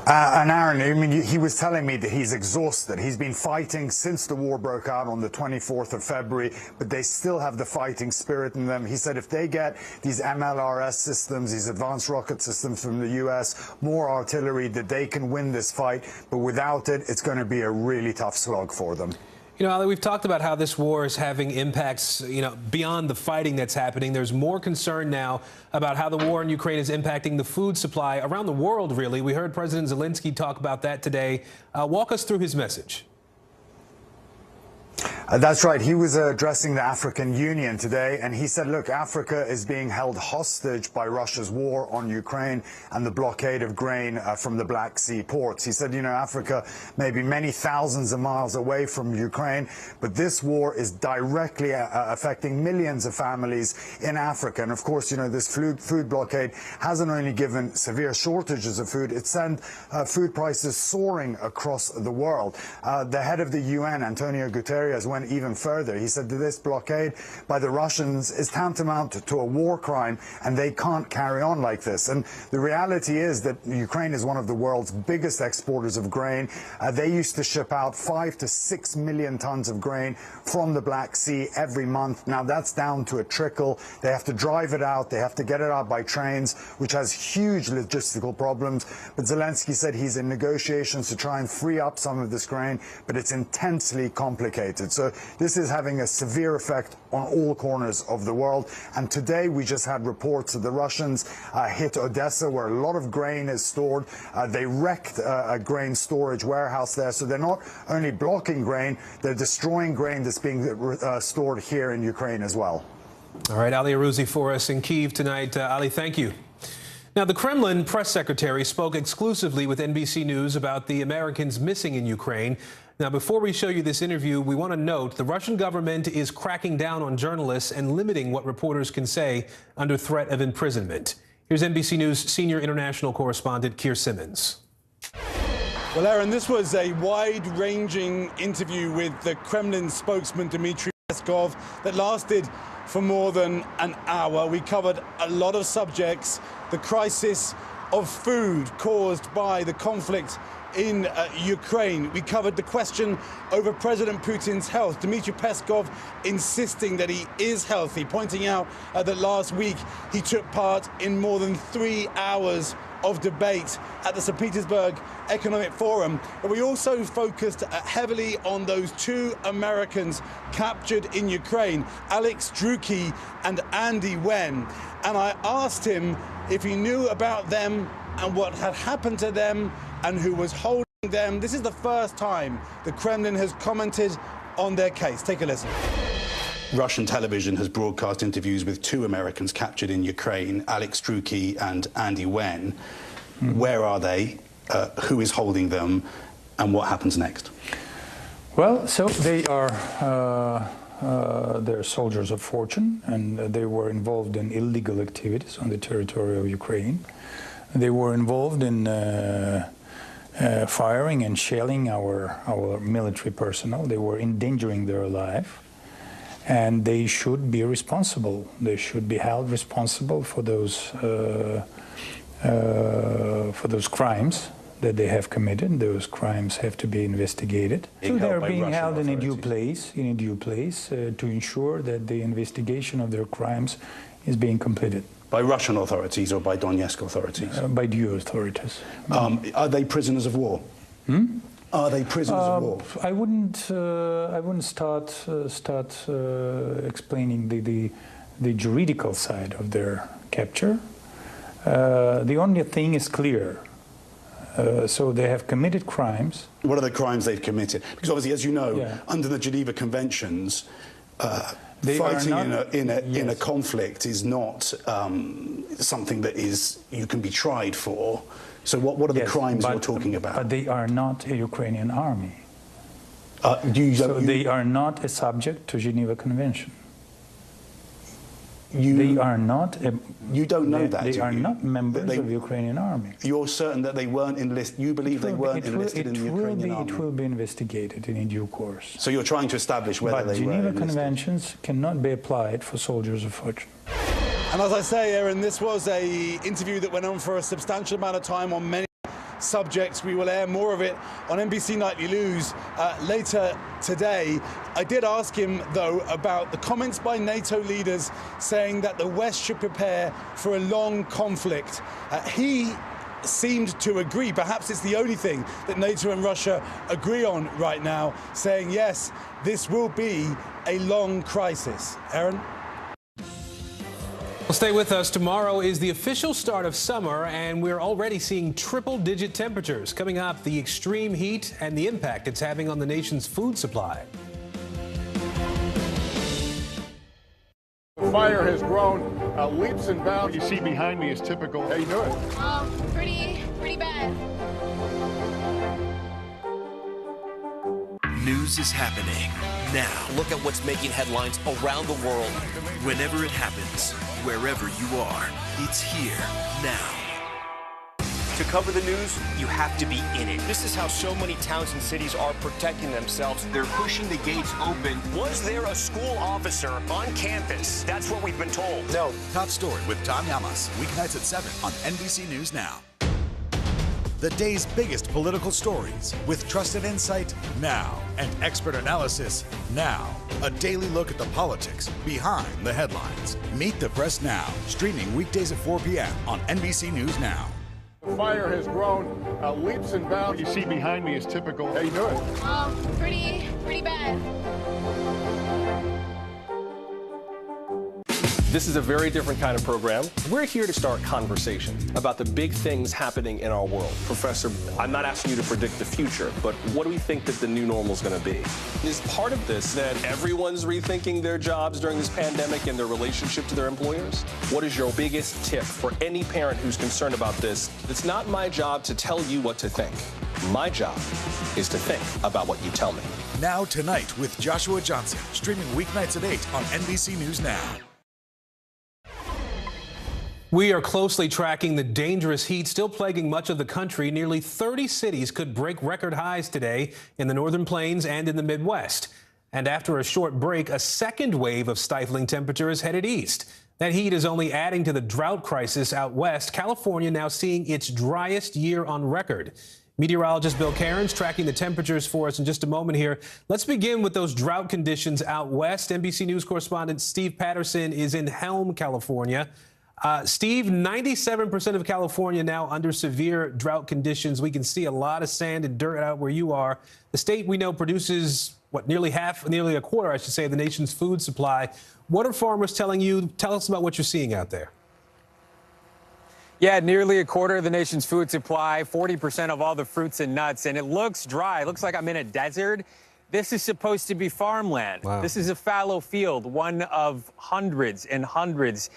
And Aaron, I mean, he was telling me that he's exhausted. He's been fighting since the war broke out on the 24th of February, but they still have the fighting spirit in them. He said if they get these MLRS systems, these advanced rocket systems from the U.S., more artillery, that they can win this fight. But without it, it's going to be a really tough slog for them. You know, Ali, we've talked about how this war is having impacts, beyond the fighting that's happening. There's more concern now about how the war in Ukraine is impacting the food supply around the world, really. We heard President Zelensky talk about that today. Walk us through his message. That's right. He was addressing the African Union today, and he said, look, Africa is being held hostage by Russia's war on Ukraine and the blockade of grain from the Black Sea ports. He said, Africa may be many thousands of miles away from Ukraine, but this war is directly affecting millions of families in Africa. And of course, this food blockade hasn't only given severe shortages of food, it sent food prices soaring across the world. The head of the UN, Antonio Guterres, went even further. He said that this blockade by the Russians is tantamount to a war crime, and they can't carry on like this. And the reality is that Ukraine is one of the world's biggest exporters of grain. They used to ship out 5 to 6 million tons of grain from the Black Sea every month. Now that's down to a trickle. They have to drive it out. They have to get it out by trains, which has huge logistical problems. But Zelensky said he's in negotiations to try and free up some of this grain, but it's intensely complicated. So this is having a severe effect on all corners of the world. And today we just had reports that the Russians hit Odessa, where a lot of grain is stored. They wrecked a grain storage warehouse there. So they're not only blocking grain, they're destroying grain that's being stored here in Ukraine as well. All right, Ali Arouzi for us in Kyiv tonight. Ali, thank you. Now, the Kremlin press secretary spoke exclusively with NBC News about the Americans missing in Ukraine. Now, before we show you this interview, we want to note the Russian government is cracking down on journalists and limiting what reporters can say under threat of imprisonment. Here's NBC News senior international correspondent Keir Simmons. Well, Aaron, this was a wide-ranging interview with the Kremlin spokesman Dmitry Peskov that lasted for more than an hour. We covered a lot of subjects. The crisis of food caused by the conflict in Ukraine. We covered the question over President Putin's health. Dmitry Peskov insisting that he is healthy, pointing out that last week he took part in more than 3 hours of debate at the St. Petersburg Economic Forum. But we also focused heavily on those 2 Americans captured in Ukraine, Alex Drueke and Andy Wen. And I asked him if he knew about them and what had happened to them and who was holding them. This is the first time the Kremlin has commented on their case. Take a listen. Russian television has broadcast interviews with 2 Americans captured in Ukraine, Alex Drueke and Andy Wen. Where are they? Who is holding them? And what happens next? Well, so they are they're soldiers of fortune, and they were involved in illegal activities on the territory of Ukraine. They were involved in firing and shelling our military personnel. They were endangering their life. And they should be responsible. They should be held responsible for those crimes that they have committed. Those crimes have to be investigated. So they are being held in a due place, to ensure that the investigation of their crimes is being completed. By Russian authorities or by Donetsk authorities? By the authorities. Are they prisoners of war? Are they prisoners of war? I wouldn't start explaining the juridical side of their capture. The only thing is clear. So they have committed crimes. What are the crimes they've committed? Because obviously, as you know, under the Geneva Conventions, fighting in a conflict is not something that you can be tried for. So what are the crimes you're talking about? But they are not a Ukrainian army. They are not a subject to Geneva Convention. They are not. You don't know that. They are not members of the Ukrainian army. You're certain that they weren't enlisted. You believe they weren't enlisted in the Ukrainian army. It will be investigated in due course. So you're trying to establish whether they were enlisted. But Geneva Conventions cannot be applied for soldiers of fortune. And as I say, Aaron, this was an interview that went on for a substantial amount of time on many subjects. We will air more of it on NBC Nightly News later today. I did ask him, though, about the comments by NATO leaders saying that the West should prepare for a long conflict. He seemed to agree. Perhaps it's the only thing that NATO and Russia agree on right now, saying, yes, this will be a long crisis. Aaron? Well, stay with us. Tomorrow is the official start of summer, and we're already seeing triple-digit temperatures. Coming up, the extreme heat and the impact it's having on the nation's food supply. The fire has grown leaps and bounds. What you see behind me is typical. How you doing? Pretty bad. News is happening now. Look at what's making headlines around the world. Whenever it happens, wherever you are, it's here now. To cover the news, you have to be in it. This is how so many towns and cities are protecting themselves. They're pushing the gates open. Was there a school officer on campus? That's what we've been told. No. Top Story with Tom Yamas. Weeknights at 7 on NBC News Now. The day's biggest political stories with trusted insight now and expert analysis now. A daily look at the politics behind the headlines. Meet the Press Now, streaming weekdays at 4 p.m. on NBC News Now. The fire has grown leaps and bounds. What you see behind me is typical. How you doing? Pretty bad. This is a very different kind of program. We're here to start conversation about the big things happening in our world. Professor, I'm not asking you to predict the future, but what do we think that the new normal is going to be? Is part of this that everyone's rethinking their jobs during this pandemic and their relationship to their employers? What is your biggest tip for any parent who's concerned about this? It's not my job to tell you what to think. My job is to think about what you tell me. Now Tonight with Joshua Johnson, streaming weeknights at 8 on NBC News Now. We are closely tracking the dangerous heat still plaguing much of the country. Nearly 30 cities could break record highs today in the northern plains and in the Midwest. And after a short break, a second wave of stifling temperature is headed east. That heat is only adding to the drought crisis out west. California now seeing its driest year on record. Meteorologist Bill Cairns tracking the temperatures for us in just a moment here. Let's begin with those drought conditions out west. NBC News correspondent Steve Patterson is in Helm, California. Steve, 97% of California now under severe drought conditions. We can see a lot of sand and dirt out where you are. The state we know produces, nearly a quarter, I should say, of the nation's food supply. What are farmers telling you? Tell us about what you're seeing out there. Yeah, nearly a quarter of the nation's food supply, 40% of all the fruits and nuts, and it looks dry. It looks like I'm in a desert. This is supposed to be farmland. Wow. This is a fallow field, one of hundreds and hundreds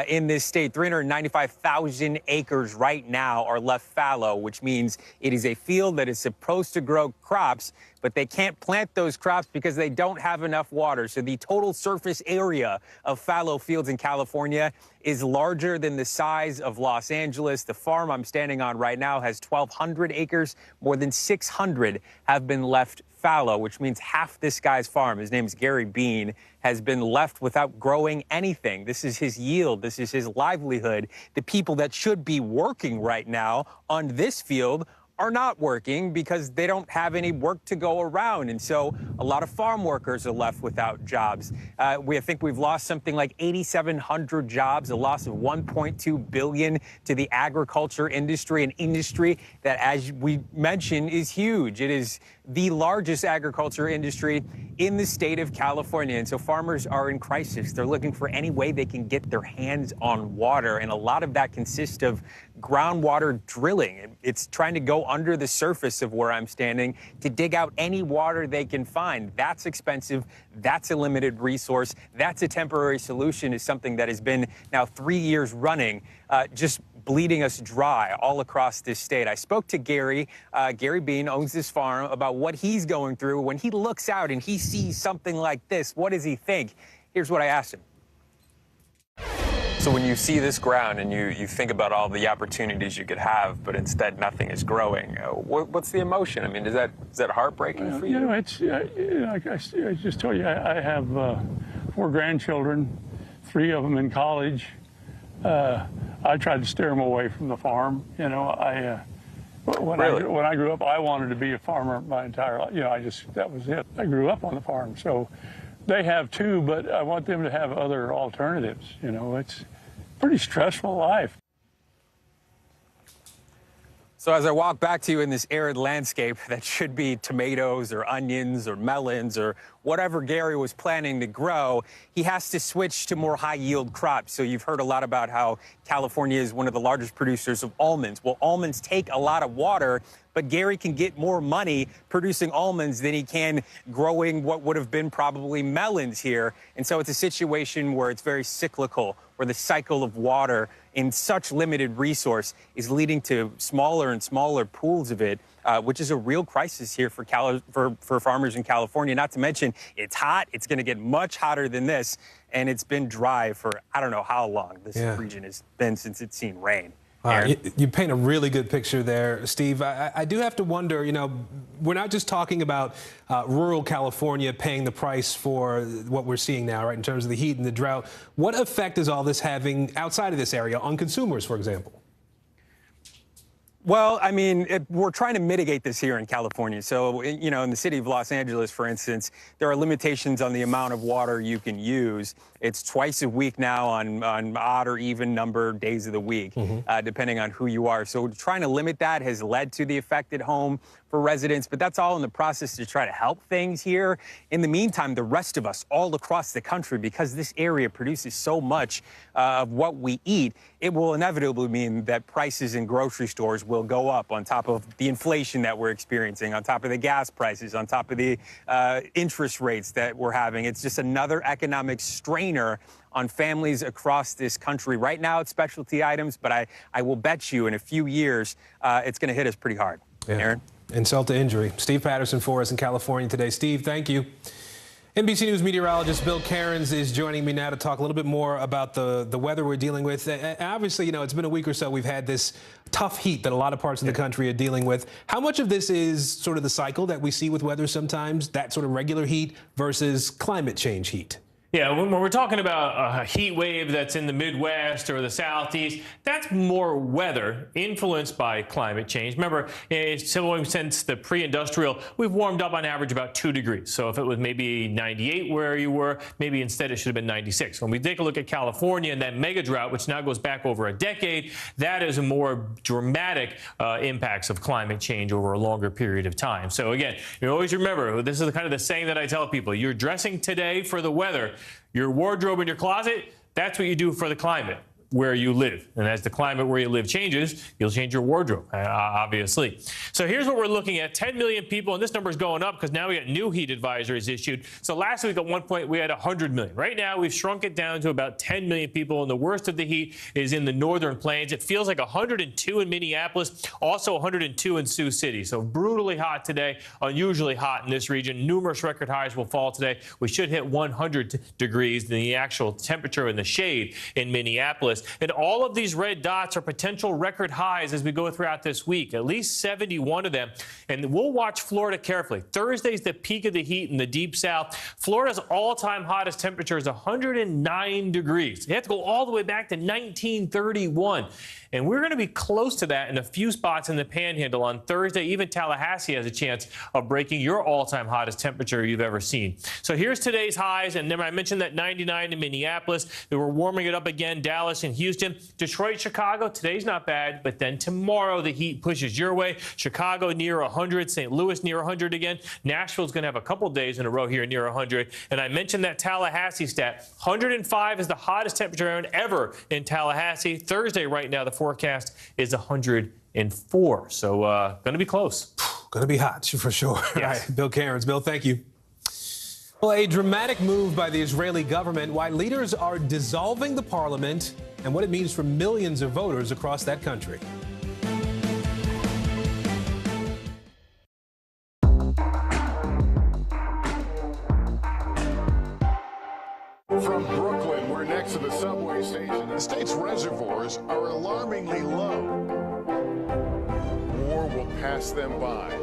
in this state. 395,000 acres right now are left fallow, which means it is a field that is supposed to grow crops, but they can't plant those crops because they don't have enough water. So the total surface area of fallow fields in California is larger than the size of Los Angeles. The farm I'm standing on right now has 1,200 acres. More than 600 have been left fallow, which means half this guy's farm, his name is Gary Bean, has been left without growing anything. This is his yield. This is his livelihood. The people that should be working right now on this field are not working because they don't have any work to go around. And so a lot of farm workers are left without jobs. I think we've lost something like 8,700 jobs, a loss of $1.2 billion to the agriculture industry, an industry that, as we mentioned, is huge. It is the largest agriculture industry in the state of California. And so farmers are in crisis. They're looking for any way they can get their hands on water. And a lot of that consists of groundwater drilling. It's trying to go under the surface of where I'm standing to dig out any water they can find. That's expensive. That's a limited resource. That's a temporary solution to something that has been now 3 years running, just bleeding us dry all across this state. I spoke to Gary. Gary Bean owns this farm, about what he's going through. When he looks out and he sees something like this, what does he think? Here's what I asked him. So when you see this ground and you think about all the opportunities you could have, but instead nothing is growing, what's the emotion? I mean, is that heartbreaking for you? You know, it's like I just told you, I have 4 grandchildren, 3 of them in college. I tried to steer them away from the farm. You know, when I grew up, I wanted to be a farmer my entire life. You know, that was it. I grew up on the farm, so they have too, but I want them to have other alternatives. You know, it's a pretty stressful life. So as I walk back to you in this arid landscape that should be tomatoes or onions or melons or whatever Gary was planning to grow, he has to switch to more high-yield crops. So you've heard a lot about how California is one of the largest producers of almonds. Well, almonds take a lot of water, but Gary can get more money producing almonds than he can growing what would have been probably melons here. And so it's a situation where it's very cyclical, where the cycle of water in such limited resource is leading to smaller and smaller pools of it, which is a real crisis here for farmers in California. Not to mention, it's hot. It's going to get much hotter than this, and it's been dry for I don't know how long this region has been since it's seen rain. You paint a really good picture there, Steve. I do have to wonder, you know, we're not just talking about rural California paying the price for what we're seeing now, right, in terms of the heat and the drought. What effect is all this having outside of this area on consumers, for example? Well, I mean, we're trying to mitigate this here in California. So, you know, in the city of Los Angeles, for instance, there are limitations on the amount of water you can use. It's twice a week now on odd or even number days of the week, depending on who you are. So trying to limit that has led to the affected home for residents, but that's all in the process to try to help things here. In the meantime, the rest of us all across the country, because this area produces so much of what we eat, it will inevitably mean that prices in grocery stores will go up on top of the inflation that we're experiencing, on top of the gas prices, on top of the interest rates that we're having. It's just another economic strainer on families across this country. Right now, it's specialty items, but I will bet you in a few years, it's going to hit us pretty hard. Yeah. Aaron? Insult to injury. Steve Patterson for us in California today. Steve, thank you. NBC News meteorologist Bill Cairns is joining me now to talk a little bit more about the weather we're dealing with. Obviously, you know, it's been a week or so. We've had this tough heat that a lot of parts of the country are dealing with. How much of this is sort of the cycle that we see with weather sometimes, that sort of regular heat versus climate change heat? Yeah, when we're talking about a heat wave that's in the Midwest or the Southeast, that's more weather influenced by climate change. Remember, since the pre-industrial, we've warmed up on average about 2 degrees. So if it was maybe 98 where you were, maybe instead it should have been 96. When we take a look at California and that mega drought, which now goes back over a decade, that is a more dramatic impacts of climate change over a longer period of time. So again, you always remember, this is kind of the saying that I tell people, you're dressing today for the weather. Your wardrobe in your closet, that's what you do for the climate where you live. And as the climate where you live changes, you'll change your wardrobe, obviously. So here's what we're looking at. 10 million people, and this number is going up because now we got new heat advisories issued. So last week at one point we had 100 million. Right now we've shrunk it down to about 10 million people, and the worst of the heat is in the northern plains. It feels like 102 in Minneapolis, also 102 in Sioux City. So brutally hot today, unusually hot in this region. Numerous record highs will fall today. We should hit 100 degrees, the actual temperature in the shade in Minneapolis. And all of these red dots are potential record highs as we go throughout this week, at least 71 of them. And we'll watch Florida carefully. Thursday's the peak of the heat in the deep south. Florida's all-time hottest temperature is 109 degrees. You have to go all the way back to 1931. And we're going to be close to that in a few spots in the Panhandle on Thursday. Even Tallahassee has a chance of breaking your all-time hottest temperature you've ever seen. So here's today's highs. And then I mentioned that 99 in Minneapolis. They were warming it up again. Dallas and Houston. Detroit, Chicago. Today's not bad. But then tomorrow the heat pushes your way. Chicago near 100. St. Louis near 100 again. Nashville's going to have a couple days in a row here near 100. And I mentioned that Tallahassee stat. 105 is the hottest temperature ever in Tallahassee. Thursday right now, the forecast is 104. So going to be close. Going to be hot for sure. Yes. All right, Bill Cairns. Bill, thank you. Well, a dramatic move by the Israeli government, why leaders are dissolving the parliament, and what it means for millions of voters across that country. From Brooklyn, we're next to the subway station. The state's reservoirs are alarmingly low. War will pass them by.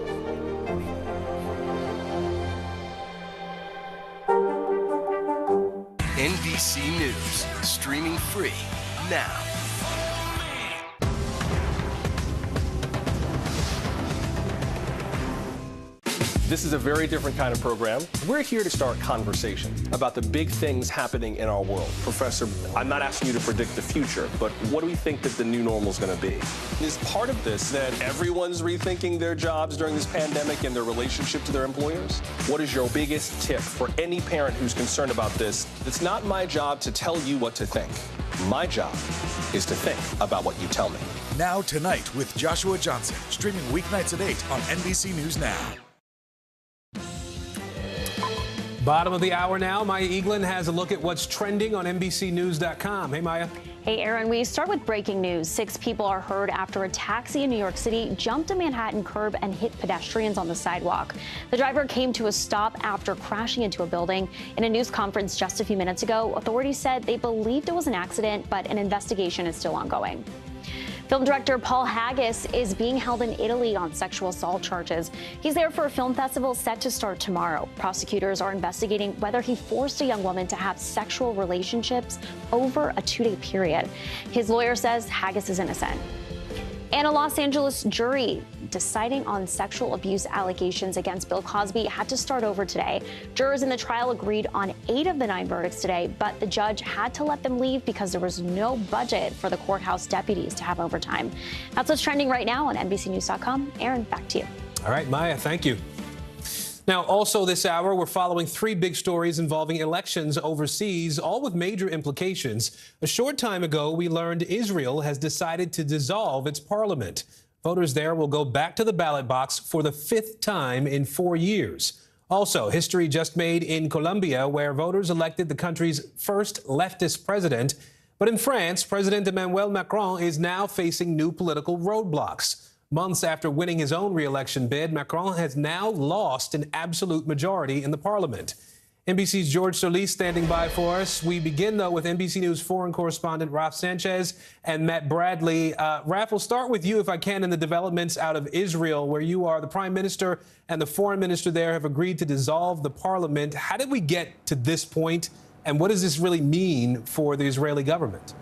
NBC News, streaming free now. This is a very different kind of program. We're here to start conversation about the big things happening in our world. Professor, I'm not asking you to predict the future, but what do we think that the new normal is going to be? Is part of this that everyone's rethinking their jobs during this pandemic and their relationship to their employers? What is your biggest tip for any parent who's concerned about this? It's not my job to tell you what to think. My job is to think about what you tell me. Now Tonight with Joshua Johnson, streaming weeknights at 8 on NBC News Now. Bottom of the hour now. Maya Eaglin has a look at what's trending on NBCnews.com. Hey, Maya. Hey, Aaron, we start with breaking news. 6 people are hurt after a taxi in New York City jumped a Manhattan curb and hit pedestrians on the sidewalk. The driver came to a stop after crashing into a building. In a news conference just a few minutes ago, authorities said they believed it was an accident, but an investigation is still ongoing. Film director Paul Haggis is being held in Italy on sexual assault charges. He's there for a film festival set to start tomorrow. Prosecutors are investigating whether he forced a young woman to have sexual relationships over a 2-day period. His lawyer says Haggis is innocent. And a Los Angeles jury deciding on sexual abuse allegations against Bill Cosby had to start over today. Jurors in the trial agreed on 8 of the 9 verdicts today, but the judge had to let them leave because there was no budget for the courthouse deputies to have overtime. That's what's trending right now on NBCNews.com. Aaron, back to you. All right, Maya, thank you. Now, also this hour, we're following 3 big stories involving elections overseas, all with major implications. A short time ago, we learned Israel has decided to dissolve its parliament. Voters there will go back to the ballot box for the 5th time in 4 years. Also, history just made in Colombia, where voters elected the country's first leftist president. But in France, President Emmanuel Macron is now facing new political roadblocks. Months after winning his own re-election bid, Macron has now lost an absolute majority in the parliament. NBC's George Solis standing by for us. We begin, though, with NBC News foreign correspondent Ralph Sanchez and Matt Bradley. Ralph, we'll start with you, if I can, in the developments out of Israel, where you are. The prime minister and the foreign minister there have agreed to dissolve the parliament. How did we get to this point, and what does this really mean for the Israeli government?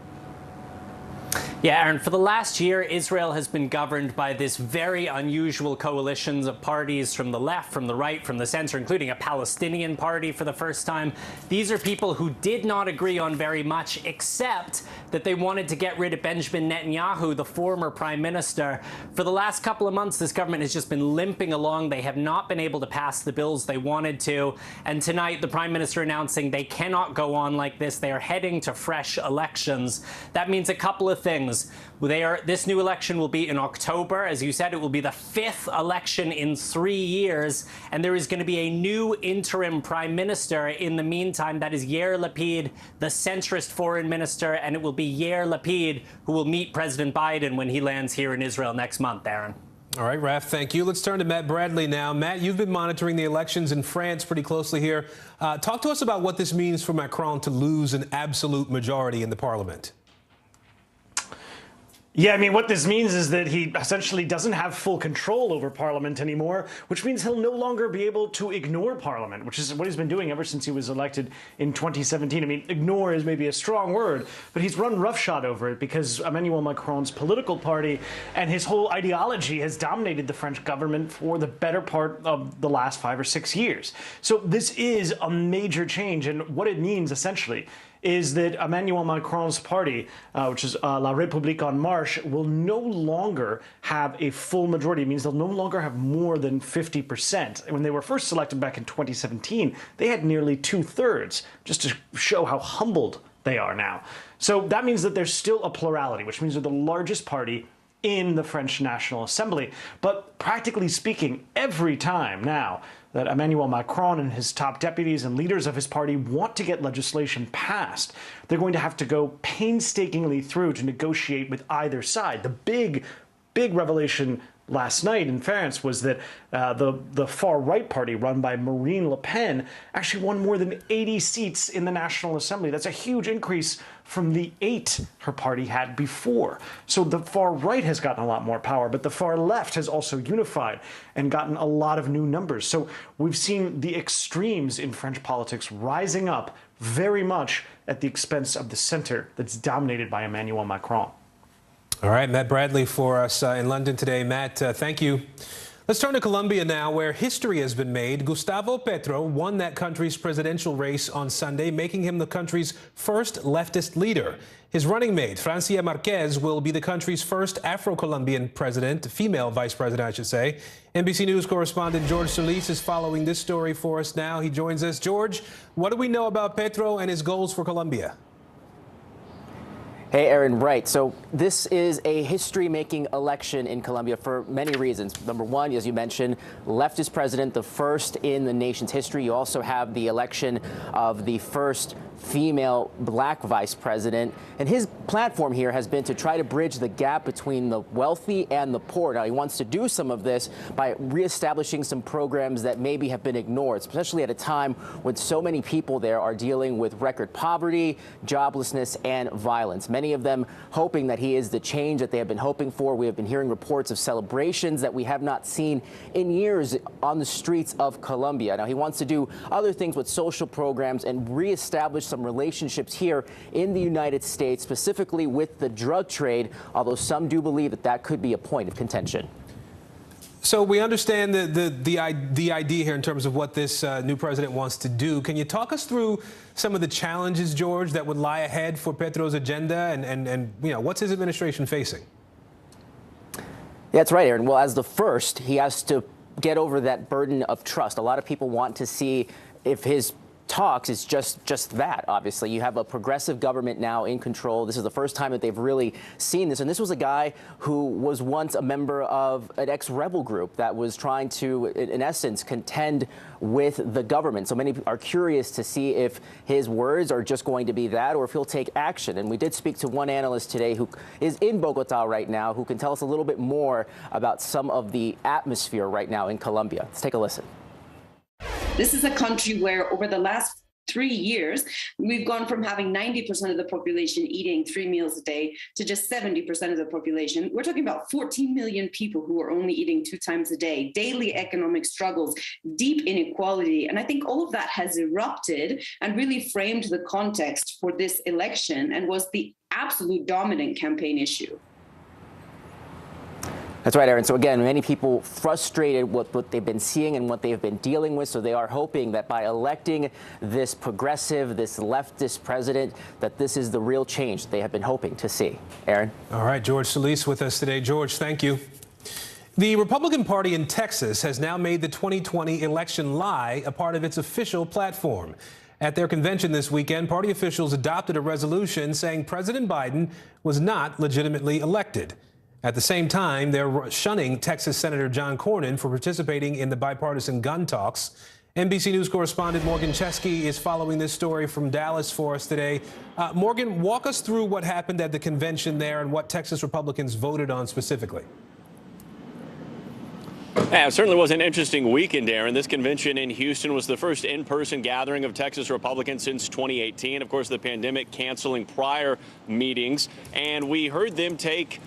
Yeah, Aaron, for the last year, Israel has been governed by this very unusual coalitions of parties from the left, from the right, from the center, including a Palestinian party for the first time. These are people who did not agree on very much, except that they wanted to get rid of Benjamin Netanyahu, the former prime minister. For the last couple of months, this government has just been limping along. They have not been able to pass the bills they wanted to. And tonight, the prime minister announcing they cannot go on like this. They are heading to fresh elections. That means a couple of things. This new election will be in October. As you said, it will be the 5th election in 3 years. And there is going to be a new interim prime minister in the meantime. That is Yair Lapid, the centrist foreign minister. And it will be Yair Lapid who will meet President Biden when he lands here in Israel next month, Aaron. All right, Raph, thank you. Let's turn to Matt Bradley now. Matt, you've been monitoring the elections in France pretty closely here. Talk to us about what this means for Macron to lose an absolute majority in the parliament. Yeah, I mean, what this means is that he essentially doesn't have full control over Parliament anymore, which means he'll no longer be able to ignore Parliament, which is what he's been doing ever since he was elected in 2017. I mean, ignore is maybe a strong word, but he's run roughshod over it because Emmanuel Macron's political party and his whole ideology has dominated the French government for the better part of the last 5 or 6 years. So this is a major change, and what it means essentially is that Emmanuel Macron's party, which is La République En Marche, will no longer have a full majority. It means they'll no longer have more than 50%. When they were first selected back in 2017, they had nearly 2/3, just to show how humbled they are now. So that means that there's still a plurality, which means they're the largest party in the French National Assembly. But practically speaking, every time now that Emmanuel Macron and his top deputies and leaders of his party want to get legislation passed, they're going to have to go painstakingly through to negotiate with either side. The big revelation last night in France was that the far-right party run by Marine Le Pen actually won more than 80 seats in the National Assembly. That's a huge increase from the 8 her party had before. So the far-right has gotten a lot more power, but the far-left has also unified and gotten a lot of new numbers. So we've seen the extremes in French politics rising up very much at the expense of the center that's dominated by Emmanuel Macron. All right, Matt Bradley for us in London today. Matt, thank you. Let's turn to Colombia now, where history has been made. Gustavo Petro won that country's presidential race on Sunday, making him the country's first leftist leader. His running mate, Francia Marquez, will be the country's first Afro-Colombian president, female vice president, I should say. NBC News correspondent George Solis is following this story for us now. He joins us. George, what do we know about Petro and his goals for Colombia? Hey, Aaron, right. So this is a history-making election in Colombia for many reasons. Number one, as you mentioned, leftist president, the first in the nation's history. You also have the election of the first female black vice president. And his platform here has been to try to bridge the gap between the wealthy and the poor. Now, he wants to do some of this by reestablishing some programs that maybe have been ignored, especially at a time when so many people there are dealing with record poverty, joblessness, and violence. Many of them hoping that he is the change that they have been hoping for. We have been hearing reports of celebrations that we have not seen in years on the streets of Colombia. Now, he wants to do other things with social programs and reestablish some relationships here in the United States, specifically with the drug trade, although some do believe that that could be a point of contention. So we understand the idea here in terms of what this new president wants to do. Can you talk us through some of the challenges, George, that would lie ahead for Petro's agenda, and you know, what's his administration facing? That's right, Aaron. Well, as the first, he has to get over that burden of trust. A lot of people want to see if his talks is just that. Obviously, you have a progressive government now in control. This is the first time that they've really seen this. And this was a guy who was once a member of an ex-rebel group that was trying to, in essence, contend with the government. So many are curious to see if his words are just going to be that or if he'll take action. And we did speak to one analyst today who is in Bogota right now, who can tell us a little bit more about some of the atmosphere right now in Colombia. Let's take a listen. This is a country where over the last 3 years, we've gone from having 90% of the population eating 3 meals a day to just 70% of the population. We're talking about 14 million people who are only eating 2 times a day, daily economic struggles, deep inequality. And I think all of that has erupted and really framed the context for this election and was the absolute dominant campaign issue. That's right, Aaron. So again, many people frustrated with what they've been seeing and what they've been dealing with. So they are hoping that by electing this progressive, this leftist president, that this is the real change they have been hoping to see. Aaron? All right, George Solis with us today. George, thank you. The Republican Party in Texas has now made the 2020 election lie a part of its official platform. At their convention this weekend, party officials adopted a resolution saying President Biden was not legitimately elected. At the same time, they're shunning Texas Senator John Cornyn for participating in the bipartisan gun talks. NBC News correspondent Morgan Chesky is following this story from Dallas for us today. Morgan, walk us through what happened at the convention there and what Texas Republicans voted on specifically. Yeah, it certainly was an interesting weekend, Aaron. This convention in Houston was the first in-person gathering of Texas Republicans since 2018. Of course, the pandemic canceling prior meetings, and we heard them take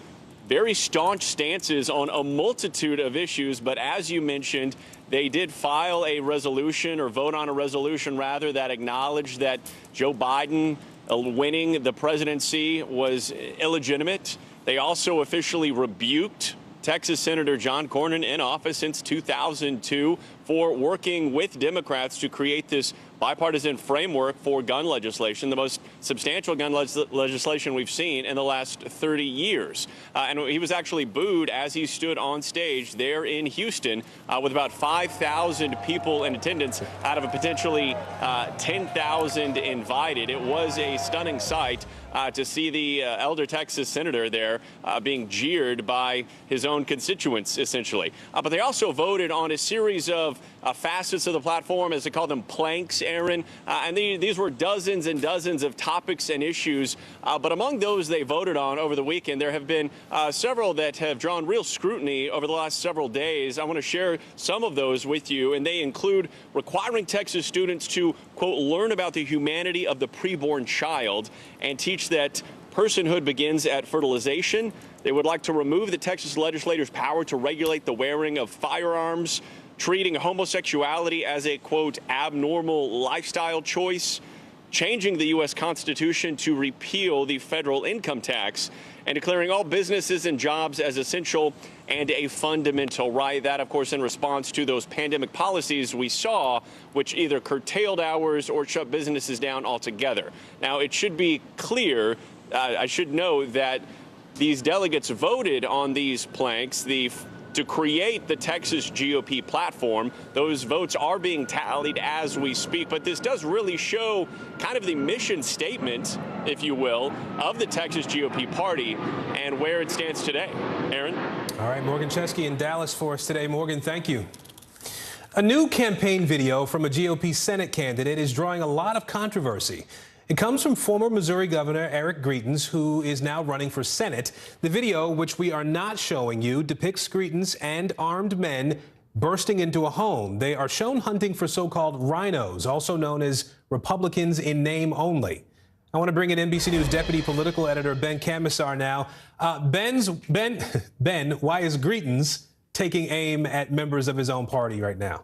very staunch stances on a multitude of issues. But as you mentioned, they did file a resolution, or vote on a resolution rather, that acknowledged that Joe Biden winning the presidency was illegitimate. They also officially rebuked Texas Senator John Cornyn, in office since 2002, for working with Democrats to create this bipartisan framework for gun legislation, the most substantial gun legislation we've seen in the last 30 years. And he was actually booed as he stood on stage there in Houston with about 5,000 people in attendance out of a potentially 10,000 invited. It was a stunning sight to see the elder Texas senator there being jeered by his own constituents, essentially. But they also voted on a series of facets of the platform, as they call them, planks, Aaron. And these were dozens and dozens of topics and issues. But among those they voted on over the weekend, there have been several that have drawn real scrutiny over the last several days. I want to share some of those with you, and they include requiring Texas students to, quote, learn about the humanity of the preborn child and teach that personhood begins at fertilization. They would like to remove the Texas legislators' power to regulate the wearing of firearms, treating homosexuality as a, quote, abnormal lifestyle choice, changing the U.S. Constitution to repeal the federal income tax, and declaring all businesses and jobs as essential and a fundamental right. That, of course, in response to those pandemic policies we saw, which either curtailed hours or shut businesses down altogether. Now, it should be clear, I should know that these delegates voted on these planks, to create the Texas GOP platform. Those votes are being tallied as we speak, but this does really show kind of the mission statement, if you will, of the Texas GOP party and where it stands today. Aaron? All right, Morgan Chesky in Dallas for us today. Morgan, thank you. A new campaign video from a GOP Senate candidate is drawing a lot of controversy. It comes from former Missouri Governor Eric Greitens, who is now running for Senate. The video, which we are not showing you, depicts Greitens and armed men bursting into a home. They are shown hunting for so-called rhinos, also known as Republicans in name only. I want to bring in NBC News Deputy Political Editor Ben Camisar now. Ben, why is Greetings taking aim at members of his own party right now?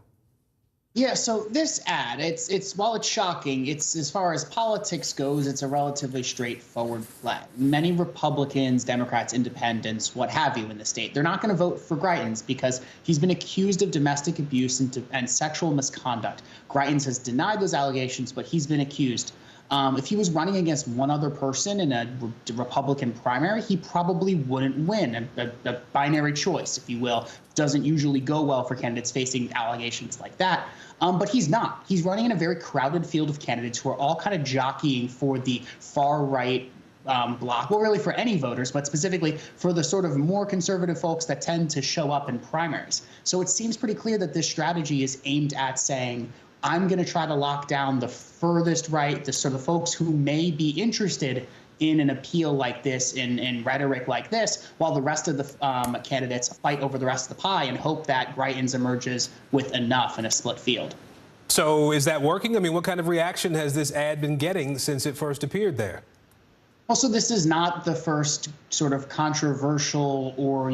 Yeah, so this ad, it's while it's shocking, it's as far as politics goes, it's a relatively straightforward play. Many Republicans, Democrats, Independents, what have you in the state, they're not going to vote for Greitens because he's been accused of domestic abuse and sexual misconduct. Greitens has denied those allegations, but he's been accused. If he was running against one other person in a Republican primary, he probably wouldn't win. A binary choice, if you will, doesn't usually go well for candidates facing allegations like that. But he's not. He's running in a very crowded field of candidates who are all kind of jockeying for the far right bloc, well, really for any voters, but specifically for the sort of more conservative folks that tend to show up in primaries. So it seems pretty clear that this strategy is aimed at saying, I'm going to try to lock down the furthest right, the sort of folks who may be interested in an appeal like this, in rhetoric like this, while the rest of the candidates fight over the rest of the pie and hope that Greitens emerges with enough in a split field. So is that working? I mean, what kind of reaction has this ad been getting since it first appeared there? Also, this is not the first sort of controversial or,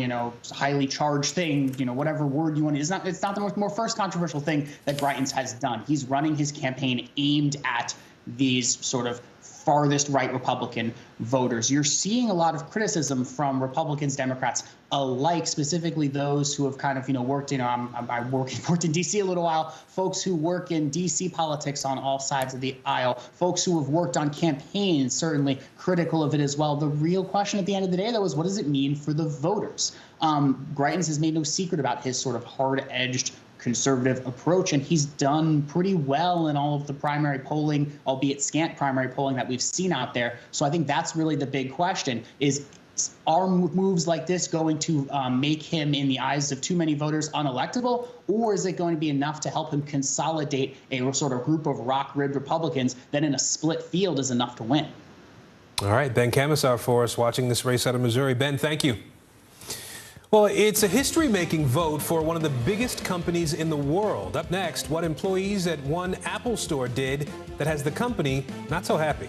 highly charged thing, whatever word you want to use. It's not the more first controversial thing that Greitens has done. He's running his campaign aimed at these sort of farthest right Republican voters. You're seeing a lot of criticism from Republicans, Democrats alike, specifically those who have kind of, worked, I worked in D.C. a little while, folks who work in D.C. politics on all sides of the aisle, folks who have worked on campaigns, certainly critical of it as well. The real question at the end of the day, though, is what does it mean for the voters? Greitens has made no secret about his sort of hard-edged conservative approach, and he's done pretty well in all of the primary polling, albeit scant primary polling that we've seen out there. So I think that's really the big question is, are moves like this going to make him, in the eyes of too many voters, unelectable, or is it going to be enough to help him consolidate a sort of group of rock-ribbed Republicans that in a split field is enough to win? All right, Ben Camisar for us watching this race out of Missouri. Ben, thank you. Well, it's a history-making vote for one of the biggest companies in the world. Up next, what employees at one Apple store did that has the company not so happy.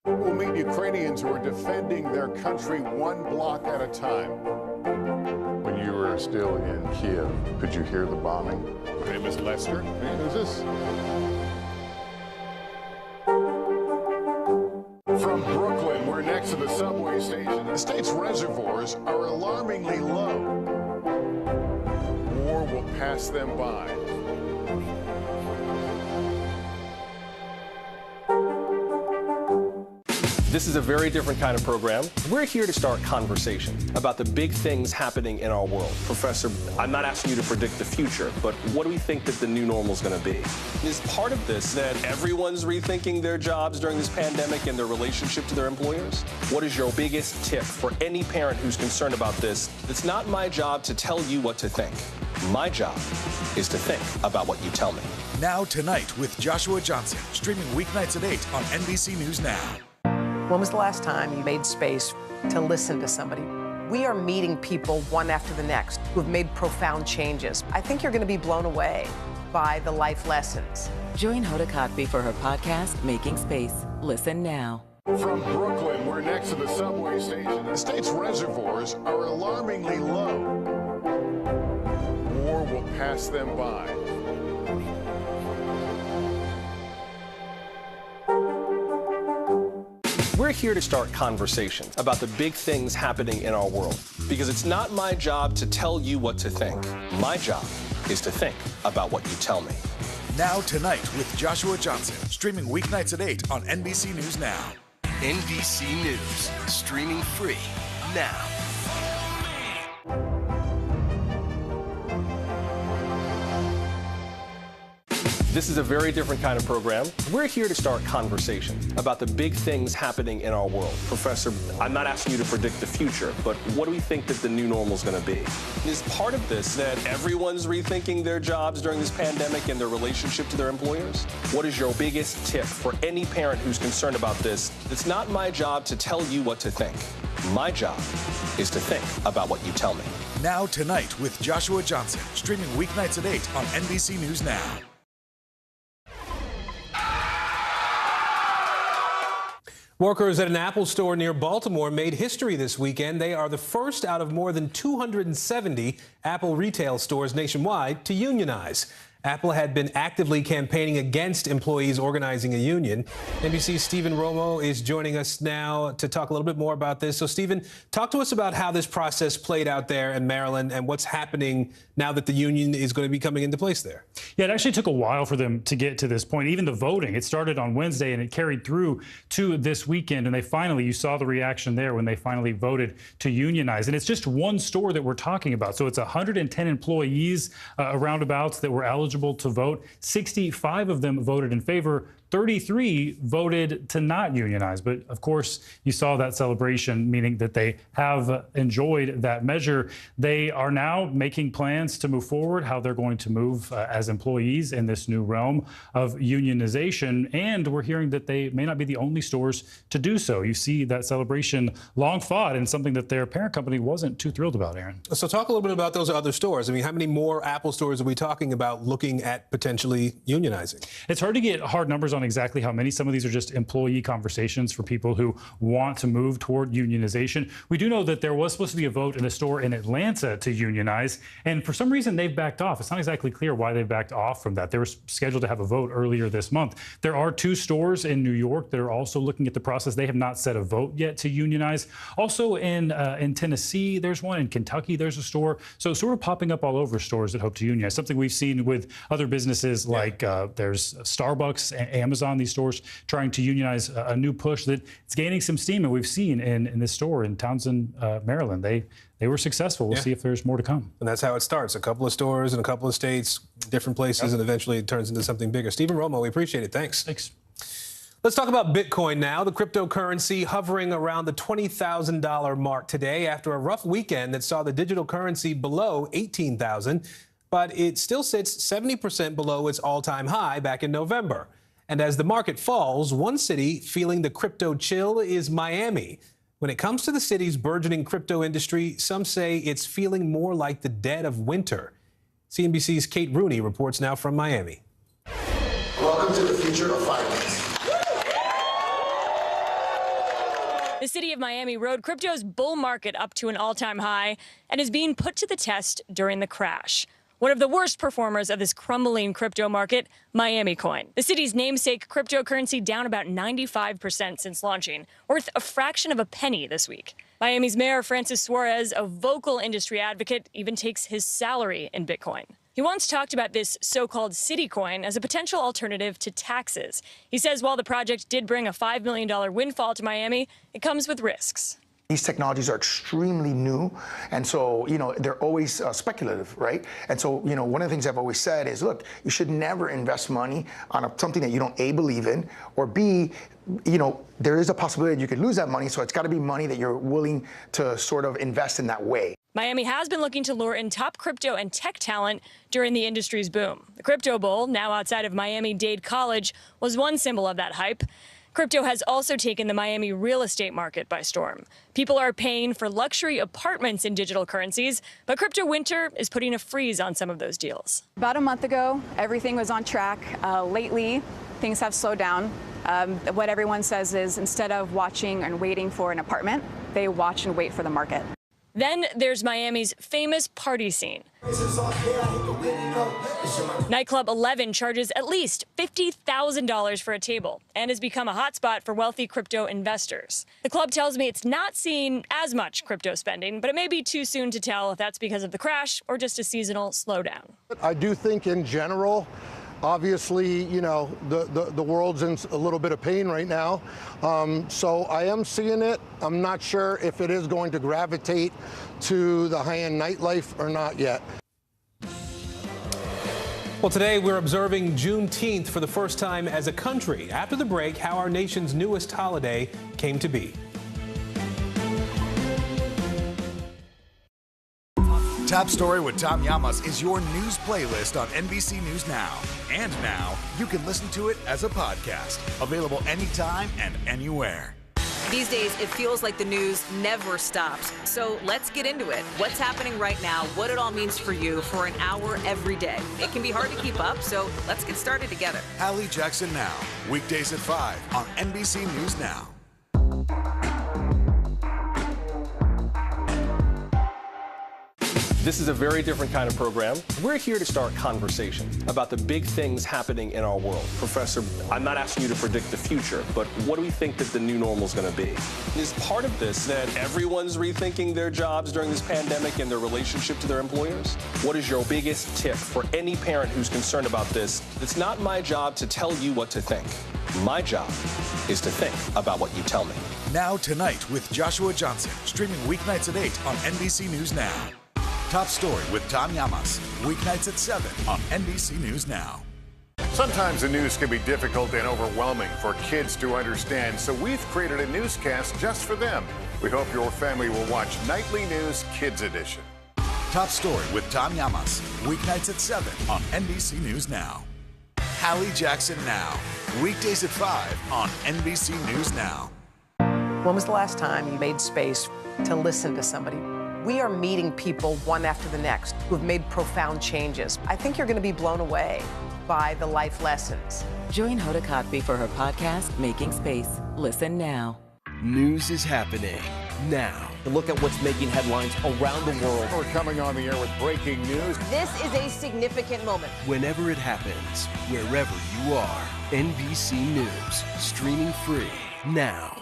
We'll meet Ukrainians who are defending their country one block at a time. When you were still in Kiev, could you hear the bombing? My name is Lester. And who's this? From Brooklyn, we're next to the subway station. The state's reservoirs are alarmingly low. War will pass them by. This is a very different kind of program. We're here to start conversation about the big things happening in our world. Professor, I'm not asking you to predict the future, but what do we think that the new normal is going to be? Is part of this that everyone's rethinking their jobs during this pandemic and their relationship to their employers? What is your biggest tip for any parent who's concerned about this? It's not my job to tell you what to think. My job is to think about what you tell me. Now Tonight with Joshua Johnson, streaming weeknights at 8 on NBC News Now. When was the last time you made space to listen to somebody? We are meeting people one after the next who have made profound changes. I think you're going to be blown away by the life lessons. Join Hoda Kotb for her podcast, Making Space. Listen now. From Brooklyn, we're next to the subway station. The state's reservoirs are alarmingly low. War will pass them by. We're here to start conversation about the big things happening in our world, because it's not my job to tell you what to think. My job is to think about what you tell me. Now Tonight with Joshua Johnson, streaming weeknights at 8 on NBC News Now. NBC News, streaming free now. This is a very different kind of program. We're here to start conversation about the big things happening in our world. Professor, I'm not asking you to predict the future, but what do we think that the new normal is going to be? Is part of this that everyone's rethinking their jobs during this pandemic and their relationship to their employers? What is your biggest tip for any parent who's concerned about this? It's not my job to tell you what to think. My job is to think about what you tell me. Now Tonight with Joshua Johnson, streaming weeknights at 8 on NBC News Now. Workers at an Apple store near Baltimore made history this weekend. They are the first out of more than 270 Apple retail stores nationwide to unionize. Apple had been actively campaigning against employees organizing a union. NBC's Stephen Romo is joining us now to talk a little bit more about this. So, Stephen, talk to us about how this process played out there in Maryland and what's happening now that the union is going to be coming into place there. Yeah, it actually took a while for them to get to this point. Even the voting, it started on Wednesday and it carried through to this weekend. And they finally, you saw the reaction there when they finally voted to unionize. And it's just one store that we're talking about. So it's 110 employees roundabouts that were eligible to vote. 65 of them voted in favor. 33 voted to not unionize. But of course, you saw that celebration, meaning that they have enjoyed that measure. They are now making plans to move forward, how they're going to move as employees in this new realm of unionization. And we're hearing that they may not be the only stores to do so. You see that celebration long fought and something that their parent company wasn't too thrilled about, Aaron. So talk a little bit about those other stores. I mean, how many more Apple stores are we talking about looking at potentially unionizing? It's hard to get hard numbers on exactly how many. Some of these are just employee conversations for people who want to move toward unionization. We do know that there was supposed to be a vote in a store in Atlanta to unionize, and for some reason they've backed off. It's not exactly clear why they've backed off from that. They were scheduled to have a vote earlier this month. There are 2 stores in New York that are also looking at the process. They have not set a vote yet to unionize. Also in Tennessee, there's one. In Kentucky, there's a store. So sort of popping up all over stores that hope to unionize. Something we've seen with other businesses like there's Starbucks and Amazon, these stores trying to unionize, a new push that it's gaining some steam. And we've seen in this store in Townsend, Maryland, they were successful. We'll see if there's more to come. And that's how it starts. A couple of stores in a couple of states, different places, and eventually it turns into something bigger. Stephen Romo, we appreciate it. Thanks. Thanks. Let's talk about Bitcoin now. The cryptocurrency hovering around the $20,000 mark today after a rough weekend that saw the digital currency below $18,000. But it still sits 70% below its all-time high back in November. And as the market falls, one city feeling the crypto chill is Miami. When it comes to the city's burgeoning crypto industry, some say it's feeling more like the dead of winter. CNBC's Kate Rooney reports now from Miami. Welcome to the future of finance. The city of Miami rode crypto's bull market up to an all-time high and is being put to the test during the crash. One of the worst performers of this crumbling crypto market, Miami Coin. The city's namesake cryptocurrency down about 95% since launching, worth a fraction of a penny this week. Miami's Mayor Francis Suarez, a vocal industry advocate, even takes his salary in Bitcoin. He once talked about this so-called city coin as a potential alternative to taxes. He says while the project did bring a $5 million windfall to Miami, it comes with risks. These technologies are extremely new, and so, they're always speculative, right? And so, one of the things I've always said is, look, you should never invest money on something that you don't A, believe in, or B, there is a possibility you could lose that money, so it's got to be money that you're willing to sort of invest in that way. Miami has been looking to lure in top crypto and tech talent during the industry's boom. The Crypto Bowl, now outside of Miami-Dade College, was one symbol of that hype. Crypto has also taken the Miami real estate market by storm. People are paying for luxury apartments in digital currencies, but Crypto Winter is putting a freeze on some of those deals. About a month ago, everything was on track. Lately, things have slowed down. What everyone says is instead of watching and waiting for an apartment, they watch and wait for the market. Then there's Miami's famous party scene. Nightclub 11 charges at least $50,000 for a table and has become a hotspot for wealthy crypto investors. The club tells me it's not seeing as much crypto spending, but it may be too soon to tell if that's because of the crash or just a seasonal slowdown. I do think in general, obviously, the world's in a little bit of pain right now. So I am seeing it. I'm not sure if it is going to gravitate to the high-end nightlife or not yet. Well, today we're observing Juneteenth for the first time as a country. After the break, how our nation's newest holiday came to be. Top Story with Tom Llamas is your news playlist on NBC News Now. And now, you can listen to it as a podcast. Available anytime and anywhere. These days, it feels like the news never stops. So let's get into it. What's happening right now, what it all means for you for an hour every day. It can be hard to keep up, so let's get started together. Hallie Jackson Now, weekdays at 5 on NBC News Now. This is a very different kind of program. We're here to start conversation about the big things happening in our world. Professor, I'm not asking you to predict the future, but what do we think that the new normal is going to be? Is part of this that everyone's rethinking their jobs during this pandemic and their relationship to their employers? What is your biggest tip for any parent who's concerned about this? It's not my job to tell you what to think. My job is to think about what you tell me. Now Tonight with Joshua Johnson, streaming weeknights at 8 on NBC News Now. Top Story with Tom Llamas, weeknights at 7 on NBC News Now. Sometimes the news can be difficult and overwhelming for kids to understand, so we've created a newscast just for them. We hope your family will watch Nightly News Kids Edition. Top Story with Tom Llamas, weeknights at 7 on NBC News Now. Hallie Jackson Now, weekdays at 5 on NBC News Now. When was the last time you made space to listen to somebody? We are meeting people one after the next who have made profound changes. I think you're going to be blown away by the life lessons. Join Hoda Kotb for her podcast, Making Space. Listen now. News is happening now. Look at what's making headlines around the world. We're coming on the air with breaking news. This is a significant moment. Whenever it happens, wherever you are, NBC News, streaming free now.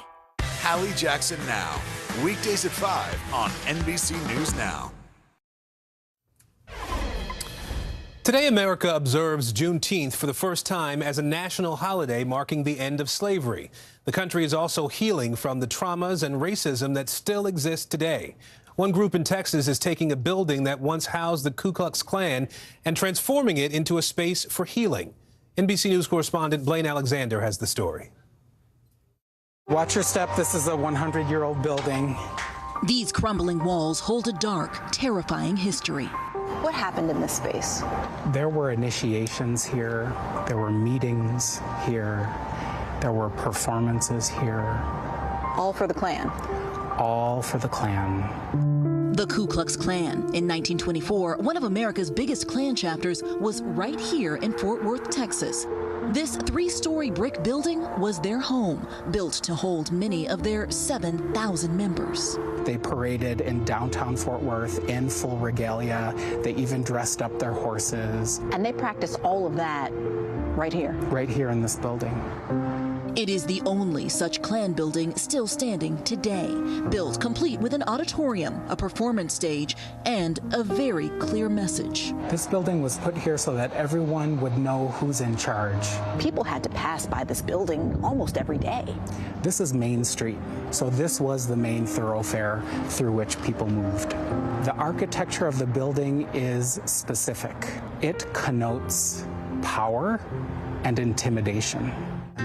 Hallie Jackson Now, weekdays at 5 on NBC News Now. Today, America observes Juneteenth for the first time as a national holiday marking the end of slavery. The country is also healing from the traumas and racism that still exist today. One group in Texas is taking a building that once housed the Ku Klux Klan and transforming it into a space for healing. NBC News correspondent Blaine Alexander has the story. Watch your step. This is a 100-year-old building. These crumbling walls hold a dark, terrifying history. What happened in this space? There were initiations here. There were meetings here. There were performances here. All for the Klan? All for the Klan. The Ku Klux Klan. In 1924, one of America's biggest Klan chapters was right here in Fort Worth, Texas. This 3-story brick building was their home, built to hold many of their 7,000 members. They paraded in downtown Fort Worth in full regalia. They even dressed up their horses. And they practiced all of that right here? Right here in this building. It is the only such Klan building still standing today, built complete with an auditorium, a performance stage, and a very clear message. This building was put here so that everyone would know who's in charge. People had to pass by this building almost every day. This is Main Street, so this was the main thoroughfare through which people moved. The architecture of the building is specific. It connotes power and intimidation.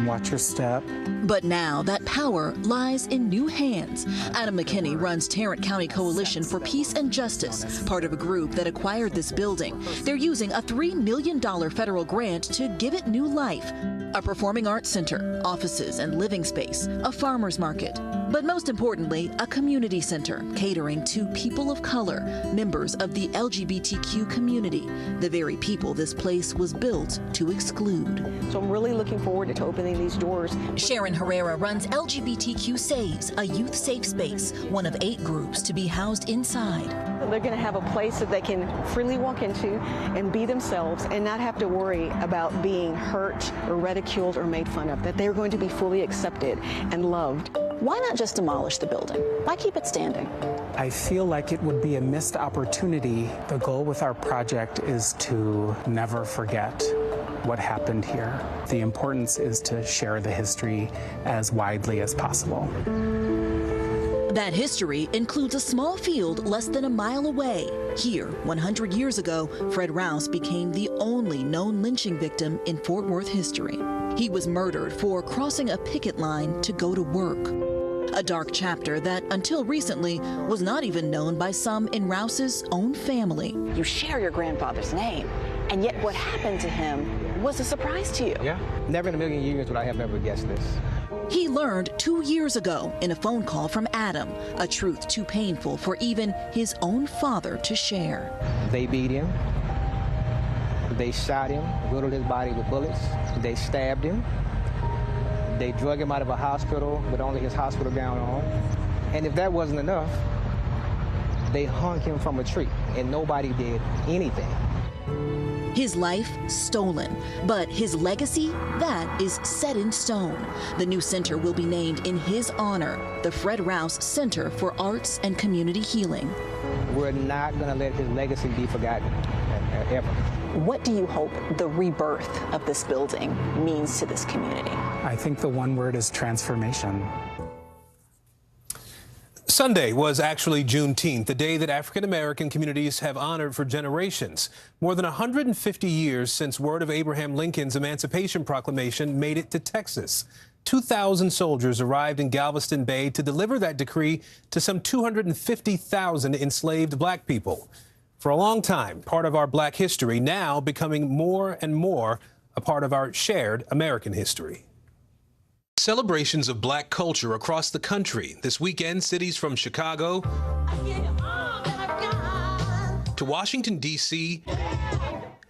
Watch your step. But now that power lies in new hands. Adam McKinney runs Tarrant County Coalition for Peace and Justice, part of a group that acquired this building. They're using a $3 million federal grant to give it new life. A performing arts center, offices and living space, a farmer's market. But most importantly, a community center catering to people of color, members of the LGBTQ community, the very people this place was built to exclude. So I'm really looking forward to opening these doors. Sharon Herrera runs LGBTQ Saves, a youth safe space, one of 8 groups to be housed inside. They're going to have a place that they can freely walk into and be themselves and not have to worry about being hurt or ridiculed or made fun of, that they're going to be fully accepted and loved. Why not just demolish the building? Why keep it standing? I feel like it would be a missed opportunity. The goal with our project is to never forget what happened here. The importance is to share the history as widely as possible. That history includes a small field less than a mile away. Here, 100 years ago, Fred Rouse became the only known lynching victim in Fort Worth history. He was murdered for crossing a picket line to go to work. A dark chapter that, until recently, was not even known by some in Rouse's own family. You share your grandfather's name, and yet what happened to him was a surprise to you. Yeah, never in a million years would I have ever guessed this. He learned 2 years ago in a phone call from Adam, a truth too painful for even his own father to share. They beat him. They shot him, riddled his body with bullets. They stabbed him. They drug him out of a hospital with only his hospital gown on. And if that wasn't enough, they hung him from a tree, and nobody did anything. His life stolen, but his legacy, that is set in stone. The new center will be named in his honor, the Fred Rouse Center for Arts and Community Healing. We're not going to let his legacy be forgotten, ever. What do you hope the rebirth of this building means to this community? I think the one word is transformation. Sunday was actually Juneteenth, the day that African-American communities have honored for generations. More than 150 years since word of Abraham Lincoln's Emancipation Proclamation made it to Texas. 2,000 soldiers arrived in Galveston Bay to deliver that decree to some 250,000 enslaved black people. For a long time, part of our black history, now becoming more and more a part of our shared American history. Celebrations of black culture across the country. This weekend, cities from Chicago to Washington, D.C.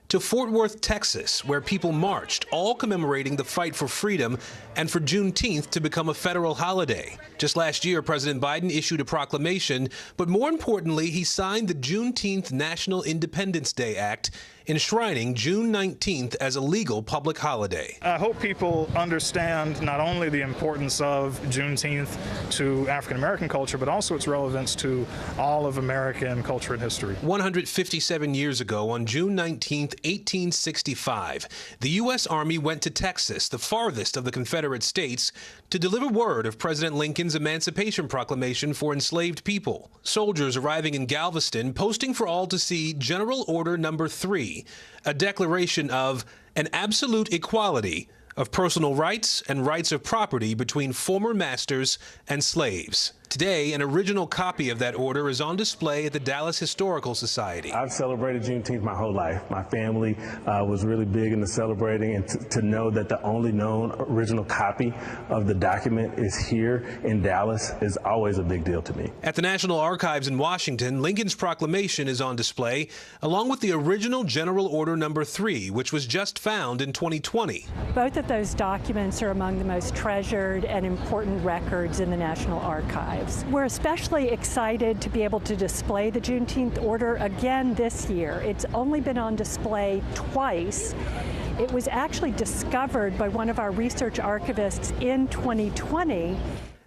to Fort Worth, Texas, where people marched, all commemorating the fight for freedom and for Juneteenth to become a federal holiday. Just last year, President Biden issued a proclamation, but more importantly, he signed the Juneteenth National Independence Day Act, enshrining June 19th as a legal public holiday. I hope people understand not only the importance of Juneteenth to African-American culture, but also its relevance to all of American culture and history. 157 years ago, on June 19th, 1865, the U.S. Army went to Texas, the farthest of the Confederate states, to deliver word of President Lincoln's Emancipation Proclamation for enslaved people. Soldiers arriving in Galveston, posting for all to see General Order No. 3, a declaration of an absolute equality of personal rights and rights of property between former masters and slaves. Today, an original copy of that order is on display at the Dallas Historical Society. I've celebrated Juneteenth my whole life. My family was really big into celebrating, and to know that the only known original copy of the document is here in Dallas is always a big deal to me. At the National Archives in Washington, Lincoln's proclamation is on display, along with the original General Order No. 3, which was just found in 2020. Both of those documents are among the most treasured and important records in the National Archives. We're especially excited to be able to display the Juneteenth order again this year. It's only been on display twice. It was actually discovered by one of our research archivists in 2020.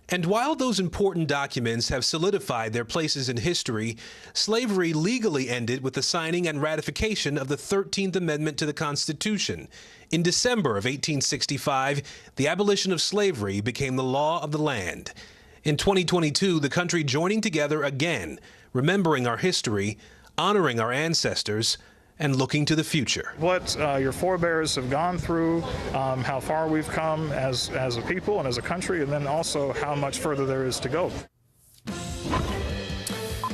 And while those important documents have solidified their places in history, slavery legally ended with the signing and ratification of the 13th Amendment to the Constitution. In December of 1865, the abolition of slavery became the law of the land. In 2022, the country joining together again, remembering our history, honoring our ancestors, and looking to the future. What your forebears have gone through, how far we've come as a people and as a country, and then also how much further there is to go.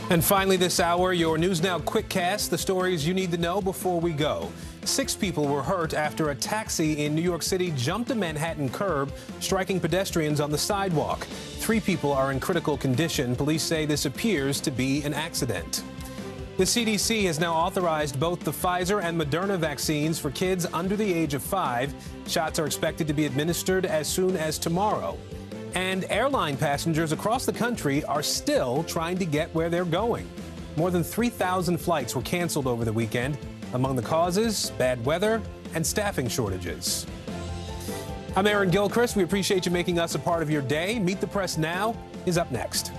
And finally this hour, your News Now Quickcast, the stories you need to know before we go. 6 people were hurt after a taxi in New York City jumped a Manhattan curb, striking pedestrians on the sidewalk. 3 people are in critical condition. Police say this appears to be an accident. The CDC has now authorized both the Pfizer and Moderna vaccines for kids under the age of 5. Shots are expected to be administered as soon as tomorrow. And airline passengers across the country are still trying to get where they're going. More than 3,000 flights were canceled over the weekend. Among the causes, bad weather and staffing shortages. I'm Aaron Gilchrist. We appreciate you making us a part of your day. Meet the Press Now is up next.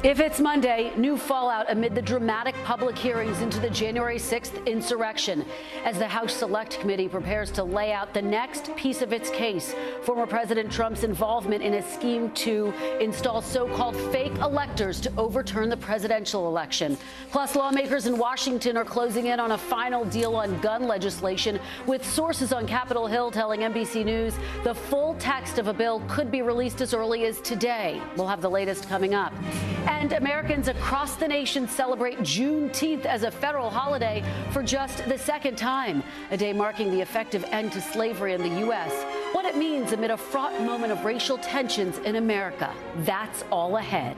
If it's Monday, new fallout amid the dramatic public hearings into the January 6th insurrection as the House Select Committee prepares to lay out the next piece of its case. Former President Trump's involvement in a scheme to install so-called fake electors to overturn the presidential election. Plus, lawmakers in Washington are closing in on a final deal on gun legislation, with sources on Capitol Hill telling NBC News the full text of a bill could be released as early as today. We'll have the latest coming up. And Americans across the nation celebrate Juneteenth as a federal holiday for just the second time, a day marking the effective end to slavery in the U.S. What it means amid a fraught moment of racial tensions in America. That's all ahead.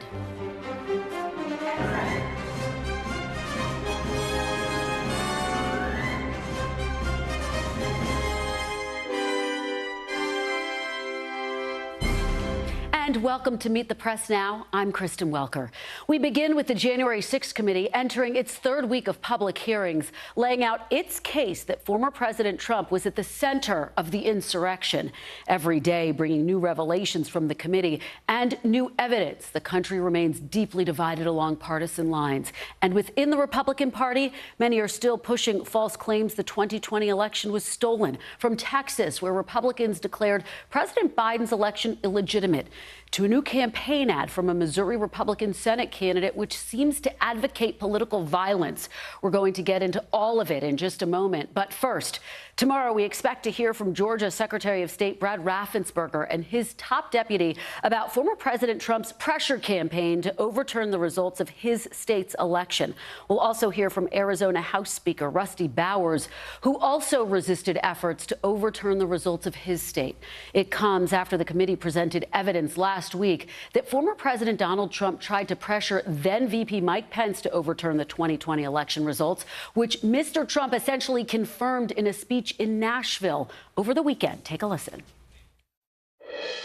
And welcome to Meet the Press Now. I'm Kristen Welker. We begin with the January 6th committee entering its third week of public hearings, laying out its case that former President Trump was at the center of the insurrection. Every day bringing new revelations from the committee and new evidence. The country remains deeply divided along partisan lines. And within the Republican Party, many are still pushing false claims the 2020 election was stolen. From Texas, where Republicans declared President Biden's election illegitimate, to a new campaign ad from a Missouri Republican Senate candidate, which seems to advocate political violence. We're going to get into all of it in just a moment. But first, tomorrow we expect to hear from Georgia Secretary of State Brad Raffensperger and his top deputy about former President Trump's pressure campaign to overturn the results of his state's election. We'll also hear from Arizona House Speaker Rusty Bowers, who also resisted efforts to overturn the results of his state. It comes after the committee presented evidence last week that former President Donald Trump tried to pressure then VP Mike Pence to overturn the 2020 election results, which Mr. Trump essentially confirmed in a speech in Nashville over the weekend. Take a listen.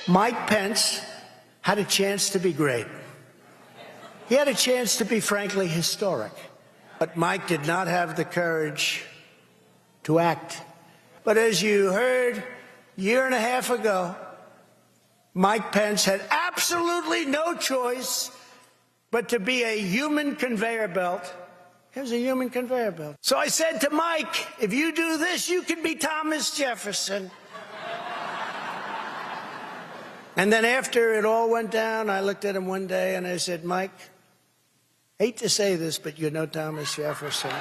Mike Pence had a chance to be great. He had a chance to be, frankly, historic. But Mike did not have the courage to act. But as you heard a year and a half ago, Mike Pence had absolutely no choice but to be a human conveyor belt. He was a human conveyor belt. So I said to Mike, if you do this, you can be Thomas Jefferson. And then after it all went down, I looked at him one day and I said, Mike, hate to say this, but you're no Thomas Jefferson.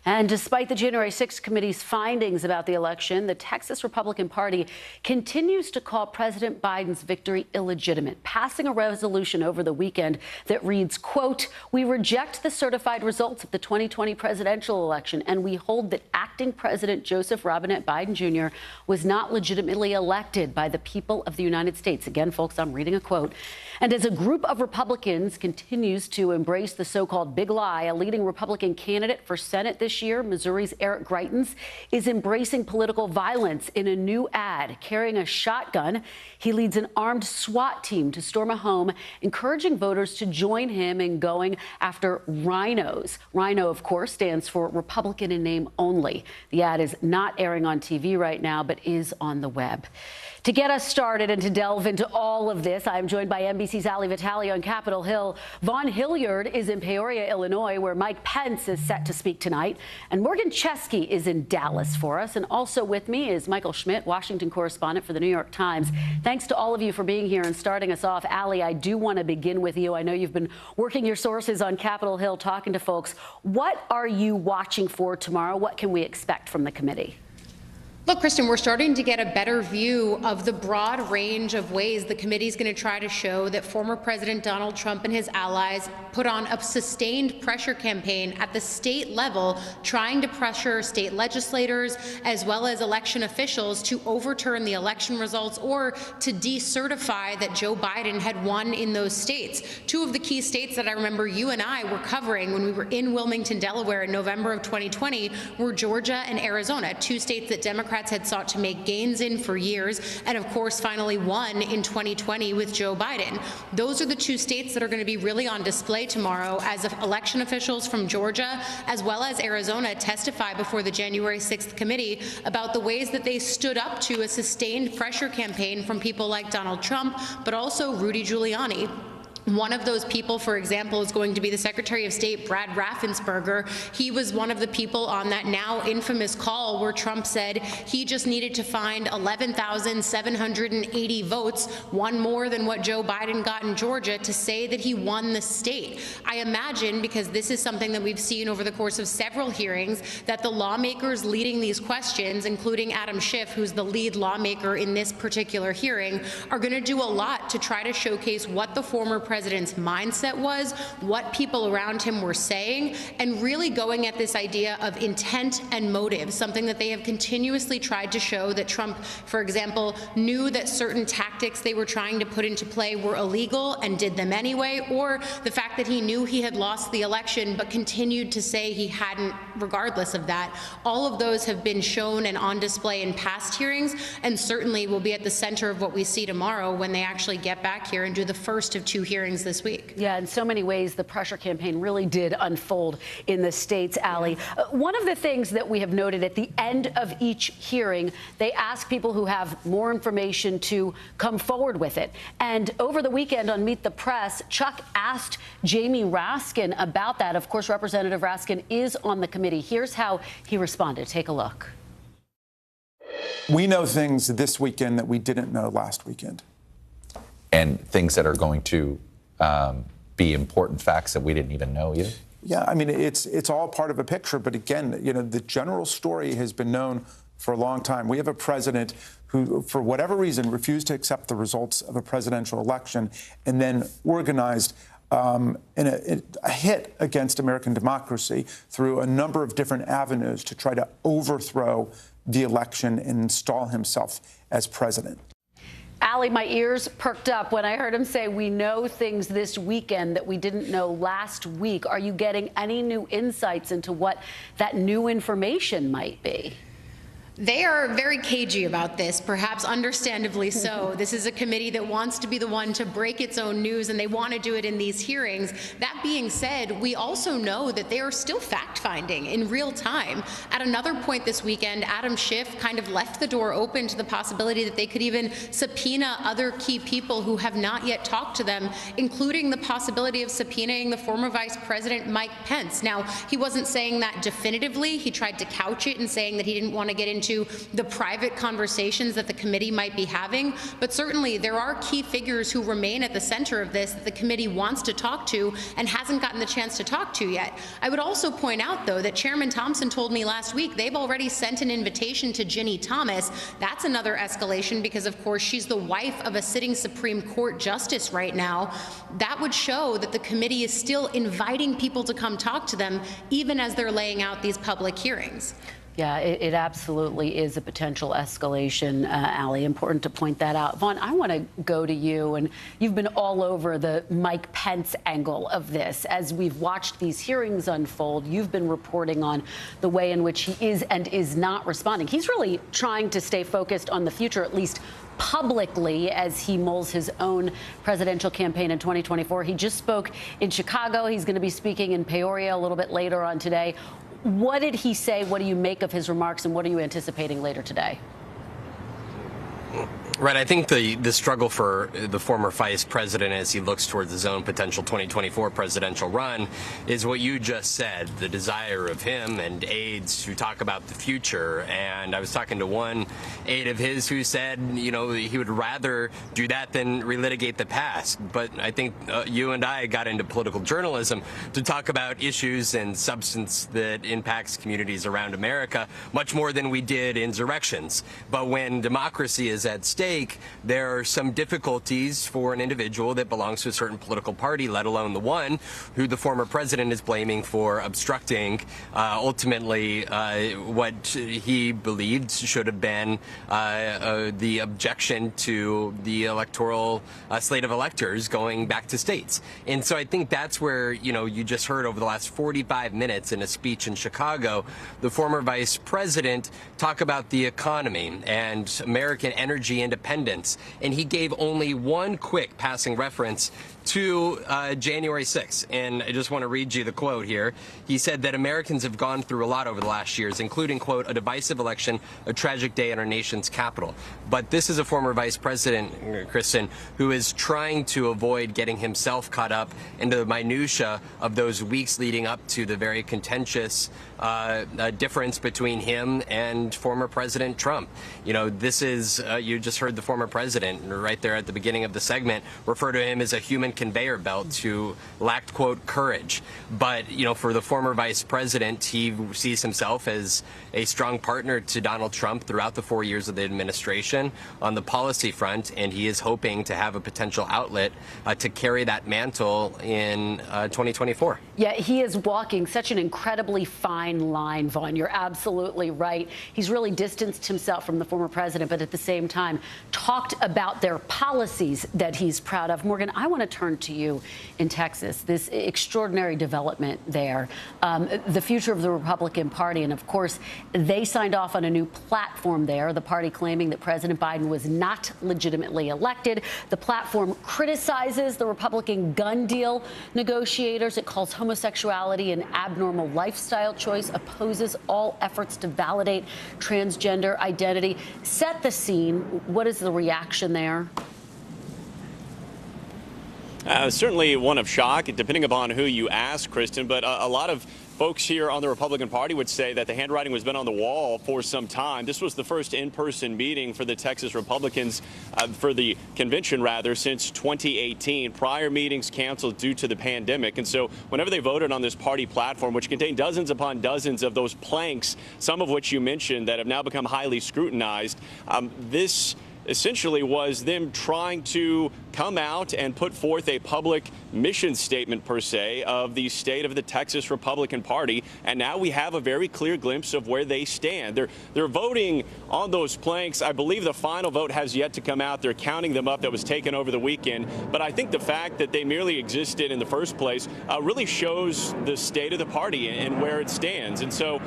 And despite the January 6th committee's findings about the election, the Texas Republican Party continues to call President Biden's victory illegitimate, passing a resolution over the weekend that reads, quote, "We reject the certified results of the 2020 presidential election, and we hold that acting President Joseph Robinette Biden Jr. was not legitimately elected by the people of the United States." Again, folks, I'm reading a quote. And as a group of Republicans continues to embrace the so-called big lie, a leading Republican candidate for Senate this year, Missouri's Eric Greitens, is embracing political violence in a new ad. Carrying a shotgun, he leads an armed SWAT team to storm a home, encouraging voters to join him in going after rhinos. Rhino, of course, stands for Republican in name only. The ad is not airing on TV right now, but is on the web. To get us started and to delve into all of this, I am joined by NBC's Ali Vitale on Capitol Hill. Vaughn Hilliard is in Peoria, Illinois, where Mike Pence is set to speak tonight. And Morgan Chesky is in Dallas for us. And also with me is Michael Schmidt, Washington correspondent for the New York Times. Thanks to all of you for being here and starting us off. Ali, I do want to begin with you. I know you've been working your sources on Capitol Hill, talking to folks. What are you watching for tomorrow? What can we expect from the committee? Look, Kristen, we're starting to get a better view of the broad range of ways the committee is going to try to show that former President Donald Trump and his allies put on a sustained pressure campaign at the state level, trying to pressure state legislators as well as election officials to overturn the election results or to decertify that Joe Biden had won in those states. Two of the key states that I remember you and I were covering when we were in Wilmington, Delaware in November of 2020 were Georgia and Arizona, two states that Democrats had sought to make gains in for years, and of course finally won in 2020 with Joe Biden. Those are the two states that are going to be really on display tomorrow as election officials from Georgia as well as Arizona testify before the January 6th committee about the ways that they stood up to a sustained pressure campaign from people like Donald Trump, but also Rudy Giuliani. One of those people, for example, is going to be the Secretary of State, Brad Raffensperger. He was one of the people on that now infamous call where Trump said he just needed to find 11,780 votes, one more than what Joe Biden got in Georgia, to say that he won the state. I imagine, because this is something that we've seen over the course of several hearings, that the lawmakers leading these questions, including Adam Schiff, who's the lead lawmaker in this particular hearing, are going to do a lot to try to showcase what the former president's mindset was, what people around him were saying, and really going at this idea of intent and motive, something that they have continuously tried to show that Trump, for example, knew that certain tactics they were trying to put into play were illegal and did them anyway, or the fact that he knew he had lost the election but continued to say he hadn't regardless of that. All of those have been shown and on display in past hearings, and certainly will be at the center of what we see tomorrow when they actually get back here and do the first of 2 hearings this week. Yeah, in so many ways, the pressure campaign really did unfold in the states, Allie. One of the things that we have noted at the end of each hearing, they ask people who have more information to come forward with it. And over the weekend on Meet the Press, Chuck asked Jamie Raskin about that. Of course, Representative Raskin is on the committee. Here's how he responded. Take a look. We know things this weekend that we didn't know last weekend. And things that are going to be important facts that we didn't even know either? Yeah, I mean, it's all part of a picture. But again, you know, the general story has been known for a long time. We have a president who, for whatever reason, refused to accept the results of a presidential election and then organized a hit against American democracy through a number of different avenues to try to overthrow the election and install himself as president. Allie, my ears perked up when I heard him say we know things this weekend that we didn't know last week. Are you getting any new insights into what that new information might be? They are very cagey about this, perhaps understandably so. This is a committee that wants to be the one to break its own news, and they want to do it in these hearings. That being said, we also know that they are still fact-finding in real time. At another point this weekend, Adam Schiff kind of left the door open to the possibility that they could even subpoena other key people who have not yet talked to them, including the possibility of subpoenaing the former Vice President Mike Pence. Now, he wasn't saying that definitively. He tried to couch it in saying that he didn't want to get into the private conversations that the committee might be having, but certainly there are key figures who remain at the center of this that the committee wants to talk to and hasn't gotten the chance to talk to yet. I would also point out, though, that Chairman Thompson told me last week they've already sent an invitation to Ginny Thomas. That's another escalation because, of course, she's the wife of a sitting Supreme Court justice right now. That would show that the committee is still inviting people to come talk to them, even as they're laying out these public hearings. Yeah, it absolutely is a potential escalation, Allie. Important to point that out. Vaughn, I want to go to you, and you've been all over the Mike Pence angle of this. As we've watched these hearings unfold, you've been reporting on the way in which he is and is not responding. He's really trying to stay focused on the future, at least publicly, as he mulls his own presidential campaign in 2024. He just spoke in Chicago. He's going to be speaking in Peoria a little bit later on today. What did he say? What do you make of his remarks, and what are you anticipating later today? Right. I think the struggle for the former vice president as he looks towards his own potential 2024 presidential run is what you just said, the desire of him and aides to talk about the future. And I was talking to one aide of his who said, you know, he would rather do that than relitigate the past. But I think you and I got into political journalism to talk about issues and substance that impacts communities around America much more than we did insurrections. But when democracy is at stake, there are some difficulties for an individual that belongs to a certain political party, let alone the one who the former president is blaming for obstructing ultimately what he believed should have been the objection to the electoral slate of electors going back to states. And so I think that's where, you know, you just heard over the last 45 minutes in a speech in Chicago, the former vice president talk about the economy and American energy independence. And he gave only one quick passing reference to January 6th, and I just want to read you the quote here. He said that Americans have gone through a lot over the last years, including, quote, a divisive election, a tragic day in our nation's capital. But this is a former vice president, Kristen, who is trying to avoid getting himself caught up into the minutia of those weeks leading up to the very contentious difference between him and former President Trump. You know, this is, you just heard the former president right there at the beginning of the segment refer to him as a human conveyor belt who lacked, quote, courage. But, you know, for the former vice president, he sees himself as a strong partner to Donald Trump throughout the 4 years of the administration on the policy front, and he is hoping to have a potential outlet to carry that mantle in 2024. Yeah, he is walking such an incredibly fine line, Vaughn. You're absolutely right. He's really distanced himself from the former president, but at the same time talked about their policies that he's proud of. Morgan, I want to turn to you in Texas, this extraordinary development there, the future of the Republican Party. And of course, they signed off on a new platform there, the party claiming that President Biden was not legitimately elected. The platform criticizes the Republican gun deal negotiators. It calls homosexuality an abnormal lifestyle choice, opposes all efforts to validate transgender identity. Set the scene. What is the reaction there? Certainly one of shock, depending upon who you ask, Kristen, but a lot of folks here on the Republican Party would say that the handwriting has been on the wall for some time. This was the first in-person meeting for the Texas Republicans, for the convention rather, since 2018. Prior meetings canceled due to the pandemic. And so whenever they voted on this party platform, which contained dozens upon dozens of those planks, some of which you mentioned that have now become highly scrutinized, this essentially was them trying to come out and put forth a public mission statement, per se, of the state of the Texas Republican Party. And now we have a very clear glimpse of where they stand. They're voting on those planks. I believe the final vote has yet to come out. They're counting them up. That was taken over the weekend. But I think the fact that they merely existed in the first place really shows the state of the party and where it stands. And so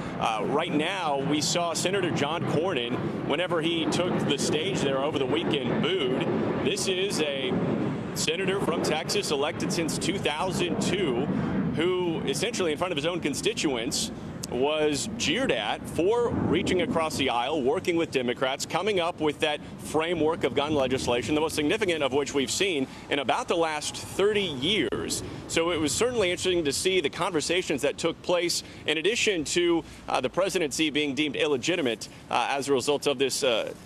right now we saw Senator John Cornyn, whenever he took the stage there over the weekend, booed. This is a senator from Texas, elected since 2002, who essentially in front of his own constituents was jeered at for reaching across the aisle, working with Democrats, coming up with that framework of gun legislation, the most significant of which we've seen in about the last 30 years. So it was certainly interesting to see the conversations that took place, in addition to the presidency being deemed illegitimate as a result of this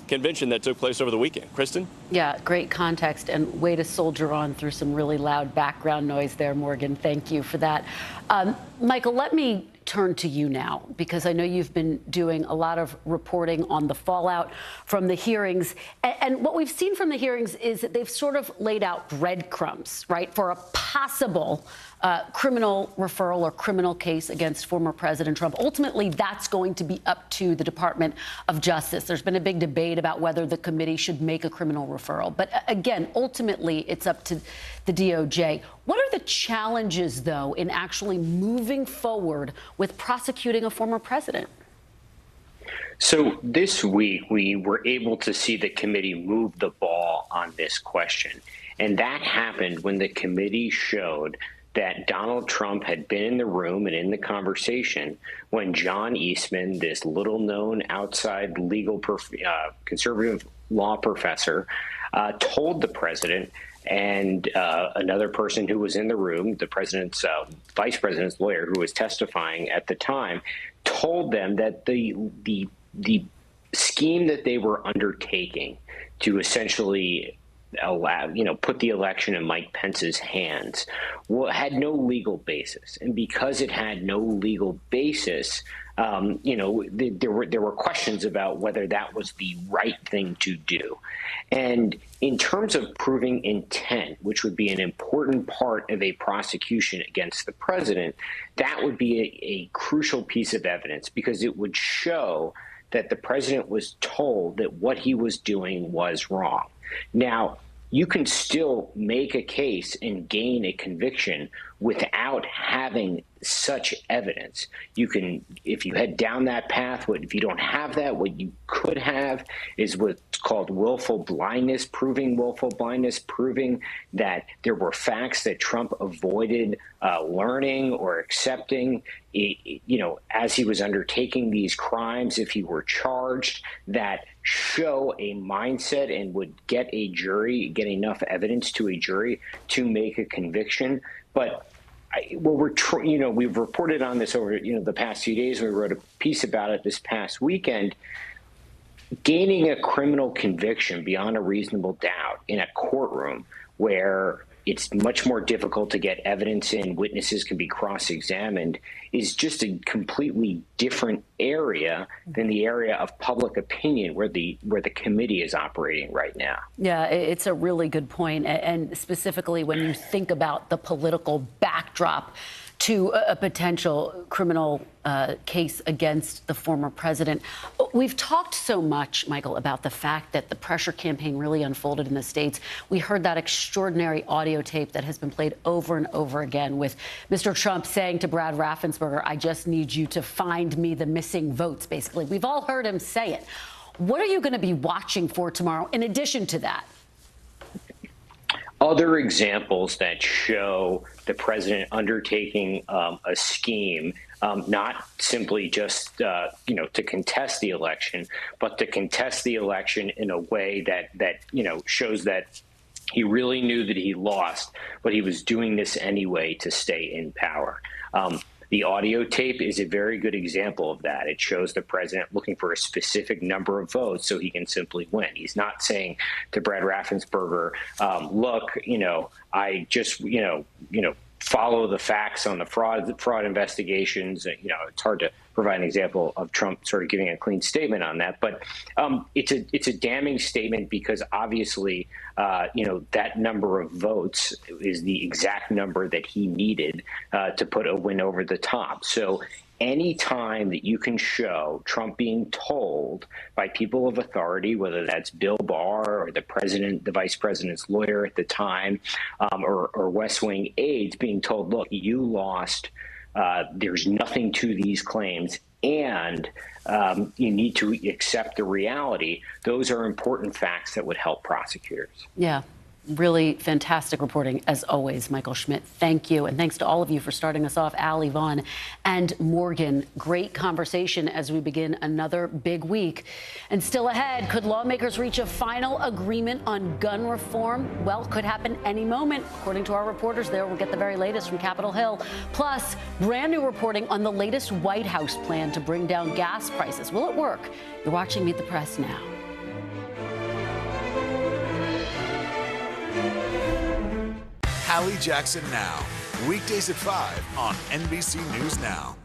convention that took place over the weekend. Kristen? Yeah, great context and way to soldier on through some really loud background noise there, Morgan. Thank you for that. Michael, let me turn to you now, because I know you've been doing a lot of reporting on the fallout from the hearings. And what we've seen from the hearings is that they've sort of laid out breadcrumbs, right, for a possible criminal referral or criminal case against former President Trump. Ultimately, that's going to be up to the Department of Justice. There's been a big debate about whether the committee should make a criminal referral. But again, ultimately, it's up to the DOJ. What are the challenges, though, in actually moving forward with prosecuting a former president? So this week, we were able to see the committee move the ball on this question. And that happened when the committee showed that Donald Trump had been in the room and in the conversation when John Eastman, this little-known outside legal conservative law professor, told the president and another person who was in the room, the president's vice president's lawyer who was testifying at the time, told them that the scheme that they were undertaking to essentially put the election in Mike Pence's hands had no legal basis. And because it had no legal basis, there were questions about whether that was the right thing to do. And in terms of proving intent, which would be an important part of a prosecution against the president, that would be a crucial piece of evidence, because it would show that the president was told that what he was doing was wrong. Now, you can still make a case and gain a conviction without having such evidence. You can, if you head down that path, if you don't have that, what you could have is what's called willful blindness, proving that there were facts that Trump avoided learning or accepting, as he was undertaking these crimes, if he were charged, that show a mindset and would get enough evidence to a jury to make a conviction. But we've reported on this over the past few days. We wrote a piece about it this past weekend. Gaining a criminal conviction beyond a reasonable doubt in a courtroom where it's much more difficult to get evidence in, witnesses can be cross-examined, is just a completely different area than the area of public opinion where the committee is operating right now. Yeah, it's a really good point. And specifically when you think about the political backdrop to a potential criminal case against the former president. We've talked so much, Michael, about the fact that the pressure campaign really unfolded in the states. We heard that extraordinary audio tape that has been played over and over again with Mr. Trump saying to Brad Raffensperger, "I just need you to find me the missing votes," basically. We've all heard him say it. What are you going to be watching for tomorrow in addition to that? Other examples that show the president undertaking a scheme, not simply just to contest the election, but to contest the election in a way that shows that he really knew that he lost, but he was doing this anyway to stay in power. The audio tape is a very good example of that. It shows the president looking for a specific number of votes so he can simply win. He's not saying to Brad Raffensperger, look, I just, follow the facts on the fraud investigations. It's hard to provide an example of Trump sort of giving a clean statement on that. But it's a damning statement because obviously, that number of votes is the exact number that he needed to put a win over the top. So any time that you can show Trump being told by people of authority, whether that's Bill Barr or the vice president's lawyer at the time, or West Wing aides being told, look, you lost, there's nothing to these claims, and you need to accept the reality. Those are important facts that would help prosecutors. Yeah. Really fantastic reporting, as always, Michael Schmidt. Thank you. And thanks to all of you for starting us off, Al, Yvonne, and Morgan. Great conversation as we begin another big week. And still ahead, could lawmakers reach a final agreement on gun reform? Well, could happen any moment. According to our reporters there, we'll get the very latest from Capitol Hill. Plus, brand new reporting on the latest White House plan to bring down gas prices. Will it work? You're watching Meet the Press now. Hallie Jackson Now, weekdays at 5 on NBC News Now.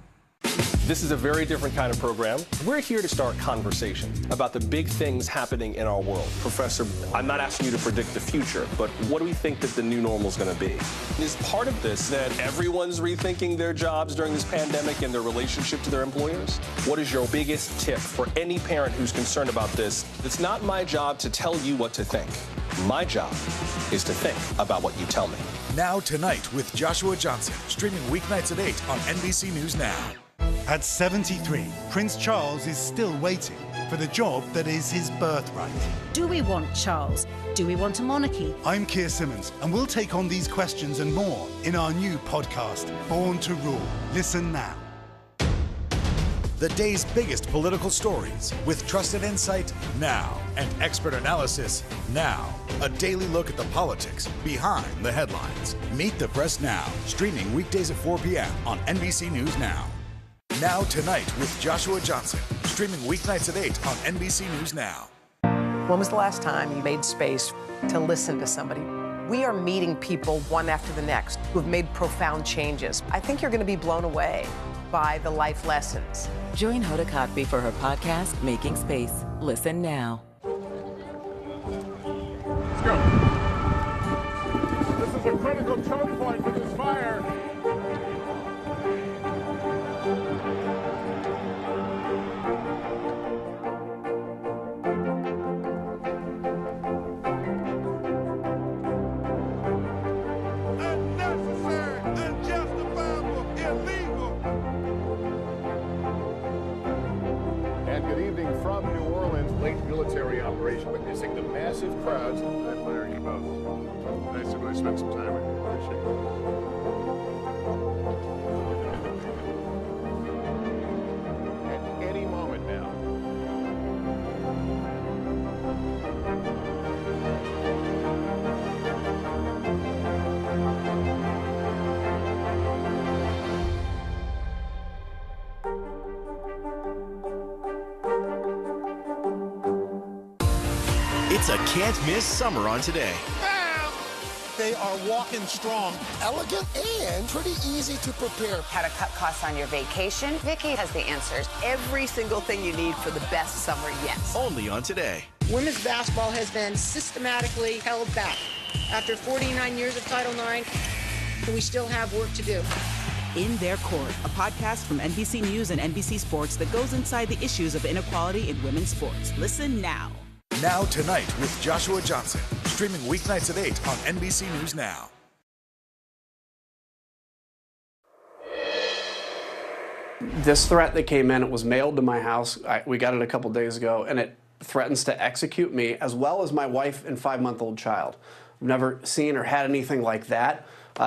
This is a very different kind of program. We're here to start conversation about the big things happening in our world. Professor, I'm not asking you to predict the future, but what do we think that the new normal is going to be? Is part of this that everyone's rethinking their jobs during this pandemic and their relationship to their employers? What is your biggest tip for any parent who's concerned about this? It's not my job to tell you what to think. My job is to think about what you tell me. Now Tonight with Joshua Johnson, streaming weeknights at 8 on NBC News Now. At 73, Prince Charles is still waiting for the job that is his birthright. Do we want Charles? Do we want a monarchy? I'm Keir Simmons, and we'll take on these questions and more in our new podcast, Born to Rule. Listen now. The day's biggest political stories with trusted insight now and expert analysis now. A daily look at the politics behind the headlines. Meet the Press Now, streaming weekdays at 4 p.m. on NBC News Now. Now Tonight with Joshua Johnson, streaming weeknights at 8 on NBC News Now. When was the last time you made space to listen to somebody? We are meeting people one after the next who have made profound changes. I think you're going to be blown away by the life lessons. Join Hoda Kotb for her podcast, Making Space. Listen now. Let's go. This is a critical choke point for this fire. Unnecessary, from New Orleans, late military operation, witnessing the massive crowds. I admire you both. Nice to really spend some time with you. Appreciate it. At any moment now. It's a can't-miss summer on Today. They are walking strong, elegant, and pretty easy to prepare. How to cut costs on your vacation? Vicky has the answers. Every single thing you need for the best summer yet. Only on Today. Women's basketball has been systematically held back. After 49 years of Title IX, we still have work to do. In Their Court, a podcast from NBC News and NBC Sports that goes inside the issues of inequality in women's sports. Listen now. Now Tonight with Joshua Johnson. Streaming weeknights at 8 on NBC News Now. This threat that came in, it was mailed to my house. We got it a couple days ago, and it threatens to execute me as well as my wife and 5-month-old child. I've never seen or had anything like that.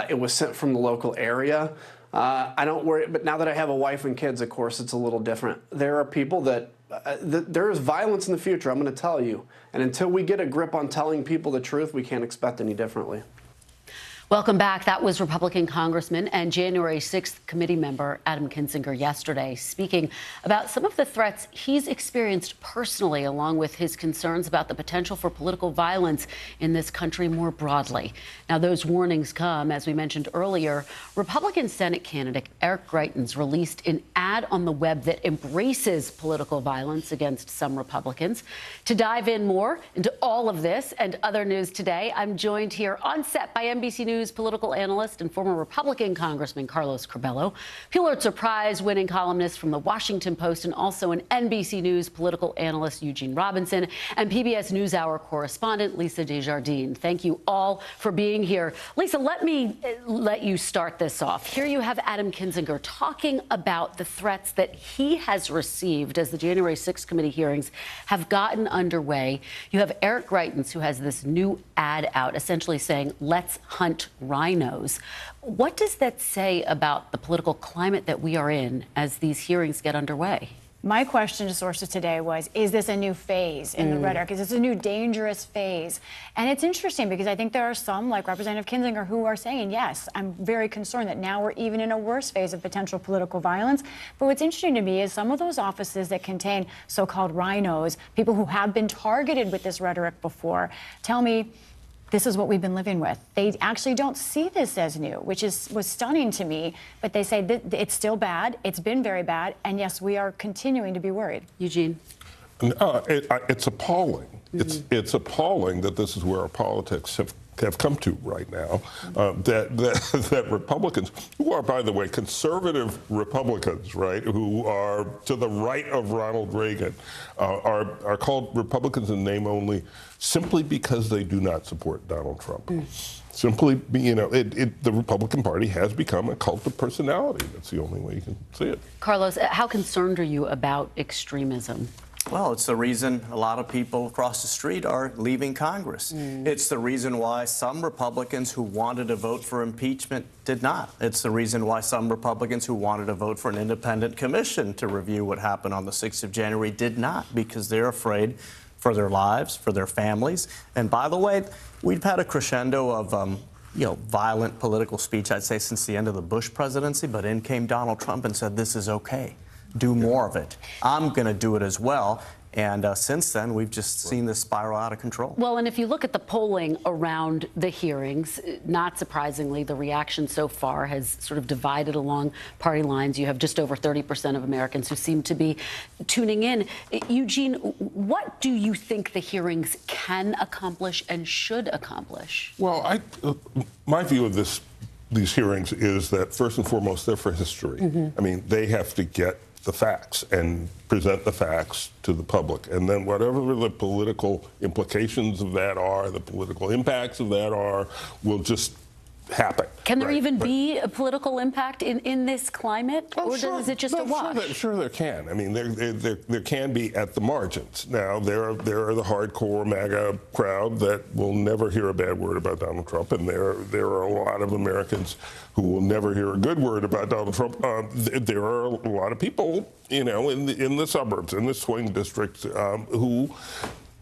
It was sent from the local area. I don't worry, but now that I have a wife and kids, of course, it's a little different. There are people that there is violence in the future, I'm going to tell you. And until we get a grip on telling people the truth, we can't expect any differently. Welcome back. That was Republican Congressman and January 6th committee member Adam Kinzinger yesterday speaking about some of the threats he's experienced personally, along with his concerns about the potential for political violence in this country more broadly. Now, those warnings come, as we mentioned earlier, Republican Senate candidate Eric Greitens released an ad on the web that embraces political violence against some Republicans. To dive in more into all of this and other news today, I'm joined here on set by NBC News political analyst and former Republican Congressman Carlos Curbelo, Pulitzer Prize-winning columnist from the Washington Post, and also an NBC News political analyst Eugene Robinson, and PBS NewsHour correspondent Lisa Desjardins. Thank you all for being here. Lisa, let you start this off. Here you have Adam Kinzinger talking about the threats that he has received as the January 6th committee hearings have gotten underway. You have Eric Greitens, who has this new ad out essentially saying, "Let's hunt rhinos." What does that say about the political climate that we are in as these hearings get underway? My question to sources today was, is this a new phase in the rhetoric? Is this a new dangerous phase? And it's interesting because I think there are some, like Representative Kinzinger, who are saying, yes, I'm very concerned that now we're even in a worse phase of potential political violence. But what's interesting to me is some of those offices that contain so-called rhinos, people who have been targeted with this rhetoric before, tell me, this is what we've been living with. They actually don't see this as new, which was stunning to me. But they say that it's still bad. It's been very bad. And yes, we are continuing to be worried. Eugene? It's appalling. It's appalling that this is where our politics have come to right now, that Republicans, who are, by the way, conservative Republicans, right, who are to the right of Ronald Reagan, are called Republicans in name only simply because they do not support Donald Trump. Simply, the Republican Party has become a cult of personality. That's the only way you can see it. Carlos, how concerned are you about extremism? Well, it's the reason a lot of people across the street are leaving Congress. It's the reason why some Republicans who wanted to vote for impeachment did not. It's the reason why some Republicans who wanted to vote for an independent commission to review what happened on the 6th of January did not, because they're afraid for their lives, for their families. And by the way, we've had a crescendo of violent political speech, I'd say, since the end of the Bush presidency, but in came Donald Trump and said, this is okay. Do more of it. I'm going to do it as well. And since then, we've just seen this spiral out of control. Well, and if you look at the polling around the hearings, not surprisingly, the reaction so far has sort of divided along party lines. You have just over 30% of Americans who seem to be tuning in. Eugene, what do you think the hearings can accomplish and should accomplish? Well, my view of these hearings is that, first and foremost, they're for history. I mean, they have to get the facts and present the facts to the public. And then whatever the political implications of that are, the political impacts of that are, will just happen. Can there even be a political impact in this climate, or is it just a wash? Sure there can. I mean, there can be at the margins. Now, there are the hardcore MAGA crowd that will never hear a bad word about Donald Trump, and there are a lot of Americans who will never hear a good word about Donald Trump. There are a lot of people, in the suburbs, in the swing districts, who,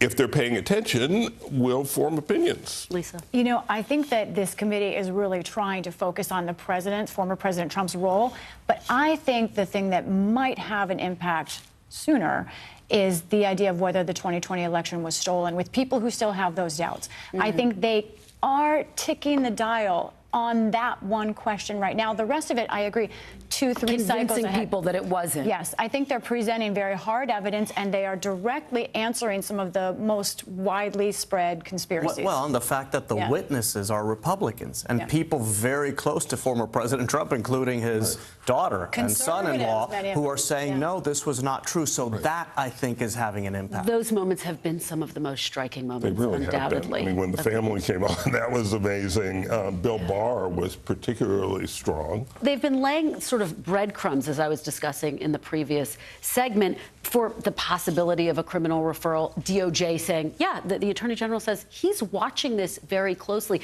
if they're paying attention, will form opinions. Lisa? I think that this committee is really trying to focus on the former President Trump's role, but I think the thing that might have an impact sooner is the idea of whether the 2020 election was stolen, with people who still have those doubts. I think they are ticking the dial on that one question right now. The rest of it, I agree, 2-3 cycles ahead. Convincing people that it wasn't. Yes, I think they're presenting very hard evidence, and they are directly answering some of the most widely spread conspiracies. Well, and the fact that the witnesses are Republicans and people very close to former President Trump, including his daughter and son-in-law, who are saying, no, this was not true. So that, I think, is having an impact. Those moments have been some of the most striking moments, They really undoubtedly. have been. I mean, when the family came on, that was amazing. Bill Barr was particularly strong. They've been laying sort of breadcrumbs, as I was discussing in the previous segment, for the possibility of a criminal referral. DOJ saying, the Attorney General says he's watching this very closely.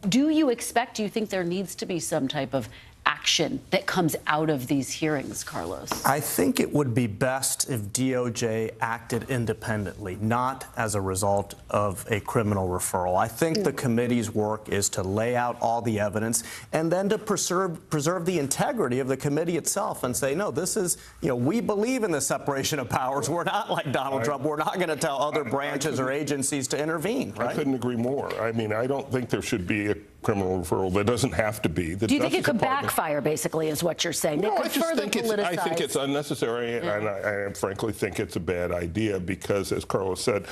Do you think there needs to be some type of action that comes out of these hearings, Carlos? I think it would be best if DOJ acted independently, not as a result of a criminal referral. I think the committee's work is to lay out all the evidence and then to preserve the integrity of the committee itself and say, no, this is, we believe in the separation of powers. We're not like Donald Trump. We're not going to tell other branches or agencies to intervene. Right? I couldn't agree more. I mean, I don't think there should be a criminal referral. There doesn't have to be. Do you think it could backfire, basically, is what you're saying? No, I think it's unnecessary, and I frankly think it's a bad idea because, as Carlos said,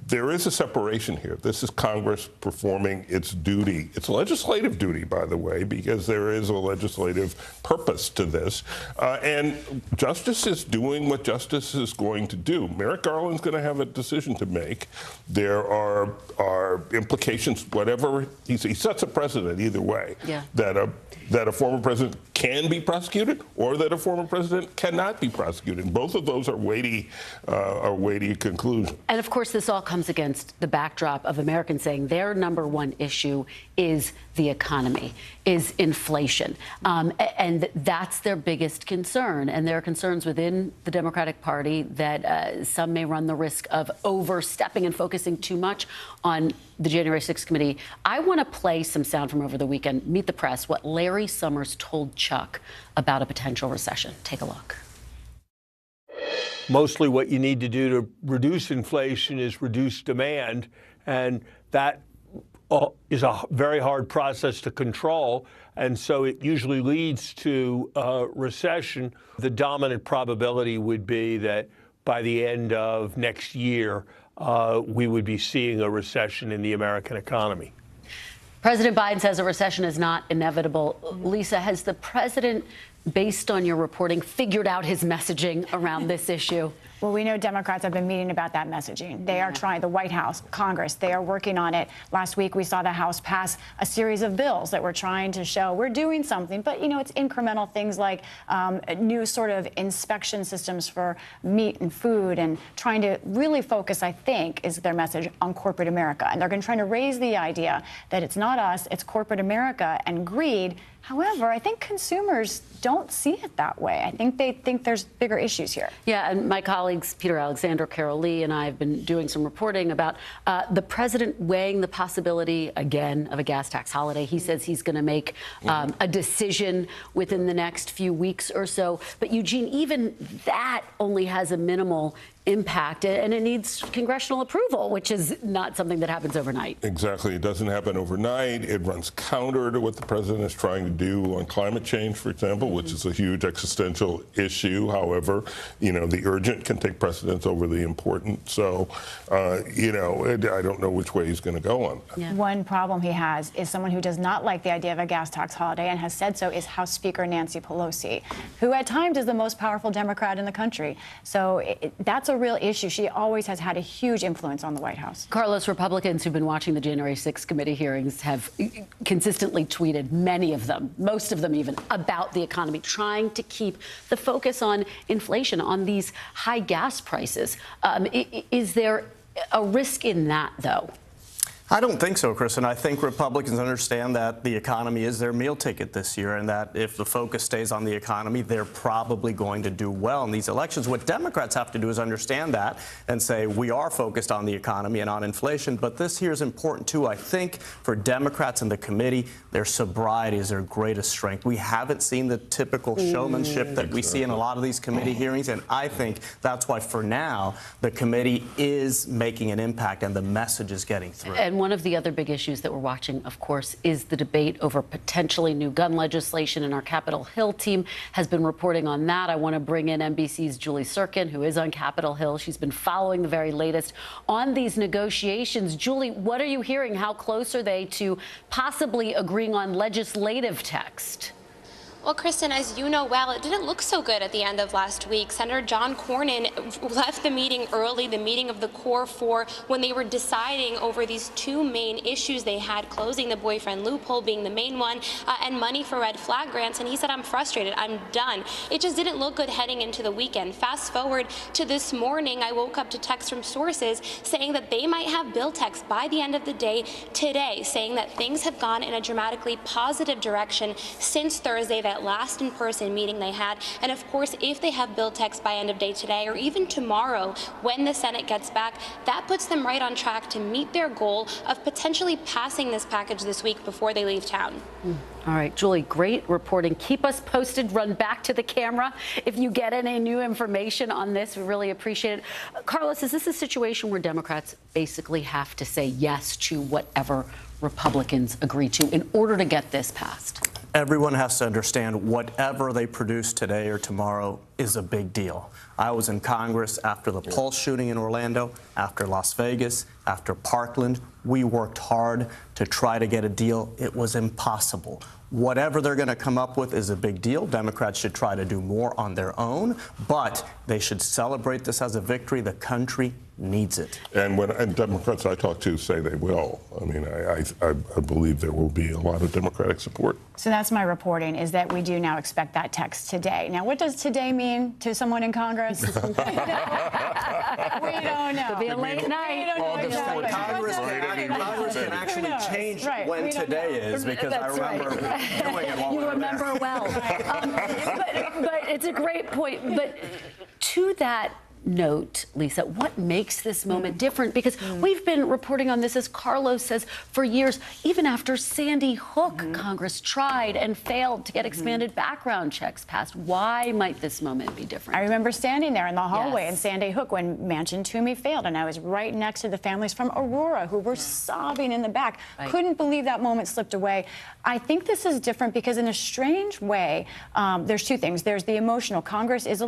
there is a separation here. This is Congress performing its duty. It's a legislative duty, by the way, because there is a legislative purpose to this. And Justice is doing what Justice is going to do. Merrick Garland's going to have a decision to make. There are implications, whatever. He sets a precedent either way, that a former president can be prosecuted or that a former president cannot be prosecuted. Both of those are weighty conclusions. And of course, this all comes against the backdrop of Americans saying their number one issue is the economy, is inflation. And that's their biggest concern. And there are concerns within the Democratic Party that some may run the risk of overstepping and focusing too much on the January 6th committee. I want to play some sound from over the weekend. Meet the Press, what Larry Summers told Chuck about a potential recession. Take a look. Mostly what you need to do to reduce inflation is reduce demand, and that is a very hard process to control, and so it usually leads to recession. The dominant probability would be that by the end of next year, we would be seeing a recession in the American economy. President Biden says a recession is not inevitable. Lisa, has the president, based on your reporting, figured out his messaging around this issue? Well, we know Democrats have been meeting about that messaging. They are trying, the White House, Congress, they are working on it. Last week, we saw the House pass a series of bills that were trying to show we're doing something. But, it's incremental things like new sort of inspection systems for meat and food, and trying to really focus, I think, is their message, on corporate America. And they're going to try to raise the idea that it's not us, it's corporate America and greed. However, I think consumers don't see it that way. I think they think there's bigger issues here. Yeah, and my colleagues, Peter Alexander, Carol Lee, and I have been doing some reporting about the president weighing the possibility, again, of a gas tax holiday. He says he's going to make a decision within the next few weeks or so. But, Eugene, even that only has a minimal impact, and it needs congressional approval, which is not something that happens overnight. Exactly. It doesn't happen overnight. It runs counter to what the president is trying to do on climate change, for example, which is a huge existential issue. However, the urgent can take precedence over the important. So, I don't know which way he's going to go on that. Yeah. One problem he has is someone who does not like the idea of a gas tax holiday and has said so is House Speaker Nancy Pelosi, who at times is the most powerful Democrat in the country. So that's a real issue. She always has had a huge influence on the White House. Carlos, Republicans who've been watching the January 6th committee hearings have consistently tweeted, many of them, most of them even, about the economy, trying to keep the focus on inflation, on these high gas prices. Is there a risk in that, though? I don't think so, Kristen. I think Republicans understand that the economy is their meal ticket this year, and that if the focus stays on the economy, they're probably going to do well in these elections. What Democrats have to do is understand that and say, we are focused on the economy and on inflation, but this here is important too. I think for Democrats and the committee, their sobriety is their greatest strength. We haven't seen the typical showmanship that we see in a lot of these committee hearings, and I think that's why, for now, the committee is making an impact and the message is getting through. And one of the other big issues that we're watching, of course, is the debate over potentially new gun legislation, and our Capitol Hill team has been reporting on that. I want to bring in NBC's Julie Sirkin, who is on Capitol Hill. She's been following the very latest on these negotiations. Julie, what are you hearing? How close are they to possibly agreeing on legislative text? Well, Kristen, as you know well, it didn't look so good at the end of last week. Senator John Cornyn left the meeting early, the meeting of the core four, when they were deciding over these two main issues they had, closing the boyfriend loophole being the main one, and money for red flag grants. And he said, I'm frustrated, I'm done. It just didn't look good heading into the weekend. Fast forward to this morning, I woke up to texts from sources saying that they might have bill text by the end of the day today, saying that things have gone in a dramatically positive direction since Thursday, that last in-person meeting they had. And of course, if they have bill text by end of day today or even tomorrow when the Senate gets back, that puts them right on track to meet their goal of potentially passing this package this week before they leave town. All right, Julie, great reporting. Keep us posted. Run back to the camera if you get any new information on this. We really appreciate it. Carlos, is this a situation where Democrats basically have to say yes to whatever Republicans agree to in order to get this passed? Everyone has to understand whatever they produce today or tomorrow is a big deal. I was in Congress after the Pulse shooting in Orlando, after Las Vegas, after Parkland. We worked hard to try to get a deal. It was impossible. Whatever they're going to come up with is a big deal. Democrats should try to do more on their own, but they should celebrate this as a victory. The country needs it. And Democrats I talk to say they will. I mean, I believe there will be a lot of Democratic support. So that's my reporting, is that we do now expect that text today. Now, what does today mean to someone in Congress? We don't know. It'll be a late night. Congress can actually change when today is, because I remember doing it while we were there. You remember well. But it's a great point. But to that note, Lisa, what makes this moment different? Because we've been reporting on this, as Carlos says, for years. Even after Sandy Hook, Congress tried and failed to get expanded background checks passed. Why might this moment be different? I remember standing there in the hallway in Sandy Hook when Manchin Toomey failed, and I was right next to the families from Aurora who were sobbing in the back. Couldn't believe that moment slipped away. I think this is different because, in a strange way, there's two things. There's the emotional. Congress is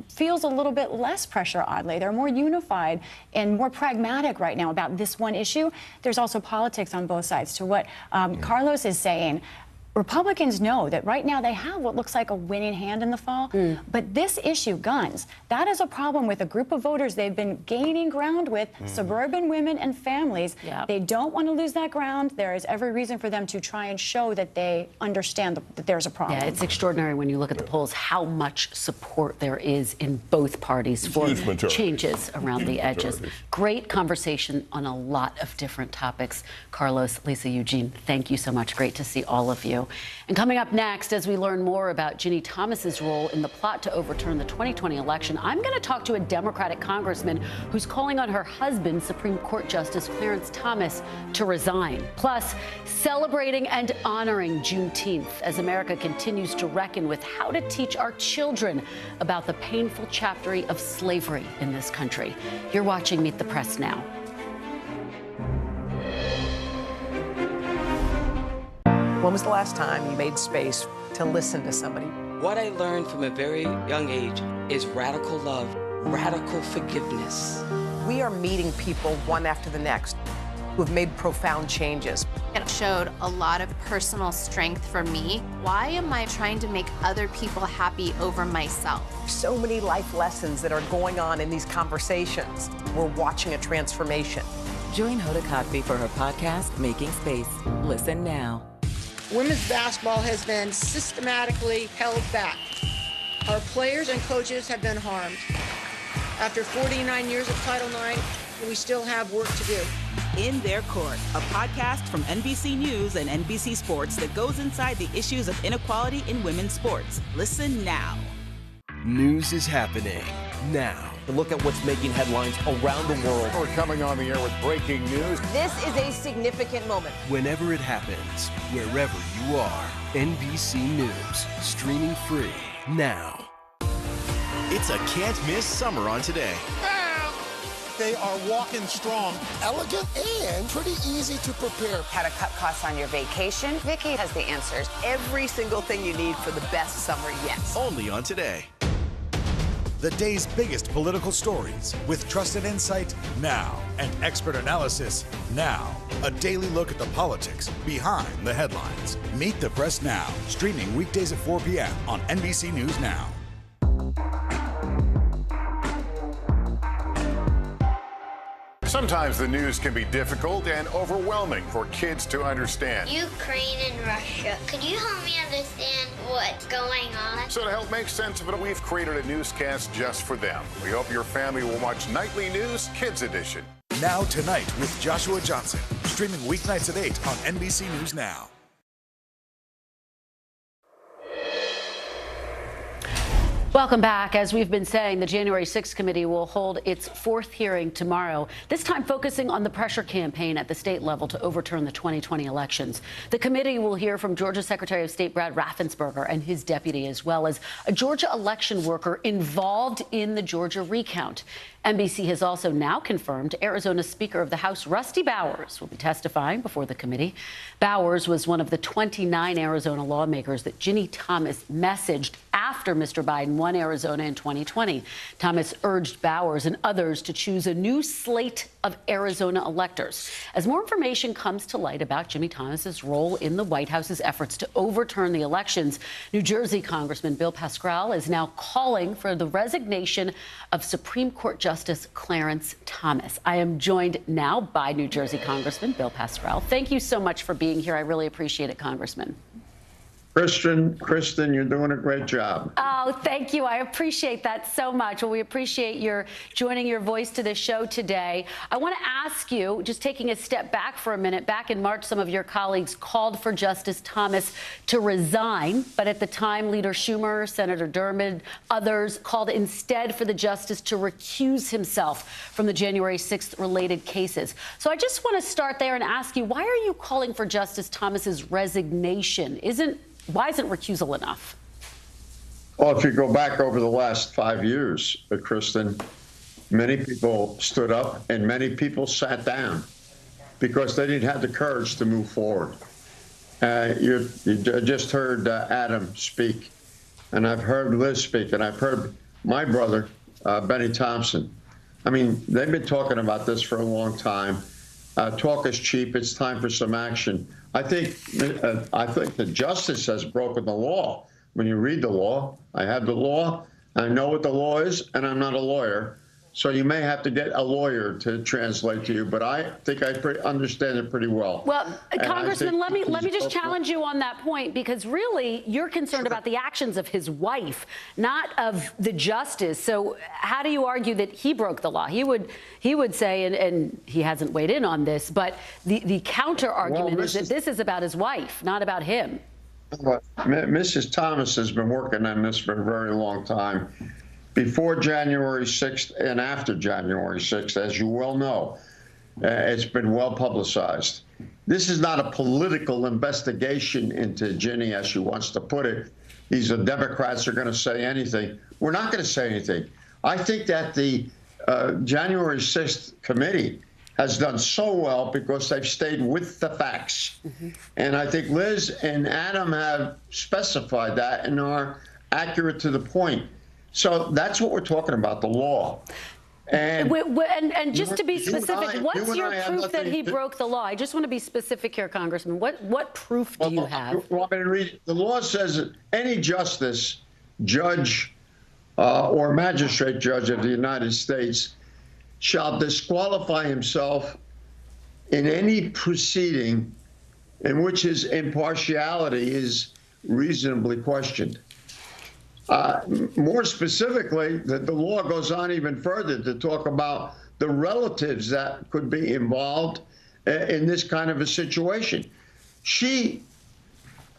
feels a little bit less pressure, oddly. They're more unified and more pragmatic right now about this one issue. There's also politics on both sides. To what Carlos is saying, Republicans know that right now they have what looks like a winning hand in the fall, but this issue, guns, that is a problem with a group of voters they've been gaining ground with, suburban women and families. They don't want to lose that ground. There is every reason for them to try and show that they understand that there's a problem. Yeah, it's extraordinary when you look at the polls how much support there is in both parties for changes around the edges. Great conversation on a lot of different topics. Carlos, Lisa, Eugene, thank you so much. Great to see all of you. And coming up next, as we learn more about Ginny Thomas's role in the plot to overturn the 2020 election, I'm going to talk to a Democratic congressman who's calling on her husband, Supreme Court Justice Clarence Thomas, to resign. Plus, celebrating and honoring Juneteenth as America continues to reckon with how to teach our children about the painful chapter of slavery in this country. You're watching Meet the Press now. When was the last time you made space to listen to somebody? What I learned from a very young age is radical love, radical forgiveness. We are meeting people one after the next who have made profound changes. It showed a lot of personal strength for me. Why am I trying to make other people happy over myself? So many life lessons that are going on in these conversations. We're watching a transformation. Join Hoda Kotb for her podcast, Making Space. Listen now. Women's basketball has been systematically held back. Our players and coaches have been harmed. After 49 years of Title IX, we still have work to do. In Their Court, a podcast from NBC News and NBC Sports that goes inside the issues of inequality in women's sports. Listen now. News is happening now. To look at what's making headlines around the world. We're coming on the air with breaking news. This is a significant moment. Whenever it happens, wherever you are, NBC News, streaming free now. It's a can't-miss summer on Today. They are walking strong, elegant, and pretty easy to prepare. How to cut costs on your vacation? Vicki has the answers. Every single thing you need for the best summer yet. Only on Today. The day's biggest political stories with trusted insight now and expert analysis now. A daily look at the politics behind the headlines. Meet the Press Now, streaming weekdays at 4 p.m. on NBC News Now. Sometimes the news can be difficult and overwhelming for kids to understand. Ukraine and Russia. Could you help me understand what's going on? So to help make sense of it, we've created a newscast just for them. We hope your family will watch Nightly News Kids Edition. Now Tonight with Joshua Johnson, streaming weeknights at 8 on NBC News Now. Welcome back. As we've been saying, the January 6th committee will hold its fourth hearing tomorrow, this time focusing on the pressure campaign at the state level to overturn the 2020 elections. The committee will hear from Georgia Secretary of State Brad Raffensperger and his deputy, as well as a Georgia election worker involved in the Georgia recount. NBC has also now confirmed Arizona Speaker of the House Rusty Bowers will be testifying before the committee. Bowers was one of the 29 Arizona lawmakers that Ginny Thomas messaged after Mr. Biden won Arizona in 2020. Thomas urged Bowers and others to choose a new slate of Arizona electors. As more information comes to light about Jimmy Thomas's role in the White House's efforts to overturn the elections, New Jersey Congressman Bill Pascrell is now calling for the resignation of Supreme Court Justice Clarence Thomas. I am joined now by New Jersey Congressman Bill Pascrell. Thank you so much for being here. I really appreciate it, Congressman. Kristen, you're doing a great job. Oh, thank you. I appreciate that so much. Well, we appreciate your joining your voice to the show today. I want to ask you, just taking a step back for a minute, back in March, some of your colleagues called for Justice Thomas to resign. But at the time, Leader Schumer, Senator Dermott, others called instead for the justice to recuse himself from the January 6th related cases. So I just want to start there and ask you, why are you calling for Justice Thomas's resignation? Why isn't recusal enough? Well, if you go back over the last 5 years, Kristen, many people stood up and many people sat down because they didn't have the courage to move forward. You just heard Adam speak, and I've heard Liz speak, and I've heard my brother, Benny Thompson. I mean, they've been talking about this for a long time. Talk is cheap. It's time for some action. I think the justice has broken the law. When you read the law, I have the law, I know what the law is, and I'm not a lawyer. So you may have to get a lawyer to translate to you, but I think I understand it pretty well. Well, Congressman, let me just challenge you on that point, because really you're concerned about the actions of his wife, not of the justice. So how do you argue that he broke the law? He would say, and he hasn't weighed in on this, but the counter argument is that this is about his wife, not about him. Mrs. Thomas has been working on this for a very long time. Before January 6th and after January 6th, as you well know, it's been well publicized. This is not a political investigation into Ginny, as she wants to put it. These Democrats are going to say anything. We're not going to say anything. I think that the January 6th committee has done so well because they've stayed with the facts. Mm-hmm. And I think Liz and Adam have specified that and are accurate to the point. So that's what we're talking about, the law. And just to be specific, what's your proof that he broke the law? I just want to be specific here, Congressman. What proof do you have? Well, I'm going to read. The law says that any justice, judge, or magistrate judge of the United States shall disqualify himself in any proceeding in which his impartiality is reasonably questioned. More specifically, the law goes on even further to talk about the relatives that could be involved in this kind of a situation.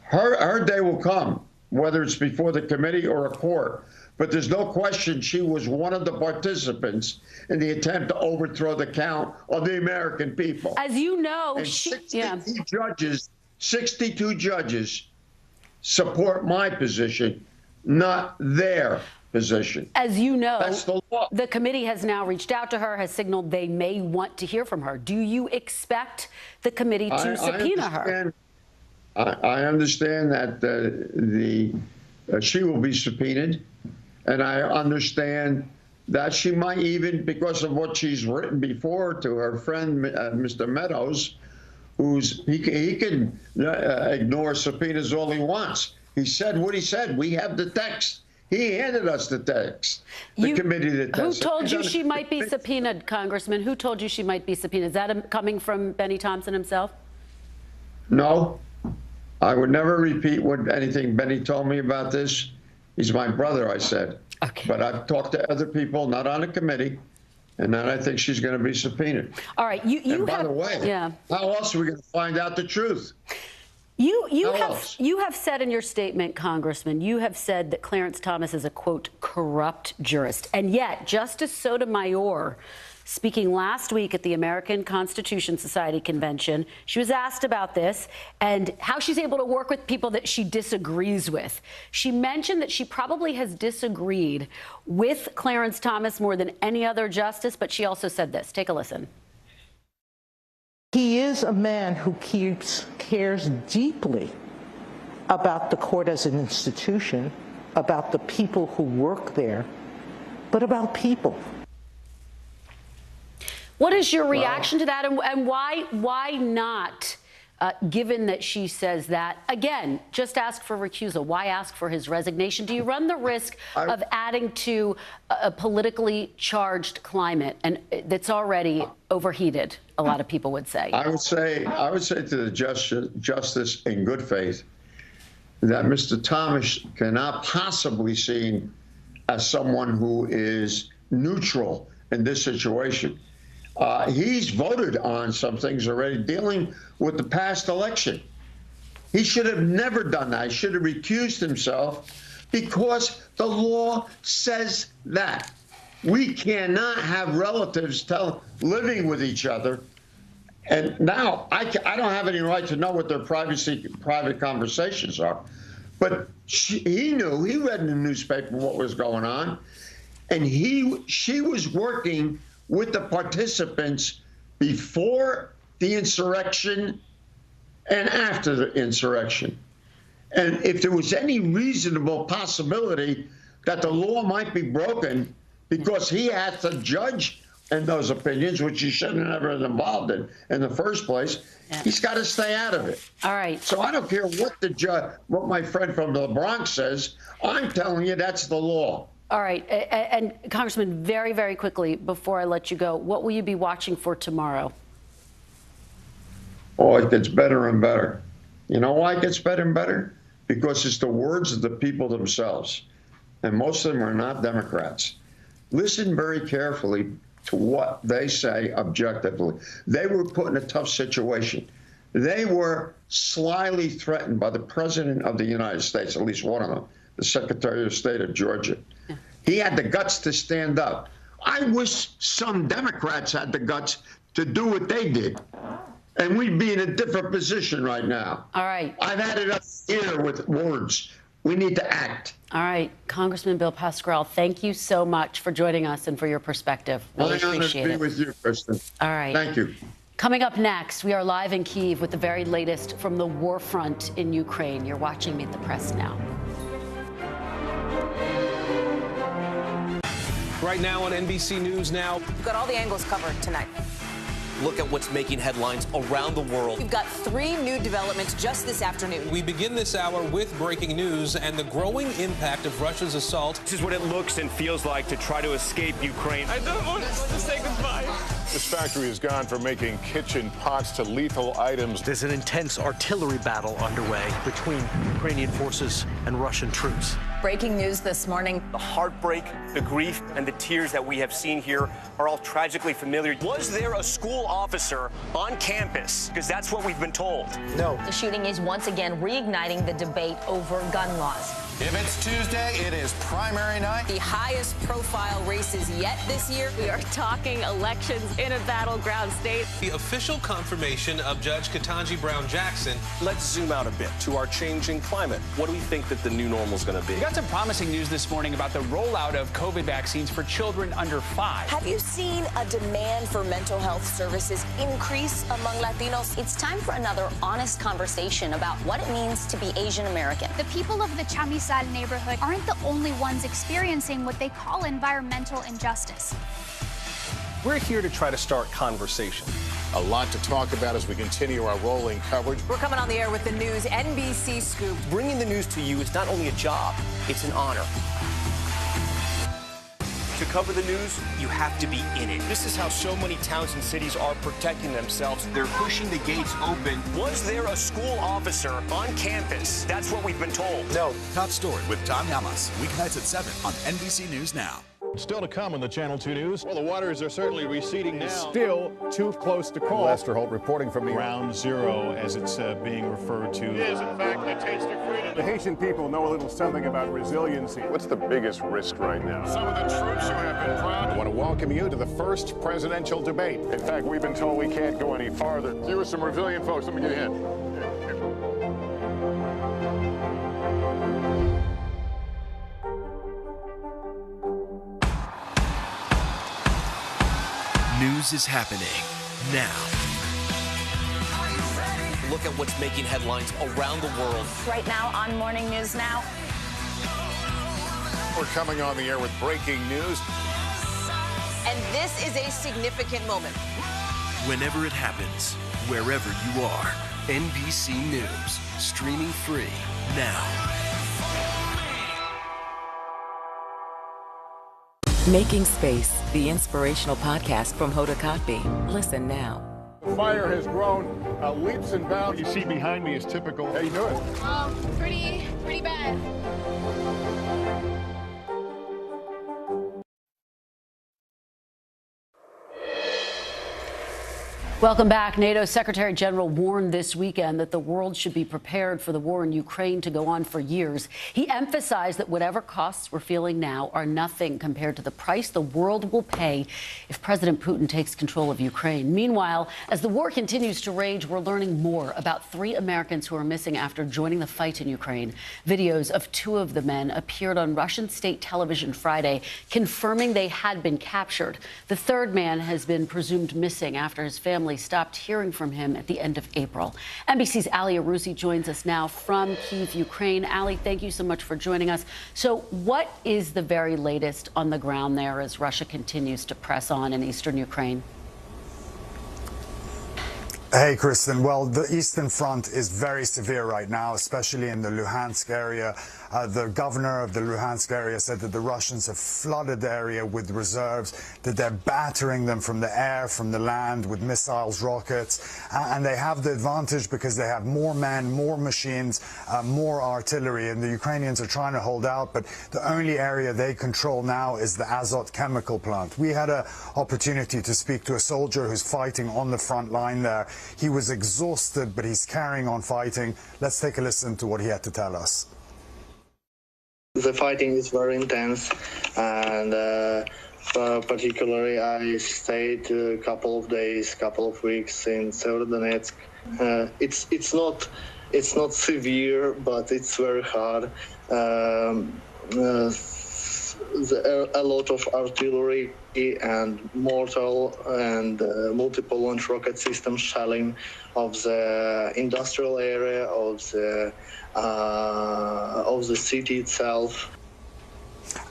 Her day will come, whether it's before the committee or a court, but there's no question she was one of the participants in the attempt to overthrow the count of the American people. As you know, and 62 judges support my position, not their position. As you know, that's the law. The committee has now reached out to her, has signaled they may want to hear from her. Do you expect the committee to subpoena her? I understand that she will be subpoenaed, and I understand that she might even, because of what she's written before to her friend, Mr. Meadows, he can ignore subpoenas all he wants. He said what he said. We have the text. He handed us the text. The committee that Who told you she might be subpoenaed, Congressman? Who told you she might be subpoenaed? Is that coming from Benny Thompson himself? No. I would never repeat anything Benny told me about this. He's my brother, I said. Okay. But I've talked to other people, not on the committee, and then I think she's going to be subpoenaed. All right. By the way, how else are we going to find out the truth? You have said in your statement, Congressman, you have said that Clarence Thomas is a, quote, corrupt jurist. And yet, Justice Sotomayor, speaking last week at the American Constitution Society convention, she was asked about this and how she's able to work with people that she disagrees with. She mentioned that she probably has disagreed with Clarence Thomas more than any other justice, but she also said this. Take a listen. He is a man who cares deeply about the court as an institution, about the people who work there, but about people. What is your reaction to that, and why not, given that she says that? Again, just ask for recusal. Why ask for his resignation? Do you run the risk of adding to a politically charged climate and that's already overheated, a lot of people would say? I would say to the justice in good faith that Mr. Thomas cannot possibly be seen as someone who is neutral in this situation. He's voted on some things already dealing with the past election. He should have never done that. He should have recused himself because the law says that. We cannot have relatives living with each other. And now I don't have any right to know what their private conversations are. But he knew, he read in the newspaper what was going on. And she was working with the participants before the insurrection and after the insurrection. And if there was any reasonable possibility that the law might be broken because he had to judge in those opinions, which he shouldn't have been involved in the first place, he's got to stay out of it. All right. So I don't care what my friend from the Bronx says. I'm telling you that's the law. All right. And Congressman, very, very quickly, before I let you go, what will you be watching for tomorrow? Oh, it gets better and better. You know why it gets better and better? Because it's the words of the people themselves. And most of them are not Democrats. Listen very carefully to what they say objectively. They were put in a tough situation. They were slyly threatened by the President of the United States, at least one of them, the Secretary of State of Georgia. He had the guts to stand up. I wish some Democrats had the guts to do what they did. And we'd be in a different position right now. All right. I've had it up here with words. We need to act. All right. Congressman Bill Pascrell, thank you so much for joining us and for your perspective. Really appreciate it. My honor to be with you, Kristen. All right. Thank you. Coming up next, we are live in Kyiv with the very latest from the war front in Ukraine. You're watching Meet the Press now. Right now on NBC News Now. We've got all the angles covered tonight. Look at what's making headlines around the world. We've got 3 new developments just this afternoon. We begin this hour with breaking news and the growing impact of Russia's assault. This is what it looks and feels like to try to escape Ukraine. I don't want to say goodbye. This factory has gone from making kitchen pots to lethal items. There's an intense artillery battle underway between Ukrainian forces and Russian troops. Breaking news this morning. The heartbreak, the grief, and the tears that we have seen here are all tragically familiar. Was there a school officer on campus? Because that's what we've been told. No. The shooting is once again reigniting the debate over gun laws. If it's Tuesday, it is primary night. The highest profile races yet this year. We are talking elections in a battleground state. The official confirmation of Judge Ketanji Brown Jackson. Let's zoom out a bit to our changing climate. What do we think that the new normal is going to be? We got some promising news this morning about the rollout of COVID vaccines for children under 5. Have you seen a demand for mental health services increase among Latinos? It's time for another honest conversation about what it means to be Asian American. The people of the Chamizal neighborhood aren't the only ones experiencing what they call environmental injustice. We're here to try to start conversation. A lot to talk about as we continue our rolling coverage. We're coming on the air with the news NBC Scoop. Bringing the news to you is not only a job, it's an honor. To cover the news, you have to be in it. This is how so many towns and cities are protecting themselves. They're pushing the gates open. Was there a school officer on campus? That's what we've been told. No. Top story with Tom Llamas, weeknights at 7 on NBC News Now. Still to come on the Channel 2 News. Well, the waters are certainly receding now. Still too close to call. Lester Holt reporting from the Ground Zero, as it's being referred to. It is, in fact, the taste of freedom. The Haitian people know a little something about resiliency. What's the biggest risk right now? Some of the troops who have been proud. I want to welcome you to the first presidential debate. In fact, we've been told we can't go any farther. Here are some resilient folks. Let me get a hint. News is happening now. Look at what's making headlines around the world. Right now on Morning News Now. We're coming on the air with breaking news. And this is a significant moment. Whenever it happens, wherever you are, NBC News, streaming free now. Making Space, the inspirational podcast from Hoda Kotb. Listen now. The fire has grown leaps and bounds. You see behind me is typical. How you doing? Pretty bad. Welcome back. NATO Secretary General warned this weekend that the world should be prepared for the war in Ukraine to go on for years. He emphasized that whatever costs we're feeling now are nothing compared to the price the world will pay if President Putin takes control of Ukraine. Meanwhile, as the war continues to rage, we're learning more about 3 Americans who are missing after joining the fight in Ukraine. Videos of 2 of the men appeared on Russian state television Friday, confirming they had been captured. The 3rd man has been presumed missing after his family stopped hearing from him at the end of April. NBC's Ali Arousi joins us now from Kyiv, Ukraine. Ali, thank you so much for joining us. So what is the very latest on the ground there as Russia continues to press on in eastern Ukraine? Hey, Kristen. Well, the Eastern Front is very severe right now, especially in the Luhansk area. The governor of the Luhansk area said that the Russians have flooded the area with reserves, that they're battering them from the air, from the land with missiles, rockets. And they have the advantage because they have more men, more machines, more artillery. And the Ukrainians are trying to hold out. But the only area they control now is the Azot chemical plant. We had an opportunity to speak to a soldier who's fighting on the front line there. He was exhausted, but he's carrying on fighting. Let's take a listen to what he had to tell us. The fighting is very intense, and particularly I stayed a couple of days, couple of weeks in Severodonetsk. It's not severe, but it's very hard. A lot of artillery and mortar and multiple launch rocket system shelling of the industrial area of the city itself.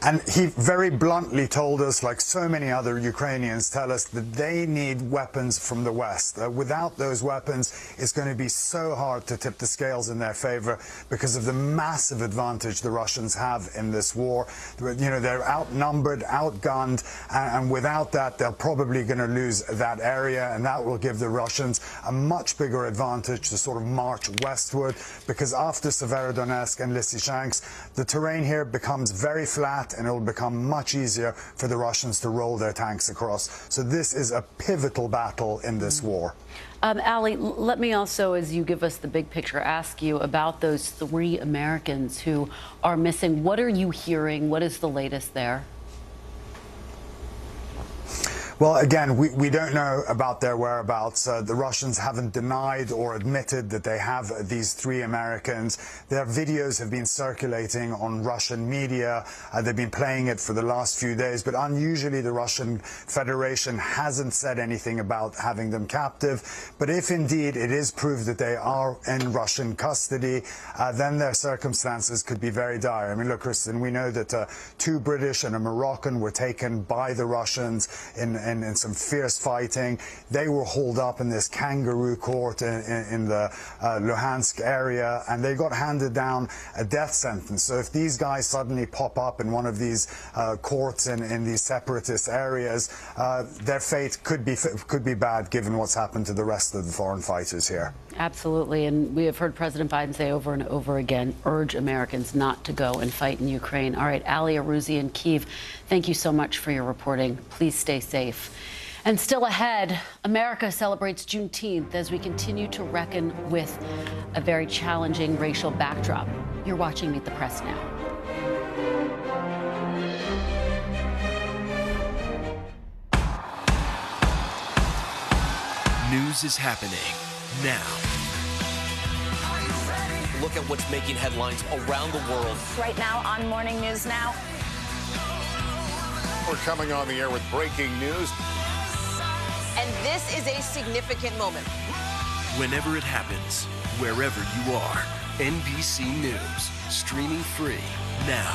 And he very bluntly told us, like so many other Ukrainians tell us, that they need weapons from the West. Without those weapons, it's going to be so hard to tip the scales in their favor because of the massive advantage the Russians have in this war. You know, they're outnumbered, outgunned, and without that, they're probably going to lose that area, and that will give the Russians a much bigger advantage to sort of march westward, because after Severodonetsk and Lysychansk, the terrain here becomes very flat, and it will become much easier for the Russians to roll their tanks across. So this is a pivotal battle in this war. Ali, let me also, as you give us the big picture, ask you about those 3 Americans who are missing. What are you hearing? What is the latest there? Well, again, we don't know about their whereabouts. The Russians haven't denied or admitted that they have these 3 Americans. Their videos have been circulating on Russian media. They've been playing it for the last few days, but unusually the Russian Federation hasn't said anything about having them captive. But if indeed it is proved that they are in Russian custody, then their circumstances could be very dire. I mean, look, Kristen, we know that 2 British and a Moroccan were taken by the Russians in some fierce fighting. They were hauled up in this kangaroo court in the Luhansk area, and they got handed down a death sentence. So if these guys suddenly pop up in one of these courts in these separatist areas, their fate could be bad, given what's happened to the rest of the foreign fighters here. Absolutely, and we have heard President Biden say over and over again, urge Americans not to go and fight in Ukraine. All right, Ali Arouzi in Kyiv, thank you so much for your reporting. Please stay safe. And still ahead, America celebrates Juneteenth as we continue to reckon with a very challenging racial backdrop. You're watching Meet the Press now. News is happening now. Look at what's making headlines around the world. Right now on Morning News Now. We're coming on the air with breaking news. And this is a significant moment. Whenever it happens, wherever you are, NBC News, streaming free now.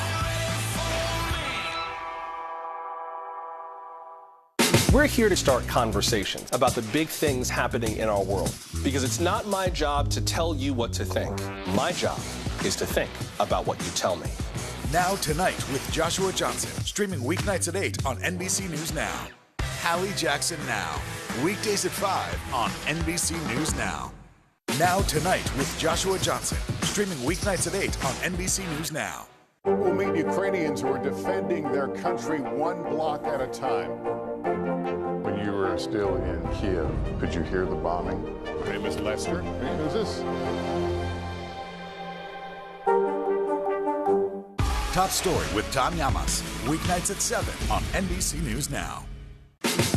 We're here to start conversations about the big things happening in our world, because it's not my job to tell you what to think. My job is to think about what you tell me. Now Tonight with Joshua Johnson, streaming weeknights at 8 on NBC News Now. Hallie Jackson Now, weekdays at 5 on NBC News Now. Now Tonight with Joshua Johnson, streaming weeknights at 8 on NBC News Now. We'll meet Ukrainians who are defending their country one block at a time. When you were still in Kiev, could you hear the bombing? My name is Lester. Hey, who's this? Top Story with Tom Llamas, weeknights at 7 on NBC News Now.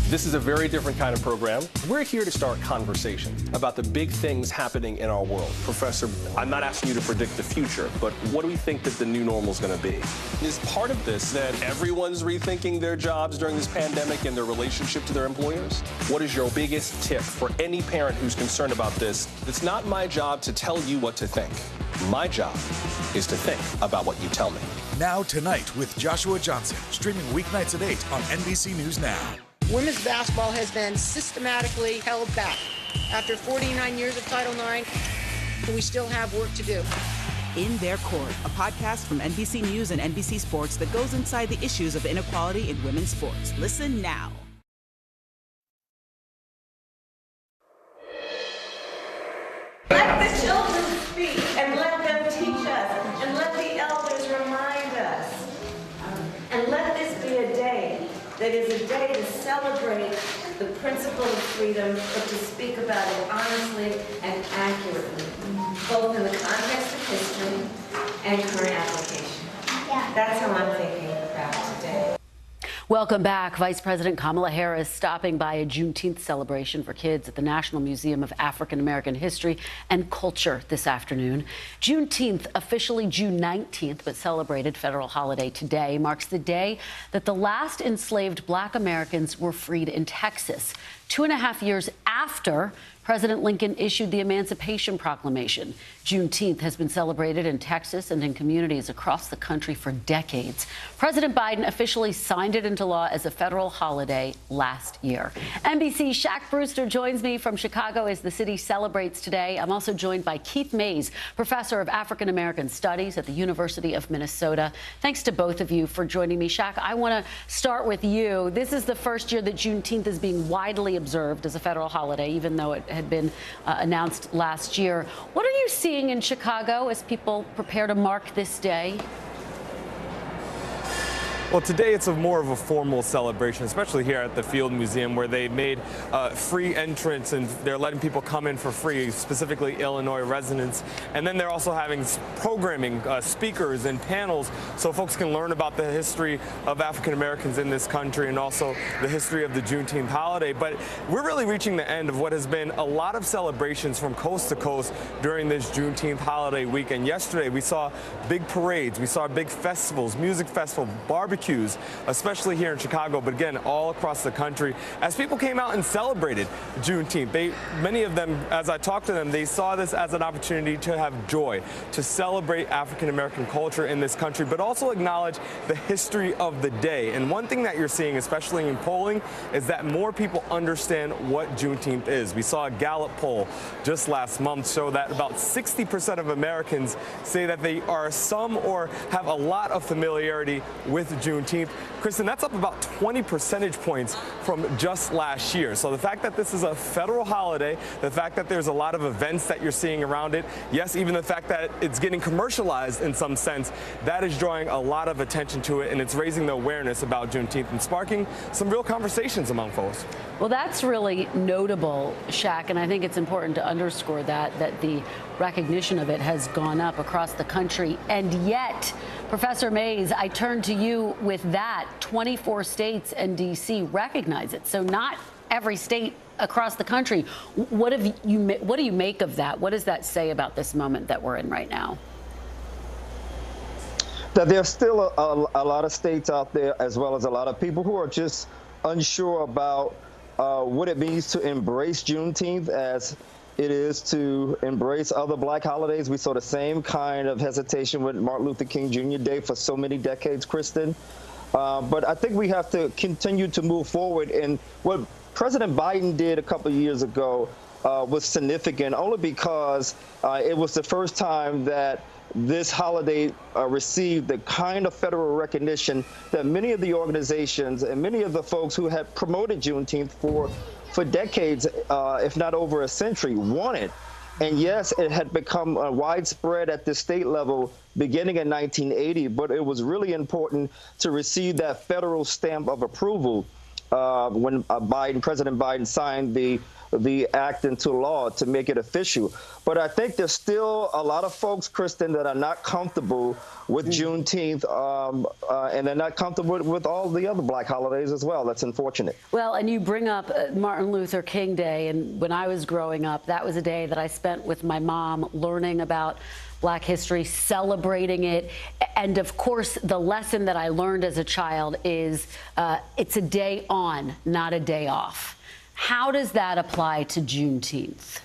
This is a very different kind of program. We're here to start conversations about the big things happening in our world. Professor, I'm not asking you to predict the future, but what do we think that the new normal is going to be? Is part of this that everyone's rethinking their jobs during this pandemic and their relationship to their employers? What is your biggest tip for any parent who's concerned about this? It's not my job to tell you what to think. My job is to think about what you tell me. Now Tonight with Joshua Johnson, streaming weeknights at 8 on NBC News Now. Women's basketball has been systematically held back. After 49 years of Title IX, we still have work to do. In Their Court, a podcast from NBC News and NBC Sports that goes inside the issues of inequality in women's sports. Listen now. Let the children speak and let them teach us and let the elders remind us. And let this be a day that is a day to celebrate the principle of freedom, but to speak about it honestly and accurately, both in the context of history and current application. That's how I'm thinking about today. Welcome back. Vice President Kamala Harris stopping by a Juneteenth celebration for kids at the National Museum of African American History and Culture this afternoon. Juneteenth, officially June 19th, but celebrated federal holiday today, marks the day that the last enslaved Black Americans were freed in Texas. 2.5 years after President Lincoln issued the Emancipation Proclamation. Juneteenth has been celebrated in Texas and in communities across the country for decades. President Biden officially signed it into law as a federal holiday last year. NBC's Shaq Brewster joins me from Chicago as the city celebrates today. I'm also joined by Keith Mays, professor of African American Studies at the University of Minnesota. Thanks to both of you for joining me. Shaq, I want to start with you. This is the first year that Juneteenth is being widely observed as a federal holiday, even though it had been announced last year. What are you seeing in Chicago as people prepare to mark this day? Well, today it's more of a formal celebration, especially here at the Field Museum, where they made free entrance and they're letting people come in for free, specifically Illinois residents. And then they're also having programming, speakers and panels, so folks can learn about the history of African Americans in this country and also the history of the Juneteenth holiday. But we're really reaching the end of what has been a lot of celebrations from coast to coast during this Juneteenth holiday weekend. Yesterday, we saw big parades, we saw big festivals, music festival, barbecues, especially here in Chicago, but again, all across the country, as people came out and celebrated Juneteenth. Many of them, as I talked to them, they saw this as an opportunity to have joy, to celebrate African American culture in this country, but also acknowledge the history of the day. And one thing that you're seeing, especially in polling, is that more people understand what Juneteenth is. We saw a Gallup poll just last month show that about 60% of Americans say that they are some or have a lot of familiarity with Juneteenth. Kristen, that's up about 20 percentage points from just last year. So the fact that this is a federal holiday, the fact that there's a lot of events that you're seeing around it, yes, even the fact that it's getting commercialized in some sense, that is drawing a lot of attention to it, and it's raising the awareness about Juneteenth and sparking some real conversations among folks. Well, that's really notable, Shaq, and I think it's important to underscore that the recognition of it has gone up across the country. And yet, Professor Mays, I turn to you with that. 24 states and D.C. recognize it. So not every state across the country. What do you make of that? What does that say about this moment that we're in right now? That there's still a lot of states out there, as well as a lot of people who are just unsure about what it means to embrace Juneteenth as it is to embrace other black holidays. We saw the same kind of hesitation with Martin Luther King Jr. Day for so many decades, Kristen. But I think we have to continue to move forward. And what President Biden did a couple of years ago was significant, only because it was the first time that this holiday received the kind of federal recognition that many of the organizations and many of the folks who had promoted Juneteenth for decades, if not over a century, wanted. And yes, it had become widespread at the state level beginning in 1980, but it was really important to receive that federal stamp of approval when President Biden signed the act into law to make it official. But I think there's still a lot of folks, Kristen, that are not comfortable with Juneteenth, and they're not comfortable with all the other black holidays as well. That's unfortunate. Well, and you bring up Martin Luther King Day, and when I was growing up, that was a day that I spent with my mom learning about Black history, celebrating it. And of course, the lesson that I learned as a child is it's a day on, not a day off. How does that apply to Juneteenth?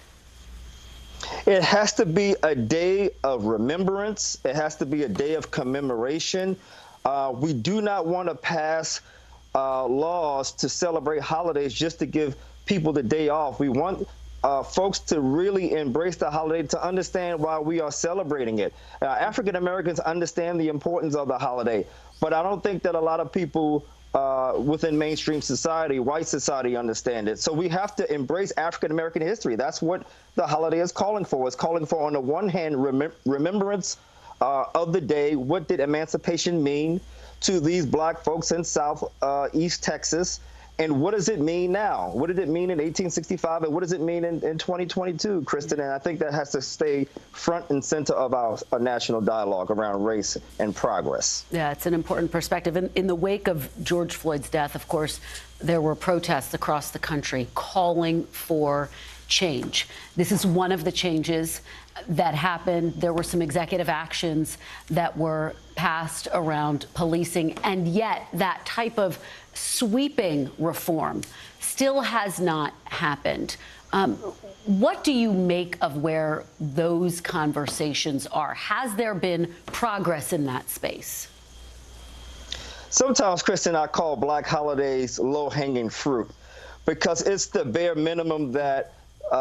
It has to be a day of remembrance. It has to be a day of commemoration. We do not want to pass laws to celebrate holidays just to give people the day off. We want folks to really embrace the holiday, to understand why we are celebrating it. African Americans understand the importance of the holiday, but I don't think that a lot of people within mainstream society, white society, understand it. So we have to embrace African American history. That's what the holiday is calling for. It's calling for, on the one hand, remembrance of the day. What did emancipation mean to these black folks in Southeast Texas? And what does it mean now? What did it mean in 1865? And what does it mean in 2022, Kristen? And I think that has to stay front and center of our national dialogue around race and progress. Yeah, it's an important perspective. In the wake of George Floyd's death, of course, there were protests across the country calling for change. This is one of the changes. that happened. There were some executive actions that were passed around policing, and yet that type of sweeping reform still has not happened. What do you make of where those conversations are? Has there been progress in that space? Sometimes, Kristen, I call black holidays low-hanging fruit because it's the bare minimum that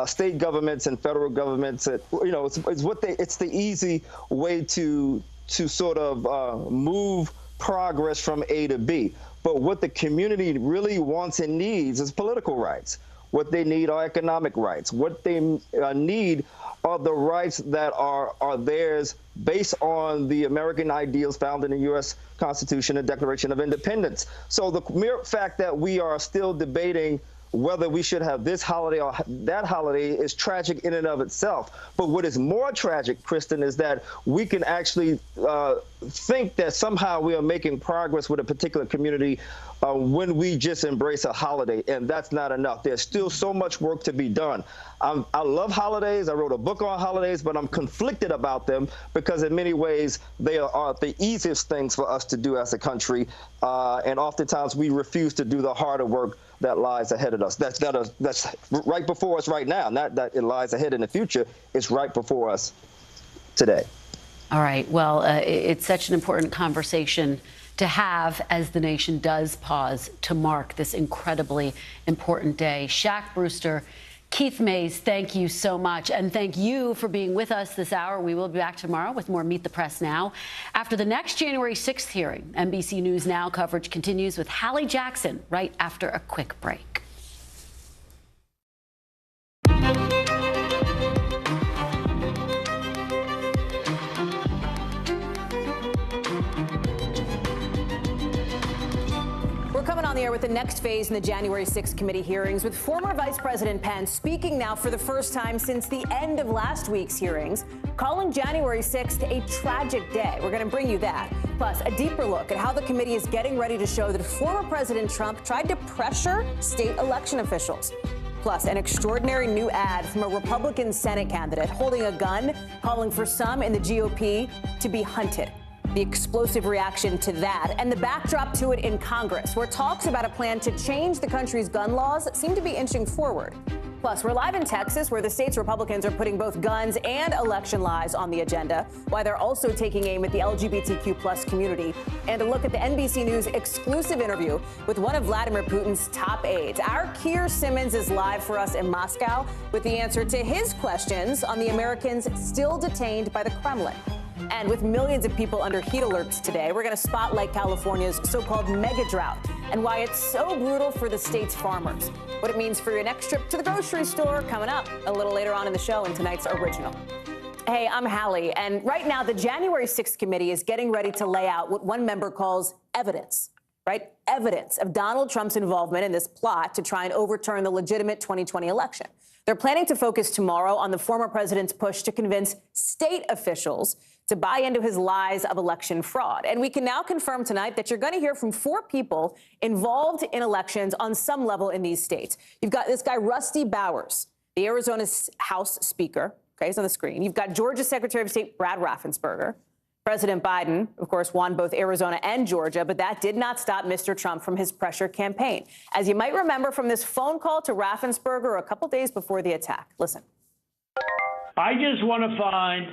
state governments and federal governments, it's the easy way to sort of move progress from A to B. But what the community really wants and needs is political rights. What they need are economic rights. What they need are the rights that are theirs based on the American ideals found in the U.S. Constitution and Declaration of Independence. So the mere fact that we are still debating whether we should have this holiday or that holiday is tragic in and of itself. But what is more tragic, Kristen, is that we can actually think that somehow we are making progress with a particular community when we just embrace a holiday, and that's not enough. There's still so much work to be done. I love holidays. I wrote a book on holidays, but I'm conflicted about them because in many ways they are the easiest things for us to do as a country, and oftentimes we refuse to do the harder work that lies ahead of us. That's right before us right now. Not that it lies ahead in the future. It's right before us today. All right. Well, it's such an important conversation to have as the nation does pause to mark this incredibly important day. Shaq Brewster, Keith Mays, thank you so much. And thank you for being with us this hour. We will be back tomorrow with more Meet the Press Now. After the next January 6th hearing, NBC News Now coverage continues with Hallie Jackson right after a quick break. Coming on the air with the next phase in the January 6th committee hearings, with former Vice President Pence speaking now for the first time since the end of last week's hearings, calling January 6th a tragic day. We're going to bring you that. Plus, a deeper look at how the committee is getting ready to show that former President Trump tried to pressure state election officials. Plus, an extraordinary new ad from a Republican Senate candidate holding a gun, calling for some in the GOP to be hunted. The explosive reaction to that and the backdrop to it in Congress, where talks about a plan to change the country's gun laws seem to be inching forward. Plus, we're live in Texas, where the state's Republicans are putting both guns and election lies on the agenda, while they're also taking aim at the LGBTQ plus community. And a look at the NBC News exclusive interview with one of Vladimir Putin's top aides. Our Keir Simmons is live for us in Moscow with the answer to his questions on the Americans still detained by the Kremlin. And with millions of people under heat alerts today, we're going to spotlight California's so-called mega drought and why it's so brutal for the state's farmers. What it means for your next trip to the grocery store coming up a little later on in the show in tonight's original. Hey, I'm Hallie, and right now the January 6th committee is getting ready to lay out what one member calls evidence, right? Evidence of Donald Trump's involvement in this plot to try and overturn the legitimate 2020 election. They're planning to focus tomorrow on the former president's push to convince state officials to buy into his lies of election fraud. And we can now confirm tonight that you're going to hear from 4 people involved in elections on some level in these states. You've got this guy, Rusty Bowers, the Arizona House Speaker. Okay, he's on the screen. You've got Georgia Secretary of State Brad Raffensperger. President Biden, of course, won both Arizona and Georgia, but that did not stop Mr. Trump from his pressure campaign. As you might remember from this phone call to Raffensperger a couple days before the attack. Listen. I just want to find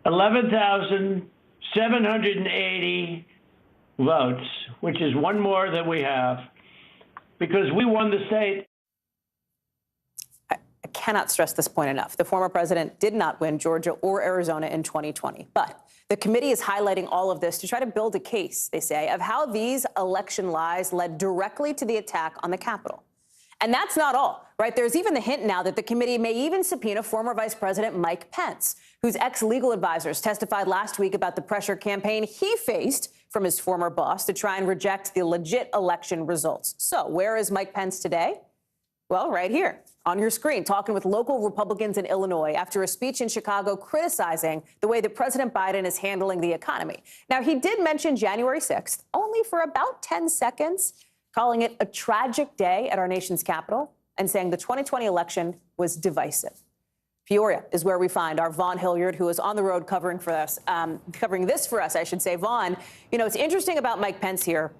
11,780 votes, which is one more than we have, because we won the state. I cannot stress this point enough. The former president did not win Georgia or Arizona in 2020. But the committee is highlighting all of this to try to build a case, they say, of how these election lies led directly to the attack on the Capitol. And that's not all, right? There's even the hint now that the committee may even subpoena former Vice President Mike Pence, whose ex-legal advisors testified last week about the pressure campaign he faced from his former boss to try and reject the legit election results. So where is Mike Pence today? Well, right here on your screen, talking with local Republicans in Illinois after a speech in Chicago criticizing the way that President Biden is handling the economy. Now, he did mention January 6th, only for about 10 seconds, calling it a tragic day at our nation's capital and saying the 2020 election was divisive. Peoria is where we find our Vaughn Hilliard, who is on the road covering this for us, I should say. Vaughn, you know, it's interesting about Mike Pence here.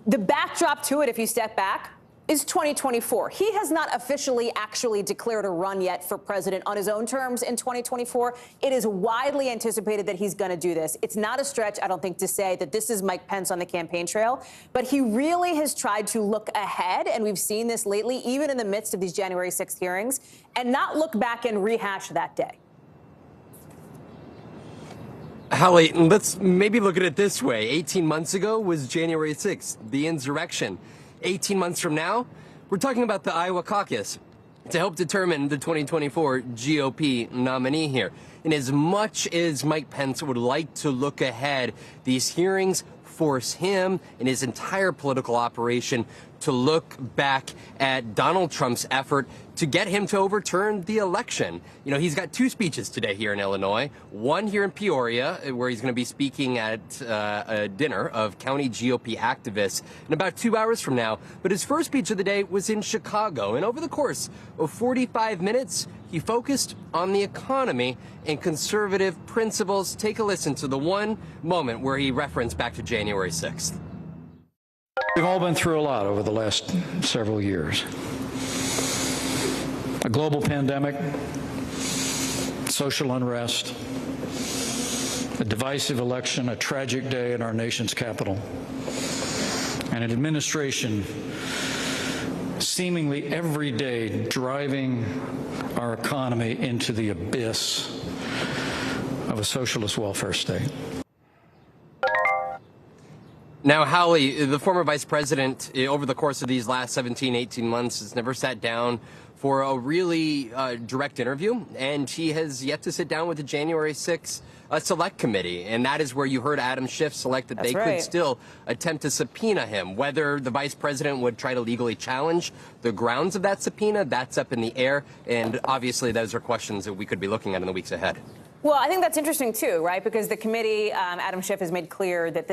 The backdrop to it, if you step back, is 2024. He has not officially actually declared a run yet for president on his own terms in 2024. It is widely anticipated that he's going to do this. It's not a stretch, I don't think, to say that this is Mike Pence on the campaign trail, but he really has tried to look ahead, and we've seen this lately, even in the midst of these January 6th hearings, and not look back and rehash that day. Hallie, let's maybe look at it this way. 18 months ago was January 6th, the insurrection. 18 months from now, we're talking about the Iowa caucus to help determine the 2024 GOP nominee here. And as much as Mike Pence would like to look ahead, these hearings force him and his entire political operation to look back at Donald Trump's effort to get him to overturn the election. You know, he's got two speeches today here in Illinois, one here in Peoria, where he's going to be speaking at a dinner of county GOP activists in about 2 hours from now. But his first speech of the day was in Chicago. And over the course of 45 minutes, he focused on the economy and conservative principles. Take a listen to the one moment where he referenced back to January 6th. We've all been through a lot over the last several years. A global pandemic, social unrest, a divisive election, a tragic day in our nation's capital, and an administration seemingly every day driving our economy into the abyss of a socialist welfare state. Now, Hallie, the former vice president, over the course of these last 17, 18 months, has never sat down for a really direct interview, and he has yet to sit down with the January 6th select committee, and that is where you heard Adam Schiff select that they could still attempt to subpoena him. Whether the vice president would try to legally challenge the grounds of that subpoena, that's up in the air, and obviously those are questions that we could be looking at in the weeks ahead. Well, I think that's interesting, too, right? Because the committee, Adam Schiff has made clear that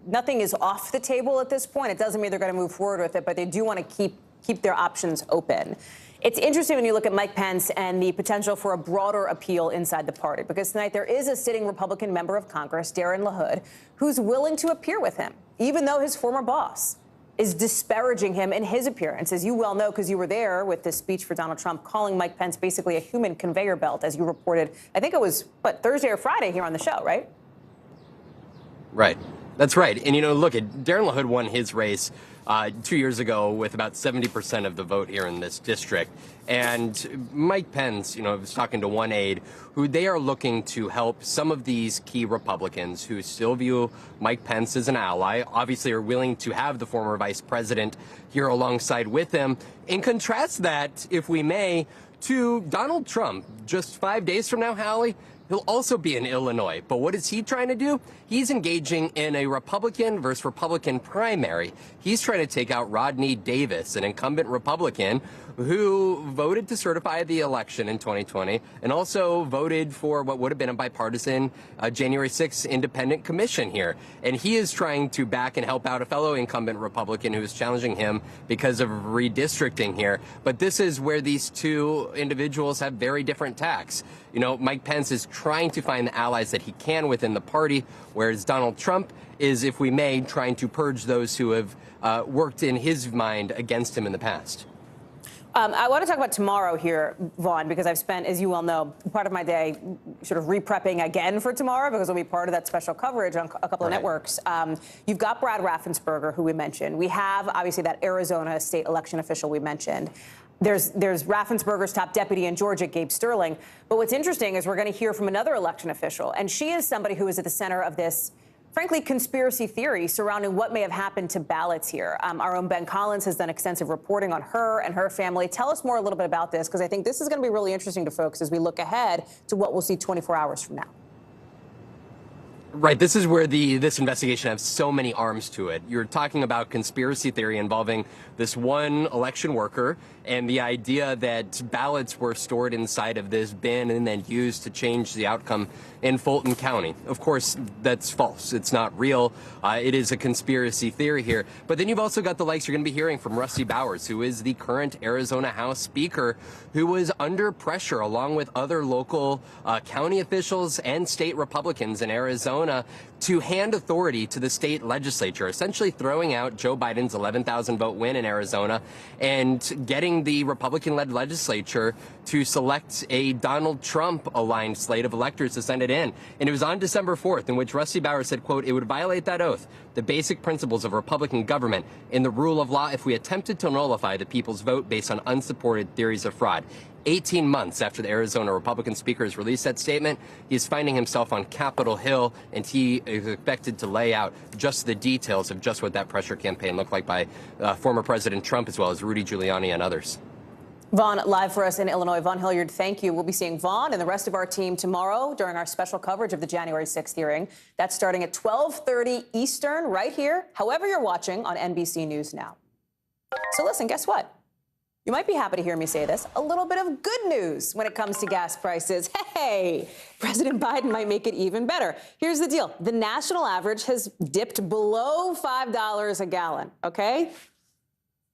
nothing is off the table at this point. It doesn't mean they're going to move forward with it, but they do want to keep their options open. It's interesting when you look at Mike Pence and the potential for a broader appeal inside the party, because tonight there is a sitting Republican member of Congress, Darren LaHood, who's willing to appear with him, even though his former boss is disparaging him in his appearance. As you well know, because you were there with this speech for Donald Trump, calling Mike Pence basically a human conveyor belt, as you reported, I think it was, Thursday or Friday here on the show, right? Right. That's right. And, you know, look, Darren LaHood won his race 2 years ago with about 70% of the vote here in this district. And Mike Pence, you know, was talking to one aide who they are looking to help some of these key Republicans who still view Mike Pence as an ally, obviously are willing to have the former vice president here alongside with him. And contrast that, if we may, to Donald Trump. Just 5 days from now, Hallie, he'll also be in Illinois. But what is he trying to do? He's engaging in a Republican versus Republican primary. He's trying to take out Rodney Davis, an incumbent Republican who voted to certify the election in 2020 and also voted for what would have been a bipartisan January 6th independent commission here. And he is trying to back and help out a fellow incumbent Republican who is challenging him because of redistricting here. But this is where these two individuals have very different tacks. You know, Mike Pence is trying to find the allies that he can within the party, whereas Donald Trump is, if we may, trying to purge those who have worked in his mind against him in the past. I want to talk about tomorrow here, Vaughn, because I've spent, as you well know, part of my day sort of re-prepping again for tomorrow because I'll be part of that special coverage on a couple of networks. You've got Brad Raffensperger, who we mentioned. We have, obviously, that Arizona state election official we mentioned. There's Raffensperger's top deputy in Georgia, Gabe Sterling. But what's interesting is we're going to hear from another election official, and she is somebody who is at the center of this, frankly, conspiracy theory surrounding what may have happened to ballots here. Our own Ben Collins has done extensive reporting on her and her family. Tell us more a little bit about this, because I think this is going to be really interesting to folks as we look ahead to what we'll see 24 hours from now. Right. This is where this investigation has so many arms to it. You're talking about conspiracy theory involving this one election worker and the idea that ballots were stored inside of this bin and then used to change the outcome in Fulton County. Of course, that's false. It's not real. It is a conspiracy theory here. But then you've also got the likes you're going to be hearing from Rusty Bowers, who is the current Arizona House Speaker, who was under pressure along with other local county officials and state Republicans in Arizona to hand authority to the state legislature, essentially throwing out Joe Biden's 11,000 vote win in Arizona and getting the Republican-led legislature to select a Donald Trump-aligned slate of electors to send it in. And it was on December 4th in which Rusty Bowers said, quote, "It would violate that oath, the basic principles of Republican government and the rule of law if we attempted to nullify the people's vote based on unsupported theories of fraud." 18 months after the Arizona Republican Speaker has released that statement, he is finding himself on Capitol Hill, and he is expected to lay out just the details of just what that pressure campaign looked like by former President Trump as well as Rudy Giuliani and others. Vaughn, live for us in Illinois. Vaughn Hilliard, thank you. We'll be seeing Vaughn and the rest of our team tomorrow during our special coverage of the January 6th hearing. That's starting at 12:30 Eastern right here, however you're watching on NBC News Now. So listen, guess what? You might be happy to hear me say this. A little bit of good news when it comes to gas prices. Hey, President Biden might make it even better. Here's the deal. The national average has dipped below $5 a gallon, okay?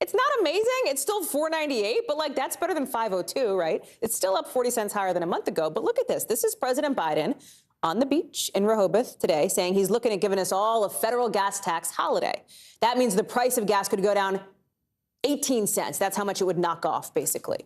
It's not amazing. It's still $4.98, but like that's better than $5.02, right? It's still up 40 cents higher than a month ago. But look at this. This is President Biden on the beach in Rehoboth today saying he's looking at giving us all a federal gas tax holiday. That means the price of gas could go down 18 cents. That's how much it would knock off, basically.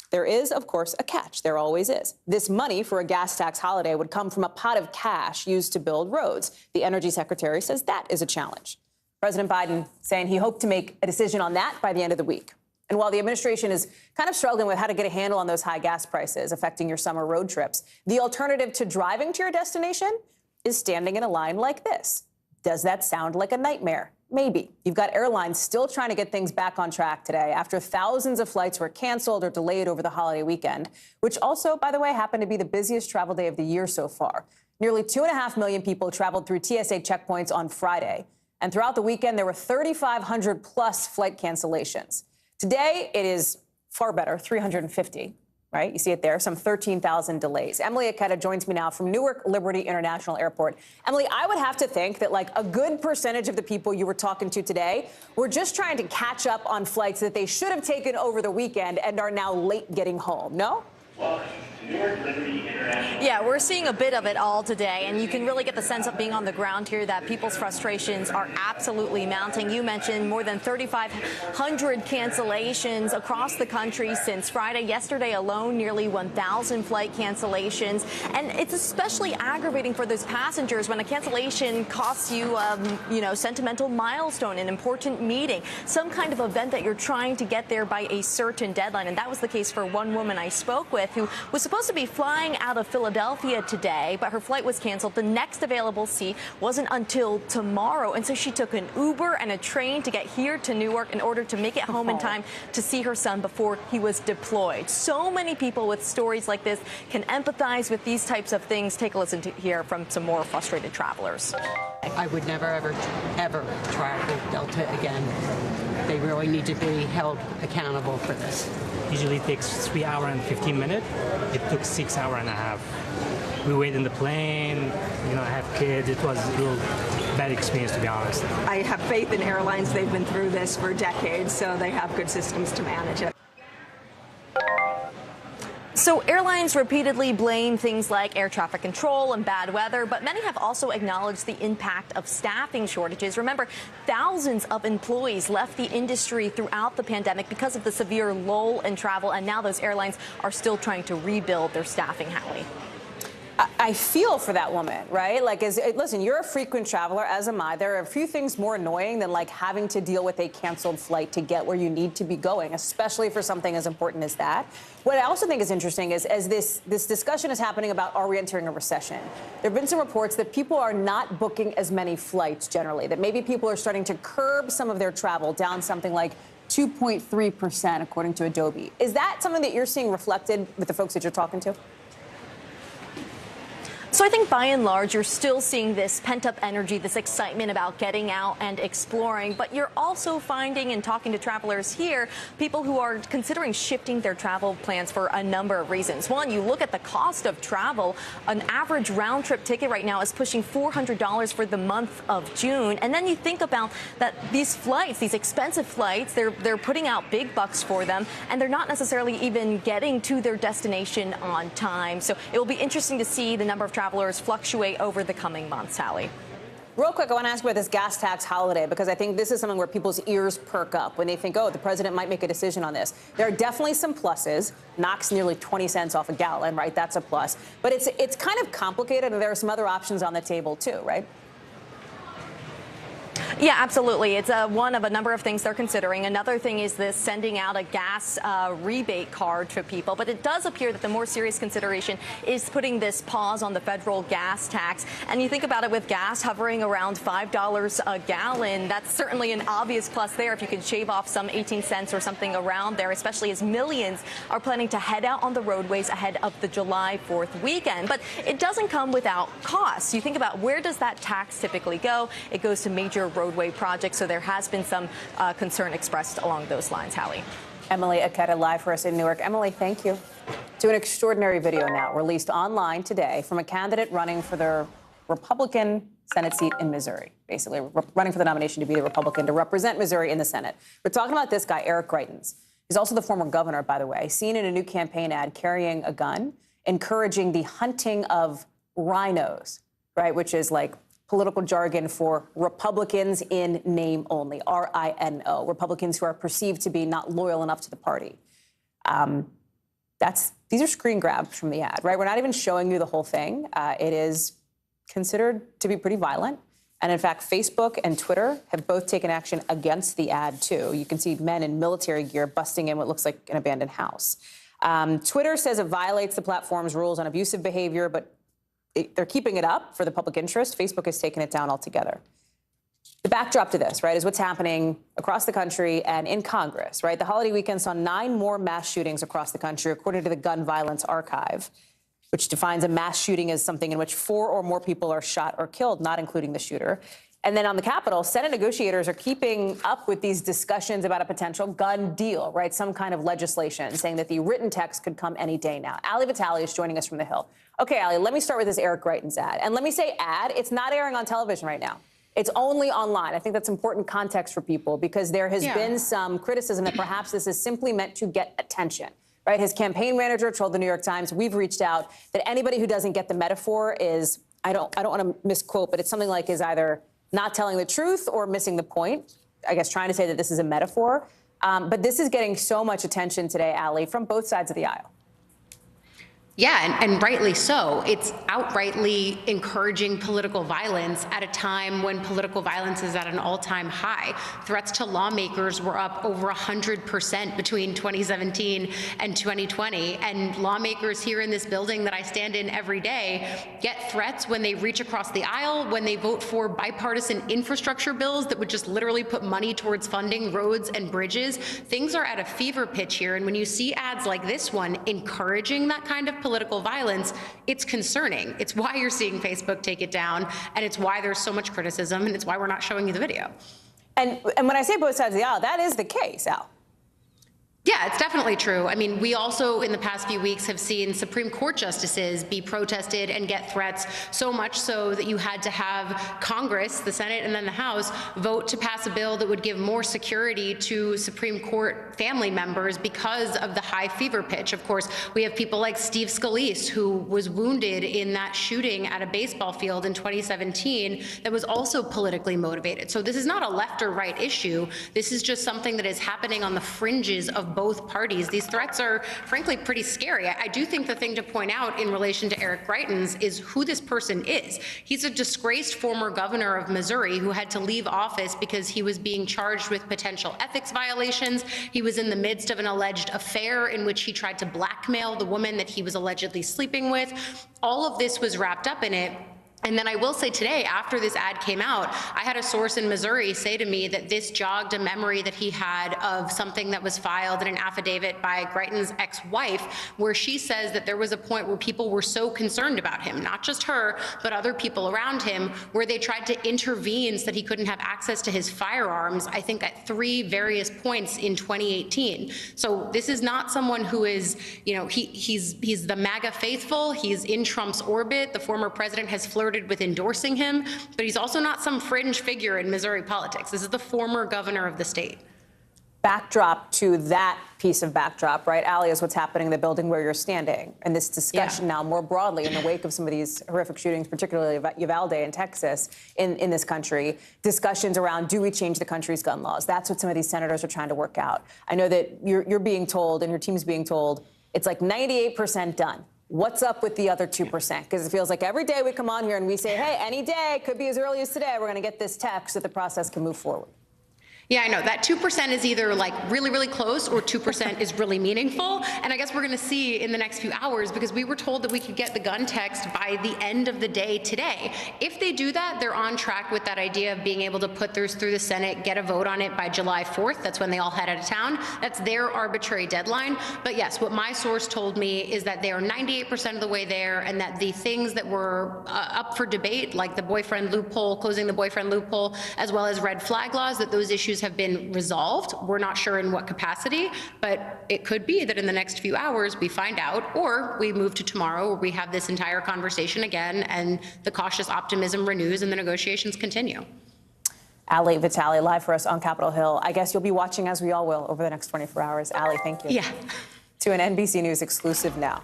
There is, of course, a catch. There always is. This money for a gas tax holiday would come from a pot of cash used to build roads. The energy secretary says that is a challenge. President Biden saying he hoped to make a decision on that by the end of the week. And while the administration is kind of struggling with how to get a handle on those high gas prices affecting your summer road trips, the alternative to driving to your destination is standing in a line like this. Does that sound like a nightmare? Maybe. You've got airlines still trying to get things back on track today after thousands of flights were canceled or delayed over the holiday weekend, which also, by the way, happened to be the busiest travel day of the year so far. Nearly 2.5 million people traveled through TSA checkpoints on Friday. And throughout the weekend, there were 3,500 plus flight cancellations. Today, it is far better, 350. Right? You see it there, some 13,000 delays. Emily Aketa joins me now from Newark Liberty International Airport. Emily, I would have to think that like a good percentage of the people you were talking to today were just trying to catch up on flights that they should have taken over the weekend and are now late getting home, no? Yeah, we're seeing a bit of it all today, and you can really get the sense of being on the ground here that people's frustrations are absolutely mounting. You mentioned more than 3,500 cancellations across the country since Friday. Yesterday alone, nearly 1,000 flight cancellations, and it's especially aggravating for those passengers when a cancellation costs you, sentimental milestone, an important meeting, some kind of event that you're trying to get there by a certain deadline, and that was the case for one woman I spoke with who was supposed to be flying out of Philadelphia today, but her flight was canceled. The next available seat wasn't until tomorrow, and so she took an Uber and a train to get here to Newark in order to make it home in time to see her son before he was deployed. So many people with stories like this can empathize with these types of things. Take a listen to hear from some more frustrated travelers. I would never, ever travel Delta again. They really need to be held accountable for this. Usually it takes 3 hours and 15 minutes. It took 6 hours and a half. We wait in the plane, I have kids. It was a real bad experience, to be honest. I have faith in airlines. They've been through this for decades, so they have good systems to manage it. So airlines repeatedly blame things like air traffic control and bad weather, but many have also acknowledged the impact of staffing shortages. Remember, thousands of employees left the industry throughout the pandemic because of the severe lull in travel, and now those airlines are still trying to rebuild their staffing, Hallie. I feel for that woman, right? Listen, you're a frequent traveler, as am I. There are a few things more annoying than having to deal with a canceled flight to get where you need to be going, especially for something as important as that. What I also think is interesting is as this discussion is happening about are we entering a recession, there have been some reports that people are not booking as many flights generally, that maybe people are starting to curb some of their travel down something like 2.3%, according to Adobe. Is that something that you're seeing reflected with the folks that you're talking to? So I think by and large, you're still seeing this pent-up energy, this excitement about getting out and exploring. But you're also finding, in talking to travelers here, people who are considering shifting their travel plans for a number of reasons. One, you look at the cost of travel. An average round-trip ticket right now is pushing $400 for the month of June. And then you think about that these flights, these expensive flights, they're putting out big bucks for them, and they're not necessarily even getting to their destination on time. So it will be interesting to see the number of travelers fluctuate over the coming months, Hallie. Real quick, I want to ask about this gas tax holiday, because I think this is something where people's ears perk up when they think, oh, the president might make a decision on this. There are definitely some pluses. Knocks nearly 20 cents off a gallon, right? That's a plus. But it's kind of complicated, and there are some other options on the table, too, right? Yeah, absolutely. It's one of a number of things they're considering. Another thing is this sending out a gas rebate card to people. But it does appear that the more serious consideration is putting this pause on the federal gas tax. And you think about it, with gas hovering around $5 a gallon, that's certainly an obvious plus there if you can shave off some 18 cents or something around there, especially as millions are planning to head out on the roadways ahead of the July 4th weekend. But it doesn't come without costs. You think about, where does that tax typically go? It goes to major roadway projects, so there has been some concern expressed along those lines, Hallie. Emily Aketa live for us in Newark. Emily, thank you. To an extraordinary video now released online today from a candidate running for the Republican Senate seat in Missouri, basically running for the nomination to be the Republican to represent Missouri in the Senate. We're talking about this guy, Eric Greitens. He's also the former governor, by the way, seen in a new campaign ad carrying a gun, encouraging the hunting of rhinos, right, which is like political jargon for Republicans in name only, R-I-N-O, Republicans who are perceived to be not loyal enough to the party. These are screen grabs from the ad, right? We're not even showing you the whole thing. It is considered to be pretty violent. And in fact, Facebook and Twitter have both taken action against the ad, too. You can see men in military gear busting in what looks like an abandoned house. Twitter says it violates the platform's rules on abusive behavior, but they're keeping it up for the public interest. Facebook has taken it down altogether. The backdrop to this, right, is what's happening across the country and in Congress, right? The holiday weekend saw 9 more mass shootings across the country, according to the Gun Violence Archive, which defines a mass shooting as something in which 4 or more people are shot or killed, not including the shooter. And then on the Capitol, Senate negotiators are keeping up with these discussions about a potential gun deal, right? Some kind of legislation, saying that the written text could come any day now. Ali Vitale is joining us from the Hill. Okay, Ali, let me start with this Eric Greitens ad. And let me say ad, it's not airing on television right now. It's only online. I think that's important context for people, because there has been some criticism that perhaps this is simply meant to get attention, right? His campaign manager told the New York Times, we've reached out, that anybody who doesn't get the metaphor is, I don't want to misquote, but it's something like is either not telling the truth or missing the point. I guess trying to say that this is a metaphor. But this is getting so much attention today, Ali, from both sides of the aisle. Yeah, and rightly so. It's outrightly encouraging political violence at a time when political violence is at an all-time high. Threats to lawmakers were up over 100% between 2017 and 2020. And lawmakers here in this building that I stand in every day get threats when they reach across the aisle, when they vote for bipartisan infrastructure bills that would just literally put money towards funding roads and bridges. Things are at a fever pitch here. And when you see ads like this one encouraging that kind of political violence, it's concerning. It's why you're seeing Facebook take it down, and it's why there's so much criticism, and it's why we're not showing you the video. And when I say both sides of the aisle, that is the case, Al. Yeah, it's definitely true. I mean, we also in the past few weeks have seen Supreme Court justices be protested and get threats, so much so that you had to have Congress, the Senate, and then the House vote to pass a bill that would give more security to Supreme Court family members because of the high fever pitch. Of course, we have people like Steve Scalise, who was wounded in that shooting at a baseball field in 2017 that was also politically motivated. So this is not a left or right issue. This is just something that is happening on the fringes of both parties. These threats are, frankly, pretty scary. I do think the thing to point out in relation to Eric Greitens is who this person is. He's a disgraced former governor of Missouri who had to leave office because he was being charged with potential ethics violations. He was in the midst of an alleged affair in which he tried to blackmail the woman that he was allegedly sleeping with. All of this was wrapped up in it. And then I will say today, after this ad came out, I had a source in Missouri say to me that this jogged a memory that he had of something that was filed in an affidavit by Greitens' ex-wife, where she says that there was a point where people were so concerned about him, not just her, but other people around him, where they tried to intervene so that he couldn't have access to his firearms, I think at 3 various points in 2018. So this is not someone who is, you know, he's the MAGA faithful, he's in Trump's orbit, the former president has flirted with endorsing him, but he's also not some fringe figure in Missouri politics. This is the former governor of the state. Backdrop to that piece of backdrop, right, Allie, is what's happening in the building where you're standing. And this discussion now more broadly in the wake of some of these horrific shootings, particularly Uvalde in Texas, in this country, discussions around, do we change the country's gun laws? That's what some of these senators are trying to work out. I know that you're being told, and your team's being told, it's like 98% done. What's up with the other 2%? Because it feels like every day we come on here and we say, hey, any day, could be as early as today, we're going to get this text so the process can move forward. Yeah, I know. That 2% is either like really, really close or 2% is really meaningful. And I guess we're going to see in the next few hours, because we were told that we could get the gun text by the end of the day today. If they do that, they're on track with that idea of being able to put this through the Senate, get a vote on it by July 4th. That's when they all head out of town. That's their arbitrary deadline. But yes, what my source told me is that they are 98% of the way there, and that the things that were up for debate, like the boyfriend loophole, closing the boyfriend loophole, as well as red flag laws, that those issues have been resolved. We're not sure in what capacity, but it could be that in the next few hours we find out, or we move to tomorrow where we have this entire conversation again and the cautious optimism renews and the negotiations continue. Allie Vitale, live for us on Capitol Hill. I guess you'll be watching, as we all will, over the next 24 hours. Allie, thank you. Yeah. To an NBC News exclusive now.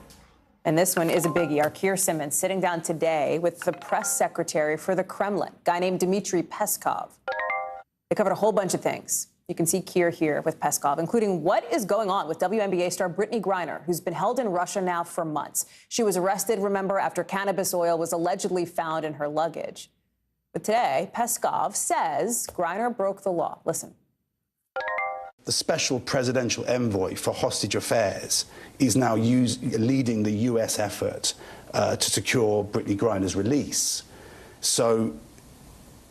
And this one is a biggie. Our Keir Simmons sitting down today with the press secretary for the Kremlin, a guy named Dmitry Peskov. They covered a whole bunch of things. You can see Keir here with Peskov, including what is going on with WNBA star Brittany Griner, who's been held in Russia now for months. She was arrested, remember, after cannabis oil was allegedly found in her luggage. But today, Peskov says Griner broke the law. Listen. The special presidential envoy for hostage affairs is now leading the U.S. effort to secure Brittany Griner's release. So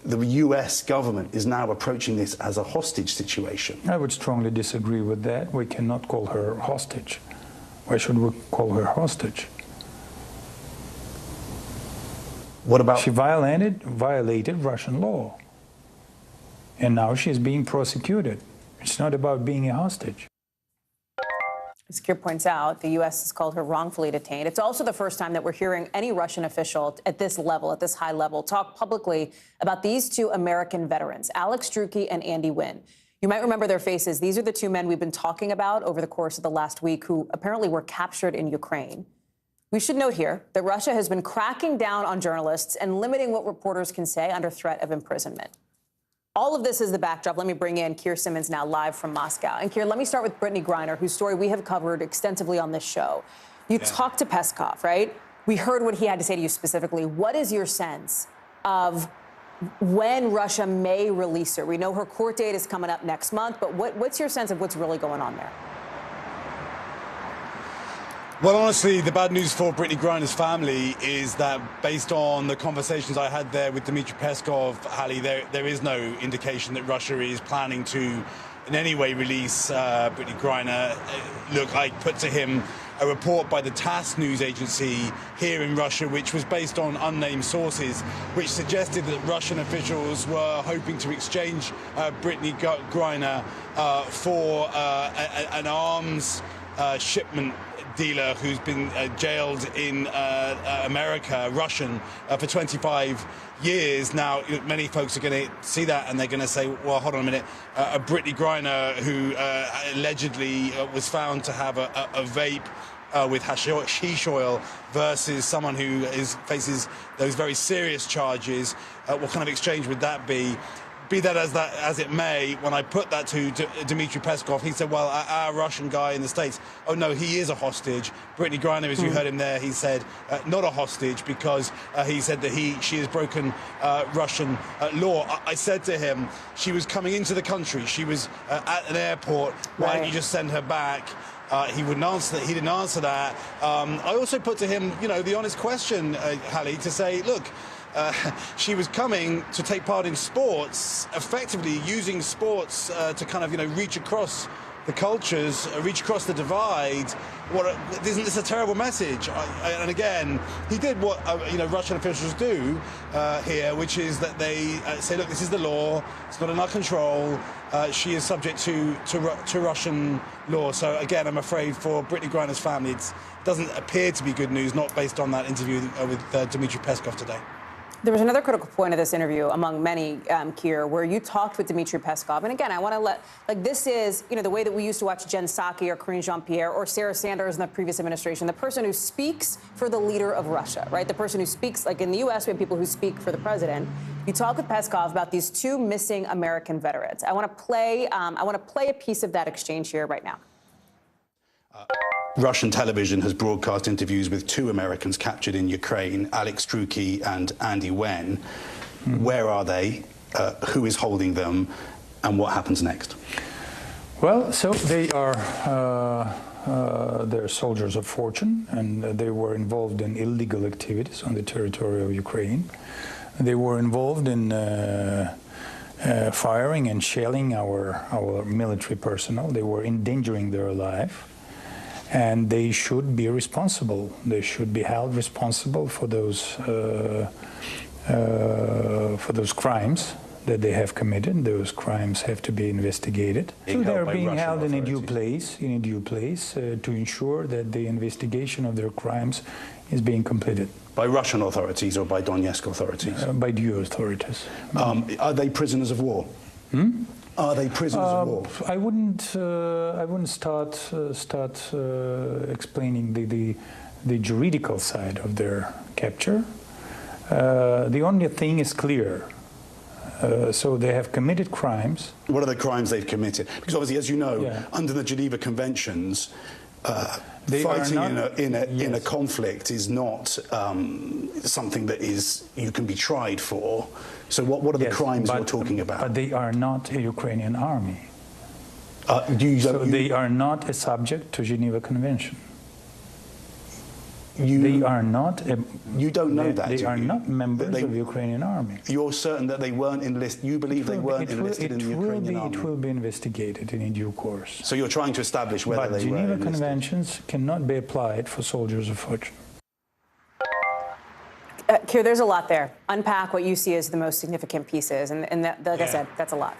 the U.S. government is now approaching this as a hostage situation. I would strongly disagree with that. We cannot call her hostage. Why should we call her hostage? What about? She violated Russian law. And now she's being prosecuted. It's not about being a hostage. As Keir points out, the U.S. has called her wrongfully detained. It's also the first time that we're hearing any Russian official at this level, at this high level, talk publicly about these two American veterans, Alex Drueke and Andy Wynn. You might remember their faces. These are the two men we've been talking about over the course of the last week who apparently were captured in Ukraine. We should note here that Russia has been cracking down on journalists and limiting what reporters can say under threat of imprisonment. All of this is the backdrop. Let me bring in Keir Simmons now live from Moscow. And Keir, let me start with Brittany Griner, whose story we have covered extensively on this show. You talked to Peskov, right? We heard what he had to say to you specifically. What is your sense of when Russia may release her? We know her court date is coming up next month, but what's your sense of what's really going on there? Well, honestly, the bad news for Brittany Griner's family is that based on the conversations I had there with Dmitry Peskov, Hallie, there is no indication that Russia is planning to in any way release Brittany Griner. Look, I put to him a report by the TASS news agency here in Russia, which was based on unnamed sources, which suggested that Russian officials were hoping to exchange Brittany Griner for an arms shipment dealer who's been jailed in America, Russian, for 25 years. Now, many folks are going to see that and they're going to say, well, hold on a minute, Brittany Griner, who allegedly was found to have a vape with hashish oil versus someone who faces those very serious charges, what kind of exchange would that be? Be that as it may, when I put that to Dmitry Peskov, he said, well, our Russian guy in the States, oh, no, he is a hostage. Brittany Griner, as you heard him there, he said, not a hostage, because he said that she has broken Russian law. I said to him, she was coming into the country. She was at an airport. Why don't you just send her back? He wouldn't answer that. He didn't answer that. I also put to him, the honest question, Hallie, to say, look, she was coming to take part in sports, effectively using sports to kind of, reach across the cultures, reach across the divide. Isn't this a terrible message? And again, he did what Russian officials do here, which is that they say, look, this is the law. It's not in our control. She is subject to Russian law. So again, I'm afraid for Brittany Griner's family, it doesn't appear to be good news, not based on that interview with Dmitry Peskov today. There was another critical point of this interview, among many, Keir, where you talked with Dmitry Peskov. And again, I want to this is, the way that we used to watch Jen Psaki or Karine Jean-Pierre or Sarah Sanders in the previous administration, the person who speaks for the leader of Russia, right? The person who speaks, like in the U.S., we have people who speak for the president. You talk with Peskov about these 2 missing American veterans. I want to play a piece of that exchange here right now. Russian television has broadcast interviews with 2 Americans captured in Ukraine, Alex Struki and Andy Wen. Where are they? Who is holding them? And what happens next? Well, so they are they're soldiers of fortune, and they were involved in illegal activities on the territory of Ukraine. They were involved in firing and shelling our military personnel. They were endangering their life. And they should be responsible. They should be held responsible for those crimes that they have committed. Those crimes have to be investigated. So they're being held in a due place, to ensure that the investigation of their crimes is being completed. By Russian authorities or by Donetsk authorities? By EU authorities. Are they prisoners of war? Are they prisoners of war? I wouldn't start explaining the juridical side of their capture. The only thing is clear. So they have committed crimes. What are the crimes they've committed? Because obviously, as you know, under the Geneva Conventions, fighting in a conflict is not something that you can be tried for. So what are the crimes you're talking about? But they are not a Ukrainian army. They are not a subject to Geneva Convention. They are not. You don't know that. They are not members of the Ukrainian army. You're certain that they weren't enlisted. You believe they weren't enlisted in the Ukrainian army. It will be investigated in due course. So you're trying to establish whether they were enlisted. But Geneva Conventions cannot be applied for soldiers of fortune. Keir, there's a lot there. Unpack what you see as the most significant pieces, and that, like I said, that's a lot.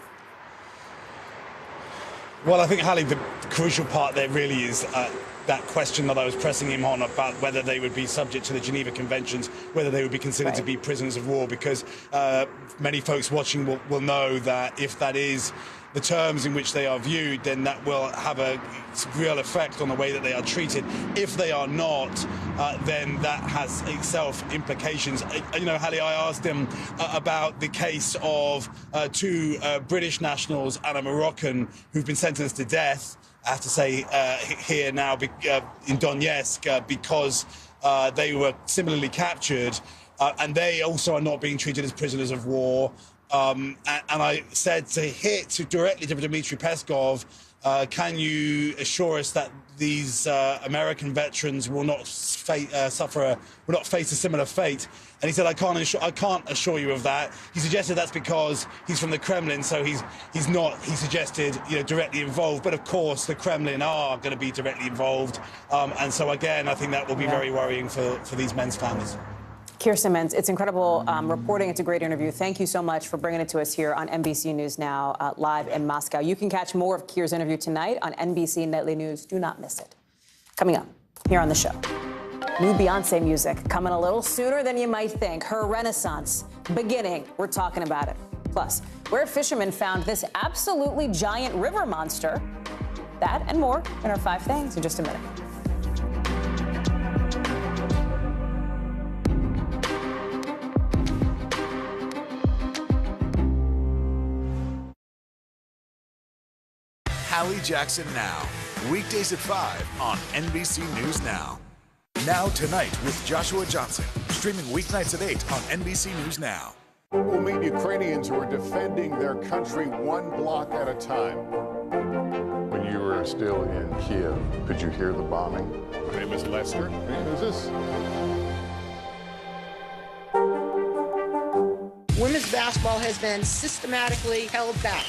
Well, I think, Hallie, the crucial part there really is that question that I was pressing him on about whether they would be subject to the Geneva Conventions, whether they would be considered to be prisoners of war, because many folks watching will know that if that is the terms in which they are viewed, then that will have a real effect on the way that they are treated. If they are not, then that has itself implications. Hallie, I asked him about the case of 2 British nationals and a Moroccan who've been sentenced to death, I have to say here now in Donetsk, because they were similarly captured, and they also are not being treated as prisoners of war. And I said directly to Dmitry Peskov, can you assure us that these American veterans will not face a similar fate? And he said, I can't assure you of that. He suggested that's because he's from the Kremlin, so he's not, he suggested, directly involved. But of course, the Kremlin are going to be directly involved. And so again, I think that will be very worrying for these men's families. Keir Simmons, it's incredible reporting. It's a great interview. Thank you so much for bringing it to us here on NBC News Now, live in Moscow. You can catch more of Keir's interview tonight on NBC Nightly News. Do not miss it. Coming up here on the show, new Beyonce music coming a little sooner than you might think. Her renaissance beginning. We're talking about it. Plus, where fishermen found this absolutely giant river monster. That and more in our 5 things in just a minute. Hallie Jackson Now, weekdays at 5 on NBC News Now. Now Tonight with Joshua Johnson, streaming weeknights at 8 on NBC News Now. We'll meet Ukrainians who are defending their country one block at a time. When you were still in Kiev, could you hear the bombing? My name is Lester. Hey, who's this? basketball has been systematically held back.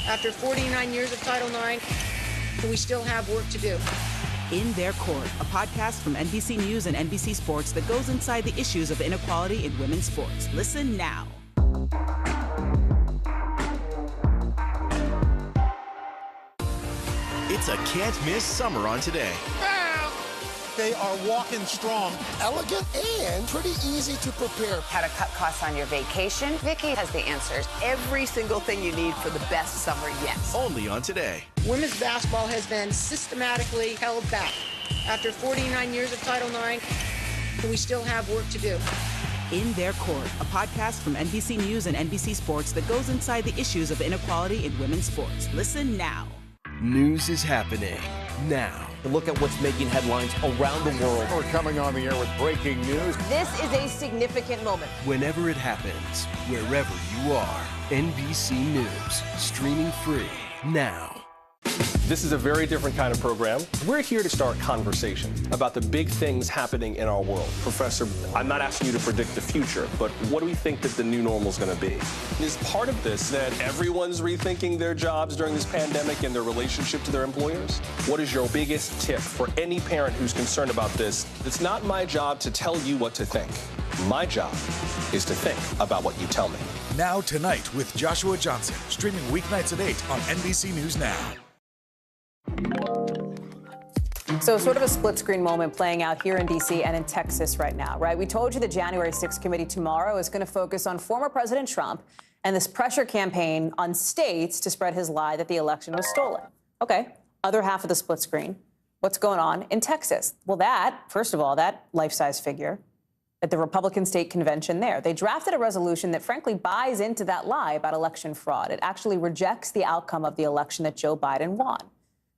After 49 years of Title IX, we still have work to do. In Their Court, a podcast from NBC News and NBC Sports that goes inside the issues of inequality in women's sports. Listen now. It's a can't-miss summer on Today. They are walking strong, elegant, and pretty easy to prepare. How to cut costs on your vacation? Vicky has the answers. Every single thing you need for the best summer yet. Only on Today. Women's basketball has been systematically held back. After 49 years of Title IX, we still have work to do. In Their Court, a podcast from NBC News and NBC Sports that goes inside the issues of inequality in women's sports. Listen now. News is happening now. Look at what's making headlines around the world. We're coming on the air with breaking news. This is a significant moment. Whenever it happens, wherever you are, NBC News, streaming free now. This is a very different kind of program. We're here to start conversation about the big things happening in our world. Professor, I'm not asking you to predict the future, but what do we think that the new normal is going to be? Is part of this that everyone's rethinking their jobs during this pandemic and their relationship to their employers? What is your biggest tip for any parent who's concerned about this? It's not my job to tell you what to think. My job is to think about what you tell me. Now Tonight with Joshua Johnson, streaming weeknights at 8 on NBC News Now. So sort of a split screen moment playing out here in D.C. and in Texas right now, right? We told you the January 6th committee tomorrow is going to focus on former President Trump and this pressure campaign on states to spread his lie that the election was stolen. Okay, other half of the split screen. What's going on in Texas? Well, first of all, that life-size figure at the Republican state convention there, they drafted a resolution that frankly buys into that lie about election fraud. It actually rejects the outcome of the election that Joe Biden won.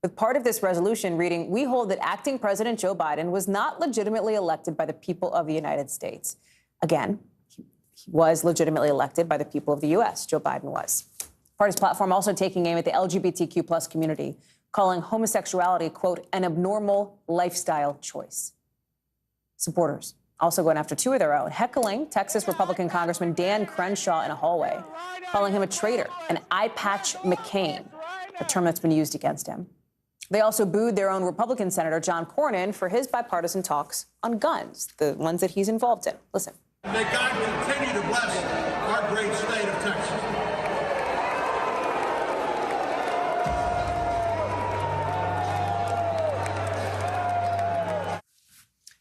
With part of this resolution reading, we hold that acting President Joe Biden was not legitimately elected by the people of the United States. Again, he was legitimately elected by the people of the U.S. Joe Biden was. Party's platform also taking aim at the LGBTQ plus community, calling homosexuality, quote, an abnormal lifestyle choice. Supporters also going after two of their own, heckling Texas Republican Congressman Dan Crenshaw in a hallway, calling him a traitor, an eye patch McCain, a term that's been used against him. They also booed their own Republican Senator John Cornyn for his bipartisan talks on guns, the ones that he's involved in. Listen. May God continue to bless our great state of Texas.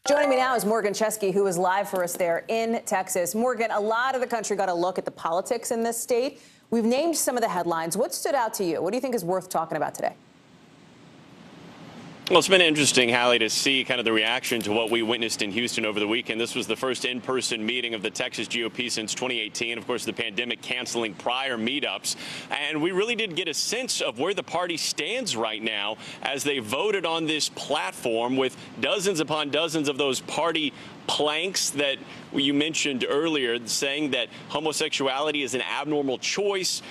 Joining me now is Morgan Chesky, who is live for us there in Texas. Morgan, a lot of the country got a look at the politics in this state. We've named some of the headlines. What stood out to you? What do you think is worth talking about today? Well, it's been interesting, Hallie, to see kind of the reaction to what we witnessed in Houston over the weekend. This was the first in-person meeting of the Texas GOP since 2018. Of course, the pandemic canceling prior meetups. And we really did get a sense of where the party stands right now as they voted on this platform with dozens upon dozens of those party planks that you mentioned earlier, saying that homosexuality is an abnormal choice,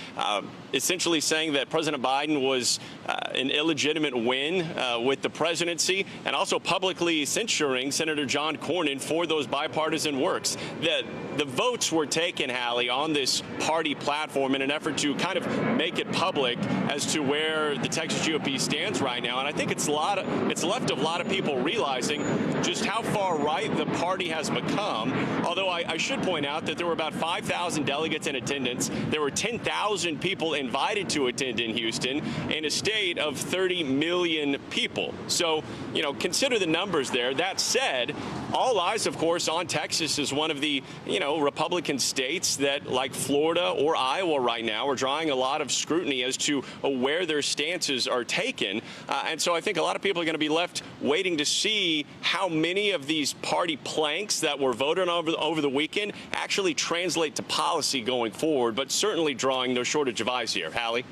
essentially saying that President Biden was an illegitimate win with the presidency, and also publicly censuring Senator John Cornyn for those bipartisan works. The votes were taken, Hallie, on this party platform in an effort to kind of make it public as to where the Texas GOP stands right now. And I think it's left a lot of people realizing just how far right the party has become. Although I should point out that there were about 5,000 delegates in attendance. There were 10,000 people invited to attend in Houston in a state of 30 million people. So, you know, consider the numbers there. That said, all eyes, of course, on Texas as one of the, Republican states that, like Florida or Iowa right now, are drawing a lot of scrutiny as to where their stances are taken. And so I think a lot of people are going to be left waiting to see how many of these party planks that were voted on over the weekend actually translate to policy going forward, but certainly drawing no shortage of eyes here. Hallie?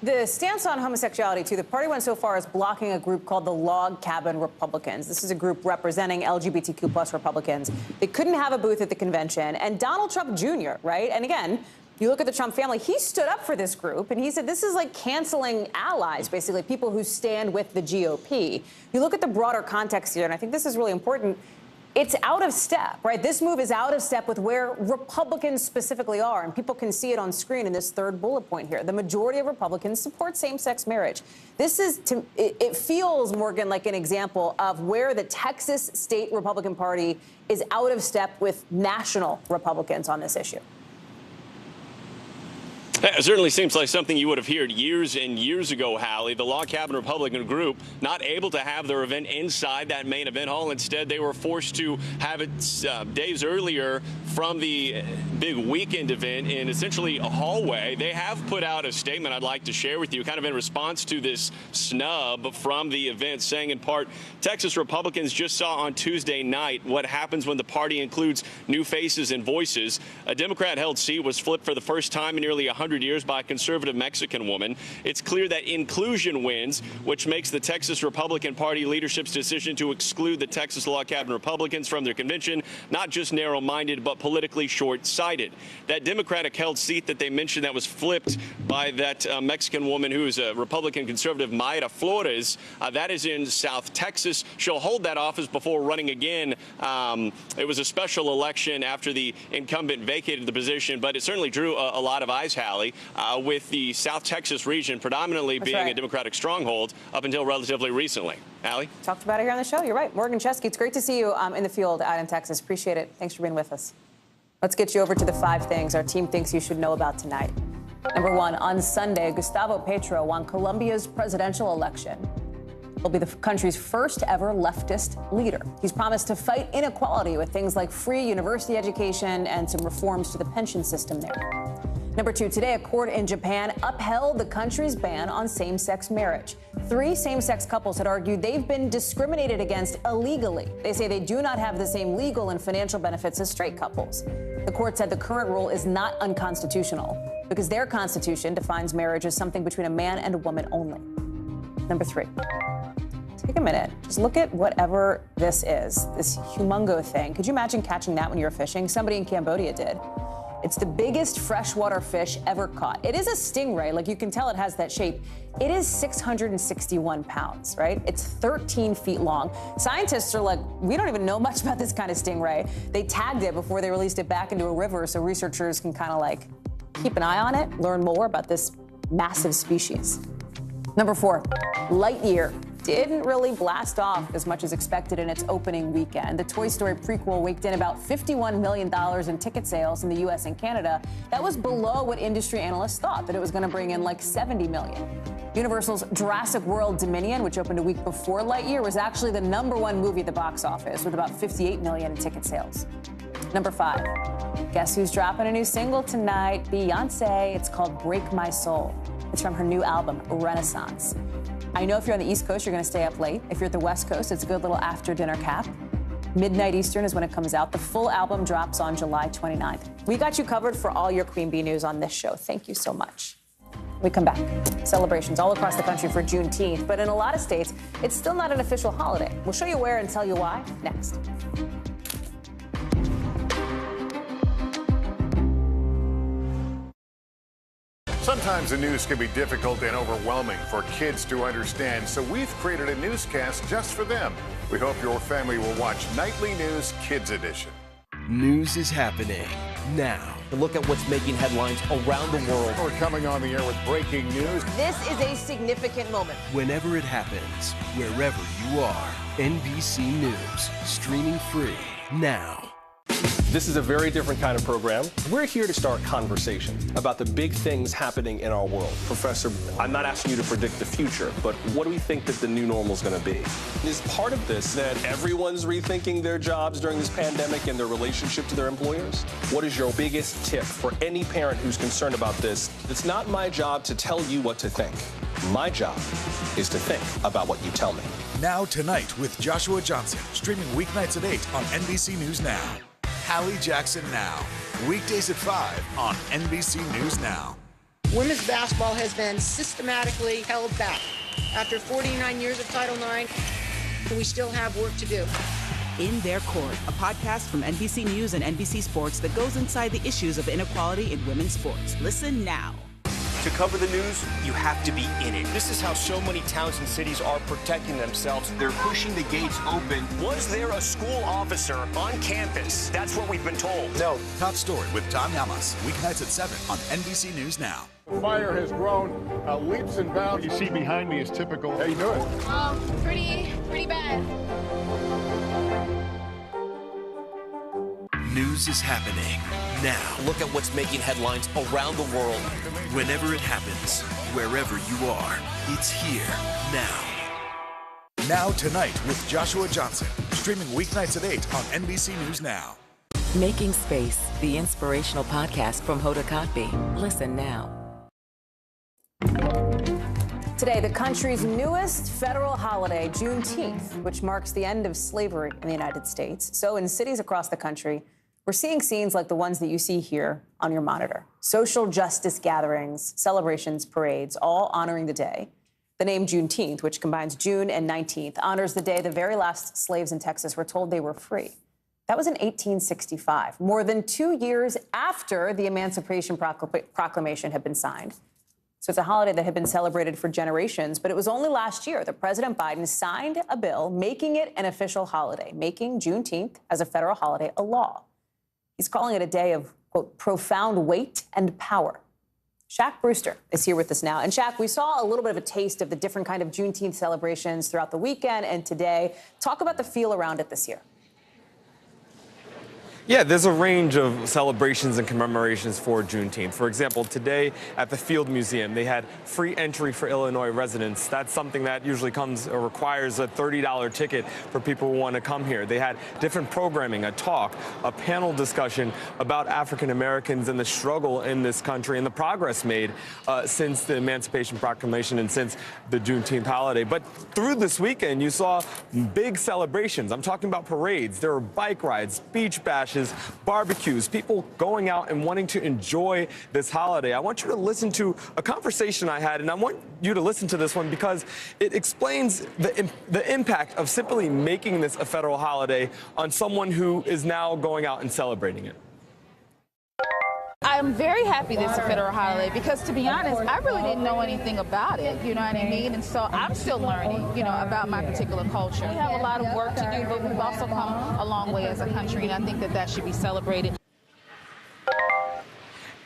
The stance on homosexuality, too, the party went so far as blocking a group called the Log Cabin Republicans. This is a group representing LGBTQ plus Republicans. They couldn't have a booth at the convention. And Donald Trump Jr., right? And again, you look at the Trump family, he stood up for this group, and he said this is like canceling allies, basically, people who stand with the GOP. You look at the broader context here, and I think this is really important. it's out of step, right? This move is out of step with where Republicans specifically are, and people can see it on screen in this third bullet point here. The majority of Republicans support same-sex marriage. This is, it feels, Morgan, like an example of where the Texas state Republican Party is out of step with national Republicans on this issue. It certainly seems like something you would have heard years and years ago, Hallie. The Log Cabin Republican group not able to have their event inside that main event hall. Instead, they were forced to have it days earlier from the big weekend event in essentially a hallway. They have put out a statement I'd like to share with you, kind of in response to this snub from the event, saying in part, Texas Republicans just saw on Tuesday night what happens when the party includes new faces and voices. A Democrat-held seat was flipped for the first time in nearly 100 years by a conservative Mexican woman. It's clear that inclusion wins, which makes the Texas Republican Party leadership's decision to exclude the Texas Log Cabin Republicans from their convention not just narrow-minded, but politically short-sighted. That Democratic-held seat that they mentioned that was flipped by that Mexican woman who is a Republican conservative, Mayra Flores, that is in South Texas. She'll hold that office before running again. It was a special election after the incumbent vacated the position, but it certainly drew a lot of eyes, Hallie. With the South Texas region predominantly being a Democratic stronghold up until relatively recently. Allie? Talked about it here on the show. You're right. Morgan Chesky, it's great to see you in the field out in Texas. Appreciate it. Thanks for being with us. Let's get you over to the 5 things our team thinks you should know about tonight. Number 1, on Sunday, Gustavo Petro won Colombia's presidential election. He'll be the country's first ever leftist leader. He's promised to fight inequality with things like free university education and some reforms to the pension system there. Number 2, today, a court in Japan upheld the country's ban on same-sex marriage. 3 same-sex couples had argued they've been discriminated against illegally. They say they do not have the same legal and financial benefits as straight couples. The court said the current rule is not unconstitutional because their constitution defines marriage as something between a man and a woman only. Number 3, take a minute. Just look at whatever this is, this humongo thing. Could you imagine catching that when you were fishing? Somebody in Cambodia did. It's the biggest freshwater fish ever caught. It is a stingray, like you can tell it has that shape. It is 661 pounds, right? It's 13 feet long. Scientists are like, we don't even know much about this kind of stingray. They tagged it before they released it back into a river so researchers can kind of like keep an eye on it, learn more about this massive species. Number 4, Lightyear didn't really blast off as much as expected in its opening weekend. The Toy Story prequel waked in about $51 million in ticket sales in the U.S. and Canada. That was below what industry analysts thought, that it was going to bring in like $70 million. Universal's Jurassic World Dominion, which opened a week before Lightyear, was actually the #1 movie at the box office with about $58 million in ticket sales. Number 5, guess who's dropping a new single tonight? Beyonce. It's called Break My Soul. It's from her new album, Renaissance. I know if you're on the East Coast, you're going to stay up late. If you're at the West Coast, it's a good little after-dinner cap. Midnight Eastern is when it comes out. The full album drops on July 29th. We got you covered for all your Queen Bee news on this show. Thank you so much. We come back. Celebrations all across the country for Juneteenth, but in a lot of states, it's still not an official holiday. We'll show you where and tell you why next. Sometimes the news can be difficult and overwhelming for kids to understand, so we've created a newscast just for them. We hope your family will watch Nightly News Kids Edition. News is happening now. To look at what's making headlines around the world. We're coming on the air with breaking news. This is a significant moment. Whenever it happens, wherever you are, NBC News, streaming free now. This is a very different kind of program. We're here to start conversation about the big things happening in our world. Professor, I'm not asking you to predict the future, but what do we think that the new normal is going to be? Is part of this that everyone's rethinking their jobs during this pandemic and their relationship to their employers? What is your biggest tip for any parent who's concerned about this? It's not my job to tell you what to think. My job is to think about what you tell me. Now Tonight with Joshua Johnson, streaming weeknights at 8 on NBC News Now. Hallie Jackson Now, weekdays at 5 on NBC News Now. Women's basketball has been systematically held back. After 49 years of Title IX, we still have work to do. In Their Court, a podcast from NBC News and NBC Sports that goes inside the issues of inequality in women's sports. Listen now. To cover the news, you have to be in it. This is how so many towns and cities are protecting themselves. They're pushing the gates open. Was there a school officer on campus? That's what we've been told. No. Top Story with Tom Llamas, weeknights at 7 on NBC News Now. The fire has grown leaps and bounds. You see behind me is typical. How you doing? Pretty bad. News is happening now. Look at what's making headlines around the world. Whenever it happens, wherever you are, it's here now. Now Tonight with Joshua Johnson, streaming weeknights at 8 on NBC News Now. Making Space, the inspirational podcast from Hoda Kotb. Listen now. Today, the country's newest federal holiday, Juneteenth, which marks the end of slavery in the United States. So in cities across the country, we're seeing scenes like the ones that you see here on your monitor. Social justice gatherings, celebrations, parades, all honoring the day. The name Juneteenth, which combines June and 19th, honors the day the very last slaves in Texas were told they were free. That was in 1865, more than 2 years after the Emancipation Proclamation had been signed. So it's a holiday that had been celebrated for generations, but it was only last year that President Biden signed a bill making it an official holiday, making Juneteenth as a federal holiday a law. He's calling it a day of, quote, profound weight and power. Shaq Brewster is here with us now. And Shaq, we saw a little bit of a taste of the different kind of Juneteenth celebrations throughout the weekend and today. Talk about the feel around it this year. Yeah, there's a range of celebrations and commemorations for Juneteenth. For example, today at the Field Museum, they had free entry for Illinois residents. That's something that usually comes or requires a $30 ticket for people who want to come here. They had different programming, a talk, a panel discussion about African Americans and the struggle in this country and the progress made since the Emancipation Proclamation and since the Juneteenth holiday. But through this weekend, you saw big celebrations. I'm talking about parades. There were bike rides, beach bashes, barbecues, people going out and wanting to enjoy this holiday. I want you to listen to a conversation I had, and I want you to listen to this one because it explains the impact of simply making this a federal holiday on someone who is now going out and celebrating it. I'm very happy this is a federal holiday because, to be honest, I really didn't know anything about it, you know what I mean? And so I'm still learning, about my particular culture. We have a lot of work to do, but we've also come a long way as a country, and I think that that should be celebrated.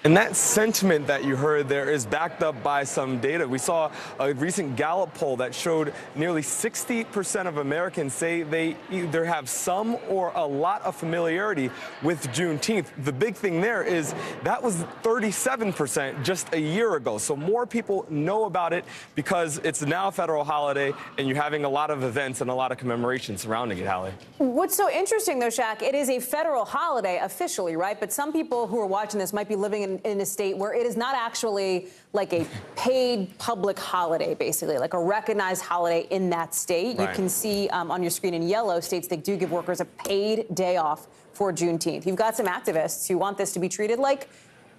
And that sentiment that you heard there is backed up by some data. We saw a recent Gallup poll that showed nearly 60% of Americans say they either have some or a lot of familiarity with Juneteenth. The big thing there is that was 37% just a year ago. So more people know about it because it's now a federal holiday and you're having a lot of events and a lot of commemorations surrounding it, Hallie. What's so interesting, though, Shaq, it is a federal holiday officially, right? But some people who are watching this might be living in a state where it is not actually like a paid public holiday, basically, like a recognized holiday in that state. Right. You can see on your screen in yellow states that do give workers a paid day off for Juneteenth. You've got some activists who want this to be treated like,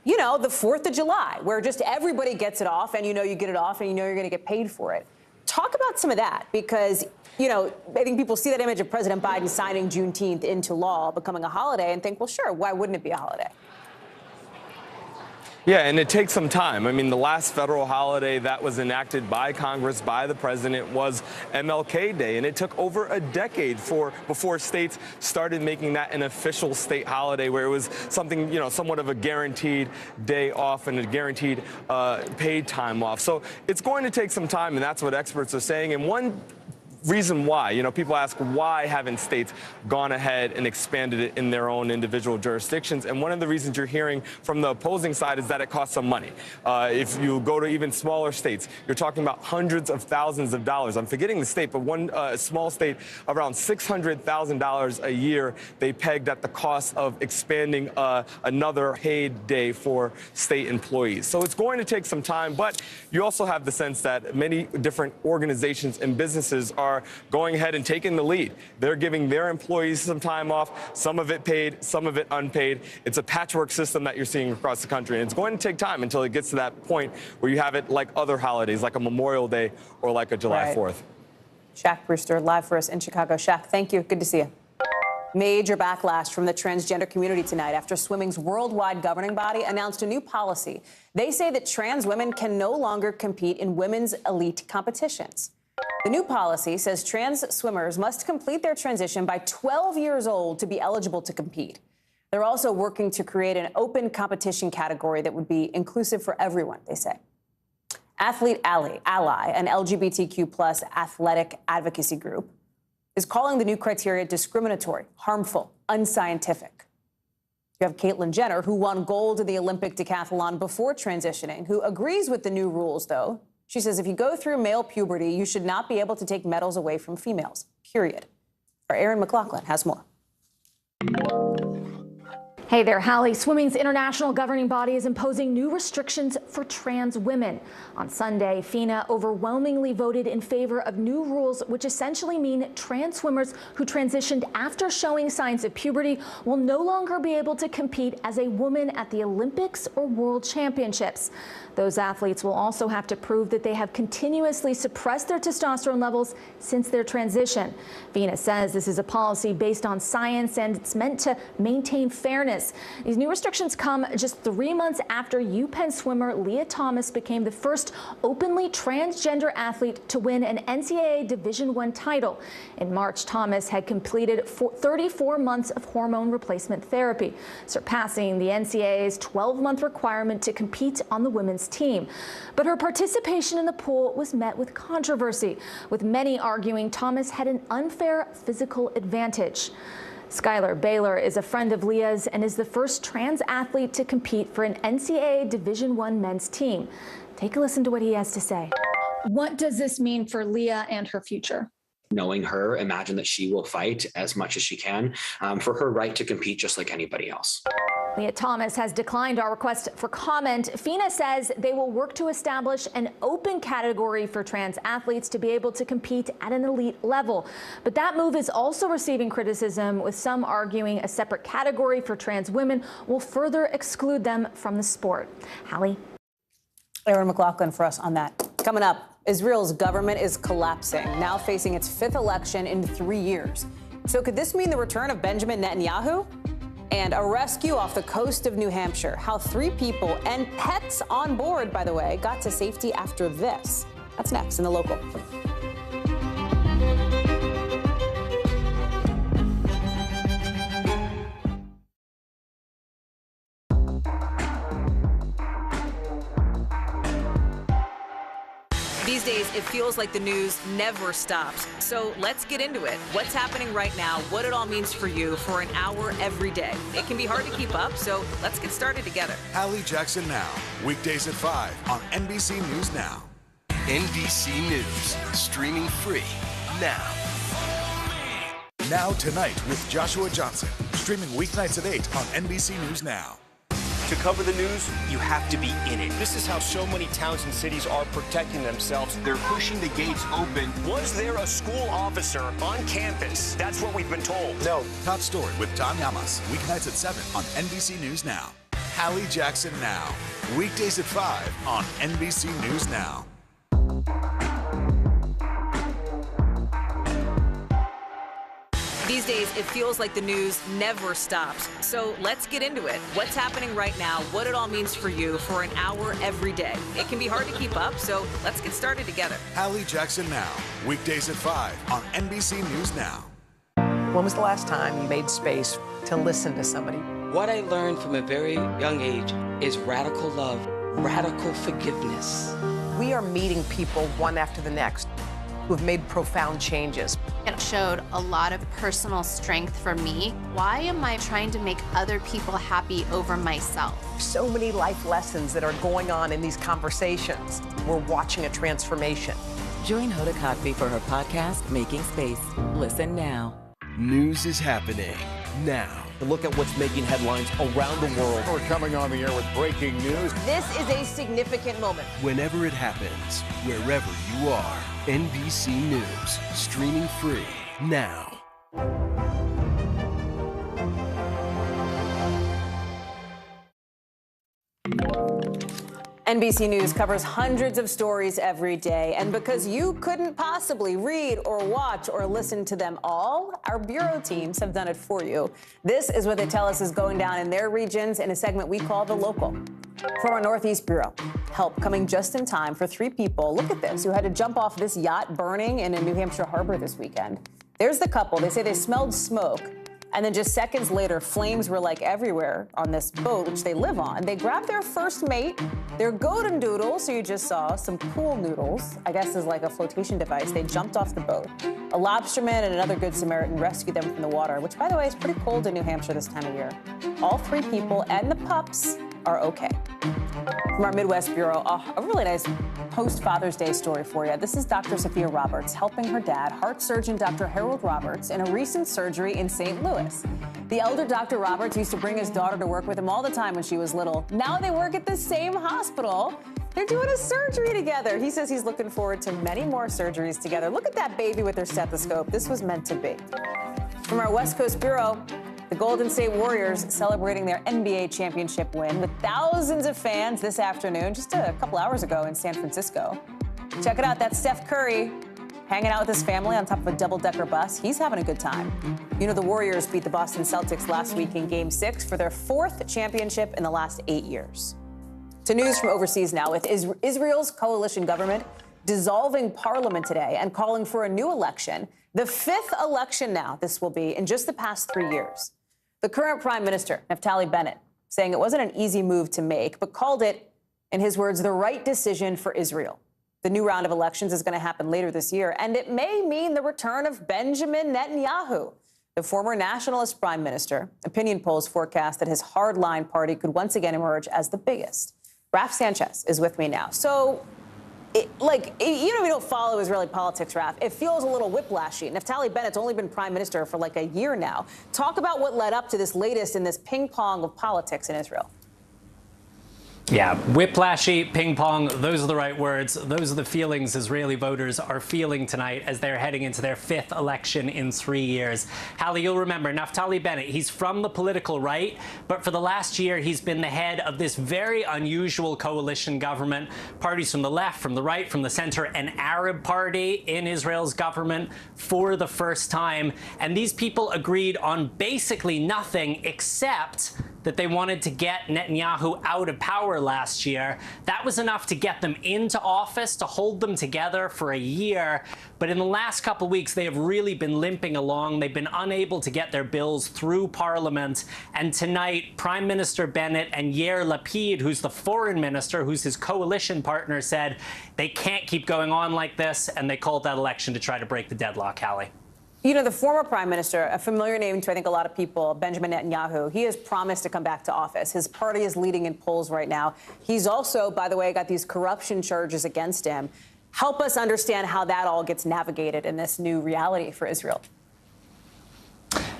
the 4th of July, where just everybody gets it off and you get it off and you're going to get paid for it. Talk about some of that because, I think people see that image of President Biden signing Juneteenth into law, becoming a holiday, and think, well, sure, why wouldn't it be a holiday? Yeah, and it takes some time. I mean, the last federal holiday that was enacted by Congress, by the president, was MLK Day, and it took over a decade before states started making that an official state holiday where it was something, somewhat of a guaranteed day off and a guaranteed paid time off. So it's going to take some time, and that's what experts are saying. And one reason why, people ask why haven't states gone ahead and expanded it in their own individual jurisdictions, and one of the reasons you're hearing from the opposing side is that it costs some money. If you go to even smaller states, you're talking about hundreds of thousands of dollars. I'm forgetting the state, but one small state, around $600,000 a year, they pegged at the cost of expanding another paid day for state employees. So it's going to take some time, but you also have the sense that many different organizations and businesses are going ahead and taking the lead. They're giving their employees some time off, some of it paid, some of it unpaid. It's a patchwork system that you're seeing across the country, and it's going to take time until it gets to that point where you have it like other holidays, like a Memorial Day or like a July 4th. Shaq Brewster, live for us in Chicago. Shaq, thank you. Good to see you. Major backlash from the transgender community tonight after swimming's worldwide governing body announced a new policy. They say that trans women can no longer compete in women's elite competitions. The new policy says trans swimmers must complete their transition by 12 years old to be eligible to compete. They're also working to create an open competition category that would be inclusive for everyone, they say. Athlete Ally, an LGBTQ+ athletic advocacy group, is calling the new criteria discriminatory, harmful, unscientific. You have Caitlyn Jenner, who won gold in the Olympic decathlon before transitioning, who agrees with the new rules, though. She says if you go through male puberty, you should not be able to take medals away from females, period. Our Aaron McLaughlin has more. Hey there, Hallie. Swimming's international governing body is imposing new restrictions for trans women. On Sunday, FINA overwhelmingly voted in favor of new rules, which essentially mean trans swimmers who transitioned after showing signs of puberty will no longer be able to compete as a woman at the Olympics or World Championships. Those athletes will also have to prove that they have continuously suppressed their testosterone levels since their transition. FINA says this is a policy based on science and it's meant to maintain fairness. These new restrictions come just 3 months after UPenn swimmer Leah Thomas became the first openly transgender athlete to win an NCAA Division I title. In March, Thomas had completed 34 months of hormone replacement therapy, surpassing the NCAA's 12-month requirement to compete on the women's team. But her participation in the pool was met with controversy, with many arguing Thomas had an unfair physical advantage. Skylar Baylor is a friend of Leah's and is the first trans athlete to compete for an NCAA Division I men's team. Take a listen to what he has to say. What does this mean for Leah and her future? Knowing her, imagine that she will fight as much as she can for her right to compete just like anybody else. Leah Thomas has declined our request for comment. FINA says they will work to establish an open category for trans athletes to be able to compete at an elite level. But that move is also receiving criticism, with some arguing a separate category for trans women will further exclude them from the sport. Hallie? Aaron McLaughlin for us on that. Coming up, Israel's government is collapsing, now facing its 5th election in 3 years. So could this mean the return of Benjamin Netanyahu? And a rescue off the coast of New Hampshire. How 3 people and pets on board, by the way, got to safety after this. That's next in the local. These days, it feels like the news never stops. So let's get into it. What's happening right now, what it all means for you for an hour every day. It can be hard to keep up, so let's get started together. Hallie Jackson Now, weekdays at 5 on NBC News Now. NBC News, streaming free now. Now Tonight with Joshua Johnson, streaming weeknights at 8 on NBC News Now. To cover the news, you have to be in it. This is how so many towns and cities are protecting themselves. They're pushing the gates open. Was there a school officer on campus? That's what we've been told. No. Top Story with Tom Yamas, weeknights at 7 on NBC News Now. Hallie Jackson Now, weekdays at 5 on NBC News Now. These days, it feels like the news never stops. So let's get into it. What's happening right now, what it all means for you for an hour every day. It can be hard to keep up, so let's get started together. Hallie Jackson Now, weekdays at 5 on NBC News Now. When was the last time you made space to listen to somebody? What I learned from a very young age is radical love, radical forgiveness. We are meeting people one after the next who have made profound changes. It showed a lot of personal strength for me. Why am I trying to make other people happy over myself? So many life lessons that are going on in these conversations. We're watching a transformation. Join Hoda Kotb for her podcast, Making Space. Listen now. News is happening now. Look at what's making headlines around the world. We're coming on the air with breaking news. This is a significant moment. Whenever it happens, wherever you are, NBC News, streaming free now. NBC News covers hundreds of stories every day, and because you couldn't possibly read or watch or listen to them all, our bureau teams have done it for you. This is what they tell us is going down in their regions in a segment we call The Local. From our Northeast Bureau, help coming just in time for 3 people, look at this, who had to jump off this yacht burning in a New Hampshire harbor this weekend. There's the couple. They say they smelled smoke. And then just seconds later, flames were like everywhere on this boat, which they live on. They grabbed their first mate, their golden doodles, so you just saw some pool noodles, I guess is like a flotation device. They jumped off the boat. A lobsterman and another good Samaritan rescued them from the water, which, by the way, is pretty cold in New Hampshire this time of year. All 3 people and the pups are okay. From our Midwest Bureau, a really nice post-Father's Day story for you. This is Dr. Sophia Roberts helping her dad, heart surgeon Dr. Harold Roberts, in a recent surgery in St. Louis. The elder Dr. Roberts used to bring his daughter to work with him all the time when she was little. Now they work at the same hospital. They're doing a surgery together. He says he's looking forward to many more surgeries together. Look at that baby with their stethoscope. This was meant to be. From our West Coast Bureau, the Golden State Warriors celebrating their NBA championship win with thousands of fans this afternoon, just a couple hours ago in San Francisco. Check it out, that's Steph Curry hanging out with his family on top of a double-decker bus. He's having a good time. You know, the Warriors beat the Boston Celtics last week in Game 6 for their 4th championship in the last 8 years. To news from overseas now, with Israel's coalition government dissolving parliament today and calling for a new election. The 5th election now, this will be, in just the past 3 years. The current Prime Minister, Naftali Bennett, saying it wasn't an easy move to make, but called it, in his words, the right decision for Israel. The new round of elections is going to happen later this year, and it may mean the return of Benjamin Netanyahu, the former nationalist prime minister. Opinion polls forecast that his hardline party could once again emerge as the biggest. Raf Sanchez is with me now. So, we don't follow Israeli politics, Raf. It feels a little whiplashy. Naftali Bennett's only been prime minister for like a year now. Talk about what led up to this latest in this ping pong of politics in Israel. Yeah, whiplashy, ping pong, those are the right words. Those are the feelings Israeli voters are feeling tonight as they're heading into their 5th election in 3 years. Hallie, you'll remember Naftali Bennett, he's from the political right, but for the last year, he's been the head of this very unusual coalition government. Parties from the left, from the right, from the center, an Arab party in Israel's government for the first time. And these people agreed on basically nothing except that they wanted to get Netanyahu out of power last year. That was enough to get them into office, to hold them together for a year. But in the last couple of weeks, they have really been limping along. They've been unable to get their bills through Parliament. And tonight, Prime Minister Bennett and Yair Lapid, who's the foreign minister, who's his coalition partner, said they can't keep going on like this, and they called that election to try to break the deadlock, Hallie. You know, the former prime minister, a familiar name to I think a lot of people, Benjamin Netanyahu, he has promised to come back to office. His party is leading in polls right now. He's also, by the way, got these corruption charges against him. Help us understand how that all gets navigated in this new reality for Israel.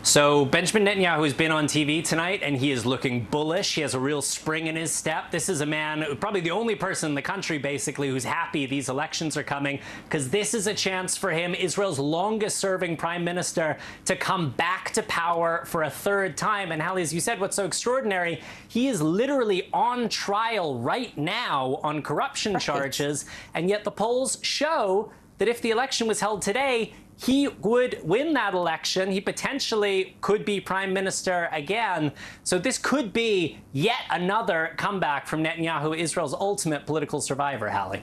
So Benjamin Netanyahu has been on TV tonight, and he is looking bullish. He has a real spring in his step. This is a man, probably the only person in the country, basically, who's happy these elections are coming, because this is a chance for him, Israel's longest-serving prime minister, to come back to power for a 3rd time. And Hallie, as you said, what's so extraordinary, he is literally on trial right now on corruption charges, and yet the polls show that if the election was held today, he would win that election. He potentially could be prime minister again. So this could be yet another comeback from Netanyahu, Israel's ultimate political survivor, Hallie.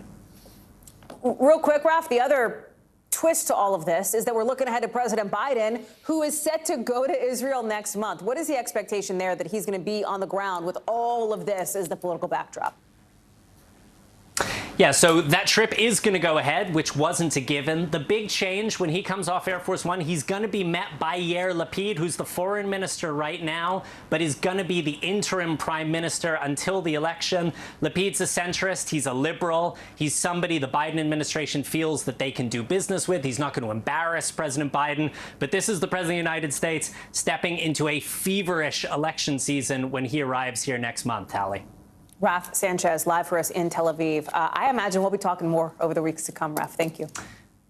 Real quick, Raf, the other twist to all of this is that we're looking ahead to President Biden, who is set to go to Israel next month. What is the expectation there that he's going to be on the ground with all of this as the political backdrop? Yeah, so that trip is going to go ahead, which wasn't a given. The big change when he comes off Air Force One, he's going to be met by Yair Lapid, who's the foreign minister right now, but is going to be the interim prime minister until the election. Lapid's a centrist. He's a liberal. He's somebody the Biden administration feels that they can do business with. He's not going to embarrass President Biden. But this is the president of the United States stepping into a feverish election season when he arrives here next month, Hallie. Raf Sanchez, live for us in Tel Aviv. I imagine we'll be talking more over the weeks to come, Raf. Thank you.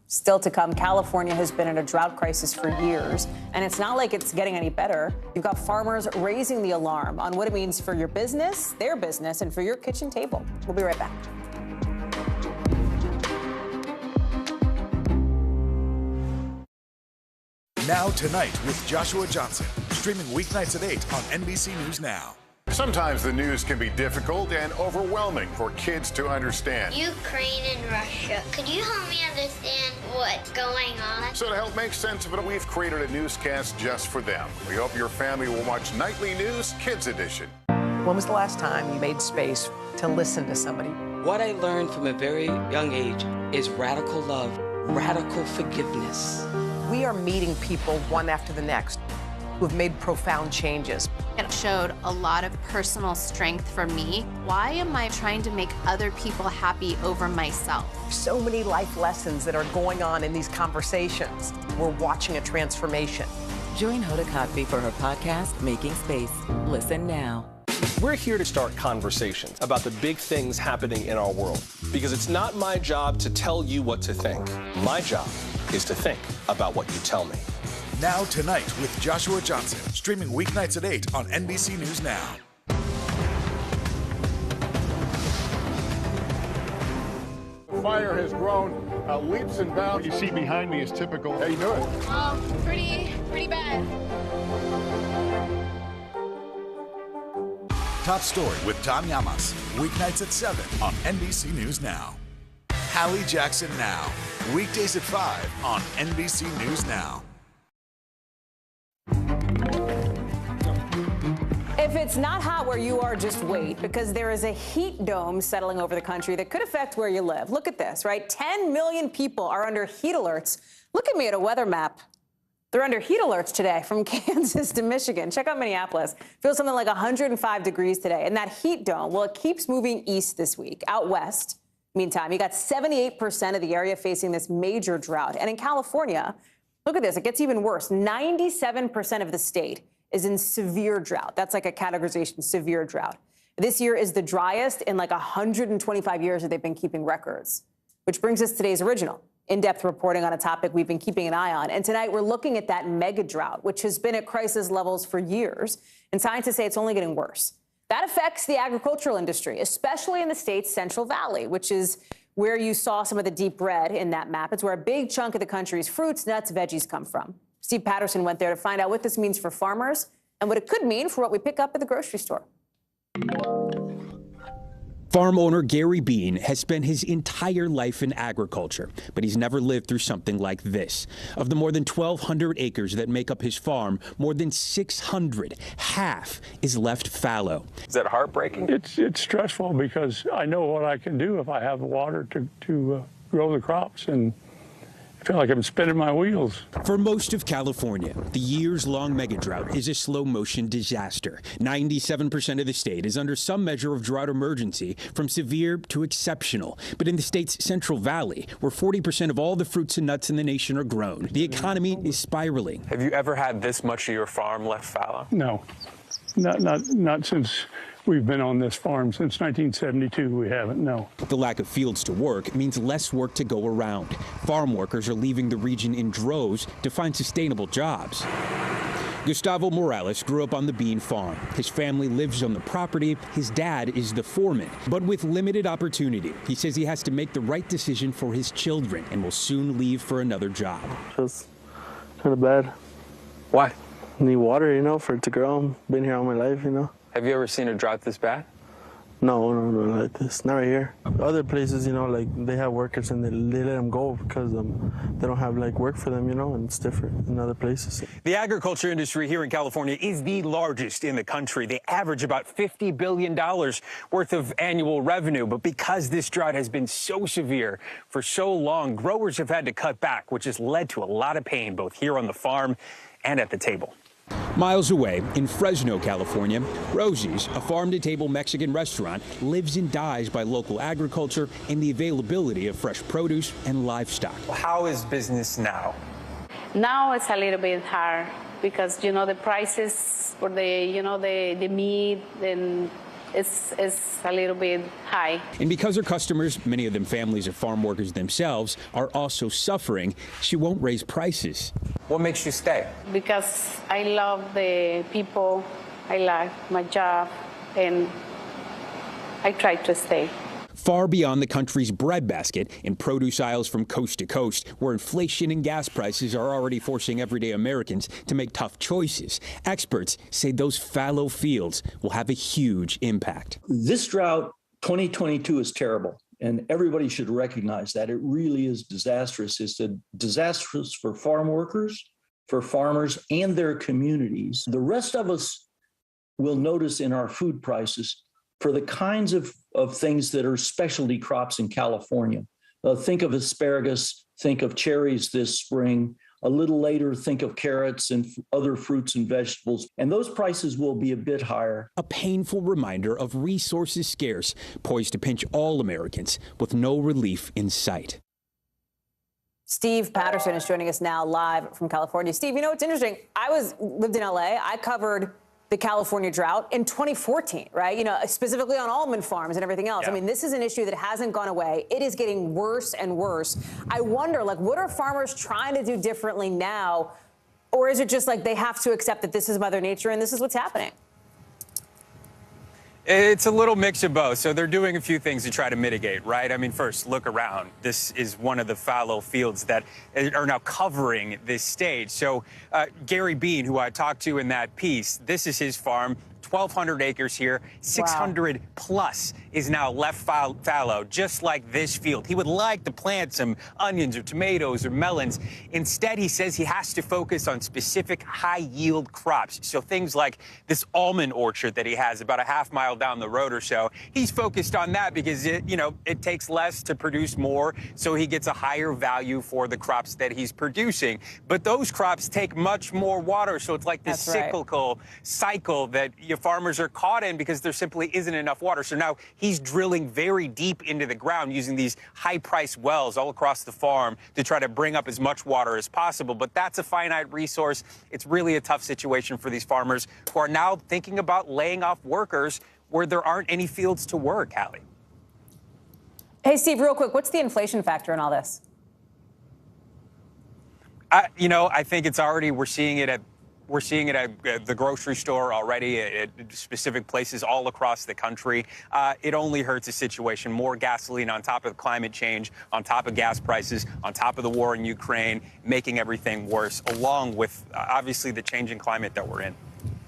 Still to come, California has been in a drought crisis for years, and it's not like it's getting any better. You've got farmers raising the alarm on what it means for your business, their business, and for your kitchen table. We'll be right back. Now Tonight with Joshua Johnson, streaming weeknights at 8 on NBC News Now. Sometimes the news can be difficult and overwhelming for kids to understand. Ukraine and Russia. Could you help me understand what's going on? So to help make sense of it, we've created a newscast just for them. We hope your family will watch Nightly News Kids Edition. When was the last time you made space to listen to somebody? What I learned from a very young age is radical love, radical forgiveness. We are meeting people one after the next who have made profound changes. It showed a lot of personal strength for me. Why am I trying to make other people happy over myself? So many life lessons that are going on in these conversations. We're watching a transformation. Join Hoda Kotb for her podcast, Making Space. Listen now. We're here to start conversations about the big things happening in our world, because it's not my job to tell you what to think. My job is to think about what you tell me. Now Tonight with Joshua Johnson, streaming weeknights at 8 on NBC News Now. The fire has grown leaps and bounds. What you see behind me is typical. How you doing? Pretty bad. Top Story with Tom Llamas, weeknights at 7 on NBC News Now. Hallie Jackson Now, weekdays at 5 on NBC News Now. If it's not hot where you are, just wait, because there is a heat dome settling over the country that could affect where you live. Look at this, right? 10 million people are under heat alerts. Look at me at a weather map. They're under heat alerts today from Kansas to Michigan. Check out Minneapolis. Feels something like 105 degrees today. And that heat dome, well, it keeps moving east this week. Out west, meantime, you got 78% of the area facing this major drought. And in California, look at this, it gets even worse. 97% of the state is in severe drought. That's like a categorization, severe drought. This year is the driest in like 125 years that they've been keeping records, which brings us to today's original in-depth reporting on a topic we've been keeping an eye on. And tonight we're looking at that mega drought, which has been at crisis levels for years. And scientists say it's only getting worse. That affects the agricultural industry, especially in the state's Central Valley, which is where you saw some of the deep red in that map. It's where a big chunk of the country's fruits, nuts, veggies come from. Steve Patterson went there to find out what this means for farmers and what it could mean for what we pick up at the grocery store. Farm owner Gary Bean has spent his entire life in agriculture, but he's never lived through something like this. Of the more than 1,200 acres that make up his farm, more than 600, half, is left fallow. Is that heartbreaking? It's stressful because I know what I can do if I have the water to grow the crops, and I feel like I'm spinning my wheels. For most of California, the years-long megadrought is a slow-motion disaster. 97% of the state is under some measure of drought emergency, from severe to exceptional. But in the state's Central Valley, where 40% of all the fruits and nuts in the nation are grown, the economy is spiraling. Have you ever had this much of your farm left fallow? No, not since we've been on this farm. Since 1972, we haven't, no. The lack of fields to work means less work to go around. Farm workers are leaving the region in droves to find sustainable jobs. Gustavo Morales grew up on the bean farm. His family lives on the property. His dad is the foreman. But with limited opportunity, he says he has to make the right decision for his children and will soon leave for another job. Just kind of bad. Why? Need water, for it to grow. Been here all my life, Have you ever seen a drought this bad? No, like this. Not right here. Other places, like they have workers and they let them go because they don't have work for them, and it's different in other places. The agriculture industry here in California is the largest in the country. They average about $50 billion worth of annual revenue. But because this drought has been so severe for so long, growers have had to cut back, which has led to a lot of pain both here on the farm and at the table. Miles away, in Fresno, California, Rosie's, a farm-to-table Mexican restaurant, lives and dies by local agriculture and the availability of fresh produce and livestock. How is business now? Now it's a little bit hard because, the prices for the meat and it's a little bit high. And because her customers, many of them families or farm workers themselves, are also suffering, she won't raise prices. What makes you stay? Because I love the people, I like my job, and I try to stay. Far beyond the country's breadbasket, in produce aisles from coast to coast, where inflation and gas prices are already forcing everyday Americans to make tough choices, experts say those fallow fields will have a huge impact. This drought, 2022, is terrible, and everybody should recognize that. It really is disastrous. It's disastrous for farm workers, for farmers, and their communities. The rest of us will notice in our food prices for the kinds of things that are specialty crops in California. Think of asparagus, think of cherries this spring. A little later, think of carrots and other fruits and vegetables. And those prices will be a bit higher. A painful reminder of resources scarce, poised to pinch all Americans with no relief in sight. Steve Patterson is joining us now live from California. Steve, you know, it's interesting. I lived in LA. I covered the California drought in 2014, right? You know, specifically on almond farms and everything else. Yeah. I mean, this is an issue that hasn't gone away. It is getting worse and worse. I wonder, like, what are farmers trying to do differently now? Or is it just like they have to accept that this is Mother Nature and this is what's happening? It's a little mix of both. So they're doing a few things to try to mitigate, right? I mean, first, look around. This is one of the fallow fields that are now covering this stage. So Gary Bean, who I talked to in that piece, this is his farm. 1,200 acres here, 600 plus is now left fallow, just like this field. He would like to plant some onions or tomatoes or melons. Instead, he says he has to focus on specific high-yield crops. So things like this almond orchard that he has about a half-mile down the road or so. He's focused on that because it takes less to produce more, so he gets a higher value for the crops that he's producing. But those crops take much more water, so it's like this cyclical cycle that farmers are caught in because there simply isn't enough water. So now he's drilling very deep into the ground using these high-priced wells all across the farm to try to bring up as much water as possible. But that's a finite resource. It's really a tough situation for these farmers who are now thinking about laying off workers where there aren't any fields to work, Hallie. Hey, Steve, real quick, what's the inflation factor in all this? I think it's already, we're seeing it at the grocery store already, at specific places all across the country. It only hurts the situation. More gasoline on top of climate change, on top of gas prices, on top of the war in Ukraine, making everything worse, along with, obviously, the changing climate that we're in.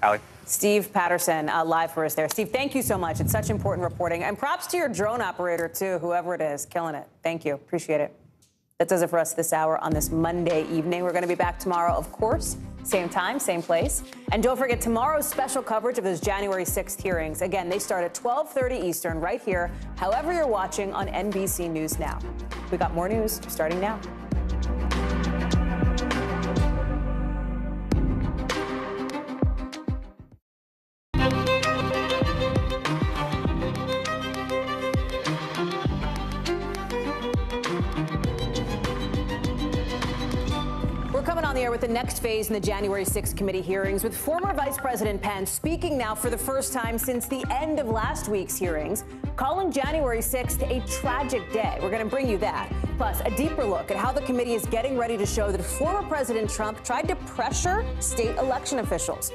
Allie? Steve Patterson, live for us there. Steve, thank you so much. It's such important reporting. And props to your drone operator, too, whoever it is, killing it. Thank you. Appreciate it. That does it for us this hour on this Monday evening. We're going to be back tomorrow, of course. Same time, same place. And don't forget tomorrow's special coverage of those January 6th hearings. Again, they start at 12:30 Eastern right here, however you're watching on NBC News Now. We got more news starting now. With the next phase in the January 6th committee hearings, with former Vice President Pence speaking now for the first time since the end of last week's hearings, calling January 6th a tragic day. We're going to bring you that. Plus, a deeper look at how the committee is getting ready to show that former President Trump tried to pressure state election officials.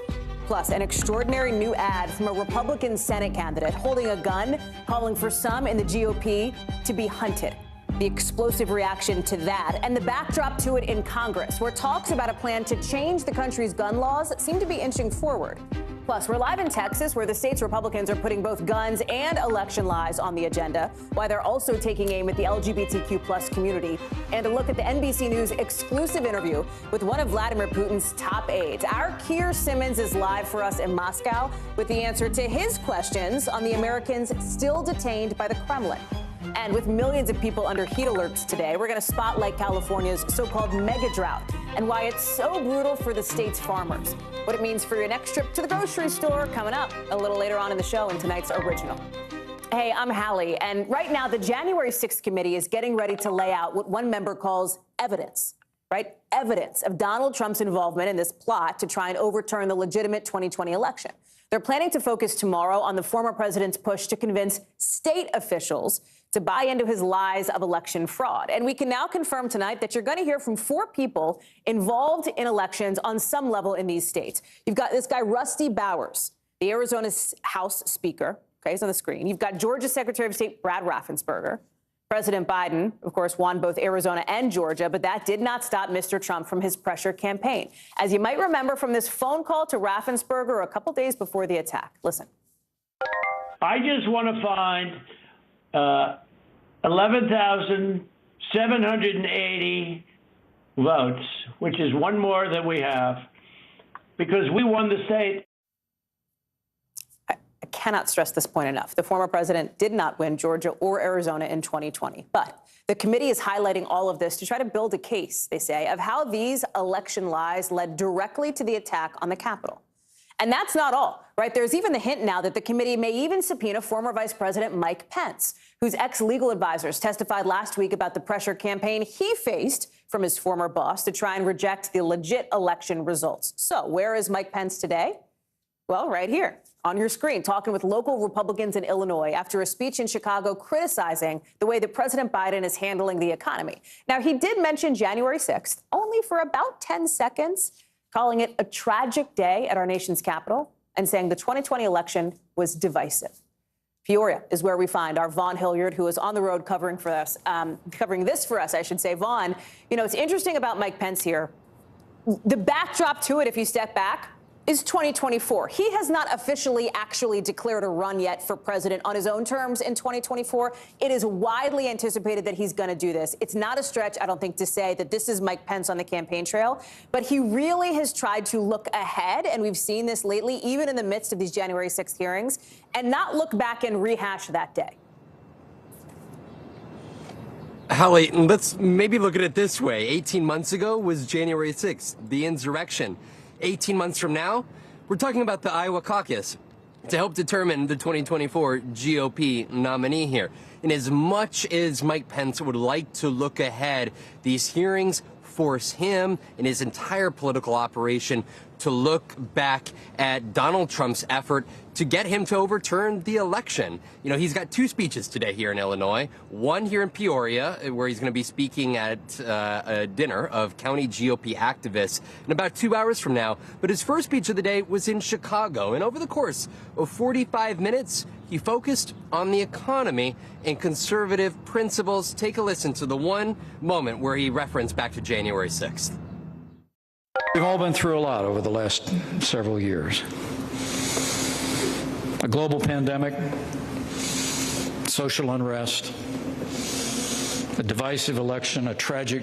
Plus, an extraordinary new ad from a Republican Senate candidate holding a gun, calling for some in the GOP to be hunted. The explosive reaction to that and the backdrop to it in Congress, where talks about a plan to change the country's gun laws seem to be inching forward. Plus, we're live in Texas, where the state's Republicans are putting both guns and election lies on the agenda, while they're also taking aim at the LGBTQ plus community. And a look at the NBC News exclusive interview with one of Vladimir Putin's top aides. Our Keir Simmons is live for us in Moscow with the answer to his questions on the Americans still detained by the Kremlin. And with millions of people under heat alerts today, we're going to spotlight California's so-called mega drought and why it's so brutal for the state's farmers. What it means for your next trip to the grocery store coming up a little later on in the show in tonight's original. Hey, I'm Hallie, and right now the January 6th committee is getting ready to lay out what one member calls evidence. right? Evidence of Donald Trump's involvement in this plot to try and overturn the legitimate 2020 election. They're planning to focus tomorrow on the former president's push to convince state officials to buy into his lies of election fraud. And we can now confirm tonight that you're going to hear from 4 people involved in elections on some level in these states. You've got this guy, Rusty Bowers, the Arizona House Speaker. Okay, he's on the screen. You've got Georgia Secretary of State Brad Raffensperger. President Biden, of course, won both Arizona and Georgia, but that did not stop Mr. Trump from his pressure campaign. As you might remember from this phone call to Raffensperger a couple days before the attack. Listen. I just want to find 11,780 votes, which is one more than we have, because we won the state. I cannot stress this point enough. The former president did not win Georgia or Arizona in 2020. But the committee is highlighting all of this to try to build a case, they say, of how these election lies led directly to the attack on the Capitol. And that's not all, right? There's even the hint now that the committee may even subpoena former Vice President Mike Pence, whose ex-legal advisors testified last week about the pressure campaign he faced from his former boss to try and reject the legit election results. So where is Mike Pence today? Well, right here on your screen, talking with local Republicans in Illinois after a speech in Chicago criticizing the way that President Biden is handling the economy. Now, he did mention January 6th only for about 10 seconds, calling it a tragic day at our nation's capital and saying the 2020 election was divisive. Peoria is where we find our Vaughn Hilliard, who is on the road covering this for us, I should say. Vaughn, you know, it's interesting about Mike Pence here. The backdrop to it, if you step back, is 2024. He has not officially actually declared a run yet for president on his own terms in 2024. It is widely anticipated that he's going to do this. It's not a stretch, I don't think, to say that this is Mike Pence on the campaign trail, but he really has tried to look ahead, and we've seen this lately, even in the midst of these January 6th hearings, and not look back and rehash that day. Hallie, let's maybe look at it this way. 18 months ago was January 6th, the insurrection. 18 months from now, we're talking about the Iowa caucus to help determine the 2024 GOP nominee here. And as much as Mike Pence would like to look ahead, these hearings force him and his entire political operation to look back at Donald Trump's effort to get him to overturn the election. You know, he's got 2 speeches today here in Illinois, one here in Peoria, where he's going to be speaking at a dinner of county GOP activists in about 2 hours from now. But his first speech of the day was in Chicago. And over the course of 45 minutes, he focused on the economy and conservative principles. Take a listen to the one moment where he referenced back to January 6th. We've all been through a lot over the last several years. A global pandemic, social unrest, a divisive election, a tragic